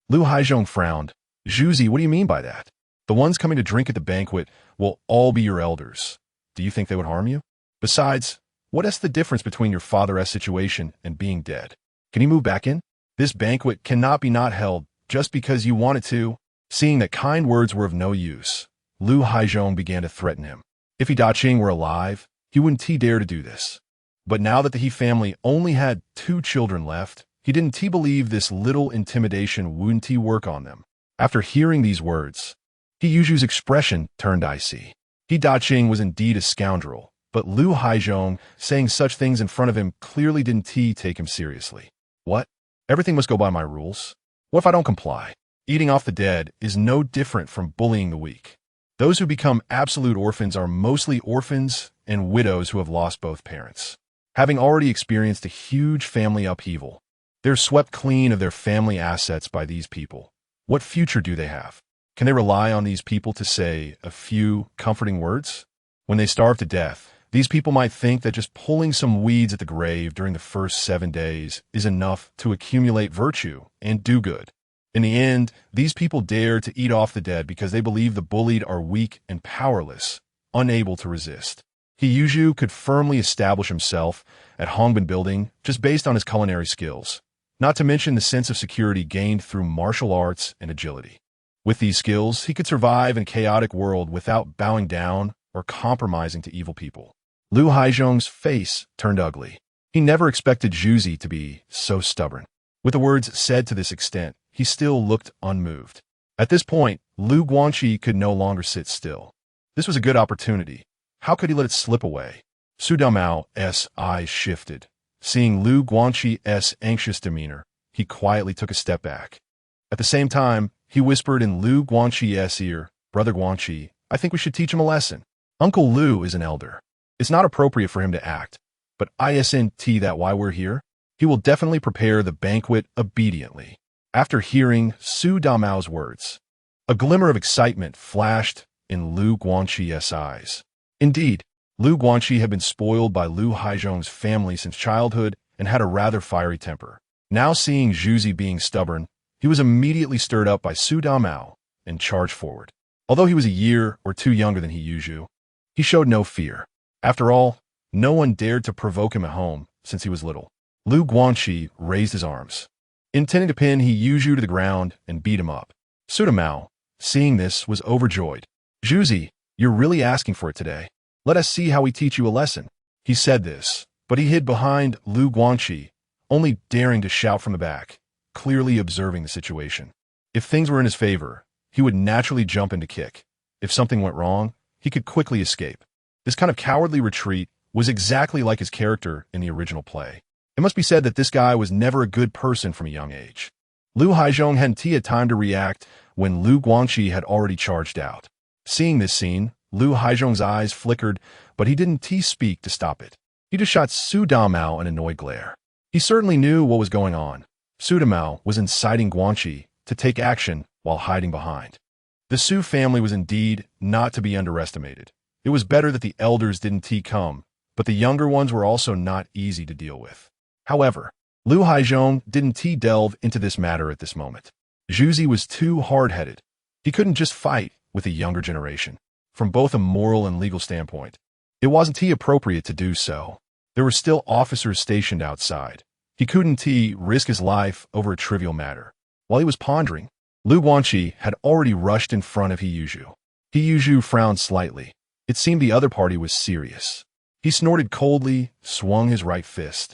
Lu Haizhong frowned. Zhuzi, what do you mean by that? The ones coming to drink at the banquet will all be your elders. Do you think they would harm you? Besides, what is the difference between your father's situation and being dead? Can you move back in? This banquet cannot be not held just because you want it to. Seeing that kind words were of no use, Lu Haizhong began to threaten him. If Daqing were alive, he wouldn't dare to do this. But now that the He family only had 2 children left, he didn't believe this little intimidation wouldn't work on them. After hearing these words, Yuzhu's expression turned icy. Daqing was indeed a scoundrel, but Lu Haizhong saying such things in front of him clearly didn't take him seriously. What? Everything must go by my rules? What if I don't comply? Eating off the dead is no different from bullying the weak. Those who become absolute orphans are mostly orphans and widows who have lost both parents. Having already experienced a huge family upheaval, they're swept clean of their family assets by these people. What future do they have? Can they rely on these people to say a few comforting words? When they starve to death, these people might think that just pulling some weeds at the grave during the first 7 days is enough to accumulate virtue and do good. In the end, these people dare to eat off the dead because they believe the bullied are weak and powerless, unable to resist. Yuzhu could firmly establish himself at Hongbin Building just based on his culinary skills, not to mention the sense of security gained through martial arts and agility. With these skills, he could survive in a chaotic world without bowing down or compromising to evil people. Lu Haizhong's face turned ugly. He never expected Zhuzi to be so stubborn. With the words said to this extent, he still looked unmoved. At this point, Lu Guanqi could no longer sit still. This was a good opportunity. How could he let it slip away? Su Damao's eyes shifted. Seeing Lu Guanqi's anxious demeanor, he quietly took a step back. At the same time, he whispered in Lu Guanqi's ear, Brother Guanqi, I think we should teach him a lesson. Uncle Lu is an elder. It's not appropriate for him to act, but isn't that why we're here? He will definitely prepare the banquet obediently. After hearing Su Damao's words, a glimmer of excitement flashed in Lu Guanqi's eyes. Indeed, Lu Guanqi had been spoiled by Lu Haizhong's family since childhood and had a rather fiery temper. Now seeing Zhuzi being stubborn, he was immediately stirred up by Su Damao and charged forward. Although he was a year or 2 younger than Yuzhu, he showed no fear. After all, no one dared to provoke him at home since he was little. Lu Guanqi raised his arms, intending to pin Yuzhu to the ground and beat him up. Su Damao, seeing this, was overjoyed. Zhuzi, you're really asking for it today. Let us see how we teach you a lesson. He said this, but he hid behind Lu Guanqi, only daring to shout from the back, clearly observing the situation. If things were in his favor, he would naturally jump in to kick. If something went wrong, he could quickly escape. This kind of cowardly retreat was exactly like his character in the original play. It must be said that this guy was never a good person from a young age. Lu Haizhong hadn't had time to react when Lu Guanqi had already charged out. Seeing this scene, Lu Haizhong's eyes flickered, but he didn't speak to stop it. He just shot Su Damao an annoyed glare. He certainly knew what was going on. Su Damao was inciting Guanqi to take action while hiding behind. The Su family was indeed not to be underestimated. It was better that the elders didn't come, but the younger ones were also not easy to deal with. However, Lu Haizhong didn't delve into this matter at this moment. Zhuzi was too hard-headed. He couldn't just fight with the younger generation. From both a moral and legal standpoint, it wasn't appropriate to do so. There were still officers stationed outside. He couldn't risk his life over a trivial matter. While he was pondering, Lu Guangqi had already rushed in front of He Yuzhu. He Yuzhu frowned slightly. It seemed the other party was serious. He snorted coldly, swung his right fist,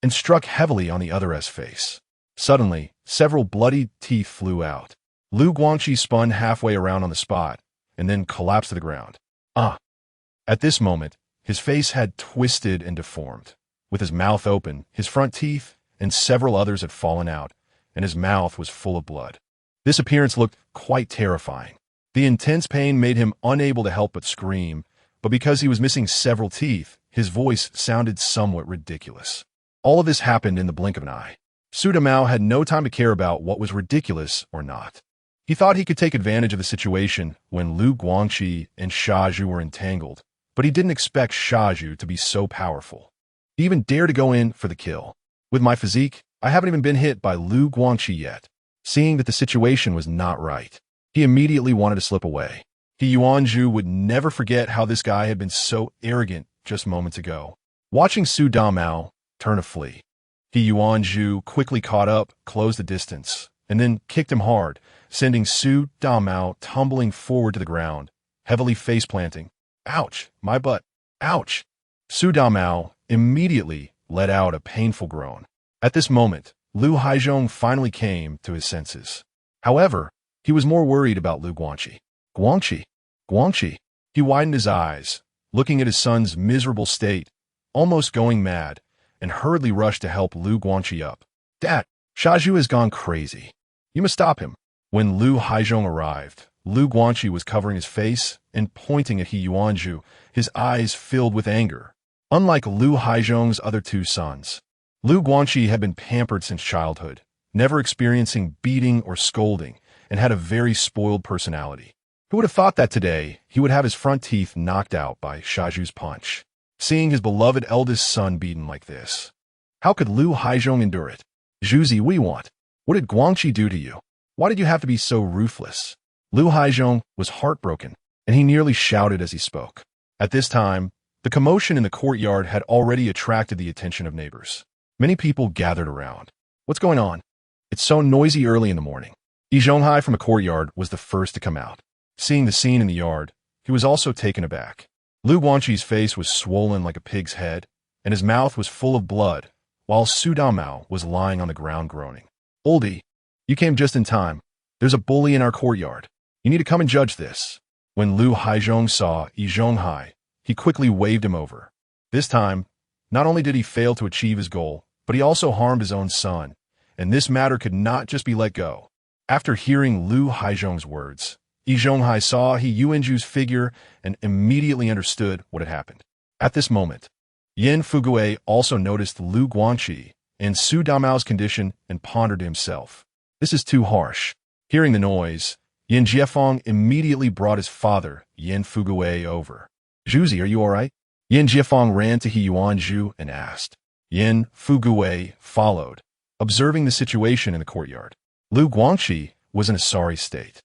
and struck heavily on the other's face. Suddenly, several bloody teeth flew out. Lu Guangqi spun halfway around on the spot, and then collapsed to the ground. At this moment, his face had twisted and deformed. With his mouth open, his front teeth and several others had fallen out, and his mouth was full of blood. This appearance looked quite terrifying. The intense pain made him unable to help but scream, but because he was missing several teeth, his voice sounded somewhat ridiculous. All of this happened in the blink of an eye. Su Damao had no time to care about what was ridiculous or not. He thought he could take advantage of the situation when Lu Guangqi and Xiazhu were entangled, but he didn't expect Xiazhu to be so powerful. He even dared to go in for the kill. With my physique, I haven't even been hit by Lu Guangqi yet. Seeing that the situation was not right, he immediately wanted to slip away. He Yuanzhu would never forget how this guy had been so arrogant just moments ago. Watching Su Damao turn to flee, He Yuanzhu quickly caught up, closed the distance, and then kicked him hard, sending Su Damao tumbling forward to the ground, heavily face-planting. Ouch, my butt, ouch. Su Damao immediately let out a painful groan. At this moment, Lu Haizhong finally came to his senses. However, he was more worried about Lu Guangqi. Guangqi. He widened his eyes, looking at his son's miserable state, almost going mad, and hurriedly rushed to help Lu Guangqi up. Dad, Xiazhu has gone crazy. You must stop him. When Lu Haizhong arrived, Lu Guangqi was covering his face and pointing at He Yuanzhu, his eyes filled with anger. Unlike Lu Haizhong's other two sons, Lu Guangqi had been pampered since childhood, never experiencing beating or scolding, and had a very spoiled personality. Who would have thought that today he would have his front teeth knocked out by Xiazhu's punch? Seeing his beloved eldest son beaten like this, how could Lu Haizhong endure it? Zhuzi, what did Guangqi do to you? Why did you have to be so ruthless? Lu Haizhong was heartbroken, and he nearly shouted as he spoke. At this time, the commotion in the courtyard had already attracted the attention of neighbors. Many people gathered around. What's going on? It's so noisy early in the morning. Yi Zhonghai from the courtyard was the first to come out. Seeing the scene in the yard, he was also taken aback. Lu Guangqi's face was swollen like a pig's head, and his mouth was full of blood, while Su Damao was lying on the ground groaning. Oldie, you came just in time. There's a bully in our courtyard. You need to come and judge this. When Lu Haizhong saw Yi Zhonghai, he quickly waved him over. This time, not only did he fail to achieve his goal, but he also harmed his own son, and this matter could not just be let go. After hearing Lu Haizhong's words, Yi Zhonghai saw He Yuanzhu's figure and immediately understood what had happened. At this moment, Yan Fugue also noticed Lu Guangqi and Su Damao's condition and pondered to himself. This is too harsh. Hearing the noise, Yan Jiefeng immediately brought his father, Yan Fugue, over. Zhuzi, are you all right? Yan Jiefeng ran to He Yuanzhu and asked. Yan Fugue followed, observing the situation in the courtyard. Lu Guangqi was in a sorry state,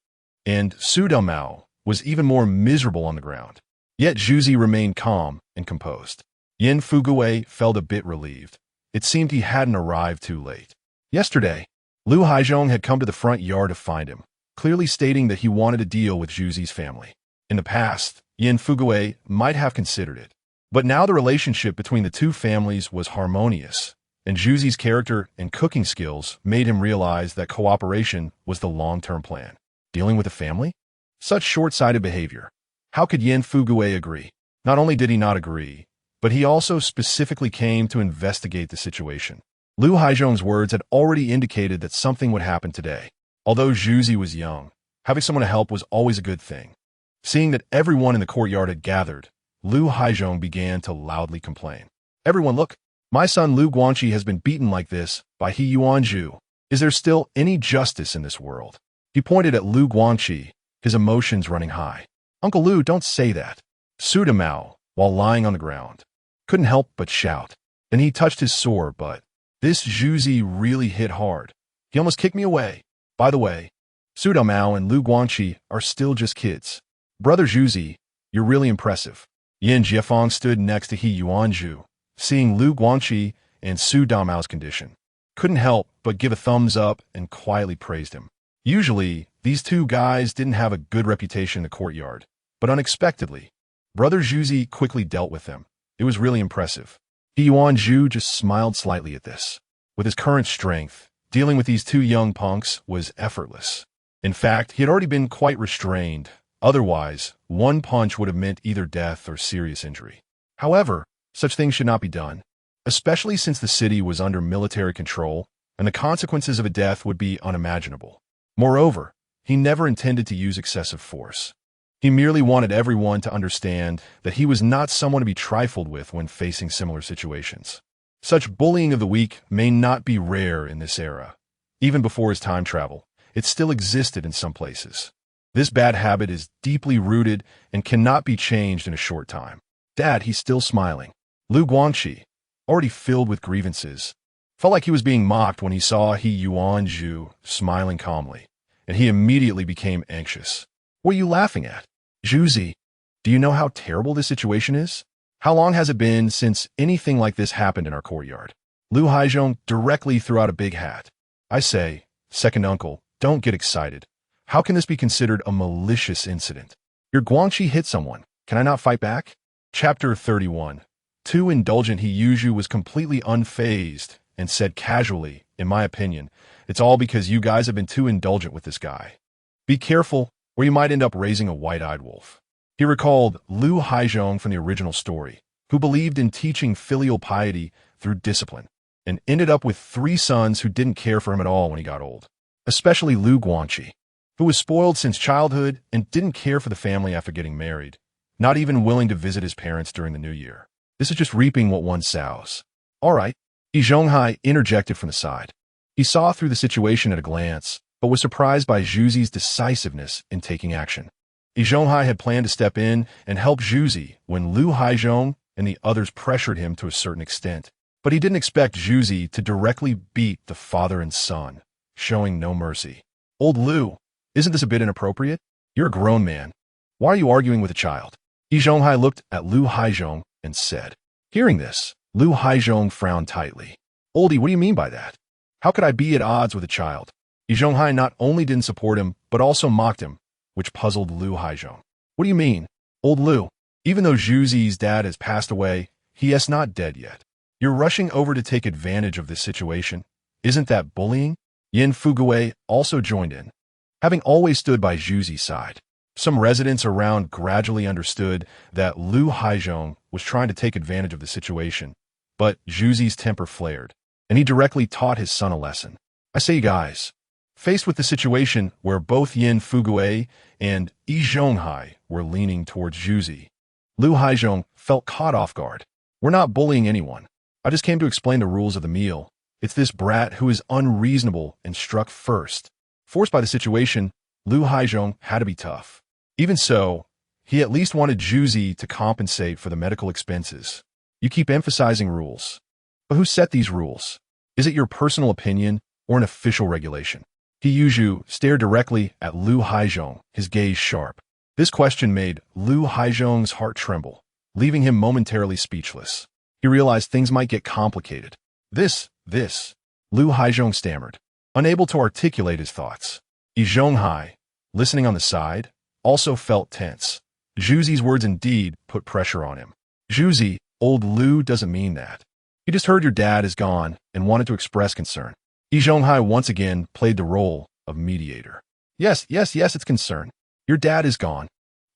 and Su Damao was even more miserable on the ground. Yet Zhuzi remained calm and composed. Yan Fugue felt a bit relieved. It seemed he hadn't arrived too late. Yesterday, Lu Haizhong had come to the front yard to find him, clearly stating that he wanted to deal with Zhuzi's family. In the past, Yan Fugue might have considered it, but now the relationship between the two families was harmonious, and Zhuzi's character and cooking skills made him realize that cooperation was the long-term plan. Dealing with a family? Such short-sighted behavior. How could Yan Fugue agree? Not only did he not agree, but he also specifically came to investigate the situation. Lu Haizhong's words had already indicated that something would happen today. Although Zhuzi was young, having someone to help was always a good thing. Seeing that everyone in the courtyard had gathered, Lu Haizhong began to loudly complain. Everyone look, my son Lu Guangqi has been beaten like this by He Yuanzhu. Is there still any justice in this world? He pointed at Lu Guangqi, his emotions running high. Uncle Lu, don't say that. Su Damao, while lying on the ground, couldn't help but shout. Then he touched his sore butt. This Zhuzi really hit hard. He almost kicked me away. By the way, Su Damao and Lu Guangqi are still just kids. Brother Zhuzi, you're really impressive. Yin Jiefeng stood next to He Yuanzhu, seeing Lu Guangqi and Su Damao's condition. Couldn't help but give a thumbs up and quietly praised him. Usually, these two guys didn't have a good reputation in the courtyard, but unexpectedly, Brother Zhuzi quickly dealt with them. It was really impressive. He Yuanzhu just smiled slightly at this. With his current strength, dealing with these two young punks was effortless. In fact, he had already been quite restrained. Otherwise, one punch would have meant either death or serious injury. However, such things should not be done, especially since the city was under military control and the consequences of a death would be unimaginable. Moreover, he never intended to use excessive force. He merely wanted everyone to understand that he was not someone to be trifled with when facing similar situations. Such bullying of the weak may not be rare in this era. Even before his time travel, it still existed in some places. This bad habit is deeply rooted and cannot be changed in a short time. Dad, he's still smiling. Lu Guangqi, already filled with grievances, felt like he was being mocked when he saw He Yuanzhu smiling calmly, and he immediately became anxious. What are you laughing at? Zhuzi, do you know how terrible this situation is? How long has it been since anything like this happened in our courtyard? Lu Haizhong directly threw out a big hat. I say, second uncle, don't get excited. How can this be considered a malicious incident? Your Guangqi hit someone. Can I not fight back? Chapter 31. Too indulgent He Yuanzhu was completely unfazed and said casually, in my opinion, it's all because you guys have been too indulgent with this guy. Be careful, or you might end up raising a white-eyed wolf. He recalled Lu Haizhong from the original story, who believed in teaching filial piety through discipline, and ended up with 3 sons who didn't care for him at all when he got old. Especially Lu Guangqi, who was spoiled since childhood and didn't care for the family after getting married, not even willing to visit his parents during the new year. This is just reaping what one sows. All right, He Zhonghai interjected from the side. He saw through the situation at a glance, but was surprised by Zhuzi's decisiveness in taking action. He Zhonghai had planned to step in and help Zhuzi when Lu Haizhong and the others pressured him to a certain extent, but he didn't expect Zhuzi to directly beat the father and son, showing no mercy. Old Lu, isn't this a bit inappropriate? You're a grown man. Why are you arguing with a child? He Zhonghai looked at Lu Haizhong and said. Hearing this, Lu Haizhong frowned tightly. Oldie, what do you mean by that? How could I be at odds with a child? He Zhonghai not only didn't support him, but also mocked him, which puzzled Lu Haizhong. What do you mean? Old Lu, even though Zhuzi's dad has passed away, he is not dead yet. You're rushing over to take advantage of this situation. Isn't that bullying? Yin Fuguei also joined in. Having always stood by Zhuzi's side, some residents around gradually understood that Lu Haizhong was trying to take advantage of the situation, but Zhuzi's temper flared, and he directly taught his son a lesson. I say, guys, faced with the situation where both Yin Fuguei and Yi Zhonghai were leaning towards Zhuzi, Lu Haizhong felt caught off guard. We're not bullying anyone. I just came to explain the rules of the meal. It's this brat who is unreasonable and struck first. Forced by the situation, Lu Haizhong had to be tough. Even so, he at least wanted Zhuzi to compensate for the medical expenses. You keep emphasizing rules. But who set these rules? Is it your personal opinion or an official regulation? He Yuanzhu stared directly at Lu Haizhong, his gaze sharp. This question made Lu Haizhong's heart tremble, leaving him momentarily speechless. He realized things might get complicated. This, Lu Haizhong stammered, unable to articulate his thoughts. Yi Zhonghai, listening on the side, also felt tense. Zhuzi's words indeed put pressure on him. Zhuzi, old Lu doesn't mean that. He just heard your dad is gone and wanted to express concern. Yi Zhonghai once again played the role of mediator. Yes, it's concern. Your dad is gone,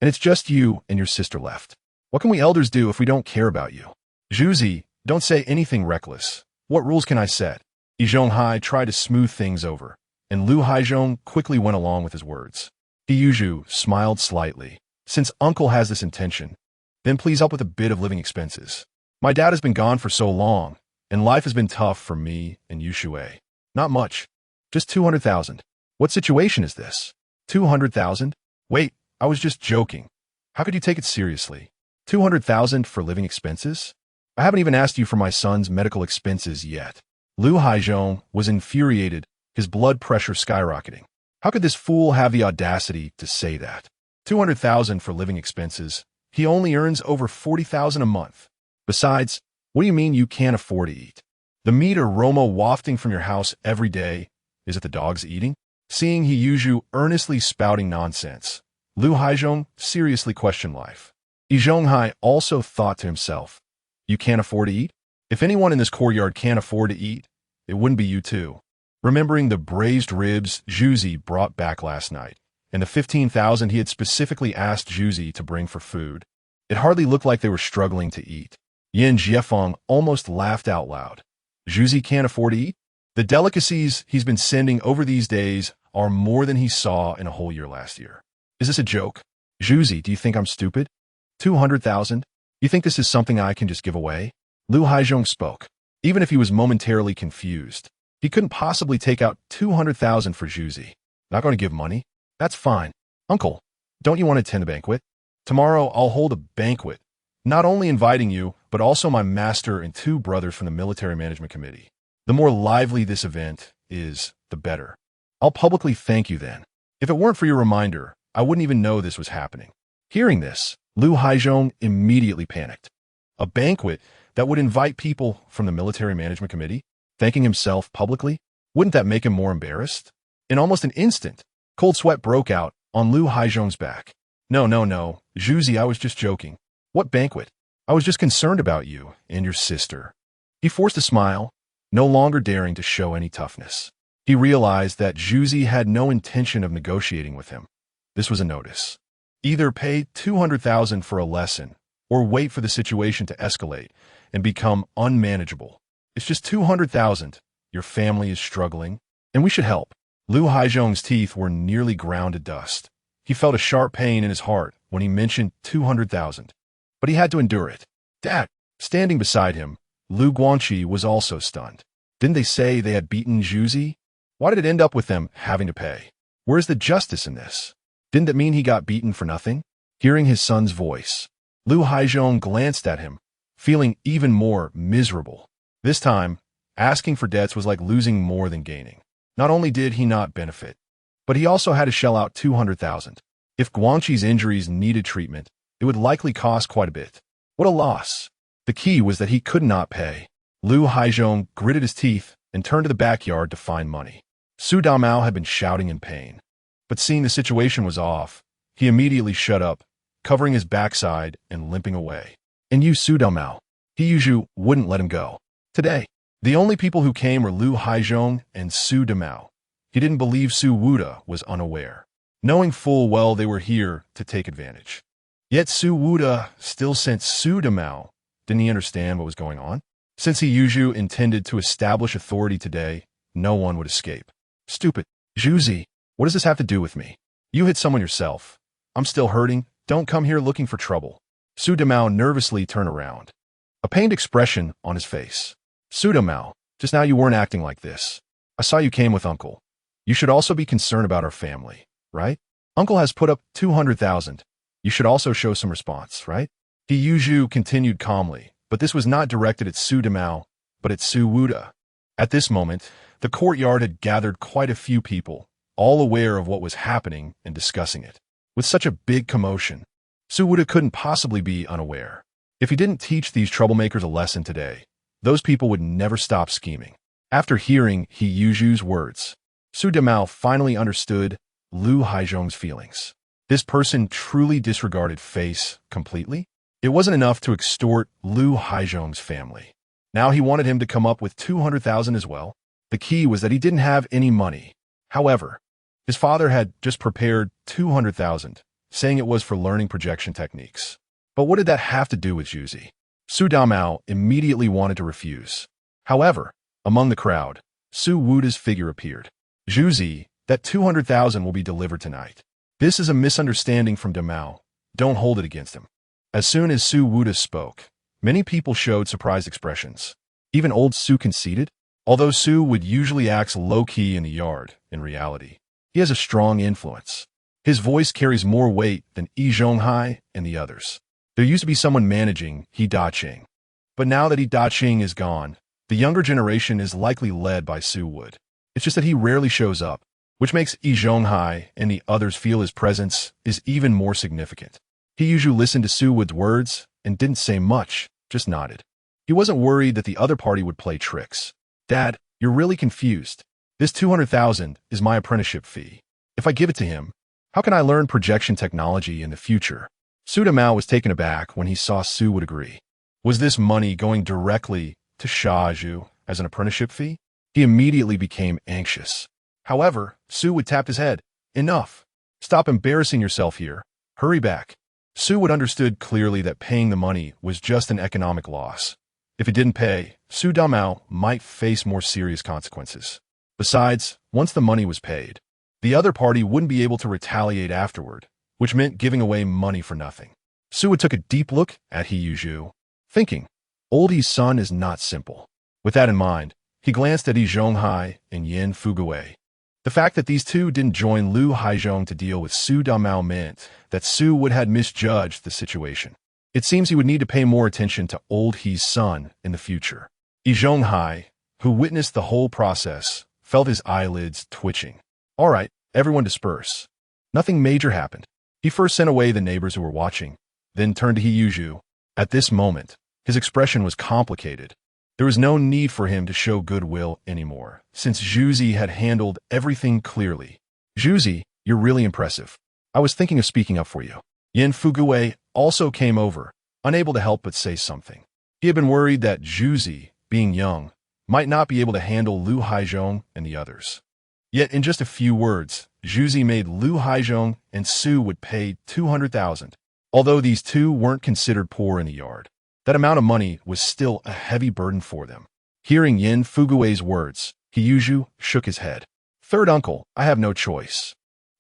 and it's just you and your sister left. What can we elders do if we don't care about you? Zhuzi, don't say anything reckless. What rules can I set? Yi Zhonghai tried to smooth things over, and Lu Haizhong quickly went along with his words. He Yuanzhu smiled slightly. Since uncle has this intention, then please help with a bit of living expenses. My dad has been gone for so long, and life has been tough for me and Yu Shuai. Not much. Just 200,000. What situation is this? 200,000? Wait, I was just joking. How could you take it seriously? 200,000 for living expenses? I haven't even asked you for my son's medical expenses yet. Lu Haizhong was infuriated, his blood pressure skyrocketing. How could this fool have the audacity to say that? 200,000 for living expenses. He only earns over 40,000 a month. Besides, what do you mean you can't afford to eat? The meat aroma wafting from your house every day. Is it the dogs eating? Seeing He Yuzhu earnestly spouting nonsense, Lu Haizhong seriously questioned life. Yi Zhonghai also thought to himself, you can't afford to eat? If anyone in this courtyard can't afford to eat, it wouldn't be you too. Remembering the braised ribs Zhuzi brought back last night, and the 15,000 he had specifically asked Zhuzi to bring for food, it hardly looked like they were struggling to eat. Yin Jiefeng almost laughed out loud. Zhuzi can't afford to eat? The delicacies he's been sending over these days are more than he saw in a whole year last year. Is this a joke? Zhuzi, do you think I'm stupid? 200,000? You think this is something I can just give away? Lu Haizhong spoke. Even if he was momentarily confused, he couldn't possibly take out 200,000 for Zhuzi. Not going to give money? That's fine. Uncle, don't you want to attend a banquet? Tomorrow I'll hold a banquet, not only inviting you, but also my master and 2 brothers from the Military Management Committee. The more lively this event is, the better. I'll publicly thank you then. If it weren't for your reminder, I wouldn't even know this was happening. Hearing this, Lu Haizhong immediately panicked. A banquet that would invite people from the Military Management Committee? Thanking himself publicly? Wouldn't that make him more embarrassed? In almost an instant, cold sweat broke out on Lu Haizhong's back. No, Zhuzi, I was just joking. What banquet? I was just concerned about you and your sister. He forced a smile, no longer daring to show any toughness. He realized that Zhuzi had no intention of negotiating with him. This was a notice. Either pay 200,000 for a lesson, or wait for the situation to escalate and become unmanageable. It's just 200,000. Your family is struggling, and we should help. Lu Haizhong's teeth were nearly ground to dust. He felt a sharp pain in his heart when he mentioned 200,000, but he had to endure it. Dad, standing beside him, Lu Guanqi was also stunned. Didn't they say they had beaten Zhuzi? Why did it end up with them having to pay? Where's the justice in this? Didn't that mean he got beaten for nothing? Hearing his son's voice, Lu Haizhong glanced at him, feeling even more miserable. This time, asking for debts was like losing more than gaining. Not only did he not benefit, but he also had to shell out 200,000. If Guanqi's injuries needed treatment, it would likely cost quite a bit. What a loss. The key was that he could not pay. Lu Haizhong gritted his teeth and turned to the backyard to find money. Su Damao had been shouting in pain, but seeing the situation was off, he immediately shut up, covering his backside and limping away. And you, Su Damao, He Yuzhu wouldn't let him go. Today, the only people who came were Lu Haizhong and Su Damao. He didn't believe Su Wuda was unaware, knowing full well they were here to take advantage. Yet Su Wuda still sent Su Damao. Didn't he understand what was going on? Since He Yuzhu intended to establish authority today, no one would escape. Stupid. Zhuzi, what does this have to do with me? You hit someone yourself. I'm still hurting. Don't come here looking for trouble. Su Damao nervously turned around, a pained expression on his face. Su Damao, just now you weren't acting like this. I saw you came with Uncle. You should also be concerned about our family, right? Uncle has put up 200,000. You should also show some response, right? He Yuzhu continued calmly, but this was not directed at Su Damao, but at Su Wuda. At this moment, the courtyard had gathered quite a few people, all aware of what was happening and discussing it. With such a big commotion, Su Wuda couldn't possibly be unaware. If he didn't teach these troublemakers a lesson today, those people would never stop scheming. After hearing He Yuzhu's words, Su Damao finally understood Lu Haizhong's feelings. This person truly disregarded face completely. It wasn't enough to extort Lu Haizhong's family. Now he wanted him to come up with 200,000 as well. The key was that he didn't have any money. However, his father had just prepared 200,000, saying it was for learning projection techniques. But what did that have to do with Zhuzi? Su Damao immediately wanted to refuse. However, among the crowd, Su Wuda's figure appeared. Zhuzi, that 200,000 will be delivered tonight. This is a misunderstanding from Damao. Don't hold it against him. As soon as Su Wuda spoke, many people showed surprised expressions. Even old Su conceded. Although Su would usually act low-key in the yard, in reality, he has a strong influence. His voice carries more weight than Yi Zhonghai and the others. There used to be someone managing He Daqing, but now that He Daqing is gone, the younger generation is likely led by Su Wood. It's just that he rarely shows up. which makes Yi Zhonghai and the others feel his presence is even more significant. He usually listened to Su Wood's words and didn't say much, just nodded. He wasn't worried that the other party would play tricks. Dad, you're really confused. This 200,000 is my apprenticeship fee. If I give it to him, how can I learn projection technology in the future? Su Damao was taken aback when he saw Su would agree. Was this money going directly to Xiaozhu as an apprenticeship fee? He immediately became anxious. However, Su would tap his head. Enough. Stop embarrassing yourself here. Hurry back. Su would understood clearly that paying the money was just an economic loss. If he didn't pay, Su Damao might face more serious consequences. Besides, once the money was paid, the other party wouldn't be able to retaliate afterward, which meant giving away money for nothing. Su would took a deep look at He Yuzhu, thinking, old He's son is not simple. With that in mind, he glanced at Yi Zhonghai and Yin Fugui. The fact that these two didn't join Lu Haizhong to deal with Su Damao meant that Su would had misjudged the situation. It seems he would need to pay more attention to old He's son in the future. Yi Zhonghai, who witnessed the whole process, felt his eyelids twitching. All right, everyone disperse. Nothing major happened. He first sent away the neighbors who were watching, then turned to He Yuzhu. At this moment, his expression was complicated. There was no need for him to show goodwill anymore, since Zhuzi had handled everything clearly. Zhuzi, you're really impressive. I was thinking of speaking up for you. Yin Fugui also came over, unable to help but say something. He had been worried that Zhuzi, being young, might not be able to handle Lu Haizhong and the others. Yet in just a few words, Zhuzi made Lu Haizhong and Su would pay 200,000. Although these two weren't considered poor in the yard, that amount of money was still a heavy burden for them. Hearing Yin Fugui's words, He Yuzhu shook his head. Third uncle, I have no choice.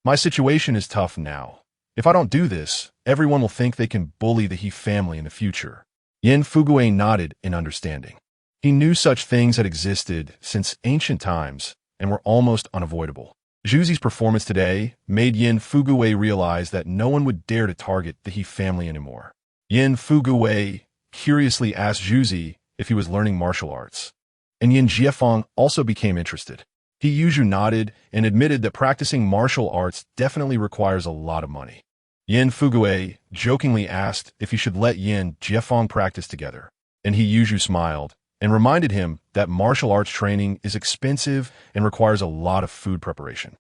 My situation is tough now. If I don't do this, everyone will think they can bully the He family in the future. Yin Fugui nodded in understanding. He knew such things had existed since ancient times and were almost unavoidable. Zhuzi's performance today made Yin Fugui realize that no one would dare to target the He family anymore. Yin Fugui curiously asked Zhuzi if he was learning martial arts, and Yin Jiefeng also became interested. He Yuzhu nodded and admitted that practicing martial arts definitely requires a lot of money. Yin Fugui jokingly asked if he should let Yin Jiefeng practice together, and He Yuzhu smiled and reminded him that martial arts training is expensive and requires a lot of food preparation.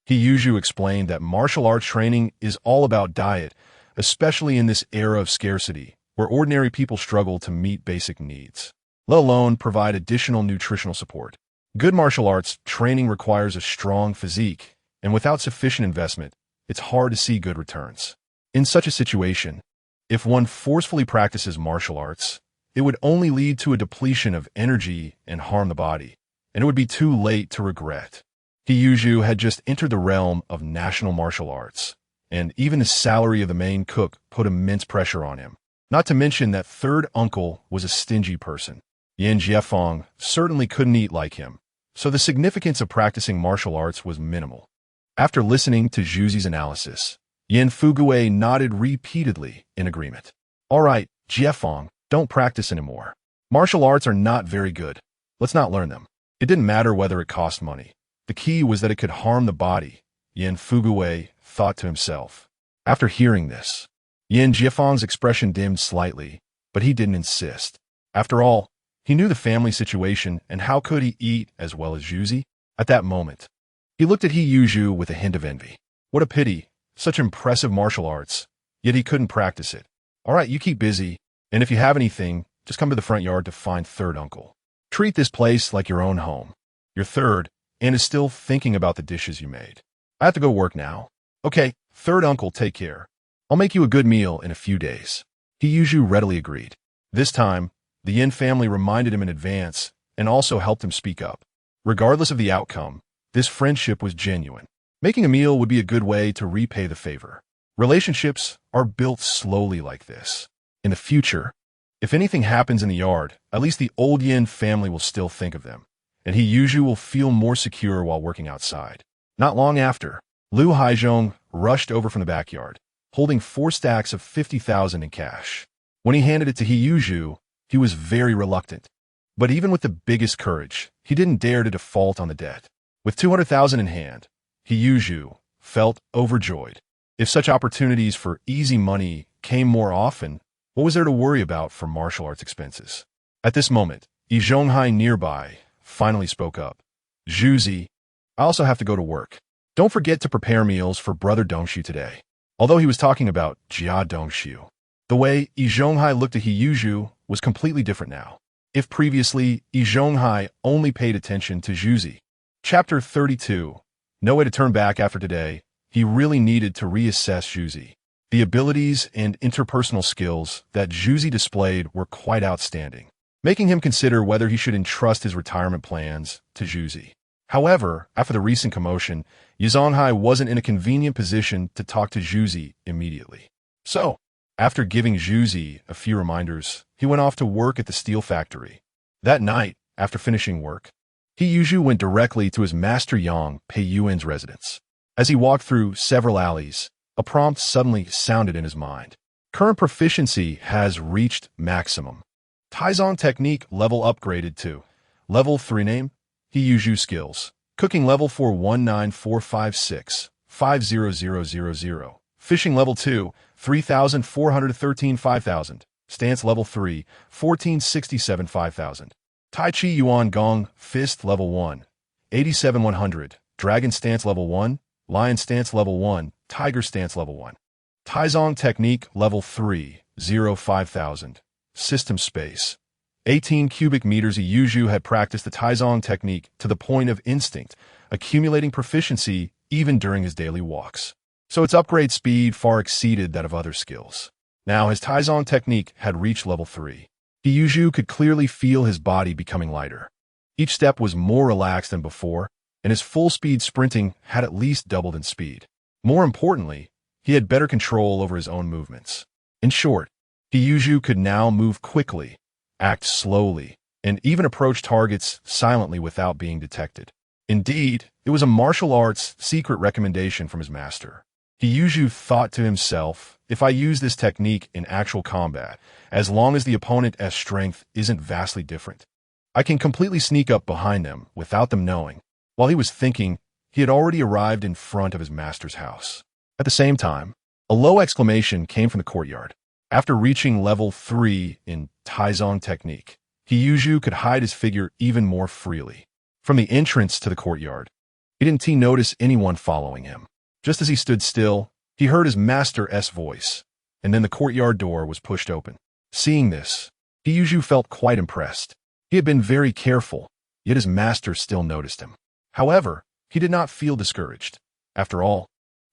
He Yuzhu explained that martial arts training is all about diet, especially in this era of scarcity, where ordinary people struggle to meet basic needs, let alone provide additional nutritional support. Good martial arts training requires a strong physique, and without sufficient investment, it's hard to see good returns. In such a situation, if one forcefully practices martial arts, it would only lead to a depletion of energy and harm the body, and it would be too late to regret. He Yuzhu had just entered the realm of national martial arts, and even the salary of the main cook put immense pressure on him. Not to mention that third uncle was a stingy person. Yin Jiefeng certainly couldn't eat like him, so the significance of practicing martial arts was minimal. After listening to Zhuzi's analysis, Yin Fugui nodded repeatedly in agreement. All right, Jiefeng, don't practice anymore. Martial arts are not very good. Let's not learn them. It didn't matter whether it cost money. The key was that it could harm the body, Yin Fugui thought to himself. After hearing this, Yin Jiefeng's expression dimmed slightly, but he didn't insist. After all, he knew the family situation, and how could he eat as well as Zhuzi? At that moment, he looked at He Yuzhu with a hint of envy. What a pity, such impressive martial arts, yet he couldn't practice it. All right, you keep busy, and if you have anything, just come to the front yard to find third uncle. Treat this place like your own home. Your third, and is still thinking about the dishes you made. I have to go work now. Okay, third uncle, take care. I'll make you a good meal in a few days. He Yuzhu readily agreed. This time, the Yin family reminded him in advance and also helped him speak up. Regardless of the outcome, this friendship was genuine. Making a meal would be a good way to repay the favor. Relationships are built slowly like this. In the future, if anything happens in the yard, at least the old Yin family will still think of them, and He Yuzhu will feel more secure while working outside. Not long after, Lu Haizhong rushed over from the backyard, holding 4 stacks of 50,000 in cash. When he handed it to He Yuzhu, he was very reluctant. But even with the biggest courage, he didn't dare to default on the debt. With 200,000 in hand, He Yuzhu felt overjoyed. If such opportunities for easy money came more often, what was there to worry about for martial arts expenses? At this moment, Yi Zhonghai nearby finally spoke up. Zhuzi, I also have to go to work. Don't forget to prepare meals for Brother Dongxiu today. Although he was talking about Jia Dongxiu, the way Yi Zhonghai looked at He Yuzhu was completely different now. If previously, Yi Zhonghai only paid attention to Zhuzi. Chapter 32. No way to turn back after today. He really needed to reassess Zhuzi. The abilities and interpersonal skills that Zhuzi displayed were quite outstanding, making him consider whether he should entrust his retirement plans to Zhuzi. However, after the recent commotion, Yi Zhonghai wasn't in a convenient position to talk to Zhuzi immediately. So, after giving Zhuzi a few reminders, he went off to work at the steel factory. That night, after finishing work, He Yuzhu went directly to his master Yang Peiyuan's residence. As he walked through several alleys, a prompt suddenly sounded in his mind. Current proficiency has reached maximum. Taizong technique level upgraded to level 3 name, He Yuzhu skills. Cooking level 4 19456 50000. Fishing level 2 3413 5000. Stance level 3 1467 5000. Tai Chi Yuan Gong Fist level 1 87 100. Dragon stance level 1. Lion stance level 1. Tiger stance level 1. Taizong technique level 3 5000. System space 18 cubic meters. Yi Yuzhu had practiced the Taizong technique to the point of instinct, accumulating proficiency even during his daily walks. So its upgrade speed far exceeded that of other skills. Now his Taizong technique had reached level 3. Yi Yuzhu could clearly feel his body becoming lighter. Each step was more relaxed than before, and his full-speed sprinting had at least doubled in speed. More importantly, he had better control over his own movements. In short, Yi Yuzhu could now move quickly, act slowly, and even approach targets silently without being detected. Indeed, it was a martial arts secret recommendation from his master. Yi Yuzhu thought to himself, if I use this technique in actual combat, as long as the opponent's strength isn't vastly different, I can completely sneak up behind them without them knowing. While he was thinking, he had already arrived in front of his master's house. At the same time, a low exclamation came from the courtyard. After reaching level 3 in Taizong technique, Yi Yuzhu could hide his figure even more freely. From the entrance to the courtyard, he didn't notice anyone following him. Just as he stood still, he heard his master's voice, and then the courtyard door was pushed open. Seeing this, Yi Yuzhu felt quite impressed. He had been very careful, yet his master still noticed him. However, he did not feel discouraged. After all,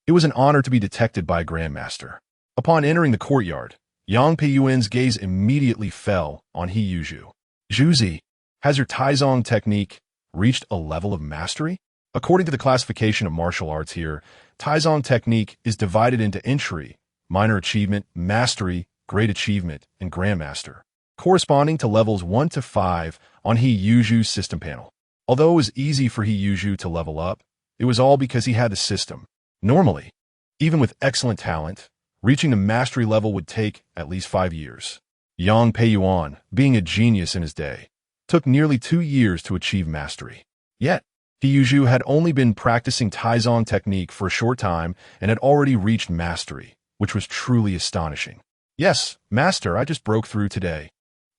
it was an honor to be detected by a grandmaster. Upon entering the courtyard, Yang Peiyuan's gaze immediately fell on Yi Yuzhu. Zhuzi, has your Taizong technique reached a level of mastery? According to the classification of martial arts here, Taizong technique is divided into entry, minor achievement, mastery, great achievement, and grandmaster, corresponding to levels 1 to 5 on Yi Yuzhu's system panel. Although it was easy for Yi Yuzhu to level up, it was all because he had the system. Normally, even with excellent talent, reaching the mastery level would take at least 5 years. Yang Peiyuan, being a genius in his day, took nearly 2 years to achieve mastery. Yet, Yi Yuzhu had only been practicing Taizong technique for a short time and had already reached mastery, which was truly astonishing. Yes, master, I just broke through today.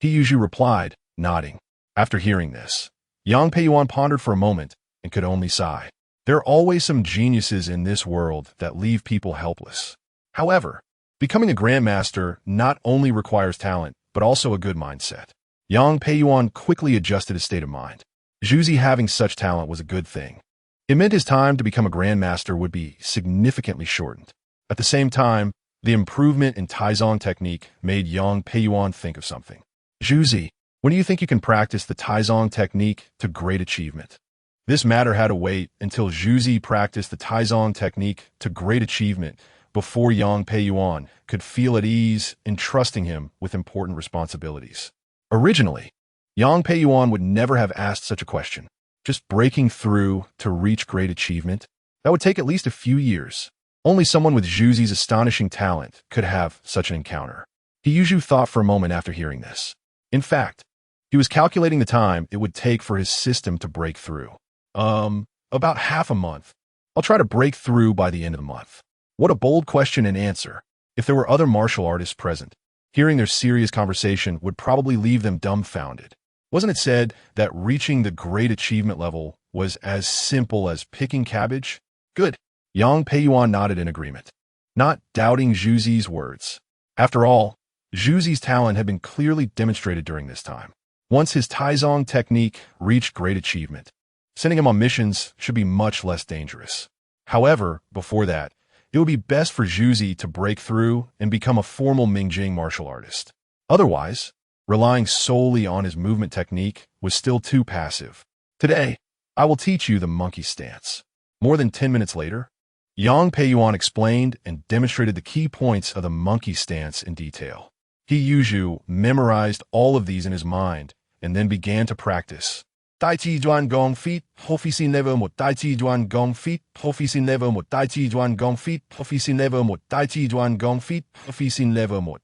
Yi Yuzhu replied, nodding. After hearing this, Yang Peiyuan pondered for a moment and could only sigh. There are always some geniuses in this world that leave people helpless. However, becoming a grandmaster not only requires talent, but also a good mindset. Yang Peiyuan quickly adjusted his state of mind. Zhuzi having such talent was a good thing. It meant his time to become a grandmaster would be significantly shortened. At the same time, the improvement in Taizong technique made Yang Peiyuan think of something. Zhuzi, when do you think you can practice the Taizong technique to great achievement? This matter had to wait until Zhuzi practiced the Taizong technique to great achievement before Yang Peiyuan could feel at ease in trusting him with important responsibilities. Originally, Yang Peiyuan would never have asked such a question. Just breaking through to reach great achievement? That would take at least a few years. Only someone with Zhuzi's astonishing talent could have such an encounter. Yi Yuzhu thought for a moment after hearing this. In fact, he was calculating the time it would take for his system to break through. About half a month. I'll try to break through by the end of the month. What a bold question and answer. If there were other martial artists present, hearing their serious conversation would probably leave them dumbfounded. Wasn't it said that reaching the great achievement level was as simple as picking cabbage? Good. Yang Peiyuan nodded in agreement, not doubting Zhu Zi's words. After all, Zhu Zi's talent had been clearly demonstrated during this time. Once his Taizong technique reached great achievement, sending him on missions should be much less dangerous. However, before that, it would be best for Zhu Zi to break through and become a formal Mingjing martial artist. Otherwise, relying solely on his movement technique was still too passive. Today, I will teach you the monkey stance. More than 10 minutes later, Yang Peiyuan explained and demonstrated the key points of the monkey stance in detail. He Yuzhu memorized all of these in his mind and then began to practice. Tai Chi Juan Gong Feet, Hofisi Never Mo Tai Chi Juan Gong Feet, Hofisi Never Mo Tai Chi Juan Gong Feet, Hofisi Never Mo Tai Chi Juan Gong Feet, Hofisi Never Mo.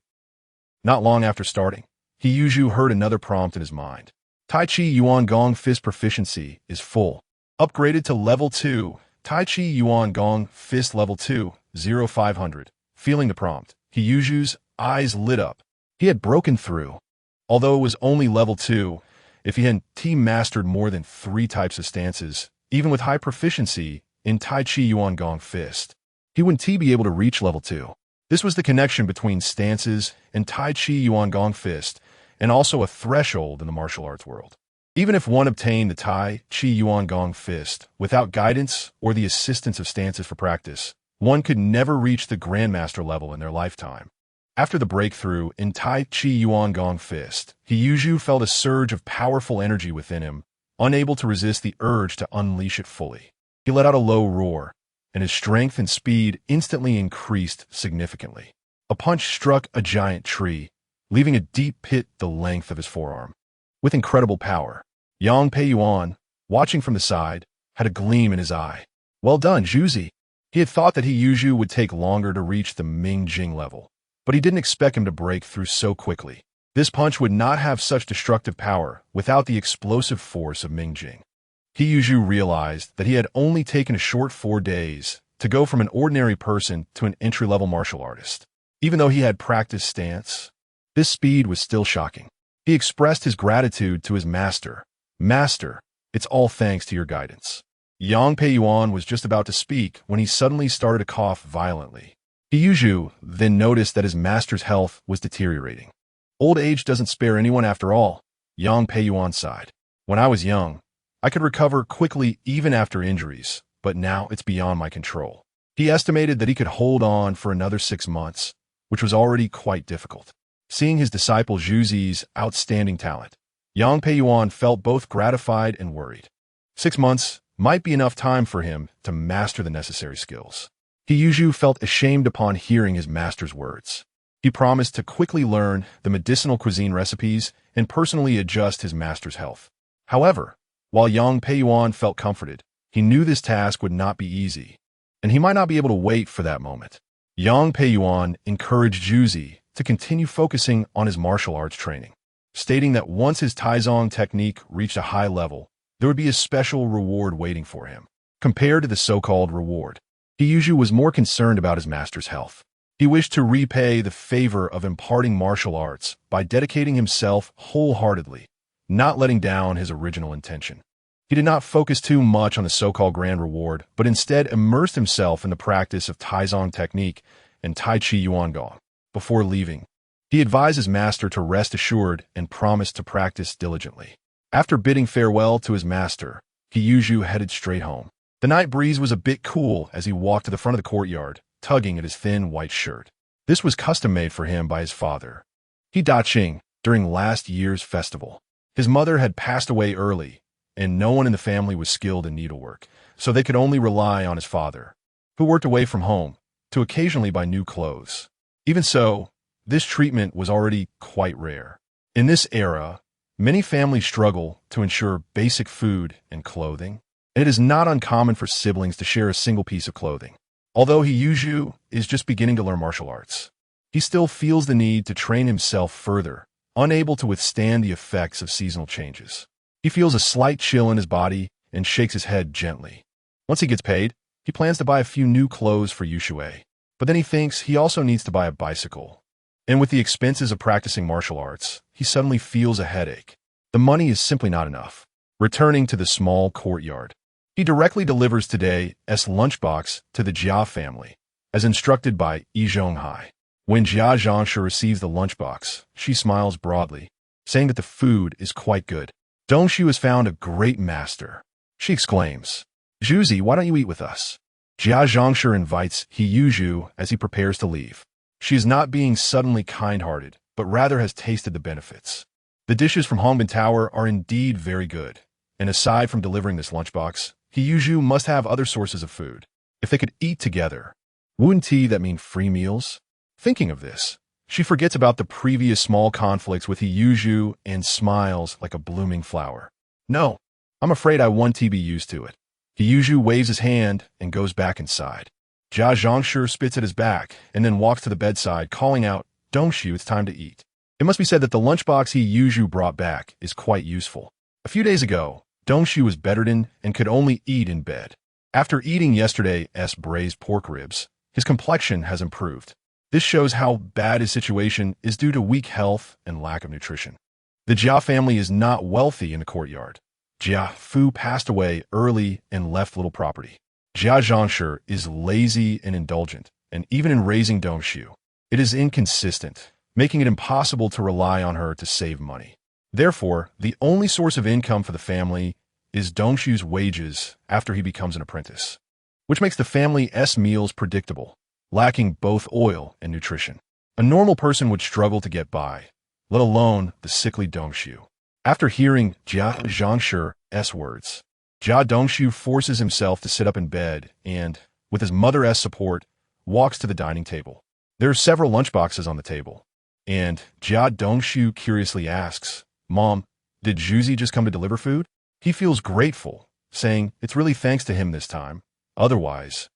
Not long after starting, he Yuzhu heard another prompt in his mind. Tai Chi Yuan Gong Fist proficiency is full. Upgraded to level 2. Tai Chi Yuan Gong Fist level 2, 0500. Feeling the prompt, he Yuzhu's eyes lit up. He had broken through. Although it was only level 2, if he hadn't mastered more than 3 types of stances, even with high proficiency in Tai Chi Yuan Gong Fist, he wouldn't be able to reach level 2. This was the connection between stances and Tai Chi Yuan Gong Fist, and also a threshold in the martial arts world. Even if one obtained the Tai Chi Yuan Gong Fist without guidance or the assistance of stances for practice, one could never reach the Grandmaster level in their lifetime. After the breakthrough in Tai Chi Yuan Gong Fist, he Yuzhu felt a surge of powerful energy within him, unable to resist the urge to unleash it fully. He let out a low roar, and his strength and speed instantly increased significantly. A punch struck a giant tree, leaving a deep pit the length of his forearm. With incredible power, Yang Peiyuan, watching from the side, had a gleam in his eye. Well done, Zhu Zi. He had thought that he Yuzhu would take longer to reach the Mingjing level, but he didn't expect him to break through so quickly. This punch would not have such destructive power without the explosive force of Mingjing. He Yuzhu realized that he had only taken a short 4 days to go from an ordinary person to an entry-level martial artist. Even though he had practiced stance, this speed was still shocking. He expressed his gratitude to his master. Master, it's all thanks to your guidance. Yang Peiyuan was just about to speak when he suddenly started to cough violently. He Yuzhu then noticed that his master's health was deteriorating. Old age doesn't spare anyone after all, Yang Peiyuan sighed. When I was young, I could recover quickly even after injuries, but now it's beyond my control. He estimated that he could hold on for another 6 months, which was already quite difficult. Seeing his disciple Zhu Zi's outstanding talent, Yang Peiyuan felt both gratified and worried. 6 months might be enough time for him to master the necessary skills. He Yuzhu felt ashamed upon hearing his master's words. He promised to quickly learn the medicinal cuisine recipes and personally adjust his master's health. However, while Yang Peiyuan felt comforted, he knew this task would not be easy, and he might not be able to wait for that moment. Yang Peiyuan encouraged Zhu Zi to continue focusing on his martial arts training, stating that once his Taizong technique reached a high level, there would be a special reward waiting for him. Compared to the so-called reward, he Yuzhu was more concerned about his master's health. He wished to repay the favor of imparting martial arts by dedicating himself wholeheartedly, not letting down his original intention. He did not focus too much on the so-called grand reward, but instead immersed himself in the practice of Taizong technique and Tai Chi Yuan Gong. Before leaving, he advised his master to rest assured and promised to practice diligently. After bidding farewell to his master, he Yuzhu headed straight home. The night breeze was a bit cool as he walked to the front of the courtyard, tugging at his thin white shirt. This was custom-made for him by his father. He Daqing during last year's festival. His mother had passed away early, and no one in the family was skilled in needlework, so they could only rely on his father, who worked away from home, to occasionally buy new clothes. Even so, this treatment was already quite rare. In this era, many families struggle to ensure basic food and clothing, and it is not uncommon for siblings to share a single piece of clothing. Although he Yuzhu is just beginning to learn martial arts, he still feels the need to train himself further, unable to withstand the effects of seasonal changes. He feels a slight chill in his body and shakes his head gently. Once he gets paid, he He plans to buy a few new clothes for Yushue, but then he thinks he also needs to buy a bicycle. And with the expenses of practicing martial arts, he suddenly feels a headache. The money is simply not enough. Returning to the small courtyard, he directly delivers today's lunchbox to the Jia family, as instructed by Yi Zhonghai. When Jia Zhongshu receives the lunchbox, she smiles broadly, saying that the food is quite good. Dongshu has found a great master. She exclaims, Zhuzi, why don't you eat with us? Jia Zhongshu invites He Yuzhu as he prepares to leave. She is not being suddenly kind-hearted, but rather has tasted the benefits. The dishes from Hongbin Tower are indeed very good, and aside from delivering this lunchbox, He Yuzhu must have other sources of food. If they could eat together, wouldn't that mean free meals? Thinking of this, she forgets about the previous small conflicts with He Yuzhu and smiles like a blooming flower. No, I'm afraid I won't be used to it. He Yuzhu waves his hand and goes back inside. Jia Zhongshu spits at his back and then walks to the bedside, calling out, Dongshu, it's time to eat. It must be said that the lunchbox He Yuzhu brought back is quite useful. A few days ago, Dongshu was bedridden and could only eat in bed. After eating yesterday's braised pork ribs, his complexion has improved. This shows how bad his situation is due to weak health and lack of nutrition. The Jia family is not wealthy in the courtyard. Jia Fu passed away early and left little property. Jia Zhongshu is lazy and indulgent, and even in raising Dongshu, it is inconsistent, making it impossible to rely on her to save money. Therefore, the only source of income for the family is Dongshu's wages after he becomes an apprentice, which makes the family's meals predictable, lacking both oil and nutrition. A normal person would struggle to get by, let alone the sickly Dongshu. After hearing Jia Zhongshu's words, Jia Dongshu forces himself to sit up in bed and, with his mother's support, walks to the dining table. There are several lunchboxes on the table, and Jia Dongshu curiously asks, Mom, did Zhuzi just come to deliver food? He feels grateful, saying it's really thanks to him this time. Otherwise,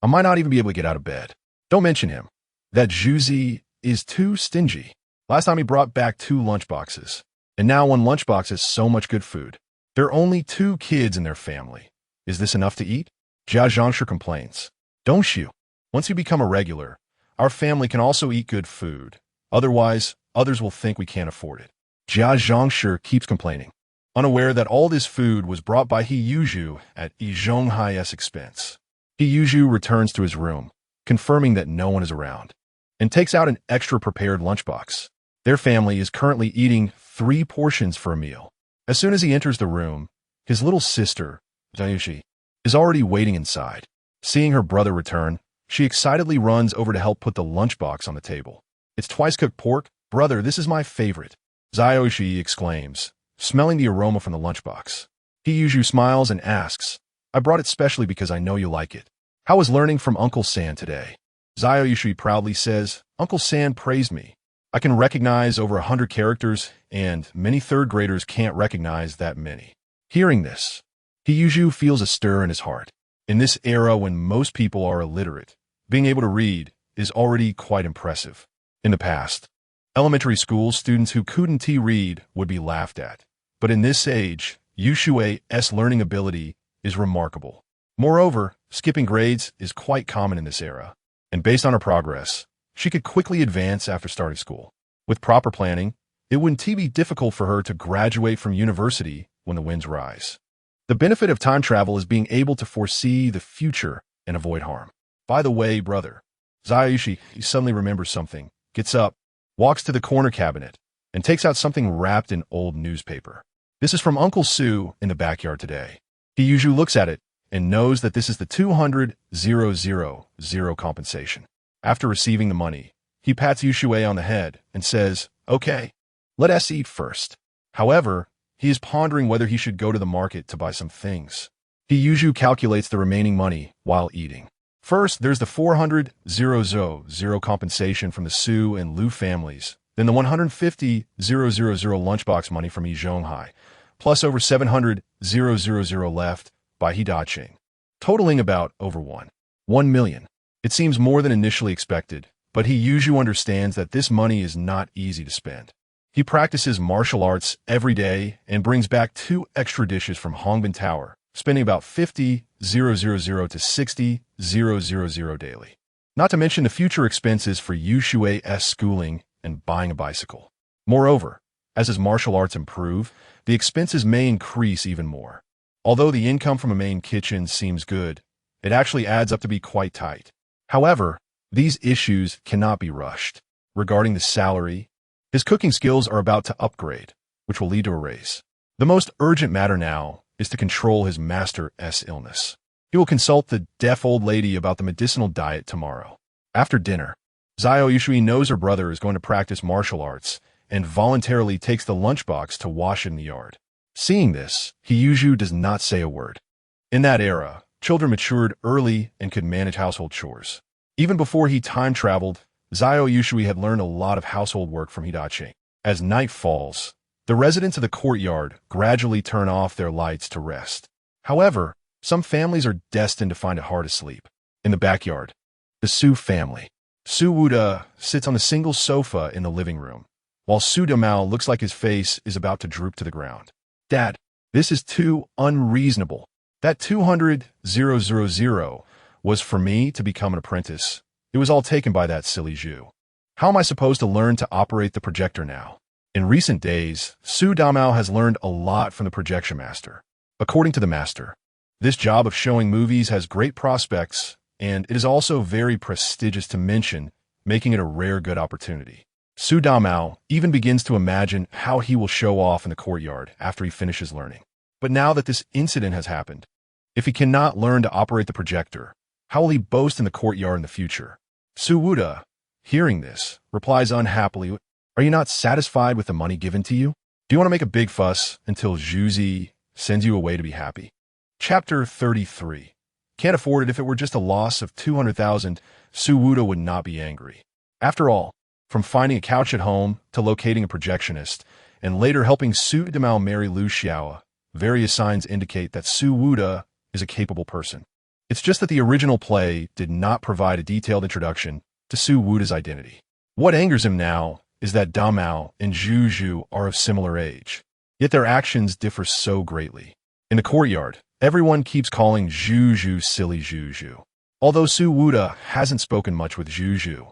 I might not even be able to get out of bed. Don't mention him. That Zhuzi is too stingy. Last time he brought back 2 lunchboxes, and now 1 lunchbox has so much good food. There are only 2 kids in their family. Is this enough to eat? Jia Zhongshu complains. Dongshu, once you become a regular, our family can also eat good food. Otherwise, others will think we can't afford it. Jia Zhongshu keeps complaining, unaware that all this food was brought by He Yuzhu at Yi Zhonghai's expense. He Yuzhu returns to his room, confirming that no one is around, and takes out an extra prepared lunchbox. Their family is currently eating 3 portions for a meal. As soon as he enters the room, his little sister, Dayushi, is already waiting inside. Seeing her brother return, she excitedly runs over to help put the lunchbox on the table. It's twice-cooked pork. Brother, this is my favorite, Zayushi exclaims, smelling the aroma from the lunchbox. He Yuzhu smiles and asks, I brought it specially because I know you like it. How was learning from Uncle San today? Zayushi proudly says, Uncle San praised me. I can recognize over 100 characters, and many third graders can't recognize that many. Hearing this, He Yuzhu feels a stir in his heart. In this era when most people are illiterate, being able to read is already quite impressive. In the past, elementary school students who couldn't read would be laughed at. But in this age, Yushue's learning ability is remarkable. Moreover, skipping grades is quite common in this era, and based on her progress, she could quickly advance after starting school. With proper planning, it wouldn't be difficult for her to graduate from university when the winds rise. The benefit of time travel is being able to foresee the future and avoid harm. By the way, brother, Zayushi suddenly remembers something, gets up, walks to the corner cabinet, and takes out something wrapped in old newspaper. This is from Uncle Sue in the backyard today. He usually looks at it and knows that this is the 200,000 compensation. After receiving the money, he pats Yushue on the head and says, Okay, let us eat first. However, he is pondering whether he should go to the market to buy some things. He Yuzhu calculates the remaining money while eating. First, there's the 400,000 compensation from the Su and Lu families, then the 150,000 lunchbox money from Yi Zhonghai, plus over 700,000 left by Hidaching, totaling about over 1 million. It seems more than initially expected, but He Yuzhu understands that this money is not easy to spend. He practices martial arts every day and brings back 2 extra dishes from Hongbin Tower spending about 50,000 to 60,000 daily. Not to mention the future expenses for Yu Shui's schooling and buying a bicycle. Moreover, as his martial arts improve, the expenses may increase even more. Although the income from a main kitchen seems good, it actually adds up to be quite tight. However, these issues cannot be rushed. Regarding the salary, his cooking skills are about to upgrade, which will lead to a raise. The most urgent matter now is to control his master's illness. He will consult the deaf old lady about the medicinal diet tomorrow. After dinner, Xiao Yushui knows her brother is going to practice martial arts and voluntarily takes the lunchbox to wash it in the yard. Seeing this, Yushu does not say a word. In that era, children matured early and could manage household chores. Even before he time-traveled, Xiao Yushui had learned a lot of household work from Hidachi. As night falls, the residents of the courtyard gradually turn off their lights to rest. However, some families are destined to find it hard to sleep. In the backyard, the Su family. Su Wuda sits on a single sofa in the living room, while Su Damao looks like his face is about to droop to the ground. Dad, this is too unreasonable. That 200,000 was for me to become an apprentice. It was all taken by that silly Zhu. How am I supposed to learn to operate the projector now? In recent days, Su Damao has learned a lot from the projection master. According to the master, this job of showing movies has great prospects, and it is also very prestigious to mention, making it a rare good opportunity. Su Damao even begins to imagine how he will show off in the courtyard after he finishes learning. But now that this incident has happened, if he cannot learn to operate the projector, how will he boast in the courtyard in the future? Su Wuda, hearing this, replies unhappily, "Are you not satisfied with the money given to you? Do you want to make a big fuss until Zhuzi sends you away to be happy?" Chapter 33. Can't afford it. If it were just a loss of 200,000, Su Wuda would not be angry. After all, from finding a couch at home to locating a projectionist, and later helping Su Damao marry Lu Xiao, various signs indicate that Su Wuda is a capable person. It's just that the original play did not provide a detailed introduction to Su Wuda's identity. What angers him now is that Damao and Zhu are of similar age, yet their actions differ so greatly. In the courtyard, everyone keeps calling Zhu silly Zhu. Although Su Wuda hasn't spoken much with Zhu,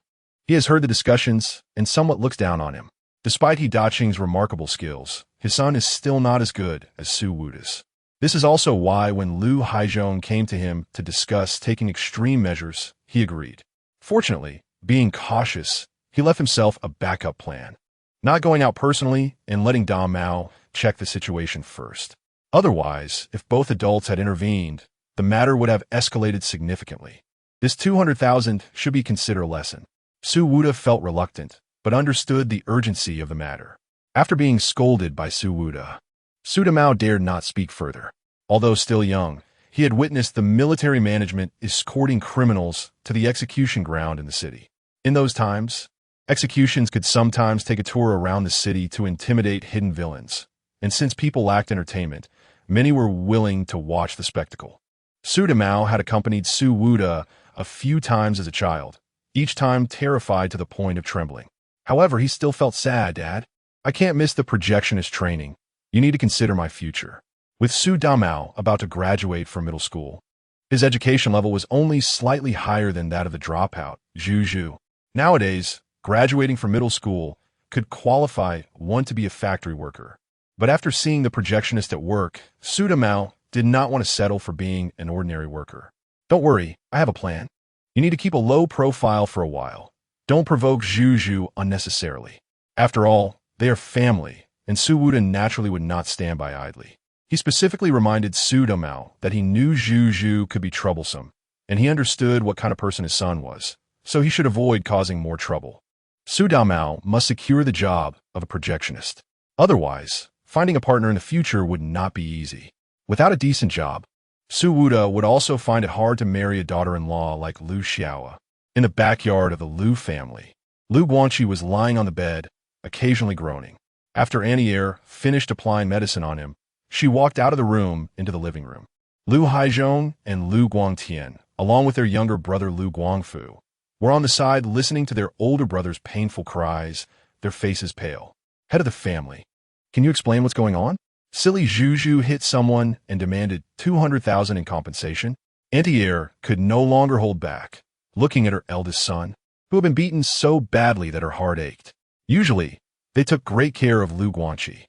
he has heard the discussions and somewhat looks down on him. Despite Hidaching's remarkable skills, his son is still not as good as Su Wuda's. This is also why when Lu Haizhong came to him to discuss taking extreme measures, he agreed. Fortunately, being cautious, he left himself a backup plan, not going out personally and letting Damao check the situation first. Otherwise, if both adults had intervened, the matter would have escalated significantly. This 200,000 should be considered a lesson. Su Wuda felt reluctant, but understood the urgency of the matter. After being scolded by Su Wuda, Su Damao dared not speak further. Although still young, he had witnessed the military management escorting criminals to the execution ground in the city. In those times, executions could sometimes take a tour around the city to intimidate hidden villains, and since people lacked entertainment, many were willing to watch the spectacle. Su Damao had accompanied Su Wuda a few times as a child, each time terrified to the point of trembling. However, he still felt sad. "Dad, I can't miss the projectionist training. You need to consider my future." With Su Damao about to graduate from middle school, his education level was only slightly higher than that of the dropout, Zhu. Nowadays, graduating from middle school could qualify one to be a factory worker. But after seeing the projectionist at work, Su Damao did not want to settle for being an ordinary worker. "Don't worry, I have a plan. You need to keep a low profile for a while. Don't provoke Zhu unnecessarily. After all, they are family, and Su Wuda naturally would not stand by idly." He specifically reminded Su Damao that he knew Zhu could be troublesome, and he understood what kind of person his son was, so he should avoid causing more trouble. Su Damao must secure the job of a projectionist. Otherwise, finding a partner in the future would not be easy. Without a decent job, Su Wuda would also find it hard to marry a daughter-in-law like Lu Xiao. In the backyard of the Lu family, Lu Guangqi was lying on the bed, occasionally groaning. After Annie finished applying medicine on him, she walked out of the room into the living room. Lu Haizhong and Lu Guangtian, along with their younger brother Lu Guangfu, were on the side listening to their older brother's painful cries, their faces pale. "Head of the family, can you explain what's going on?" Silly Juju hit someone and demanded 200,000 in compensation. Antier could no longer hold back, looking at her eldest son, who had been beaten so badly that her heart ached. Usually, they took great care of Lu Guanqi,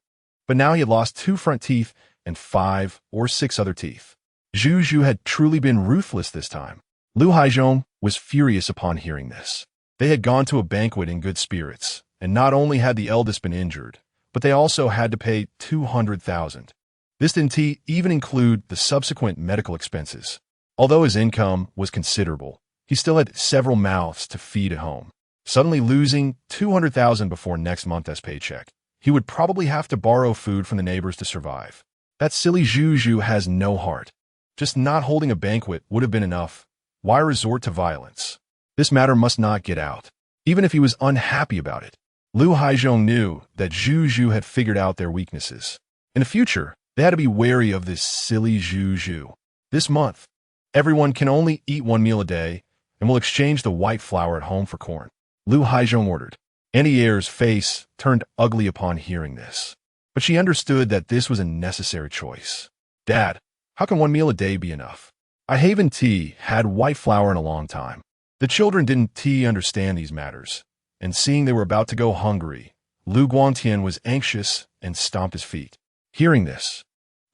but now he had lost 2 front teeth and 5 or 6 other teeth. Juju had truly been ruthless this time. Lu Haizhong was furious upon hearing this. They had gone to a banquet in good spirits, and not only had the eldest been injured, but they also had to pay 200,000. This didn't even include the subsequent medical expenses. Although his income was considerable, he still had several mouths to feed at home. Suddenly losing 200,000 before next month's paycheck, he would probably have to borrow food from the neighbors to survive. That silly Juju has no heart. Just not holding a banquet would have been enough. Why resort to violence? This matter must not get out, even if he was unhappy about it. Lu Haizhong knew that Juju had figured out their weaknesses. In the future, they had to be wary of this silly Juju. This month, everyone can only eat 1 meal a day and will exchange the white flour at home for corn, Lu Haizhong ordered. Antier's face turned ugly upon hearing this, but she understood that this was a necessary choice. Dad, how can 1 meal a day be enough? I haven't had white flour in a long time. The children didn't understand these matters, and seeing they were about to go hungry, Lu Guantian was anxious and stomped his feet. Hearing this,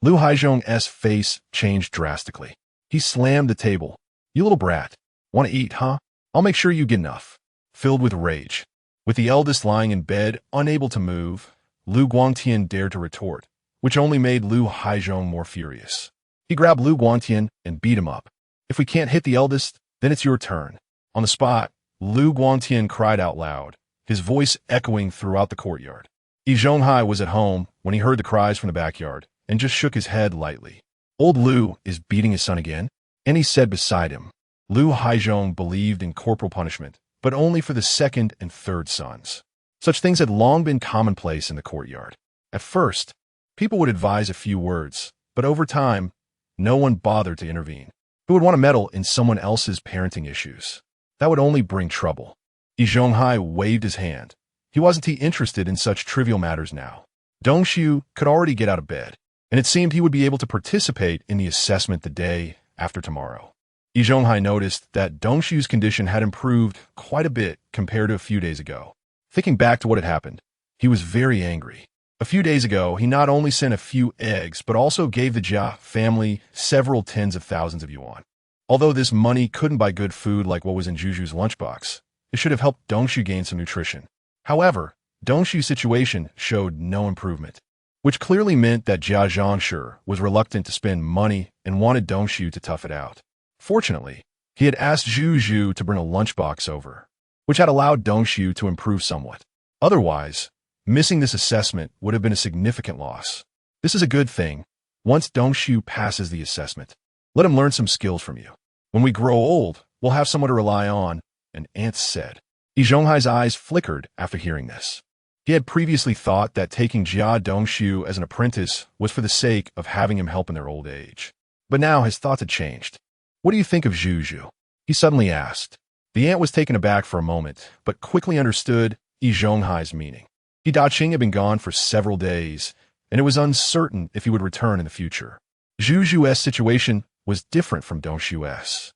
Lu Haizhong's face changed drastically. He slammed the table. You little brat. Want to eat, huh? I'll make sure you get enough. Filled with rage, with the eldest lying in bed, unable to move, Lu Guantian dared to retort, which only made Lu Haizhong more furious. He grabbed Lu Guantian and beat him up. If we can't hit the eldest, then it's your turn. On the spot, Lu Guantian cried out loud, his voice echoing throughout the courtyard. Yi Zhonghai was at home when he heard the cries from the backyard and just shook his head lightly. Old Lu is beating his son again? And he said beside him. Lu Haizhong believed in corporal punishment, but only for the second and third sons. Such things had long been commonplace in the courtyard. At first, people would advise a few words, but over time, no one bothered to intervene. Who would want to meddle in someone else's parenting issues? That would only bring trouble. Yi Zhonghai waved his hand. He wasn't interested in such trivial matters now. Dongxiu could already get out of bed, and it seemed he would be able to participate in the assessment the day after tomorrow. Yi Zhonghai noticed that Dongxiu's condition had improved quite a bit compared to a few days ago. Thinking back to what had happened, he was very angry. A few days ago, he not only sent a few eggs, but also gave the Jia family several tens of thousands of yuan. Although this money couldn't buy good food like what was in Juju's lunchbox, it should have helped Dongxiu gain some nutrition. However, Dongxiu's situation showed no improvement, which clearly meant that Jia Zhangshi was reluctant to spend money and wanted Dongxiu to tough it out. Fortunately, he had asked Juju to bring a lunchbox over, which had allowed Dongxiu to improve somewhat. Otherwise, missing this assessment would have been a significant loss. This is a good thing. Once Dongxiu passes the assessment, let him learn some skills from you. When we grow old, we'll have someone to rely on, an aunt said. Yi Zhonghai's eyes flickered after hearing this. He had previously thought that taking Jia Dongxiu as an apprentice was for the sake of having him help in their old age. But now his thoughts had changed. What do you think of Juju? He suddenly asked. The aunt was taken aback for a moment, but quickly understood Yi Zhonghai's meaning. He Daqing had been gone for several days, and it was uncertain if he would return in the future. Juju's situation was different from Dongxiu's.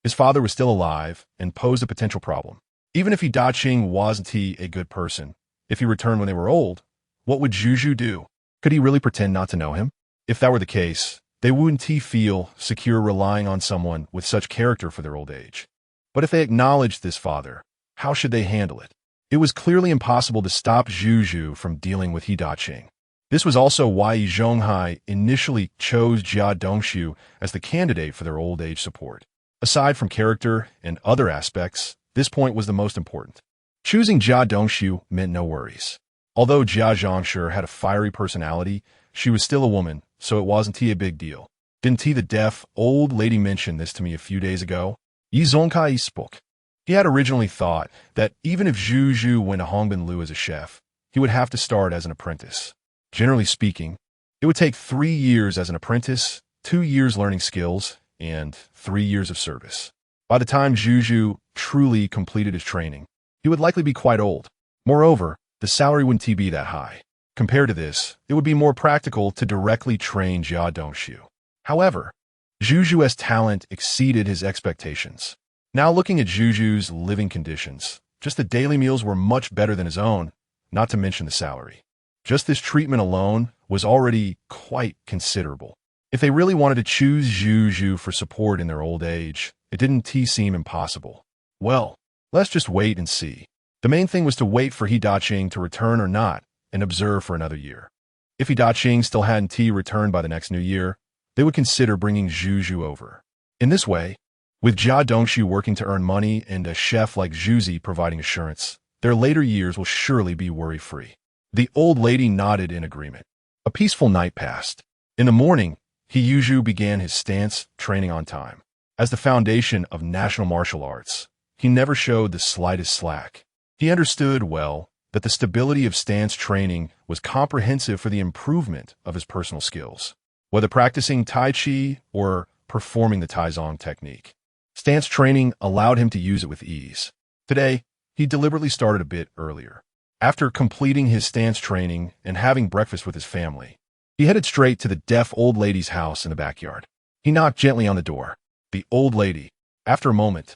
His father was still alive and posed a potential problem. Even if Yi Daqing wasn't a good person, if he returned when they were old, what would Juju do? Could he really pretend not to know him? If that were the case, they wouldn't feel secure relying on someone with such character for their old age. But if they acknowledged this father, how should they handle it? It was clearly impossible to stop Juju from dealing with Yi Daqing. This was also why Yi Zhonghai initially chose Jia Dongxiu as the candidate for their old age support. Aside from character and other aspects, this point was the most important. Choosing Jia Dongxiu meant no worries. Although Jia Zhangshi had a fiery personality, she was still a woman, so it wasn't a big deal. Didn't the deaf old lady mention this to me a few days ago? Yi Zhonghai spoke. He had originally thought that even if Juju went to Hongbin Lu as a chef, he would have to start as an apprentice. Generally speaking, it would take 3 years as an apprentice, 2 years learning skills, and 3 years of service. By the time Juju truly completed his training, he would likely be quite old. Moreover, the salary wouldn't be that high. Compared to this, it would be more practical to directly train Jia Dongshu. However, Zhuzhu's talent exceeded his expectations. Now looking at Zhuzhu's living conditions, just the daily meals were much better than his own, not to mention the salary. Just this treatment alone was already quite considerable. If they really wanted to choose Zhuzhu for support in their old age, it didn't seem impossible. Well, let's just wait and see. The main thing was to wait for He Daqing to return or not, and observe for another year. If He Daqing still hadn't returned by the next new year, they would consider bringing Zhuzhu over. In this way, with Jia Dongshu working to earn money and a chef like Zhuzi providing assurance, their later years will surely be worry-free. The old lady nodded in agreement. A peaceful night passed. In the morning, He began his stance training on time. As the foundation of national martial arts, he never showed the slightest slack. He understood well that the stability of stance training was comprehensive for the improvement of his personal skills, whether practicing Tai Chi or performing the Taizong technique. Stance training allowed him to use it with ease. Today, he deliberately started a bit earlier. After completing his stance training and having breakfast with his family, he headed straight to the deaf old lady's house in the backyard. He knocked gently on the door. The old lady. After a moment,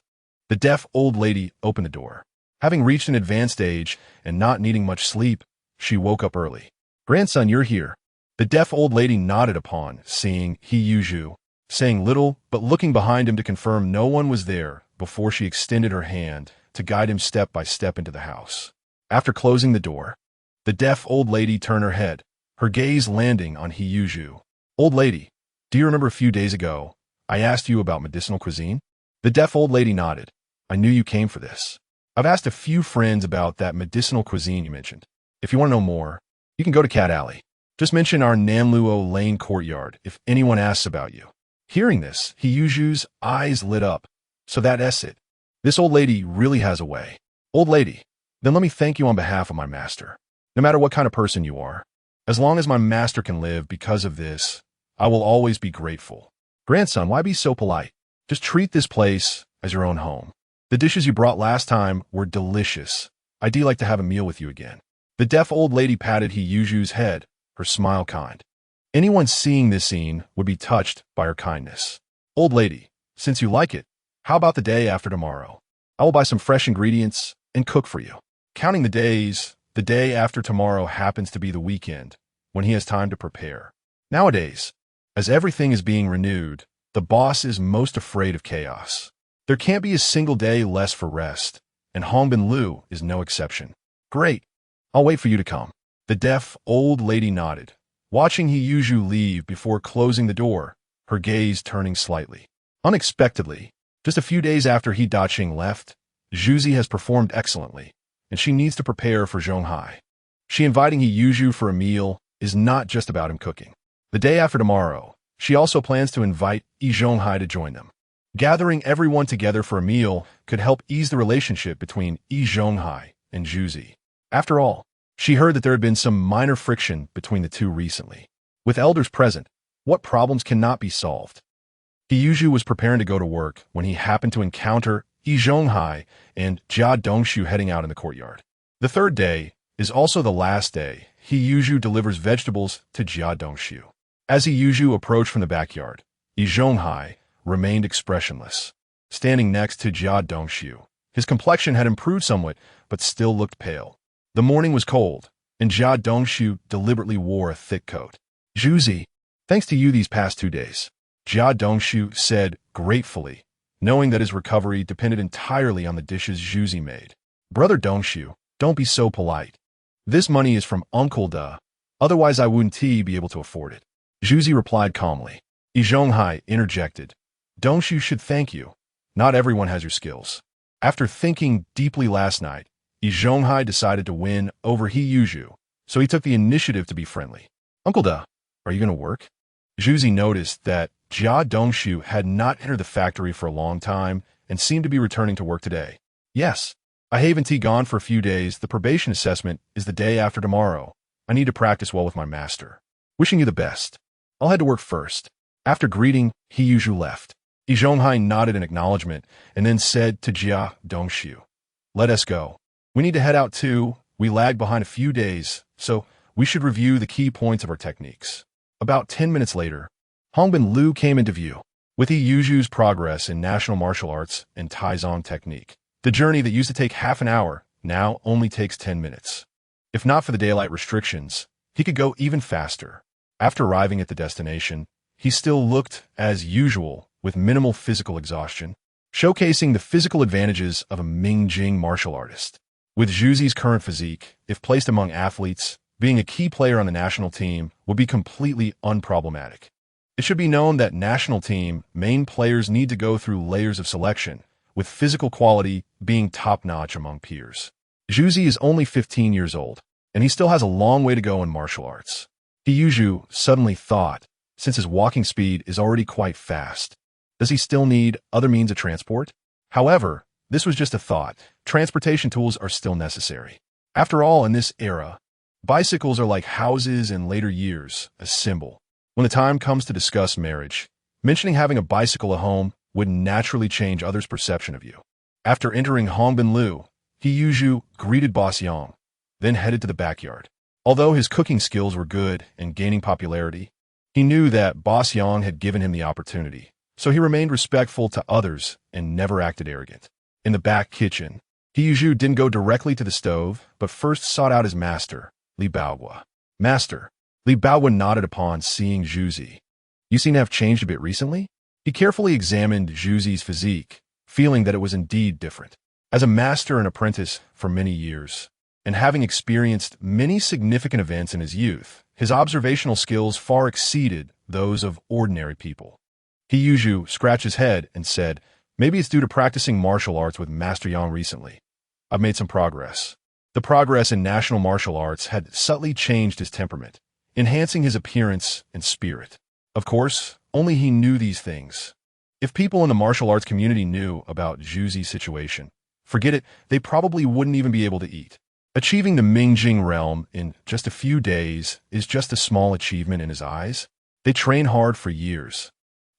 the deaf old lady opened the door. Having reached an advanced age and not needing much sleep, she woke up early. "Grandson, you're here." The deaf old lady nodded upon seeing He, saying little but looking behind him to confirm no one was there before she extended her hand to guide him step by step into the house. After closing the door, the deaf old lady turned her head, her gaze landing on He. "Old lady, do you remember a few days ago I asked you about medicinal cuisine?" The deaf old lady nodded. "I knew you came for this. I've asked a few friends about that medicinal cuisine you mentioned. If you want to know more, you can go to Cat Alley. Just mention our Nanluo Lane Courtyard if anyone asks about you." Hearing this, He's eyes lit up. "So that's it. This old lady really has a way." "Old lady, then let me thank you on behalf of my master. No matter what kind of person you are, as long as my master can live because of this, I will always be grateful." "Grandson, why be so polite? Just treat this place as your own home. The dishes you brought last time were delicious. I'd like to have a meal with you again." The deaf old lady patted He's head, her smile kind. Anyone seeing this scene would be touched by her kindness. "Old lady, since you like it, how about the day after tomorrow? I will buy some fresh ingredients and cook for you." Counting the days, the day after tomorrow happens to be the weekend, when he has time to prepare. Nowadays, as everything is being renewed, the boss is most afraid of chaos. There can't be a single day less for rest, and Hongbin Liu is no exception. "Great. I'll wait for you to come." The deaf old lady nodded, watching He's leave before closing the door, her gaze turning slightly. Unexpectedly, just a few days after He Daqing left, Zhuzi has performed excellently, and she needs to prepare for Zhonghai. She inviting He's for a meal is not just about him cooking. The day after tomorrow, she also plans to invite Zhonghai to join them. Gathering everyone together for a meal could help ease the relationship between Zhonghai and Zhuzi. After all, she heard that there had been some minor friction between the two recently. With elders present, what problems cannot be solved? He was preparing to go to work when he happened to encounter Zhonghai and Jia Dongshu heading out in the courtyard. The third day is also the last day He delivers vegetables to Jia Dongshu. As He approached from the backyard, Zhonghai remained expressionless, standing next to Jia Dongshu. His complexion had improved somewhat, but still looked pale. The morning was cold, and Jia Dongshu deliberately wore a thick coat. "Zhuzi, thanks to you these past 2 days," Jia Dongshu said gratefully, knowing that his recovery depended entirely on the dishes Zhuzi made. "Brother Dongshu, don't be so polite. This money is from Uncle Da, otherwise I wouldn't be able to afford it." Zhuzi replied calmly. Zhonghai interjected. "Dongshu should thank you. Not everyone has your skills." After thinking deeply last night, Zhonghai decided to win over He's, so he took the initiative to be friendly. "Uncle Da, are you going to work?" Zhuzi noticed that Jia Dongshu had not entered the factory for a long time and seemed to be returning to work today. "Yes. I haven't gone for a few days. The probation assessment is the day after tomorrow. I need to practice well with my master. Wishing you the best. I'll head to work first." After greeting, He's left. Zhonghai nodded in acknowledgement and then said to Jia Dongshu, "Let us go. We need to head out too. We lagged behind a few days, so we should review the key points of our techniques. About 10 minutes later, Hongbin Liu came into view. With He Yuzhu's progress in national martial arts and Taizong technique, the journey that used to take half an hour now only takes 10 minutes. If not for the daylight restrictions, he could go even faster. After arriving at the destination, he still looked as usual with minimal physical exhaustion, showcasing the physical advantages of a Mingjing martial artist. With Zhuzi's current physique, if placed among athletes, being a key player on the national team would be completely unproblematic. It should be known that national team main players need to go through layers of selection, with physical quality being top-notch among peers. Zhuzi is only 15 years old, and he still has a long way to go in martial arts. He Yuzhu suddenly thought, since his walking speed is already quite fast, does he still need other means of transport? However, this was just a thought. Transportation tools are still necessary. After all, in this era, bicycles are like houses in later years, a symbol. When the time comes to discuss marriage, mentioning having a bicycle at home would naturally change others' perception of you. After entering Hongbin Liu, He Yuzhu greeted Boss Yang, then headed to the backyard. Although his cooking skills were good and gaining popularity, he knew that Boss Yang had given him the opportunity, so he remained respectful to others and never acted arrogant. In the back kitchen, He Yuzhu didn't go directly to the stove, but first sought out his master, Li Baoguo. Master, Li Baoguo nodded upon seeing Zhuzi. You seem to have changed a bit recently? He carefully examined Zhuzi's physique, feeling that it was indeed different. As a master and apprentice for many years, and having experienced many significant events in his youth, his observational skills far exceeded those of ordinary people. He Yuzhu scratched his head and said, maybe it's due to practicing martial arts with Master Yang recently. I've made some progress. The progress in national martial arts had subtly changed his temperament, enhancing his appearance and spirit. Of course, only he knew these things. If people in the martial arts community knew about Zhuzi's situation, forget it, they probably wouldn't even be able to eat. Achieving the Mingjing realm in just a few days is just a small achievement in his eyes. They train hard for years.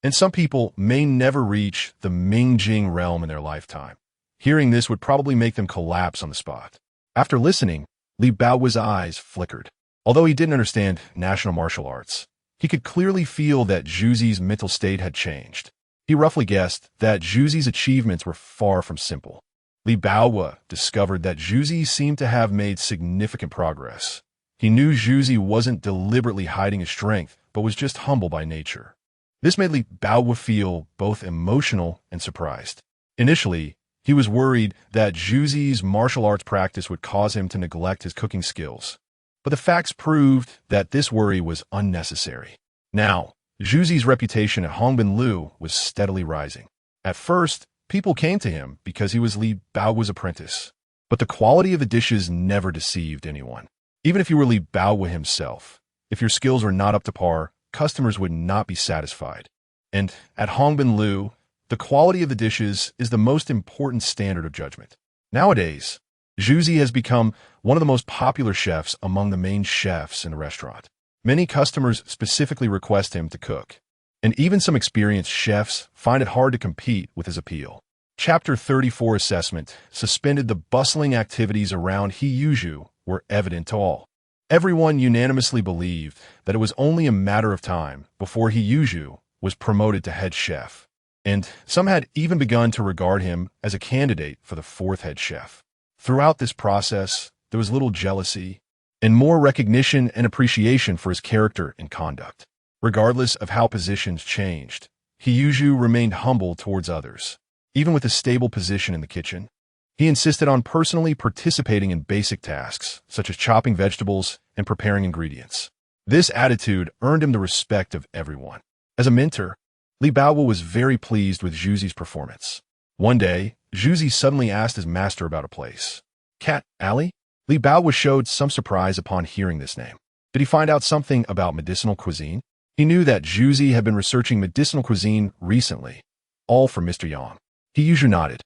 And some people may never reach the Mingjing realm in their lifetime. Hearing this would probably make them collapse on the spot. After listening, Li Baoguo's eyes flickered. Although he didn't understand national martial arts, he could clearly feel that Zhuzi's mental state had changed. He roughly guessed that Zhuzi's achievements were far from simple. Li Baoguo discovered that Zhuzi seemed to have made significant progress. He knew Zhuzi wasn't deliberately hiding his strength, but was just humble by nature. This made Li Baoguo feel both emotional and surprised. Initially, he was worried that Zhuzi's martial arts practice would cause him to neglect his cooking skills. But the facts proved that this worry was unnecessary. Now, Zhuzi's reputation at Hongbin Liu was steadily rising. At first, people came to him because he was Li Baoguo's apprentice. But the quality of the dishes never deceived anyone. Even if you were Li Baoguo himself, if your skills were not up to par, customers would not be satisfied. And at Hongbin Liu, the quality of the dishes is the most important standard of judgment. Nowadays, Zhuzi has become one of the most popular chefs among the main chefs in the restaurant. Many customers specifically request him to cook, and even some experienced chefs find it hard to compete with his appeal. Chapter 34 Assessment suspended the bustling activities around He Yuzhu were evident to all. Everyone unanimously believed that it was only a matter of time before He Yuzhu was promoted to head chef, and some had even begun to regard him as a candidate for the fourth head chef. Throughout this process, there was little jealousy and more recognition and appreciation for his character and conduct. Regardless of how positions changed, He Yuzhu remained humble towards others. Even with a stable position in the kitchen, he insisted on personally participating in basic tasks, such as chopping vegetables and preparing ingredients. This attitude earned him the respect of everyone. As a mentor, Li Baoguo was very pleased with Zhuzi's performance. One day, Zhuzi suddenly asked his master about a place. Cat Alley? Li Baoguo showed some surprise upon hearing this name. Did he find out something about medicinal cuisine? He knew that Zhuzi had been researching medicinal cuisine recently, all for Mr. Yang. He Yuzhu nodded.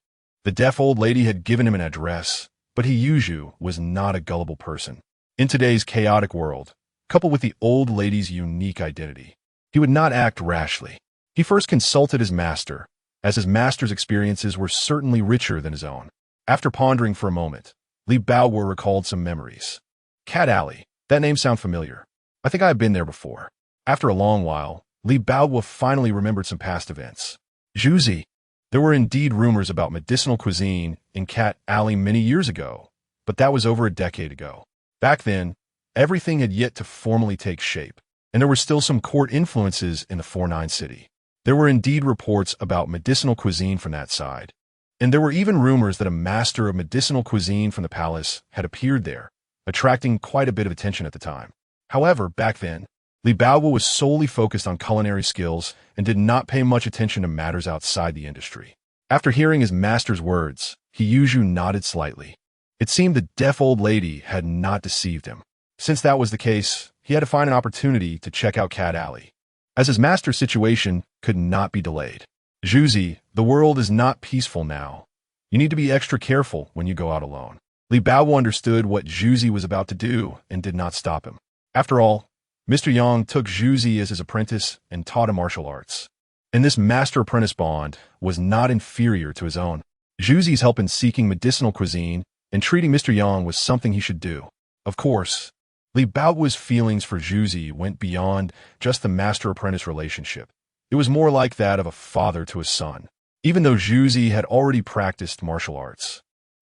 The deaf old lady had given him an address, but He Yuzhu was not a gullible person. In today's chaotic world, coupled with the old lady's unique identity, he would not act rashly. He first consulted his master, as his master's experiences were certainly richer than his own. After pondering for a moment, Li Baoguo recalled some memories. Cat Alley, That name sounds familiar. I think I have been there before. After a long while, Li Baowu finally remembered some past events. Zhuzi. There were indeed rumors about medicinal cuisine in Cat Alley many years ago, but that was over a decade ago. Back then, everything had yet to formally take shape, and there were still some court influences in the 4-9 city. There were indeed reports about medicinal cuisine from that side, and there were even rumors that a master of medicinal cuisine from the palace had appeared there, attracting quite a bit of attention at the time. However, back then, Li Baowu was solely focused on culinary skills and did not pay much attention to matters outside the industry. After hearing his master's words, Yuzhu nodded slightly. It seemed the deaf old lady had not deceived him. Since that was the case, he had to find an opportunity to check out Cat Alley, as his master's situation could not be delayed. Zhuzi, the world is not peaceful now. You need to be extra careful when you go out alone. Li Baowu understood what Zhuzi was about to do and did not stop him. After all, Mr. Yang took Zhuzi as his apprentice and taught him martial arts, and this master-apprentice bond was not inferior to his own. Zhuzi's help in seeking medicinal cuisine and treating Mr. Yang was something he should do. Of course, Li Baowu's feelings for Zhuzi went beyond just the master-apprentice relationship. It was more like that of a father to his son. Even though Zhuzi had already practiced martial arts,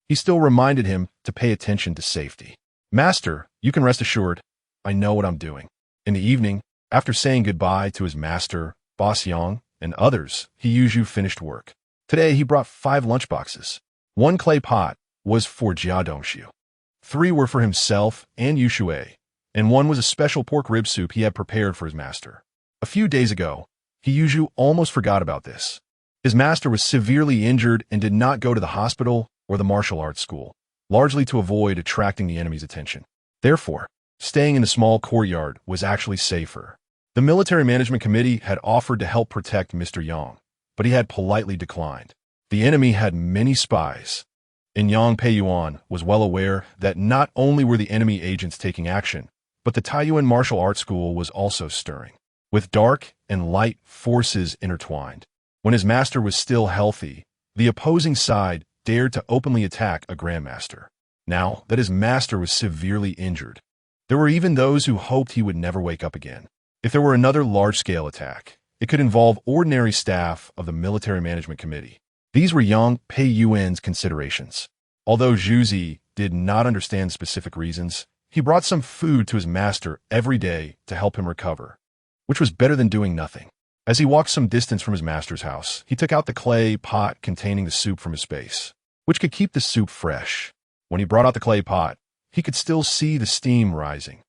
he still reminded him to pay attention to safety. Master, you can rest assured, I know what I'm doing. In the evening, after saying goodbye to his master, Boss Yang, and others, Yuzhu finished work. Today, he brought 5 lunchboxes. 1 clay pot was for Jia Dongxiu. 3 were for himself and Yu Shui, and 1 was a special pork rib soup he had prepared for his master. A few days ago, Yuzhu almost forgot about this. His master was severely injured and did not go to the hospital or the martial arts school, largely to avoid attracting the enemy's attention. Therefore, staying in the small courtyard was actually safer. The military management committee had offered to help protect Mr. Yang, but he had politely declined. The enemy had many spies, and Yang Peiyuan was well aware that not only were the enemy agents taking action, but the Taiyuan martial arts school was also stirring, with dark and light forces intertwined. When his master was still healthy, the opposing side dared to openly attack a grandmaster. Now that his master was severely injured, there were even those who hoped he would never wake up again. If there were another large-scale attack, it could involve ordinary staff of the military management committee. These were Yang Peiyuan's considerations. Although Zhuzi did not understand specific reasons, he brought some food to his master every day to help him recover, which was better than doing nothing. As he walked some distance from his master's house, he took out the clay pot containing the soup from his space, which could keep the soup fresh. When he brought out the clay pot, he could still see the steam rising.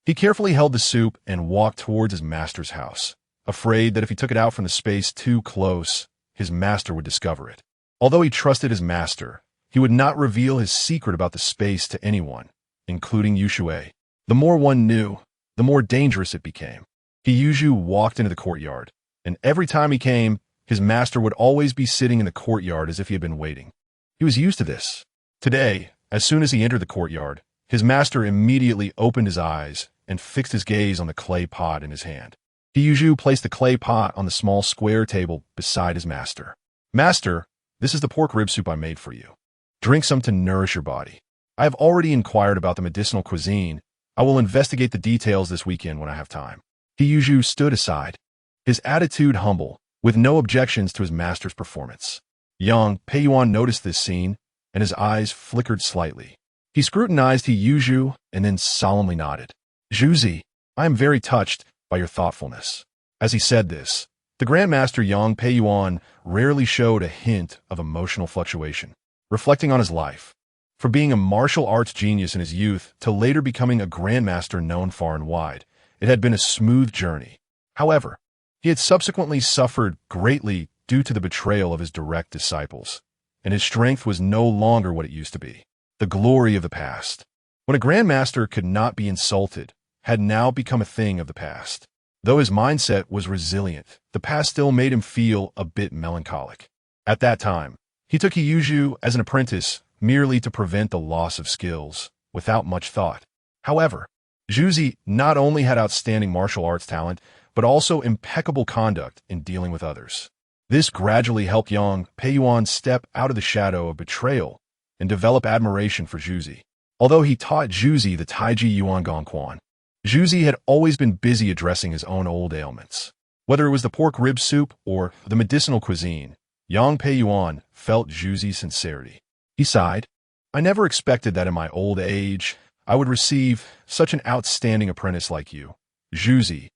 He carefully held the soup and walked towards his master's house, afraid that if he took it out from the space too close, his master would discover it. Although he trusted his master, he would not reveal his secret about the space to anyone, including Yu Shui. The more one knew, the more dangerous it became. Yuzhu walked into the courtyard, and every time he came, his master would always be sitting in the courtyard as if he had been waiting. He was used to this. Today, as soon as he entered the courtyard, his master immediately opened his eyes and fixed his gaze on the clay pot in his hand. Yuzhu placed the clay pot on the small square table beside his master. Master, this is the pork rib soup I made for you. Drink some to nourish your body. I have already inquired about the medicinal cuisine. I will investigate the details this weekend when I have time. Yuzhu stood aside, his attitude humble, with no objections to his master's performance. Yang Peiyuan noticed this scene, and his eyes flickered slightly. He scrutinized Yuzhu and then solemnly nodded. Zhuzi, I am very touched by your thoughtfulness. As he said this, the Grandmaster Yang Peiyuan rarely showed a hint of emotional fluctuation, reflecting on his life. From being a martial arts genius in his youth to later becoming a Grandmaster known far and wide, it had been a smooth journey. However, he had subsequently suffered greatly due to the betrayal of his direct disciples, and his strength was no longer what it used to be. The glory of the past, when a grandmaster could not be insulted, had now become a thing of the past. Though his mindset was resilient, the past still made him feel a bit melancholic. At that time, he took Yuzhu as an apprentice merely to prevent the loss of skills, without much thought. However, Zhuzi not only had outstanding martial arts talent, but also impeccable conduct in dealing with others. This gradually helped Yang Peiyuan step out of the shadow of betrayal and develop admiration for Zhuzi. Although he taught Zhuzi the Taiji Yuan Gongquan, Zhuzi had always been busy addressing his own old ailments. Whether it was the pork rib soup or the medicinal cuisine, Yang Pei Yuan felt Zhuzi's sincerity. He sighed. I never expected that in my old age I would receive such an outstanding apprentice like you. Zhuzi,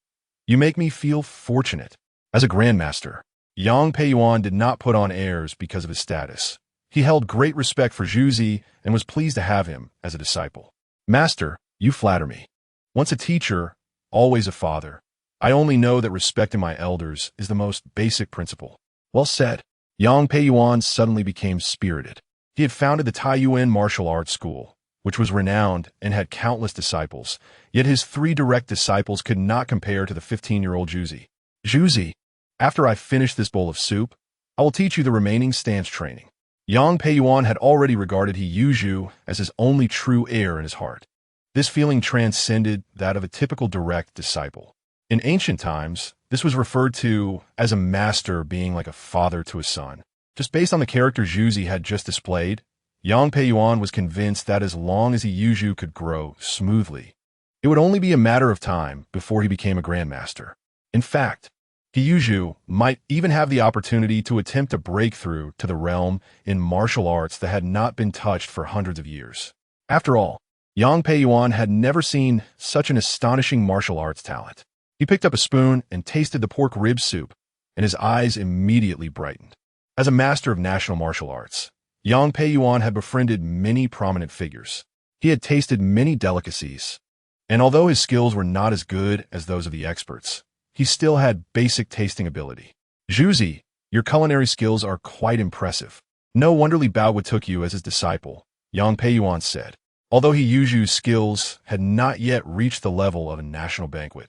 you make me feel fortunate. As a grandmaster, Yang Pei Yuan did not put on airs because of his status. He held great respect for Zhuzi and was pleased to have him as a disciple. Master, you flatter me. Once a teacher, always a father. I only know that respecting my elders is the most basic principle. Well said. Yang Pei Yuan suddenly became spirited. He had founded the Taiyuan Martial Arts School, which was renowned and had countless disciples, yet his 3 direct disciples could not compare to the 15-year-old Zhuzi. Zhuzi, after I finish this bowl of soup, I will teach you the remaining stance training. Yang Pei Yuan had already regarded He Yuzhu as his only true heir in his heart. This feeling transcended that of a typical direct disciple. In ancient times, this was referred to as a master being like a father to a son. Just based on the character Zhuzi had just displayed, Yang Pei Yuan was convinced that as long as He Yuzhu could grow smoothly, it would only be a matter of time before he became a grandmaster. In fact, He Yuzhu might even have the opportunity to attempt a breakthrough to the realm in martial arts that had not been touched for hundreds of years. After all, Yang Pei Yuan had never seen such an astonishing martial arts talent. He picked up a spoon and tasted the pork rib soup, and his eyes immediately brightened. As a master of national martial arts, Yang Pei Yuan had befriended many prominent figures. He had tasted many delicacies, and although his skills were not as good as those of the experts, he still had basic tasting ability. Zhuzi, your culinary skills are quite impressive. No wonder Li Baowu took you as his disciple, Yang Pei Yuan said. Although He Yuzhu's skills had not yet reached the level of a national banquet,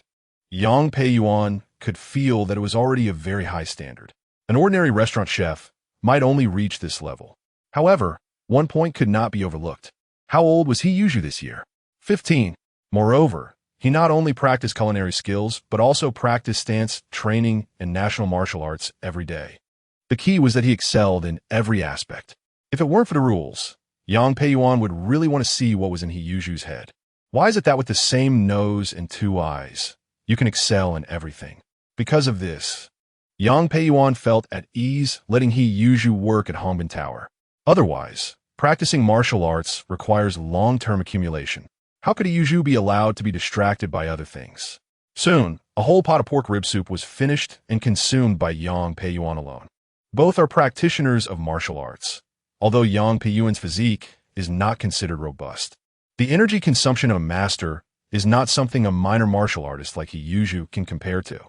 Yang Pei Yuan could feel that it was already a very high standard. An ordinary restaurant chef might only reach this level. However, one point could not be overlooked. How old was He Yuzhu this year? 15. Moreover, he not only practiced culinary skills, but also practiced stance training and national martial arts every day. The key was that he excelled in every aspect. If it weren't for the rules, Yang Pei Yuan would really want to see what was in He Yuzhu's head. Why is it that with the same nose and 2 eyes, you can excel in everything? Because of this, Yang Pei Yuan felt at ease letting He Yuzhu work at Hongbin Tower. Otherwise, practicing martial arts requires long-term accumulation. How could He Yuzhu be allowed to be distracted by other things? Soon, a whole pot of pork rib soup was finished and consumed by Yang Pei Yuan alone. Both are practitioners of martial arts, although Yang Pei Yuan's physique is not considered robust. The energy consumption of a master is not something a minor martial artist like He Yuzhu can compare to.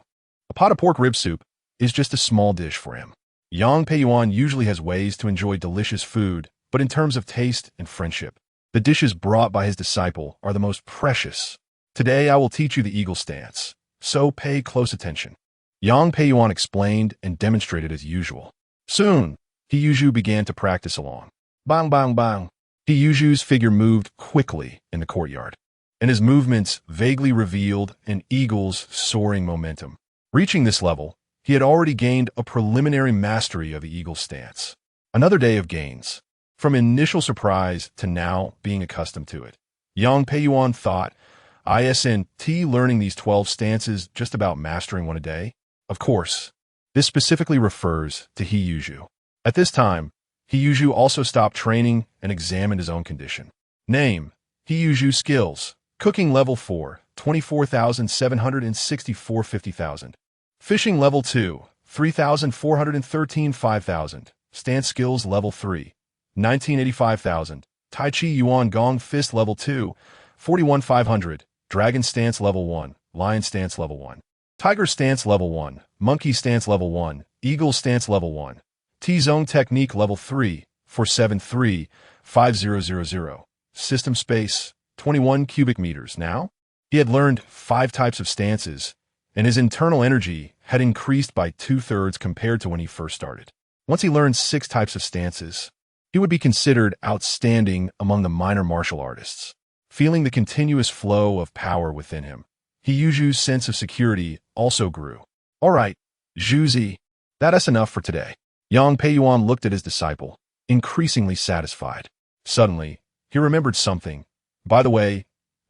A pot of pork rib soup is just a small dish for him. Yang Pei Yuan usually has ways to enjoy delicious food, but in terms of taste and friendship, the dishes brought by his disciple are the most precious. Today I will teach you the eagle stance, so pay close attention. Yang Pei Yuan explained and demonstrated as usual. Soon, He Yuzhu began to practice along. Bang, bang, bang. He Yuzhu's figure moved quickly in the courtyard, and his movements vaguely revealed an eagle's soaring momentum. Reaching this level, he had already gained a preliminary mastery of the eagle stance. Another day of gains. From initial surprise to now being accustomed to it, Yang Pei Yuan thought, isn't learning these 12 stances just about mastering one a day? Of course, this specifically refers to He Yuzhu. At this time, He Yuzhu also stopped training and examined his own condition. Name, He Yuzhu skills. Cooking level 4, 24,764 50,000. Fishing level 2, 3,413 5,000. Stance skills level 3, 1985,000. Tai Chi Yuan Gong Fist level 2, 41,500. Dragon stance level 1, Lion stance level 1. Tiger stance level 1, Monkey stance level 1, Eagle stance level 1. T-zone technique level 3, 473 5000. System space 21 cubic meters. Now, he had learned 5 types of stances, and his internal energy had increased by 2/3 compared to when he first started. Once he learned 6 types of stances, he would be considered outstanding among the minor martial artists. Feeling the continuous flow of power within him, He Yuzhu's sense of security also grew. All right, Zhuzi, that's enough for today. Yang Pei Yuan looked at his disciple, increasingly satisfied. Suddenly, he remembered something By the way,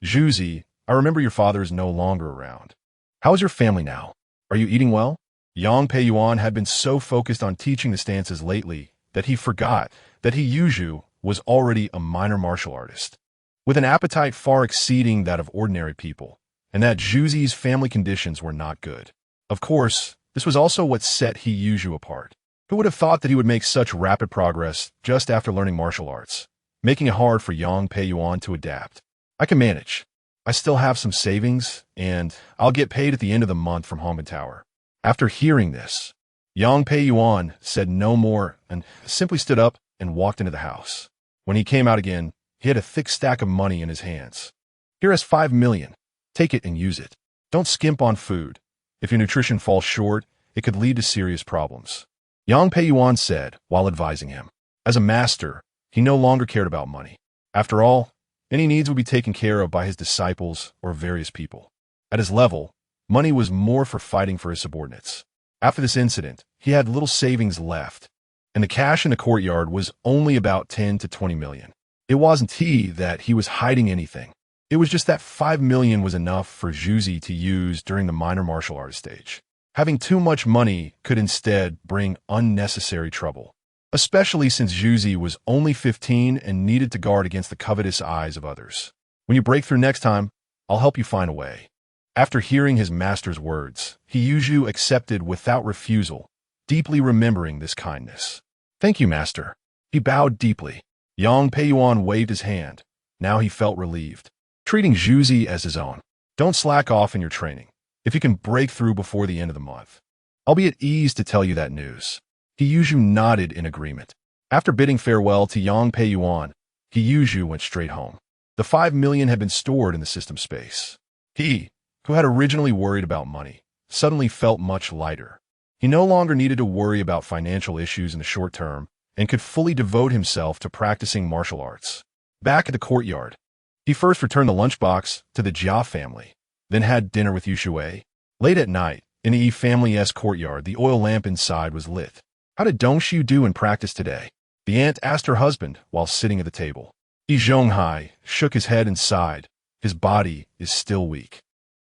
Zhuzi, I remember your father is no longer around. How is your family now? Are you eating well? Yang Peiyuan had been so focused on teaching the stances lately that he forgot that He Yuzhu was already a minor martial artist, with an appetite far exceeding that of ordinary people, and that Zhuzi's family conditions were not good. Of course, this was also what set He Yuzhu apart. Who would have thought that he would make such rapid progress just after learning martial arts, making it hard for Yang Peiyuan to adapt? I can manage. I still have some savings, and I'll get paid at the end of the month from Hongbin Tower. After hearing this, Yang Peiyuan said no more and simply stood up and walked into the house. When he came out again, he had a thick stack of money in his hands. Here is 5 million. Take it and use it. Don't skimp on food. If your nutrition falls short, it could lead to serious problems. Yang Peiyuan said while advising him. As a master, he no longer cared about money. After all, any needs would be taken care of by his disciples or various people. At his level, money was more for fighting for his subordinates. After this incident, he had little savings left, and the cash in the courtyard was only about 10 to 20 million. It wasn't that he was hiding anything. It was just that 5 million was enough for Zhuzi to use during the minor martial arts stage. Having too much money could instead bring unnecessary trouble, especially since Zhuzi was only 15 and needed to guard against the covetous eyes of others. When you break through next time, I'll help you find a way. After hearing his master's words, He Yuzhu accepted without refusal, deeply remembering this kindness. Thank you, master. He bowed deeply. Yang Peiyuan waved his hand. Now he felt relieved, treating Zhuzi as his own. Don't slack off in your training. If you can break through before the end of the month, I'll be at ease to tell you that news. He Yuzhu nodded in agreement. After bidding farewell to Yang Peiyuan, He Yuzhu went straight home. The 5 million had been stored in the system space. He, who had originally worried about money, suddenly felt much lighter. He no longer needed to worry about financial issues in the short term and could fully devote himself to practicing martial arts. Back at the courtyard, he first returned the lunchbox to the Jia family, then had dinner with Yushui. Late at night, in the Yi family's courtyard, the oil lamp inside was lit. How did Dongxiu do in practice today? The aunt asked her husband while sitting at the table. Yi Zhonghai shook his head and sighed. His body is still weak.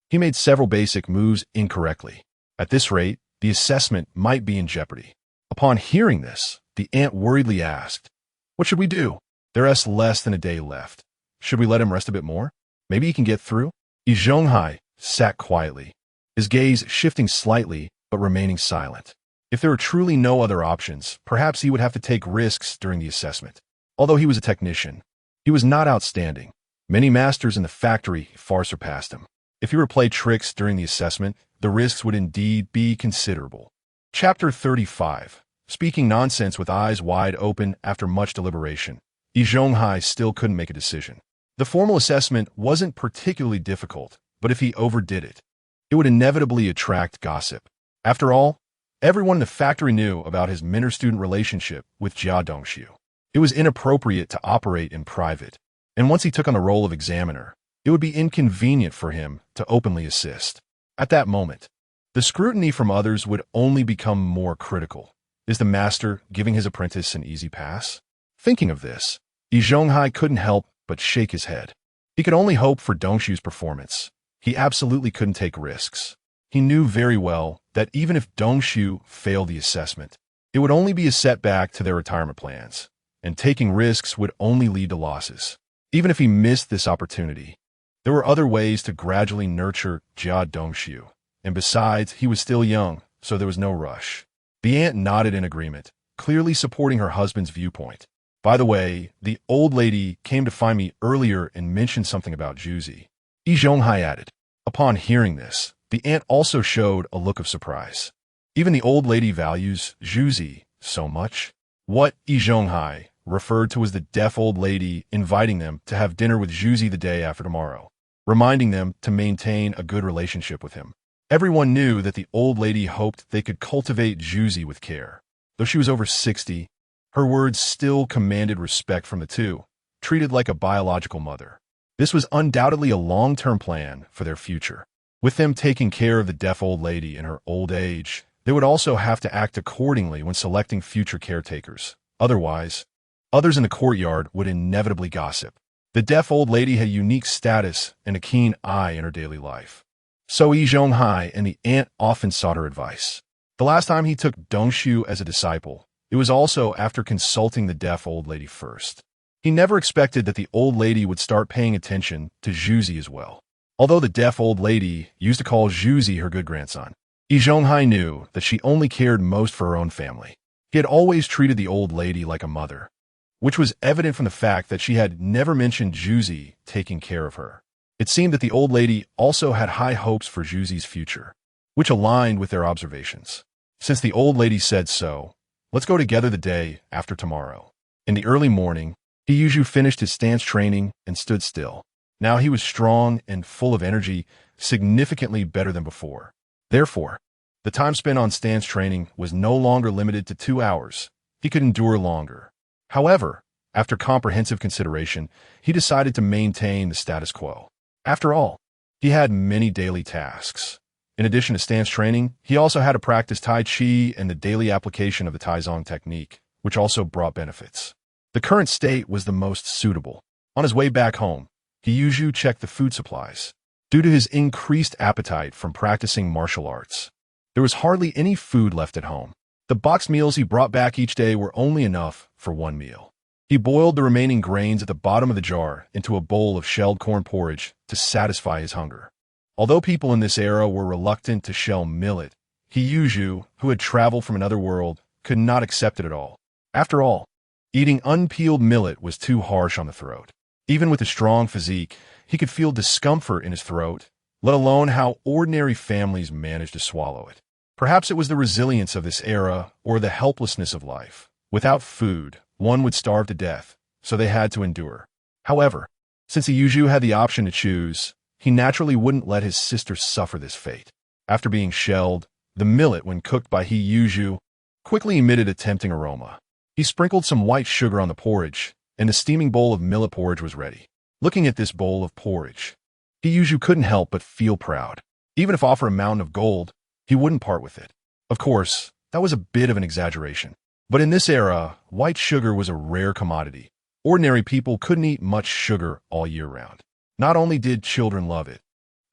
He made several basic moves incorrectly. At this rate, the assessment might be in jeopardy. Upon hearing this, the aunt worriedly asked, "What should we do? There's less than a day left. Should we let him rest a bit more? Maybe he can get through?" Yi Zhonghai sat quietly, his gaze shifting slightly but remaining silent. If there were truly no other options, perhaps he would have to take risks during the assessment. Although he was a technician, he was not outstanding. Many masters in the factory far surpassed him. If he were to play tricks during the assessment, the risks would indeed be considerable. Chapter 35. Speaking nonsense with eyes wide open after much deliberation, Yi Zhonghai still couldn't make a decision. The formal assessment wasn't particularly difficult, but if he overdid it, it would inevitably attract gossip. After all, everyone in the factory knew about his mentor-student relationship with Jia Dongxiu. It was inappropriate to operate in private, and once he took on the role of examiner, it would be inconvenient for him to openly assist. At that moment, the scrutiny from others would only become more critical. Is the master giving his apprentice an easy pass? Thinking of this, Yi Zhonghai couldn't help but shake his head. He could only hope for Dongxiu's performance. He absolutely couldn't take risks. He knew very well that even if Dongxiu failed the assessment, it would only be a setback to their retirement plans, and taking risks would only lead to losses. Even if he missed this opportunity, there were other ways to gradually nurture Jia Dongxiu, and besides, he was still young, so there was no rush. The aunt nodded in agreement, clearly supporting her husband's viewpoint. By the way, the old lady came to find me earlier and mentioned something about Zhuzi. Yi Zhonghai added. Upon hearing this, the aunt also showed a look of surprise. Even the old lady values Zhuzi so much? What Yi Zhonghai referred to as the deaf old lady inviting them to have dinner with Zhuzi the day after tomorrow, reminding them to maintain a good relationship with him. Everyone knew that the old lady hoped they could cultivate Zhuzi with care. Though she was over 60, her words still commanded respect from the two, treated like a biological mother. This was undoubtedly a long-term plan for their future. With them taking care of the deaf old lady in her old age, they would also have to act accordingly when selecting future caretakers. Otherwise, others in the courtyard would inevitably gossip. The deaf old lady had unique status and a keen eye in her daily life. So Yi Zhonghai and the aunt often sought her advice. The last time he took Dongshu as a disciple, it was also after consulting the deaf old lady first. He never expected that the old lady would start paying attention to Zhuzi as well. Although the deaf old lady used to call Zhuzi her good grandson, Yi Zhonghai knew that she only cared most for her own family. He had always treated the old lady like a mother, which was evident from the fact that she had never mentioned Zhuzi taking care of her. It seemed that the old lady also had high hopes for Zhuzi's future, which aligned with their observations. Since the old lady said so, let's go together the day after tomorrow. In the early morning, Yuzhu finished his stance training and stood still. Now he was strong and full of energy, significantly better than before. Therefore, the time spent on stance training was no longer limited to 2 hours. He could endure longer. However, after comprehensive consideration, he decided to maintain the status quo. After all, he had many daily tasks. In addition to stance training, he also had to practice Tai Chi and the daily application of the Taizong technique, which also brought benefits. The current state was the most suitable. On his way back home, Yuzhu checked the food supplies. Due to his increased appetite from practicing martial arts, there was hardly any food left at home. The boxed meals he brought back each day were only enough for one meal. He boiled the remaining grains at the bottom of the jar into a bowl of shelled corn porridge to satisfy his hunger. Although people in this era were reluctant to shell millet, Yuzhu, who had traveled from another world, could not accept it at all. After all, eating unpeeled millet was too harsh on the throat. Even with a strong physique, he could feel discomfort in his throat, let alone how ordinary families managed to swallow it. Perhaps it was the resilience of this era or the helplessness of life. Without food, one would starve to death, so they had to endure. However, since Yuzhu had the option to choose, he naturally wouldn't let his sister suffer this fate. After being shelled, the millet, when cooked by Yuzhu, quickly emitted a tempting aroma. He sprinkled some white sugar on the porridge, and the steaming bowl of millet porridge was ready. Looking at this bowl of porridge, Yuzhu couldn't help but feel proud. Even if offered a mountain of gold, he wouldn't part with it. Of course, that was a bit of an exaggeration. But in this era, white sugar was a rare commodity. Ordinary people couldn't eat much sugar all year round. Not only did children love it,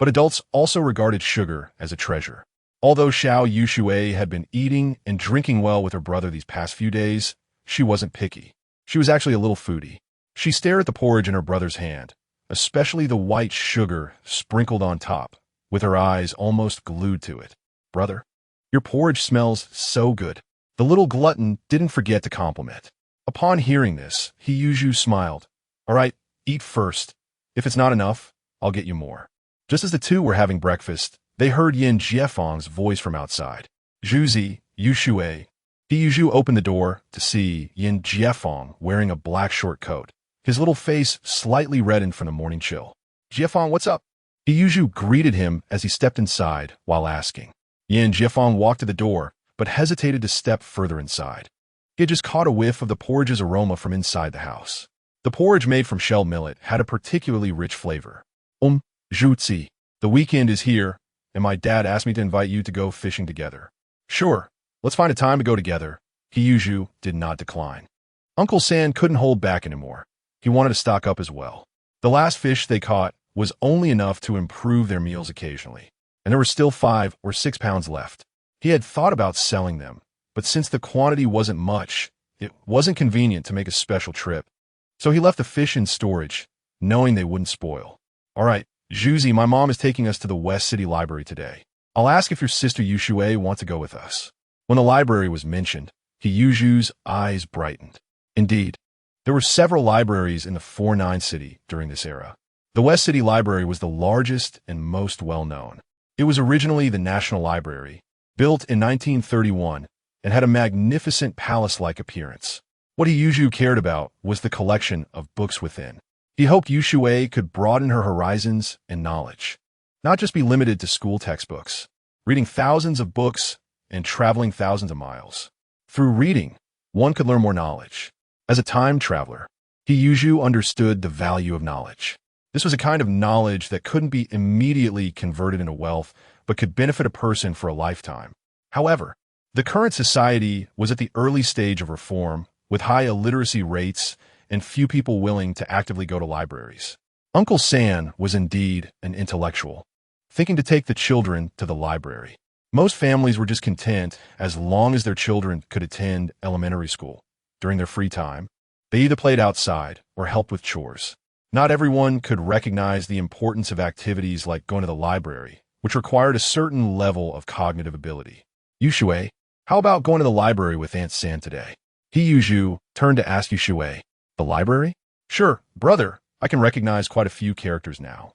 but adults also regarded sugar as a treasure. Although Xiao Yuxue had been eating and drinking well with her brother these past few days, she wasn't picky. She was actually a little foodie. She stared at the porridge in her brother's hand, especially the white sugar sprinkled on top, with her eyes almost glued to it. "Brother, your porridge smells so good." The little glutton didn't forget to compliment. Upon hearing this, Yuzhu smiled. "All right, eat first. If it's not enough, I'll get you more." Just as the two were having breakfast, they heard Yin Jiefeng's voice from outside. "Zhuzi, Yuxue." Yuzhu opened the door to see Yin Jiefeng wearing a black short coat. His little face slightly reddened from the morning chill. "Jiefeng, what's up?" Yuzhu greeted him as he stepped inside while asking. Yin Jiefeng walked to the door, but hesitated to step further inside. He had just caught a whiff of the porridge's aroma from inside the house. The porridge made from shelled millet had a particularly rich flavor. Zhuzi, the weekend is here, and my dad asked me to invite you to go fishing together." "Sure, let's find a time to go together." Yuzhu did not decline. Uncle San couldn't hold back anymore. He wanted to stock up as well. The last fish they caught was only enough to improve their meals occasionally, and there were still 5 or 6 pounds left. He had thought about selling them, but since the quantity wasn't much, it wasn't convenient to make a special trip. So he left the fish in storage, knowing they wouldn't spoil. "All right, Zhuzi, my mom is taking us to the West City Library today. I'll ask if your sister Yuxue wants to go with us." When the library was mentioned, Yuzhu's eyes brightened. Indeed, there were several libraries in the 4-9 city during this era. The West City Library was the largest and most well-known. It was originally the National Library, built in 1931, and had a magnificent palace-like appearance. What Yuzhu cared about was the collection of books within. He hoped Yuxue could broaden her horizons and knowledge, not just be limited to school textbooks, reading thousands of books and traveling thousands of miles. Through reading, one could learn more knowledge. As a time traveler, Yuzhu understood the value of knowledge. This was a kind of knowledge that couldn't be immediately converted into wealth, but could benefit a person for a lifetime. However, the current society was at the early stage of reform, with high illiteracy rates and few people willing to actively go to libraries. Uncle San was indeed an intellectual, thinking to take the children to the library. Most families were just content as long as their children could attend elementary school. During their free time, they either played outside or helped with chores. Not everyone could recognize the importance of activities like going to the library, which required a certain level of cognitive ability. Yuxue, how about going to the library with Aunt San today? He Yuzhu turned to ask Yuxue, the library? Sure, brother, I can recognize quite a few characters now.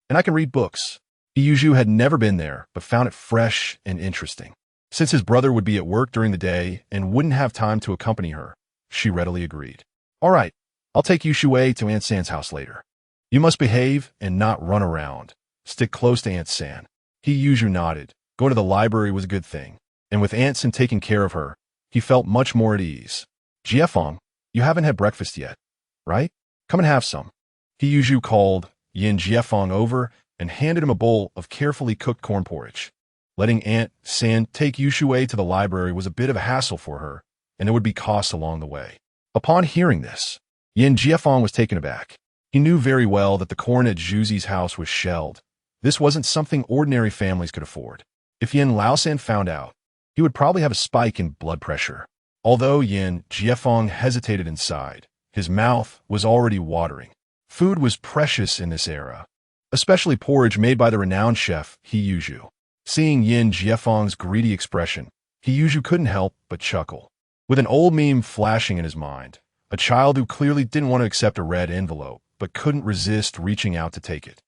And I can read books. Yuzhu had never been there, but found it fresh and interesting. Since his brother would be at work during the day and wouldn't have time to accompany her, she readily agreed. All right, I'll take Yuxue to Aunt San's house later. You must behave and not run around. Stick close to Aunt San. He Yuzhu nodded. Going to the library was a good thing, and with Aunt San taking care of her, he felt much more at ease. Jiefeng, you haven't had breakfast yet, right? Come and have some. He Yuzhu called Yin Jiefeng over and handed him a bowl of carefully cooked corn porridge. Letting Aunt San take Yuxue to the library was a bit of a hassle for her, and there would be costs along the way. Upon hearing this, Yin Jiefeng was taken aback. He knew very well that the corn at Zhuzi's house was shelled. This wasn't something ordinary families could afford. If Yin Laosan found out, he would probably have a spike in blood pressure. Although Yin Jiefeng hesitated inside, his mouth was already watering. Food was precious in this era, especially porridge made by the renowned chef He Yuzhu. Seeing Yin Jiefeng's greedy expression, He Yuzhu couldn't help but chuckle. With an old meme flashing in his mind, a child who clearly didn't want to accept a red envelope, but couldn't resist reaching out to take it.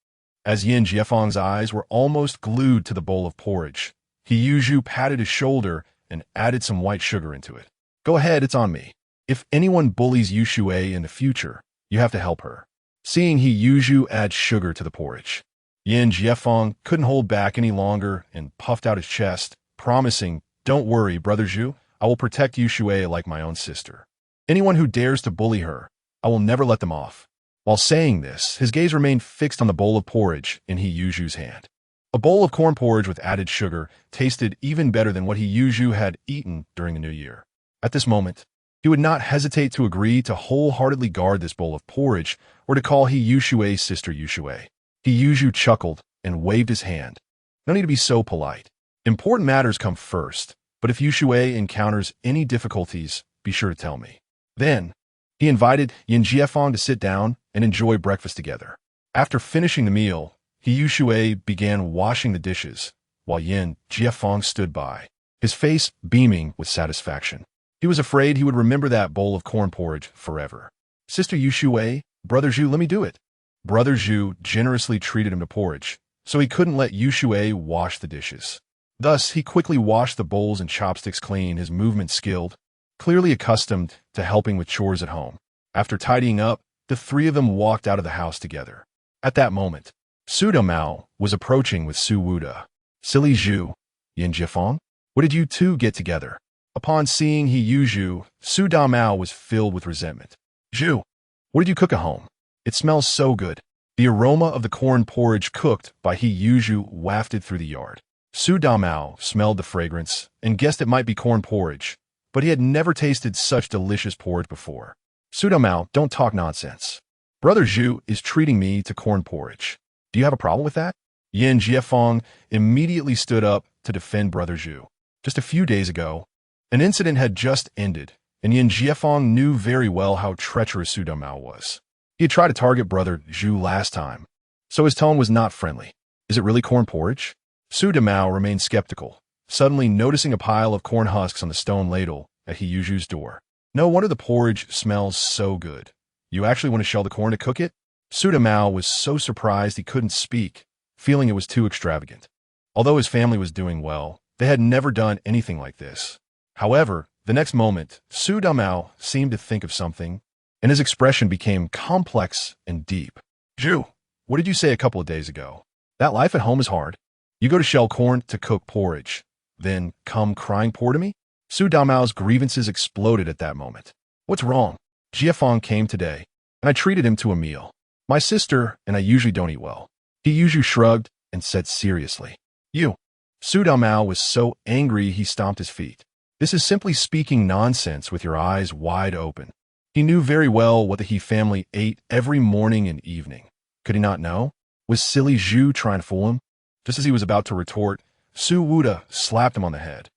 As Yin Jiefeng's eyes were almost glued to the bowl of porridge, He Yuzhu patted his shoulder and added some white sugar into it. Go ahead, it's on me. If anyone bullies Yuxue in the future, you have to help her. Seeing He Yuzhu add sugar to the porridge, Yin Jiefeng couldn't hold back any longer and puffed out his chest, promising, "Don't worry, Brother Zhu, I will protect Yuxue like my own sister. Anyone who dares to bully her, I will never let them off." While saying this, his gaze remained fixed on the bowl of porridge in He Yuzhu's hand. A bowl of corn porridge with added sugar tasted even better than what He Yuzhu had eaten during the New Year. At this moment, he would not hesitate to agree to wholeheartedly guard this bowl of porridge or to call He Yushue's sister Yuxue. He Yuzhu chuckled and waved his hand. No need to be so polite. Important matters come first, but if Yuxue encounters any difficulties, be sure to tell me. Then, he invited Yin Jiefeng to sit down and enjoy breakfast together. After finishing the meal, He Yuxue began washing the dishes, while Yin Jiefeng stood by, his face beaming with satisfaction. He was afraid he would remember that bowl of corn porridge forever. Sister Yuxue, Brother Zhu, let me do it. Brother Zhu generously treated him to porridge, so he couldn't let Yuxue wash the dishes. Thus, he quickly washed the bowls and chopsticks clean, his movement skilled, clearly accustomed to helping with chores at home. After tidying up, the three of them walked out of the house together. At that moment, Su Damao was approaching with Su Wuda. Silly Zhu, Yin Jiefeng, what did you two get together? Upon seeing He Yuzhu, Su Damao was filled with resentment. Zhu, what did you cook at home? It smells so good. The aroma of the corn porridge cooked by He Yuzhu wafted through the yard. Su Damao smelled the fragrance and guessed it might be corn porridge, but he had never tasted such delicious porridge before. Su Damao, don't talk nonsense. Brother Zhu is treating me to corn porridge. Do you have a problem with that? Yin Jiefeng immediately stood up to defend Brother Zhu. Just a few days ago, an incident had just ended, and Yin Jiefeng knew very well how treacherous Su Damao was. He had tried to target Brother Zhu last time, so his tone was not friendly. Is it really corn porridge? Su Damao remained skeptical, suddenly noticing a pile of corn husks on the stone ladle at He Yuzhu's door. No wonder the porridge smells so good. You actually want to shell the corn to cook it? Su Damao was so surprised he couldn't speak, feeling it was too extravagant. Although his family was doing well, they had never done anything like this. However, the next moment, Su Damao seemed to think of something, and his expression became complex and deep. Zhu, what did you say a couple of days ago? That life at home is hard. You go to shell corn to cook porridge, then come crying poor to me? Su Damao's grievances exploded at that moment. What's wrong? Jiefeng came today, and I treated him to a meal. My sister and I usually don't eat well. He Yuzhu shrugged and said seriously. You. Su Damao was so angry he stomped his feet. This is simply speaking nonsense with your eyes wide open. He knew very well what the He family ate every morning and evening. Could he not know? Was silly Zhu trying to fool him? Just as he was about to retort, Su Wuda slapped him on the head.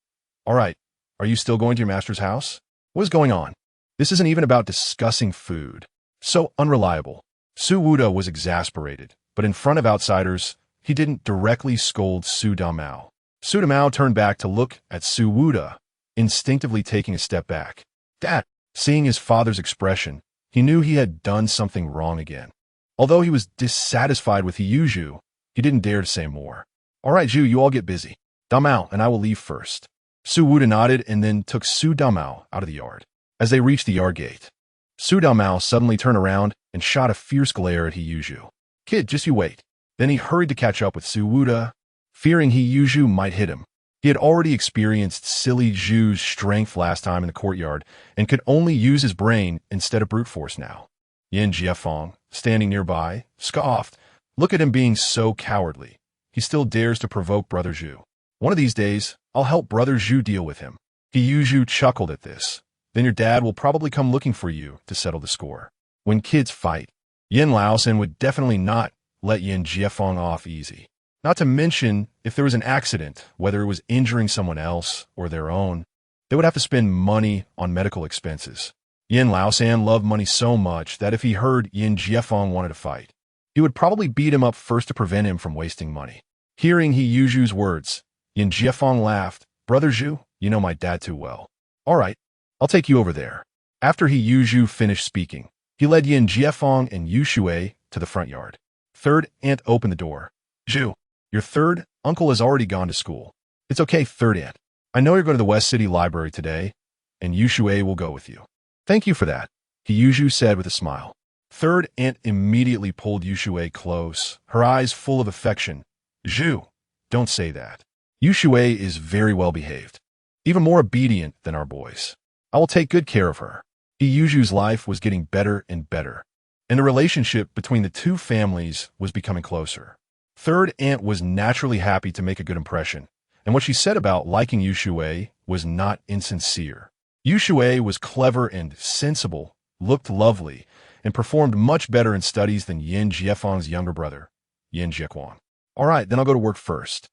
All right, are you still going to your master's house? What is going on? This isn't even about discussing food. So unreliable. Su Wuda was exasperated, but in front of outsiders, he didn't directly scold Su Damao. Su Damao turned back to look at Su Wuda, instinctively taking a step back. Dad, seeing his father's expression, he knew he had done something wrong again. Although he was dissatisfied with Zhu, he didn't dare to say more. All right, Zhu, you all get busy. Damao and I will leave first. Su Wuda nodded and then took Su Damao out of the yard. As they reached the yard gate, Su Damao suddenly turned around and shot a fierce glare at Zhu. Kid, just you wait. Then he hurried to catch up with Su Wuda, fearing Zhu might hit him. He had already experienced silly Zhu's strength last time in the courtyard and could only use his brain instead of brute force now. Yin Jiefeng, standing nearby, scoffed. Look at him being so cowardly. He still dares to provoke Brother Zhu. One of these days, I'll help Brother Zhu deal with him. Zhu chuckled at this. Then your dad will probably come looking for you to settle the score. When kids fight, Yin Laosan would definitely not let Yin Jiefeng off easy. Not to mention, if there was an accident, whether it was injuring someone else or their own, they would have to spend money on medical expenses. Yin Laosan loved money so much that if he heard Yin Jiefeng wanted to fight, he would probably beat him up first to prevent him from wasting money. Hearing Zhu's words, Yin Jiefeng laughed. Brother Zhu, you know my dad too well. All right, I'll take you over there. After Zhu finished speaking, he led Yin Jiefeng and Yu Shui to the front yard. Third aunt opened the door. Zhu, your third uncle has already gone to school. It's okay, third aunt. I know you're going to the West City Library today, and Yu Shui will go with you. Thank you for that, Zhu said with a smile. Third aunt immediately pulled Yu Shui close, her eyes full of affection. Zhu, don't say that. Yu Shui is very well behaved, even more obedient than our boys. I will take good care of her. Zhu's life was getting better and better, and the relationship between the two families was becoming closer. Third aunt was naturally happy to make a good impression, and what she said about liking Yu Shui was not insincere. Yu Shui was clever and sensible, looked lovely, and performed much better in studies than Yin Jiefeng's younger brother, Yin Jiequan. All right, then I'll go to work first.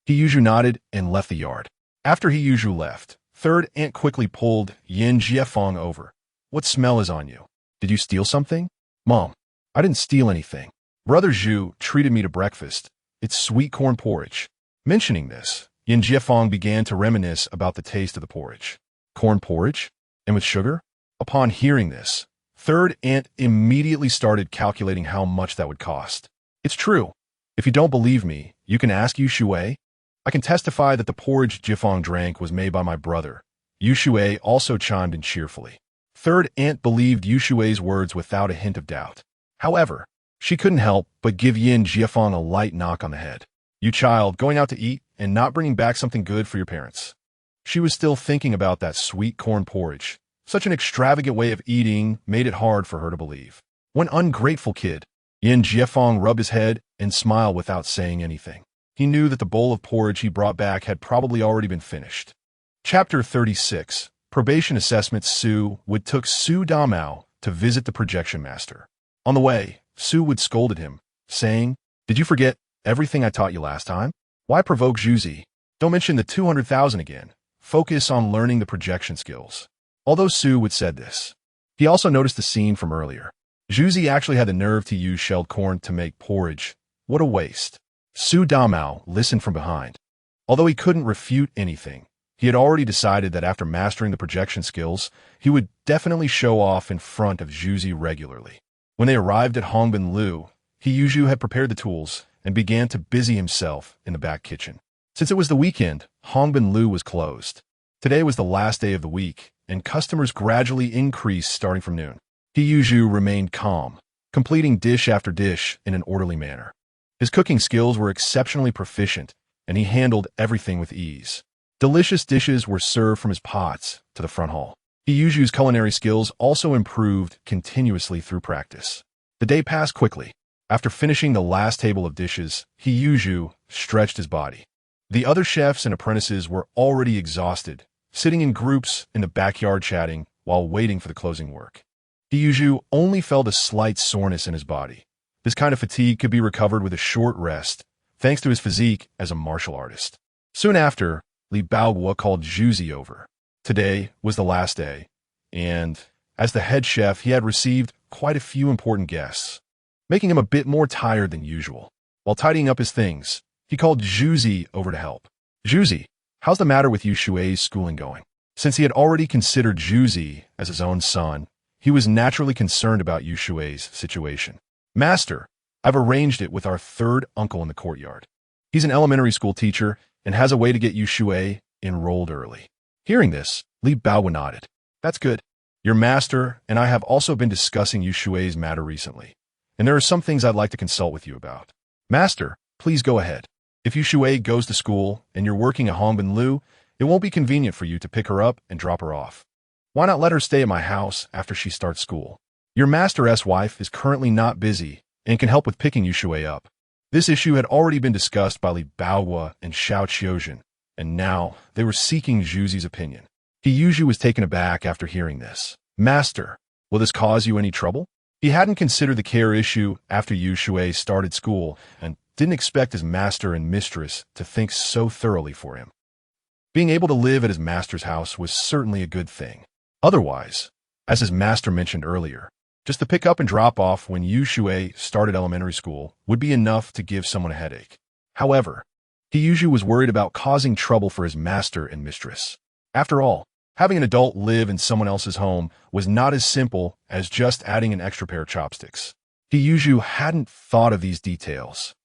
Zhu nodded and left the yard. After Zhu left, third aunt quickly pulled Yin Jiefeng over. What smell is on you? Did you steal something? Mom, I didn't steal anything. Brother Zhu treated me to breakfast. It's sweet corn porridge. Mentioning this, Yin Jiefeng began to reminisce about the taste of the porridge. Corn porridge? And with sugar? Upon hearing this, third aunt immediately started calculating how much that would cost. It's true. If you don't believe me, you can ask Yu Shui. I can testify that the porridge Jiefeng drank was made by my brother. Yu Shui also chimed in cheerfully. Third aunt believed Yu Shui's words without a hint of doubt. However, she couldn't help but give Yin Jiefeng a light knock on the head. You child, going out to eat and not bringing back something good for your parents. She was still thinking about that sweet corn porridge. Such an extravagant way of eating made it hard for her to believe. One ungrateful kid. Yin Jiefeng rubbed his head and smiled without saying anything. He knew that the bowl of porridge he brought back had probably already been finished. Chapter 36. Probation Assessment. Su Would took Su Damao to visit the projection master. On the way, Su Would scolded him, saying, Did you forget everything I taught you last time? Why provoke Zhuzi? Don't mention the 200,000 again. Focus on learning the projection skills. Although Su Would said this, he also noticed the scene from earlier. Zhuzi actually had the nerve to use shelled corn to make porridge. What a waste. Su Damao listened from behind. Although he couldn't refute anything, he had already decided that after mastering the projection skills, he would definitely show off in front of Zhuzi regularly. When they arrived at Hongbin Lu, Zhu had prepared the tools and began to busy himself in the back kitchen. Since it was the weekend, Hongbin Lu was closed. Today was the last day of the week, and customers gradually increased starting from noon. Zhu remained calm, completing dish after dish in an orderly manner. His cooking skills were exceptionally proficient, and he handled everything with ease. Delicious dishes were served from his pots to the front hall. Zhu's culinary skills also improved continuously through practice. The day passed quickly. After finishing the last table of dishes, Zhu stretched his body. The other chefs and apprentices were already exhausted, sitting in groups in the backyard chatting while waiting for the closing work. He only felt a slight soreness in his body. This kind of fatigue could be recovered with a short rest, thanks to his physique as a martial artist. Soon after, Li Baoguo called Zhuzi over. Today was the last day, and as the head chef, he had received quite a few important guests, making him a bit more tired than usual. While tidying up his things, he called Zhuzi over to help. Zhuzi, how's the matter with Yu Shui's schooling going? Since he had already considered Zhuzi as his own son, he was naturally concerned about Yu Shui's situation. Master, I've arranged it with our third uncle in the courtyard. He's an elementary school teacher and has a way to get Yu Shui enrolled early. Hearing this, Li Baoguo nodded. That's good. Your master and I have also been discussing Yu Shui's matter recently, and there are some things I'd like to consult with you about. Master, please go ahead. If Yu Shui goes to school and you're working at Hongbin, it won't be convenient for you to pick her up and drop her off. Why not let her stay at my house after she starts school? Your master's wife is currently not busy and can help with picking Yu Shui up. This issue had already been discussed by Li Baoguo and Xiao Qiuzhen, and now they were seeking Zhuzi's opinion. He was taken aback after hearing this. Master, will this cause you any trouble? He hadn't considered the care issue after Yu Shui started school and didn't expect his master and mistress to think so thoroughly for him. Being able to live at his master's house was certainly a good thing. Otherwise, as his master mentioned earlier, just to pick up and drop off when Yu Shui started elementary school would be enough to give someone a headache. However, He was worried about causing trouble for his master and mistress. After all, having an adult live in someone else's home was not as simple as just adding an extra pair of chopsticks. He hadn't thought of these details,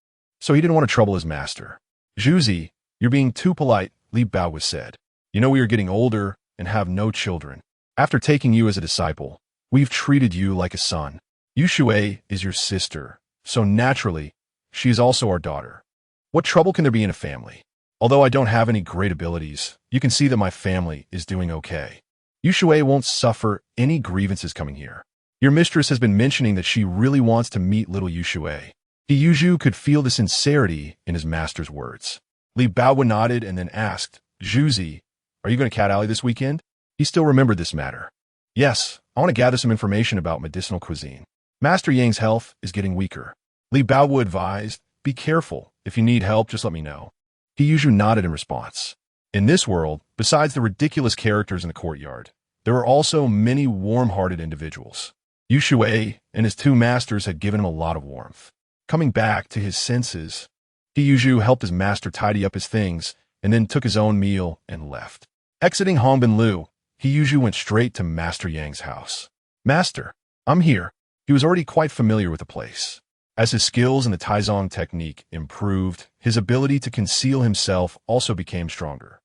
so he didn't want to trouble his master. Zhuzi, you're being too polite, Li Baoguo said. You know we are getting older and have no children. After taking you as a disciple, we've treated you like a son. Yu Shui is your sister, so naturally, she is also our daughter. What trouble can there be in a family? Although I don't have any great abilities, you can see that my family is doing okay. Yu Shui won't suffer any grievances coming here. Your mistress has been mentioning that she really wants to meet little Yu Shui. He could feel the sincerity in his master's words. Li Baoguo nodded and then asked, Zhuzi, are you going to cat alley this weekend? He still remembered this matter. Yes, I want to gather some information about medicinal cuisine. Master Yang's health is getting weaker. Li Baoguo advised, be careful. If you need help, just let me know. He nodded in response. In this world, besides the ridiculous characters in the courtyard, there were also many warm-hearted individuals. Yu Shui and his two masters had given him a lot of warmth. Coming back to his senses, he helped his master tidy up his things and then took his own meal and left. Exiting Hongbin, he went straight to Master Yang's house. Master, I'm here. He was already quite familiar with the place. As his skills in the Taizong technique improved, his ability to conceal himself also became stronger.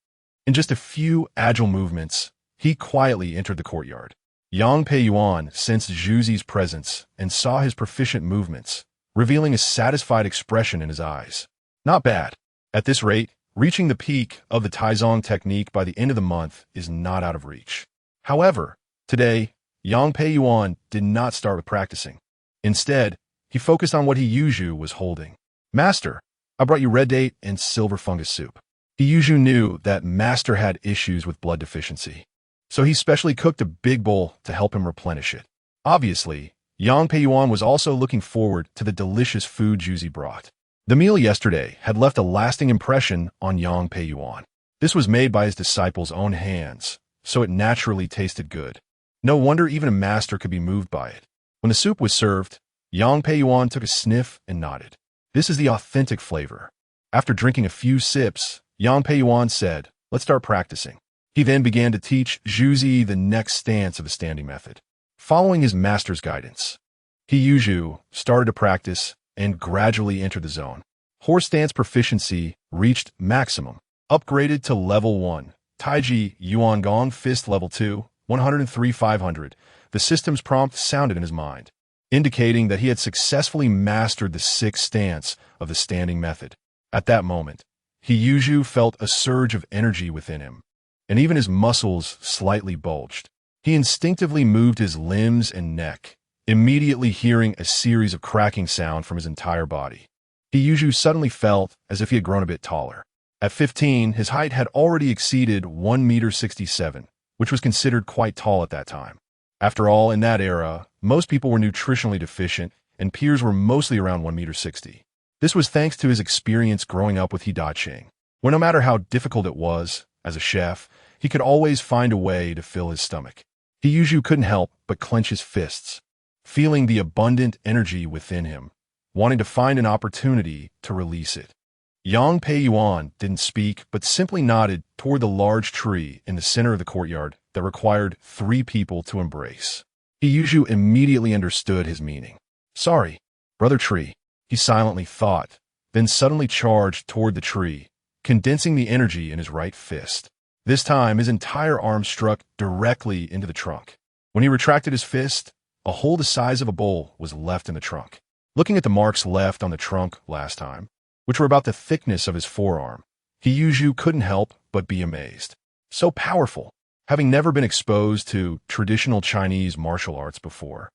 In just a few agile movements, he quietly entered the courtyard. Yang Peiyuan sensed Zhuzi's presence and saw his proficient movements, revealing a satisfied expression in his eyes. Not bad. At this rate, reaching the peak of the Taizong technique by the end of the month is not out of reach. However, today, Yang Peiyuan did not start with practicing. Instead, he focused on what he was holding. Master, I brought you red date and silver fungus soup. He knew that Master had issues with blood deficiency, so he specially cooked a big bowl to help him replenish it. Obviously, Yang Peiyuan was also looking forward to the delicious food Zhuzi brought. The meal yesterday had left a lasting impression on Yang Peiyuan. This was made by his disciple's own hands, so it naturally tasted good. No wonder even a master could be moved by it. When the soup was served, Yang Peiyuan took a sniff and nodded. This is the authentic flavor. After drinking a few sips, Yang Peiyuan said, let's start practicing. He then began to teach Zhuzi the next stance of the standing method. Following his master's guidance, he started to practice and gradually entered the zone. Horse stance proficiency reached maximum. Upgraded to level 1. Taiji Yuan Gong Fist level 2, 103,500. The system's prompt sounded in his mind, indicating that he had successfully mastered the sixth stance of the standing method. At that moment, he felt a surge of energy within him, and even his muscles slightly bulged. He instinctively moved his limbs and neck, immediately hearing a series of cracking sound from his entire body. He suddenly felt as if he had grown a bit taller. At 15, his height had already exceeded 1 meter 67, which was considered quite tall at that time. After all, in that era, most people were nutritionally deficient, and peers were mostly around 1.60 meters. This was thanks to his experience growing up with Hidaching, where no matter how difficult it was, as a chef, he could always find a way to fill his stomach. He couldn't help but clench his fists, feeling the abundant energy within him, wanting to find an opportunity to release it. Yang Peiyuan didn't speak, but simply nodded toward the large tree in the center of the courtyard that required 3 people to embrace. He immediately understood his meaning. "Sorry, brother tree," he silently thought, then suddenly charged toward the tree, condensing the energy in his right fist. This time, his entire arm struck directly into the trunk. When he retracted his fist, a hole the size of a bowl was left in the trunk. Looking at the marks left on the trunk last time, which were about the thickness of his forearm, He couldn't help but be amazed. So powerful, having never been exposed to traditional Chinese martial arts before.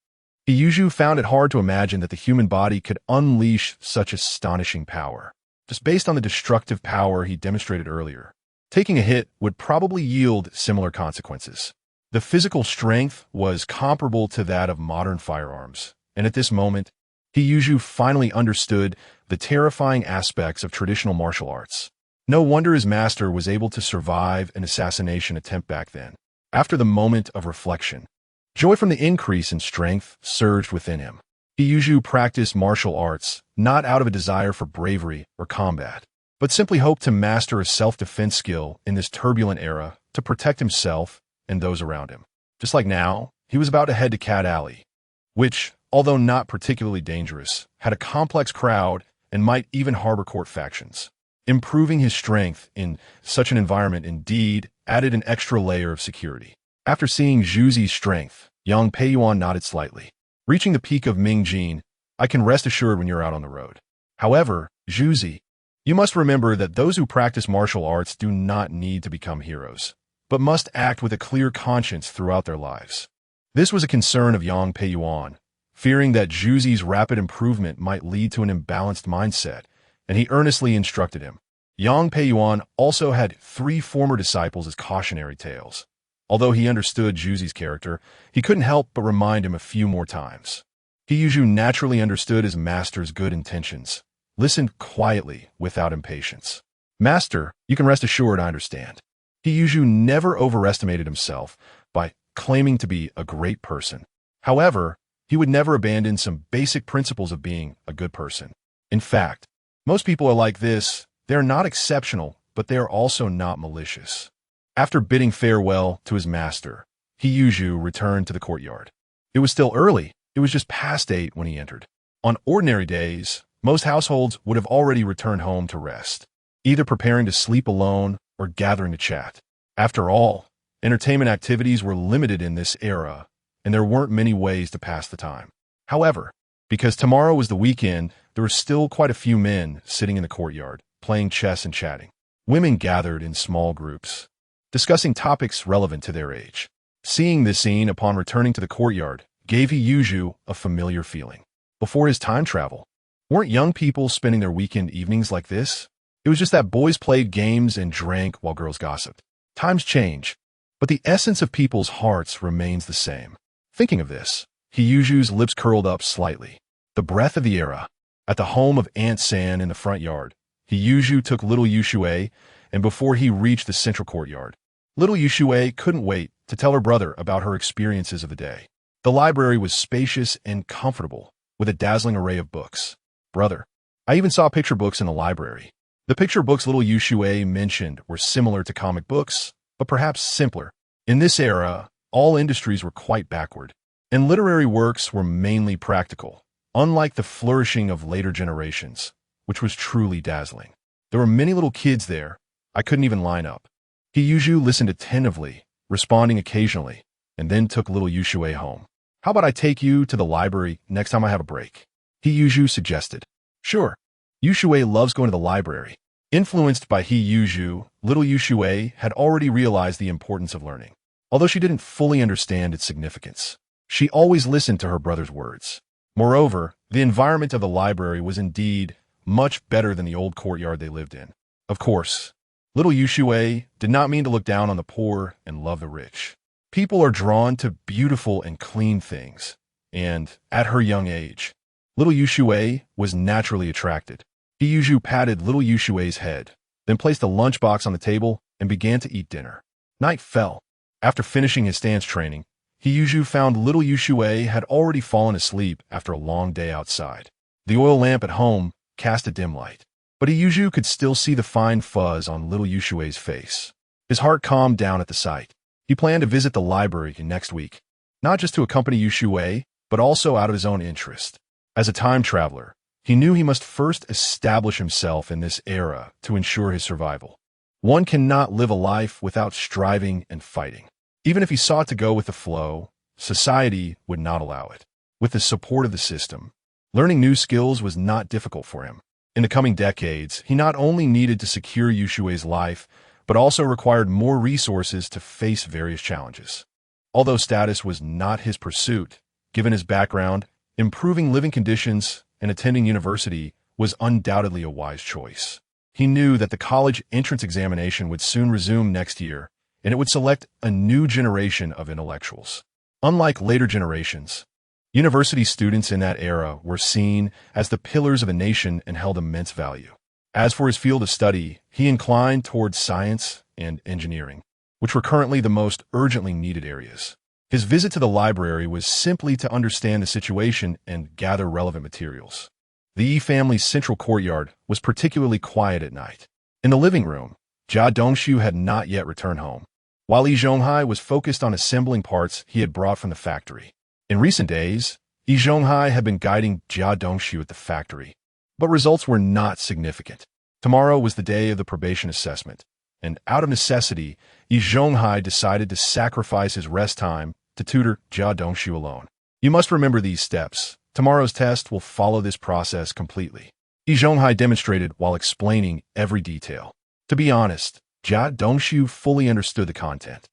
He found it hard to imagine that the human body could unleash such astonishing power, just based on the destructive power he demonstrated earlier. Taking a hit would probably yield similar consequences. The physical strength was comparable to that of modern firearms, and at this moment, He finally understood the terrifying aspects of traditional martial arts. No wonder his master was able to survive an assassination attempt back then. After the moment of reflection, joy from the increase in strength surged within him. He practiced martial arts not out of a desire for bravery or combat, but simply hoped to master a self-defense skill in this turbulent era to protect himself and those around him. Just like now, he was about to head to Cat Alley, which, although not particularly dangerous, had a complex crowd and might even harbor court factions. Improving his strength in such an environment indeed added an extra layer of security. After seeing Zhuzi's strength, Yang Peiyuan nodded slightly. "Reaching the peak of Mingjin, I can rest assured when you're out on the road. However, Zhuzi, you must remember that those who practice martial arts do not need to become heroes, but must act with a clear conscience throughout their lives." This was a concern of Yang Peiyuan, fearing that Zhuzi's rapid improvement might lead to an imbalanced mindset, and he earnestly instructed him. Yang Peiyuan also had 3 former disciples as cautionary tales. Although he understood Zhuzi's character, he couldn't help but remind him a few more times. He naturally understood his master's good intentions, listened quietly without impatience. "Master, you can rest assured I understand." He never overestimated himself by claiming to be a great person. However, he would never abandon some basic principles of being a good person. In fact, most people are like this. They are not exceptional, but they are also not malicious. After bidding farewell to his master, He returned to the courtyard. It was still early. It was just past 8 when he entered. On ordinary days, most households would have already returned home to rest, either preparing to sleep alone or gathering to chat. After all, entertainment activities were limited in this era, and there weren't many ways to pass the time. However, because tomorrow was the weekend, there were still quite a few men sitting in the courtyard, playing chess and chatting. Women gathered in small groups, discussing topics relevant to their age. Seeing this scene upon returning to the courtyard gave He a familiar feeling. Before his time travel, weren't young people spending their weekend evenings like this? It was just that boys played games and drank while girls gossiped. Times change, but the essence of people's hearts remains the same. Thinking of this, He lips curled up slightly. The breath of the era. At the home of Aunt San in the front yard, He took little Yuxue, and before he reached the central courtyard, little Yuxue couldn't wait to tell her brother about her experiences of the day. The library was spacious and comfortable, with a dazzling array of books. "Brother, I even saw picture books in the library." The picture books little Yuxue mentioned were similar to comic books, but perhaps simpler. In this era, all industries were quite backward, and literary works were mainly practical, unlike the flourishing of later generations, which was truly dazzling. There were many little kids there. I couldn't even line up. He listened attentively, responding occasionally, and then took little Yuxue home. "How about I take you to the library next time I have a break?" He suggested. "Sure." Yuxue loves going to the library. Influenced by little Yuxue had already realized the importance of learning. Although she didn't fully understand its significance, she always listened to her brother's words. Moreover, the environment of the library was indeed much better than the old courtyard they lived in. Of course, little Yuxue did not mean to look down on the poor and love the rich. People are drawn to beautiful and clean things, and at her young age, little Yushui was naturally attracted. Yushu patted little Yushui's head, then placed a lunchbox on the table and began to eat dinner. Night fell. After finishing his stance training, Yushu found little Yushui had already fallen asleep after a long day outside. The oil lamp at home cast a dim light, but Yushu could still see the fine fuzz on little Yushui's face. His heart calmed down at the sight. He planned to visit the library next week, not just to accompany Yushui, but also out of his own interest. As a time traveler, he knew he must first establish himself in this era to ensure his survival. One cannot live a life without striving and fighting. Even if he sought to go with the flow, society would not allow it. With the support of the system, learning new skills was not difficult for him. In the coming decades, he not only needed to secure Yushui's life, but also required more resources to face various challenges. Although status was not his pursuit, given his background, improving living conditions and attending university was undoubtedly a wise choice. He knew that the college entrance examination would soon resume next year, and it would select a new generation of intellectuals. Unlike later generations, university students in that era were seen as the pillars of a nation and held immense value. As for his field of study, he inclined towards science and engineering, which were currently the most urgently needed areas. His visit to the library was simply to understand the situation and gather relevant materials. The Yi family's central courtyard was particularly quiet at night. In the living room, Jia Dongxiu had not yet returned home, while Yi Zhonghai was focused on assembling parts he had brought from the factory. In recent days, Yi Zhonghai had been guiding Jia Dongxiu at the factory, but results were not significant. Tomorrow was the day of the probation assessment, and out of necessity, Yi Zhonghai decided to sacrifice his rest time to tutor Jia Dongxiu alone. You must remember these steps. Tomorrow's test will follow this process completely. Yi Zhonghai demonstrated while explaining every detail. To be honest, Jia Dongxiu fully understood the content,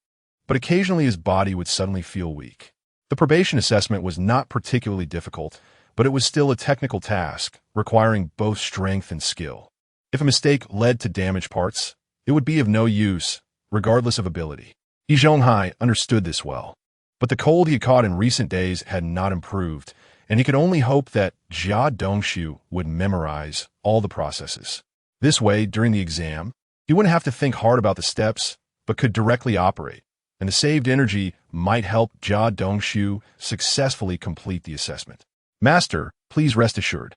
but occasionally his body would suddenly feel weak. The probation assessment was not particularly difficult, but it was still a technical task, requiring both strength and skill. If a mistake led to damaged parts, it would be of no use, regardless of ability. Yi Zhonghai understood this well, but the cold he had caught in recent days had not improved, and he could only hope that Jia Dongxiu would memorize all the processes. This way, during the exam, he wouldn't have to think hard about the steps, but could directly operate, and the saved energy might help Jia Dongxiu successfully complete the assessment. Master, please rest assured.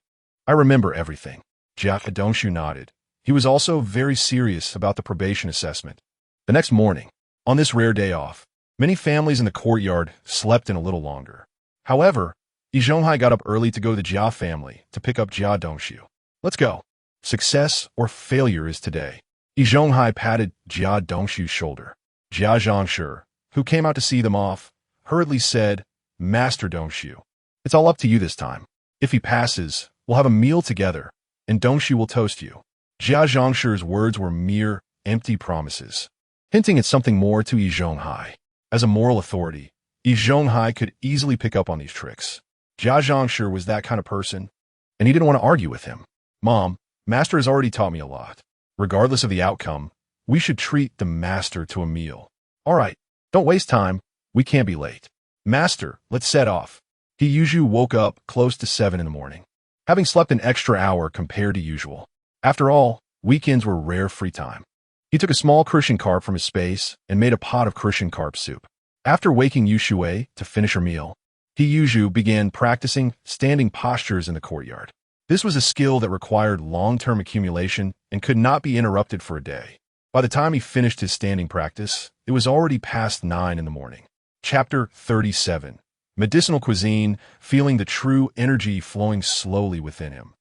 I remember everything. Jia Dongxiu nodded. He was also very serious about the probation assessment. The next morning, on this rare day off, many families in the courtyard slept in a little longer. However, Yi Zhonghai got up early to go to the Jia family to pick up Jia Dongxiu. Let's go. Success or failure is today. Yi Zhonghai patted Jia Dongxiu's shoulder. Jia Zhangshi, who came out to see them off, hurriedly said, Master Dongxiu, it's all up to you this time. If he passes, we'll have a meal together, and Dongxiu will toast you. Jia Zhangshi's words were mere, empty promises, hinting at something more to Yi Zhonghai. As a moral authority, Yi Zhonghai could easily pick up on these tricks. Jia Zhangshi was that kind of person, and he didn't want to argue with him. Mom, Master has already taught me a lot. Regardless of the outcome, we should treat the Master to a meal. All right, don't waste time. We can't be late. Master, let's set off. Yushu woke up close to 7 in the morning, having slept an extra hour compared to usual. After all, weekends were rare free time. He took a small Christian carp from his space and made a pot of Christian carp soup. After waking Yushui to finish her meal, Yushu began practicing standing postures in the courtyard. This was a skill that required long-term accumulation and could not be interrupted for a day. By the time he finished his standing practice, it was already past 9 in the morning. Chapter 37. Medicinal Cuisine, feeling the true energy flowing slowly within him.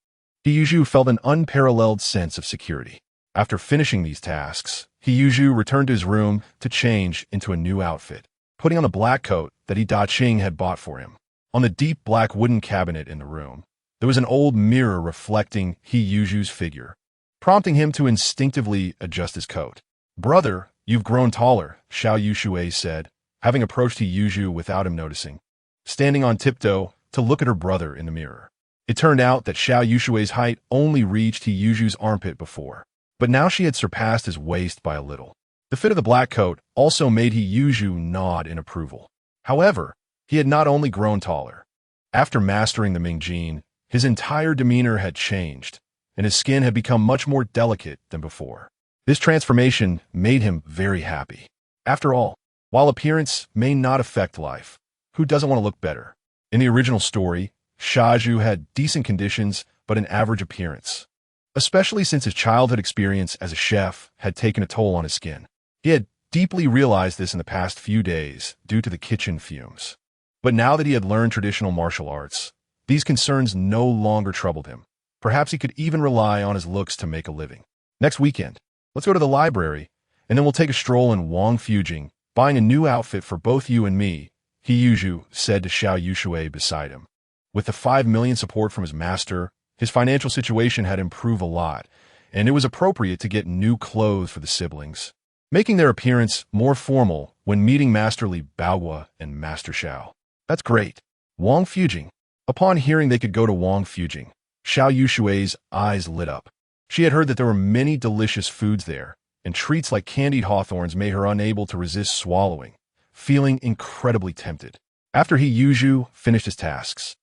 Yushu felt an unparalleled sense of security. After finishing these tasks, Yushu returned to his room to change into a new outfit, putting on the black coat that Daqing had bought for him. On the deep black wooden cabinet in the room, there was an old mirror reflecting Yushu's figure, prompting him to instinctively adjust his coat. Brother, you've grown taller, Xiao Yushui said, having approached Yushu without him noticing, standing on tiptoe to look at her brother in the mirror. It turned out that Xiao Yushui's height only reached Yushu's armpit before, but now she had surpassed his waist by a little. The fit of the black coat also made Yuzhu nod in approval. However, he had not only grown taller. After mastering the Mingjin, his entire demeanor had changed, and his skin had become much more delicate than before. This transformation made him very happy. After all, while appearance may not affect life, who doesn't want to look better? In the original story, Xueru had decent conditions but an average appearance, especially since his childhood experience as a chef had taken a toll on his skin. He had deeply realized this in the past few days due to the kitchen fumes. But now that he had learned traditional martial arts, these concerns no longer troubled him. Perhaps he could even rely on his looks to make a living. Next weekend, let's go to the library, and then we'll take a stroll in Wangfujing, buying a new outfit for both you and me, Yuzhu said to Xiao Yuxue beside him. With the 5 million support from his master, his financial situation had improved a lot, and it was appropriate to get new clothes for the siblings, making their appearance more formal when meeting Master Li Baohua and Master Xiao. That's great. Wangfujing. Upon hearing they could go to Wangfujing, Xiao Yushue's eyes lit up. She had heard that there were many delicious foods there, and treats like candied hawthorns made her unable to resist swallowing, feeling incredibly tempted. After Yuzhu finished his tasks,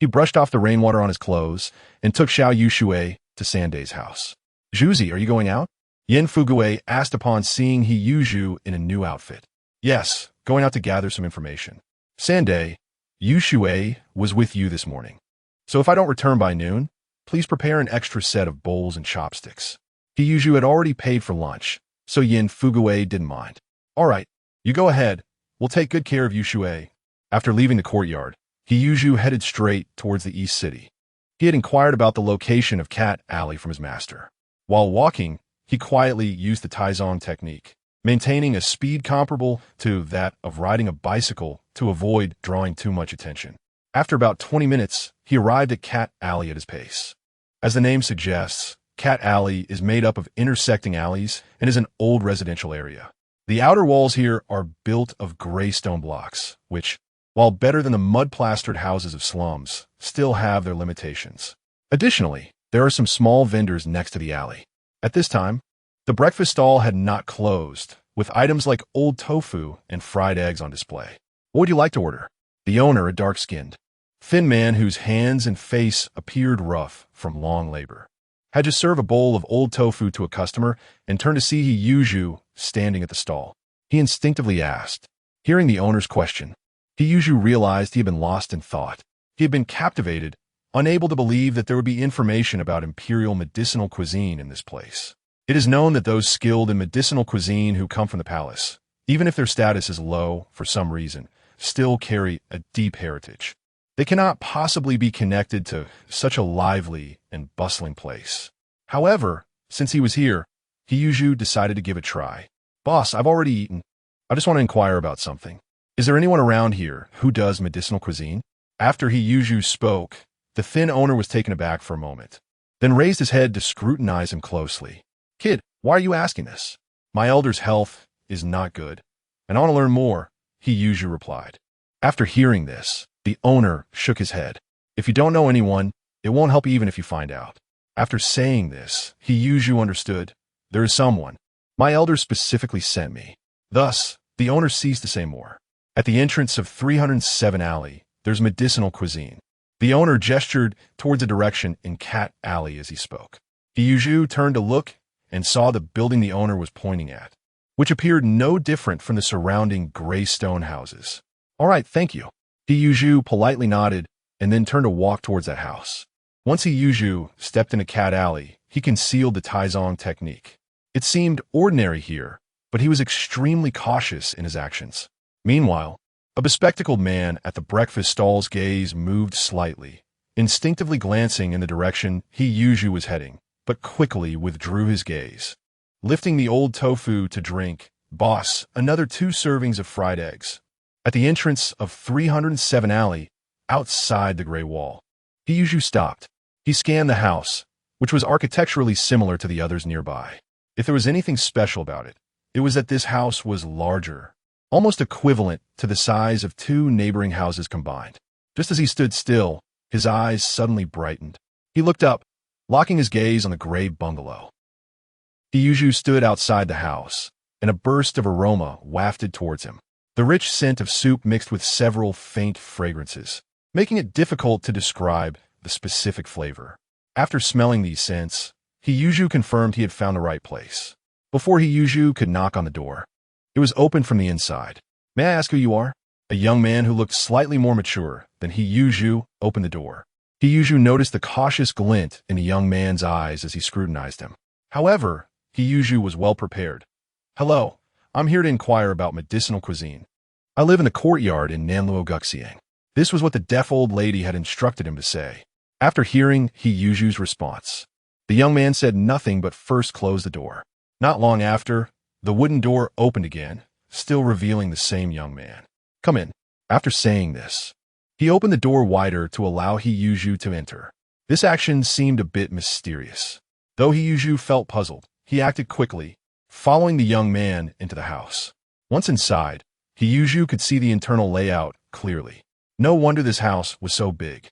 he brushed off the rainwater on his clothes and took Xiao Yuxue to Sanday's house. Zhuzi, are you going out? Yin Fugue asked upon seeing Yuzhu in a new outfit. Yes, going out to gather some information. Sanday, Yuxue was with you this morning. So if I don't return by noon, please prepare an extra set of bowls and chopsticks. Yuzhu had already paid for lunch, so Yin Fugue didn't mind. All right, you go ahead. We'll take good care of Yuxue. After leaving the courtyard, Yuzhu headed straight towards the East City. He had inquired about the location of Cat Alley from his master. While walking, he quietly used the Taizong technique, maintaining a speed comparable to that of riding a bicycle to avoid drawing too much attention. After about 20 minutes, he arrived at Cat Alley at his pace. As the name suggests, Cat Alley is made up of intersecting alleys and is an old residential area. The outer walls here are built of gray stone blocks, which, while better than the mud-plastered houses of slums, still have their limitations. Additionally, there are some small vendors next to the alley. At this time, the breakfast stall had not closed, with items like old tofu and fried eggs on display. What would you like to order? The owner, a dark-skinned, thin man whose hands and face appeared rough from long labor, had just served a bowl of old tofu to a customer and turned to see Yuzhu standing at the stall. He instinctively asked. Hearing the owner's question, Yuzhu realized he had been lost in thought. He had been captivated, unable to believe that there would be information about imperial medicinal cuisine in this place. It is known that those skilled in medicinal cuisine who come from the palace, even if their status is low for some reason, still carry a deep heritage. They cannot possibly be connected to such a lively and bustling place. However, since he was here, Yuzhu decided to give it a try. Boss, I've already eaten. I just want to inquire about something. Is there anyone around here who does medicinal cuisine? After Yuzhu spoke, the thin owner was taken aback for a moment, then raised his head to scrutinize him closely. Kid, why are you asking this? My elder's health is not good, and I want to learn more, Yuzhu replied. After hearing this, the owner shook his head. If you don't know anyone, it won't help even if you find out. After saying this, Yuzhu understood. There is someone. My elder specifically sent me. Thus, the owner ceased to say more. At the entrance of 307 Alley, there's medicinal cuisine. The owner gestured towards a direction in Cat Alley as he spoke. Yuzhu turned to look and saw the building the owner was pointing at, which appeared no different from the surrounding gray stone houses. All right, thank you. Yuzhu politely nodded and then turned to walk towards that house. Once Yuzhu stepped into Cat Alley, he concealed the Taizong technique. It seemed ordinary here, but he was extremely cautious in his actions. Meanwhile, a bespectacled man at the breakfast stall's gaze moved slightly, instinctively glancing in the direction Yuzhu was heading, but quickly withdrew his gaze. Lifting the old tofu to drink, boss, another 2 servings of fried eggs. At the entrance of 307 Alley, outside the gray wall, Yuzhu stopped. He scanned the house, which was architecturally similar to the others nearby. If there was anything special about it, it was that this house was larger, almost equivalent to the size of 2 neighboring houses combined. Just as he stood still, his eyes suddenly brightened. He looked up, locking his gaze on the gray bungalow. Yuzhu stood outside the house, and a burst of aroma wafted towards him. The rich scent of soup mixed with several faint fragrances, making it difficult to describe the specific flavor. After smelling these scents, Hiyuju confirmed he had found the right place. Before Hiyuju could knock on the door, it was opened from the inside. "May I ask who you are?" A young man who looked slightly more mature than Hiyuju opened the door. Hiyuju noticed the cautious glint in the young man's eyes as he scrutinized him. However, Hiyuju was well prepared. "Hello, I'm here to inquire about medicinal cuisine. I live in the courtyard in Nanluoguxiang." This was what the deaf old lady had instructed him to say. After hearing Hiyuju's response, the young man said nothing but first closed the door. Not long after, the wooden door opened again, still revealing the same young man. "Come in." After saying this, he opened the door wider to allow Hiyuju to enter. This action seemed a bit mysterious. Though Hiyuju felt puzzled, he acted quickly, following the young man into the house. Once inside, Hiyuju could see the internal layout clearly. No wonder this house was so big.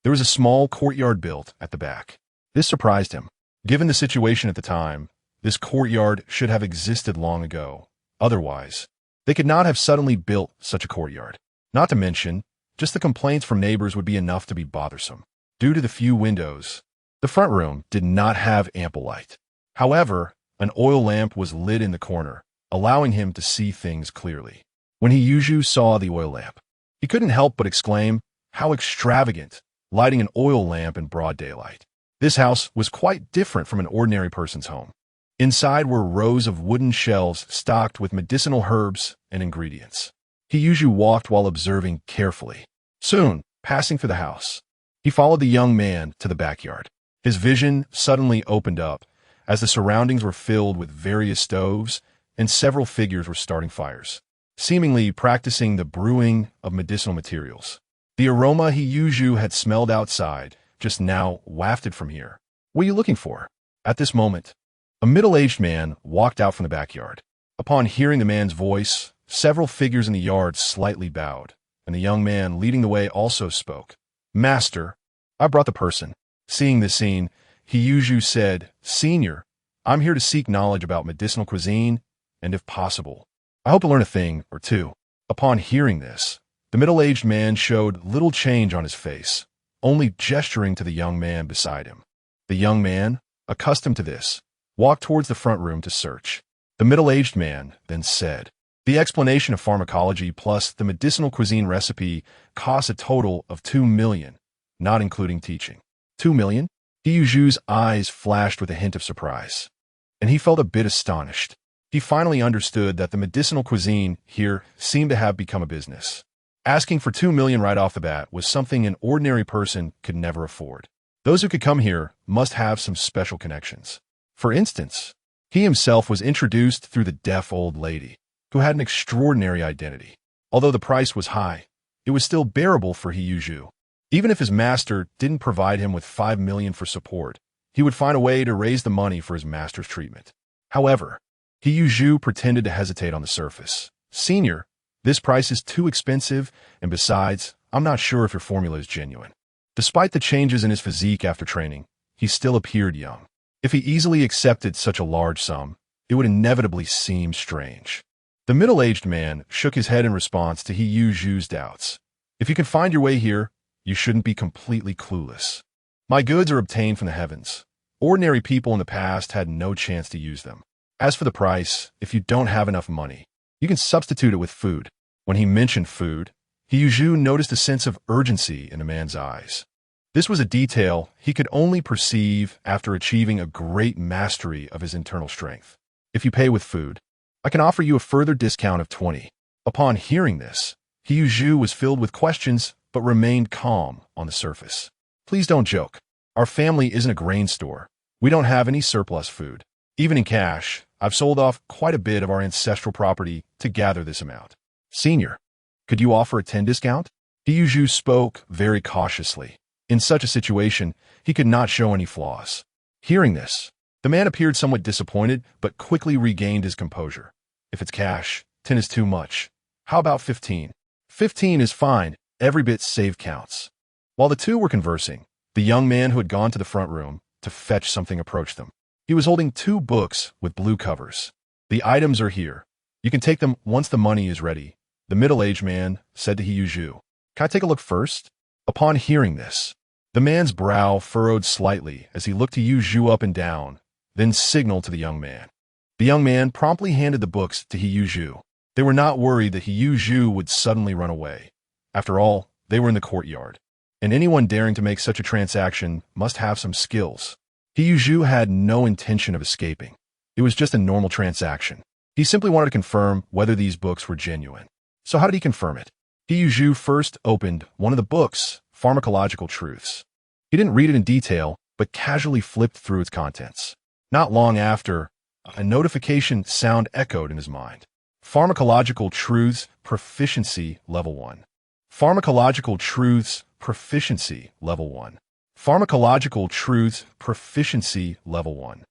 There was a small courtyard built at the back. This surprised him. Given the situation at the time, this courtyard should have existed long ago. Otherwise, they could not have suddenly built such a courtyard. Not to mention, just the complaints from neighbors would be enough to be bothersome. Due to the few windows, the front room did not have ample light. However, an oil lamp was lit in the corner, allowing him to see things clearly. When Hiyuju saw the oil lamp, he couldn't help but exclaim, "How extravagant, lighting an oil lamp in broad daylight." This house was quite different from an ordinary person's home. Inside were rows of wooden shelves stocked with medicinal herbs and ingredients. Hiyuju walked while observing carefully. Soon, passing through the house, he followed the young man to the backyard. His vision suddenly opened up as the surroundings were filled with various stoves and several figures were starting fires, seemingly practicing the brewing of medicinal materials. The aroma Hiyuju had smelled outside just now wafted from here. "What are you looking for?" At this moment, a middle-aged man walked out from the backyard. Upon hearing the man's voice, several figures in the yard slightly bowed, and the young man leading the way also spoke. "Master, I brought the person." Seeing this scene, Hiyuju said, "Senior, I'm here to seek knowledge about medicinal cuisine, and if possible, I hope to learn a thing or two." Upon hearing this, the middle-aged man showed little change on his face, only gesturing to the young man beside him. The young man, accustomed to this, walked towards the front room to search. The middle-aged man then said, "The explanation of pharmacology plus the medicinal cuisine recipe costs a total of 2 million, not including teaching." 2 million? Hiyuju's eyes flashed with a hint of surprise, and he felt a bit astonished. He finally understood that the medicinal cuisine here seemed to have become a business. Asking for 2 million right off the bat was something an ordinary person could never afford. Those who could come here must have some special connections. For instance, he himself was introduced through the deaf old lady, who had an extraordinary identity. Although the price was high, it was still bearable for Hiyuju. Even if his master didn't provide him with 5 million for support, he would find a way to raise the money for his master's treatment. However, Hiyuju pretended to hesitate on the surface. "Senior, this price is too expensive, and besides, I'm not sure if your formula is genuine." Despite the changes in his physique after training, he still appeared young. If he easily accepted such a large sum, it would inevitably seem strange. The middle-aged man shook his head in response to Hiyuju's doubts. "If you can find your way here, you shouldn't be completely clueless. My goods are obtained from the heavens. Ordinary people in the past had no chance to use them. As for the price, if you don't have enough money, you can substitute it with food." When he mentioned food, Hiyuju noticed a sense of urgency in the man's eyes. This was a detail he could only perceive after achieving a great mastery of his internal strength. "If you pay with food, I can offer you a further discount of 20. Upon hearing this, Hiyuju was filled with questions but remained calm on the surface. "Please don't joke. Our family isn't a grain store. We don't have any surplus food. Even in cash, I've sold off quite a bit of our ancestral property to gather this amount. Senior, could you offer a 10 discount?" Hiyuju spoke very cautiously. In such a situation, he could not show any flaws. Hearing this, the man appeared somewhat disappointed but quickly regained his composure. "If it's cash, 10 is too much. How about 15? 15 is fine. Every bit saved counts." While the two were conversing, the young man who had gone to the front room to fetch something approached them. He was holding 2 books with blue covers. The items are here. You can take them once the money is ready, the middle-aged man said to He Yuzhu. Can I take a look first? Upon hearing this, the man's brow furrowed slightly as he looked He Yuzhu up and down, then signaled to the young man. The young man promptly handed the books to He Yuzhu. They were not worried that He Yuzhu would suddenly run away. After all, they were in the courtyard, and anyone daring to make such a transaction must have some skills. He Yuzhu had no intention of escaping. It was just a normal transaction. He simply wanted to confirm whether these books were genuine. So how did he confirm it? He Yuzhu first opened one of the books, Pharmacological Truths. He didn't read it in detail, but casually flipped through its contents. Not long after, a notification sound echoed in his mind. Pharmacological Truths Proficiency Level 1. Pharmacological Truths Proficiency Level 1. Pharmacological Truths Proficiency Level 1.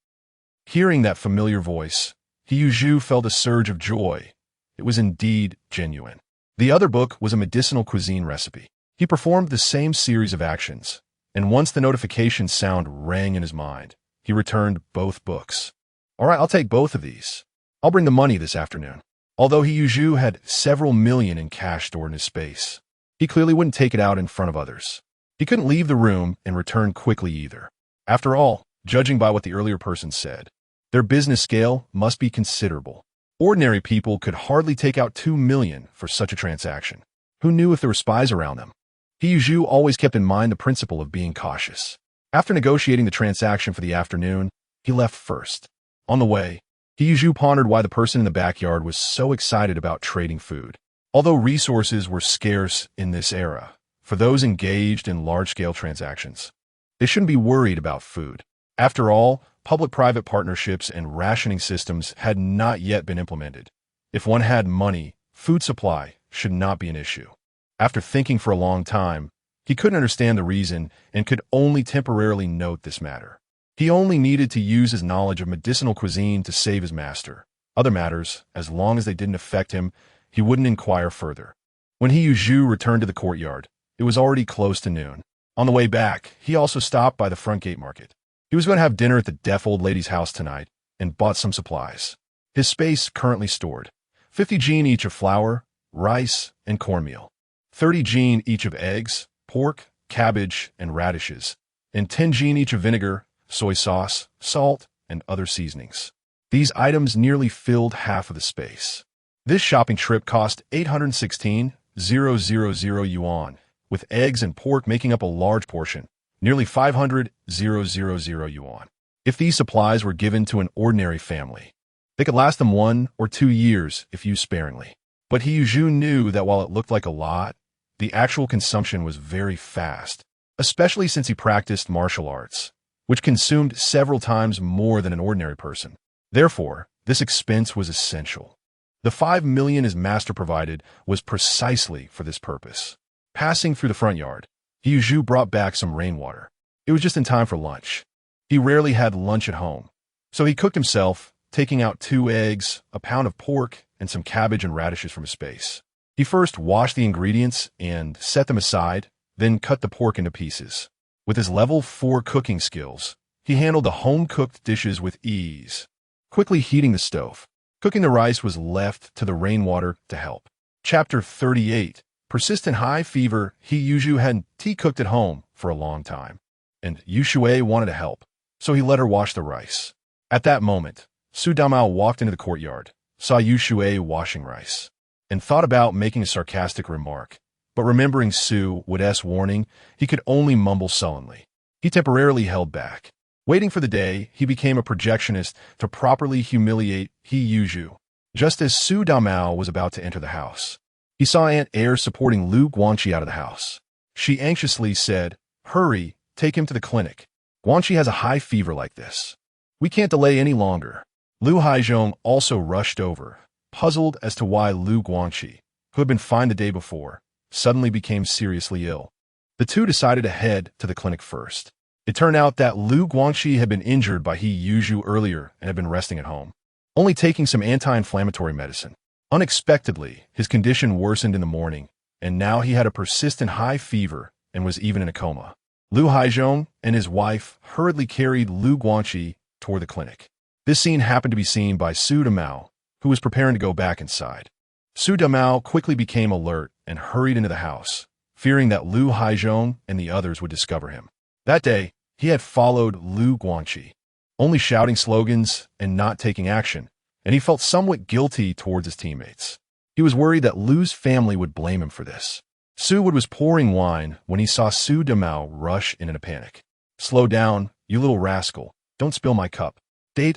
Hearing that familiar voice, He Yuzhu felt a surge of joy. It was indeed genuine. The other book was a medicinal cuisine recipe. He performed the same series of actions, and once the notification sound rang in his mind, he returned both books. All right, I'll take both of these. I'll bring the money this afternoon. Although He Yuzhu had several million in cash stored in his space, he clearly wouldn't take it out in front of others. He couldn't leave the room and return quickly either. After all, judging by what the earlier person said, their business scale must be considerable. Ordinary people could hardly take out 2 million for such a transaction. Who knew if there were spies around them? He Yuzhu always kept in mind the principle of being cautious. After negotiating the transaction for the afternoon, he left first. On the way, He Yuzhu pondered why the person in the backyard was so excited about trading food. Although resources were scarce in this era, for those engaged in large-scale transactions, they shouldn't be worried about food. After all, public-private partnerships and rationing systems had not yet been implemented. If one had money, food supply should not be an issue. After thinking for a long time, he couldn't understand the reason and could only temporarily note this matter. He only needed to use his knowledge of medicinal cuisine to save his master. Other matters, as long as they didn't affect him, he wouldn't inquire further. When He Yuzhu returned to the courtyard, it was already close to noon. On the way back, he also stopped by the front gate market. He was going to have dinner at the deaf old lady's house tonight and bought some supplies. His space currently stored 50 jin each of flour, rice, and cornmeal, 30 jin each of eggs, pork, cabbage, and radishes, and 10 jin each of vinegar, soy sauce, salt, and other seasonings. These items nearly filled half of the space. This shopping trip cost 816,000 yuan, with eggs and pork making up a large portion, nearly 500,000 yuan. If these supplies were given to an ordinary family, they could last them 1 or 2 years if used sparingly. But He Yuzhu knew that while it looked like a lot, the actual consumption was very fast, especially since he practiced martial arts, which consumed several times more than an ordinary person. Therefore, this expense was essential. The 5 million his master provided was precisely for this purpose. Passing through the front yard, He Yuzhu brought back some rainwater. It was just in time for lunch. He rarely had lunch at home, so he cooked himself, taking out 2 eggs, a pound of pork, and some cabbage and radishes from his space. He first washed the ingredients and set them aside, then cut the pork into pieces. With his level 4 cooking skills, he handled the home-cooked dishes with ease. Quickly heating the stove, cooking the rice was left to the rainwater to help. Chapter 38. Persistent high fever. He Yuzhu had tea cooked at home for a long time, and Yu Shuai wanted to help, so he let her wash the rice. At that moment, Su Damao walked into the courtyard, saw Yu Shuai washing rice, and thought about making a sarcastic remark. But remembering Su Wude's warning, he could only mumble sullenly. He temporarily held back, waiting for the day he became a projectionist to properly humiliate He Yuzhu. Just as Su Damao was about to enter the house, he saw Aunt Air supporting Lu Guanqi out of the house. She anxiously said, "Hurry, take him to the clinic. Guanqi has a high fever like this. We can't delay any longer." Lu Haizhong also rushed over, puzzled as to why Lu Guanqi, who had been fine the day before, suddenly became seriously ill. The two decided to head to the clinic first. It turned out that Lu Guanqi had been injured by He Yuzhu earlier and had been resting at home, only taking some anti-inflammatory medicine. Unexpectedly, his condition worsened in the morning, and now he had a persistent high fever and was even in a coma. Lu Haizhong and his wife hurriedly carried Lu Guanqi toward the clinic. This scene happened to be seen by Su Damao, who was preparing to go back inside. Su Damao quickly became alert and hurried into the house, fearing that Lu Haizhong and the others would discover him. That day, he had followed Lu Guangqi, only shouting slogans and not taking action, and he felt somewhat guilty towards his teammates. He was worried that Lu's family would blame him for this. Su Wood was pouring wine when he saw Su Damao rush in a panic. "Slow down, you little rascal. Don't spill my cup." "Date,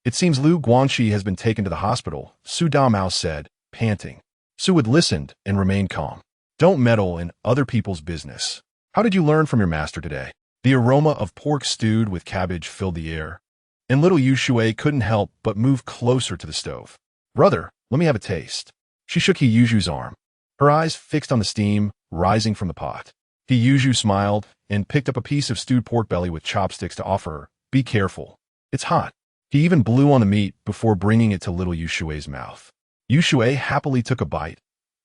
It seems Lu Guangqi has been taken to the hospital," Su Damao said, panting. Su Wood listened and remained calm. "Don't meddle in other people's business. How did you learn from your master today?" The aroma of pork stewed with cabbage filled the air, and little Yu Shui couldn't help but move closer to the stove. "Brother, let me have a taste." She shook He Yuzhu's arm, her eyes fixed on the steam rising from the pot. He Yuzhu smiled and picked up a piece of stewed pork belly with chopsticks to offer her. "Be careful. It's hot." He even blew on the meat before bringing it to little Yu Shui's mouth. Yu Shui happily took a bite,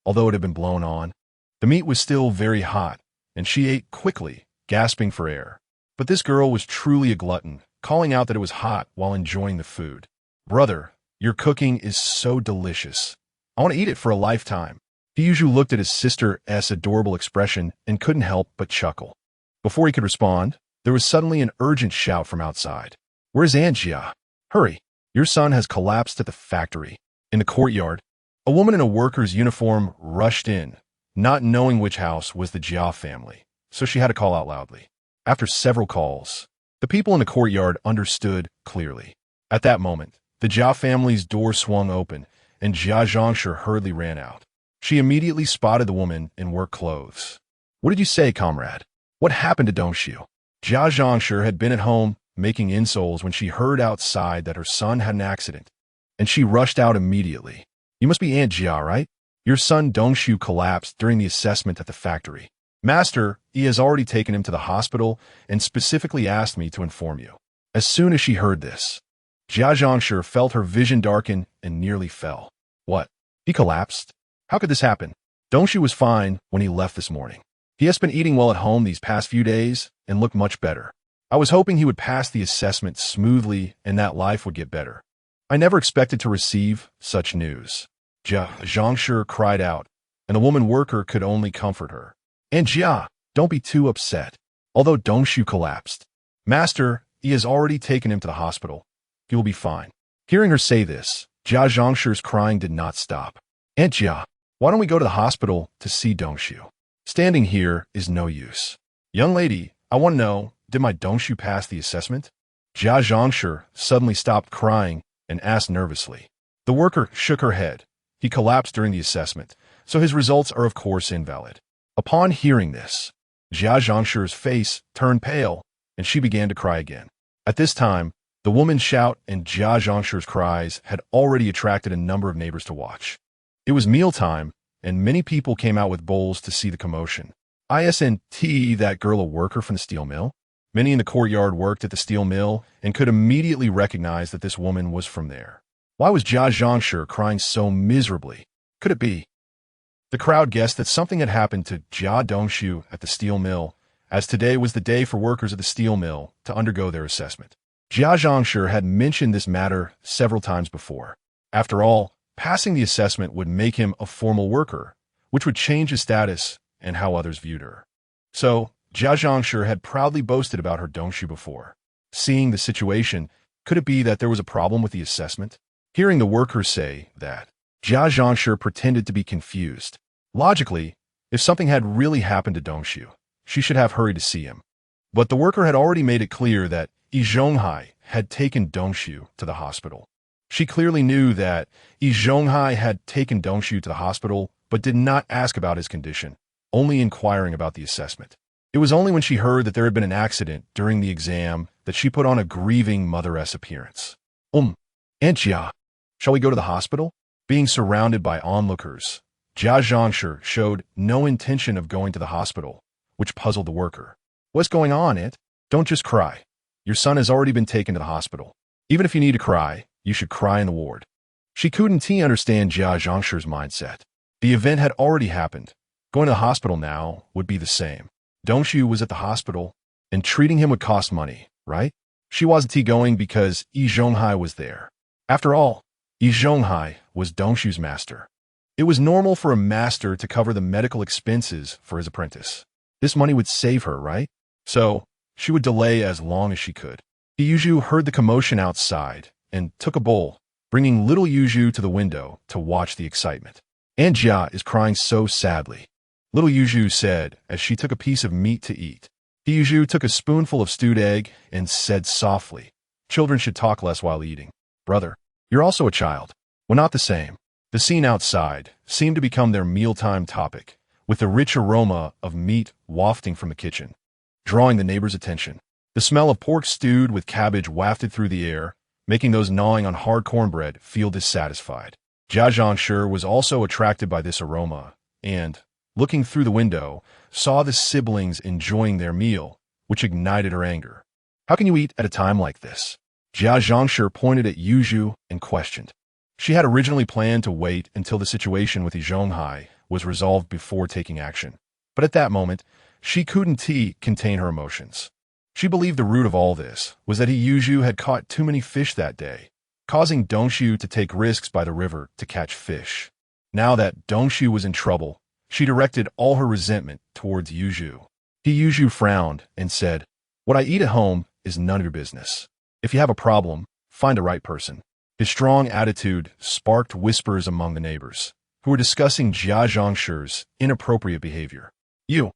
although it had been blown on. The meat was still very hot, and she ate quickly, gasping for air. But this girl was truly a glutton, calling out that it was hot while enjoying the food. "Brother, your cooking is so delicious. I want to eat it for a lifetime." He usually looked at his sister's adorable expression and couldn't help but chuckle. Before he could respond, there was suddenly an urgent shout from outside. "Where's Aunt Jia? Hurry, your son has collapsed at the factory." In the courtyard, a woman in a worker's uniform rushed in, not knowing which house was the Jia family, so she had to call out loudly. After several calls, the people in the courtyard understood clearly. At that moment, the Jia family's door swung open, and Jia Zhongshi hurriedly ran out. She immediately spotted the woman in work clothes. "What did you say, comrade? What happened to Dongxiu?" Jia Zhongshi had been at home making insoles when she heard outside that her son had an accident, and she rushed out immediately. "You must be Aunt Jia, right? Your son Dongxiu collapsed during the assessment at the factory. Master, he has already taken him to the hospital and specifically asked me to inform you." As soon as she heard this, Jia Zhongshi felt her vision darken and nearly fell. "What? He collapsed? How could this happen? Dongxiu was fine when he left this morning. He has been eating well at home these past few days and looked much better. I was hoping he would pass the assessment smoothly and that life would get better. I never expected to receive such news." Jia Zhongshi cried out, and the woman worker could only comfort her. "And Jia, don't be too upset. Although Dongxiu collapsed, Master, he has already taken him to the hospital. He will be fine." Hearing her say this, Jia Zhongshi's crying did not stop. "Aunt Jia, why don't we go to the hospital to see Dongxiu? Standing here is no use. Young lady, I want to know, did my Dongxiu pass the assessment?" Jia Zhongshi suddenly stopped crying and asked nervously. The worker shook her head. "He collapsed during the assessment, so his results are of course invalid." Upon hearing this, Jia Zhongshi's face turned pale, and she began to cry again. At this time, the woman's shout and Jia Zhongshi's cries had already attracted a number of neighbors to watch. It was mealtime, and many people came out with bowls to see the commotion. Isn't that girl a worker from the steel mill? Many in the courtyard worked at the steel mill and could immediately recognize that this woman was from there. Why was Jia Zhongshi crying so miserably? Could it be? The crowd guessed that something had happened to Jia Dongxiu at the steel mill, as today was the day for workers at the steel mill to undergo their assessment. Jia Zhongshi had mentioned this matter several times before. After all, passing the assessment would make him a formal worker, which would change his status and how others viewed her. So, Jia Zhongshi had proudly boasted about her Dongxiu before. Seeing the situation, could it be that there was a problem with the assessment? Hearing the workers say that, Jia Zhongshi pretended to be confused. Logically, if something had really happened to Dongxiu, she should have hurried to see him. But the worker had already made it clear that Yi Zhonghai had taken Dongxiu to the hospital. She clearly knew that Yi Zhonghai had taken Dongxiu to the hospital, but did not ask about his condition, only inquiring about the assessment. It was only when she heard that there had been an accident during the exam that she put on a grieving mother-esque appearance. Aunt Jia, shall we go to the hospital?" Being surrounded by onlookers, Jia Zhongshi showed no intention of going to the hospital, which puzzled the worker. "What's going on, Aunt? Don't just cry. Your son has already been taken to the hospital. Even if you need to cry, you should cry in the ward." She couldn't understand Jia Zhongshi's mindset. The event had already happened. Going to the hospital now would be the same. Dongxiu was at the hospital, and treating him would cost money, right? She wasn't going because Yi Zhonghai was there. After all, Yi Zhonghai was Dongshu's master. It was normal for a master to cover the medical expenses for his apprentice. This money would save her, right? So, she would delay as long as she could. Yuzhu heard the commotion outside and took a bowl, bringing little Yuzhu to the window to watch the excitement. Aunt Jia is crying so sadly, little Yuzhu said as she took a piece of meat to eat. Yuzhu took a spoonful of stewed egg and said softly, "Children should talk less while eating. Brother, you're also a child." Well, not the same. The scene outside seemed to become their mealtime topic, with the rich aroma of meat wafting from the kitchen, drawing the neighbors' attention. The smell of pork stewed with cabbage wafted through the air, making those gnawing on hard cornbread feel dissatisfied. Jia Zhangshi was also attracted by this aroma, and, looking through the window, saw the siblings enjoying their meal, which ignited her anger. "How can you eat at a time like this?" Jia Zhangshi pointed at Yuzhu and questioned. She had originally planned to wait until the situation with Yi Zhonghai was resolved before taking action. But at that moment, she couldn't contain her emotions. She believed the root of all this was that Yuzhu had caught too many fish that day, causing Dongshu to take risks by the river to catch fish. Now that Dongshu was in trouble, she directed all her resentment towards Yuzhu. Yuzhu frowned and said, "What I eat at home is none of your business. If you have a problem, find the right person." His strong attitude sparked whispers among the neighbors, who were discussing Jia Zhangshi's inappropriate behavior. Jia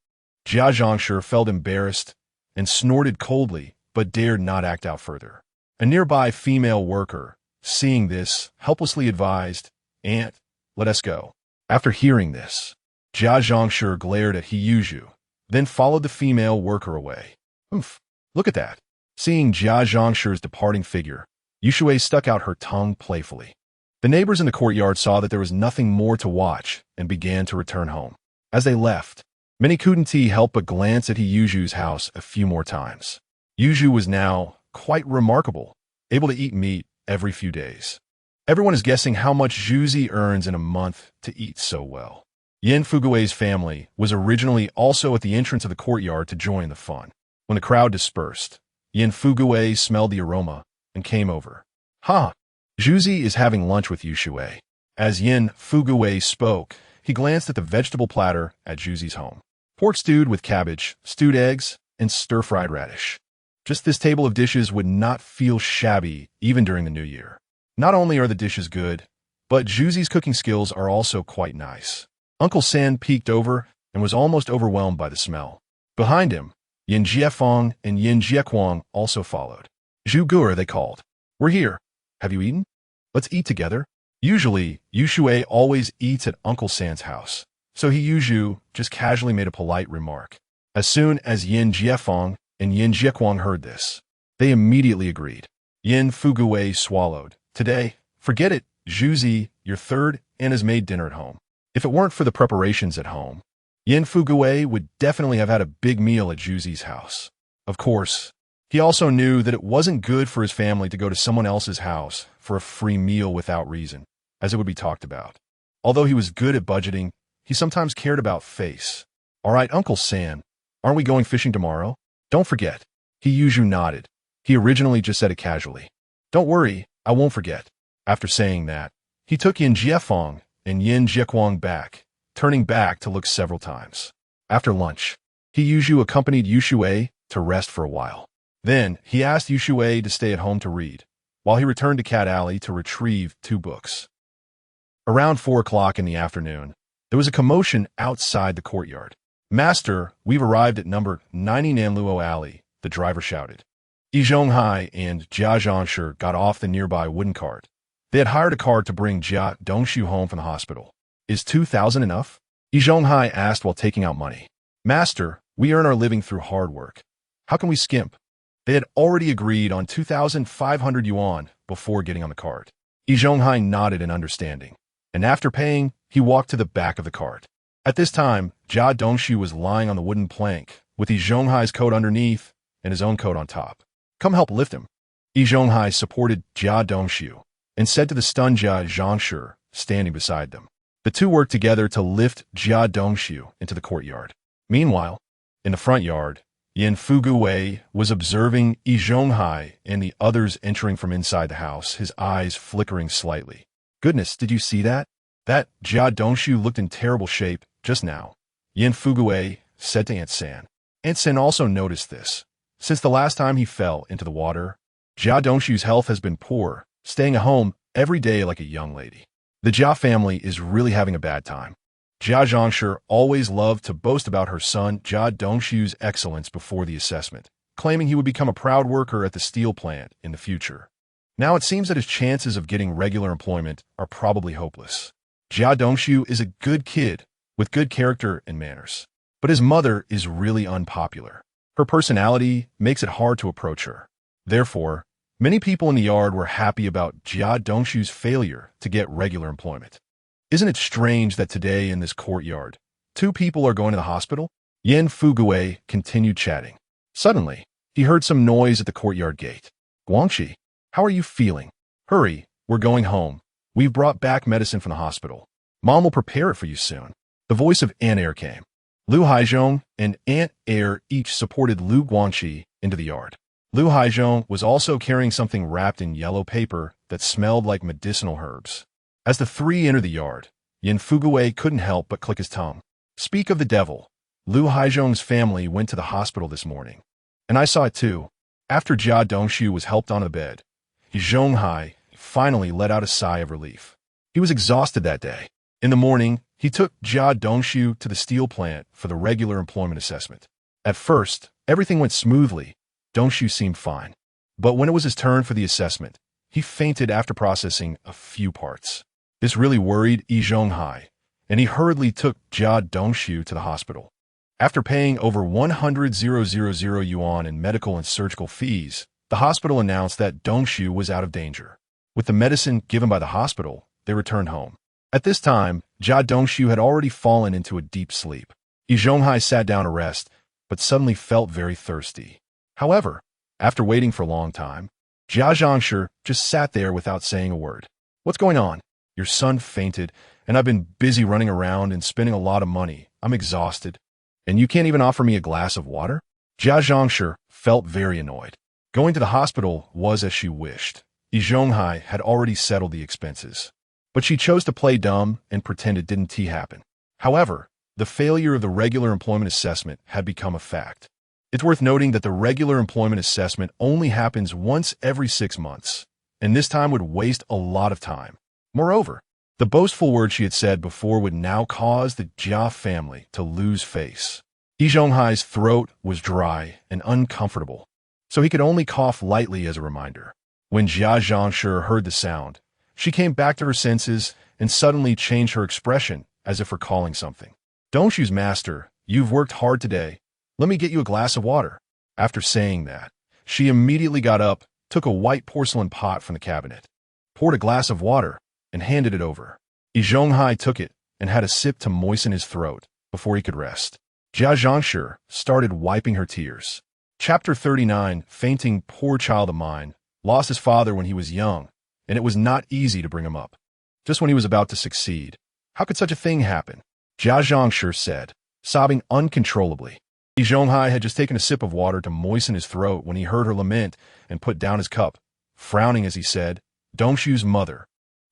Zhangshi felt embarrassed and snorted coldly, but dared not act out further. A nearby female worker, seeing this, helplessly advised, "Aunt, let us go." After hearing this, Jia Zhangshi glared at Yuzhu, then followed the female worker away. "Oomph, look at that." Seeing Jia Zhangshi's departing figure, Yushui stuck out her tongue playfully. The neighbors in the courtyard saw that there was nothing more to watch and began to return home. As they left, many couldn't help but glance at Yuzhu's house a few more times. Yuzhu was now quite remarkable, able to eat meat every few days. Everyone is guessing how much Zhuzi earns in a month to eat so well. Yin Fugui's family was originally also at the entrance of the courtyard to join the fun. When the crowd dispersed, Yin Fugui smelled the aroma and came over. "Ha! Zhuzi is having lunch with Yushui." As Yin Fugui spoke, he glanced at the vegetable platter at Zhuzi's home. Pork stewed with cabbage, stewed eggs, and stir-fried radish. Just this table of dishes would not feel shabby even during the new year. Not only are the dishes good, but Zhuzi's cooking skills are also quite nice. Uncle San peeked over and was almost overwhelmed by the smell. Behind him, Yin Jiefeng and Yin Jiequang also followed. "Zhu Gur," they called. "We're here. Have you eaten? Let's eat together." Usually, Yushui always eats at Uncle San's house, so Yuzhu just casually made a polite remark. As soon as Yin Jiefeng and Yin Jiequang heard this, they immediately agreed. Yin Fugui swallowed. "Today, forget it, Zhuzi, you're third and has made dinner at home." If it weren't for the preparations at home, Yin Fugui would definitely have had a big meal at Zhuzi's house. Of course, he also knew that it wasn't good for his family to go to someone else's house for a free meal without reason, as it would be talked about. Although he was good at budgeting, he sometimes cared about face. "All right, Uncle San, aren't we going fishing tomorrow? Don't forget." Yuzhu nodded. He originally just said it casually. "Don't worry, I won't forget." After saying that, he took Yin Jiefeng and Yin Jiequang back, turning back to look several times. After lunch, Yuzhu accompanied Yushui to rest for a while. Then, he asked Yushui to stay at home to read, while he returned to Cat Alley to retrieve 2 books. Around 4 o'clock in the afternoon, there was a commotion outside the courtyard. "Master, we've arrived at number 90 Nanluo Alley," the driver shouted. Yi Zhonghai and Jia Zhangshi got off the nearby wooden cart. They had hired a car to bring Jia Dongshu home from the hospital. "Is 2,000 enough?" Yi Zhonghai asked while taking out money. "Master, we earn our living through hard work. How can we skimp?" They had already agreed on 2,500 yuan before getting on the cart. Yi Zhonghai nodded in understanding, and after paying, he walked to the back of the cart. At this time, Jia Dongshu was lying on the wooden plank, with Yi Zhonghai's coat underneath and his own coat on top. "Come help lift him." Yi Zhonghai supported Jia Dongshu and said to the stunned Jia Zhangshi standing beside them. The two worked together to lift Jia Dongshu into the courtyard. Meanwhile, in the front yard, Yin Fuguwei was observing Yi Zhonghai and the others entering from inside the house, his eyes flickering slightly. Goodness, did you see that? That Jia Dongshu looked in terrible shape just now. Yin Fuguwei said to Aunt San. Aunt San also noticed this. Since the last time he fell into the water, Jia Dongshu's health has been poor, staying at home every day like a young lady. The Jia family is really having a bad time. Jia Zhongshi always loved to boast about her son Jia Dongshu's excellence before the assessment, claiming he would become a proud worker at the steel plant in the future. Now it seems that his chances of getting regular employment are probably hopeless. Jia Dongshu is a good kid with good character and manners, but his mother is really unpopular. Her personality makes it hard to approach her. Therefore, many people in the yard were happy about Jia Dongshu's failure to get regular employment. Isn't it strange that today in this courtyard, 2 people are going to the hospital? Yin Fuguwei continued chatting. Suddenly, he heard some noise at the courtyard gate. Guangxi, how are you feeling? Hurry, we're going home. We've brought back medicine from the hospital. Mom will prepare it for you soon. The voice of Aunt Air came. Lu Haizhong and Aunt Air each supported Lu Guangxi into the yard. Lu Haizhong was also carrying something wrapped in yellow paper that smelled like medicinal herbs. As the 3 entered the yard, Yin Fuguwei couldn't help but click his tongue. Speak of the devil. Lu Haizhong's family went to the hospital this morning. And I saw it too. After Jia Dongshu was helped onto the bed, Yi Zhonghai finally let out a sigh of relief. He was exhausted that day. In the morning, he took Jia Dongshu to the steel plant for the regular employment assessment. At first, everything went smoothly. Dongshu seemed fine. But when it was his turn for the assessment, he fainted after processing a few parts. This really worried Yi Zhonghai, and he hurriedly took Jia Dongshu to the hospital. After paying over 100,000 yuan in medical and surgical fees, the hospital announced that Dongshu was out of danger. With the medicine given by the hospital, they returned home. At this time, Jia Dongshu had already fallen into a deep sleep. Yi Zhonghai sat down to rest, but suddenly felt very thirsty. However, after waiting for a long time, Jia Zhongshi just sat there without saying a word. What's going on? Your son fainted, and I've been busy running around and spending a lot of money. I'm exhausted. And you can't even offer me a glass of water? Jia Zhongshi felt very annoyed. Going to the hospital was as she wished. Yi Zhonghai had already settled the expenses. But she chose to play dumb and pretend it didn't happen. However, the failure of the regular employment assessment had become a fact. It's worth noting that the regular employment assessment only happens once every 6 months, and this time would waste a lot of time. Moreover, the boastful words she had said before would now cause the Jia family to lose face. Yi Zhonghai's throat was dry and uncomfortable, so he could only cough lightly as a reminder. When Jia Zhongshi heard the sound, she came back to her senses and suddenly changed her expression as if recalling something. Dongshu's master, you've worked hard today. Let me get you a glass of water. After saying that, she immediately got up, took a white porcelain pot from the cabinet, poured a glass of water, and handed it over. Yi Zhonghai took it and had a sip to moisten his throat before he could rest. Jia Zhongshi started wiping her tears. Chapter 39, Fainting Poor Child of Mine, lost his father when he was young, and it was not easy to bring him up. Just when he was about to succeed. How could such a thing happen? Jia Zhongshi said, sobbing uncontrollably. Yi Zhonghai had just taken a sip of water to moisten his throat when he heard her lament and put down his cup, frowning as he said, Dongshu's mother.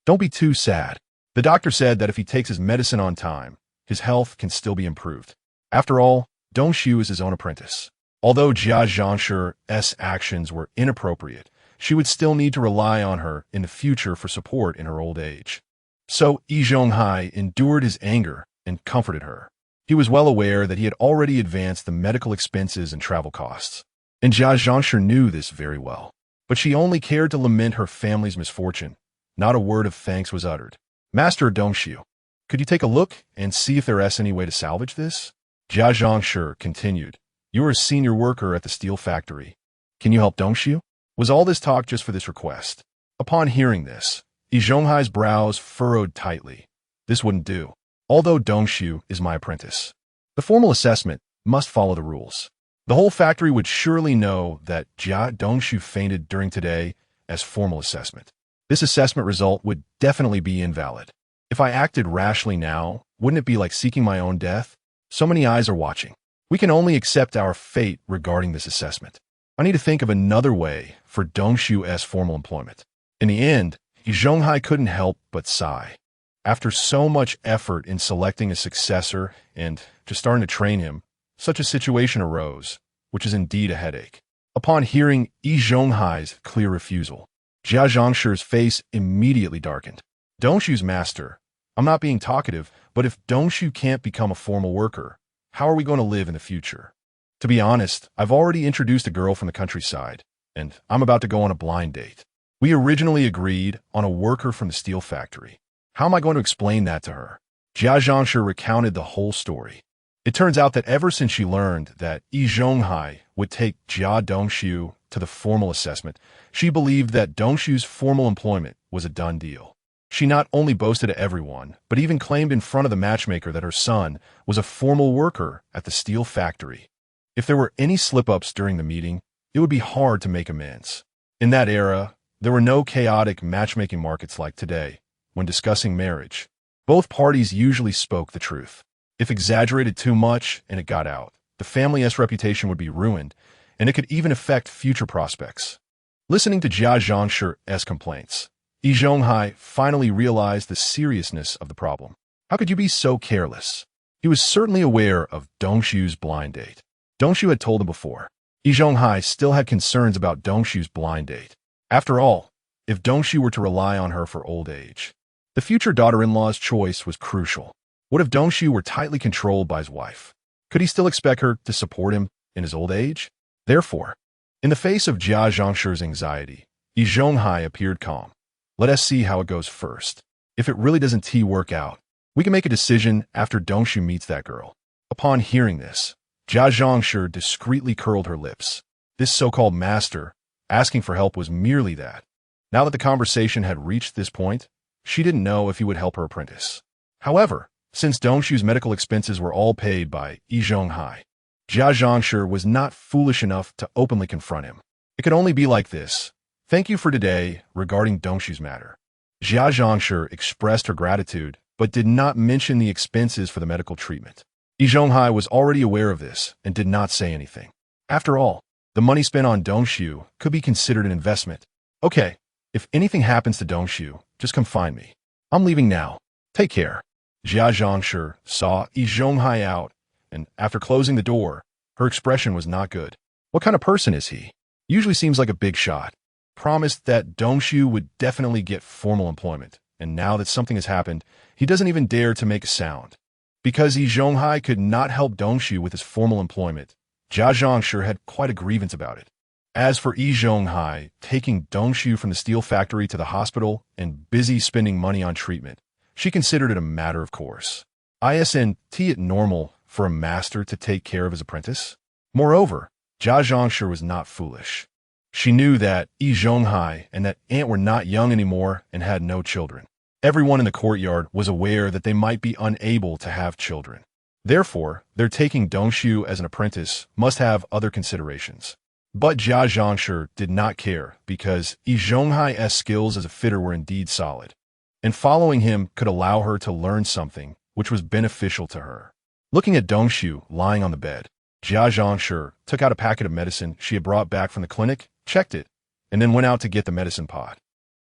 Don't be too sad. The doctor said that if he takes his medicine on time, his health can still be improved. After all, Dongshu is his own apprentice. Although Jia Zhongshi's actions were inappropriate, she would still need to rely on her in the future for support in her old age. So Yi Zhonghai endured his anger and comforted her. He was well aware that he had already advanced the medical expenses and travel costs, and Jia Zhongshi knew this very well. But she only cared to lament her family's misfortune. Not a word of thanks was uttered. Master Dongshu, could you take a look and see if there is any way to salvage this? Jia Zhongshi continued. You are a senior worker at the steel factory. Can you help Dongshu? Was all this talk just for this request? Upon hearing this, Yi Zhonghai's brows furrowed tightly. This wouldn't do. Although Dongshu is my apprentice, the formal assessment must follow the rules. The whole factory would surely know that Jia Dongshu fainted during today as formal assessment. This assessment result would definitely be invalid. If I acted rashly now, wouldn't it be like seeking my own death? So many eyes are watching. We can only accept our fate regarding this assessment. I need to think of another way for Dongshu's formal employment. In the end, Yi Zhonghai couldn't help but sigh. After so much effort in selecting a successor and just starting to train him, such a situation arose, which is indeed a headache. Upon hearing Yi Zhonghai's clear refusal, Jia Zhangshi's face immediately darkened. Dongshu's master, I'm not being talkative, but if Dongshu can't become a formal worker, how are we going to live in the future? To be honest, I've already introduced a girl from the countryside, and I'm about to go on a blind date. We originally agreed on a worker from the steel factory. How am I going to explain that to her? Jia Zhangshi recounted the whole story. It turns out that ever since she learned that Yi Zhonghai would take Jia Dongshu to the formal assessment, she believed that Dongshu's formal employment was a done deal. She not only boasted to everyone, but even claimed in front of the matchmaker that her son was a formal worker at the steel factory. If there were any slip-ups during the meeting, it would be hard to make amends. In that era, there were no chaotic matchmaking markets like today. When discussing marriage, both parties usually spoke the truth. If exaggerated too much and it got out, the family's reputation would be ruined, and it could even affect future prospects. Listening to Jia Zhangshi's complaints, Yi Zhonghai finally realized the seriousness of the problem. How could you be so careless? He was certainly aware of Dongshu's blind date. Dongshu had told him before. Yi Zhonghai still had concerns about Dongshu's blind date. After all, if Dongshu were to rely on her for old age, the future daughter-in-law's choice was crucial. What if Dongshu were tightly controlled by his wife? Could he still expect her to support him in his old age? Therefore, in the face of Jia Zhangshi's anxiety, Yi Zhonghai appeared calm. Let us see how it goes first. If it really doesn't work out, we can make a decision after Dongshu meets that girl. Upon hearing this, Jia Zhangshi discreetly curled her lips. This so-called master asking for help was merely that. Now that the conversation had reached this point, she didn't know if he would help her apprentice. However, since Dongshu's medical expenses were all paid by Yi Zhonghai, Jia Zhangshi was not foolish enough to openly confront him. It could only be like this. Thank you for today regarding Dongshu's matter. Jia Zhangshi expressed her gratitude, but did not mention the expenses for the medical treatment. Yi Zhonghai was already aware of this and did not say anything. After all, the money spent on Dongshu could be considered an investment. Okay, if anything happens to Dongshu, just come find me. I'm leaving now. Take care. Jia Zhangshi saw Yi Zhonghai out, and after closing the door, her expression was not good. What kind of person is he? Usually seems like a big shot. Promised that Dongshu would definitely get formal employment, and now that something has happened, he doesn't even dare to make a sound. Because Yi Zhonghai could not help Dongshu with his formal employment, Jia Zhangshi had quite a grievance about it. As for Yi Zhonghai taking Dongshu from the steel factory to the hospital and busy spending money on treatment, she considered it a matter of course. Isn't it normal for a master to take care of his apprentice? Moreover, Jia Zhangshi was not foolish. She knew that Yi Zhonghai and that aunt were not young anymore and had no children. Everyone in the courtyard was aware that they might be unable to have children. Therefore, their taking Dongshu as an apprentice must have other considerations. But Jia Zhangshi did not care because Yi Zhonghai's skills as a fitter were indeed solid, and following him could allow her to learn something which was beneficial to her. Looking at Dongshu lying on the bed, Jia Zhangshi took out a packet of medicine she had brought back from the clinic, checked it, and then went out to get the medicine pot.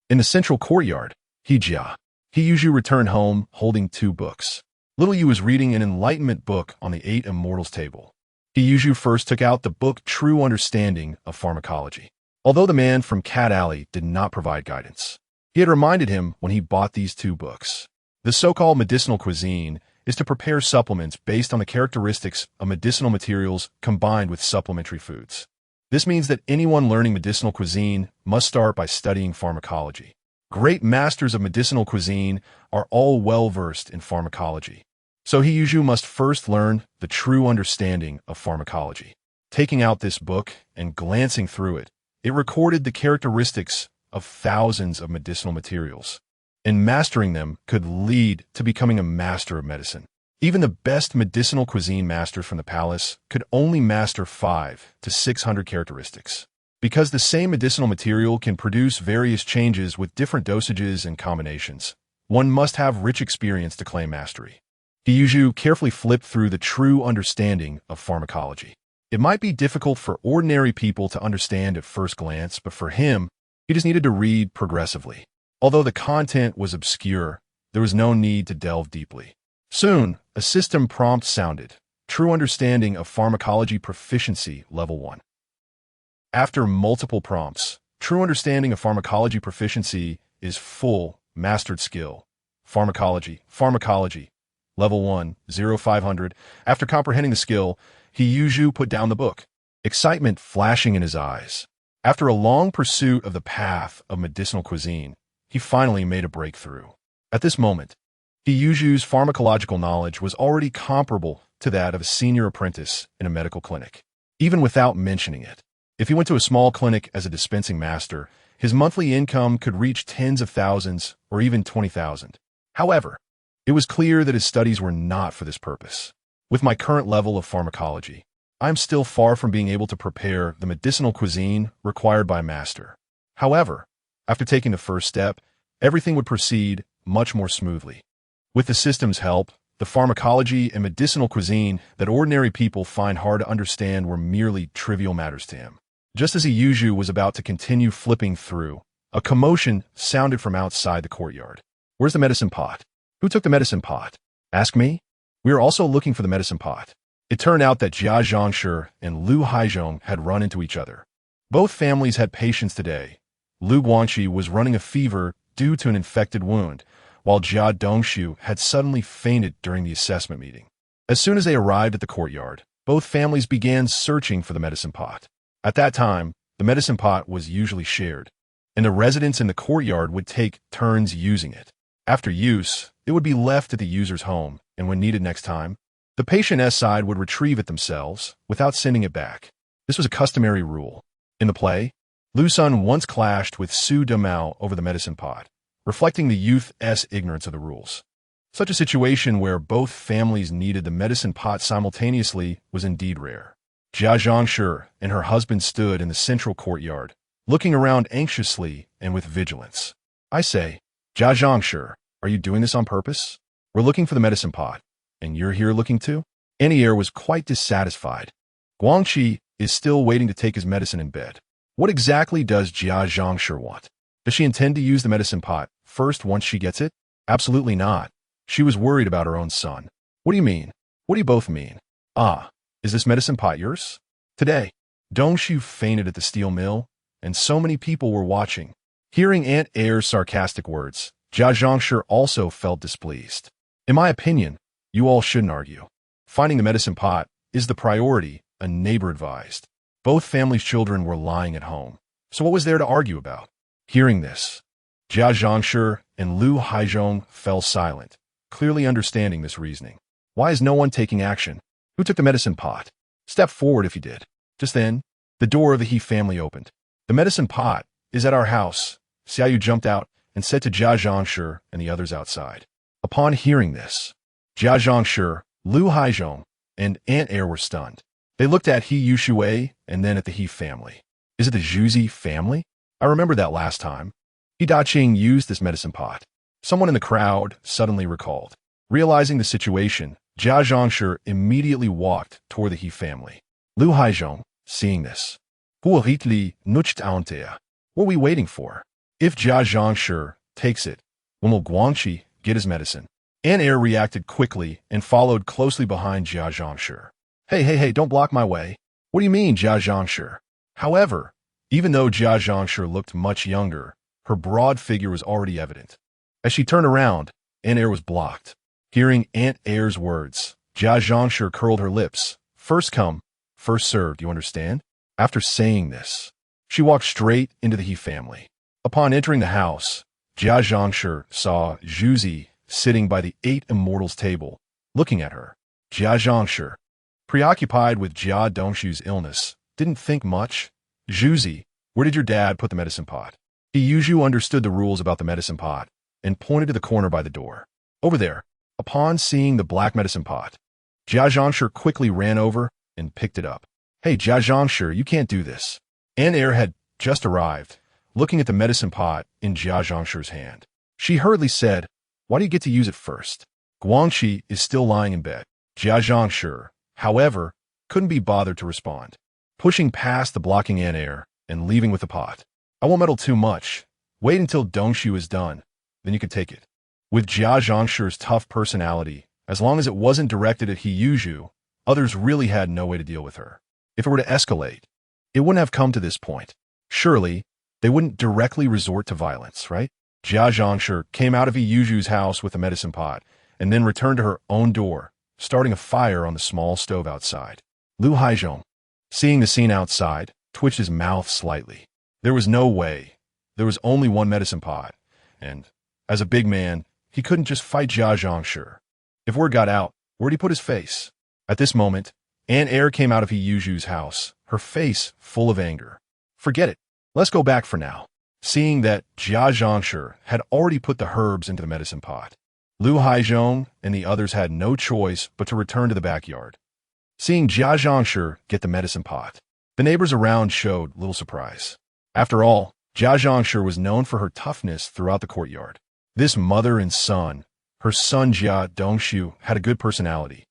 In the central courtyard, He usually returned home holding 2 books. Little Yu was reading an enlightenment book on the 8 Immortals table. He usually first took out the book True Understanding of Pharmacology. Although the man from Cat Alley did not provide guidance, he had reminded him when he bought these 2 books. The so-called medicinal cuisine is to prepare supplements based on the characteristics of medicinal materials combined with supplementary foods. This means that anyone learning medicinal cuisine must start by studying pharmacology. Great masters of medicinal cuisine are all well-versed in pharmacology. So he usually must first learn the true understanding of pharmacology. Taking out this book and glancing through it, it recorded the characteristics of thousands of medicinal materials, and mastering them could lead to becoming a master of medicine. Even the best medicinal cuisine masters from the palace could only master 500 to 600 characteristics. Because the same medicinal material can produce various changes with different dosages and combinations, one must have rich experience to claim mastery. He carefully flipped through the true understanding of pharmacology. It might be difficult for ordinary people to understand at first glance, but for him, he just needed to read progressively. Although the content was obscure, there was no need to delve deeply. Soon, a system prompt sounded. True understanding of pharmacology proficiency level 1. After multiple prompts, true understanding of pharmacology proficiency is full, mastered skill. Pharmacology, level 1, 0500. After comprehending the skill, He put down the book, excitement flashing in his eyes. After a long pursuit of the path of medicinal cuisine, he finally made a breakthrough. At this moment, He pharmacological knowledge was already comparable to that of a senior apprentice in a medical clinic, even without mentioning it. If he went to a small clinic as a dispensing master, his monthly income could reach tens of thousands or even 20,000. However, it was clear that his studies were not for this purpose. With my current level of pharmacology, I am still far from being able to prepare the medicinal cuisine required by a master. However, after taking the first step, everything would proceed much more smoothly. With the system's help, the pharmacology and medicinal cuisine that ordinary people find hard to understand were merely trivial matters to him. Just as He was about to continue flipping through, a commotion sounded from outside the courtyard. "Where's the medicine pot? Who took the medicine pot?" "Ask me." "We are also looking for the medicine pot." It turned out that Jia Zhangshi and Lu Haizhong had run into each other. Both families had patients today. Lu Guangqi was running a fever due to an infected wound, while Jia Dongshu had suddenly fainted during the assessment meeting. As soon as they arrived at the courtyard, both families began searching for the medicine pot. At that time, the medicine pot was usually shared, and the residents in the courtyard would take turns using it. After use, it would be left at the user's home, and when needed next time, the patient's side would retrieve it themselves without sending it back. This was a customary rule. In the play, Lu Sun once clashed with Su Demao over the medicine pot, reflecting the youth's ignorance of the rules. Such a situation where both families needed the medicine pot simultaneously was indeed rare. Jia Zhangshi and her husband stood in the central courtyard, looking around anxiously and with vigilance. "I say, Jia Zhangshi, are you doing this on purpose? We're looking for the medicine pot, and you're here looking too?" Anier was quite dissatisfied. Guangqi is still waiting to take his medicine in bed. What exactly does Jia Zhangshi want? Does she intend to use the medicine pot first once she gets it? Absolutely not. She was worried about her own son. "What do you mean? What do you both mean?" "Ah, is this medicine pot yours?" Today, Dongshu fainted at the steel mill, and so many people were watching. Hearing Aunt Air's sarcastic words, Jia Zhangshi also felt displeased. "In my opinion, you all shouldn't argue. Finding the medicine pot is the priority," a neighbor advised. Both families' children were lying at home, so what was there to argue about? Hearing this, Jia Zhangshi and Lu Haizhong fell silent, clearly understanding this reasoning. Why is no one taking action? Who took the medicine pot? Step forward if you did. Just then, the door of the He family opened. "The medicine pot is at our house." Xiaoyu jumped out and said to Jia Zhangshi and the others outside. Upon hearing this, Jia Zhangshi, Lu Haizhong, and Aunt Air were stunned. They looked at He Yushui and then at the He family. "Is it the Zhuzi family? I remember that last time. He Daqing used this medicine pot." Someone in the crowd suddenly recalled. Realizing the situation, Jia Zhangshi immediately walked toward the He family. Lu Haizhong, seeing this, "What are we waiting for? If Jia Zhangshi takes it, when will Guangqi get his medicine?" Aunt Air reacted quickly and followed closely behind Jia Zhangshi. Hey, don't block my way." "What do you mean, Jia Zhangshi?" However, even though Jia Zhangshi looked much younger, her broad figure was already evident. As she turned around, Aunt Air was blocked. Hearing Aunt Air's words, Jia Zhangshi curled her lips. "First come, first served, you understand?" After saying this, she walked straight into the He family. Upon entering the house, Jia Zhangshi saw Zhuzi sitting by the 8 Immortals table, looking at her. Jia Zhangshi, preoccupied with Jia Dongshu's illness, didn't think much. "Zhuzi, where did your dad put the medicine pot?" He understood the rules about the medicine pot and pointed to the corner by the door. "Over there." Upon seeing the black medicine pot, Jia Zhangshi quickly ran over and picked it up. "Hey, Jia Zhangshi, you can't do this." Aunt Air had just arrived, looking at the medicine pot in Jia Zhangshi's hand. She hurriedly said, "Why do you get to use it first?" Guangxi is still lying in bed. Jia Zhangshi, however, couldn't be bothered to respond, pushing past the blocking in air and leaving with the pot. I won't meddle too much. Wait until Dongshu is done, then you can take it. With Jia Zhangshi's tough personality, as long as it wasn't directed at He Yuzhu, others really had no way to deal with her. If it were to escalate, it wouldn't have come to this point. Surely, they wouldn't directly resort to violence, right? Jia Zhangshi came out of He Yuzhu's house with a medicine pot, and then returned to her own door, starting a fire on the small stove outside. Lu Haizhong, seeing the scene outside, twitched his mouth slightly. There was no way. There was only one medicine pot, and, as a big man, he couldn't just fight Jia Zhangshi. If word got out, where'd he put his face? At this moment, Aunt Air came out of He Yuzhu's house, her face full of anger. Forget it. Let's go back for now. Seeing that Jia Zhangshi had already put the herbs into the medicine pot, Lu Haizhong and the others had no choice but to return to the backyard. Seeing Jia Zhangshi get the medicine pot, the neighbors around showed little surprise. After all, Jia Zhangshi was known for her toughness throughout the courtyard. This mother and son, her son Jia Dongshu, had a good personality,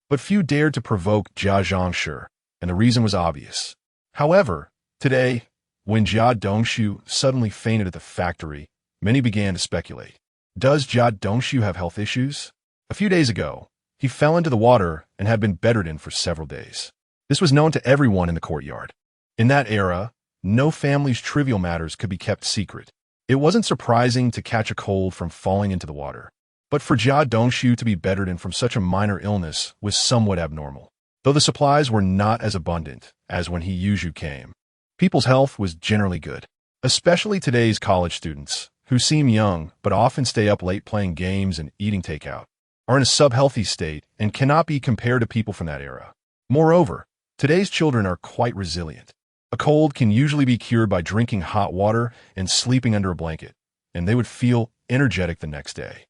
but few dared to provoke Jia Zhangshi, and the reason was obvious. However, today, when Jia Dongshu suddenly fainted at the factory, many began to speculate. Does Jia Dongshu have health issues? A few days ago, he fell into the water and had been bedridden for several days. This was known to everyone in the courtyard. In that era, no family's trivial matters could be kept secret. It wasn't surprising to catch a cold from falling into the water, but for Jia Dongshu to be bedridden from such a minor illness was somewhat abnormal. Though the supplies were not as abundant as when He Yuzhu came, people's health was generally good, especially today's college students, who seem young but often stay up late playing games and eating takeout, are in a sub-healthy state and cannot be compared to people from that era. Moreover, today's children are quite resilient. A cold can usually be cured by drinking hot water and sleeping under a blanket, and they would feel energetic the next day.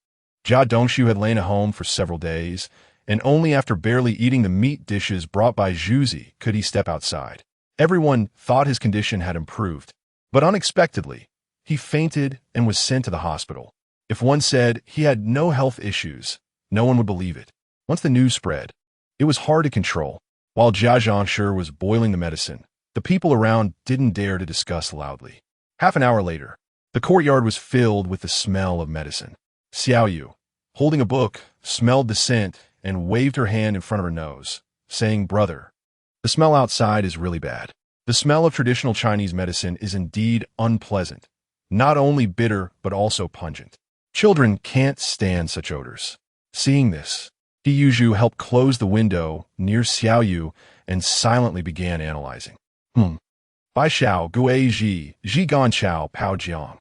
Jia Dongshu had lain at home for several days, and only after barely eating the meat dishes brought by Zhuzi could he step outside. Everyone thought his condition had improved, but unexpectedly, he fainted and was sent to the hospital. If one said he had no health issues, no one would believe it. Once the news spread, it was hard to control. While Jia Zhangshi was boiling the medicine, the people around didn't dare to discuss loudly. Half an hour later, the courtyard was filled with the smell of medicine. Xiaoyu, holding a book, smelled the scent and waved her hand in front of her nose, saying, "Brother, the smell outside is really bad." The smell of traditional Chinese medicine is indeed unpleasant, not only bitter but also pungent. Children can't stand such odors. Seeing this, He Yuzhu helped close the window near Xiaoyu and silently began analyzing. Bai Xiao Gui Ji Gan Chao Pao Jiang.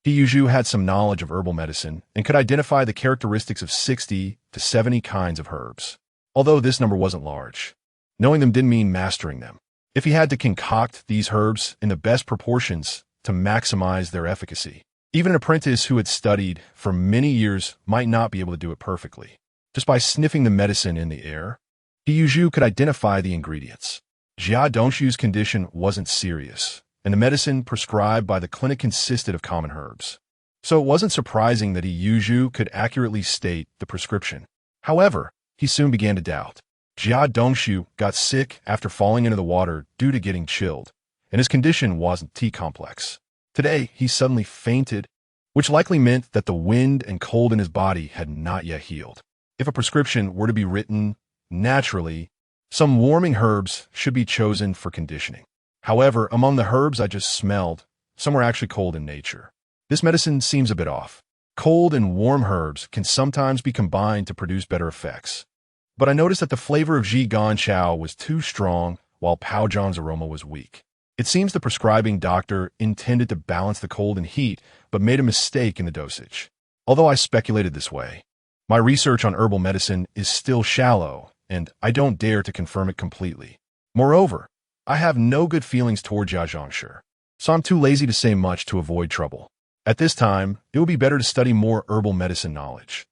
He Yuzhu had some knowledge of herbal medicine and could identify the characteristics of 60 to 70 kinds of herbs. Although this number wasn't large, knowing them didn't mean mastering them. If he had to concoct these herbs in the best proportions to maximize their efficacy, even an apprentice who had studied for many years might not be able to do it perfectly. Just by sniffing the medicine in the air, He Yuzhu could identify the ingredients. Jia Dongshu's condition wasn't serious, and the medicine prescribed by the clinic consisted of common herbs. So it wasn't surprising that He Yuzhu could accurately state the prescription. However, he soon began to doubt. Jia Dongshu got sick after falling into the water due to getting chilled, and his condition wasn't T-complex. Today, he suddenly fainted, which likely meant that the wind and cold in his body had not yet healed. If a prescription were to be written, naturally, some warming herbs should be chosen for conditioning. However, among the herbs I just smelled, some were actually cold in nature. This medicine seems a bit off. Cold and warm herbs can sometimes be combined to produce better effects. But I noticed that the flavor of Ji Gan Chao was too strong, while Pao Zhang's aroma was weak. It seems the prescribing doctor intended to balance the cold and heat, but made a mistake in the dosage. Although I speculated this way, my research on herbal medicine is still shallow, and I don't dare to confirm it completely. Moreover, I have no good feelings toward Jia Zhangshi, so I'm too lazy to say much to avoid trouble. At this time, it would be better to study more herbal medicine knowledge.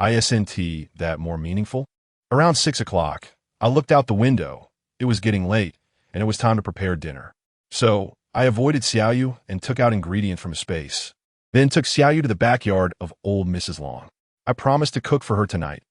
Isn't that more meaningful? Around 6 o'clock, I looked out the window. It was getting late, and it was time to prepare dinner. So, I avoided Xiaoyu and took out ingredients from a space, then took Xiaoyu to the backyard of old Mrs. Long. I promised to cook for her tonight.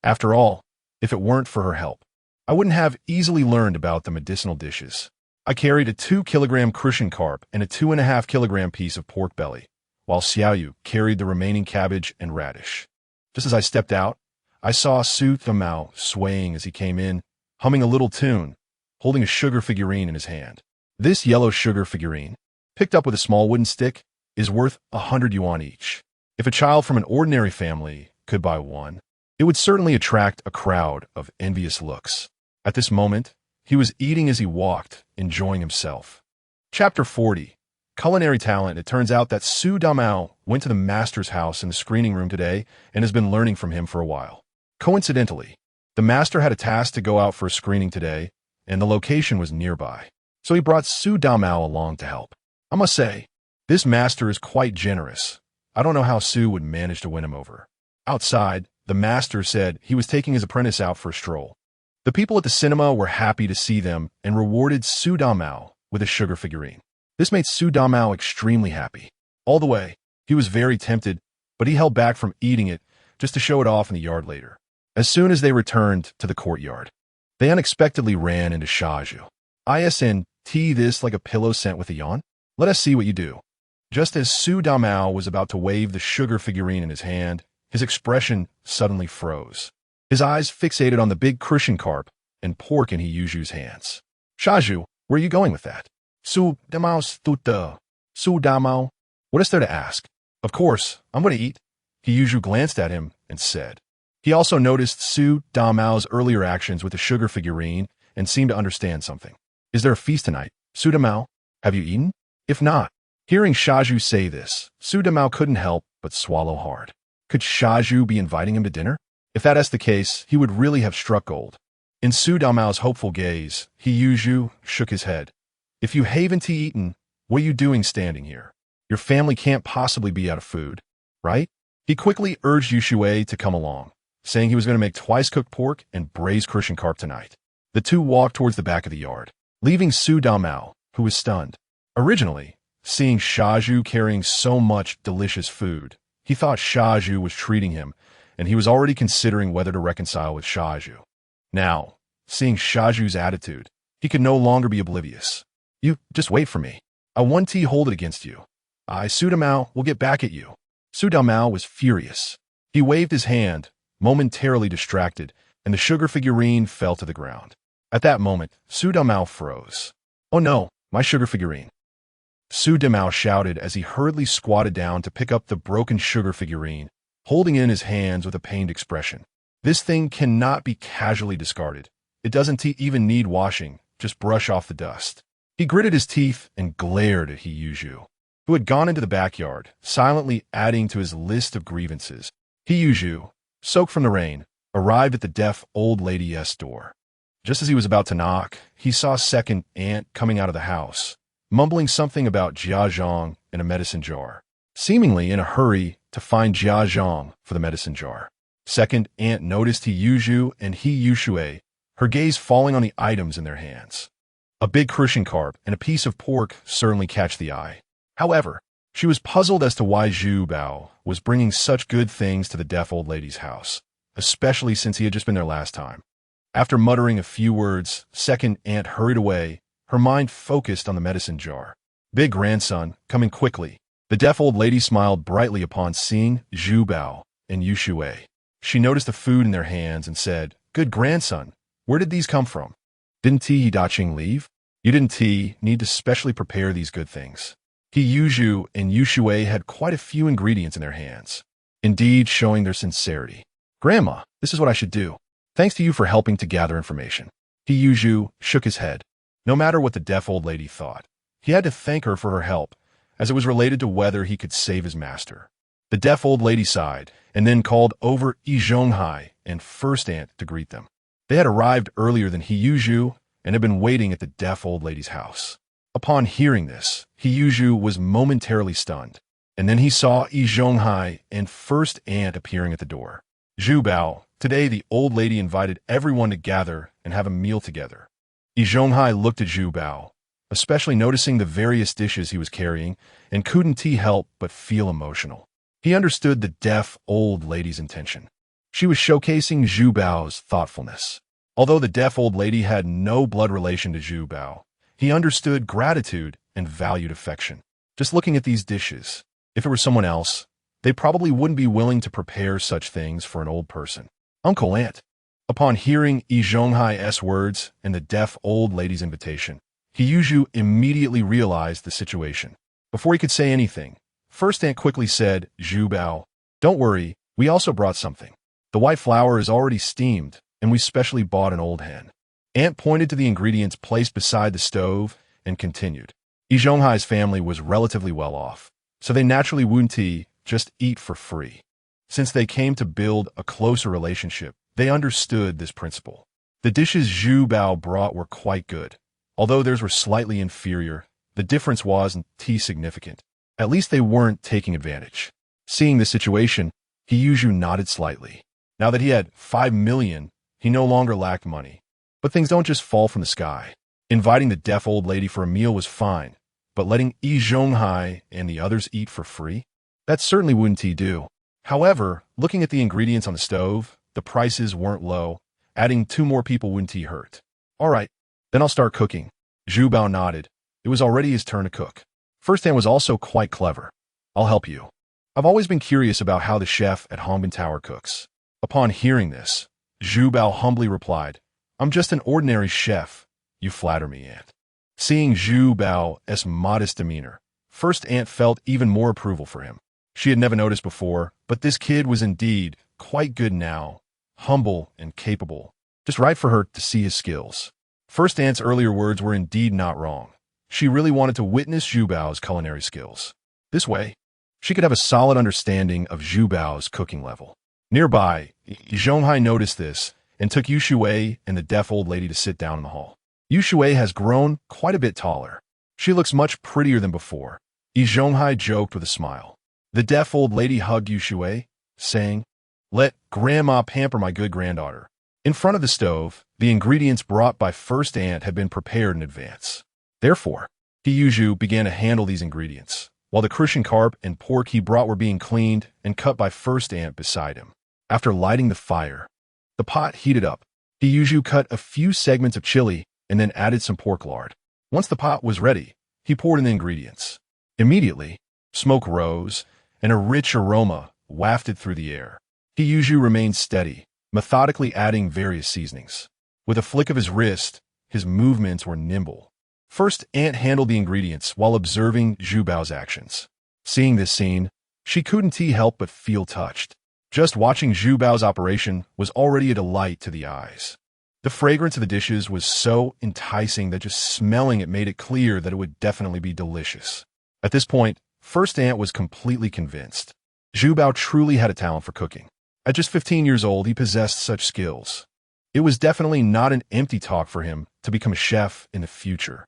After all, if it weren't for her help, I wouldn't have easily learned about the medicinal dishes. I carried a 2-kilogram crucian carp and a 2.5-kilogram piece of pork belly, while Xiaoyu carried the remaining cabbage and radish. Just as I stepped out, I saw Su Thamao swaying as he came in, humming a little tune, holding a sugar figurine in his hand. This yellow sugar figurine, picked up with a small wooden stick, is worth 100 yuan each. If a child from an ordinary family could buy one, it would certainly attract a crowd of envious looks. At this moment, he was eating as he walked, enjoying himself. Chapter 40. Culinary Talent. It turns out that Su Damao went to the master's house in the screening room today and has been learning from him for a while. Coincidentally, the master had a task to go out for a screening today, and the location was nearby. So he brought Su Damao along to help. I must say, this master is quite generous. I don't know how Su would manage to win him over. Outside, the master said he was taking his apprentice out for a stroll. The people at the cinema were happy to see them and rewarded Su Damao with a sugar figurine. This made Su Damao extremely happy. All the way, he was very tempted, but he held back from eating it just to show it off in the yard later. As soon as they returned to the courtyard, they unexpectedly ran into Xiaoyu. "Isn't this like a pillow sent with a yawn? Let us see what you do." Just as Su Damao was about to wave the sugar figurine in his hand, his expression suddenly froze. His eyes fixated on the big crucian carp and pork in Hiyuju's hands. "Xiaoyu, where are you going with that?" "Su Damao's tuta. Su Damao. What is there to ask?" "Of course, I'm going to eat." Hiyuju glanced at him and said. He also noticed Su Damao's earlier actions with the sugar figurine and seemed to understand something. "Is there a feast tonight? Su Damao, have you eaten?" If not, hearing Xiaoyu say this, Su Damao couldn't help but swallow hard. Could Xiaoyu be inviting him to dinner? If that is the case, he would really have struck gold. In Su Damao's hopeful gaze, Hiyuju shook his head. "If you haven't eaten, what are you doing standing here? Your family can't possibly be out of food, right?" He quickly urged Yushui to come along, saying he was going to make twice-cooked pork and braised crucian carp tonight. The two walked towards the back of the yard, leaving Su Damao, who was stunned. Originally, seeing Xiaoyu carrying so much delicious food, he thought Xiaoyu was treating him, and he was already considering whether to reconcile with Xiaoyu. Now, seeing Xiaoyu's attitude, he could no longer be oblivious. "You just wait for me. I want to hold it against you. Su Damao will get back at you." Su Damao was furious. He waved his hand, momentarily distracted, and the sugar figurine fell to the ground. At that moment, Su Damao froze. "Oh no, my sugar figurine." Su Damao shouted as he hurriedly squatted down to pick up the broken sugar figurine, holding it in his hands with a pained expression. "This thing cannot be casually discarded. It doesn't even need washing, just brush off the dust." He gritted his teeth and glared at Hiyuju, who had gone into the backyard, silently adding to his list of grievances. Hiyuju, soaked from the rain, arrived at the deaf old lady's door. Just as he was about to knock, he saw second aunt coming out of the house, mumbling something about Jiazhong and a medicine jar, seemingly in a hurry to find Jiazhong for the medicine jar. Second aunt noticed Hiyuju and Hiyushui, her gaze falling on the items in their hands. A big crucian carp and a piece of pork certainly catch the eye. However, she was puzzled as to why Zhu Bao was bringing such good things to the deaf old lady's house, especially since he had just been there last time. After muttering a few words, second aunt hurried away, her mind focused on the medicine jar. "Big grandson, coming quickly." The deaf old lady smiled brightly upon seeing Zhu Bao and Yushui. She noticed the food in their hands and said, "Good grandson, where did these come from? Didn't Hidaching leave? You didn't need to specially prepare these good things." Hiyuju and Yushui had quite a few ingredients in their hands, indeed showing their sincerity. "Grandma, this is what I should do. Thanks to you for helping to gather information." Hiyuju shook his head. No matter what the deaf old lady thought, he had to thank her for her help, as it was related to whether he could save his master. The deaf old lady sighed, and then called over Yi Zhonghai and first aunt to greet them. They had arrived earlier than Hiyuju and had been waiting at the deaf old lady's house. Upon hearing this, Hiyuju was momentarily stunned, and then he saw Yi Zhonghai and first aunt appearing at the door. "Zhu Bao, today the old lady invited everyone to gather and have a meal together." Yi Zhonghai looked at Zhu Bao, especially noticing the various dishes he was carrying, and couldn't help but feel emotional. He understood the deaf old lady's intention. She was showcasing Zhu Bao's thoughtfulness. Although the deaf old lady had no blood relation to Zhu Bao, he understood gratitude and valued affection. Just looking at these dishes, if it were someone else, they probably wouldn't be willing to prepare such things for an old person. Uncle Aunt. Upon hearing Yi Zhonghai's words and the deaf old lady's invitation, He Yuzhu immediately realized the situation. Before he could say anything, First Aunt quickly said, Zhu Bao, don't worry, we also brought something. The white flour is already steamed, and we specially bought an old hen. Aunt pointed to the ingredients placed beside the stove and continued. Yi Zhonghai's family was relatively well off, so they naturally wouldn't just eat for free. Since they came to build a closer relationship, they understood this principle. The dishes Zhu Bao brought were quite good. Although theirs were slightly inferior, the difference wasn't significant. At least they weren't taking advantage. Seeing the situation, He Yuzhu nodded slightly. Now that he had 5 million, he no longer lacked money. But things don't just fall from the sky. Inviting the deaf old lady for a meal was fine, but letting Yi Zhonghai and the others eat for free? That certainly wouldn't do. However, looking at the ingredients on the stove, the prices weren't low. Adding 2 more people wouldn't hurt. All right, then I'll start cooking. Zhu Bao nodded. It was already his turn to cook. First Aunt was also quite clever. I'll help you. I've always been curious about how the chef at Hongbin Tower cooks. Upon hearing this, Zhu Bao humbly replied, I'm just an ordinary chef. You flatter me, Aunt. Seeing Zhu Bao's modest demeanor, First Aunt felt even more approval for him. She had never noticed before, but this kid was indeed quite good now, humble and capable, just right for her to see his skills. First Aunt's earlier words were indeed not wrong. She really wanted to witness Zhu Bao's culinary skills. This way, she could have a solid understanding of Zhu Bao's cooking level. Nearby, Zhonghai noticed this and took Yu Shui and the deaf old lady to sit down in the hall. Yu Shui has grown quite a bit taller. She looks much prettier than before. Yi Zhonghai joked with a smile. The deaf old lady hugged Yu Shui, saying, Let Grandma pamper my good granddaughter. In front of the stove, the ingredients brought by First Aunt had been prepared in advance. Therefore, He Yuzhu began to handle these ingredients, while the crucian carp and pork he brought were being cleaned and cut by First Aunt beside him. After lighting the fire, the pot heated up. He Yuzhu cut a few segments of chili and then added some pork lard. Once the pot was ready, he poured in the ingredients. Immediately, smoke rose, and a rich aroma wafted through the air. He Yuzhu remained steady, methodically adding various seasonings. With a flick of his wrist, his movements were nimble. First Aunt handled the ingredients while observing Zhu Bao's actions. Seeing this scene, she couldn't help but feel touched. Just watching Zhu Bao's operation was already a delight to the eyes. The fragrance of the dishes was so enticing that just smelling it made it clear that it would definitely be delicious. At this point, First Aunt was completely convinced. Zhu Bao truly had a talent for cooking. At just 15 years old, he possessed such skills. It was definitely not an empty talk for him to become a chef in the future.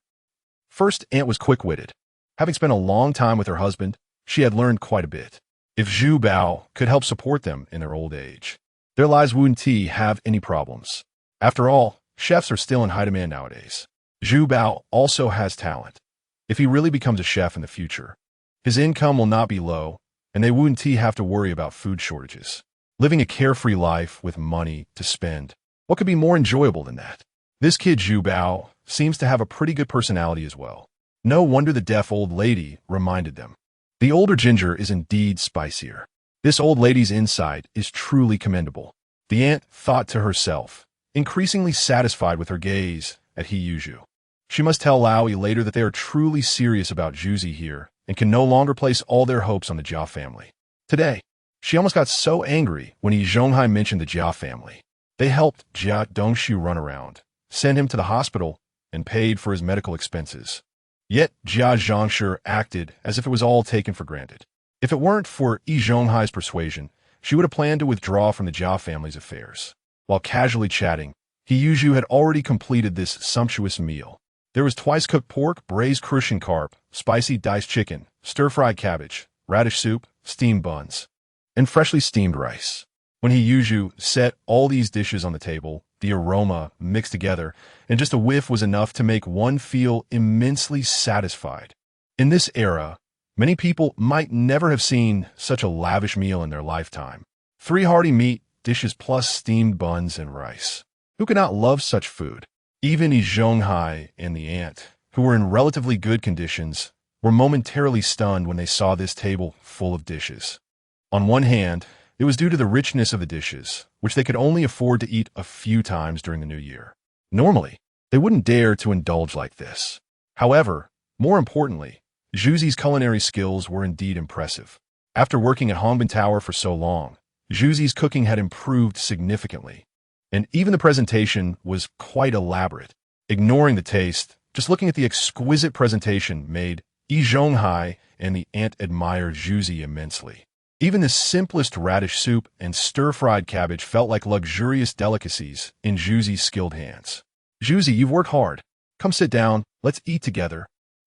First Aunt was quick-witted. Having spent a long time with her husband, she had learned quite a bit. If Zhu Bao could help support them in their old age, their lives wouldn't have any problems. After all, chefs are still in high demand nowadays. Zhu Bao also has talent. If he really becomes a chef in the future, his income will not be low, and they wouldn't have to worry about food shortages. Living a carefree life with money to spend, what could be more enjoyable than that? This kid Zhu Bao seems to have a pretty good personality as well. No wonder the deaf old lady reminded them. The older ginger is indeed spicier. This old lady's insight is truly commendable. The aunt thought to herself, increasingly satisfied with her gaze at He Yuzhu. She must tell Laoyi later that they are truly serious about Juzi here and can no longer place all their hopes on the Jia family. Today, she almost got so angry when Yi Zhonghai mentioned the Jia family. They helped Jia Dongshu run around, sent him to the hospital, and paid for his medical expenses. Yet Jia Zhongshi acted as if it was all taken for granted. If it weren't for Yi Zhonghai's persuasion, she would have planned to withdraw from the Jia family's affairs. While casually chatting, He Yuzhu had already completed this sumptuous meal. There was twice-cooked pork, braised crucian carp, spicy diced chicken, stir-fried cabbage, radish soup, steamed buns, and freshly steamed rice. When He Yuzhu set all these dishes on the table, the aroma mixed together, and just a whiff was enough to make one feel immensely satisfied. In this era, Many people might never have seen such a lavish meal in their lifetime. 3 hearty meat dishes plus steamed buns and rice. Who could not love such food? Even Yi Zhonghai and the aunt, who were in relatively good conditions, were momentarily stunned when they saw this table full of dishes. On one hand, it was due to the richness of the dishes, which they could only afford to eat a few times during the new year. Normally, they wouldn't dare to indulge like this. However, more importantly, Zhuzi's culinary skills were indeed impressive. After working at Hongbin Tower for so long, Zhuzi's cooking had improved significantly, and even the presentation was quite elaborate. Ignoring the taste, just looking at the exquisite presentation made Yi Zhonghai and the aunt admire Zhuzi immensely. Even the simplest radish soup and stir-fried cabbage felt like luxurious delicacies in Zhuzi's skilled hands. Zhuzi, you've worked hard. Come sit down, let's eat together.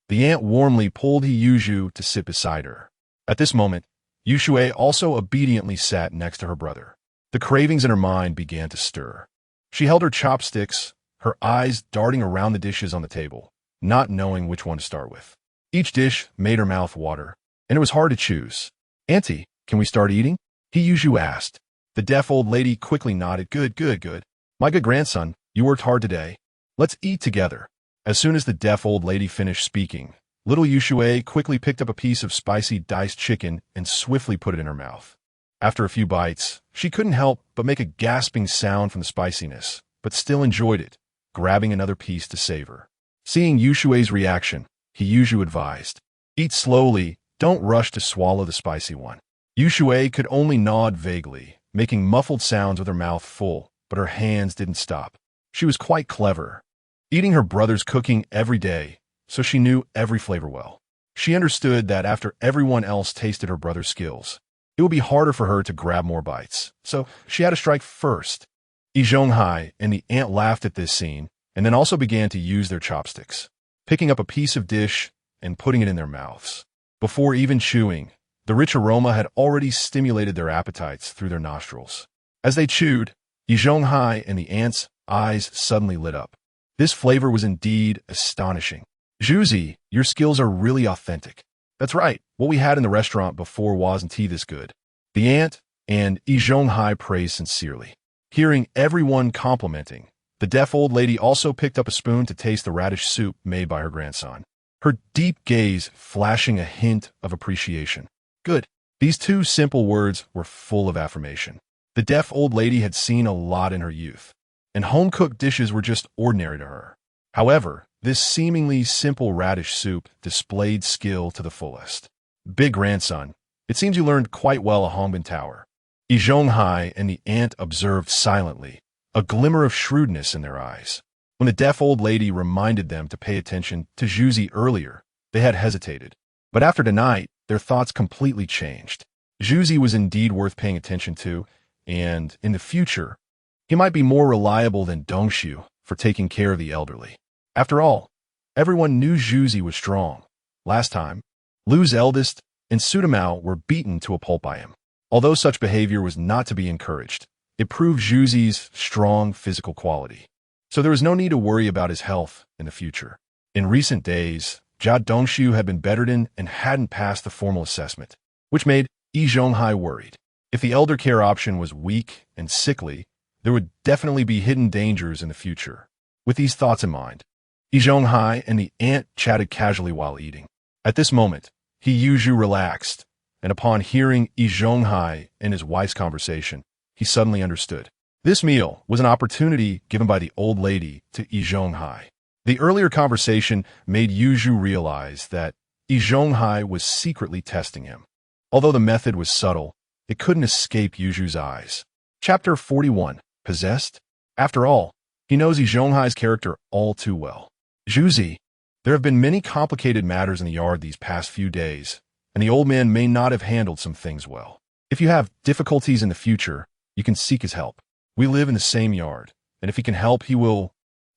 The aunt warmly pulled Yuzhu to sit beside her. At this moment, Yushui also obediently sat next to her brother. The cravings in her mind began to stir. She held her chopsticks, her eyes darting around the dishes on the table, not knowing which one to start with. Each dish made her mouth water, and it was hard to choose. Auntie, can we start eating? Yuzhu asked. The deaf old lady quickly nodded. Good. My good grandson, you worked hard today. Let's eat together. As soon as the deaf old lady finished speaking, little Yushui quickly picked up a piece of spicy diced chicken and swiftly put it in her mouth. After a few bites, she couldn't help but make a gasping sound from the spiciness, but still enjoyed it, grabbing another piece to savor. Seeing Yushui's reaction, Yuzhu advised, eat slowly, don't rush to swallow the spicy one. Yushui could only nod vaguely, making muffled sounds with her mouth full, but her hands didn't stop. She was quite clever, eating her brother's cooking every day, so she knew every flavor well. She understood that after everyone else tasted her brother's skills, it would be harder for her to grab more bites, so she had to strike first. Yi Zhonghai and the aunt laughed at this scene, and then also began to use their chopsticks, picking up a piece of dish and putting it in their mouths. Before even chewing, the rich aroma had already stimulated their appetites through their nostrils. As they chewed, Yi Zhonghai and the aunt's eyes suddenly lit up. This flavor was indeed astonishing. Zhuzi, your skills are really authentic. That's right, what we had in the restaurant before wasn't this good. The aunt and Yi Zhonghai praised sincerely. Hearing everyone complimenting, the deaf old lady also picked up a spoon to taste the radish soup made by her grandson, her deep gaze flashing a hint of appreciation. Good. These 2 simple words were full of affirmation. The deaf old lady had seen a lot in her youth, and home-cooked dishes were just ordinary to her. However, this seemingly simple radish soup displayed skill to the fullest. Big grandson, it seems you learned quite well at Hongbin Tower. Yi Zhonghai and the aunt observed silently, a glimmer of shrewdness in their eyes. When the deaf old lady reminded them to pay attention to Zhuzi earlier, they had hesitated. But after tonight, their thoughts completely changed. Zhuzi was indeed worth paying attention to, and, in the future, he might be more reliable than Dongxiu for taking care of the elderly. After all, everyone knew Zhuzi was strong. Last time, Lu's eldest and Sudamao were beaten to a pulp by him. Although such behavior was not to be encouraged, it proved Zhuzi's strong physical quality. So there was no need to worry about his health in the future. In recent days, Jia Dongxiu had been bedridden and hadn't passed the formal assessment, which made Yi Zhonghai worried. If the elder care option was weak and sickly, there would definitely be hidden dangers in the future. With these thoughts in mind, Yi Zhonghai and the aunt chatted casually while eating. At this moment, Yuzhu relaxed, and upon hearing Yi Zhonghai and his wife's conversation, he suddenly understood. This meal was an opportunity given by the old lady to Yi Zhonghai. The earlier conversation made Yuzhu realize that Yi Zhonghai was secretly testing him. Although the method was subtle, it couldn't escape Yuzhu's eyes. Chapter 41. Possessed? After all, he knows Yi Zhonghai's character all too well. Zhuzi, there have been many complicated matters in the yard these past few days, and the old man may not have handled some things well. If you have difficulties in the future, you can seek his help. We live in the same yard, and if he can help, he will.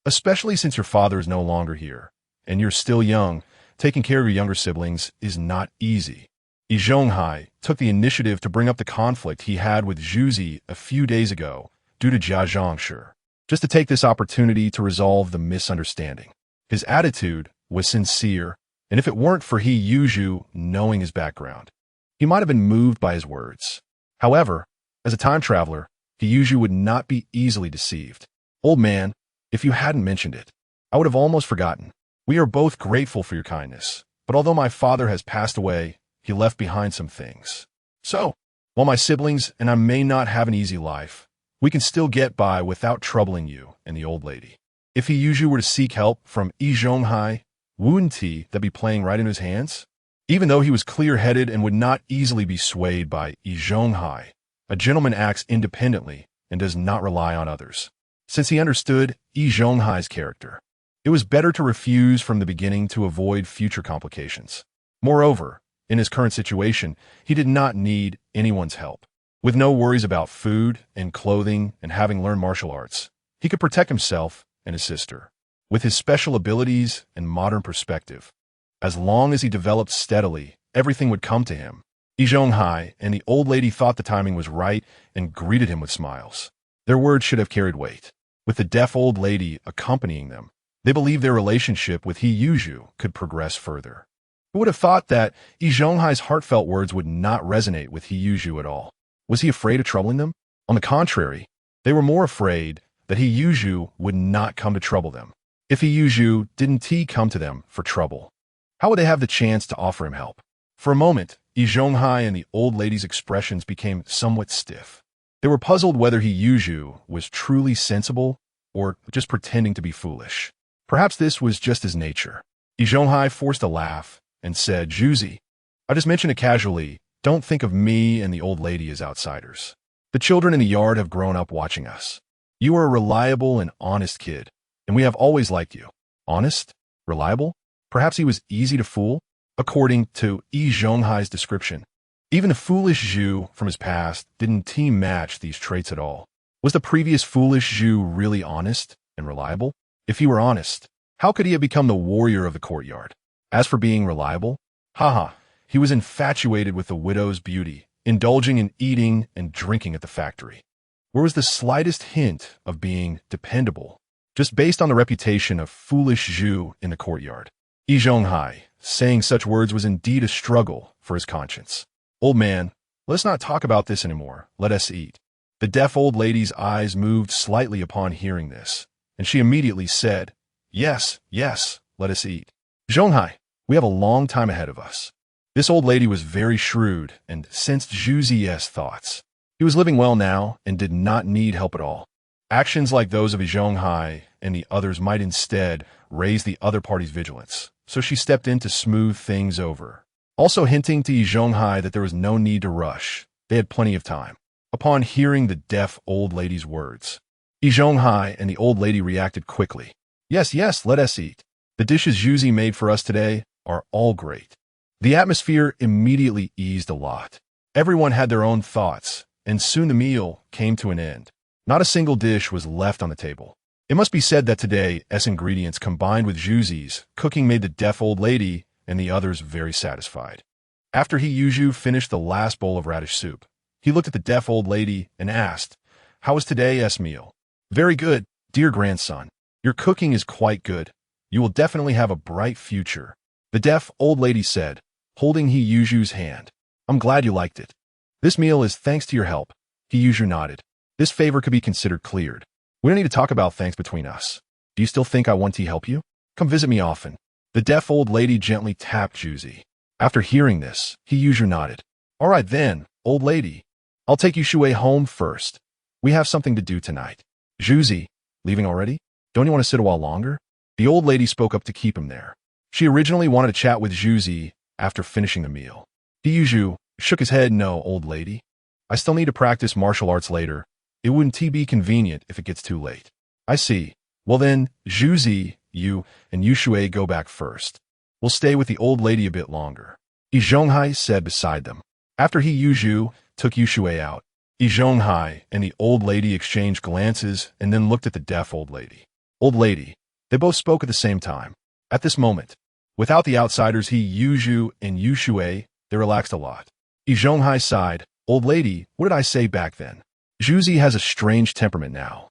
Especially since your father is no longer here, and you're still young, taking care of your younger siblings is not easy. Yi Zhonghai took the initiative to bring up the conflict he had with Zhuzi a few days ago due to Jia Zhangshi, just to take this opportunity to resolve the misunderstanding. His attitude was sincere and if it weren't for He Yuzhu knowing his background, he might have been moved by his words. However, as a time traveler, He Yuzhu would not be easily deceived. Old man, if you hadn't mentioned it, I would have almost forgotten. We are both grateful for your kindness, but although my father has passed away, he left behind some things. So, while my siblings and I may not have an easy life, we can still get by without troubling you and the old lady. If He Yuzhu were to seek help from Yi Zhonghai, wouldn't he that be playing right in his hands? Even though he was clear-headed and would not easily be swayed by Yi Zhonghai, a gentleman acts independently and does not rely on others. Since he understood Yi Zhonghai's character, it was better to refuse from the beginning to avoid future complications. Moreover, in his current situation, he did not need anyone's help. With no worries about food and clothing and having learned martial arts, he could protect himself and his sister. With his special abilities and modern perspective, as long as he developed steadily, everything would come to him. Yi Zhonghai and the old lady thought the timing was right and greeted him with smiles. Their words should have carried weight. With the deaf old lady accompanying them, they believed their relationship with He Yuzhu could progress further. Who would have thought that Yi Zhonghai's heartfelt words would not resonate with He Yuzhu at all? Was he afraid of troubling them? On the contrary, they were more afraid that He Yuzhu would not come to trouble them. If He Yuzhu didn't come to them for trouble, how would they have the chance to offer him help? For a moment, Yi Zhonghai and the old lady's expressions became somewhat stiff. They were puzzled whether He Yuzhu was truly sensible or just pretending to be foolish. Perhaps this was just his nature. Yi Zhonghai forced a laugh and said, "Zhuzi, I just mentioned it casually. Don't think of me and the old lady as outsiders. The children in the yard have grown up watching us. You are a reliable and honest kid, and we have always liked you." Honest? Reliable? Perhaps he was easy to fool? According to Yi Zhonghai's description, even the foolish Zhu from his past didn't match these traits at all. Was the previous foolish Zhu really honest and reliable? If he were honest, how could he have become the warrior of the courtyard? As for being reliable, he was infatuated with the widow's beauty, indulging in eating and drinking at the factory. Where was the slightest hint of being dependable, just based on the reputation of foolish Zhu in the courtyard? Yi Zhonghai, saying such words was indeed a struggle for his conscience. Old man, let's not talk about this anymore. Let us eat. The deaf old lady's eyes moved slightly upon hearing this, and she immediately said, Yes, let us eat. Zhonghai, we have a long time ahead of us. This old lady was very shrewd and sensed Zhu Zi's thoughts. He was living well now and did not need help at all. Actions like those of Yi Zhonghai and the others might instead raise the other party's vigilance, so she stepped in to smooth things over, also hinting to Yi Zhonghai that there was no need to rush. They had plenty of time. Upon hearing the deaf old lady's words, Yi Zhonghai and the old lady reacted quickly. Yes, let us eat. The dishes Zhuzi made for us today are all great. The atmosphere immediately eased a lot. Everyone had their own thoughts, and soon the meal came to an end. Not a single dish was left on the table. It must be said that today's ingredients combined with Zhuzi's cooking made the deaf old lady and the others very satisfied. After He Yuzhu finished the last bowl of radish soup, he looked at the deaf old lady and asked, "How was today's meal?" "Very good, dear grandson. Your cooking is quite good. You will definitely have a bright future," the deaf old lady said, holding He Yuzhu's hand. "I'm glad you liked it. This meal is thanks to your help." He Yuzhu nodded. "This favor could be considered cleared. We don't need to talk about thanks between us. Do you still think I want to help you? Come visit me often." The deaf old lady gently tapped Zhuzi. After hearing this, He Yuzhu nodded. "All right then, old lady. I'll take you Shui home first. We have something to do tonight." "Zhuzi, leaving already? Don't you want to sit a while longer?" The old lady spoke up to keep him there. She originally wanted to chat with Zhuzi after finishing the meal. He Yuzhu shook his head. "No, old lady. I still need to practice martial arts later. It wouldn't be convenient if it gets too late." "I see. Well then, Zhuzi, you and Yushui go back first. We'll stay with the old lady a bit longer," Yi Zhonghai said beside them. After He Yuzhu took Yushui out, Yi Zhonghai and the old lady exchanged glances and then looked at the deaf old lady. "Old lady," they both spoke at the same time. At this moment, without the outsiders He Yuzhu and Yushui, they relaxed a lot. Yi Zhonghai sighed. "Old lady, what did I say back then? Zhuzi has a strange temperament now,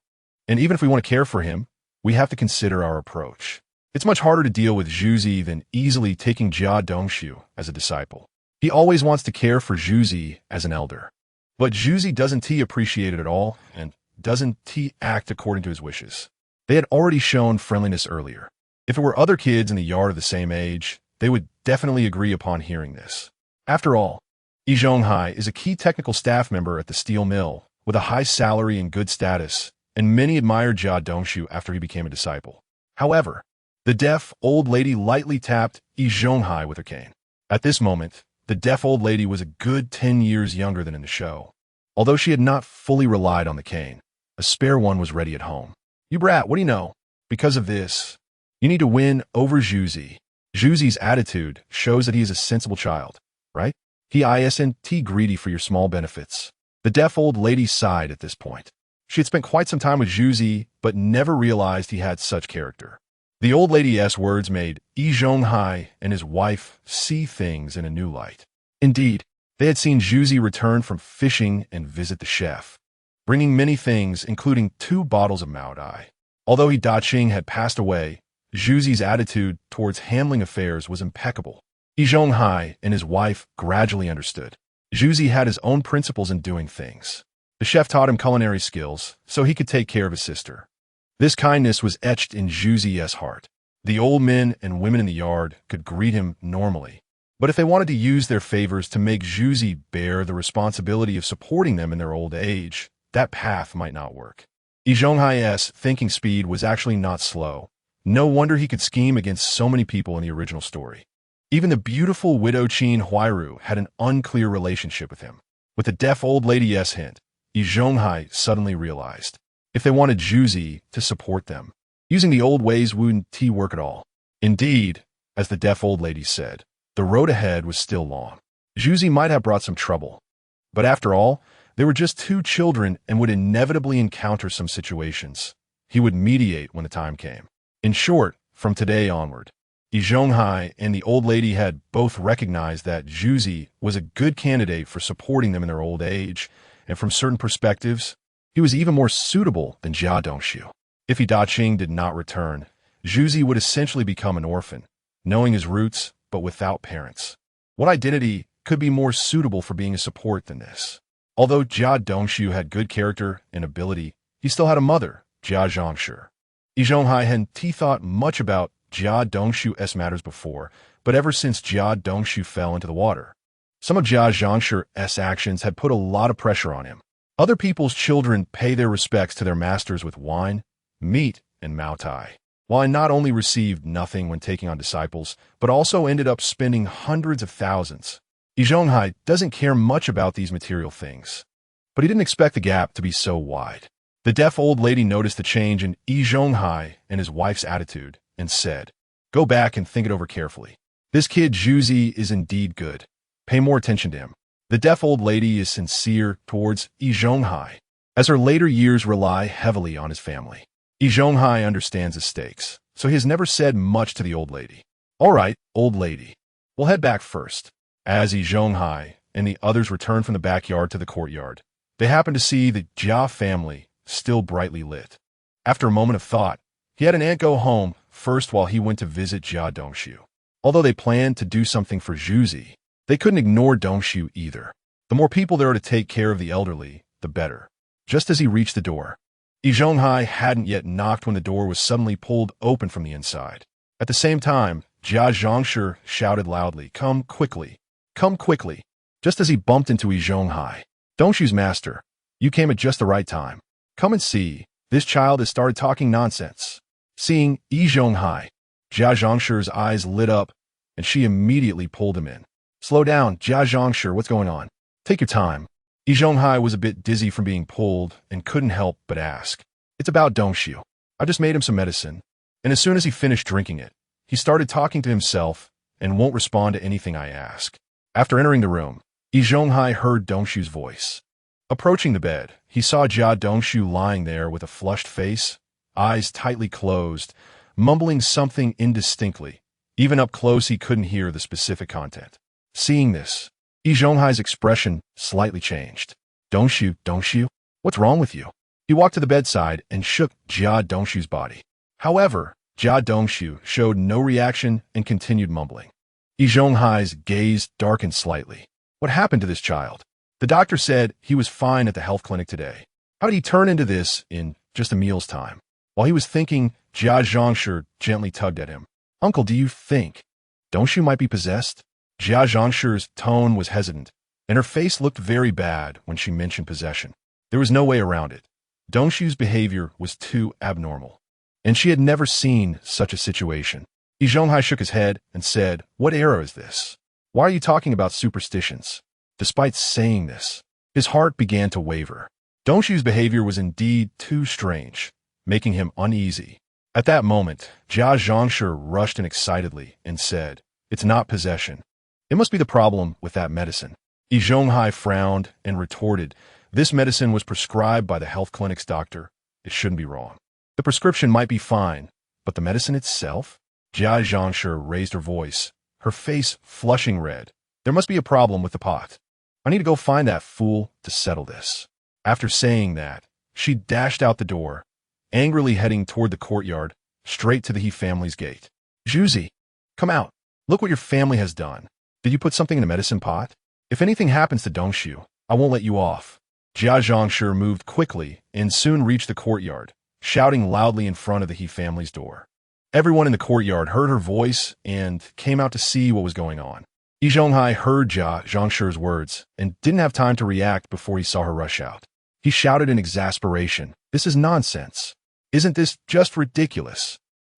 and even if we want to care for him, we have to consider our approach. It's much harder to deal with Zhuzi than easily taking Jia Dongshu as a disciple. He always wants to care for Zhuzi as an elder. But Zhuzi doesn't appreciate it at all, and doesn't act according to his wishes. They had already shown friendliness earlier. If it were other kids in the yard of the same age, they would definitely agree upon hearing this. After all, Yi Zhonghai is a key technical staff member at the steel mill, with a high salary and good status, and many admired Jia Dongshu after he became a disciple. However, the deaf old lady lightly tapped Yi Zhonghai with her cane. At this moment, the deaf old lady was a good 10 years younger than in the show. Although she had not fully relied on the cane, a spare one was ready at home. "You brat, what do you know? Because of this, you need to win over Zhuzi." Zhuzi's attitude shows that he is a sensible child, right? He isn't greedy for your small benefits. The deaf old lady sighed at this point. She had spent quite some time with Zhuzi, but never realized he had such character. The old lady's words made Yi Zhonghai and his wife see things in a new light. Indeed, they had seen Zhuzi return from fishing and visit the chef, bringing many things, including 2 bottles of Maodai. Although He Daqing had passed away, Zhuzi's attitude towards handling affairs was impeccable. Yi Zhonghai and his wife gradually understood. Zhuzi had his own principles in doing things. The chef taught him culinary skills so he could take care of his sister. This kindness was etched in Zhuzi's heart. The old men and women in the yard could greet him normally, but if they wanted to use their favors to make Zhuzi bear the responsibility of supporting them in their old age, that path might not work. Yi Zhonghai's thinking speed was actually not slow. No wonder he could scheme against so many people in the original story. Even the beautiful widow Chen Xueru had an unclear relationship with him. With the deaf old lady's hint, Yi Zhonghai suddenly realized if they wanted Zhuzi to support them, using the old ways wouldn't work at all. Indeed, as the deaf old lady said, the road ahead was still long. Zhuzi might have brought some trouble, but after all, they were just 2 children and would inevitably encounter some situations. He would mediate when the time came. In short, from today onward, Yi Zhonghai and the old lady had both recognized that Zhuzi was a good candidate for supporting them in their old age, and from certain perspectives, he was even more suitable than Jia Dongshu. If He Daqing did not return, Zhuzi would essentially become an orphan, knowing his roots but without parents. What identity could be more suitable for being a support than this? Although Jia Dongshu had good character and ability, he still had a mother, Jia Zhongshi. Yi Zhonghai hadn't thought much about Jia Dongshu's matters before, but ever since Jia Dongshu fell into the water, some of Jia Zhongshi's actions had put a lot of pressure on him. Other people's children pay their respects to their masters with wine, meat, and Maotai, while I not only received nothing when taking on disciples, but also ended up spending hundreds of thousands. Yi Zhonghai doesn't care much about these material things, but he didn't expect the gap to be so wide. The deaf old lady noticed the change in Yi Zhonghai and his wife's attitude and said, "Go back and think it over carefully. This kid Zhuzi is indeed good. Pay more attention to him." The deaf old lady is sincere towards Yi Zhonghai, as her later years rely heavily on his family. Yi Zhonghai understands the stakes, so he has never said much to the old lady. "All right, old lady, we'll head back first." As Yi Zhonghai and the others return from the backyard to the courtyard, they happen to see the Jia family still brightly lit. After a moment of thought, he had an aunt go home first while he went to visit Jia Dongshu. Although they planned to do something for Zhuzi, they couldn't ignore Dongshu either. The more people there are to take care of the elderly, the better. Just as he reached the door, Yi Zhonghai hadn't yet knocked when the door was suddenly pulled open from the inside. At the same time, Jia Zhongshi shouted loudly, "Come quickly! Come quickly!" Just as he bumped into Yi Zhonghai. "Dongshu's master, you came at just the right time. Come and see, this child has started talking nonsense." Seeing Yi Zhonghai, Jia Zhongshi's eyes lit up, and she immediately pulled him in. "Slow down, Jia Zhongshi, what's going on? Take your time." Yi Zhonghai was a bit dizzy from being pulled and couldn't help but ask. "It's about Dongshu. I just made him some medicine." And as soon as he finished drinking it, he started talking to himself and won't respond to anything I ask. After entering the room, Yi Zhonghai heard Dongshu's voice. Approaching the bed, he saw Jia Dongshu lying there with a flushed face, eyes tightly closed, mumbling something indistinctly. Even up close, he couldn't hear the specific content. Seeing this, Yi Zhonghai's expression slightly changed. Dongshu, what's wrong with you?" He walked to the bedside and shook Jia Dongshu's body. However, Jia Dongxiu showed no reaction and continued mumbling. Yi Zhonghai's gaze darkened slightly. What happened to this child? The doctor said he was fine at the health clinic today. How did he turn into this in just a meal's time? While he was thinking, Jia Zhongshi gently tugged at him. Uncle, do you think Dongxiu might be possessed? Jia Zhongshi's tone was hesitant, and her face looked very bad when she mentioned possession. There was no way around it. Dongxiu's behavior was too abnormal, and she had never seen such a situation. Yi Zhonghai shook his head and said, "What era is this? Why are you talking about superstitions?" Despite saying this, his heart began to waver. Dongxiu's behavior was indeed too strange, making him uneasy. At that moment, Jia Zhongshi rushed in excitedly and said, "It's not possession. It must be the problem with that medicine." Yi Zhonghai frowned and retorted, "This medicine was prescribed by the health clinic's doctor. It shouldn't be wrong. The prescription might be fine, but the medicine itself?" Jia Zhongshi raised her voice, her face flushing red. "There must be a problem with the pot. I need to go find that fool to settle this." After saying that, she dashed out the door, angrily heading toward the courtyard, straight to the He family's gate. "Zhuzi, come out. Look what your family has done. Did you put something in the medicine pot? If anything happens to Dongxiu, I won't let you off." Jia Zhongshi moved quickly and soon reached the courtyard, shouting loudly in front of the He family's door. Everyone in the courtyard heard her voice and came out to see what was going on. Yi Zhonghai heard Jia Zhongshi's words and didn't have time to react before he saw her rush out. He shouted in exasperation, "This is nonsense. Isn't this just ridiculous?"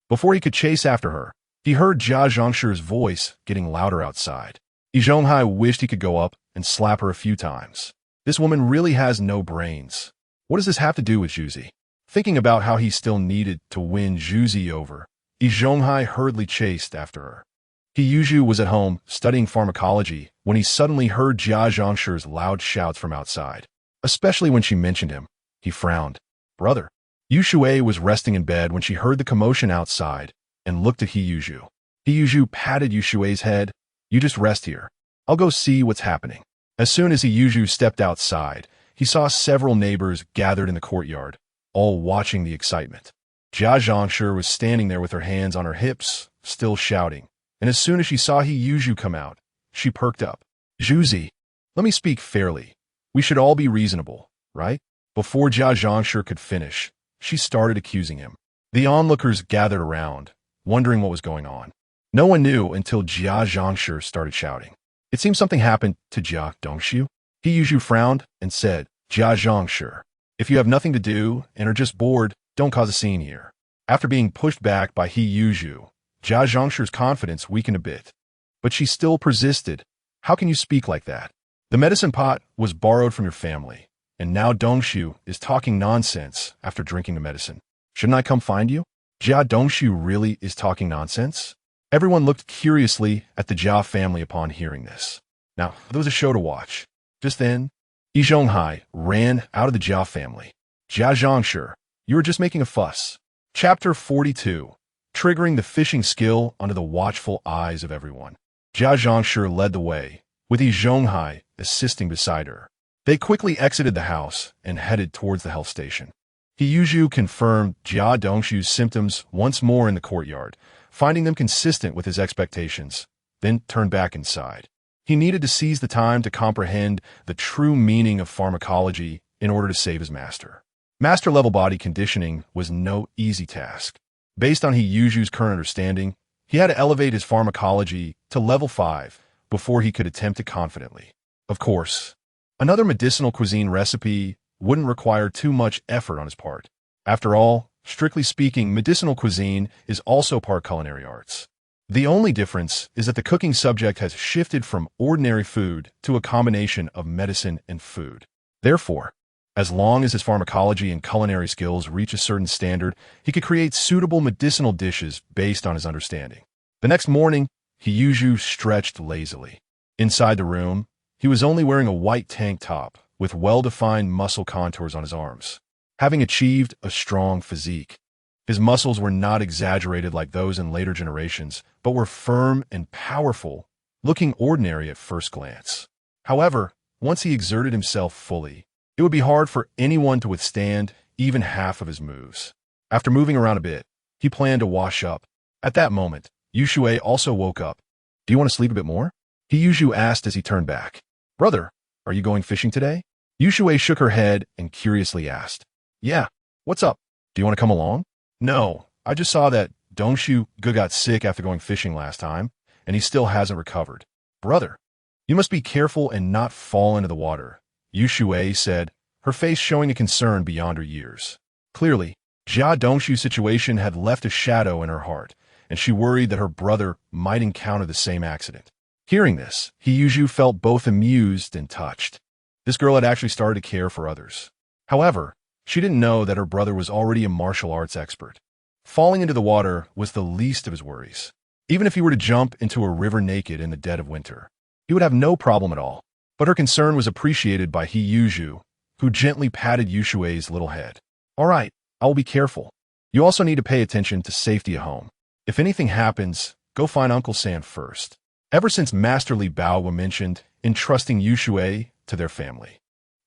Before he could chase after her, he heard Jia Zhongshi's voice getting louder outside. Yi Zhonghai wished he could go up and slap her a few times. This woman really has no brains. What does this have to do with Zhuzi? Thinking about how he still needed to win Zhuzi over, Yi Zhonghai hurriedly chased after her. He Yuzhu was at home studying pharmacology when he suddenly heard Jia Zhongshi's loud shouts from outside. Especially when she mentioned him, he frowned. "Brother." Yu Shuai was resting in bed when she heard the commotion outside and looked at He Yuzhu. He Yuzhu patted Yu Shuai's head. "You just rest here. I'll go see what's happening." As soon as He Yuzhu stepped outside, he saw several neighbors gathered in the courtyard, all watching the excitement. Jia Zhongshi was standing there with her hands on her hips, still shouting. And as soon as she saw He Yuzhu come out, she perked up. "Zhuzi, let me speak fairly. We should all be reasonable, right?" Before Jia Zhongshi could finish, she started accusing him. The onlookers gathered around, wondering what was going on. No one knew until Jia Zhongshi started shouting. "It seems something happened to Jia Dongxiu." He Yuzhu frowned and said, "Jia Zhongshi, if you have nothing to do and are just bored, don't cause a scene here." After being pushed back by He Yuzhu, Jia Zhongshi's confidence weakened a bit. But she still persisted. "How can you speak like that? The medicine pot was borrowed from your family, and now Dongxiu is talking nonsense after drinking the medicine. Shouldn't I come find you?" Jia Dongxiu really is talking nonsense? Everyone looked curiously at the Jia family upon hearing this. Now, there was a show to watch. Just then, Yi Zhonghai ran out of the Jia family. "Jia Zhongshi, you were just making a fuss." Chapter 42. Triggering the fishing skill under the watchful eyes of everyone. Jia Zhongshi led the way, with Yi Zhonghai assisting beside her. They quickly exited the house and headed towards the health station. He Yuzhu confirmed Jia Dongxiu's symptoms once more in the courtyard, finding them consistent with his expectations, then turned back inside. He needed to seize the time to comprehend the true meaning of pharmacology in order to save his master. Master-level body conditioning was no easy task. Based on He Yuzhu's current understanding, he had to elevate his pharmacology to level 5 before he could attempt it confidently. Of course, another medicinal cuisine recipe wouldn't require too much effort on his part. After all, strictly speaking, medicinal cuisine is also part culinary arts. The only difference is that the cooking subject has shifted from ordinary food to a combination of medicine and food. Therefore, as long as his pharmacology and culinary skills reach a certain standard, he could create suitable medicinal dishes based on his understanding. The next morning, He Yuzhu stretched lazily. Inside the room, he was only wearing a white tank top with well-defined muscle contours on his arms. Having achieved a strong physique, his muscles were not exaggerated like those in later generations, but were firm and powerful, looking ordinary at first glance. However, once he exerted himself fully, it would be hard for anyone to withstand even half of his moves. After moving around a bit, He planned to wash up. At that moment, Yu Shui also woke up. Do you want to sleep a bit more? Yu Shu asked as he turned back. Brother, are you going fishing today? Yu Shui shook her head and curiously asked. Yeah, what's up? Do you want to come along? No, I just saw that Dongshu got sick after going fishing last time, and he still hasn't recovered. Brother, you must be careful and not fall into the water, Yu Shui said, her face showing a concern beyond her years. Clearly, Jia Dongshu's situation had left a shadow in her heart, and she worried that her brother might encounter the same accident. Hearing this, Yu felt both amused and touched. This girl had actually started to care for others. However, she didn't know that her brother was already a martial arts expert. Falling into the water was the least of his worries. Even if he were to jump into a river naked in the dead of winter, he would have no problem at all. But her concern was appreciated by Yu, who gently patted Yu Shui's little head. All right, I will be careful. You also need to pay attention to safety at home. If anything happens, go find Uncle Sam first. Ever since Masterly Bao were mentioned, entrusting Yu Shui to their family,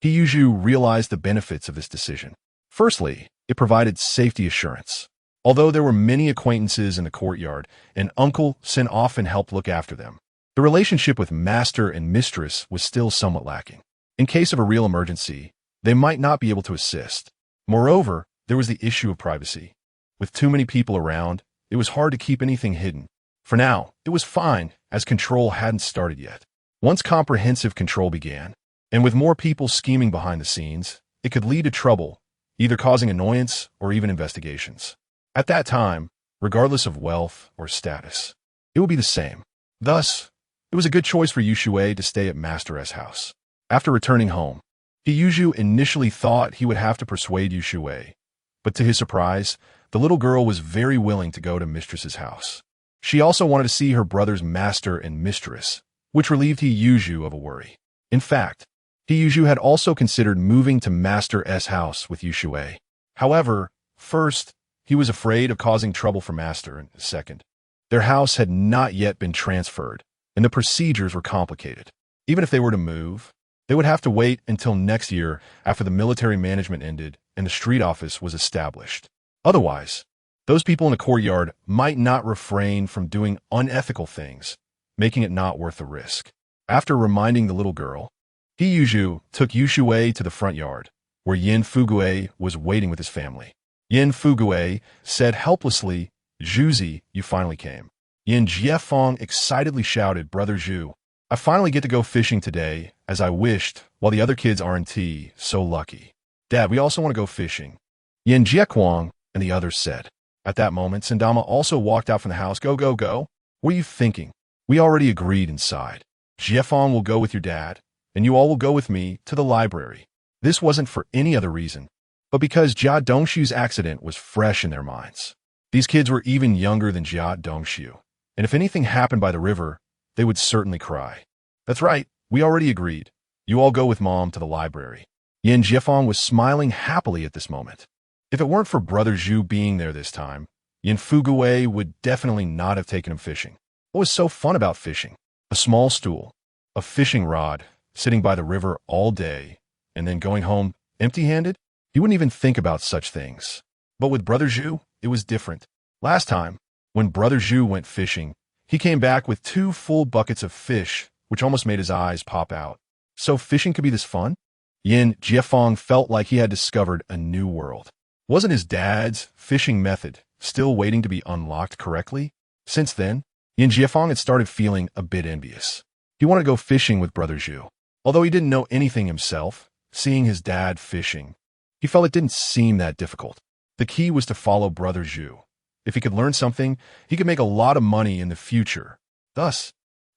Yu realized the benefits of this decision. Firstly, it provided safety assurance. Although there were many acquaintances in the courtyard, and Uncle Sin often helped look after them, the relationship with master and mistress was still somewhat lacking. In case of a real emergency, they might not be able to assist. Moreover, there was the issue of privacy. With too many people around, it was hard to keep anything hidden. For now, it was fine, as control hadn't started yet. Once comprehensive control began, and with more people scheming behind the scenes, it could lead to trouble, either causing annoyance or even investigations. At that time, regardless of wealth or status, it would be the same. Thus, it was a good choice for Yu Shui to stay at Master S' house. After returning home, Yu initially thought he would have to persuade Yu Shui, but to his surprise, the little girl was very willing to go to Mistress's house. She also wanted to see her brother's master and mistress, which relieved Yu of a worry. In fact, Yu had also considered moving to Master S' house with Yu Shui. However, first, he was afraid of causing trouble for Master, and second, their house had not yet been transferred, and the procedures were complicated. Even if they were to move, they would have to wait until next year after the military management ended and the street office was established. Otherwise, those people in the courtyard might not refrain from doing unethical things, making it not worth the risk. After reminding the little girl, Yu took Yu Shui to the front yard, where Yin Fugue was waiting with his family. Yin Fugue said helplessly, "Zhuzi, you finally came." Yin Jiefeng excitedly shouted, "Brother Zhu, I finally get to go fishing today, as I wished, while the other kids aren't so lucky. Dad, we also want to go fishing." Yin Jiequang and the others said. At that moment, Sindama also walked out from the house. Go, go, go. What are you thinking? We already agreed inside. Jiefeng will go with your dad, and you all will go with me to the library. This wasn't for any other reason, but because Jia Dongshu's accident was fresh in their minds. These kids were even younger than Jia Dongshu, and if anything happened by the river, they would certainly cry. That's right, we already agreed. You all go with Mom to the library. Yin Jiefeng was smiling happily at this moment. If it weren't for Brother Zhu being there this time, Yin Fugue would definitely not have taken him fishing. What was so fun about fishing? A small stool, a fishing rod, sitting by the river all day, and then going home empty-handed? He wouldn't even think about such things. But with Brother Zhu, it was different. Last time, when Brother Zhu went fishing, he came back with 2 full buckets of fish, which almost made his eyes pop out. So fishing could be this fun? Yin Jiefeng felt like he had discovered a new world. Wasn't his dad's fishing method still waiting to be unlocked correctly? Since then, Yin Jiefeng had started feeling a bit envious. He wanted to go fishing with Brother Zhu. Although he didn't know anything himself, seeing his dad fishing, he felt it didn't seem that difficult. The key was to follow Brother Zhu. If he could learn something, he could make a lot of money in the future. Thus,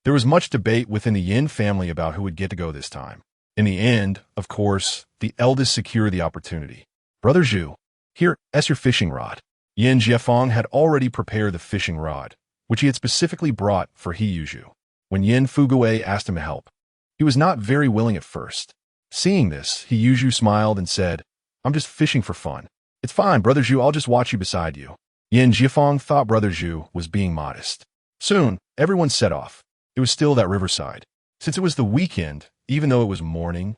there was much debate within the Yin family about who would get to go this time. In the end, of course, the eldest secured the opportunity. Brother Zhu, here's your fishing rod. Yin Jiefeng had already prepared the fishing rod, which he had specifically brought for Yu. When Yin Fugue asked him to help, he was not very willing at first. Seeing this, Yu smiled and said, "I'm just fishing for fun. It's fine, Brother Zhu, I'll just watch you beside you." Yin Jiefeng thought Brother Zhu was being modest. Soon, everyone set off. It was still that riverside. Since it was the weekend, even though it was morning,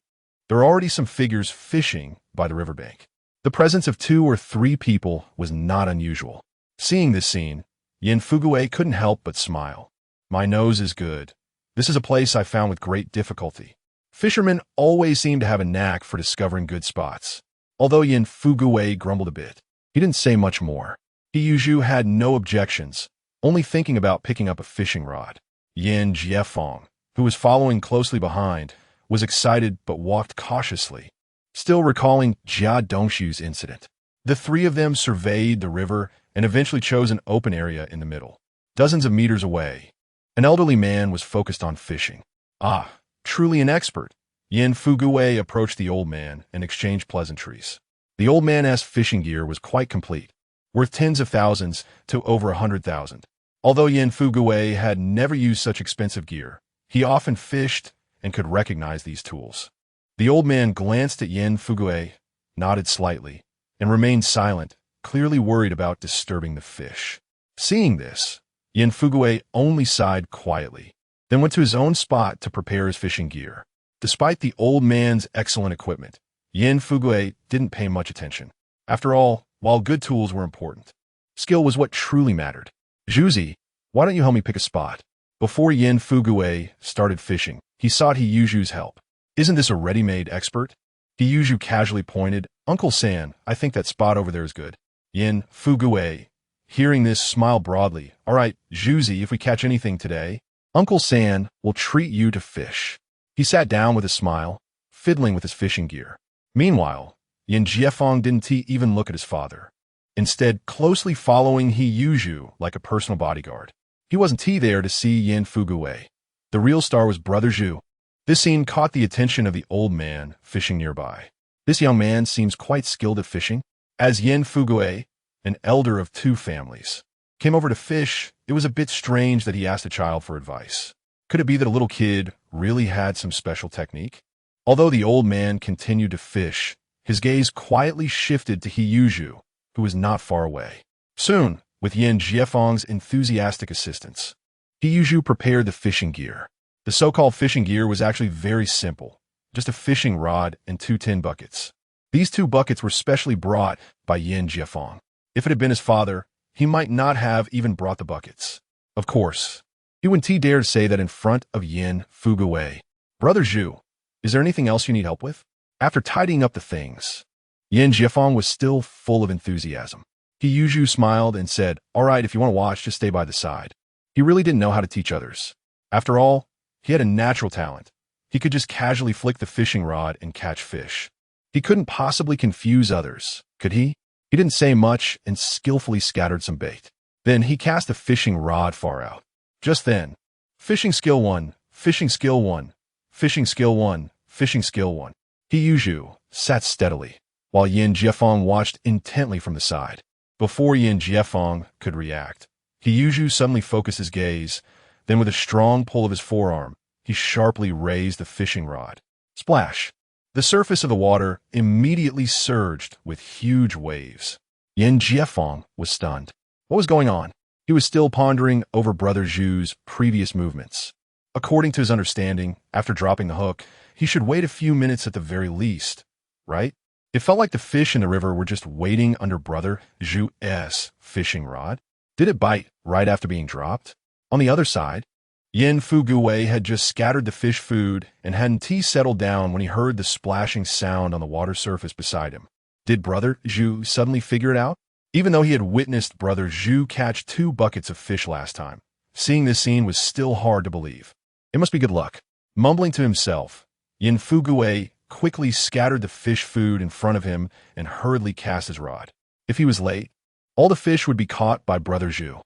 there were already some figures fishing by the riverbank. The presence of 2 or 3 people was not unusual. Seeing this scene, Yin Fugui couldn't help but smile. My nose is good. This is a place I found with great difficulty. Fishermen always seem to have a knack for discovering good spots. Although Yin Fugui grumbled a bit, he didn't say much more. He had no objections, only thinking about picking up a fishing rod. Yin Jiefeng, who was following closely behind, was excited but walked cautiously, still recalling Jia Dongshu's incident. The three of them surveyed the river and eventually chose an open area in the middle. Dozens of meters away, an elderly man was focused on fishing. Ah, truly an expert. Yin Fugui approached the old man and exchanged pleasantries. The old man's fishing gear was quite complete, worth tens of thousands to over 100,000. Although Yin Fugui had never used such expensive gear, he often fished and could recognize these tools. The old man glanced at Yin Fugui, nodded slightly, and remained silent, clearly worried about disturbing the fish. Seeing this, Yin Fugui only sighed quietly, then went to his own spot to prepare his fishing gear. Despite the old man's excellent equipment, Yin Fugui didn't pay much attention. After all, while good tools were important, skill was what truly mattered. Zhuzi, why don't you help me pick a spot? Before Yin Fugui started fishing, he sought Hiyuju's help. Isn't this a ready-made expert? Hiyuju casually pointed. Uncle San, I think that spot over there is good. Yin Fugui, hearing this, smiled broadly. All right, Zhuzi, if we catch anything today, Uncle San will treat you to fish. He sat down with a smile, fiddling with his fishing gear. Meanwhile, Yin Jiefeng didn't even look at his father, instead closely following Hiyuju like a personal bodyguard. He wasn't there to see Yin Fugui. The real star was Brother Zhu. This scene caught the attention of the old man fishing nearby. This young man seems quite skilled at fishing. As Yin Fugui, an elder of two families, came over to fish, it was a bit strange that he asked a child for advice. Could it be that a little kid really had some special technique? Although the old man continued to fish, his gaze quietly shifted to Hiyuju, who was not far away. Soon, with Yin Jiefeng's enthusiastic assistance, Hiyuju prepared the fishing gear. The so-called fishing gear was actually very simple, just a fishing rod and 2 tin buckets. These 2 buckets were specially brought by Yin Jiefeng. If it had been his father, he might not have even brought the buckets. Of course, he wouldn't dare to say that in front of Yin Fugui. Brother Zhu, is there anything else you need help with? After tidying up the things, Yin Jiefeng was still full of enthusiasm. Hiyuju smiled and said, all right, if you want to watch, just stay by the side. He really didn't know how to teach others. After all, he had a natural talent. He could just casually flick the fishing rod and catch fish. He couldn't possibly confuse others, could he? He didn't say much and skillfully scattered some bait. Then he cast the fishing rod far out. Just then, fishing skill 1, fishing skill 1, fishing skill 1, fishing skill 1. Hiyuju sat steadily, while Yin Jiefeng watched intently from the side. Before Yin Jiefeng could react, Hiyuju suddenly focused his gaze, then with a strong pull of his forearm, he sharply raised the fishing rod. Splash! The surface of the water immediately surged with huge waves. Yin Jiefeng was stunned. What was going on? He was still pondering over Brother Zhu's previous movements. According to his understanding, after dropping the hook, he should wait a few minutes at the very least, right? It felt like the fish in the river were just waiting under Brother Zhu's fishing rod. Did it bite right after being dropped? On the other side, Yin Fugui had just scattered the fish food and hadn't settled down when he heard the splashing sound on the water surface beside him. Did Brother Zhu suddenly figure it out? Even though he had witnessed Brother Zhu catch 2 buckets of fish last time, seeing this scene was still hard to believe. It must be good luck. Mumbling to himself, Yin Fugui quickly scattered the fish food in front of him and hurriedly cast his rod. If he was late, all the fish would be caught by Brother Zhu.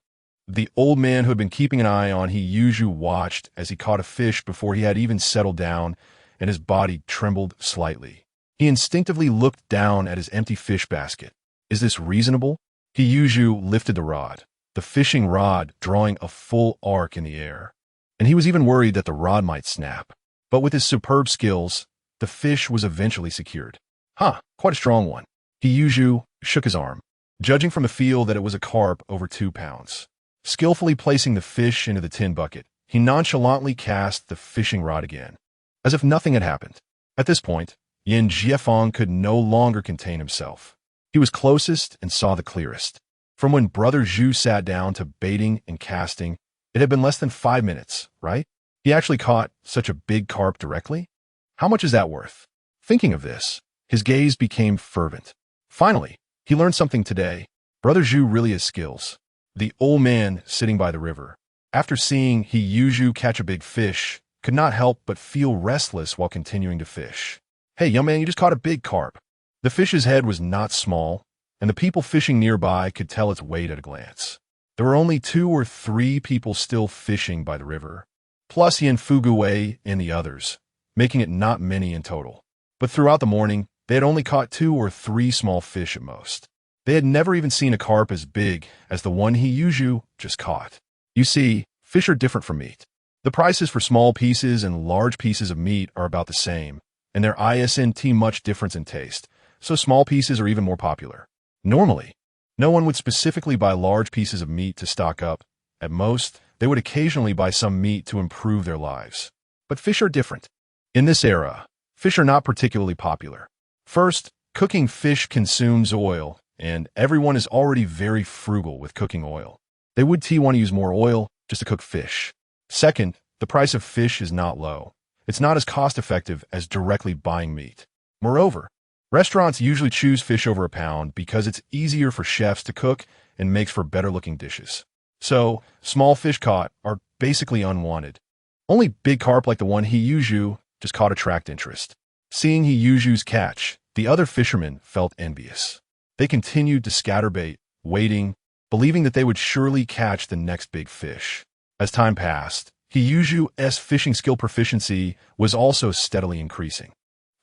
The old man who had been keeping an eye on Hiyuju watched as he caught a fish before he had even settled down, and his body trembled slightly. He instinctively looked down at his empty fish basket. Is this reasonable? Hiyuju lifted the rod, the fishing rod drawing a full arc in the air, and he was even worried that the rod might snap. But with his superb skills, the fish was eventually secured. Quite a strong one. Hiyuju shook his arm, judging from the feel that it was a carp over 2 pounds. Skillfully placing the fish into the tin bucket, he nonchalantly cast the fishing rod again, as if nothing had happened. At this point, Yin Jiefeng could no longer contain himself. He was closest and saw the clearest. From when Brother Zhu sat down to baiting and casting, it had been less than 5 minutes, right? He actually caught such a big carp directly? How much is that worth? Thinking of this, his gaze became fervent. Finally, he learned something today. Brother Zhu really has skills. The old man sitting by the river, after seeing He Yuzhu catch a big fish, could not help but feel restless while continuing to fish. Hey, young man, you just caught a big carp. The fish's head was not small, and the people fishing nearby could tell its weight at a glance. There were only 2 or 3 people still fishing by the river, plus Yin Fuguwei and the others, making it not many in total. But throughout the morning, they had only caught 2 or 3 small fish at most. They had never even seen a carp as big as the one He Yuzhu just caught. You see, fish are different from meat. The prices for small pieces and large pieces of meat are about the same, and there isn't much difference in taste, so small pieces are even more popular. Normally, no one would specifically buy large pieces of meat to stock up. At most, they would occasionally buy some meat to improve their lives. But fish are different. In this era, fish are not particularly popular. First, cooking fish consumes oil, and everyone is already very frugal with cooking oil. They would want to use more oil just to cook fish. Second, the price of fish is not low. It's not as cost-effective as directly buying meat. Moreover, restaurants usually choose fish over a pound because it's easier for chefs to cook and makes for better-looking dishes. So, small fish caught are basically unwanted. Only big carp like the one He Yuzhu just caught attract interest. Seeing He Yuzhu's catch, the other fishermen felt envious. They continued to scatter bait, waiting, believing that they would surely catch the next big fish. As time passed, He Yuzhu's fishing skill proficiency was also steadily increasing.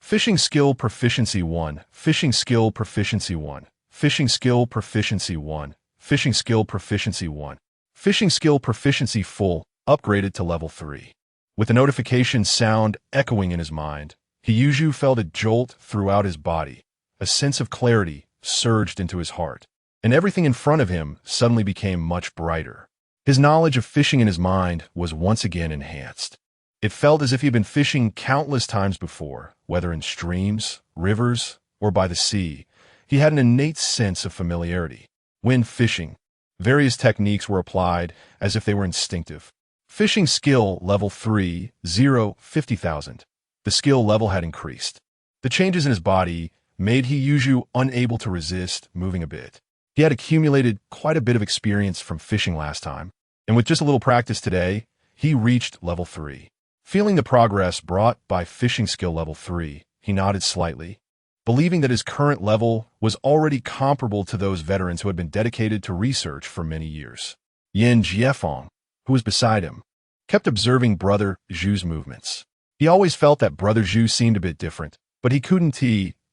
Fishing skill proficiency 1, fishing skill proficiency 1, fishing skill proficiency 1, fishing skill proficiency 1, fishing skill proficiency full, upgraded to level 3. With the notification sound echoing in his mind, He Yuzhu felt a jolt throughout his body. A sense of clarity surged into his heart, and everything in front of him suddenly became much brighter. His knowledge of fishing in his mind was once again enhanced. It felt as if he had been fishing countless times before, whether in streams, rivers, or by the sea. He had an innate sense of familiarity. When fishing, various techniques were applied as if they were instinctive. Fishing skill level 3, 50,000. The skill level had increased. The changes in his body made He Yuzhu unable to resist moving a bit. He had accumulated quite a bit of experience from fishing last time, and with just a little practice today, he reached level 3. Feeling the progress brought by fishing skill level 3, he nodded slightly, believing that his current level was already comparable to those veterans who had been dedicated to research for many years. Yin Jiefeng, who was beside him, kept observing Brother Zhu's movements. He always felt that Brother Zhu seemed a bit different, but he couldn't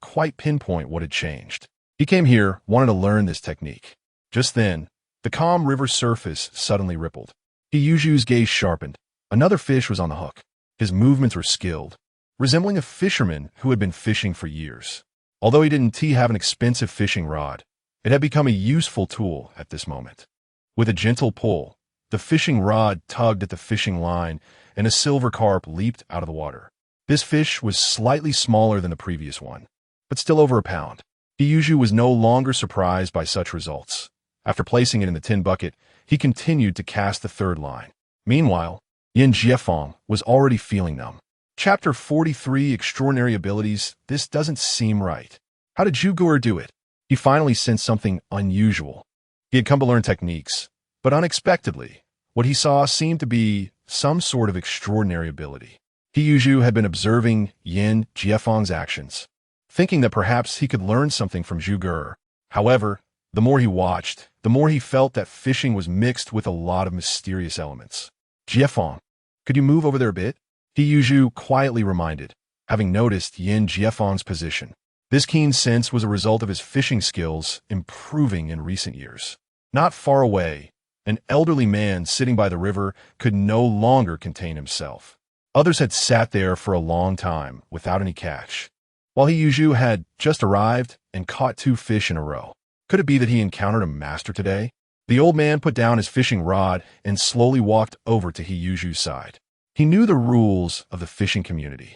quite pinpoint what had changed. He came here, wanted to learn this technique. Just then, the calm river surface suddenly rippled. He Yuzhu's gaze sharpened. Another fish was on the hook. His movements were skilled, resembling a fisherman who had been fishing for years. Although he didn't have an expensive fishing rod, it had become a useful tool at this moment. With a gentle pull, the fishing rod tugged at the fishing line, and a silver carp leaped out of the water. This fish was slightly smaller than the previous one, but still over a pound. He Yuzhu was no longer surprised by such results. After placing it in the tin bucket, he continued to cast the third line. Meanwhile, Yin Jiefeng was already feeling numb. Chapter 43, Extraordinary Abilities. This doesn't seem right. How did Zhuge do it? He finally sensed something unusual. He had come to learn techniques, but unexpectedly, what he saw seemed to be some sort of extraordinary ability. He Yuzhu had been observing Yin Jiefeng's actions, thinking that perhaps he could learn something from Zhuge. However, the more he watched, the more he felt that fishing was mixed with a lot of mysterious elements. Jiefeng, could you move over there a bit? He Yuzhu quietly reminded, having noticed Yin Jiefeng's position. This keen sense was a result of his fishing skills improving in recent years. Not far away, an elderly man sitting by the river could no longer contain himself. Others had sat there for a long time without any catch, while He Yuzhu had just arrived and caught 2 fish in a row. Could it be that he encountered a master today? The old man put down his fishing rod and slowly walked over to He Yuzhu's side. He knew the rules of the fishing community,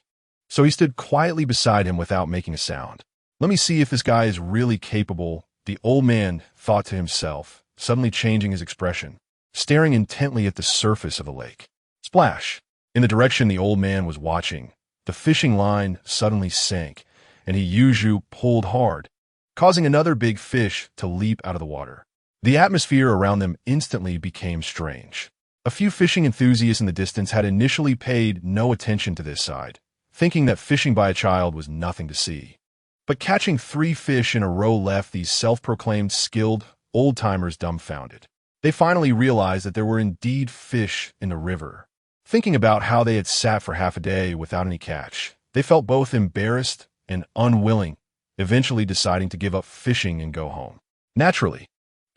so he stood quietly beside him without making a sound. Let me see if this guy is really capable the old man thought to himself, suddenly changing his expression, staring intently at the surface of the lake. Splash! In the direction the old man was watching, the fishing line suddenly sank, and Yuju pulled hard, causing another big fish to leap out of the water. The atmosphere around them instantly became strange. A few fishing enthusiasts in the distance had initially paid no attention to this side, thinking that fishing by a child was nothing to see. But catching 3 fish in a row left these self-proclaimed skilled old-timers dumbfounded. They finally realized that there were indeed fish in the river. Thinking about how they had sat for half a day without any catch, they felt both embarrassed and unwilling, eventually deciding to give up fishing and go home. Naturally,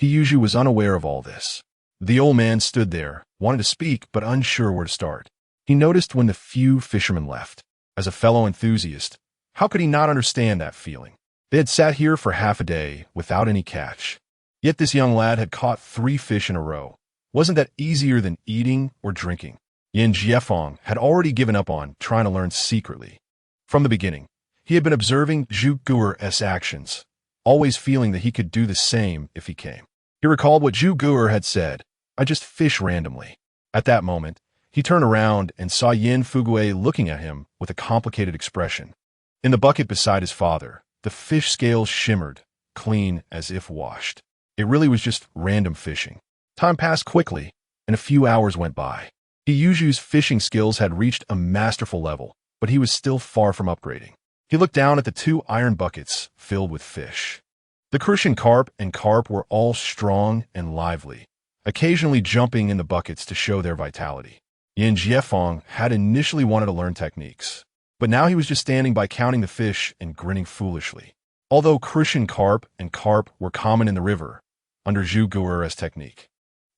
Yuju was unaware of all this. The old man stood there, wanted to speak but unsure where to start. He noticed when the few fishermen left. As a fellow enthusiast, how could he not understand that feeling? They had sat here for half a day without any catch. Yet this young lad had caught 3 fish in a row. Wasn't that easier than eating or drinking? Yin Jiefeng had already given up on trying to learn secretly. From the beginning, he had been observing Zhu Guer's actions, always feeling that he could do the same if he came. He recalled what Zhu Guer had said, "I just fish randomly." At that moment, he turned around and saw Yin Fugue looking at him with a complicated expression. In the bucket beside his father, the fish scales shimmered, clean as if washed. It really was just random fishing. Time passed quickly, and a few hours went by. Yuju's fishing skills had reached a masterful level, but he was still far from upgrading. He looked down at the 2 iron buckets filled with fish. The crucian carp and carp were all strong and lively, occasionally jumping in the buckets to show their vitality. Yin Jiefeng had initially wanted to learn techniques, but now he was just standing by counting the fish and grinning foolishly. Although crucian carp and carp were common in the river, under Zhu Guer's technique,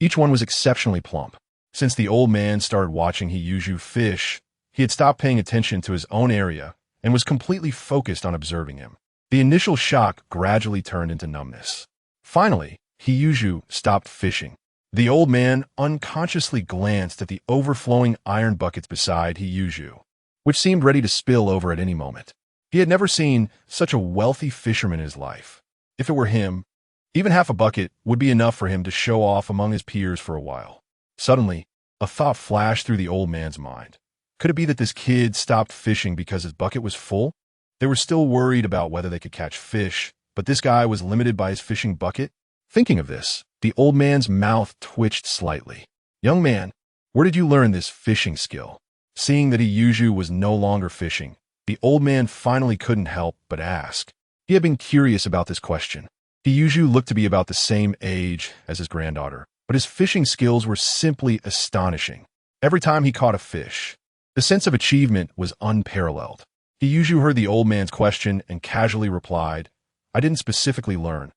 each one was exceptionally plump. Since the old man started watching Yuju fish, he had stopped paying attention to his own area and was completely focused on observing him. The initial shock gradually turned into numbness. Finally, Yuju stopped fishing. The old man unconsciously glanced at the overflowing iron buckets beside Yuju, which seemed ready to spill over at any moment. He had never seen such a wealthy fisherman in his life. If it were him, even half a bucket would be enough for him to show off among his peers for a while. Suddenly, a thought flashed through the old man's mind. Could it be that this kid stopped fishing because his bucket was full? They were still worried about whether they could catch fish, but this guy was limited by his fishing bucket? Thinking of this, the old man's mouth twitched slightly. "Young man, where did you learn this fishing skill?" Seeing that Yuju was no longer fishing, the old man finally couldn't help but ask. He had been curious about this question. Yuju looked to be about the same age as his granddaughter, but his fishing skills were simply astonishing. Every time he caught a fish, the sense of achievement was unparalleled. Yuju heard the old man's question and casually replied, "I didn't specifically learn.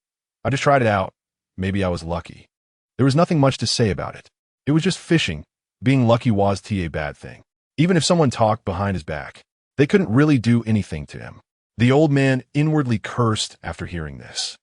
I just tried it out. Maybe I was lucky." There was nothing much to say about it. It was just fishing. Being lucky was a bad thing. Even if someone talked behind his back, they couldn't really do anything to him. The old man inwardly cursed after hearing this.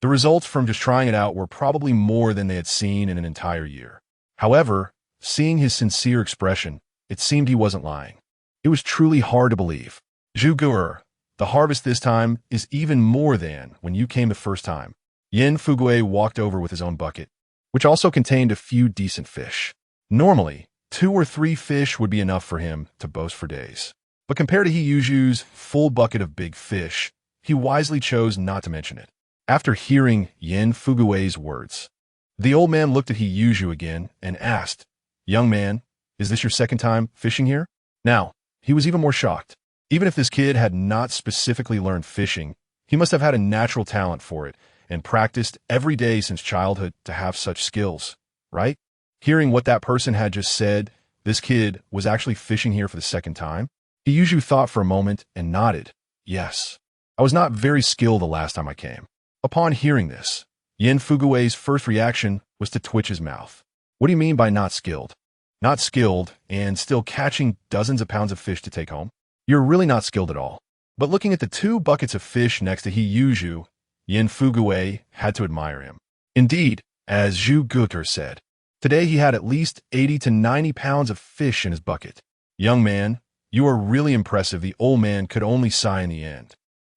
The results from just trying it out were probably more than they had seen in an entire year. However, seeing his sincere expression, it seemed he wasn't lying. It was truly hard to believe. "Zhu Guer, the harvest this time is even more than when you came the first time." Yin Fugue walked over with his own bucket, which also contained a few decent fish. Normally, 2 or 3 fish would be enough for him to boast for days. But compared to Yuju's full bucket of big fish, he wisely chose not to mention it. After hearing Yin Fugue's words, the old man looked at Yuju again and asked, "Young man, is this your second time fishing here?" Now, he was even more shocked. Even if this kid had not specifically learned fishing, he must have had a natural talent for it and practiced every day since childhood to have such skills, right? Hearing what that person had just said, this kid was actually fishing here for the second time. Yuju thought for a moment and nodded. "Yes, I was not very skilled the last time I came." Upon hearing this, Yin Fugue's first reaction was to twitch his mouth. "What do you mean by not skilled?" "Not skilled and still catching dozens of pounds of fish to take home? You're really not skilled at all." But looking at the 2 buckets of fish next to Yuju, Yin Fugue had to admire him. Indeed, as Zhu Guer said, today he had at least 80 to 90 pounds of fish in his bucket. "Young man, you are really impressive," the old man could only sigh in the end.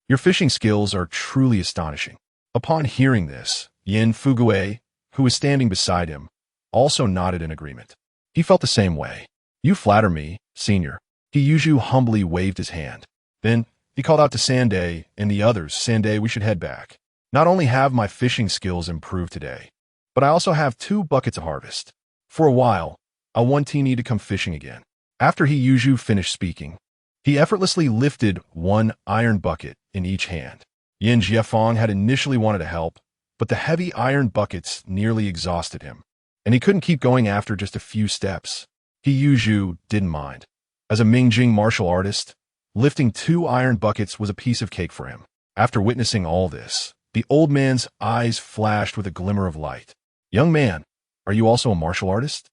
"Your fishing skills are truly astonishing." Upon hearing this, Yin Fugue, who was standing beside him, also nodded in agreement. He felt the same way. You flatter me, senior. Hiyuju humbly waved his hand. Then he called out to Sande and the others, Sande, we should head back. Not only have my fishing skills improved today, but I also have 2 buckets to harvest. For a while, I want Tini to come fishing again. After Hiyuju finished speaking, he effortlessly lifted 1 iron bucket in each hand. Yin Jiefeng had initially wanted to help, but the heavy iron buckets nearly exhausted him, and he couldn't keep going after just a few steps. Hiyuju didn't mind. As a Mingjing martial artist, lifting 2 iron buckets was a piece of cake for him. After witnessing all this, the old man's eyes flashed with a glimmer of light. Young man, are you also a martial artist?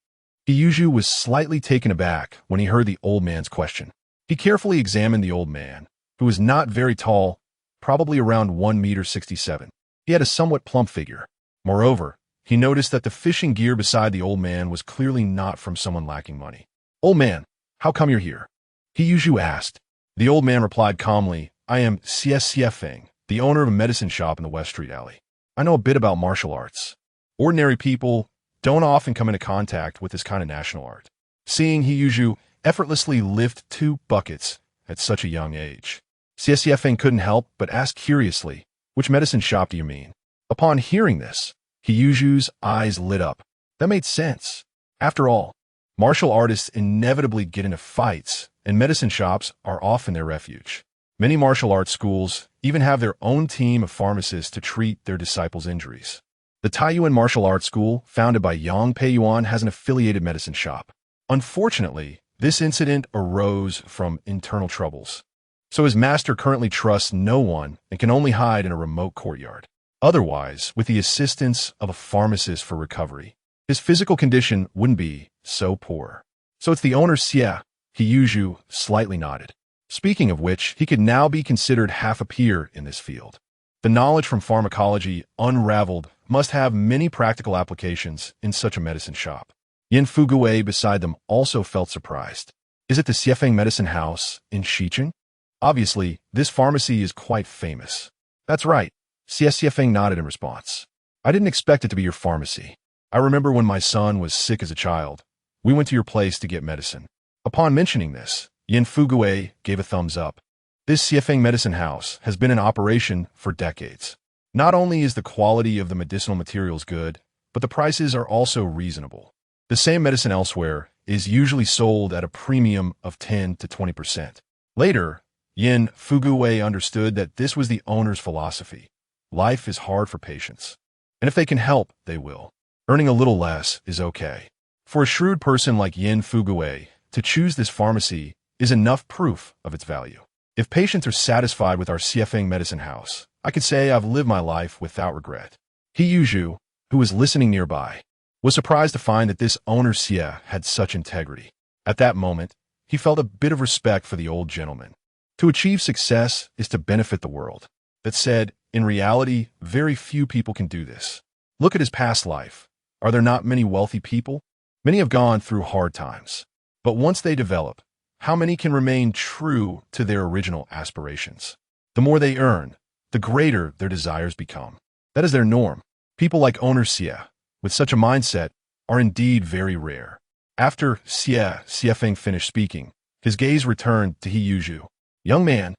Hiyuju was slightly taken aback when he heard the old man's question. He carefully examined the old man, who was not very tall, probably around 1.67 meters. He had a somewhat plump figure. Moreover, he noticed that the fishing gear beside the old man was clearly not from someone lacking money. Old man, how come you're here? Hiyuju asked. The old man replied calmly, I am Xiefeng, the owner of a medicine shop in the West Street alley. I know a bit about martial arts. Ordinary people don't often come into contact with this kind of national art. Seeing Hiyuju effortlessly lift 2 buckets at such a young age, Xiefeng couldn't help but ask curiously, which medicine shop do you mean? Upon hearing this, Hiyuju's eyes lit up. That made sense. After all, martial artists inevitably get into fights, and medicine shops are often their refuge. Many martial arts schools even have their own team of pharmacists to treat their disciples' injuries. The Taiyuan Martial Arts School, founded by Yang Peiyuan, has an affiliated medicine shop. Unfortunately, this incident arose from internal troubles, so his master currently trusts no one and can only hide in a remote courtyard. Otherwise, with the assistance of a pharmacist for recovery, his physical condition wouldn't be so poor. So it's the owner Xie. Hiyuju slightly nodded. Speaking of which, he could now be considered half a peer in this field. The knowledge from pharmacology unraveled must have many practical applications in such a medicine shop. Yin Fugue beside them also felt surprised. Is it the Xiefeng Medicine House in Xicheng? Obviously, this pharmacy is quite famous. That's right. Xiefeng nodded in response. I didn't expect it to be your pharmacy. I remember when my son was sick as a child, we went to your place to get medicine. Upon mentioning this, Yin Fugue gave a thumbs up. This Xiefeng Medicine House has been in operation for decades. Not only is the quality of the medicinal materials good, but the prices are also reasonable. The same medicine elsewhere is usually sold at a premium of 10 to 20%. Later, Yin Fugue understood that this was the owner's philosophy. Life is hard for patients, and if they can help, they will. Earning a little less is okay. For a shrewd person like Yin Fugue, to choose this pharmacy is enough proof of its value. If patients are satisfied with our Xiefeng Medicine House, I could say I've lived my life without regret. Hiyuju, who was listening nearby, was surprised to find that this owner Xie had such integrity. At that moment, he felt a bit of respect for the old gentleman. To achieve success is to benefit the world. That said, in reality, very few people can do this. Look at his past life. Are there not many wealthy people? Many have gone through hard times. But once they develop, how many can remain true to their original aspirations? The more they earn, the greater their desires become. That is their norm. People like owner Xie, with such a mindset, are indeed very rare. After Xiefeng finished speaking, his gaze returned to Hiyuju. Young man,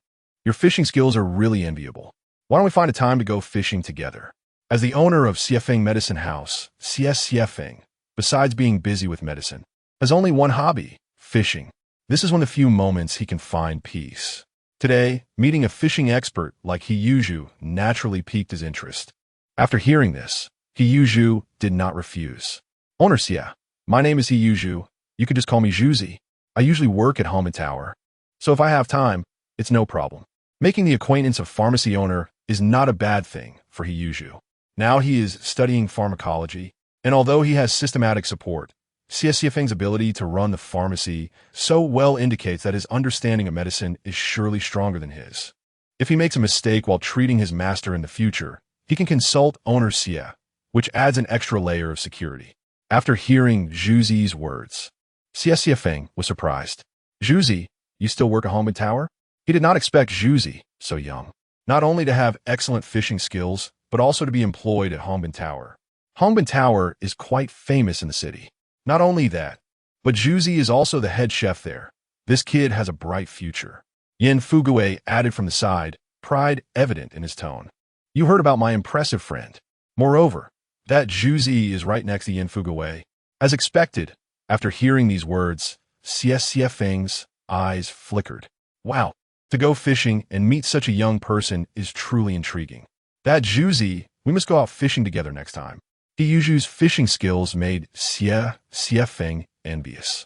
your fishing skills are really enviable. Why don't we find a time to go fishing together? As the owner of Xiefeng Medicine House, Xiefeng, besides being busy with medicine, has only one hobby, fishing. This is one of the few moments he can find peace. Today, meeting a fishing expert like Hiyuju naturally piqued his interest. After hearing this, Hiyuju did not refuse. Owner Xie, my name is Hiyuju. You could just call me Zhuzi. I usually work at home in Tower, so if I have time, it's no problem. Making the acquaintance of pharmacy owner is not a bad thing for Hiyuju. Now he is studying pharmacology, and although he has systematic support, Xiefeng's ability to run the pharmacy so well indicates that his understanding of medicine is surely stronger than his. If he makes a mistake while treating his master in the future, he can consult owner Xie, which adds an extra layer of security. After hearing Zhuzi's words, Xiefeng was surprised. Zhuzi, you still work at home in Tower? He did not expect Zhuzi, so young, not only to have excellent fishing skills, but also to be employed at Hongbin Tower. Hongbin Tower is quite famous in the city. Not only that, but Zhuzi is also the head chef there. This kid has a bright future. Yin Fugui added from the side, pride evident in his tone. You heard about my impressive friend. Moreover, that Zhuzi is right next to Yin Fugui. As expected, after hearing these words, Xie Feng's eyes flickered. Wow, to go fishing and meet such a young person is truly intriguing. That Zhuzi, we must go out fishing together next time. Yuzhu's fishing skills made Xie Feng envious.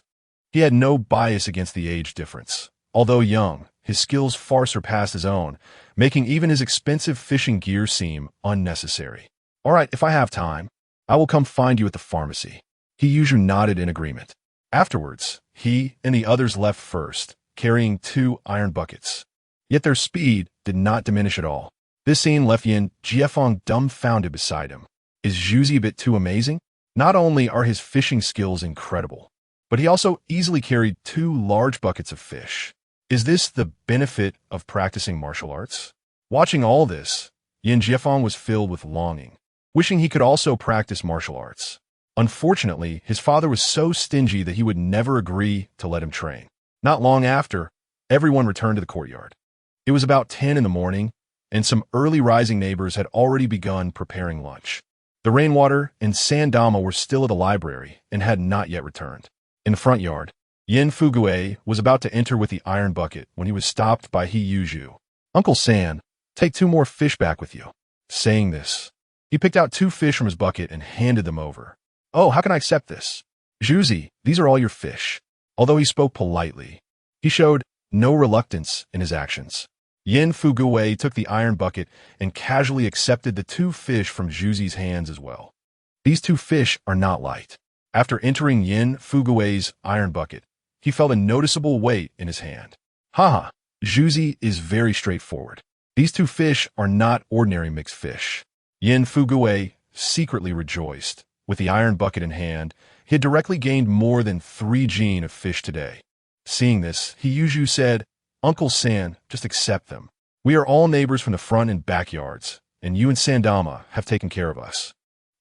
He had no bias against the age difference. Although young, his skills far surpassed his own, making even his expensive fishing gear seem unnecessary. All right, if I have time, I will come find you at the pharmacy. Yuzhu nodded in agreement. Afterwards, he and the others left first, carrying 2 iron buckets. Yet their speed did not diminish at all. This scene left Yin Jiefeng dumbfounded beside him. Is Zhuzi a bit too amazing? Not only are his fishing skills incredible, but he also easily carried 2 large buckets of fish. Is this the benefit of practicing martial arts? Watching all this, Yin Jiefeng was filled with longing, wishing he could also practice martial arts. Unfortunately, his father was so stingy that he would never agree to let him train. Not long after, everyone returned to the courtyard. It was about 10 in the morning, and some early rising neighbors had already begun preparing lunch. The Rainwater and Sandama were still at the library and had not yet returned. In the front yard, Yin Fugui was about to enter with the iron bucket when he was stopped by Yuzhu. Uncle San, take 2 more fish back with you. Saying this, he picked out 2 fish from his bucket and handed them over. Oh, how can I accept this? Zhuzi, these are all your fish. Although he spoke politely, he showed no reluctance in his actions. Yin Fugui took the iron bucket and casually accepted the 2 fish from Zhuzi's hands as well. These 2 fish are not light. After entering Yin Fugui's iron bucket, he felt a noticeable weight in his hand. Haha, Zhuzi is very straightforward. These 2 fish are not ordinary mixed fish. Yin Fugui secretly rejoiced. With the iron bucket in hand, he had directly gained more than 3 jin of fish today. Seeing this, Yuzhu said, Uncle San, just accept them. We are all neighbors from the front and backyards, and you and Sandama have taken care of us.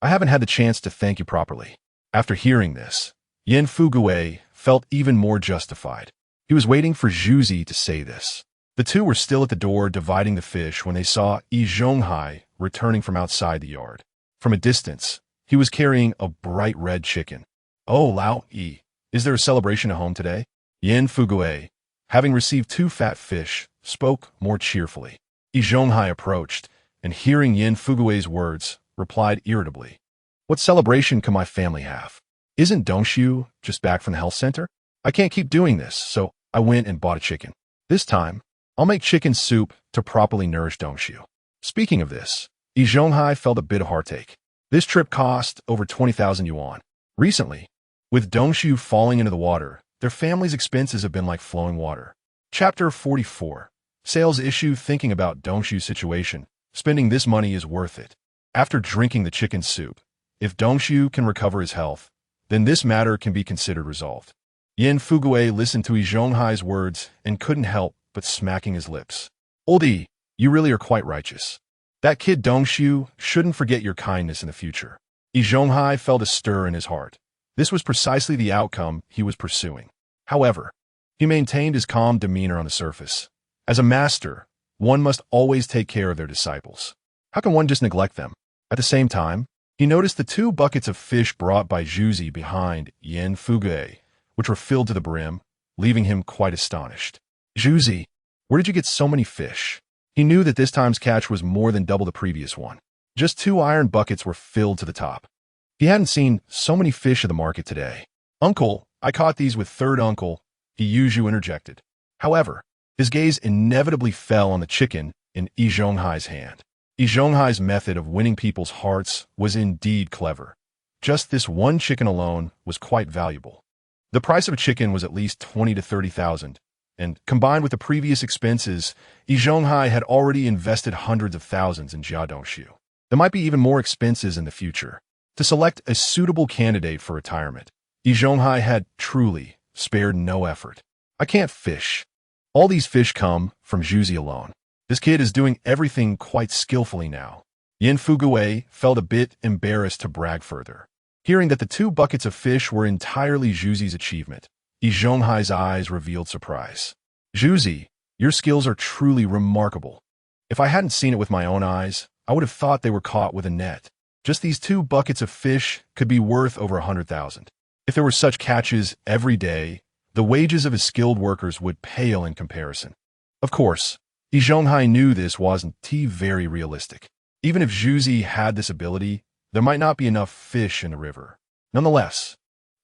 I haven't had the chance to thank you properly. After hearing this, Yin Fugui felt even more justified. He was waiting for Zhuzi to say this. The 2 were still at the door dividing the fish when they saw Yi Zhonghai returning from outside the yard. From a distance, he was carrying a bright red chicken. Oh, Lao Yi, is there a celebration at home today? Yin Fugui, having received 2 fat fish, spoke more cheerfully. Yi Zhonghai approached, and hearing Yin Fugui's words, replied irritably. What celebration can my family have? Isn't Dongxiu just back from the health center? I can't keep doing this, so I went and bought a chicken. This time, I'll make chicken soup to properly nourish Dongxiu. Speaking of this, Yi Zhonghai felt a bit of heartache. This trip cost over 20,000 yuan. Recently, with Dongxiu falling into the water, their family's expenses have been like flowing water. Chapter 44. Sales issue. Thinking about Dongxiu's situation, spending this money is worth it. After drinking the chicken soup, if Dongxiu can recover his health, then this matter can be considered resolved. Yin Fugui listened to Yi Zhonghai's words and couldn't help but smacking his lips. Oldie, you really are quite righteous. That kid Dongxiu shouldn't forget your kindness in the future. Yi Zhonghai felt a stir in his heart. This was precisely the outcome he was pursuing. However, he maintained his calm demeanor on the surface. As a master, one must always take care of their disciples. How can one just neglect them? At the same time, he noticed the 2 buckets of fish brought by Zhuzi behind Yin Fugui, which were filled to the brim, leaving him quite astonished. Zhuzi, where did you get so many fish? He knew that this time's catch was more than double the previous one. Just 2 iron buckets were filled to the top. He hadn't seen so many fish at the market today. Uncle, I caught these with 3rd uncle, Yuzhu interjected. However, his gaze inevitably fell on the chicken in Yi Zhonghai's hand. Yi Zhonghai's method of winning people's hearts was indeed clever. Just this one chicken alone was quite valuable. The price of a chicken was at least 20 to 30,000. And combined with the previous expenses, Yi Zhonghai had already invested hundreds of thousands in Jia Dongxiu. There might be even more expenses in the future. To select a suitable candidate for retirement, Yi Zhonghai had truly spared no effort. I can't fish. All these fish come from Zhuzi alone. This kid is doing everything quite skillfully now. Yin Fugui felt a bit embarrassed to brag further. Hearing that the 2 buckets of fish were entirely Zhuzi's achievement, Yi Zhonghai's eyes revealed surprise. Zhuzi, your skills are truly remarkable. If I hadn't seen it with my own eyes, I would have thought they were caught with a net. Just these 2 buckets of fish could be worth over 100,000. If there were such catches every day, the wages of his skilled workers would pale in comparison. Of course, Yi Zhonghai knew this wasn't very realistic. Even if Zhuzi had this ability, there might not be enough fish in the river. Nonetheless,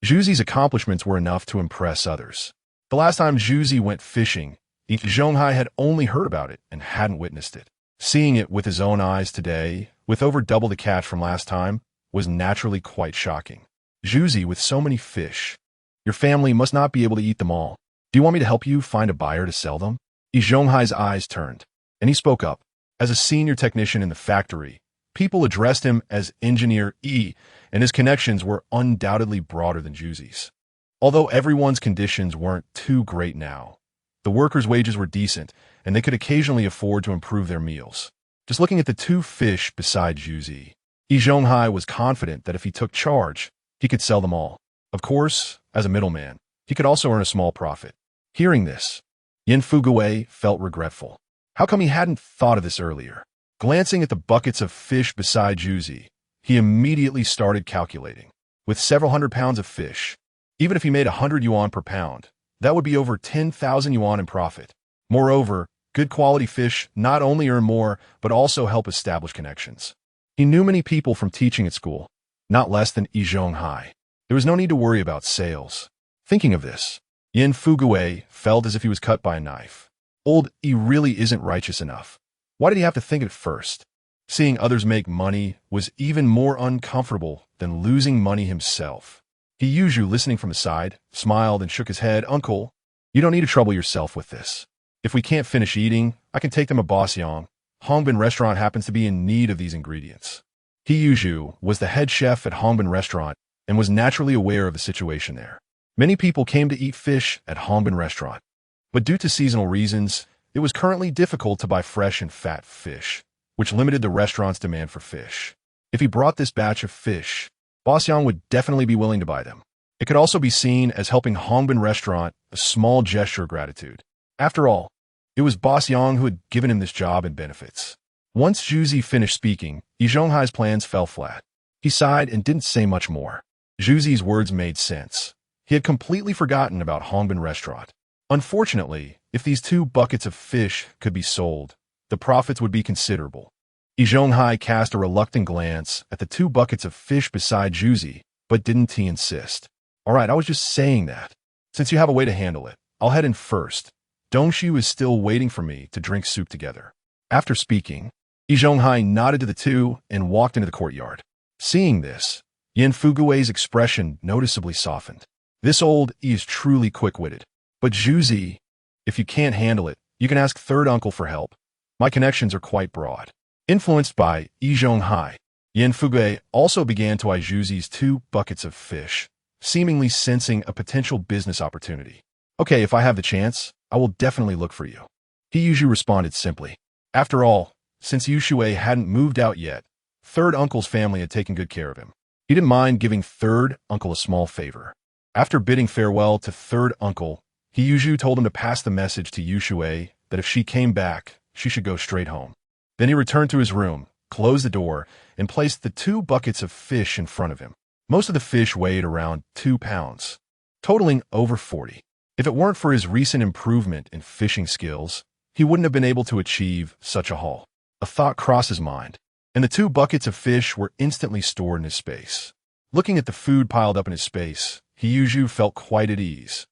Zhuzi's accomplishments were enough to impress others. The last time Zhuzi went fishing, Yi Zhonghai had only heard about it and hadn't witnessed it. Seeing it with his own eyes today, with over double the catch from last time, was naturally quite shocking. Zhuzi, with so many fish, your family must not be able to eat them all. Do you want me to help you find a buyer to sell them? Yi Zhonghai's eyes turned, and he spoke up. As a senior technician in the factory, people addressed him as Engineer E, and his connections were undoubtedly broader than Zhuzi's. Although everyone's conditions weren't too great now, the workers' wages were decent, and they could occasionally afford to improve their meals. Just looking at the 2 fish beside Zhuzi, Yi Zhonghai was confident that if he took charge, he could sell them all. Of course, as a middleman, he could also earn a small profit. Hearing this, Yin Fugui felt regretful. How come he hadn't thought of this earlier? Glancing at the buckets of fish beside Zhuzi, he immediately started calculating. With several hundred pounds of fish, even if he made 100 yuan per pound, that would be over 10,000 yuan in profit. Moreover, good quality fish not only earn more, but also help establish connections. He knew many people from teaching at school, not less than Yi Zhonghai. There was no need to worry about sales. Thinking of this, Yin Fugui felt as if he was cut by a knife. Old Yi really isn't righteous enough. Why did he have to think it first? Seeing others make money was even more uncomfortable than losing money himself. He Yuzhu, listening from the side, smiled and shook his head. Uncle, you don't need to trouble yourself with this. If we can't finish eating, I can take them to Bosyang. Hongbin Restaurant happens to be in need of these ingredients. He Yuzhu was the head chef at Hongbin Restaurant and was naturally aware of the situation there. Many people came to eat fish at Hongbin Restaurant, but due to seasonal reasons, it was currently difficult to buy fresh and fat fish, which limited the restaurant's demand for fish. If he brought this batch of fish, Bosyang would definitely be willing to buy them. It could also be seen as helping Hongbin Restaurant a small gesture of gratitude. After all, it was Bosyang who had given him this job and benefits. Once Zhuzi finished speaking, Yi Zhonghai's plans fell flat. He sighed and didn't say much more. Zhuzi's words made sense. He had completely forgotten about Hongbin Restaurant. Unfortunately, if these 2 buckets of fish could be sold, the profits would be considerable. Yi Zhonghai cast a reluctant glance at the 2 buckets of fish beside Zhuzi, but didn't he insist? All right, I was just saying that. Since you have a way to handle it, I'll head in first. Dongshu is still waiting for me to drink soup together. After speaking, Yi Zhonghai nodded to the 2 and walked into the courtyard. Seeing this, Yin Fugui's expression noticeably softened. This old Yi is truly quick-witted. But Zhuzi, if you can't handle it, you can ask third uncle for help. My connections are quite broad. Influenced by Yi Zhonghai, Yin Fugui also began to eye Zhuzi's 2 buckets of fish, seemingly sensing a potential business opportunity. Okay, if I have the chance, I will definitely look for you. He Yuzhu responded simply. After all, since Yu Shui hadn't moved out yet, third uncle's family had taken good care of him. He didn't mind giving third uncle a small favor. After bidding farewell to third uncle, He Yuzhu told him to pass the message to Yu Shui that if she came back, she should go straight home. Then he returned to his room, closed the door, and placed the 2 buckets of fish in front of him. Most of the fish weighed around 2 pounds, totaling over 40. If it weren't for his recent improvement in fishing skills, he wouldn't have been able to achieve such a haul. A thought crossed his mind, and the 2 buckets of fish were instantly stored in his space. Looking at the food piled up in his space, He Yuzhu felt quite at ease.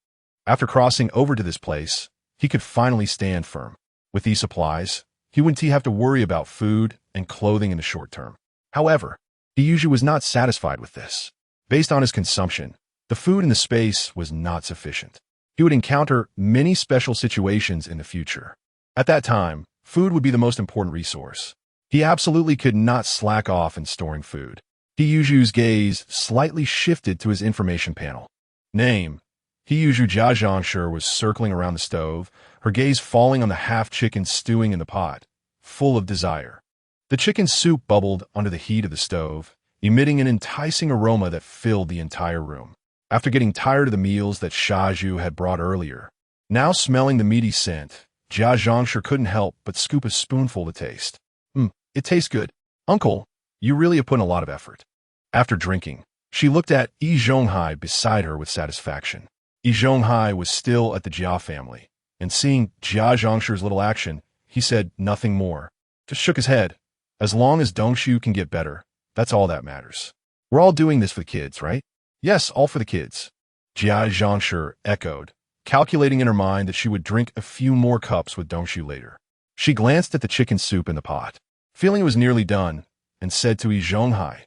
After crossing over to this place, he could finally stand firm. With these supplies, he wouldn't have to worry about food and clothing in the short term. However, He Yuzhu was not satisfied with this. Based on his consumption, the food in the space was not sufficient. He would encounter many special situations in the future. At that time, food would be the most important resource. He absolutely could not slack off in storing food. He Yuzhu's gaze slightly shifted to his information panel. Name. He Yuzhu Jiazhangshi was circling around the stove, her gaze falling on the half-chicken stewing in the pot, full of desire. The chicken soup bubbled under the heat of the stove, emitting an enticing aroma that filled the entire room. After getting tired of the meals that Xueru had brought earlier, now smelling the meaty scent, Jia Zhangshi couldn't help but scoop a spoonful to taste. It tastes good. Uncle, you really have put in a lot of effort. After drinking, she looked at Yi Zhonghai beside her with satisfaction. Yi Zhonghai was still at the Jia family, and seeing Jia Zhangshi's little action, he said nothing more. Just shook his head. As long as Dongshu can get better, that's all that matters. We're all doing this for the kids, right? Yes, all for the kids. Jia Zhangshi echoed, calculating in her mind that she would drink a few more cups with Dongshu later. She glanced at the chicken soup in the pot, feeling it was nearly done, and said to Yi Zhonghai,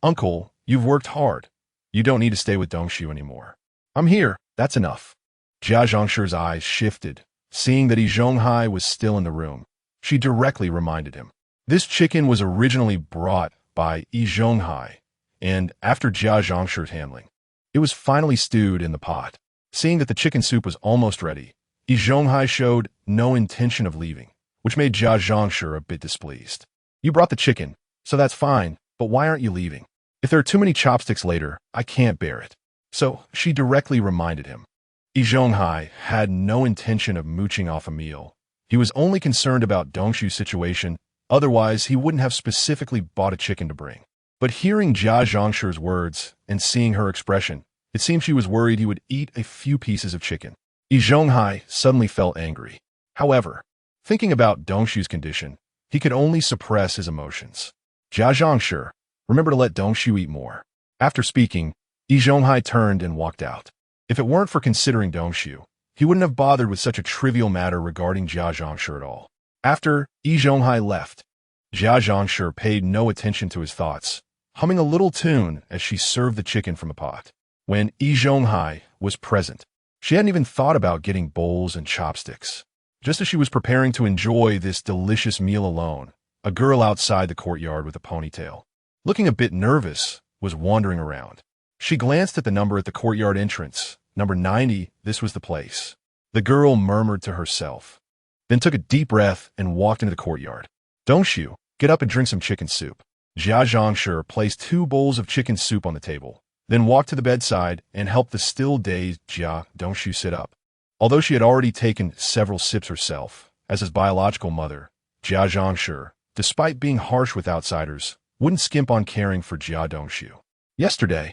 Uncle, you've worked hard. You don't need to stay with Dongshu anymore. I'm here, that's enough. Jia Zhangshi's eyes shifted, seeing that Yi Zhonghai was still in the room. She directly reminded him. This chicken was originally brought by Yi Zhonghai, and after Jia Zhangshi's handling, it was finally stewed in the pot. Seeing that the chicken soup was almost ready, Yi Zhonghai showed no intention of leaving, which made Jia Zhangshi a bit displeased. You brought the chicken, so that's fine, but why aren't you leaving? If there are too many chopsticks later, I can't bear it. So she directly reminded him. Yi Zhonghai had no intention of mooching off a meal. He was only concerned about Dongshu's situation, otherwise he wouldn't have specifically bought a chicken to bring. But hearing Jia Zhangshi's words and seeing her expression, it seemed she was worried he would eat a few pieces of chicken. Yi Zhonghai suddenly felt angry. However, thinking about Dongshu's condition, he could only suppress his emotions. Jia Zhangshi, remember to let Dongshu eat more. After speaking, Yi Zhonghai turned and walked out. If it weren't for considering Dongshu, he wouldn't have bothered with such a trivial matter regarding Jia Zhangshi at all. After Yi Zhonghai left, Jia Zhangshi paid no attention to his thoughts, humming a little tune as she served the chicken from the pot. When Yi Zhonghai was present, she hadn't even thought about getting bowls and chopsticks. Just as she was preparing to enjoy this delicious meal alone, a girl outside the courtyard with a ponytail, looking a bit nervous, was wandering around. She glanced at the number at the courtyard entrance. Number 90, this was the place. The girl murmured to herself, then took a deep breath and walked into the courtyard. Dongshu, get up and drink some chicken soup. Jia Zhangshi placed 2 bowls of chicken soup on the table, then walked to the bedside and helped the still-dazed Jia Dongshu sit up. Although she had already taken several sips herself, as his biological mother, Jia Zhangshi, despite being harsh with outsiders, wouldn't skimp on caring for Jia Dongshu. Yesterday,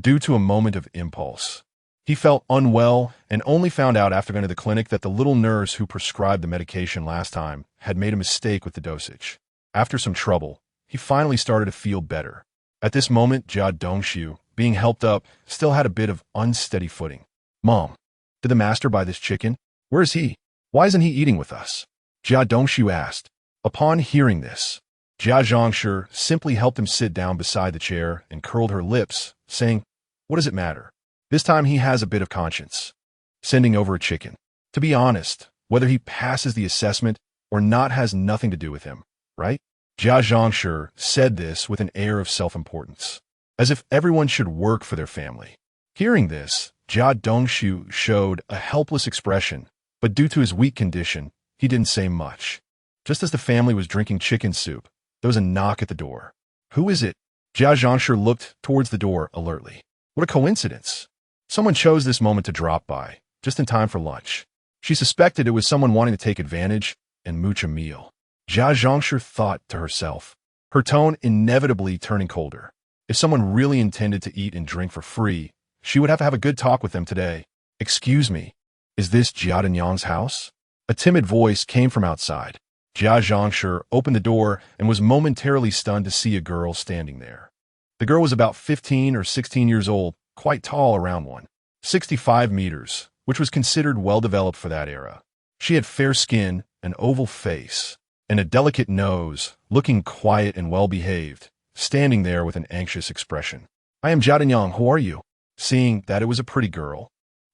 due to a moment of impulse, he felt unwell and only found out after going to the clinic that the little nurse who prescribed the medication last time had made a mistake with the dosage. After some trouble, he finally started to feel better. At this moment, Jia Dongshu, being helped up, still had a bit of unsteady footing. Mom, did the master buy this chicken? Where is he? Why isn't he eating with us? Jia Dongshu asked. Upon hearing this, Jia Zhangshi simply helped him sit down beside the chair and curled her lips, saying, What does it matter? This time he has a bit of conscience. Sending over a chicken. To be honest, whether he passes the assessment or not has nothing to do with him, right? Jia Zhangshi said this with an air of self-importance, as if everyone should work for their family. Hearing this, Jia Dongshu showed a helpless expression, but due to his weak condition, he didn't say much. Just as the family was drinking chicken soup, there was a knock at the door. Who is it? Jia Zhangshi looked towards the door alertly. What a coincidence. Someone chose this moment to drop by, just in time for lunch. She suspected it was someone wanting to take advantage and mooch a meal. Jia Zhangshi thought to herself, her tone inevitably turning colder. If someone really intended to eat and drink for free, she would have to have a good talk with them today. Excuse me, is this Jia Danyang's house? A timid voice came from outside. Jia Zhangshi opened the door and was momentarily stunned to see a girl standing there. The girl was about 15 or 16 years old, quite tall, around 165 meters, which was considered well-developed for that era. She had fair skin, an oval face, and a delicate nose, looking quiet and well-behaved, standing there with an anxious expression. I am Jia Danyang, who are you? Seeing that it was a pretty girl,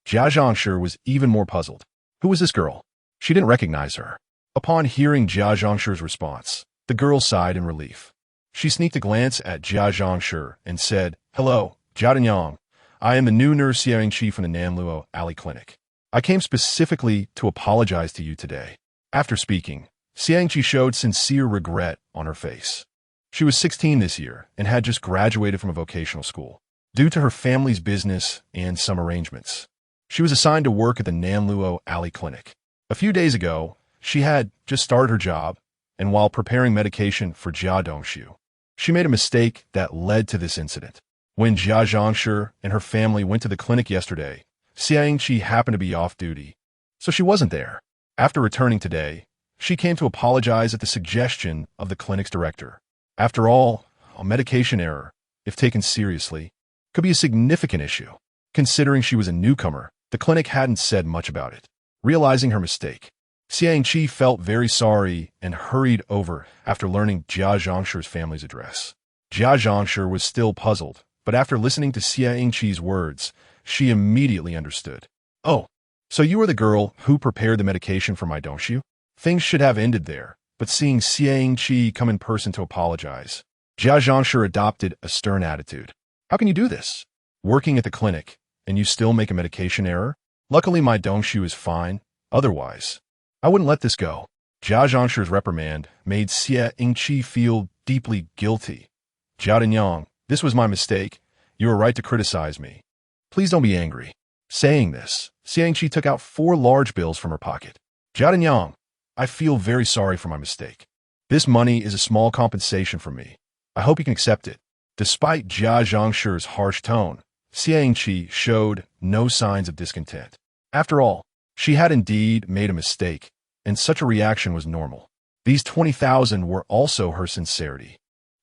Jia Zhangshi was even more puzzled. Who was this girl? She didn't recognize her. Upon hearing Jia Zhangshi's response, the girl sighed in relief. She sneaked a glance at Jia Zhangshi and said, Hello, Jia Danyang. I am the new nurse Yang-Chi from the Nanluo Alley Clinic. I came specifically to apologize to you today. After speaking, Xiangqi showed sincere regret on her face. She was 16 this year and had just graduated from a vocational school. Due to her family's business and some arrangements, she was assigned to work at the Nanluo Alley Clinic. A few days ago, she had just started her job, and while preparing medication for Jia Dongshu, she made a mistake that led to this incident. When Jia Zhangshi and her family went to the clinic yesterday, Xiangqi happened to be off duty, so she wasn't there. After returning today, she came to apologize at the suggestion of the clinic's director. After all, a medication error, if taken seriously, could be a significant issue. Considering she was a newcomer, the clinic hadn't said much about it. Realizing her mistake, Xiangqi felt very sorry and hurried over after learning Jia Zhangshi's family's address. Jia Zhangshi was still puzzled, but after listening to Xiangqi's words, she immediately understood. Oh, so you are the girl who prepared the medication for my Dongshu? Things should have ended there, but seeing Xiangqi come in person to apologize, Jia Zhangshi adopted a stern attitude. How can you do this? Working at the clinic, and you still make a medication error? Luckily my Dongshu is fine, otherwise, I wouldn't let this go. Jia Zhangshi's reprimand made Xiangqi feel deeply guilty. Jia Dinyang, this was my mistake. You are right to criticize me. Please don't be angry. Saying this, Xiangqi took out 4 large bills from her pocket. Jia Dinyang, I feel very sorry for my mistake. This money is a small compensation for me. I hope you can accept it. Despite Jia Zhangshi's harsh tone, Xiangqi showed no signs of discontent. After all, she had indeed made a mistake, and such a reaction was normal. These 20,000 were also her sincerity.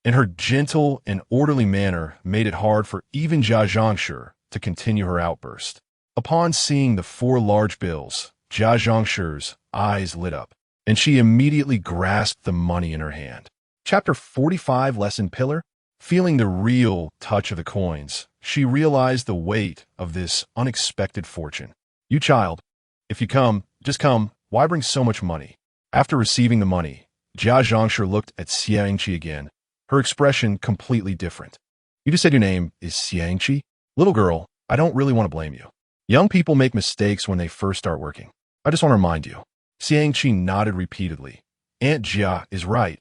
And her gentle and orderly manner made it hard for even Jia Zhangshi to continue her outburst. Upon seeing the 4 large bills, Jia Zhangshi's eyes lit up, and she immediately grasped the money in her hand. Chapter 45, Lesson Pillar. Feeling the real touch of the coins, she realized the weight of this unexpected fortune. You child, if you come, just come, why bring so much money? After receiving the money, Jia Zhangshi looked at Xiangqi again, her expression completely different. You just said your name is Xiangqi? Little girl, I don't really want to blame you. Young people make mistakes when they first start working. I just want to remind you. Xiangqi nodded repeatedly. Aunt Jia is right.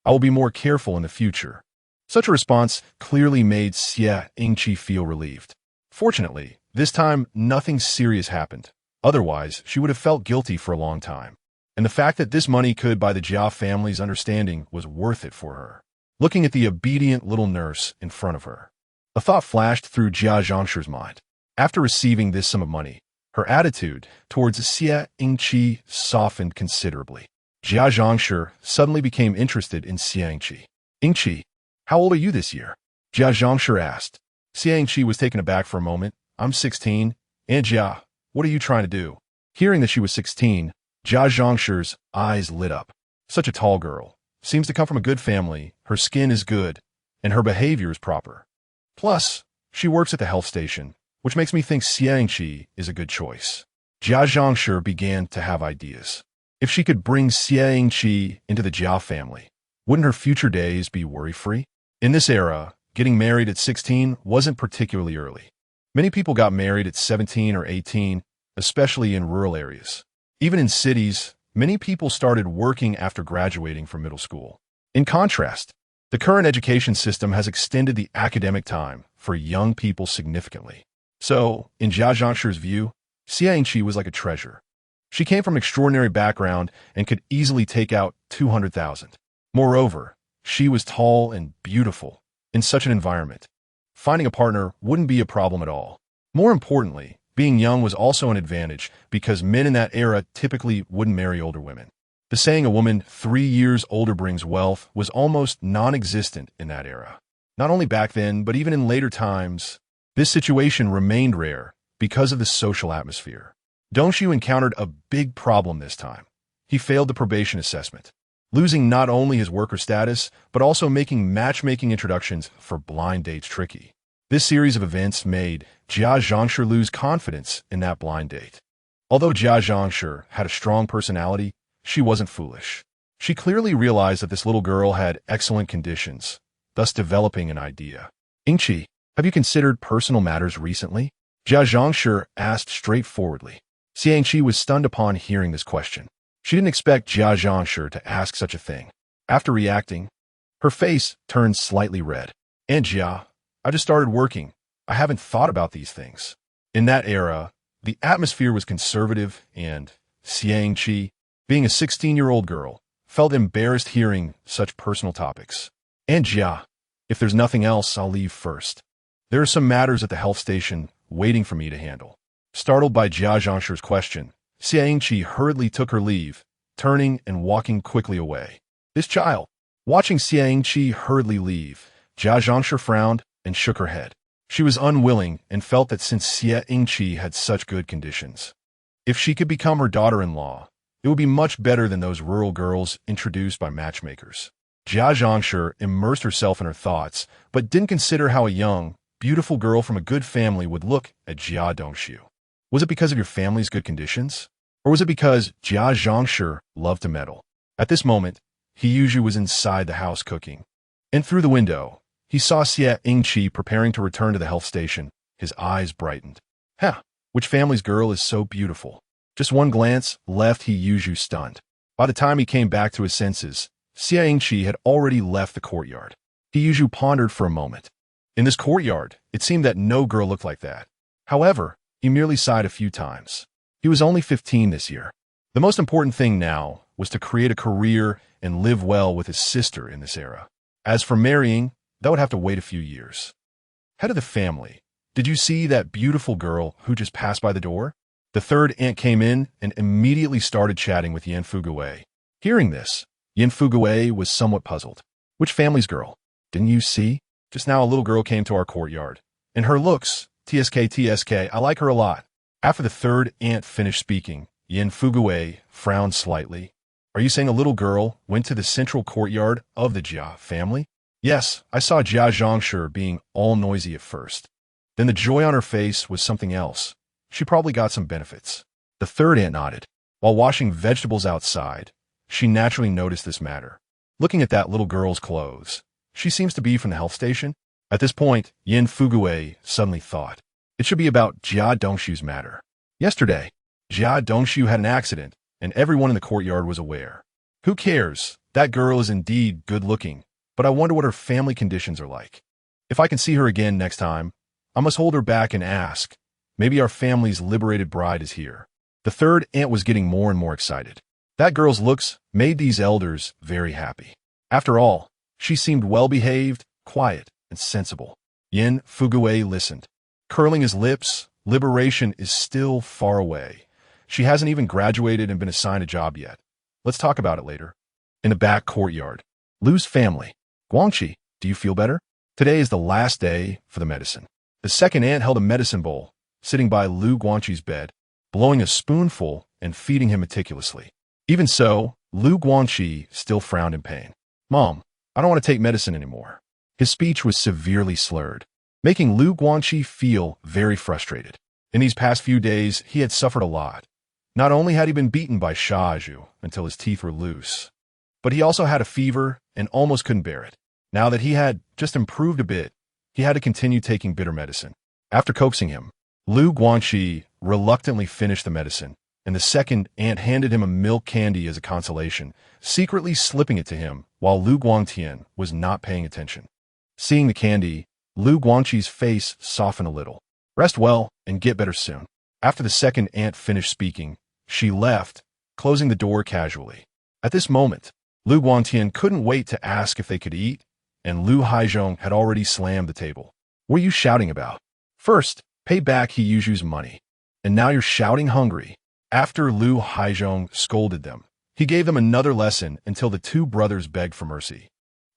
I will be more careful in the future. Such a response clearly made Xiangqi feel relieved. Fortunately, this time nothing serious happened. Otherwise, she would have felt guilty for a long time. And the fact that this money could buy the Jia family's understanding was worth it for her. Looking at the obedient little nurse in front of her, a thought flashed through Jia Zhangshi's mind. After receiving this sum of money, her attitude towards Xiangqi softened considerably. Jia Zhangshi suddenly became interested in Xiangqi. Ingqi, how old are you this year? Jia Zhangshi asked. Xiangqi was taken aback for a moment. I'm 16. Aunt Jia, what are you trying to do? Hearing that she was 16, Jia Zhangshi's eyes lit up. Such a tall girl. Seems to come from a good family, her skin is good, and her behavior is proper. Plus, she works at the health station, which makes me think Xiangqi is a good choice. Jia Zhangshi began to have ideas. If she could bring Xiangqi into the Jia family, wouldn't her future days be worry-free? In this era, getting married at 16 wasn't particularly early. Many people got married at 17 or 18, especially in rural areas. Even in cities, many people started working after graduating from middle school. In contrast, the current education system has extended the academic time for young people significantly. So, in Jia Zhangshi's view, Xiangqi was like a treasure. She came from an extraordinary background and could easily take out 200,000. Moreover, she was tall and beautiful. In such an environment, finding a partner wouldn't be a problem at all. More importantly, being young was also an advantage because men in that era typically wouldn't marry older women. The saying a woman 3 years older brings wealth was almost non-existent in that era. Not only back then, but even in later times, this situation remained rare because of the social atmosphere. Dongshu encountered a big problem this time. He failed the probation assessment, losing not only his worker status, but also making matchmaking introductions for blind dates tricky. This series of events made Jia Zhangshi lose confidence in that blind date. Although Jia Zhangshi had a strong personality, she wasn't foolish. She clearly realized that this little girl had excellent conditions, thus developing an idea. Ingqi, have you considered personal matters recently? Jia Zhangshi asked straightforwardly. Xiangqi was stunned upon hearing this question. She didn't expect Jia Zhangshi to ask such a thing. After reacting, her face turned slightly red. "Aunt Jia, I just started working. I haven't thought about these things." In that era, the atmosphere was conservative, and Xiang Qi, being a 16-year-old girl, felt embarrassed hearing such personal topics. "Aunt Jia, if there's nothing else, I'll leave first. There are some matters at the health station waiting for me to handle." Startled by Jia Zhangshi's question, Xiang Qi hurriedly took her leave, turning and walking quickly away. This child. Watching Xiang Qi hurriedly leave, Jia Zhangshi frowned and shook her head. She was unwilling and felt that since Xiang Qi had such good conditions, if she could become her daughter-in-law, it would be much better than those rural girls introduced by matchmakers. Jia Zhangshi immersed herself in her thoughts, but didn't consider how a young, beautiful girl from a good family would look at Jia Dongxiu. Was it because of your family's good conditions? Or was it because Jia Zhangshi loved to meddle? At this moment, he usually was inside the house cooking. And through the window, he saw Xiang Qi preparing to return to the health station. His eyes brightened. Which family's girl is so beautiful? Just one glance left he Yuju stunned. By the time he came back to his senses, Xiang Qi had already left the courtyard. He Yuju pondered for a moment. In this courtyard, it seemed that no girl looked like that. However, he merely sighed a few times. He was only 15 this year. The most important thing now was to create a career and live well with his sister in this era. As for marrying, that would have to wait a few years. Head of the family, did you see that beautiful girl who just passed by the door? The third aunt came in and immediately started chatting with Yan Fugui. Hearing this, Yan Fugui was somewhat puzzled. Which family's girl? Didn't you see? Just now a little girl came to our courtyard. And her looks, TSK, I like her a lot. After the third aunt finished speaking, Yan Fugui frowned slightly. Are you saying a little girl went to the central courtyard of the Jia family? Yes, I saw Jia Zhangshi being all noisy at first. Then the joy on her face was something else. She probably got some benefits. The third aunt nodded. While washing vegetables outside, she naturally noticed this matter. Looking at that little girl's clothes, she seems to be from the health station. At this point, Yan Fugui suddenly thought, it should be about Jia Dongxiu's matter. Yesterday, Jia Dongxiu had an accident, and everyone in the courtyard was aware. Who cares? That girl is indeed good-looking, but I wonder what her family conditions are like. If I can see her again next time, I must hold her back and ask, maybe our family's liberated bride is here. The third aunt was getting more and more excited. That girl's looks made these elders very happy. After all, she seemed well-behaved, quiet, and sensible. Yan Fugui listened. Curling his lips, liberation is still far away. She hasn't even graduated and been assigned a job yet. Let's talk about it later. In the back courtyard, Lu's family. Guangqi, do you feel better? Today is the last day for the medicine. The second aunt held a medicine bowl, sitting by Lu Guangqi's bed, blowing a spoonful and feeding him meticulously. Even so, Lu Guangqi still frowned in pain. Mom, I don't want to take medicine anymore. His speech was severely slurred, making Lu Guangqi feel very frustrated. In these past few days, he had suffered a lot. Not only had he been beaten by Shaju until his teeth were loose, but he also had a fever and almost couldn't bear it. Now that he had just improved a bit, he had to continue taking bitter medicine. After coaxing him, Lu Guangqi reluctantly finished the medicine, and the second aunt handed him a milk candy as a consolation, secretly slipping it to him while Lu Guangtian was not paying attention. Seeing the candy, Lu Guangqi's face softened a little. Rest well and get better soon. After the second aunt finished speaking, she left, closing the door casually. At this moment, Lu Guangtian couldn't wait to ask if they could eat, and Lu Haizhong had already slammed the table. What are you shouting about? First, pay back He Yuju's money. And now you're shouting hungry. After Lu Haizhong scolded them, he gave them another lesson until the two brothers begged for mercy.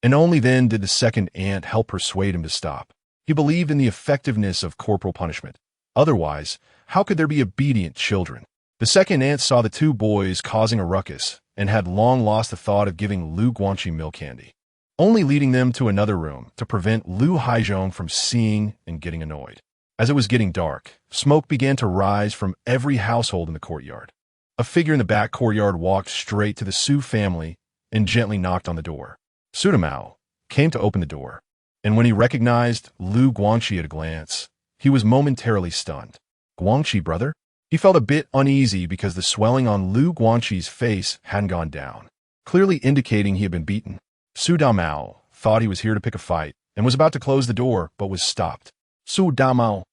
And only then did the second aunt help persuade him to stop. He believed in the effectiveness of corporal punishment. Otherwise, how could there be obedient children? The second aunt saw the two boys causing a ruckus and had long lost the thought of giving Lu Guangqi milk candy, only leading them to another room to prevent Lu Haizhong from seeing and getting annoyed. As it was getting dark, smoke began to rise from every household in the courtyard. A figure in the back courtyard walked straight to the Su family and gently knocked on the door. Sudamao came to open the door, and when he recognized Lu Guangqi at a glance, he was momentarily stunned. Guangqi, brother? He felt a bit uneasy because the swelling on Lu Guanqi's face hadn't gone down, clearly indicating he had been beaten. Su Damao thought he was here to pick a fight and was about to close the door but was stopped. Su Damao,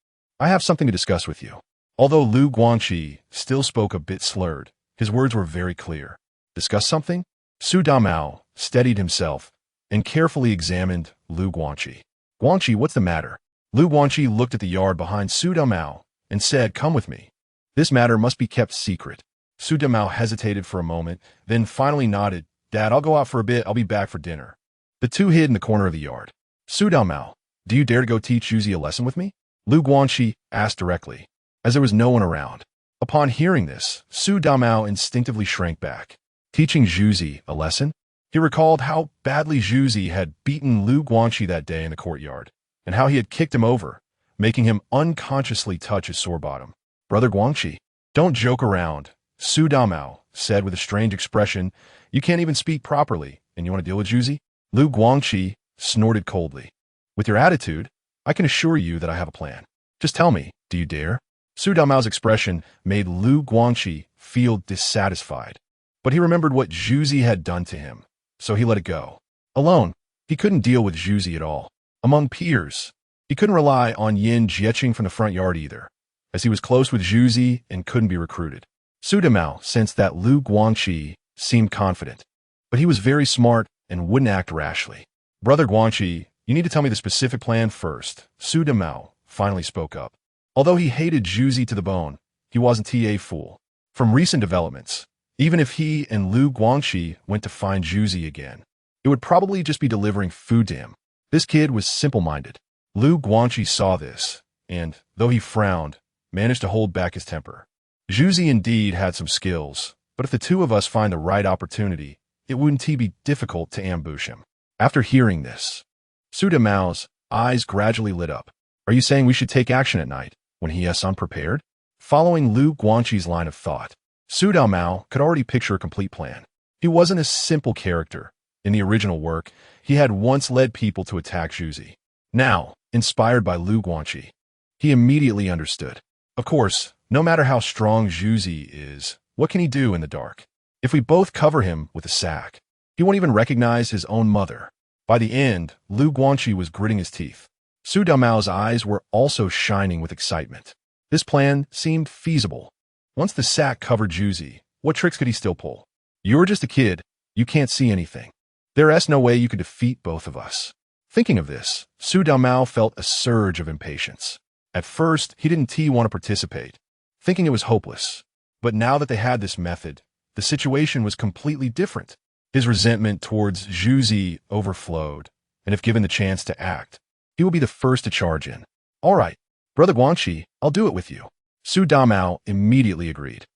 I have something to discuss with you. Although Lu Guanqi still spoke a bit slurred, his words were very clear. Discuss something? Su Damao steadied himself and carefully examined Lu Guanqi. Guanqi, what's the matter? Lu Guanqi looked at the yard behind Su Damao and said, come with me. This matter must be kept secret. Su Damao hesitated for a moment, then finally nodded. Dad, I'll go out for a bit. I'll be back for dinner. The two hid in the corner of the yard. Su Damao, do you dare to go teach Yuzi a lesson with me? Lu Guanqi asked directly, as there was no one around. Upon hearing this, Su Damao instinctively shrank back. Teaching Yuzi a lesson? He recalled how badly Yuzi had beaten Lu Guanqi that day in the courtyard, and how he had kicked him over, making him unconsciously touch his sore bottom. Brother Guanqi, don't joke around, Su Damao said with a strange expression. You can't even speak properly, and you want to deal with Yuzi? Lu Guanqi snorted coldly. With your attitude, I can assure you that I have a plan. Just tell me, do you dare? Su Damao's expression made Lu Guanqi feel dissatisfied, but he remembered what Yuzi had done to him, so he let it go. Alone, he couldn't deal with Yuzi at all. Among peers, he couldn't rely on Yin Jieqing from the front yard either, as he was close with Yuzi and couldn't be recruited. Su Damao sensed that Lu Guanqi seemed confident, but he was very smart and wouldn't act rashly. Brother Guanqi, you need to tell me the specific plan first. Su Damao finally spoke up. Although he hated Yuzi to the bone, he wasn't a fool. From recent developments, even if he and Lu Guanqi went to find Yuzi again, it would probably just be delivering food to him. This kid was simple-minded. Lu Guanqi saw this, and, though he frowned, managed to hold back his temper. Yuzi indeed had some skills, but if the two of us find the right opportunity, it wouldn't be difficult to ambush him. After hearing this, Su Damao's eyes gradually lit up. Are you saying we should take action at night, when he is unprepared? Following Lu Guanqi's line of thought, Su Damao could already picture a complete plan. He wasn't a simple character. In the original work, he had once led people to attack Yuzi. Now, inspired by Lu Guanqi, he immediately understood. Of course, no matter how strong Yuzi is, what can he do in the dark? If we both cover him with a sack, he won't even recognize his own mother. By the end, Lu Guanqi was gritting his teeth. Su Damao's eyes were also shining with excitement. This plan seemed feasible. Once the sack covered Yuzi, what tricks could he still pull? You're just a kid. You can't see anything. There is no way you could defeat both of us. Thinking of this, Su Damao felt a surge of impatience. At first, he didn't want to participate, thinking it was hopeless. But now that they had this method, the situation was completely different. His resentment towards Yuzi overflowed, and if given the chance to act, he would be the first to charge in. All right, Brother Guanqi, I'll do it with you. Su Damao immediately agreed.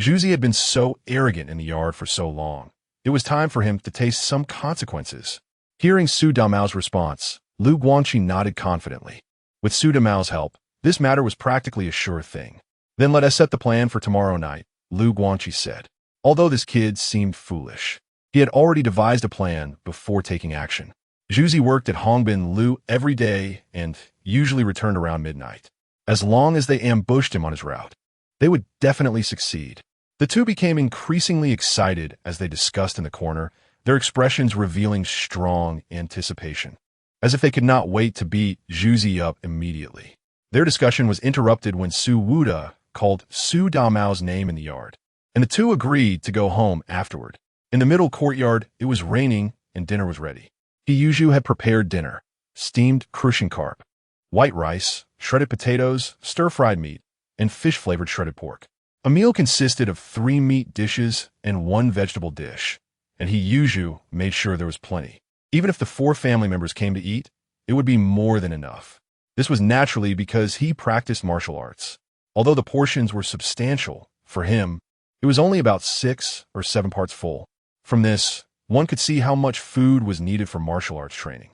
Yuzi had been so arrogant in the yard for so long. It was time for him to taste some consequences. Hearing Su Damao's response, Lu Guanqi nodded confidently. With Su Damao's help, this matter was practically a sure thing. Then let us set the plan for tomorrow night, Lu Guanqi said. Although this kid seemed foolish, he had already devised a plan before taking action. Yuzi worked at Hongbin Lu every day and usually returned around midnight. As long as they ambushed him on his route, they would definitely succeed. The two became increasingly excited as they discussed in the corner, their expressions revealing strong anticipation, as if they could not wait to beat Yuzi up immediately. Their discussion was interrupted when Su Wuda called Su Damao's name in the yard, and the two agreed to go home afterward. In the middle courtyard, it was raining and dinner was ready. Yushu had prepared dinner: steamed crucian carp, white rice, shredded potatoes, stir-fried meat, and fish-flavored shredded pork. A meal consisted of 3 meat dishes and 1 vegetable dish, and Yushu made sure there was plenty. Even if the 4 family members came to eat, it would be more than enough. This was naturally because he practiced martial arts. Although the portions were substantial, for him, it was only about 6 or 7 parts full. From this, one could see how much food was needed for martial arts training.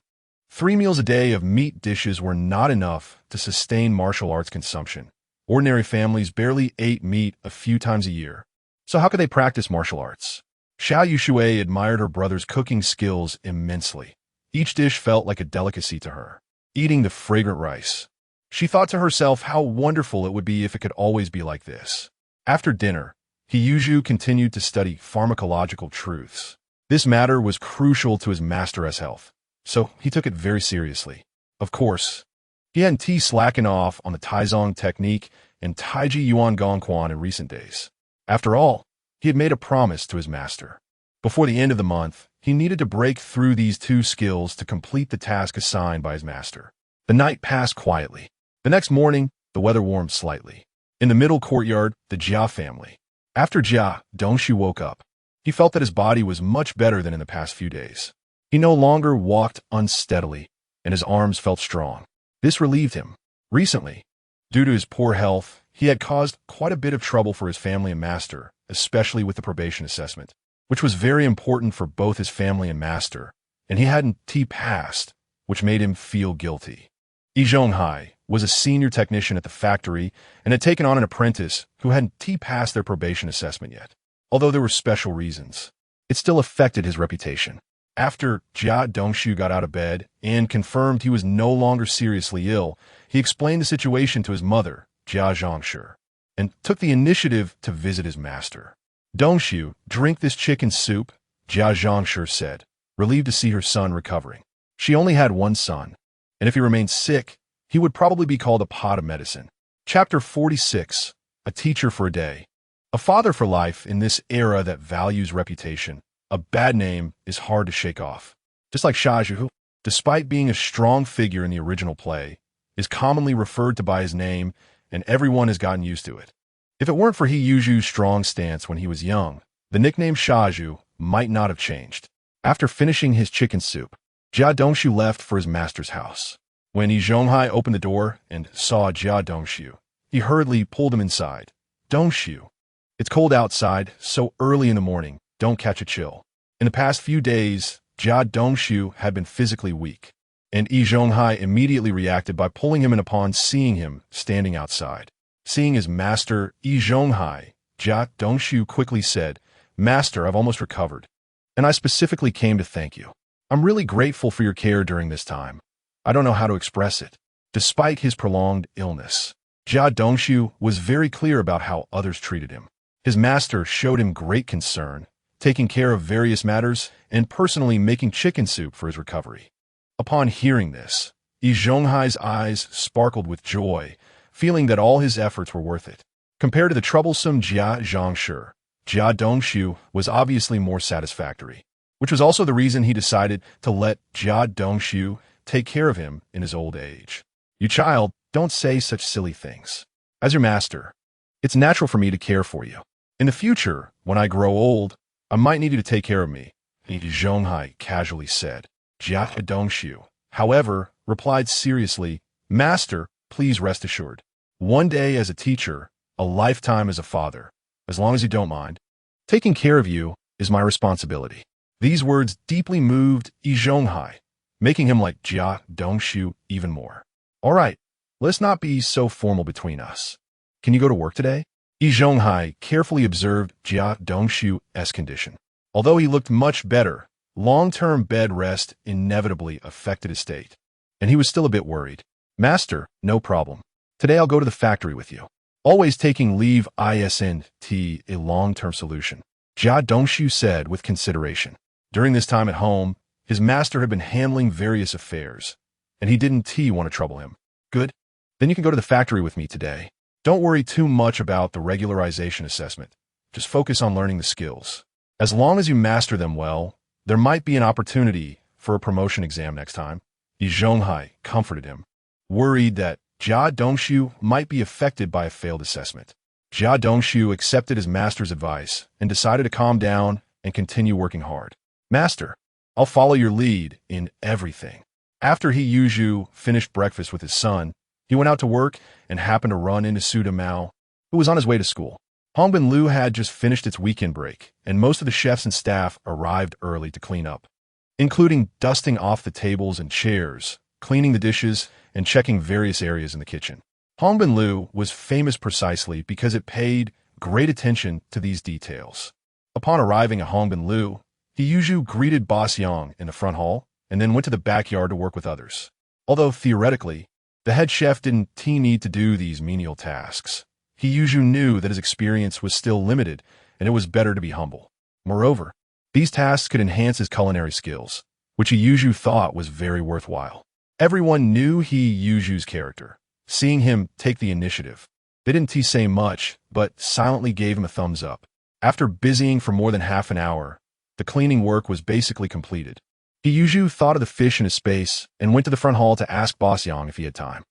3 meals a day of meat dishes were not enough to sustain martial arts consumption. Ordinary families barely ate meat a few times a year. So how could they practice martial arts? Xiao Yuxue admired her brother's cooking skills immensely. Each dish felt like a delicacy to her. Eating the fragrant rice, she thought to herself how wonderful it would be if it could always be like this. After dinner, He continued to study pharmacological truths. This matter was crucial to his master's health, so he took it very seriously. Of course, he hadn't slackened off on the Taizong technique and Taiji Yuan Gongquan in recent days. After all, he had made a promise to his master. Before the end of the month, he needed to break through these two skills to complete the task assigned by his master. The night passed quietly. The next morning, the weather warmed slightly. In the middle courtyard, the Jia family. After Jia Dongxu woke up, he felt that his body was much better than in the past few days. He no longer walked unsteadily, and his arms felt strong. This relieved him. Recently, due to his poor health, he had caused quite a bit of trouble for his family and master, especially with the probation assessment, which was very important for both his family and master, and he hadn't passed, which made him feel guilty. Yi Zhonghai was a senior technician at the factory and had taken on an apprentice who hadn't passed their probation assessment yet. Although there were special reasons, it still affected his reputation. After Jia Dongxu got out of bed and confirmed he was no longer seriously ill, he explained the situation to his mother, Jia Zhongshi, and took the initiative to visit his master. Dongxu, drink this chicken soup, Jia Zhongshi said, relieved to see her son recovering. She only had one son, and if he remained sick, he would probably be called a pot of medicine. Chapter 46, A Teacher for a Day. A father for life in this era that values reputation. A bad name is hard to shake off. Just like Xueru, despite being a strong figure in the original play, is commonly referred to by his name, and everyone has gotten used to it. If it weren't for Yu's strong stance when he was young, the nickname Xueru might not have changed. After finishing his chicken soup, Jia Dongxu left for his master's house. When Yi Zhonghai opened the door and saw Jia Dongxu, he hurriedly pulled him inside. Dongxu, it's cold outside, so early in the morning, don't catch a chill. In the past few days, Jia Dongxu had been physically weak, and Yi Zhonghai immediately reacted by pulling him in upon seeing him standing outside. Seeing his master, Yi Zhonghai, Jia Dongxu quickly said, "Master, I've almost recovered, and I specifically came to thank you. I'm really grateful for your care during this time. I don't know how to express it." Despite his prolonged illness, Jia Dongxu was very clear about how others treated him. His master showed him great concern, taking care of various matters and personally making chicken soup for his recovery. Upon hearing this, Yi Zhonghai's eyes sparkled with joy, feeling that all his efforts were worth it. Compared to the troublesome Jia Zhongshi, Jia Dongxu was obviously more satisfactory, which was also the reason he decided to let Jia Dongxu take care of him in his old age. "You child, don't say such silly things. As your master, it's natural for me to care for you. In the future, when I grow old, I might need you to take care of me," Yi Zhonghai casually said. Jia Dongxu, however, replied seriously, "Master, please rest assured. One day as a teacher, a lifetime as a father, as long as you don't mind. Taking care of you is my responsibility." These words deeply moved Yi Zhonghai, making him like Jia Dongxu even more. "All right, let's not be so formal between us. Can you go to work today?" Yi Zhonghai carefully observed Jia Dongxu's condition. Although he looked much better, long-term bed rest inevitably affected his state, and he was still a bit worried. "Master, no problem. Today I'll go to the factory with you." Always taking leave isn't a long-term solution, Jia Dongxu said with consideration. During this time at home, his master had been handling various affairs, and he didn't want to trouble him. "Good. Then you can go to the factory with me today. Don't worry too much about the regularization assessment. Just focus on learning the skills. As long as you master them well, there might be an opportunity for a promotion exam next time." Yi Zhonghai comforted him, worried that Jia Dongxu might be affected by a failed assessment. Jia Dongxu accepted his master's advice and decided to calm down and continue working hard. "Master, I'll follow your lead in everything." After Yu finished breakfast with his son, he went out to work and happened to run into Suda Mao, who was on his way to school. Hongbin Lu had just finished its weekend break, and most of the chefs and staff arrived early to clean up, including dusting off the tables and chairs, cleaning the dishes, and checking various areas in the kitchen. Hongbin Lu was famous precisely because it paid great attention to these details. Upon arriving at Hongbin Lu, Yu greeted Boss Yang in the front hall and then went to the backyard to work with others. Although theoretically, the head chef didn't need to do these menial tasks, He Yuzhu knew that his experience was still limited, and it was better to be humble. Moreover, these tasks could enhance his culinary skills, which He Yuzhu thought was very worthwhile. Everyone knew He Yuzhu's character, seeing him take the initiative. They didn't say much, but silently gave him a thumbs up. After busying for more than half an hour, the cleaning work was basically completed. He Yuzhu thought of the fish in his space and went to the front hall to ask Boss Yang if he had time.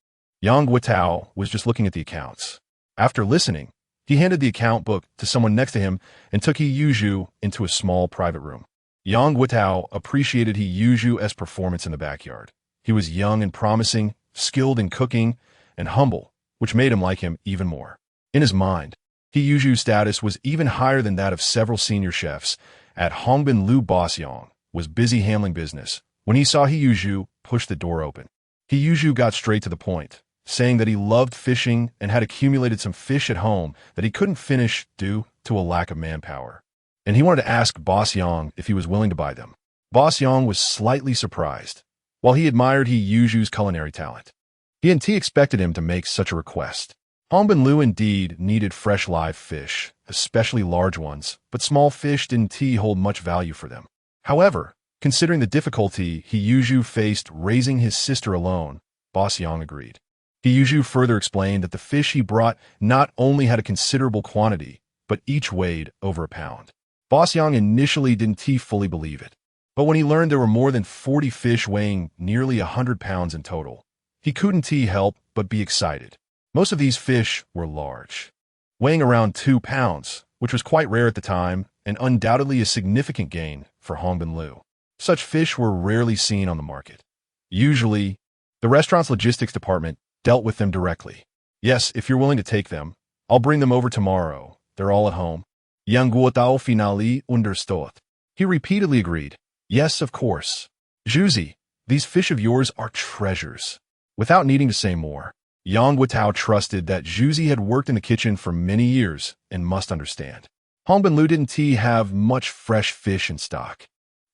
Yang Guotao was just looking at the accounts. After listening, he handed the account book to someone next to him and took He Yuzhu into a small private room. Yang Guotao appreciated He Yuzhu's performance in the backyard. He was young and promising, skilled in cooking, and humble, which made him like him even more. In his mind, He Yuzhu's status was even higher than that of several senior chefs. At Hongbin Lu, Boss Yang was busy handling business when he saw He Yuzhu push the door open. He Yuzhu got straight to the point, saying that he loved fishing and had accumulated some fish at home that he couldn't finish due to a lack of manpower. And he wanted to ask Boss Yang if he was willing to buy them. Boss Yang was slightly surprised, while he admired He Yuzhu's culinary talent. He expected him to make such a request. Hongbin Lu indeed needed fresh live fish, especially large ones, but small fish didn't hold much value for them. However, considering the difficulty He Yuzhu faced raising his sister alone, Boss Yang agreed. He Yuzhu further explained that the fish he brought not only had a considerable quantity, but each weighed over a pound. Boss Yang initially didn't fully believe it, but when he learned there were more than 40 fish weighing nearly 100 pounds in total, he couldn't help but be excited. Most of these fish were large, weighing around 2 pounds, which was quite rare at the time and undoubtedly a significant gain for Hongbin Lu. Such fish were rarely seen on the market. Usually, the restaurant's logistics department dealt with them directly. Yes, if you're willing to take them, I'll bring them over tomorrow. They're all at home. Yang Guotao finally understood. He repeatedly agreed. Yes, of course. Zhuzi, these fish of yours are treasures. Without needing to say more, Yang Guotao trusted that Zhuzi had worked in the kitchen for many years and must understand. Hongbin Lu didn't have much fresh fish in stock,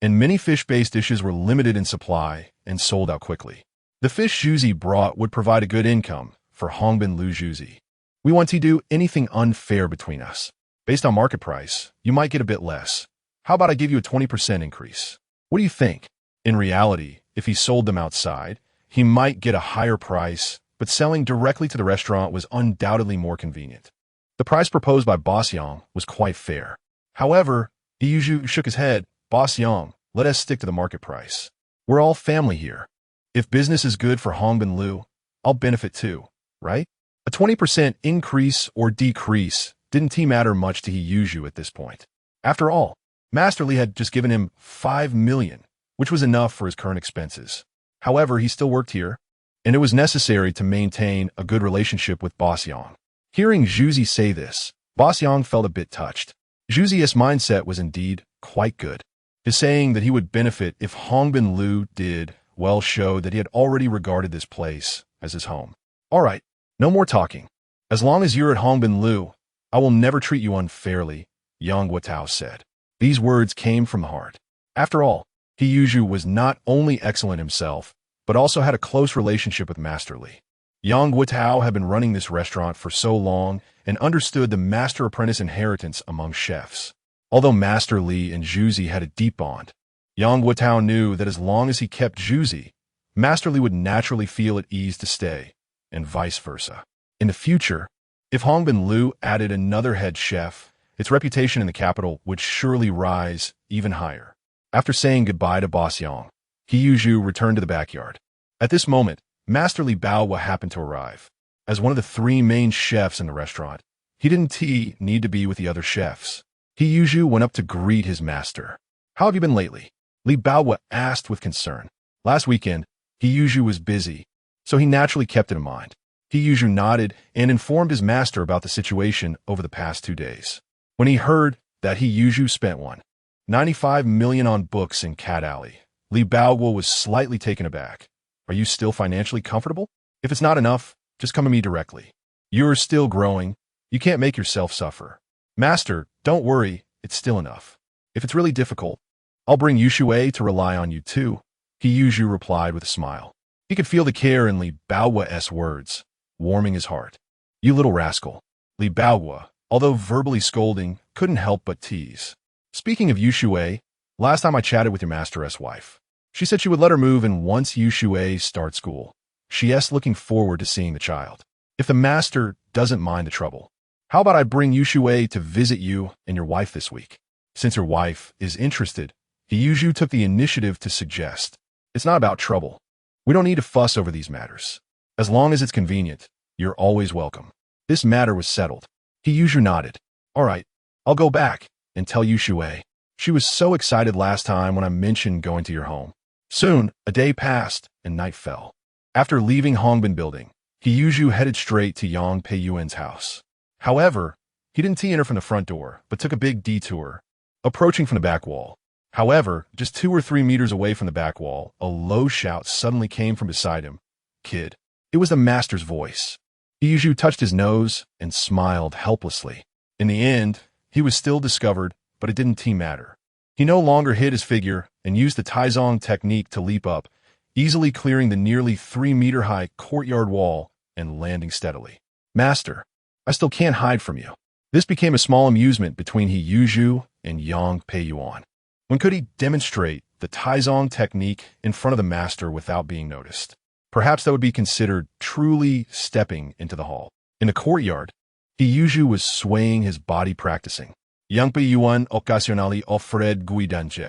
and many fish-based dishes were limited in supply and sold out quickly. The fish Zhuzi brought would provide a good income for Hongbin Lu Zhuzi. We want to do anything unfair between us. Based on market price, you might get a bit less. How about I give you a 20% increase? What do you think? In reality, if he sold them outside, he might get a higher price, but selling directly to the restaurant was undoubtedly more convenient. The price proposed by Boss Yang was quite fair. However, He Yuzhu shook his head. Boss Yang, let us stick to the market price. We're all family here. If business is good for Hongbin Lu, I'll benefit too, right? A 20% increase or decrease didn't matter much to He Yuzhu at this point. After all, Master Li had just given him 5 million, which was enough for his current expenses. However, he still worked here, and it was necessary to maintain a good relationship with Boss Yang. Hearing Zhuzi say this, Boss Yang felt a bit touched. Zhuzi's mindset was indeed quite good. His saying that he would benefit if Hongbin Lu did well showed that he had already regarded this place as his home. All right, no more talking. As long as you're at Hongbin Lu, I will never treat you unfairly, Yang Guotao said. These words came from the heart. After all, He Yuzhu was not only excellent himself, but also had a close relationship with Master Li. Yang Guotao had been running this restaurant for so long and understood the master-apprentice inheritance among chefs. Although Master Li and Zhuzi had a deep bond, Yang Guotao knew that as long as he kept Zhuzi, Master Li would naturally feel at ease to stay, and vice versa. In the future, if Hongbin Lu added another head chef, its reputation in the capital would surely rise even higher. After saying goodbye to Boss Yang, He Yuzhu returned to the backyard. At this moment, Master Li Bao happened to arrive. As one of the 3 main chefs in the restaurant, he didn't need to be with the other chefs. He Yuzhu went up to greet his master. How have you been lately? Li Bao asked with concern. Last weekend, He Yuzhu was busy, so he naturally kept it in mind. He Yuzhu nodded and informed his master about the situation over the past 2 days. When he heard that He Yuzhu spent 1.95 million on books in Cat Alley, Li Bao was slightly taken aback. Are you still financially comfortable? If it's not enough, just come to me directly. You're still growing. You can't make yourself suffer. Master, don't worry, it's still enough. If it's really difficult, I'll bring Yushui to rely on you too, He Yuzhu replied with a smile. He could feel the care in Li Bao's words, warming his heart. You little rascal. Li Baohua, although verbally scolding, couldn't help but tease. Speaking of Yu Shuai, last time I chatted with your master's wife. She said she would let her move in once Yu Shuai starts school. She is looking forward to seeing the child. If the master doesn't mind the trouble, how about I bring Yu Shuai to visit you and your wife this week? Since your wife is interested, Yu took the initiative to suggest. It's not about trouble. We don't need to fuss over these matters. As long as it's convenient, you're always welcome. This matter was settled. Yu nodded. All right, I'll go back and tell Yu Shuai. She was so excited last time when I mentioned going to your home. Soon, a day passed and night fell. After leaving Hongbin building, Yu headed straight to Yang Peiyuan's house. However, he didn't enter from the front door, but took a big detour, approaching from the back wall. However, just 2 or 3 meters away from the back wall, a low shout suddenly came from beside him. Kid. It was the master's voice. Yu touched his nose and smiled helplessly. In the end, he was still discovered, but it didn't matter. He no longer hid his figure and used the Taizong technique to leap up, easily clearing the nearly 3-meter-high courtyard wall and landing steadily. Master, I still can't hide from you. This became a small amusement between Yu and Yang Peiyuan. When could he demonstrate the Taizong technique in front of the master without being noticed? Perhaps that would be considered truly stepping into the hall. In the courtyard, Yu was swaying his body practicing. Yang Peiyuan ocasionally offered guidance.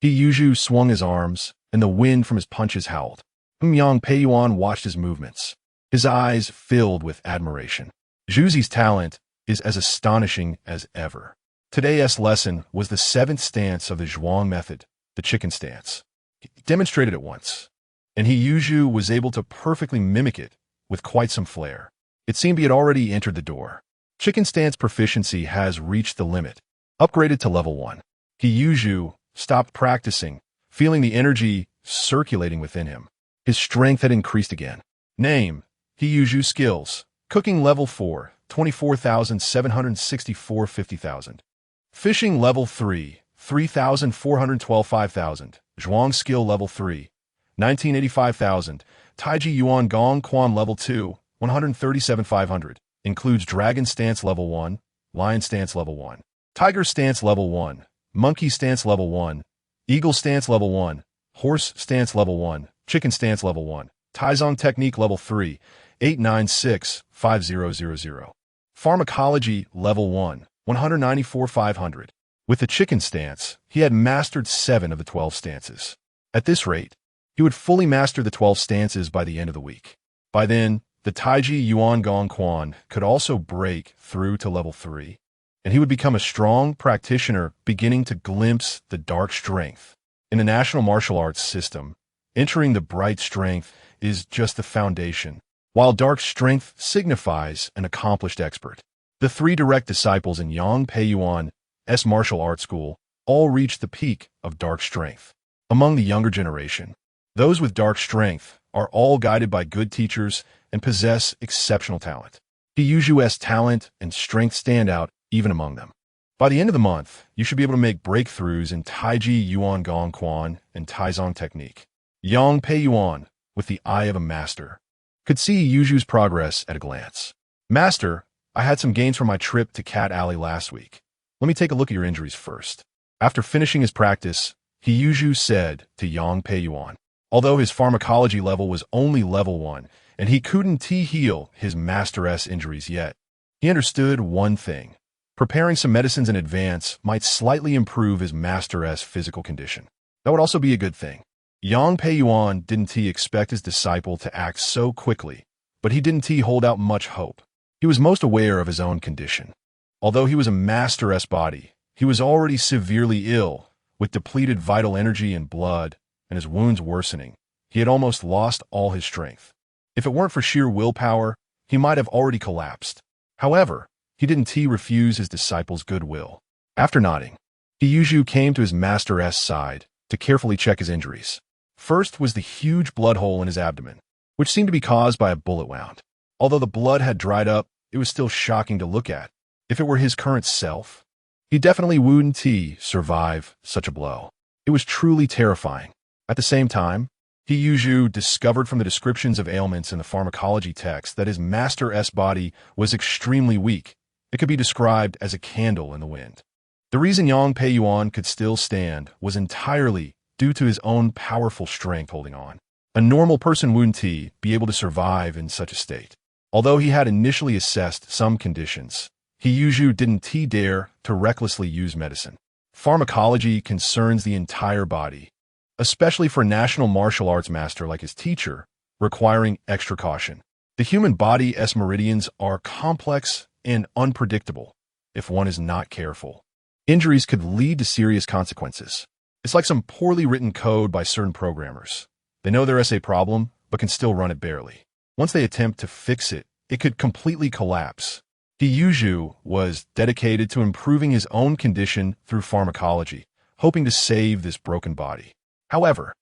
Yu swung his arms, and the wind from his punches howled. Yang Peiyuan watched his movements. His eyes filled with admiration. Zhuzi's talent is as astonishing as ever. Today's lesson was the 7th stance of the Zhuang method, the chicken stance. He demonstrated it once, and Yu was able to perfectly mimic it with quite some flair. It seemed he had already entered the door. Chicken stance proficiency has reached the limit, upgraded to level 1. Yu stopped practicing, feeling the energy circulating within him. His strength had increased again. Name, Yu skills, cooking level 4, 24,764 50,000. Fishing level 3, 3,412 5,000. Zhuang skill level 3, 1985,000. Taiji Yuan Gong Quan level 2, 137,500. Includes Dragon Stance level 1, Lion Stance level 1, Tiger Stance level 1, Monkey Stance level 1, Eagle Stance level 1, Horse Stance level 1, Chicken Stance level 1, Taizong Technique level 3, 8965000. Pharmacology level 1, 194,500. With the chicken stance, he had mastered 7 of the 12 stances. At this rate, he would fully master the 12 stances by the end of the week. By then, the Taiji Yuan Gong Quan could also break through to level 3, and he would become a strong practitioner beginning to glimpse the dark strength. In the national martial arts system, entering the bright strength is just the foundation, while dark strength signifies an accomplished expert. The 3 direct disciples in Yang Peiyuan's martial arts school all reached the peak of dark strength. Among the younger generation, those with dark strength are all guided by good teachers and possess exceptional talent. Yu's talent and strength stand out even among them. By the end of the month, you should be able to make breakthroughs in Taiji Yuan Gong Quan and Taizong technique. Yang Peiyuan, with the eye of a master, could see Yu's progress at a glance. Master, I had some gains from my trip to Cat Alley last week. Let me take a look at your injuries first. After finishing his practice, Yu said to Yang Peiyuan. Although his pharmacology level was only level 1, and he couldn't heal his master's injuries yet, he understood one thing. Preparing some medicines in advance might slightly improve his master's physical condition. That would also be a good thing. Yang Peiyuan didn't expect his disciple to act so quickly, but he didn't hold out much hope. He was most aware of his own condition. Although he was a master's body, he was already severely ill, with depleted vital energy and blood, and his wounds worsening. He had almost lost all his strength. If it weren't for sheer willpower, he might have already collapsed. However, he didn't refuse his disciple's goodwill. After nodding, Yu came to his master's side to carefully check his injuries. First was the huge blood hole in his abdomen, which seemed to be caused by a bullet wound. Although the blood had dried up, it was still shocking to look at. If it were his current self, he definitely wouldn't survive such a blow. It was truly terrifying. At the same time, Yu discovered from the descriptions of ailments in the pharmacology text that his master's body was extremely weak It could be described as a candle in the wind. The reason Yang Peiyuan could still stand was entirely due to his own powerful strength holding on. A normal person wouldn't be able to survive in such a state. Although he had initially assessed some conditions, he usually didn't dare to recklessly use medicine. Pharmacology concerns the entire body, especially for a national martial arts master like his teacher, requiring extra caution. The human body's meridians are complex and unpredictable if one is not careful. Injuries could lead to serious consequences. It's like some poorly written code by certain programmers. They know there's a problem, but can still run it barely. Once they attempt to fix it, it could completely collapse. He was dedicated to improving his own condition through pharmacology, hoping to save this broken body. However,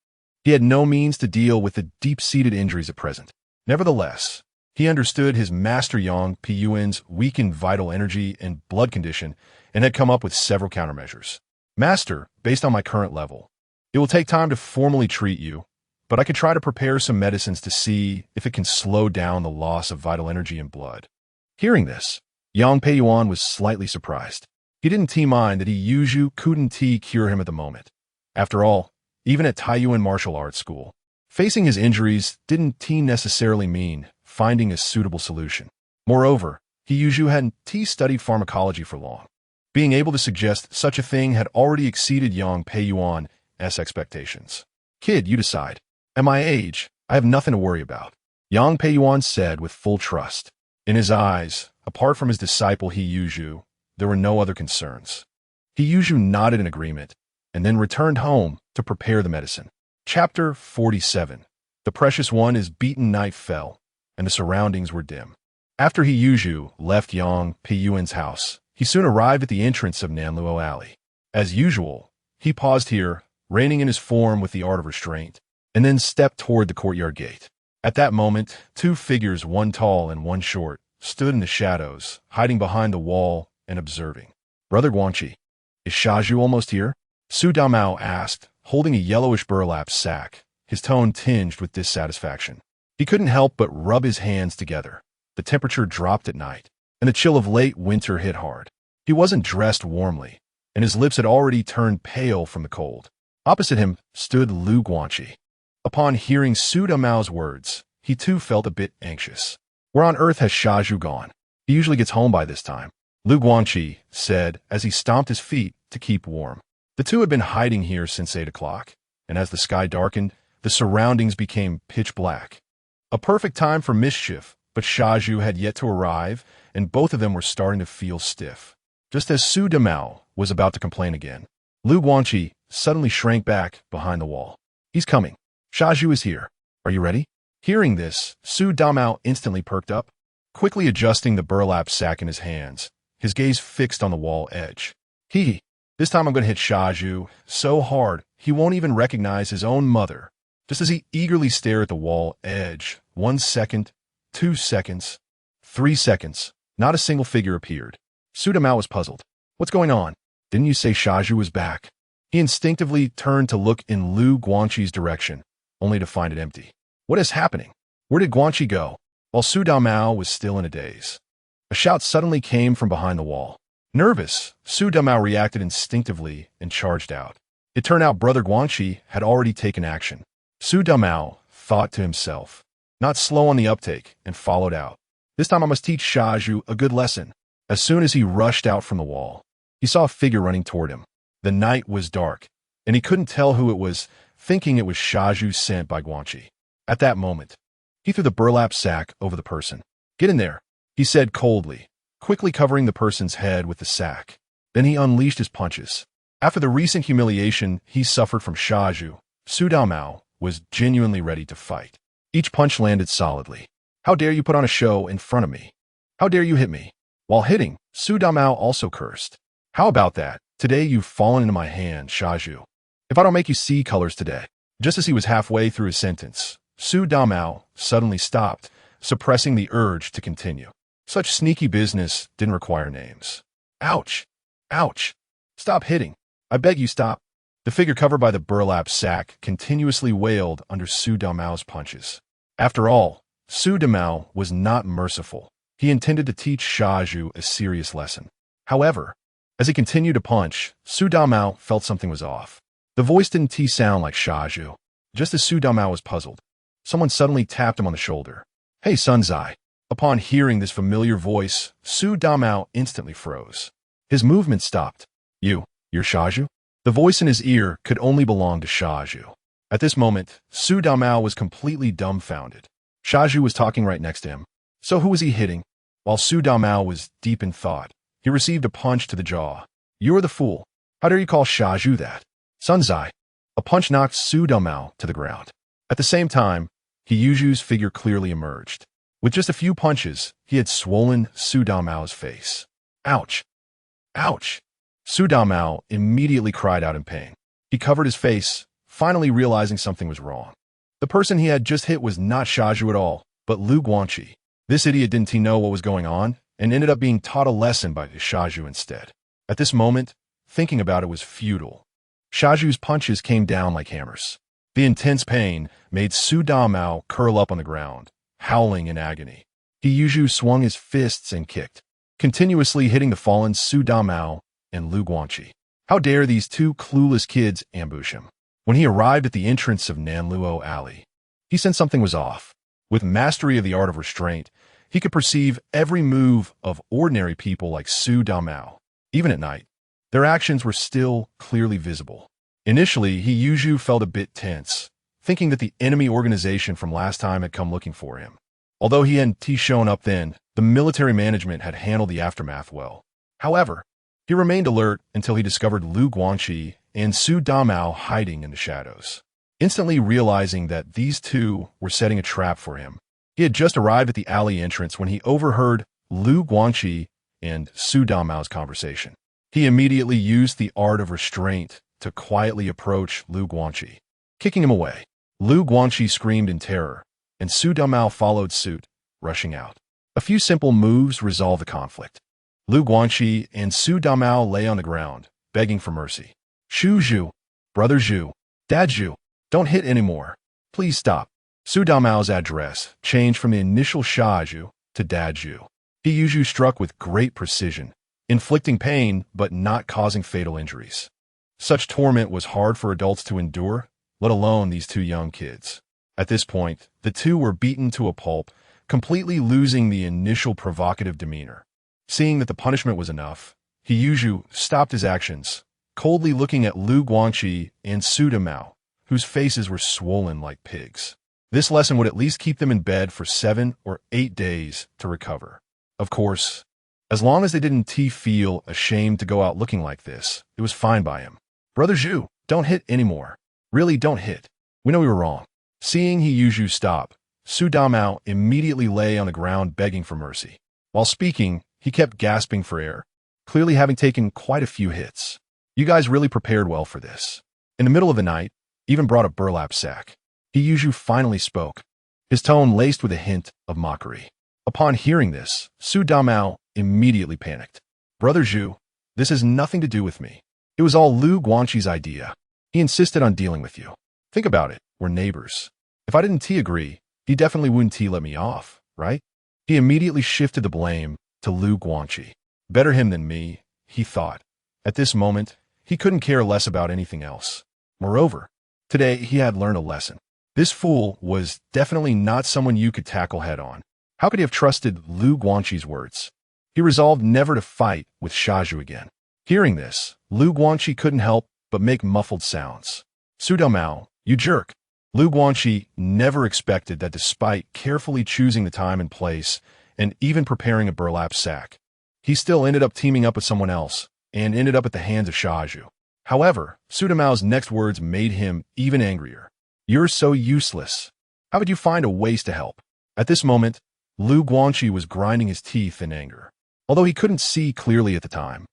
he had no means to deal with the deep-seated injuries at present. Nevertheless, he understood his master Yang Peiyuan's weakened vital energy and blood condition and had come up with several countermeasures. Master, based on my current level, it will take time to formally treat you, but I could try to prepare some medicines to see if it can slow down the loss of vital energy and blood. Hearing this, Yang Peiyuan was slightly surprised. He didn't mind that he couldn't cure him at the moment. After all, even at Taiyuan martial arts school, facing his injuries didn't necessarily mean finding a suitable solution. Moreover, he hadn't studied pharmacology for long. Being able to suggest such a thing had already exceeded Yang Peiyuan's expectations. Kid, you decide. At my age, I have nothing to worry about, Yang Peiyuan said with full trust. In his eyes, apart from his disciple He, there were no other concerns. He nodded in agreement, and then returned home to prepare the medicine. Chapter 47. The precious one is beaten. Night fell, and the surroundings were dim. After He left Yang Peiyuan's house, he soon arrived at the entrance of Nanluo Alley. As usual, he paused here, reining in his form with the art of restraint, and then stepped toward the courtyard gate. At that moment, two figures, one tall and one short, stood in the shadows, hiding behind the wall and observing. Brother Guanqi, is Xueru almost here? Su Damao asked, holding a yellowish burlap sack, his tone tinged with dissatisfaction. He couldn't help but rub his hands together. The temperature dropped at night, and the chill of late winter hit hard. He wasn't dressed warmly, and his lips had already turned pale from the cold. Opposite him stood Lu Guanqi. Upon hearing Su Damao's words, he too felt a bit anxious. Where on earth has Xueru gone? He usually gets home by this time, Lu Guanqi said as he stomped his feet to keep warm. The two had been hiding here since 8 o'clock, and as the sky darkened, the surroundings became pitch black. A perfect time for mischief, but Xueru had yet to arrive, and both of them were starting to feel stiff. Just as Su Damao was about to complain again, Lu Guanqi suddenly shrank back behind the wall. He's coming. Xueru is here. Are you ready? Hearing this, Su Damao instantly perked up, quickly adjusting the burlap sack in his hands, his gaze fixed on the wall edge. This time I'm going to hit Xueru so hard he won't even recognize his own mother. Just as he eagerly stared at the wall edge, 1 second, 2 seconds, 3 seconds, not a single figure appeared. Su Damao was puzzled. What's going on? Didn't you say Xueru was back? He instinctively turned to look in Lu Guanqi's direction, only to find it empty. What is happening? Where did Guanqi go? While Su Damao was still in a daze, a shout suddenly came from behind the wall. Nervous, Su Damao reacted instinctively and charged out. It turned out Brother Guanqi had already taken action. Su Damao thought to himself, not slow on the uptake, and followed out. This time I must teach Xueru a good lesson. As soon as he rushed out from the wall, he saw a figure running toward him. The night was dark, and he couldn't tell who it was, thinking it was Xueru sent by Guanqi. At that moment, he threw the burlap sack over the person. Get in there, he said coldly, quickly covering the person's head with the sack. Then he unleashed his punches. After the recent humiliation he suffered from Xueru, Su Damao was genuinely ready to fight. Each punch landed solidly. How dare you put on a show in front of me? How dare you hit me? While hitting, Su Damao also cursed. How about that? Today you've fallen into my hand, Xueru. If I don't make you see colors today. Just as he was halfway through his sentence, Su Damao suddenly stopped, suppressing the urge to continue. Such sneaky business didn't require names. Ouch! Ouch! Stop hitting. I beg you stop. The figure covered by the burlap sack continuously wailed under Su Damao's punches. After all, Su Damao was not merciful. He intended to teach Xueru a serious lesson. However, as he continued to punch, Su Damao felt something was off. The voice didn't sound like Xueru. Just as Su Damao was puzzled, someone suddenly tapped him on the shoulder. "Hey, Sun Zai." Upon hearing this familiar voice, Su Damao instantly froze. His movement stopped. You're Xueru?" The voice in his ear could only belong to Xueru. At this moment, Su Damao was completely dumbfounded. Xueru was talking right next to him. So who was he hitting? While Su Damao was deep in thought, he received a punch to the jaw. "You are the fool. How dare you call Xueru that?" "Sun Zai." A punch knocked Su Damao to the ground. At the same time, Hiyuju's figure clearly emerged. With just a few punches, he had swollen Su Damao's face. "Ouch! Ouch!" Su Damao immediately cried out in pain. He covered his face, finally realizing something was wrong. The person he had just hit was not Xueru at all, but Lu Guanqi. This idiot didn't know what was going on, and ended up being taught a lesson by Xueru instead. At this moment, thinking about it was futile. Xueru's punches came down like hammers. The intense pain made Su Damao curl up on the ground, howling in agony. Hiyuju swung his fists and kicked, continuously hitting the fallen Su Damao and Lu Guanqi. How dare these two clueless kids ambush him? When he arrived at the entrance of Nanluo Alley, he sensed something was off. With mastery of the art of restraint, he could perceive every move of ordinary people like Su Damao. Even at night, their actions were still clearly visible. Initially, Hiyuju felt a bit tense, thinking that the enemy organization from last time had come looking for him. Although he hadn't shown up then, the military management had handled the aftermath well. However, he remained alert until he discovered Lu Guanqi and Su Damao hiding in the shadows. Instantly realizing that these two were setting a trap for him, he had just arrived at the alley entrance when he overheard Lu Guanqi and Su Damao's conversation. He immediately used the art of restraint to quietly approach Lu Guanqi. Kicking him away, Lu Guanqi screamed in terror, and Su Damao followed suit, rushing out. A few simple moves resolved the conflict. Lu Guanqi and Su Damao lay on the ground, begging for mercy. "Zhu, brother Zhu, dad Zhu, don't hit anymore. Please stop." Su Damao's address changed from the initial Xueru to dad Zhu. Hiyuju struck with great precision, inflicting pain but not causing fatal injuries. Such torment was hard for adults to endure, let alone these two young kids. At this point, the two were beaten to a pulp, completely losing the initial provocative demeanor. Seeing that the punishment was enough, Hiyuju stopped his actions, coldly looking at Lu Guanqi and Su Damao, whose faces were swollen like pigs. This lesson would at least keep them in bed for 7 or 8 days to recover. Of course, as long as they didn't feel ashamed to go out looking like this, it was fine by him. "Brother Zhu, don't hit anymore. Really, don't hit. We know we were wrong." Seeing Hiyuju stop, Su Damao immediately lay on the ground begging for mercy. While speaking, he kept gasping for air, clearly having taken quite a few hits. "You guys really prepared well for this." In the middle of the night, even brought a burlap sack. Hiyuju finally spoke, his tone laced with a hint of mockery. Upon hearing this, Su Damao immediately panicked. "Brother Zhu, this has nothing to do with me. It was all Lu Guanqi's idea. He insisted on dealing with you. Think about it, we're neighbors. If I didn't agree, he definitely wouldn't let me off, right?" He immediately shifted the blame to Lu Guanqi. Better him than me, he thought. At this moment, he couldn't care less about anything else. Moreover, today he had learned a lesson. This fool was definitely not someone you could tackle head-on. How could he have trusted Lu Guanqi's words? He resolved never to fight with Xueru again. Hearing this, Lu Guanqi couldn't help but make muffled sounds. "Su Damao, you jerk." Lu Guanqi never expected that despite carefully choosing the time and place, and even preparing a burlap sack, he still ended up teaming up with someone else, and ended up at the hands of Xueru. However, Su Damao's next words made him even angrier. "You're so useless. How could you find a ways to help?" At this moment, Lu Guanqi was grinding his teeth in anger. Although he couldn't see clearly at the time,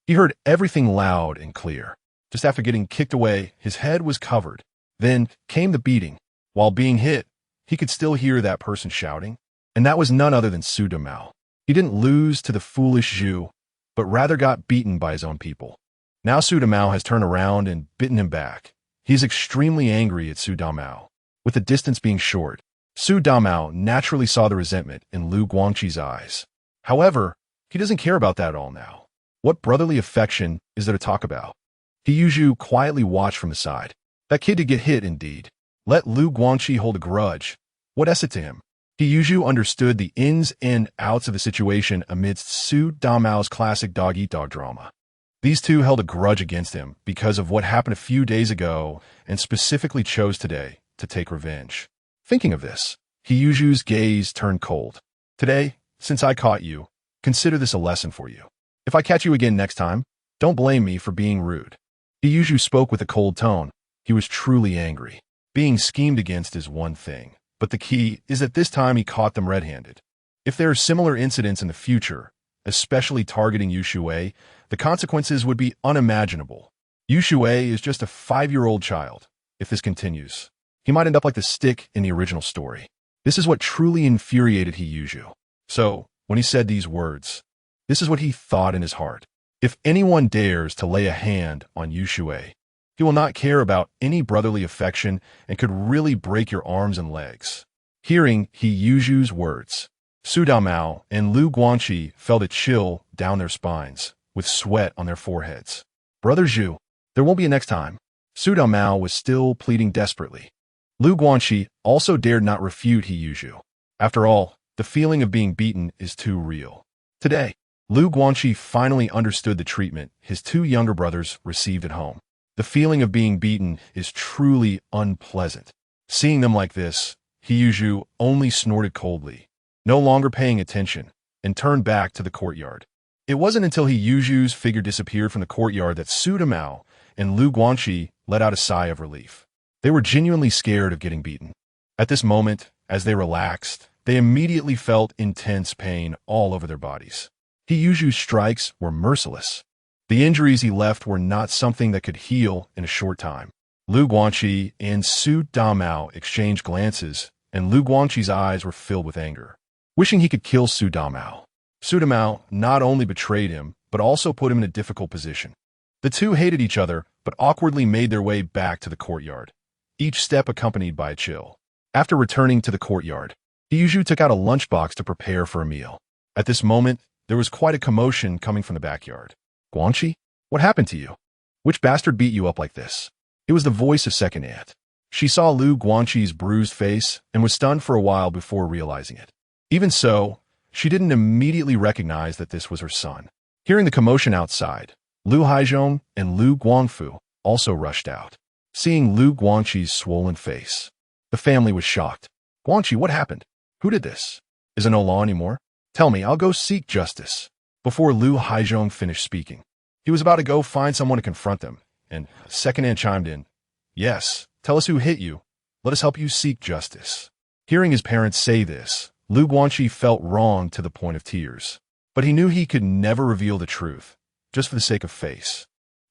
he heard everything loud and clear. Just after getting kicked away, his head was covered. Then came the beating. While being hit, he could still hear that person shouting, and that was none other than Su Damao. He didn't lose to the foolish Zhu, but rather got beaten by his own people. Now Su Damao has turned around and bitten him back. He is extremely angry at Su Damao. With the distance being short, Su Damao naturally saw the resentment in Lu Guanqi's eyes. However, he doesn't care about that at all now. What brotherly affection is there to talk about? He Yuzhu quietly watched from the side. That kid did get hit, indeed. Let Lu Guangqi hold a grudge. What is it to him? He Yuzhu understood the ins and outs of the situation amidst Su Damao's classic dog-eat-dog drama. These two held a grudge against him because of what happened a few days ago and specifically chose today to take revenge. Thinking of this, He Yuzhu's gaze turned cold. Today, since I caught you, consider this a lesson for you. If I catch you again next time, don't blame me for being rude. He Yuzhu spoke with a cold tone. He was truly angry. Being schemed against is one thing, but the key is that this time he caught them red-handed. If there are similar incidents in the future, especially targeting Yu Shuai, the consequences would be unimaginable. Yu Shuai is just a 5-year-old child. If this continues, he might end up like the stick in the original story. This is what truly infuriated He Yuzhu. So, when he said these words, this is what he thought in his heart. If anyone dares to lay a hand on Yu Shuai, he will not care about any brotherly affection and could really break your arms and legs. Hearing He Yuzhu's words, Su Damao and Lu Guangqi felt a chill down their spines, with sweat on their foreheads. Brother Zhu, there won't be a next time. Su Damao was still pleading desperately. Lu Guangqi also dared not refute He Yuzhu. After all, the feeling of being beaten is too real. Today, Lu Guangqi finally understood the treatment his two younger brothers received at home. The feeling of being beaten is truly unpleasant. Seeing them like this, He Yuzhu only snorted coldly, no longer paying attention, and turned back to the courtyard. It wasn't until He Yuzhu's figure disappeared from the courtyard that Su Damao and Lu Guangqi let out a sigh of relief. They were genuinely scared of getting beaten. At this moment, as they relaxed, they immediately felt intense pain all over their bodies. He Yuzhu's strikes were merciless. The injuries he left were not something that could heal in a short time. Lu Guangqi and Su Damao exchanged glances, and Lu Guangqi's eyes were filled with anger, wishing he could kill Su Damao. Su Damao not only betrayed him, but also put him in a difficult position. The two hated each other, but awkwardly made their way back to the courtyard, each step accompanied by a chill. After returning to the courtyard, He Yuzhu took out a lunchbox to prepare for a meal. At this moment, there was quite a commotion coming from the backyard. Guangqi, what happened to you? Which bastard beat you up like this? It was the voice of second aunt. She saw Lu Guangqi's bruised face and was stunned for a while before realizing it. Even so, she didn't immediately recognize that this was her son. Hearing the commotion outside, Lu Haizhong and Lu Guangfu also rushed out. Seeing Lu Guangqi's swollen face, the family was shocked. Guangqi, what happened? Who did this? Is it no law anymore? Tell me, I'll go seek justice. Before Lu Haizhong finished speaking, he was about to go find someone to confront them, and second aunt chimed in. Yes, tell us who hit you. Let us help you seek justice. Hearing his parents say this, Lu Guangqi felt wronged to the point of tears. But he knew he could never reveal the truth, just for the sake of face.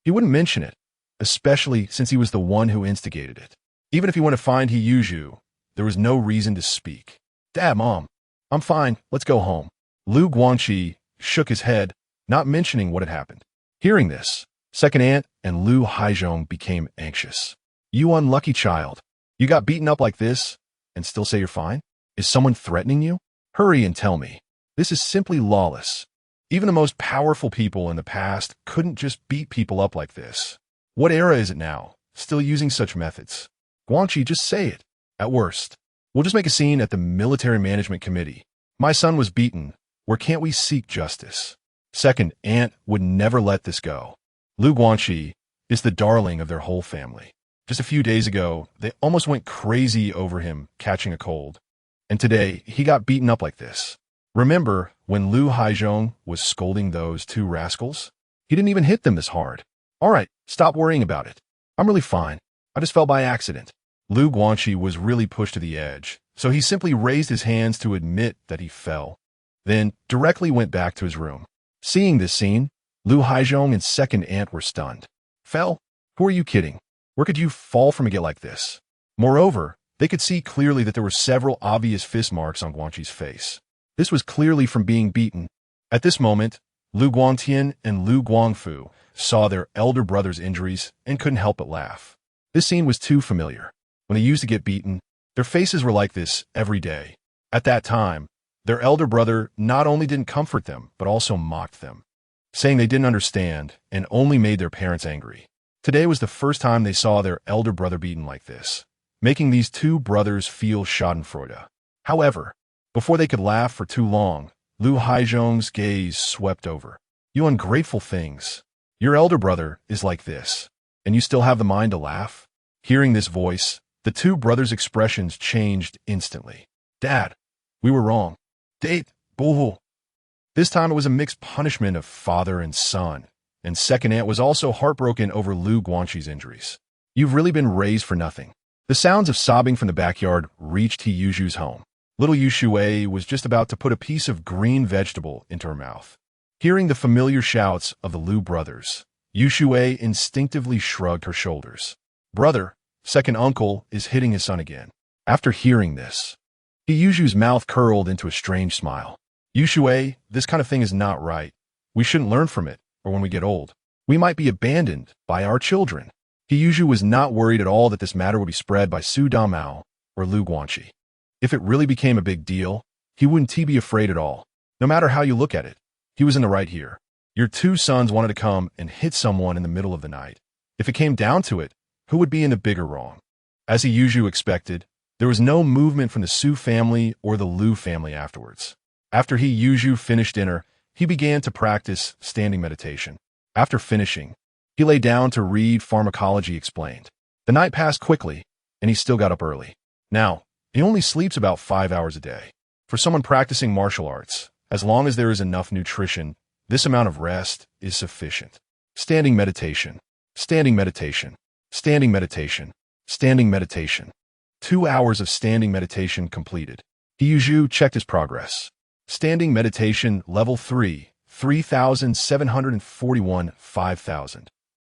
He wouldn't mention it, especially since he was the one who instigated it. Even if he went to find He Yuzhu, there was no reason to speak. Dad, Mom, I'm fine, let's go home. Lu Guangqi shook his head, not mentioning what had happened. Hearing this, second aunt and Lu Haizhong became anxious. You unlucky child. You got beaten up like this, and still say you're fine? Is someone threatening you? Hurry and tell me. This is simply lawless. Even the most powerful people in the past couldn't just beat people up like this. What era is it now, still using such methods? Guangqi, just say it. At worst, we'll just make a scene at the military management committee. My son was beaten. Where can't we seek justice? Second aunt would never let this go. Lu Guangqi is the darling of their whole family. Just a few days ago, they almost went crazy over him catching a cold. And today, he got beaten up like this. Remember when Lu Haizhong was scolding those two rascals? He didn't even hit them this hard. All right, stop worrying about it. I'm really fine. I just fell by accident. Lu Guangqi was really pushed to the edge, so he simply raised his hands to admit that he fell, then directly went back to his room. Seeing this scene, Lu Haizhong and second aunt were stunned. Fell? Who are you kidding? Where could you fall from a get like this? Moreover, they could see clearly that there were several obvious fist marks on Guangqi's face. This was clearly from being beaten. At this moment, Lu Guangtian and Lu Guangfu saw their elder brother's injuries and couldn't help but laugh. This scene was too familiar. When they used to get beaten, their faces were like this every day. At that time, Their elder brother not only didn't comfort them, but also mocked them, saying they didn't understand and only made their parents angry. Today was the first time they saw their elder brother beaten like this, making these two brothers feel schadenfreude. However, before they could laugh for too long, Lu Haizhong's gaze swept over. You ungrateful things. Your elder brother is like this, and you still have the mind to laugh? Hearing this voice, the two brothers' expressions changed instantly. Dad, we were wrong. Date, bull. This time it was a mixed punishment of father and son, and second aunt was also heartbroken over Lu Guanxi's injuries. You've really been raised for nothing. The sounds of sobbing from the backyard reached He Yuzhu's home. Little Yushui was just about to put a piece of green vegetable into her mouth. Hearing the familiar shouts of the Lu brothers, Yushui instinctively shrugged her shoulders. Brother, second uncle, is hitting his son again. After hearing this, He Yuzhu's mouth curled into a strange smile. Yushui, this kind of thing is not right. We shouldn't learn from it, or when we get old, we might be abandoned by our children. He Yuzhu was not worried at all that this matter would be spread by Su Damao or Lu Guanxi. If it really became a big deal, he wouldn't be afraid at all. No matter how you look at it, he was in the right here. Your two sons wanted to come and hit someone in the middle of the night. If it came down to it, who would be in the bigger wrong? As He Yuzhu expected, there was no movement from the Su family or the Lu family afterwards. After He Yuzhu finished dinner, he began to practice standing meditation. After finishing, he lay down to read Pharmacology Explained. The night passed quickly, and he still got up early. Now, he only sleeps about 5 hours a day. For someone practicing martial arts, as long as there is enough nutrition, this amount of rest is sufficient. Standing meditation, standing meditation, standing meditation, standing meditation. 2 hours of standing meditation completed. He Yuzhu checked his progress. Standing meditation level 3, 3,741, 5,000.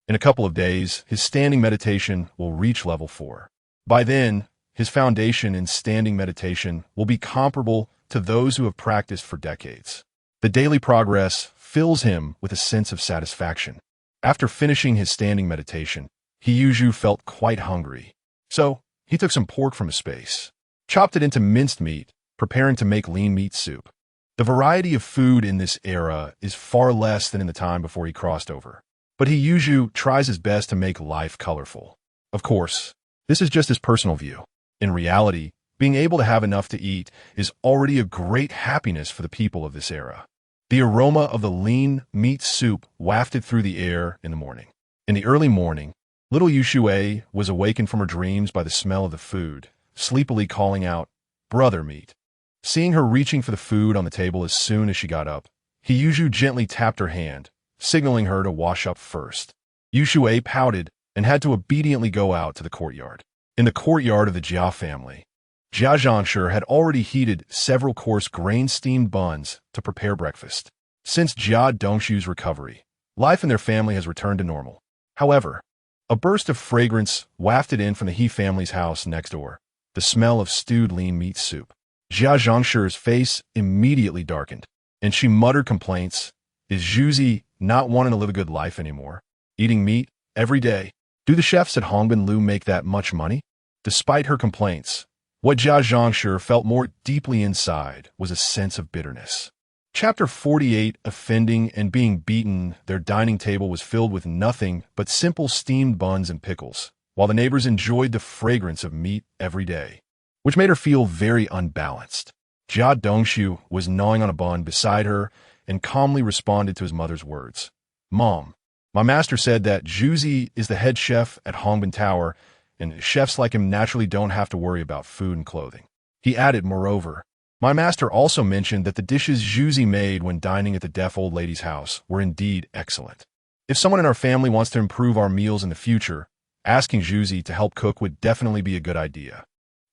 In a couple of days, his standing meditation will reach level 4. By then, his foundation in standing meditation will be comparable to those who have practiced for decades. The daily progress fills him with a sense of satisfaction. After finishing his standing meditation, He Yuzhu felt quite hungry. So, he took some pork from his space, chopped it into minced meat, preparing to make lean meat soup. The variety of food in this era is far less than in the time before he crossed over. But He Yuzhu tries his best to make life colorful. Of course, this is just his personal view. In reality, being able to have enough to eat is already a great happiness for the people of this era. The aroma of the lean meat soup wafted through the air in the morning. In the early morning, little Yushui was awakened from her dreams by the smell of the food, sleepily calling out, "Brother meat." Seeing her reaching for the food on the table as soon as she got up, He Yuzhu gently tapped her hand, signaling her to wash up first. Yushui pouted and had to obediently go out to the courtyard. In the courtyard of the Jia family, Jia Zhangshi had already heated several coarse grain-steamed buns to prepare breakfast. Since Jia Dongxu's recovery, life in their family has returned to normal. However, a burst of fragrance wafted in from the He family's house next door, the smell of stewed lean meat soup. Jia Zhangshi's face immediately darkened, and she muttered complaints. Is Zhuzi not wanting to live a good life anymore? Eating meat every day? Do the chefs at Hongbin Lu make that much money? Despite her complaints, what Jia Zhangshi felt more deeply inside was a sense of bitterness. Chapter 48, Offending and Being Beaten. Their dining table was filled with nothing but simple steamed buns and pickles, while the neighbors enjoyed the fragrance of meat every day, which made her feel very unbalanced. Jia Dongxu was gnawing on a bun beside her and calmly responded to his mother's words. Mom, my master said that Zhuzi is the head chef at Hongbin Tower, and chefs like him naturally don't have to worry about food and clothing. He added, moreover, my master also mentioned that the dishes Zhuzi made when dining at the deaf old lady's house were indeed excellent. If someone in our family wants to improve our meals in the future, asking Zhuzi to help cook would definitely be a good idea.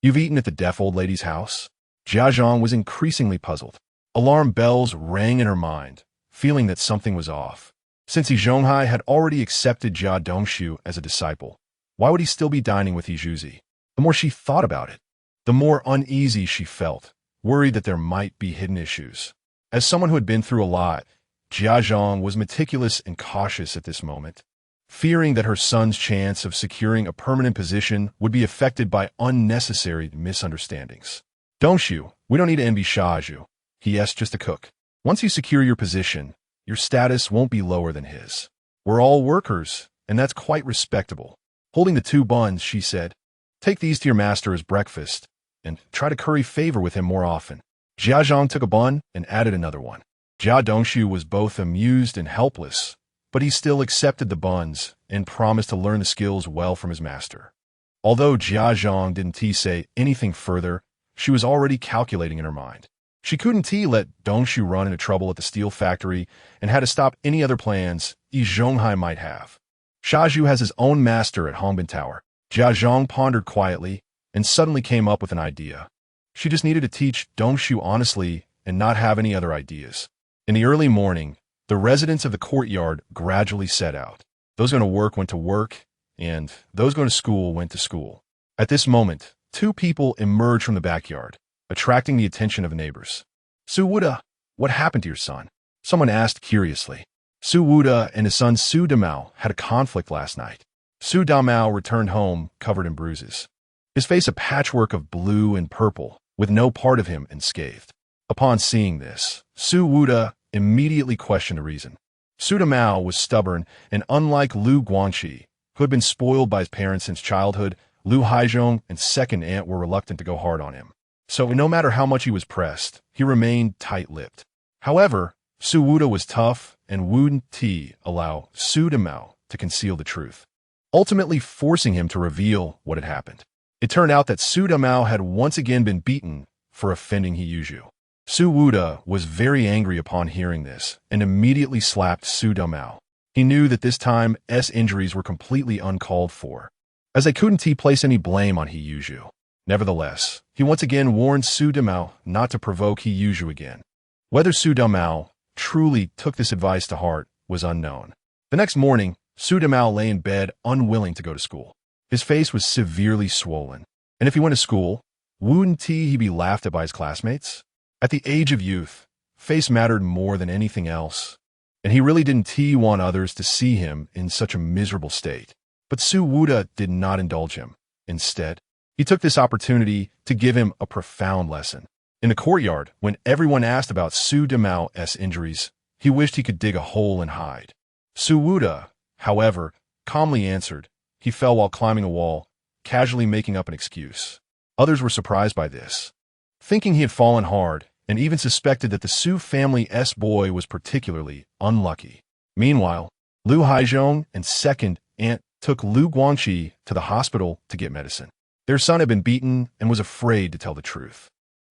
You've eaten at the deaf old lady's house? Jia Zhang was increasingly puzzled. Alarm bells rang in her mind, feeling that something was off. Since He Zhonghai had already accepted Jia Dongxu as a disciple, why would he still be dining with He Zhuzi? The more she thought about it, the more uneasy she felt, worried that there might be hidden issues. As someone who had been through a lot, Jia Zhang was meticulous and cautious at this moment, fearing that her son's chance of securing a permanent position would be affected by unnecessary misunderstandings. Dongxu, we don't need to envy Shaju. Yes, just a cook. Once you secure your position, your status won't be lower than his. We're all workers, and that's quite respectable. Holding the 2 buns, she said, take these to your master as breakfast, and try to curry favor with him more often. Jia Zhang took a bun and added another one. Jia Dongshu was both amused and helpless, but he still accepted the buns and promised to learn the skills well from his master. Although Jia Zhang didn't say anything further, she was already calculating in her mind. She couldn't let Dongshu run into trouble at the steel factory and had to stop any other plans Yi Zhonghai might have. Xiazhu has his own master at Hongbin Tower. Jia Zhang pondered quietly and suddenly came up with an idea. She just needed to teach Dongshu honestly and not have any other ideas. In the early morning, the residents of the courtyard gradually set out. Those going to work went to work, and those going to school went to school. At this moment, 2 people emerged from the backyard, attracting the attention of the neighbors. Su Wuda, what happened to your son? Someone asked curiously. Su Wuda and his son Su Damao had a conflict last night. Su Damao returned home covered in bruises. His face a patchwork of blue and purple, with no part of him unscathed. Upon seeing this, Su Wuda immediately questioned the reason. Su Damao was stubborn, and unlike Lu Guanxi, who had been spoiled by his parents since childhood, Lu Haizhong and second aunt were reluctant to go hard on him. So no matter how much he was pressed, he remained tight-lipped. However, Su Wuda was tough and wouldn't allow Su Damao to conceal the truth, ultimately forcing him to reveal what had happened. It turned out that Su Damao had once again been beaten for offending Hiyuju. Su Wuda was very angry upon hearing this and immediately slapped Su Damao. He knew that this time injuries were completely uncalled for, as they couldn't place any blame on Hiyuju. Nevertheless, he once again warned Su Damao not to provoke Hiyuju again. Whether Su Damao truly took this advice to heart was unknown. The next morning, Su Damao lay in bed unwilling to go to school. His face was severely swollen, and if he went to school, wouldn't he be laughed at by his classmates? At the age of youth, face mattered more than anything else, and he really didn't want others to see him in such a miserable state. But Su Wuda did not indulge him. Instead, he took this opportunity to give him a profound lesson. In the courtyard, when everyone asked about Su Damao's injuries, he wished he could dig a hole and hide. Su Wuda, however, calmly answered, he fell while climbing a wall, casually making up an excuse. Others were surprised by this, thinking he had fallen hard, and even suspected that the Su family's boy was particularly unlucky. Meanwhile, Lu Haizhong and second aunt took Lu Guanxi to the hospital to get medicine. Their son had been beaten and was afraid to tell the truth.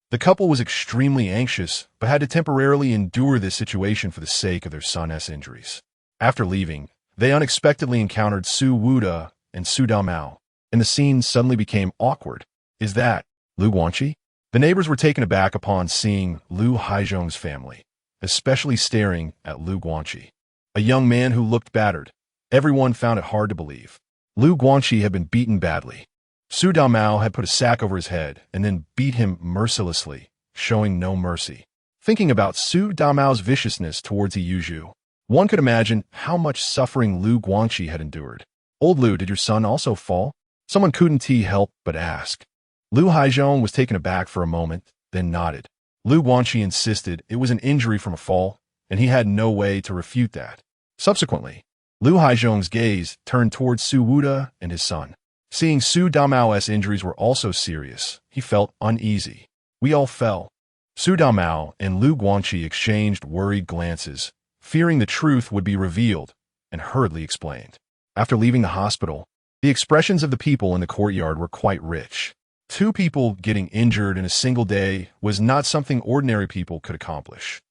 The couple was extremely anxious, but had to temporarily endure this situation for the sake of their son's injuries. After leaving, they unexpectedly encountered Su Wuda and Su Damao, and the scene suddenly became awkward. Is that Lu Guanxi? The neighbors were taken aback upon seeing Lu Haizhong's family, especially staring at Lu Guanxi, a young man who looked battered. Everyone found it hard to believe. Lu Guanxi had been beaten badly. Su Damao had put a sack over his head and then beat him mercilessly, showing no mercy. Thinking about Su Damao's viciousness towards Hiyuju, one could imagine how much suffering Lu Guanxi had endured. Old Lu, did your son also fall? Someone couldn't help but ask. Lu Haizhong was taken aback for a moment, then nodded. Lu Guanxi insisted it was an injury from a fall, and he had no way to refute that. Subsequently, Lu Haizhong's gaze turned towards Su Wuda and his son. Seeing Su Damao's injuries were also serious, he felt uneasy. We all fell. Su Damao and Lu Guanxi exchanged worried glances, fearing the truth would be revealed, and hurriedly explained. After leaving the hospital, the expressions of the people in the courtyard were quite rich. 2 people getting injured in a single day was not something ordinary people could accomplish.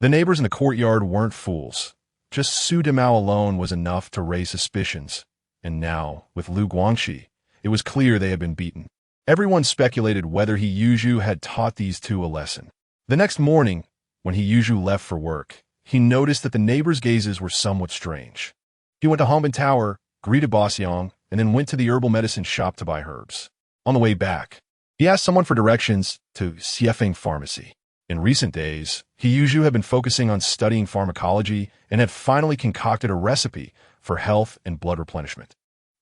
The neighbors in the courtyard weren't fools. Just Su Damao alone was enough to raise suspicions, and now, with Lu Guanxi, it was clear they had been beaten. Everyone speculated whether Hiyuju had taught these 2 a lesson. The next morning, when Hiyuju left for work, he noticed that the neighbors' gazes were somewhat strange. He went to Hongbin Tower, greeted Boss Yang, and then went to the herbal medicine shop to buy herbs. On the way back, he asked someone for directions to Xiefeng Pharmacy. In recent days, Hiyuju had been focusing on studying pharmacology and had finally concocted a recipe for health and blood replenishment.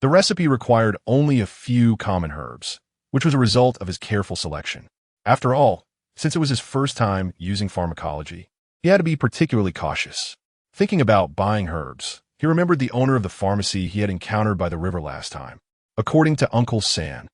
The recipe required only a few common herbs, which was a result of his careful selection. After all, Since it was his first time using pharmacology, he had to be particularly cautious. Thinking about buying herbs, he remembered the owner of the pharmacy he had encountered by the river last time. According to Uncle San,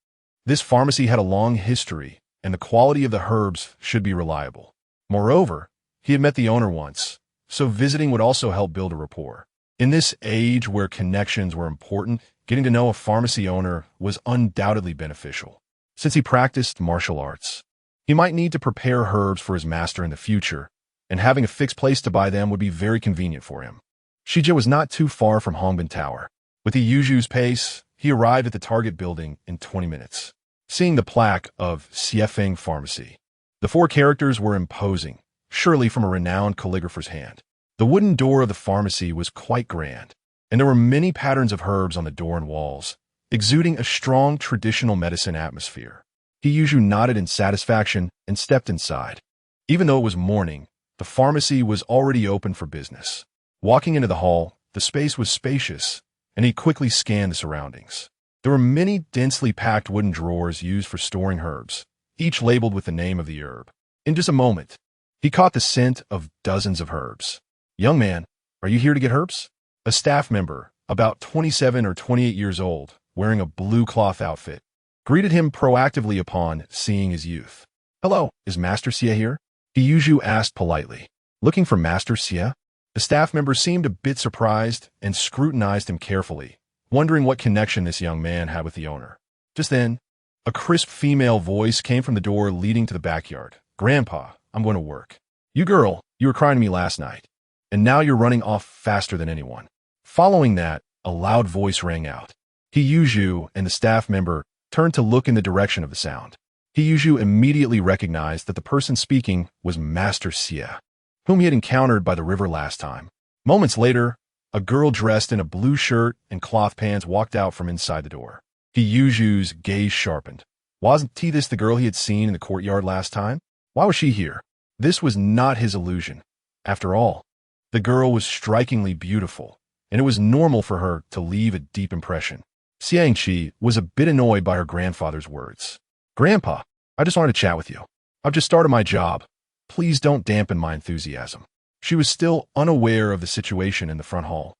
this pharmacy had a long history, and the quality of the herbs should be reliable. Moreover, he had met the owner once, so visiting would also help build a rapport. In this age where connections were important, getting to know a pharmacy owner was undoubtedly beneficial. Since he practiced martial arts, he might need to prepare herbs for his master in the future, and having a fixed place to buy them would be very convenient for him. Shijie was not too far from Hongbin Tower. With the Yuju's pace, he arrived at the target building in 20 minutes. Seeing the plaque of Xiefeng Pharmacy, the four characters were imposing, surely from a renowned calligrapher's hand. The wooden door of the pharmacy was quite grand, and there were many patterns of herbs on the door and walls, exuding a strong traditional medicine atmosphere. Yuju nodded in satisfaction and stepped inside. Even though it was morning, the pharmacy was already open for business. Walking into the hall, the space was spacious, and he quickly scanned the surroundings. There were many densely packed wooden drawers used for storing herbs, each labeled with the name of the herb. In just a moment, he caught the scent of dozens of herbs. "Young man, are you here to get herbs?" A staff member, about 27 or 28 years old, wearing a blue cloth outfit, greeted him proactively upon seeing his youth. "Hello, is Master Xie here?" Yuju asked politely. "Looking for Master Xie?" The staff member seemed a bit surprised and scrutinized him carefully, wondering what connection this young man had with the owner. Just then, a crisp female voice came from the door leading to the backyard. "Grandpa, I'm going to work." "You girl, you were crying to me last night, and now you're running off faster than anyone." Following that, a loud voice rang out. Yuju and the staff member turned to look in the direction of the sound. Yuju immediately recognized that the person speaking was Master Xie, whom he had encountered by the river last time. Moments later, a girl dressed in a blue shirt and cloth pants walked out from inside the door. Yuju's gaze sharpened. Wasn't this the girl he had seen in the courtyard last time? Why was she here? This was not his illusion. After all, the girl was strikingly beautiful, and it was normal for her to leave a deep impression. Xiangqi was a bit annoyed by her grandfather's words. "Grandpa, I just wanted to chat with you. I've just started my job. Please don't dampen my enthusiasm." She was still unaware of the situation in the front hall,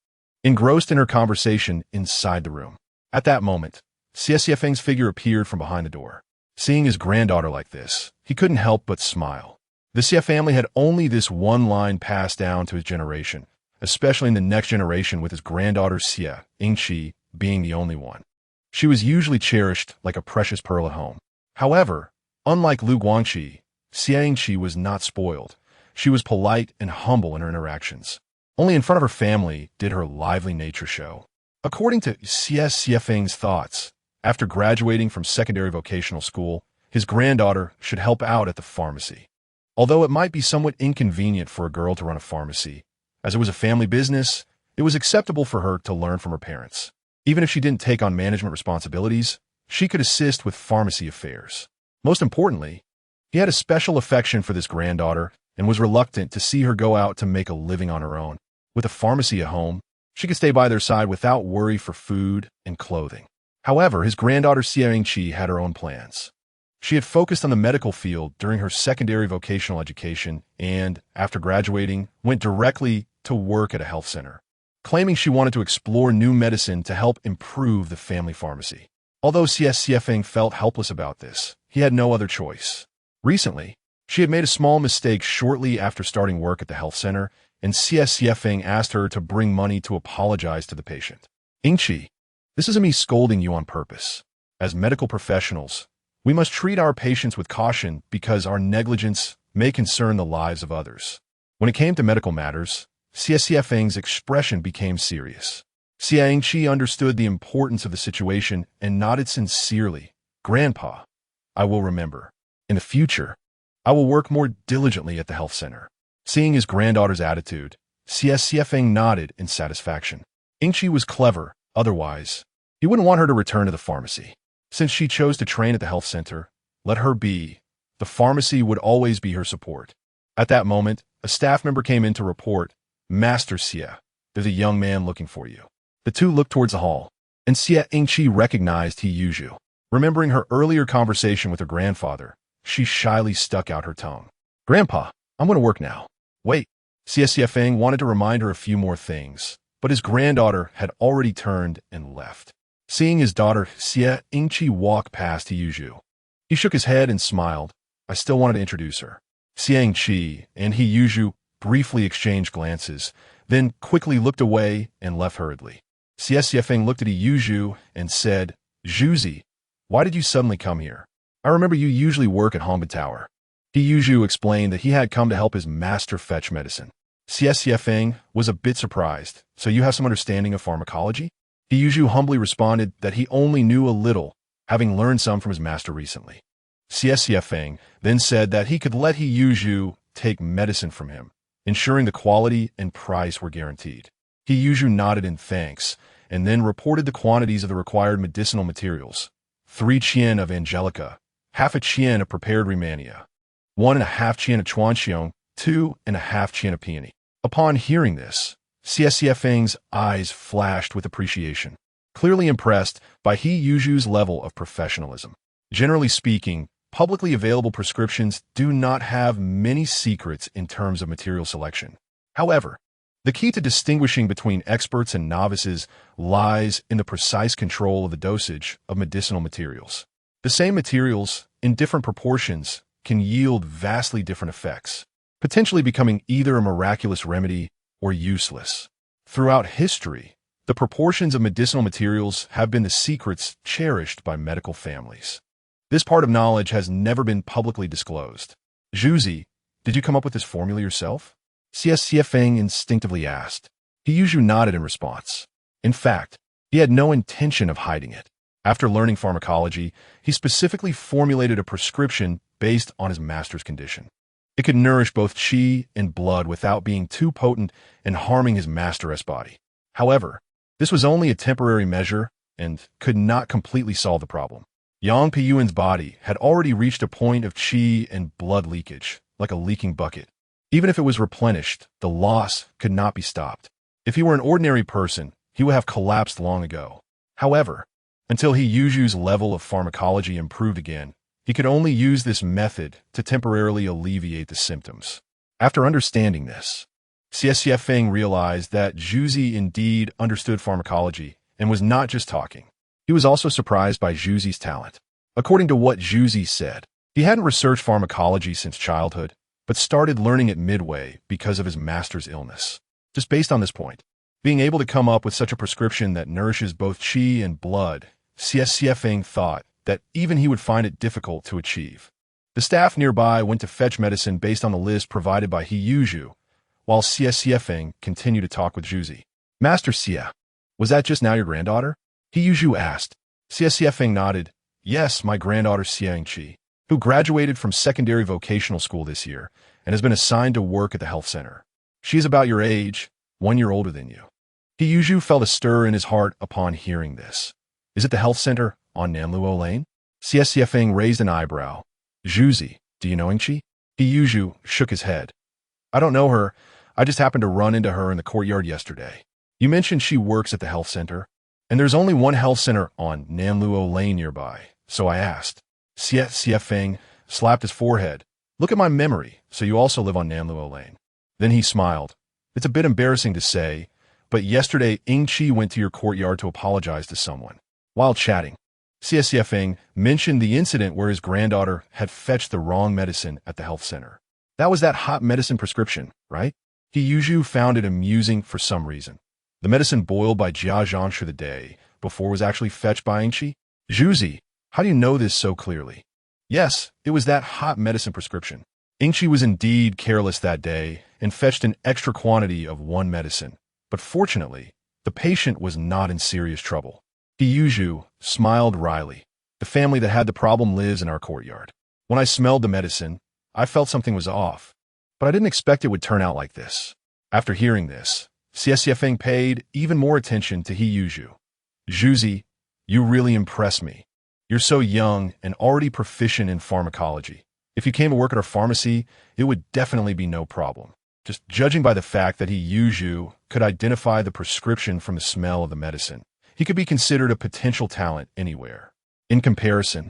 engrossed in her conversation inside the room. At that moment, Xie Feng's figure appeared from behind the door. Seeing his granddaughter like this, he couldn't help but smile. The Xie family had only this one line passed down to his generation, especially in the next generation with his granddaughter Xie, Yingqi, being the only one. She was usually cherished like a precious pearl at home. However, unlike Lu Guangqi, Xiangqi was not spoiled. She was polite and humble in her interactions. Only in front of her family did her lively nature show. According to Xie Feng's thoughts, after graduating from secondary vocational school, his granddaughter should help out at the pharmacy. Although it might be somewhat inconvenient for a girl to run a pharmacy, as it was a family business, it was acceptable for her to learn from her parents. Even if she didn't take on management responsibilities, she could assist with pharmacy affairs. Most importantly, he had a special affection for this granddaughter and was reluctant to see her go out to make a living on her own. With a pharmacy at home, she could stay by their side without worry for food and clothing. However, his granddaughter Xiangqi had her own plans. She had focused on the medical field during her secondary vocational education and, after graduating, went directly to work at a health center, claiming she wanted to explore new medicine to help improve the family pharmacy. Although Xie Feng felt helpless about this, he had no other choice. Recently, she had made a small mistake shortly after starting work at the health center, and Xie Feng asked her to bring money to apologize to the patient. "Yingqi, this isn't me scolding you on purpose. As medical professionals, we must treat our patients with caution because our negligence may concern the lives of others." When it came to medical matters, Xie Feng's expression became serious. Xiangqi understood the importance of the situation and nodded sincerely. "Grandpa, I will remember. In the future, I will work more diligently at the health center." Seeing his granddaughter's attitude, Xie Feng nodded in satisfaction. Yingqi was clever, otherwise, he wouldn't want her to return to the pharmacy. Since she chose to train at the health center, let her be. The pharmacy would always be her support. At that moment, a staff member came in to report, "Master Xie, there's a young man looking for you." The two looked towards the hall, and Yingqi recognized Yuju. Remembering her earlier conversation with her grandfather, she shyly stuck out her tongue. Grandpa, I'm going to work now. Wait. Xie Feng wanted to remind her a few more things, but his granddaughter had already turned and left. Seeing his daughter Xie Yingqi walk past He Yuzhu, he shook his head and smiled. I still wanted to introduce her. Xie Yingqi and He Yuzhu briefly exchanged glances, then quickly looked away and left hurriedly. Xie Feng looked at He Yuzhu and said, Zhuzi, why did you suddenly come here? I remember you usually work at Hongba Tower. He Yuzhu explained that he had come to help his master fetch medicine. Xie Feng was a bit surprised. So you have some understanding of pharmacology? He Yuzhu humbly responded that he only knew a little, having learned some from his master recently. Xie Feng then said that he could let He Yuzhu take medicine from him, ensuring the quality and price were guaranteed. He Yuzhu nodded in thanks, and then reported the quantities of the required medicinal materials. 3 qian of angelica, half a qian of prepared Rehmannia, 1.5 qian of chuanxiong, 2.5 qian of peony. Upon hearing this, Xie Feng's eyes flashed with appreciation, clearly impressed by He Yuzhu's level of professionalism. Generally speaking, publicly available prescriptions do not have many secrets in terms of material selection. However, the key to distinguishing between experts and novices lies in the precise control of the dosage of medicinal materials. The same materials, in different proportions, can yield vastly different effects, potentially becoming either a miraculous remedy or useless. Throughout history, the proportions of medicinal materials have been the secrets cherished by medical families. This part of knowledge has never been publicly disclosed. Zhuzi, did you come up with this formula yourself? Xie Feng instinctively asked. He Yuzhu nodded in response. In fact, he had no intention of hiding it. After learning pharmacology, he specifically formulated a prescription based on his master's condition. It could nourish both qi and blood without being too potent and harming his master's body. However, this was only a temporary measure and could not completely solve the problem. Yang Piyuan's body had already reached a point of qi and blood leakage, like a leaking bucket. Even if it was replenished, the loss could not be stopped. If he were an ordinary person, he would have collapsed long ago. However, until He Yuzhu's level of pharmacology improved again, he could only use this method to temporarily alleviate the symptoms. After understanding this, Xie Feng realized that Zhuzi indeed understood pharmacology and was not just talking. He was also surprised by Zhuzi's talent. According to what Zhuzi said, he hadn't researched pharmacology since childhood, but started learning it midway because of his master's illness. Just based on this point, being able to come up with such a prescription that nourishes both qi and blood, Xie Feng thought that even he would find it difficult to achieve. The staff nearby went to fetch medicine based on the list provided by He Yuzhu, while Xie Feng continued to talk with Zhuzi. Master Xie, was that just now your granddaughter? He Yuzhu asked. Xie Feng nodded. Yes, my granddaughter Xie Yingqi, who graduated from secondary vocational school this year and has been assigned to work at the health center. She is about your age, 1 year older than you. He Yuzhu felt a stir in his heart upon hearing this. Is it the health center on Namluo Lane? Xie Feng raised an eyebrow. Zhuzi, do you know Yingqi? He Yuzhu shook his head. I don't know her. I just happened to run into her in the courtyard yesterday. You mentioned she works at the health center, and there's only one health center on Namluo Lane nearby, so I asked. Xie Feng slapped his forehead. Look at my memory, so you also live on Namluo Lane. Then he smiled. It's a bit embarrassing to say, but yesterday Yingqi went to your courtyard to apologize to someone. While chatting, Xie Feng mentioned the incident where his granddaughter had fetched the wrong medicine at the health center. That was that hot medicine prescription, right? He Yuzhu found it amusing for some reason. The medicine boiled by Jia Zhangshu the day before was actually fetched by Yingqi? Zhuzi, how do you know this so clearly? Yes, it was that hot medicine prescription. Yingqi was indeed careless that day and fetched an extra quantity of one medicine. But fortunately, the patient was not in serious trouble. He Yuzhu smiled wryly. The family that had the problem lives in our courtyard. When I smelled the medicine, I felt something was off, but I didn't expect it would turn out like this. After hearing this, Xie Feng paid even more attention to He Yuzhu. Zhuzi, you really impress me. You're so young and already proficient in pharmacology. If you came to work at our pharmacy, it would definitely be no problem. Just judging by the fact that He Yuzhu could identify the prescription from the smell of the medicine, he could be considered a potential talent anywhere. In comparison,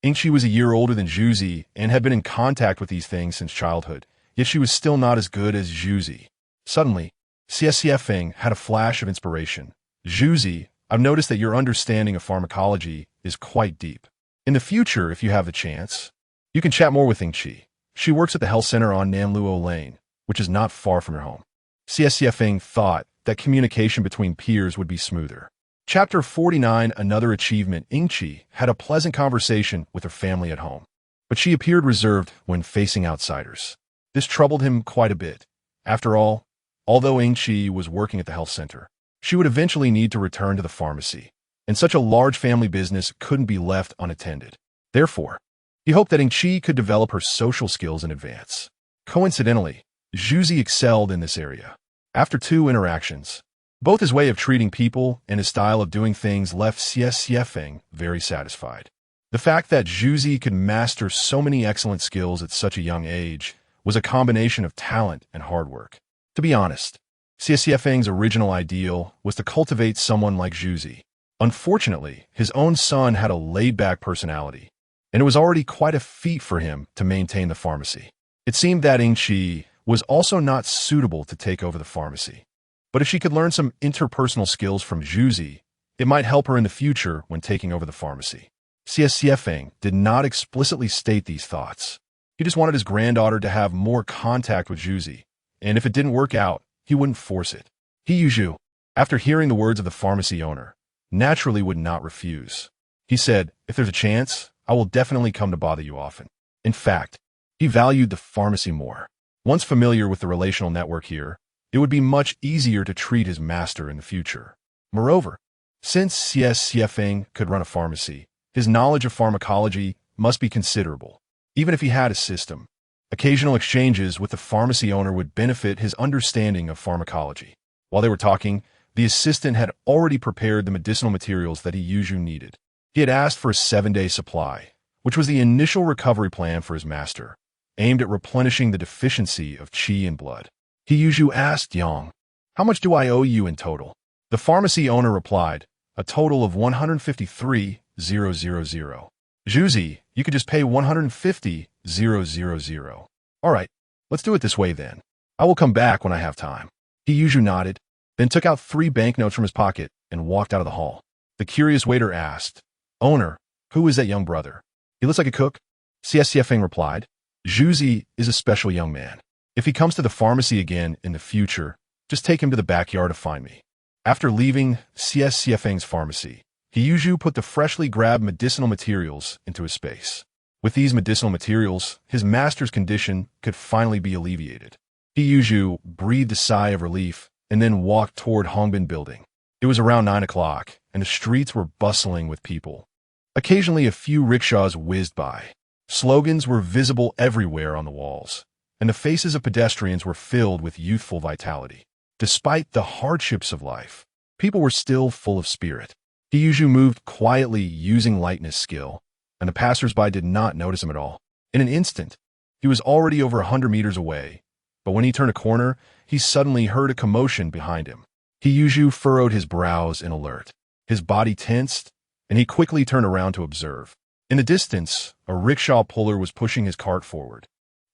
Ingqi was a year older than Zhuzi and had been in contact with these things since childhood, yet she was still not as good as Zhuzi. Suddenly, Xiefeng had a flash of inspiration. Zhuzi, I've noticed that your understanding of pharmacology is quite deep. In the future, if you have the chance, you can chat more with Ingqi. She works at the health center on Nanluo Lane, which is not far from your home. Xiefeng thought that communication between peers would be smoother. Chapter 49, another achievement. Ingqi had a pleasant conversation with her family at home, but she appeared reserved when facing outsiders. This troubled him quite a bit. After all, although Ingqi was working at the health center, she would eventually need to return to the pharmacy, and such a large family business couldn't be left unattended. Therefore, he hoped that Ingqi could develop her social skills in advance. Coincidentally, Zhuzi excelled in this area. After 2 interactions, both his way of treating people and his style of doing things left Xiefeng very satisfied. The fact that Zhuzi could master so many excellent skills at such a young age was a combination of talent and hard work. To be honest, Xiefeng's original ideal was to cultivate someone like Zhuzi. Unfortunately, his own son had a laid-back personality, and it was already quite a feat for him to maintain the pharmacy. It seemed that Ingqi was also not suitable to take over the pharmacy. But if she could learn some interpersonal skills from Zhuzi, it might help her in the future when taking over the pharmacy. Xiefeng did not explicitly state these thoughts. He just wanted his granddaughter to have more contact with Zhuzi, and if it didn't work out, he wouldn't force it. Yuzhu, after hearing the words of the pharmacy owner, naturally would not refuse. He said, if there's a chance, I will definitely come to bother you often. In fact, he valued the pharmacy more. Once familiar with the relational network here, it would be much easier to treat his master in the future. Moreover, since Xiefeng could run a pharmacy, his knowledge of pharmacology must be considerable. Even if he had a system, occasional exchanges with the pharmacy owner would benefit his understanding of pharmacology. While they were talking, the assistant had already prepared the medicinal materials that Yuzhu needed. He had asked for a 7-day supply, which was the initial recovery plan for his master, aimed at replenishing the deficiency of qi and blood. Yuzhu asked Yang, how much do I owe you in total? The pharmacy owner replied, a total of 153,000. Zhuzi, you could just pay 150,000. All right, let's do it this way then. I will come back when I have time. Yuzhu nodded, then took out 3 banknotes from his pocket and walked out of the hall. The curious waiter asked, owner, who is that young brother? He looks like a cook. Xiefeng replied, Zhuzi is a special young man. If he comes to the pharmacy again in the future, just take him to the backyard to find me. After leaving Xiefeng's pharmacy, Yuzhu put the freshly grabbed medicinal materials into his space. With these medicinal materials, his master's condition could finally be alleviated. Yuzhu breathed a sigh of relief and then walked toward Hongbin Building. It was around 9 o'clock, and the streets were bustling with people. Occasionally, a few rickshaws whizzed by. Slogans were visible everywhere on the walls, and the faces of pedestrians were filled with youthful vitality. Despite the hardships of life, people were still full of spirit. Yuzhu moved quietly using lightness skill, and the passers-by did not notice him at all. In an instant, he was already over 100 meters away, but when he turned a corner, he suddenly heard a commotion behind him. Yuzhu furrowed his brows in alert. His body tensed, and he quickly turned around to observe. In the distance, a rickshaw puller was pushing his cart forward,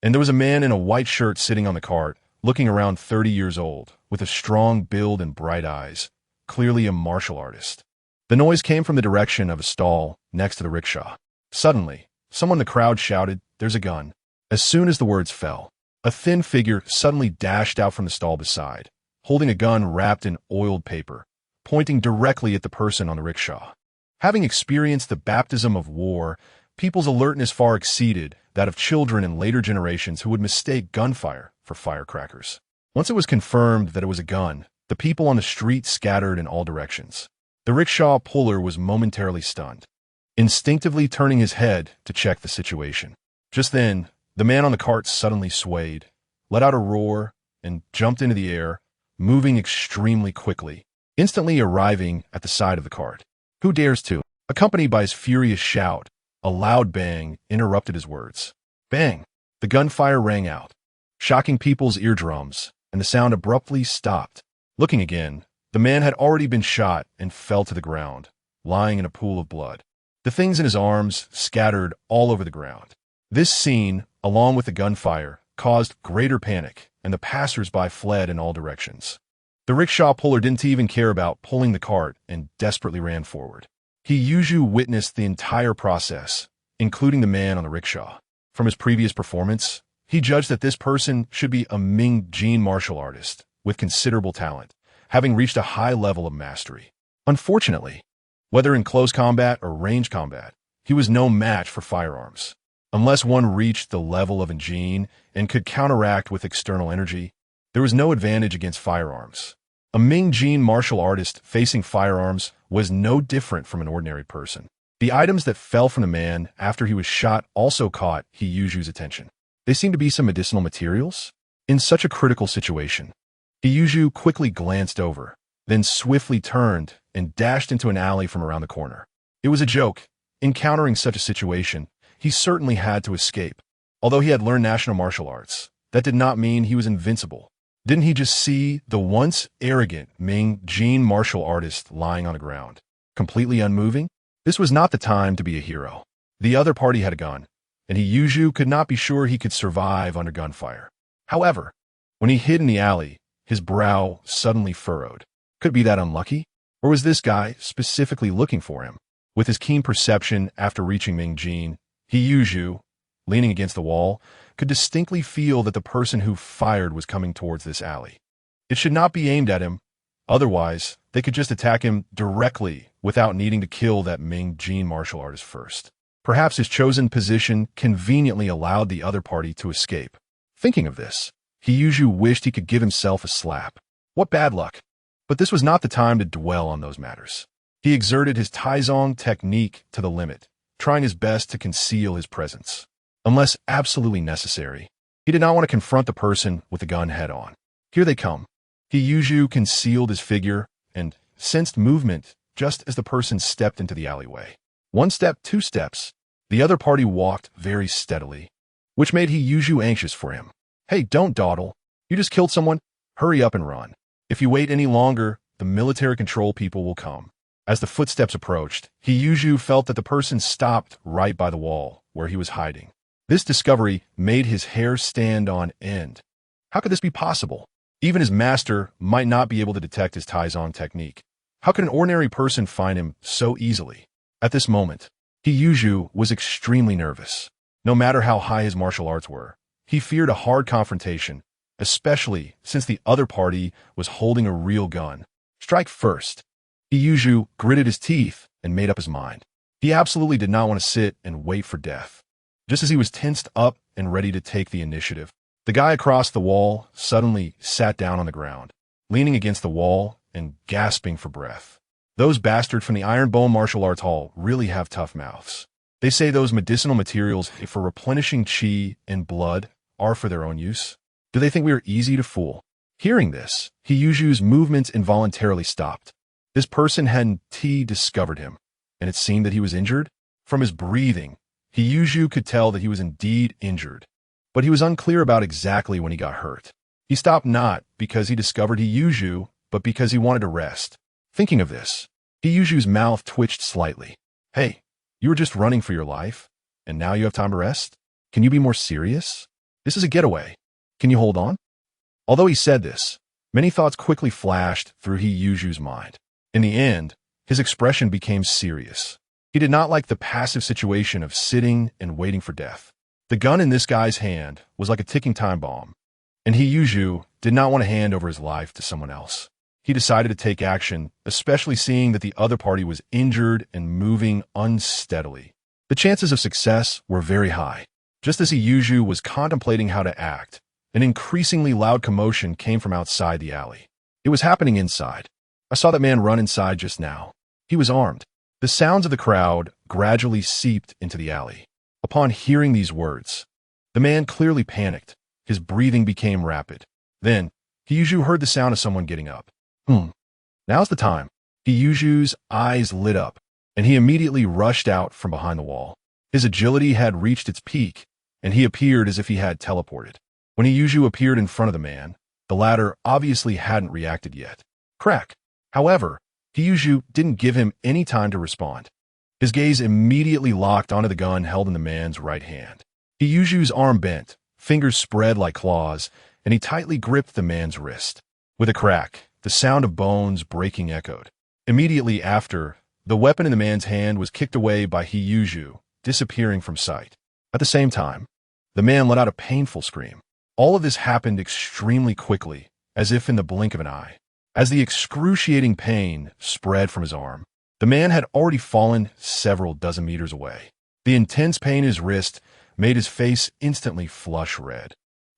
and there was a man in a white shirt sitting on the cart, looking around 30 years old, with a strong build and bright eyes, clearly a martial artist. The noise came from the direction of a stall next to the rickshaw. Suddenly, someone in the crowd shouted, "There's a gun." As soon as the words fell, a thin figure suddenly dashed out from the stall beside, holding a gun wrapped in oiled paper, pointing directly at the person on the rickshaw. Having experienced the baptism of war, people's alertness far exceeded that of children in later generations who would mistake gunfire for firecrackers. Once it was confirmed that it was a gun, the people on the street scattered in all directions. The rickshaw puller was momentarily stunned, instinctively turning his head to check the situation. Just then, the man on the cart suddenly swayed, let out a roar, and jumped into the air, moving extremely quickly, instantly arriving at the side of the cart. "Who dares to?" Accompanied by his furious shout, a loud bang interrupted his words. Bang! The gunfire rang out, shocking people's eardrums, and the sound abruptly stopped. Looking again, the man had already been shot and fell to the ground, lying in a pool of blood. the things in his arms scattered all over the ground. This scene, along with the gunfire, caused greater panic, and the passers-by fled in all directions. The rickshaw puller didn't even care about pulling the cart and desperately ran forward. He witnessed the entire process, including the man on the rickshaw. From his previous performance, he judged that this person should be a Ming Jin martial artist with considerable talent, having reached a high level of mastery. Unfortunately, whether in close combat or range combat, he was no match for firearms. Unless one reached the level of a Jin and could counteract with external energy, there was no advantage against firearms. A Ming Jin martial artist facing firearms was no different from an ordinary person. The items that fell from the man after he was shot also caught He attention. They seemed to be some medicinal materials. In such a critical situation, He quickly glanced over, then swiftly turned and dashed into an alley from around the corner. It was a joke. Encountering such a situation, he certainly had to escape. Although he had learned national martial arts, that did not mean he was invincible. Didn't he just see the once arrogant Ming Jin martial artist lying on the ground, completely unmoving? This was not the time to be a hero. The other party had a gun, and He could not be sure he could survive under gunfire. However, when he hid in the alley, his brow suddenly furrowed. Could it be that unlucky? Or was this guy specifically looking for him? With his keen perception after reaching Ming Jin, He leaning against the wall, could distinctly feel that the person who fired was coming towards this alley. It should not be aimed at him. Otherwise, they could just attack him directly without needing to kill that Ming Jin martial artist first. Perhaps his chosen position conveniently allowed the other party to escape. Thinking of this, He wished he could give himself a slap. What bad luck. But this was not the time to dwell on those matters. He exerted his Taizong technique to the limit, trying his best to conceal his presence. Unless absolutely necessary, he did not want to confront the person with the gun head-on. Here they come. He concealed his figure and sensed movement just as the person stepped into the alleyway. 1 step, 2 steps. The other party walked very steadily, which made He anxious for him. Hey, don't dawdle. You just killed someone. Hurry up and run. If you wait any longer, the military control people will come. As the footsteps approached, He felt that the person stopped right by the wall where he was hiding. This discovery made his hair stand on end. How could this be possible? Even his master might not be able to detect his Taizong technique. How could an ordinary person find him so easily? At this moment, He was extremely nervous. No matter how high his martial arts were, he feared a hard confrontation, especially since the other party was holding a real gun. Strike first. He gritted his teeth and made up his mind. He absolutely did not want to sit and wait for death. Just as he was tensed up and ready to take the initiative, the guy across the wall suddenly sat down on the ground, leaning against the wall and gasping for breath. Those bastards from the Iron Bone Martial Arts Hall really have tough mouths. They say those medicinal materials for replenishing chi and blood are for their own use. Do they think we are easy to fool? Hearing this, He movements involuntarily stopped. This person hadn't discovered him, and it seemed that he was injured. From his breathing, He could tell that he was indeed injured, but he was unclear about exactly when he got hurt. He stopped not because he discovered He but because he wanted to rest. Thinking of this, He mouth twitched slightly. Hey, you were just running for your life, and now you have time to rest? Can you be more serious? This is a getaway. Can you hold on? Although he said this, many thoughts quickly flashed through He mind. In the end, his expression became serious. He did not like the passive situation of sitting and waiting for death. The gun in this guy's hand was like a ticking time bomb, and He did not want to hand over his life to someone else. He decided to take action, especially seeing that the other party was injured and moving unsteadily. The chances of success were very high. Just as He was contemplating how to act, an increasingly loud commotion came from outside the alley. It was happening inside. I saw that man run inside just now. He was armed. The sounds of the crowd gradually seeped into the alley. Upon hearing these words, the man clearly panicked. His breathing became rapid. Then, He heard the sound of someone getting up. Now's the time. He eyes lit up, and he immediately rushed out from behind the wall. His agility had reached its peak, and he appeared as if he had teleported. When He appeared in front of the man, the latter obviously hadn't reacted yet. Crack. However, He didn't give him any time to respond. His gaze immediately locked onto the gun held in the man's right hand. He Yuju's arm bent, fingers spread like claws, and he tightly gripped the man's wrist. With a crack, the sound of bones breaking echoed. Immediately after, the weapon in the man's hand was kicked away by Yuju, disappearing from sight. At the same time, the man let out a painful scream. All of this happened extremely quickly, as if in the blink of an eye. As the excruciating pain spread from his arm, the man had already fallen several dozen meters away. The intense pain in his wrist made his face instantly flush red,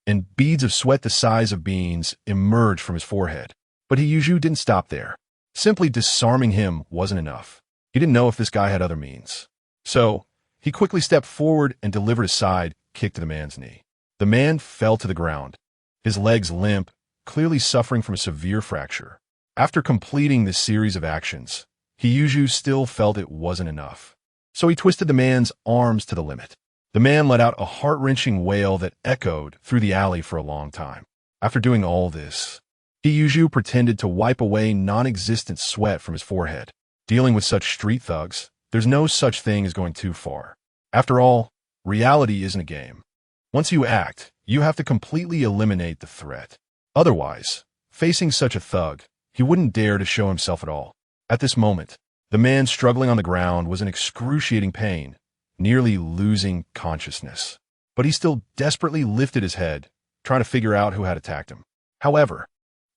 and beads of sweat the size of beans emerged from his forehead. But Yuju didn't stop there. Simply disarming him wasn't enough. He didn't know if this guy had other means. So, he quickly stepped forward and delivered a side kick to the man's knee. The man fell to the ground, his legs limp, clearly suffering from a severe fracture. After completing this series of actions, Yuju still felt it wasn't enough. So he twisted the man's arms to the limit. The man let out a heart-wrenching wail that echoed through the alley for a long time. After doing all this, Yuju pretended to wipe away non-existent sweat from his forehead. Dealing with such street thugs, there's no such thing as going too far. After all, reality isn't a game. Once you act, you have to completely eliminate the threat. Otherwise, facing such a thug, he wouldn't dare to show himself at all. At this moment, the man struggling on the ground was in excruciating pain, nearly losing consciousness. But he still desperately lifted his head, trying to figure out who had attacked him. However,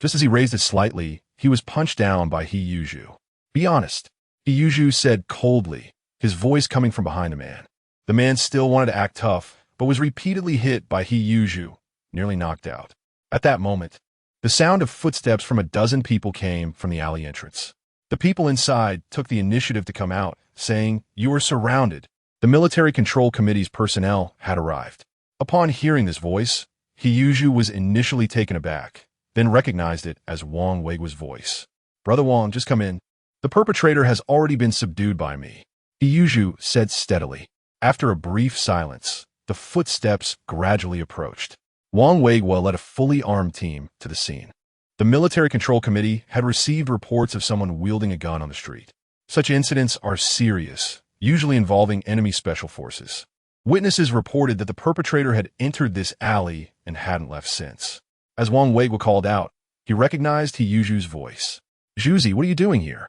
just as he raised it slightly, he was punched down by Yuju. Be honest, Yuju said coldly, his voice coming from behind the man. The man still wanted to act tough, but was repeatedly hit by Yuju, nearly knocked out. At that moment, the sound of footsteps from a dozen people came from the alley entrance. The people inside took the initiative to come out, saying, "You are surrounded." The military control committee's personnel had arrived. Upon hearing this voice, Yuju was initially taken aback, then recognized it as Wang Weigua's voice. "Brother Wang, just come in. The perpetrator has already been subdued by me," Yuju said steadily. After a brief silence, the footsteps gradually approached. Wang Weigua led a fully armed team to the scene. The military control committee had received reports of someone wielding a gun on the street. Such incidents are serious, usually involving enemy special forces. Witnesses reported that the perpetrator had entered this alley and hadn't left since. As Wang Weigua called out, he recognized Yuju's voice. "Zhuzi, what are you doing here?"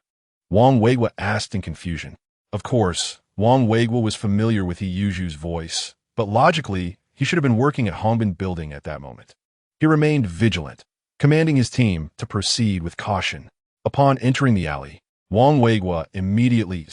Wang Weigua asked in confusion. Of course, Wang Weigua was familiar with Yuju's voice, but logically, he should have been working at Hongbin Building at that moment. He remained vigilant, commanding his team to proceed with caution. Upon entering the alley, Wang Weigua immediately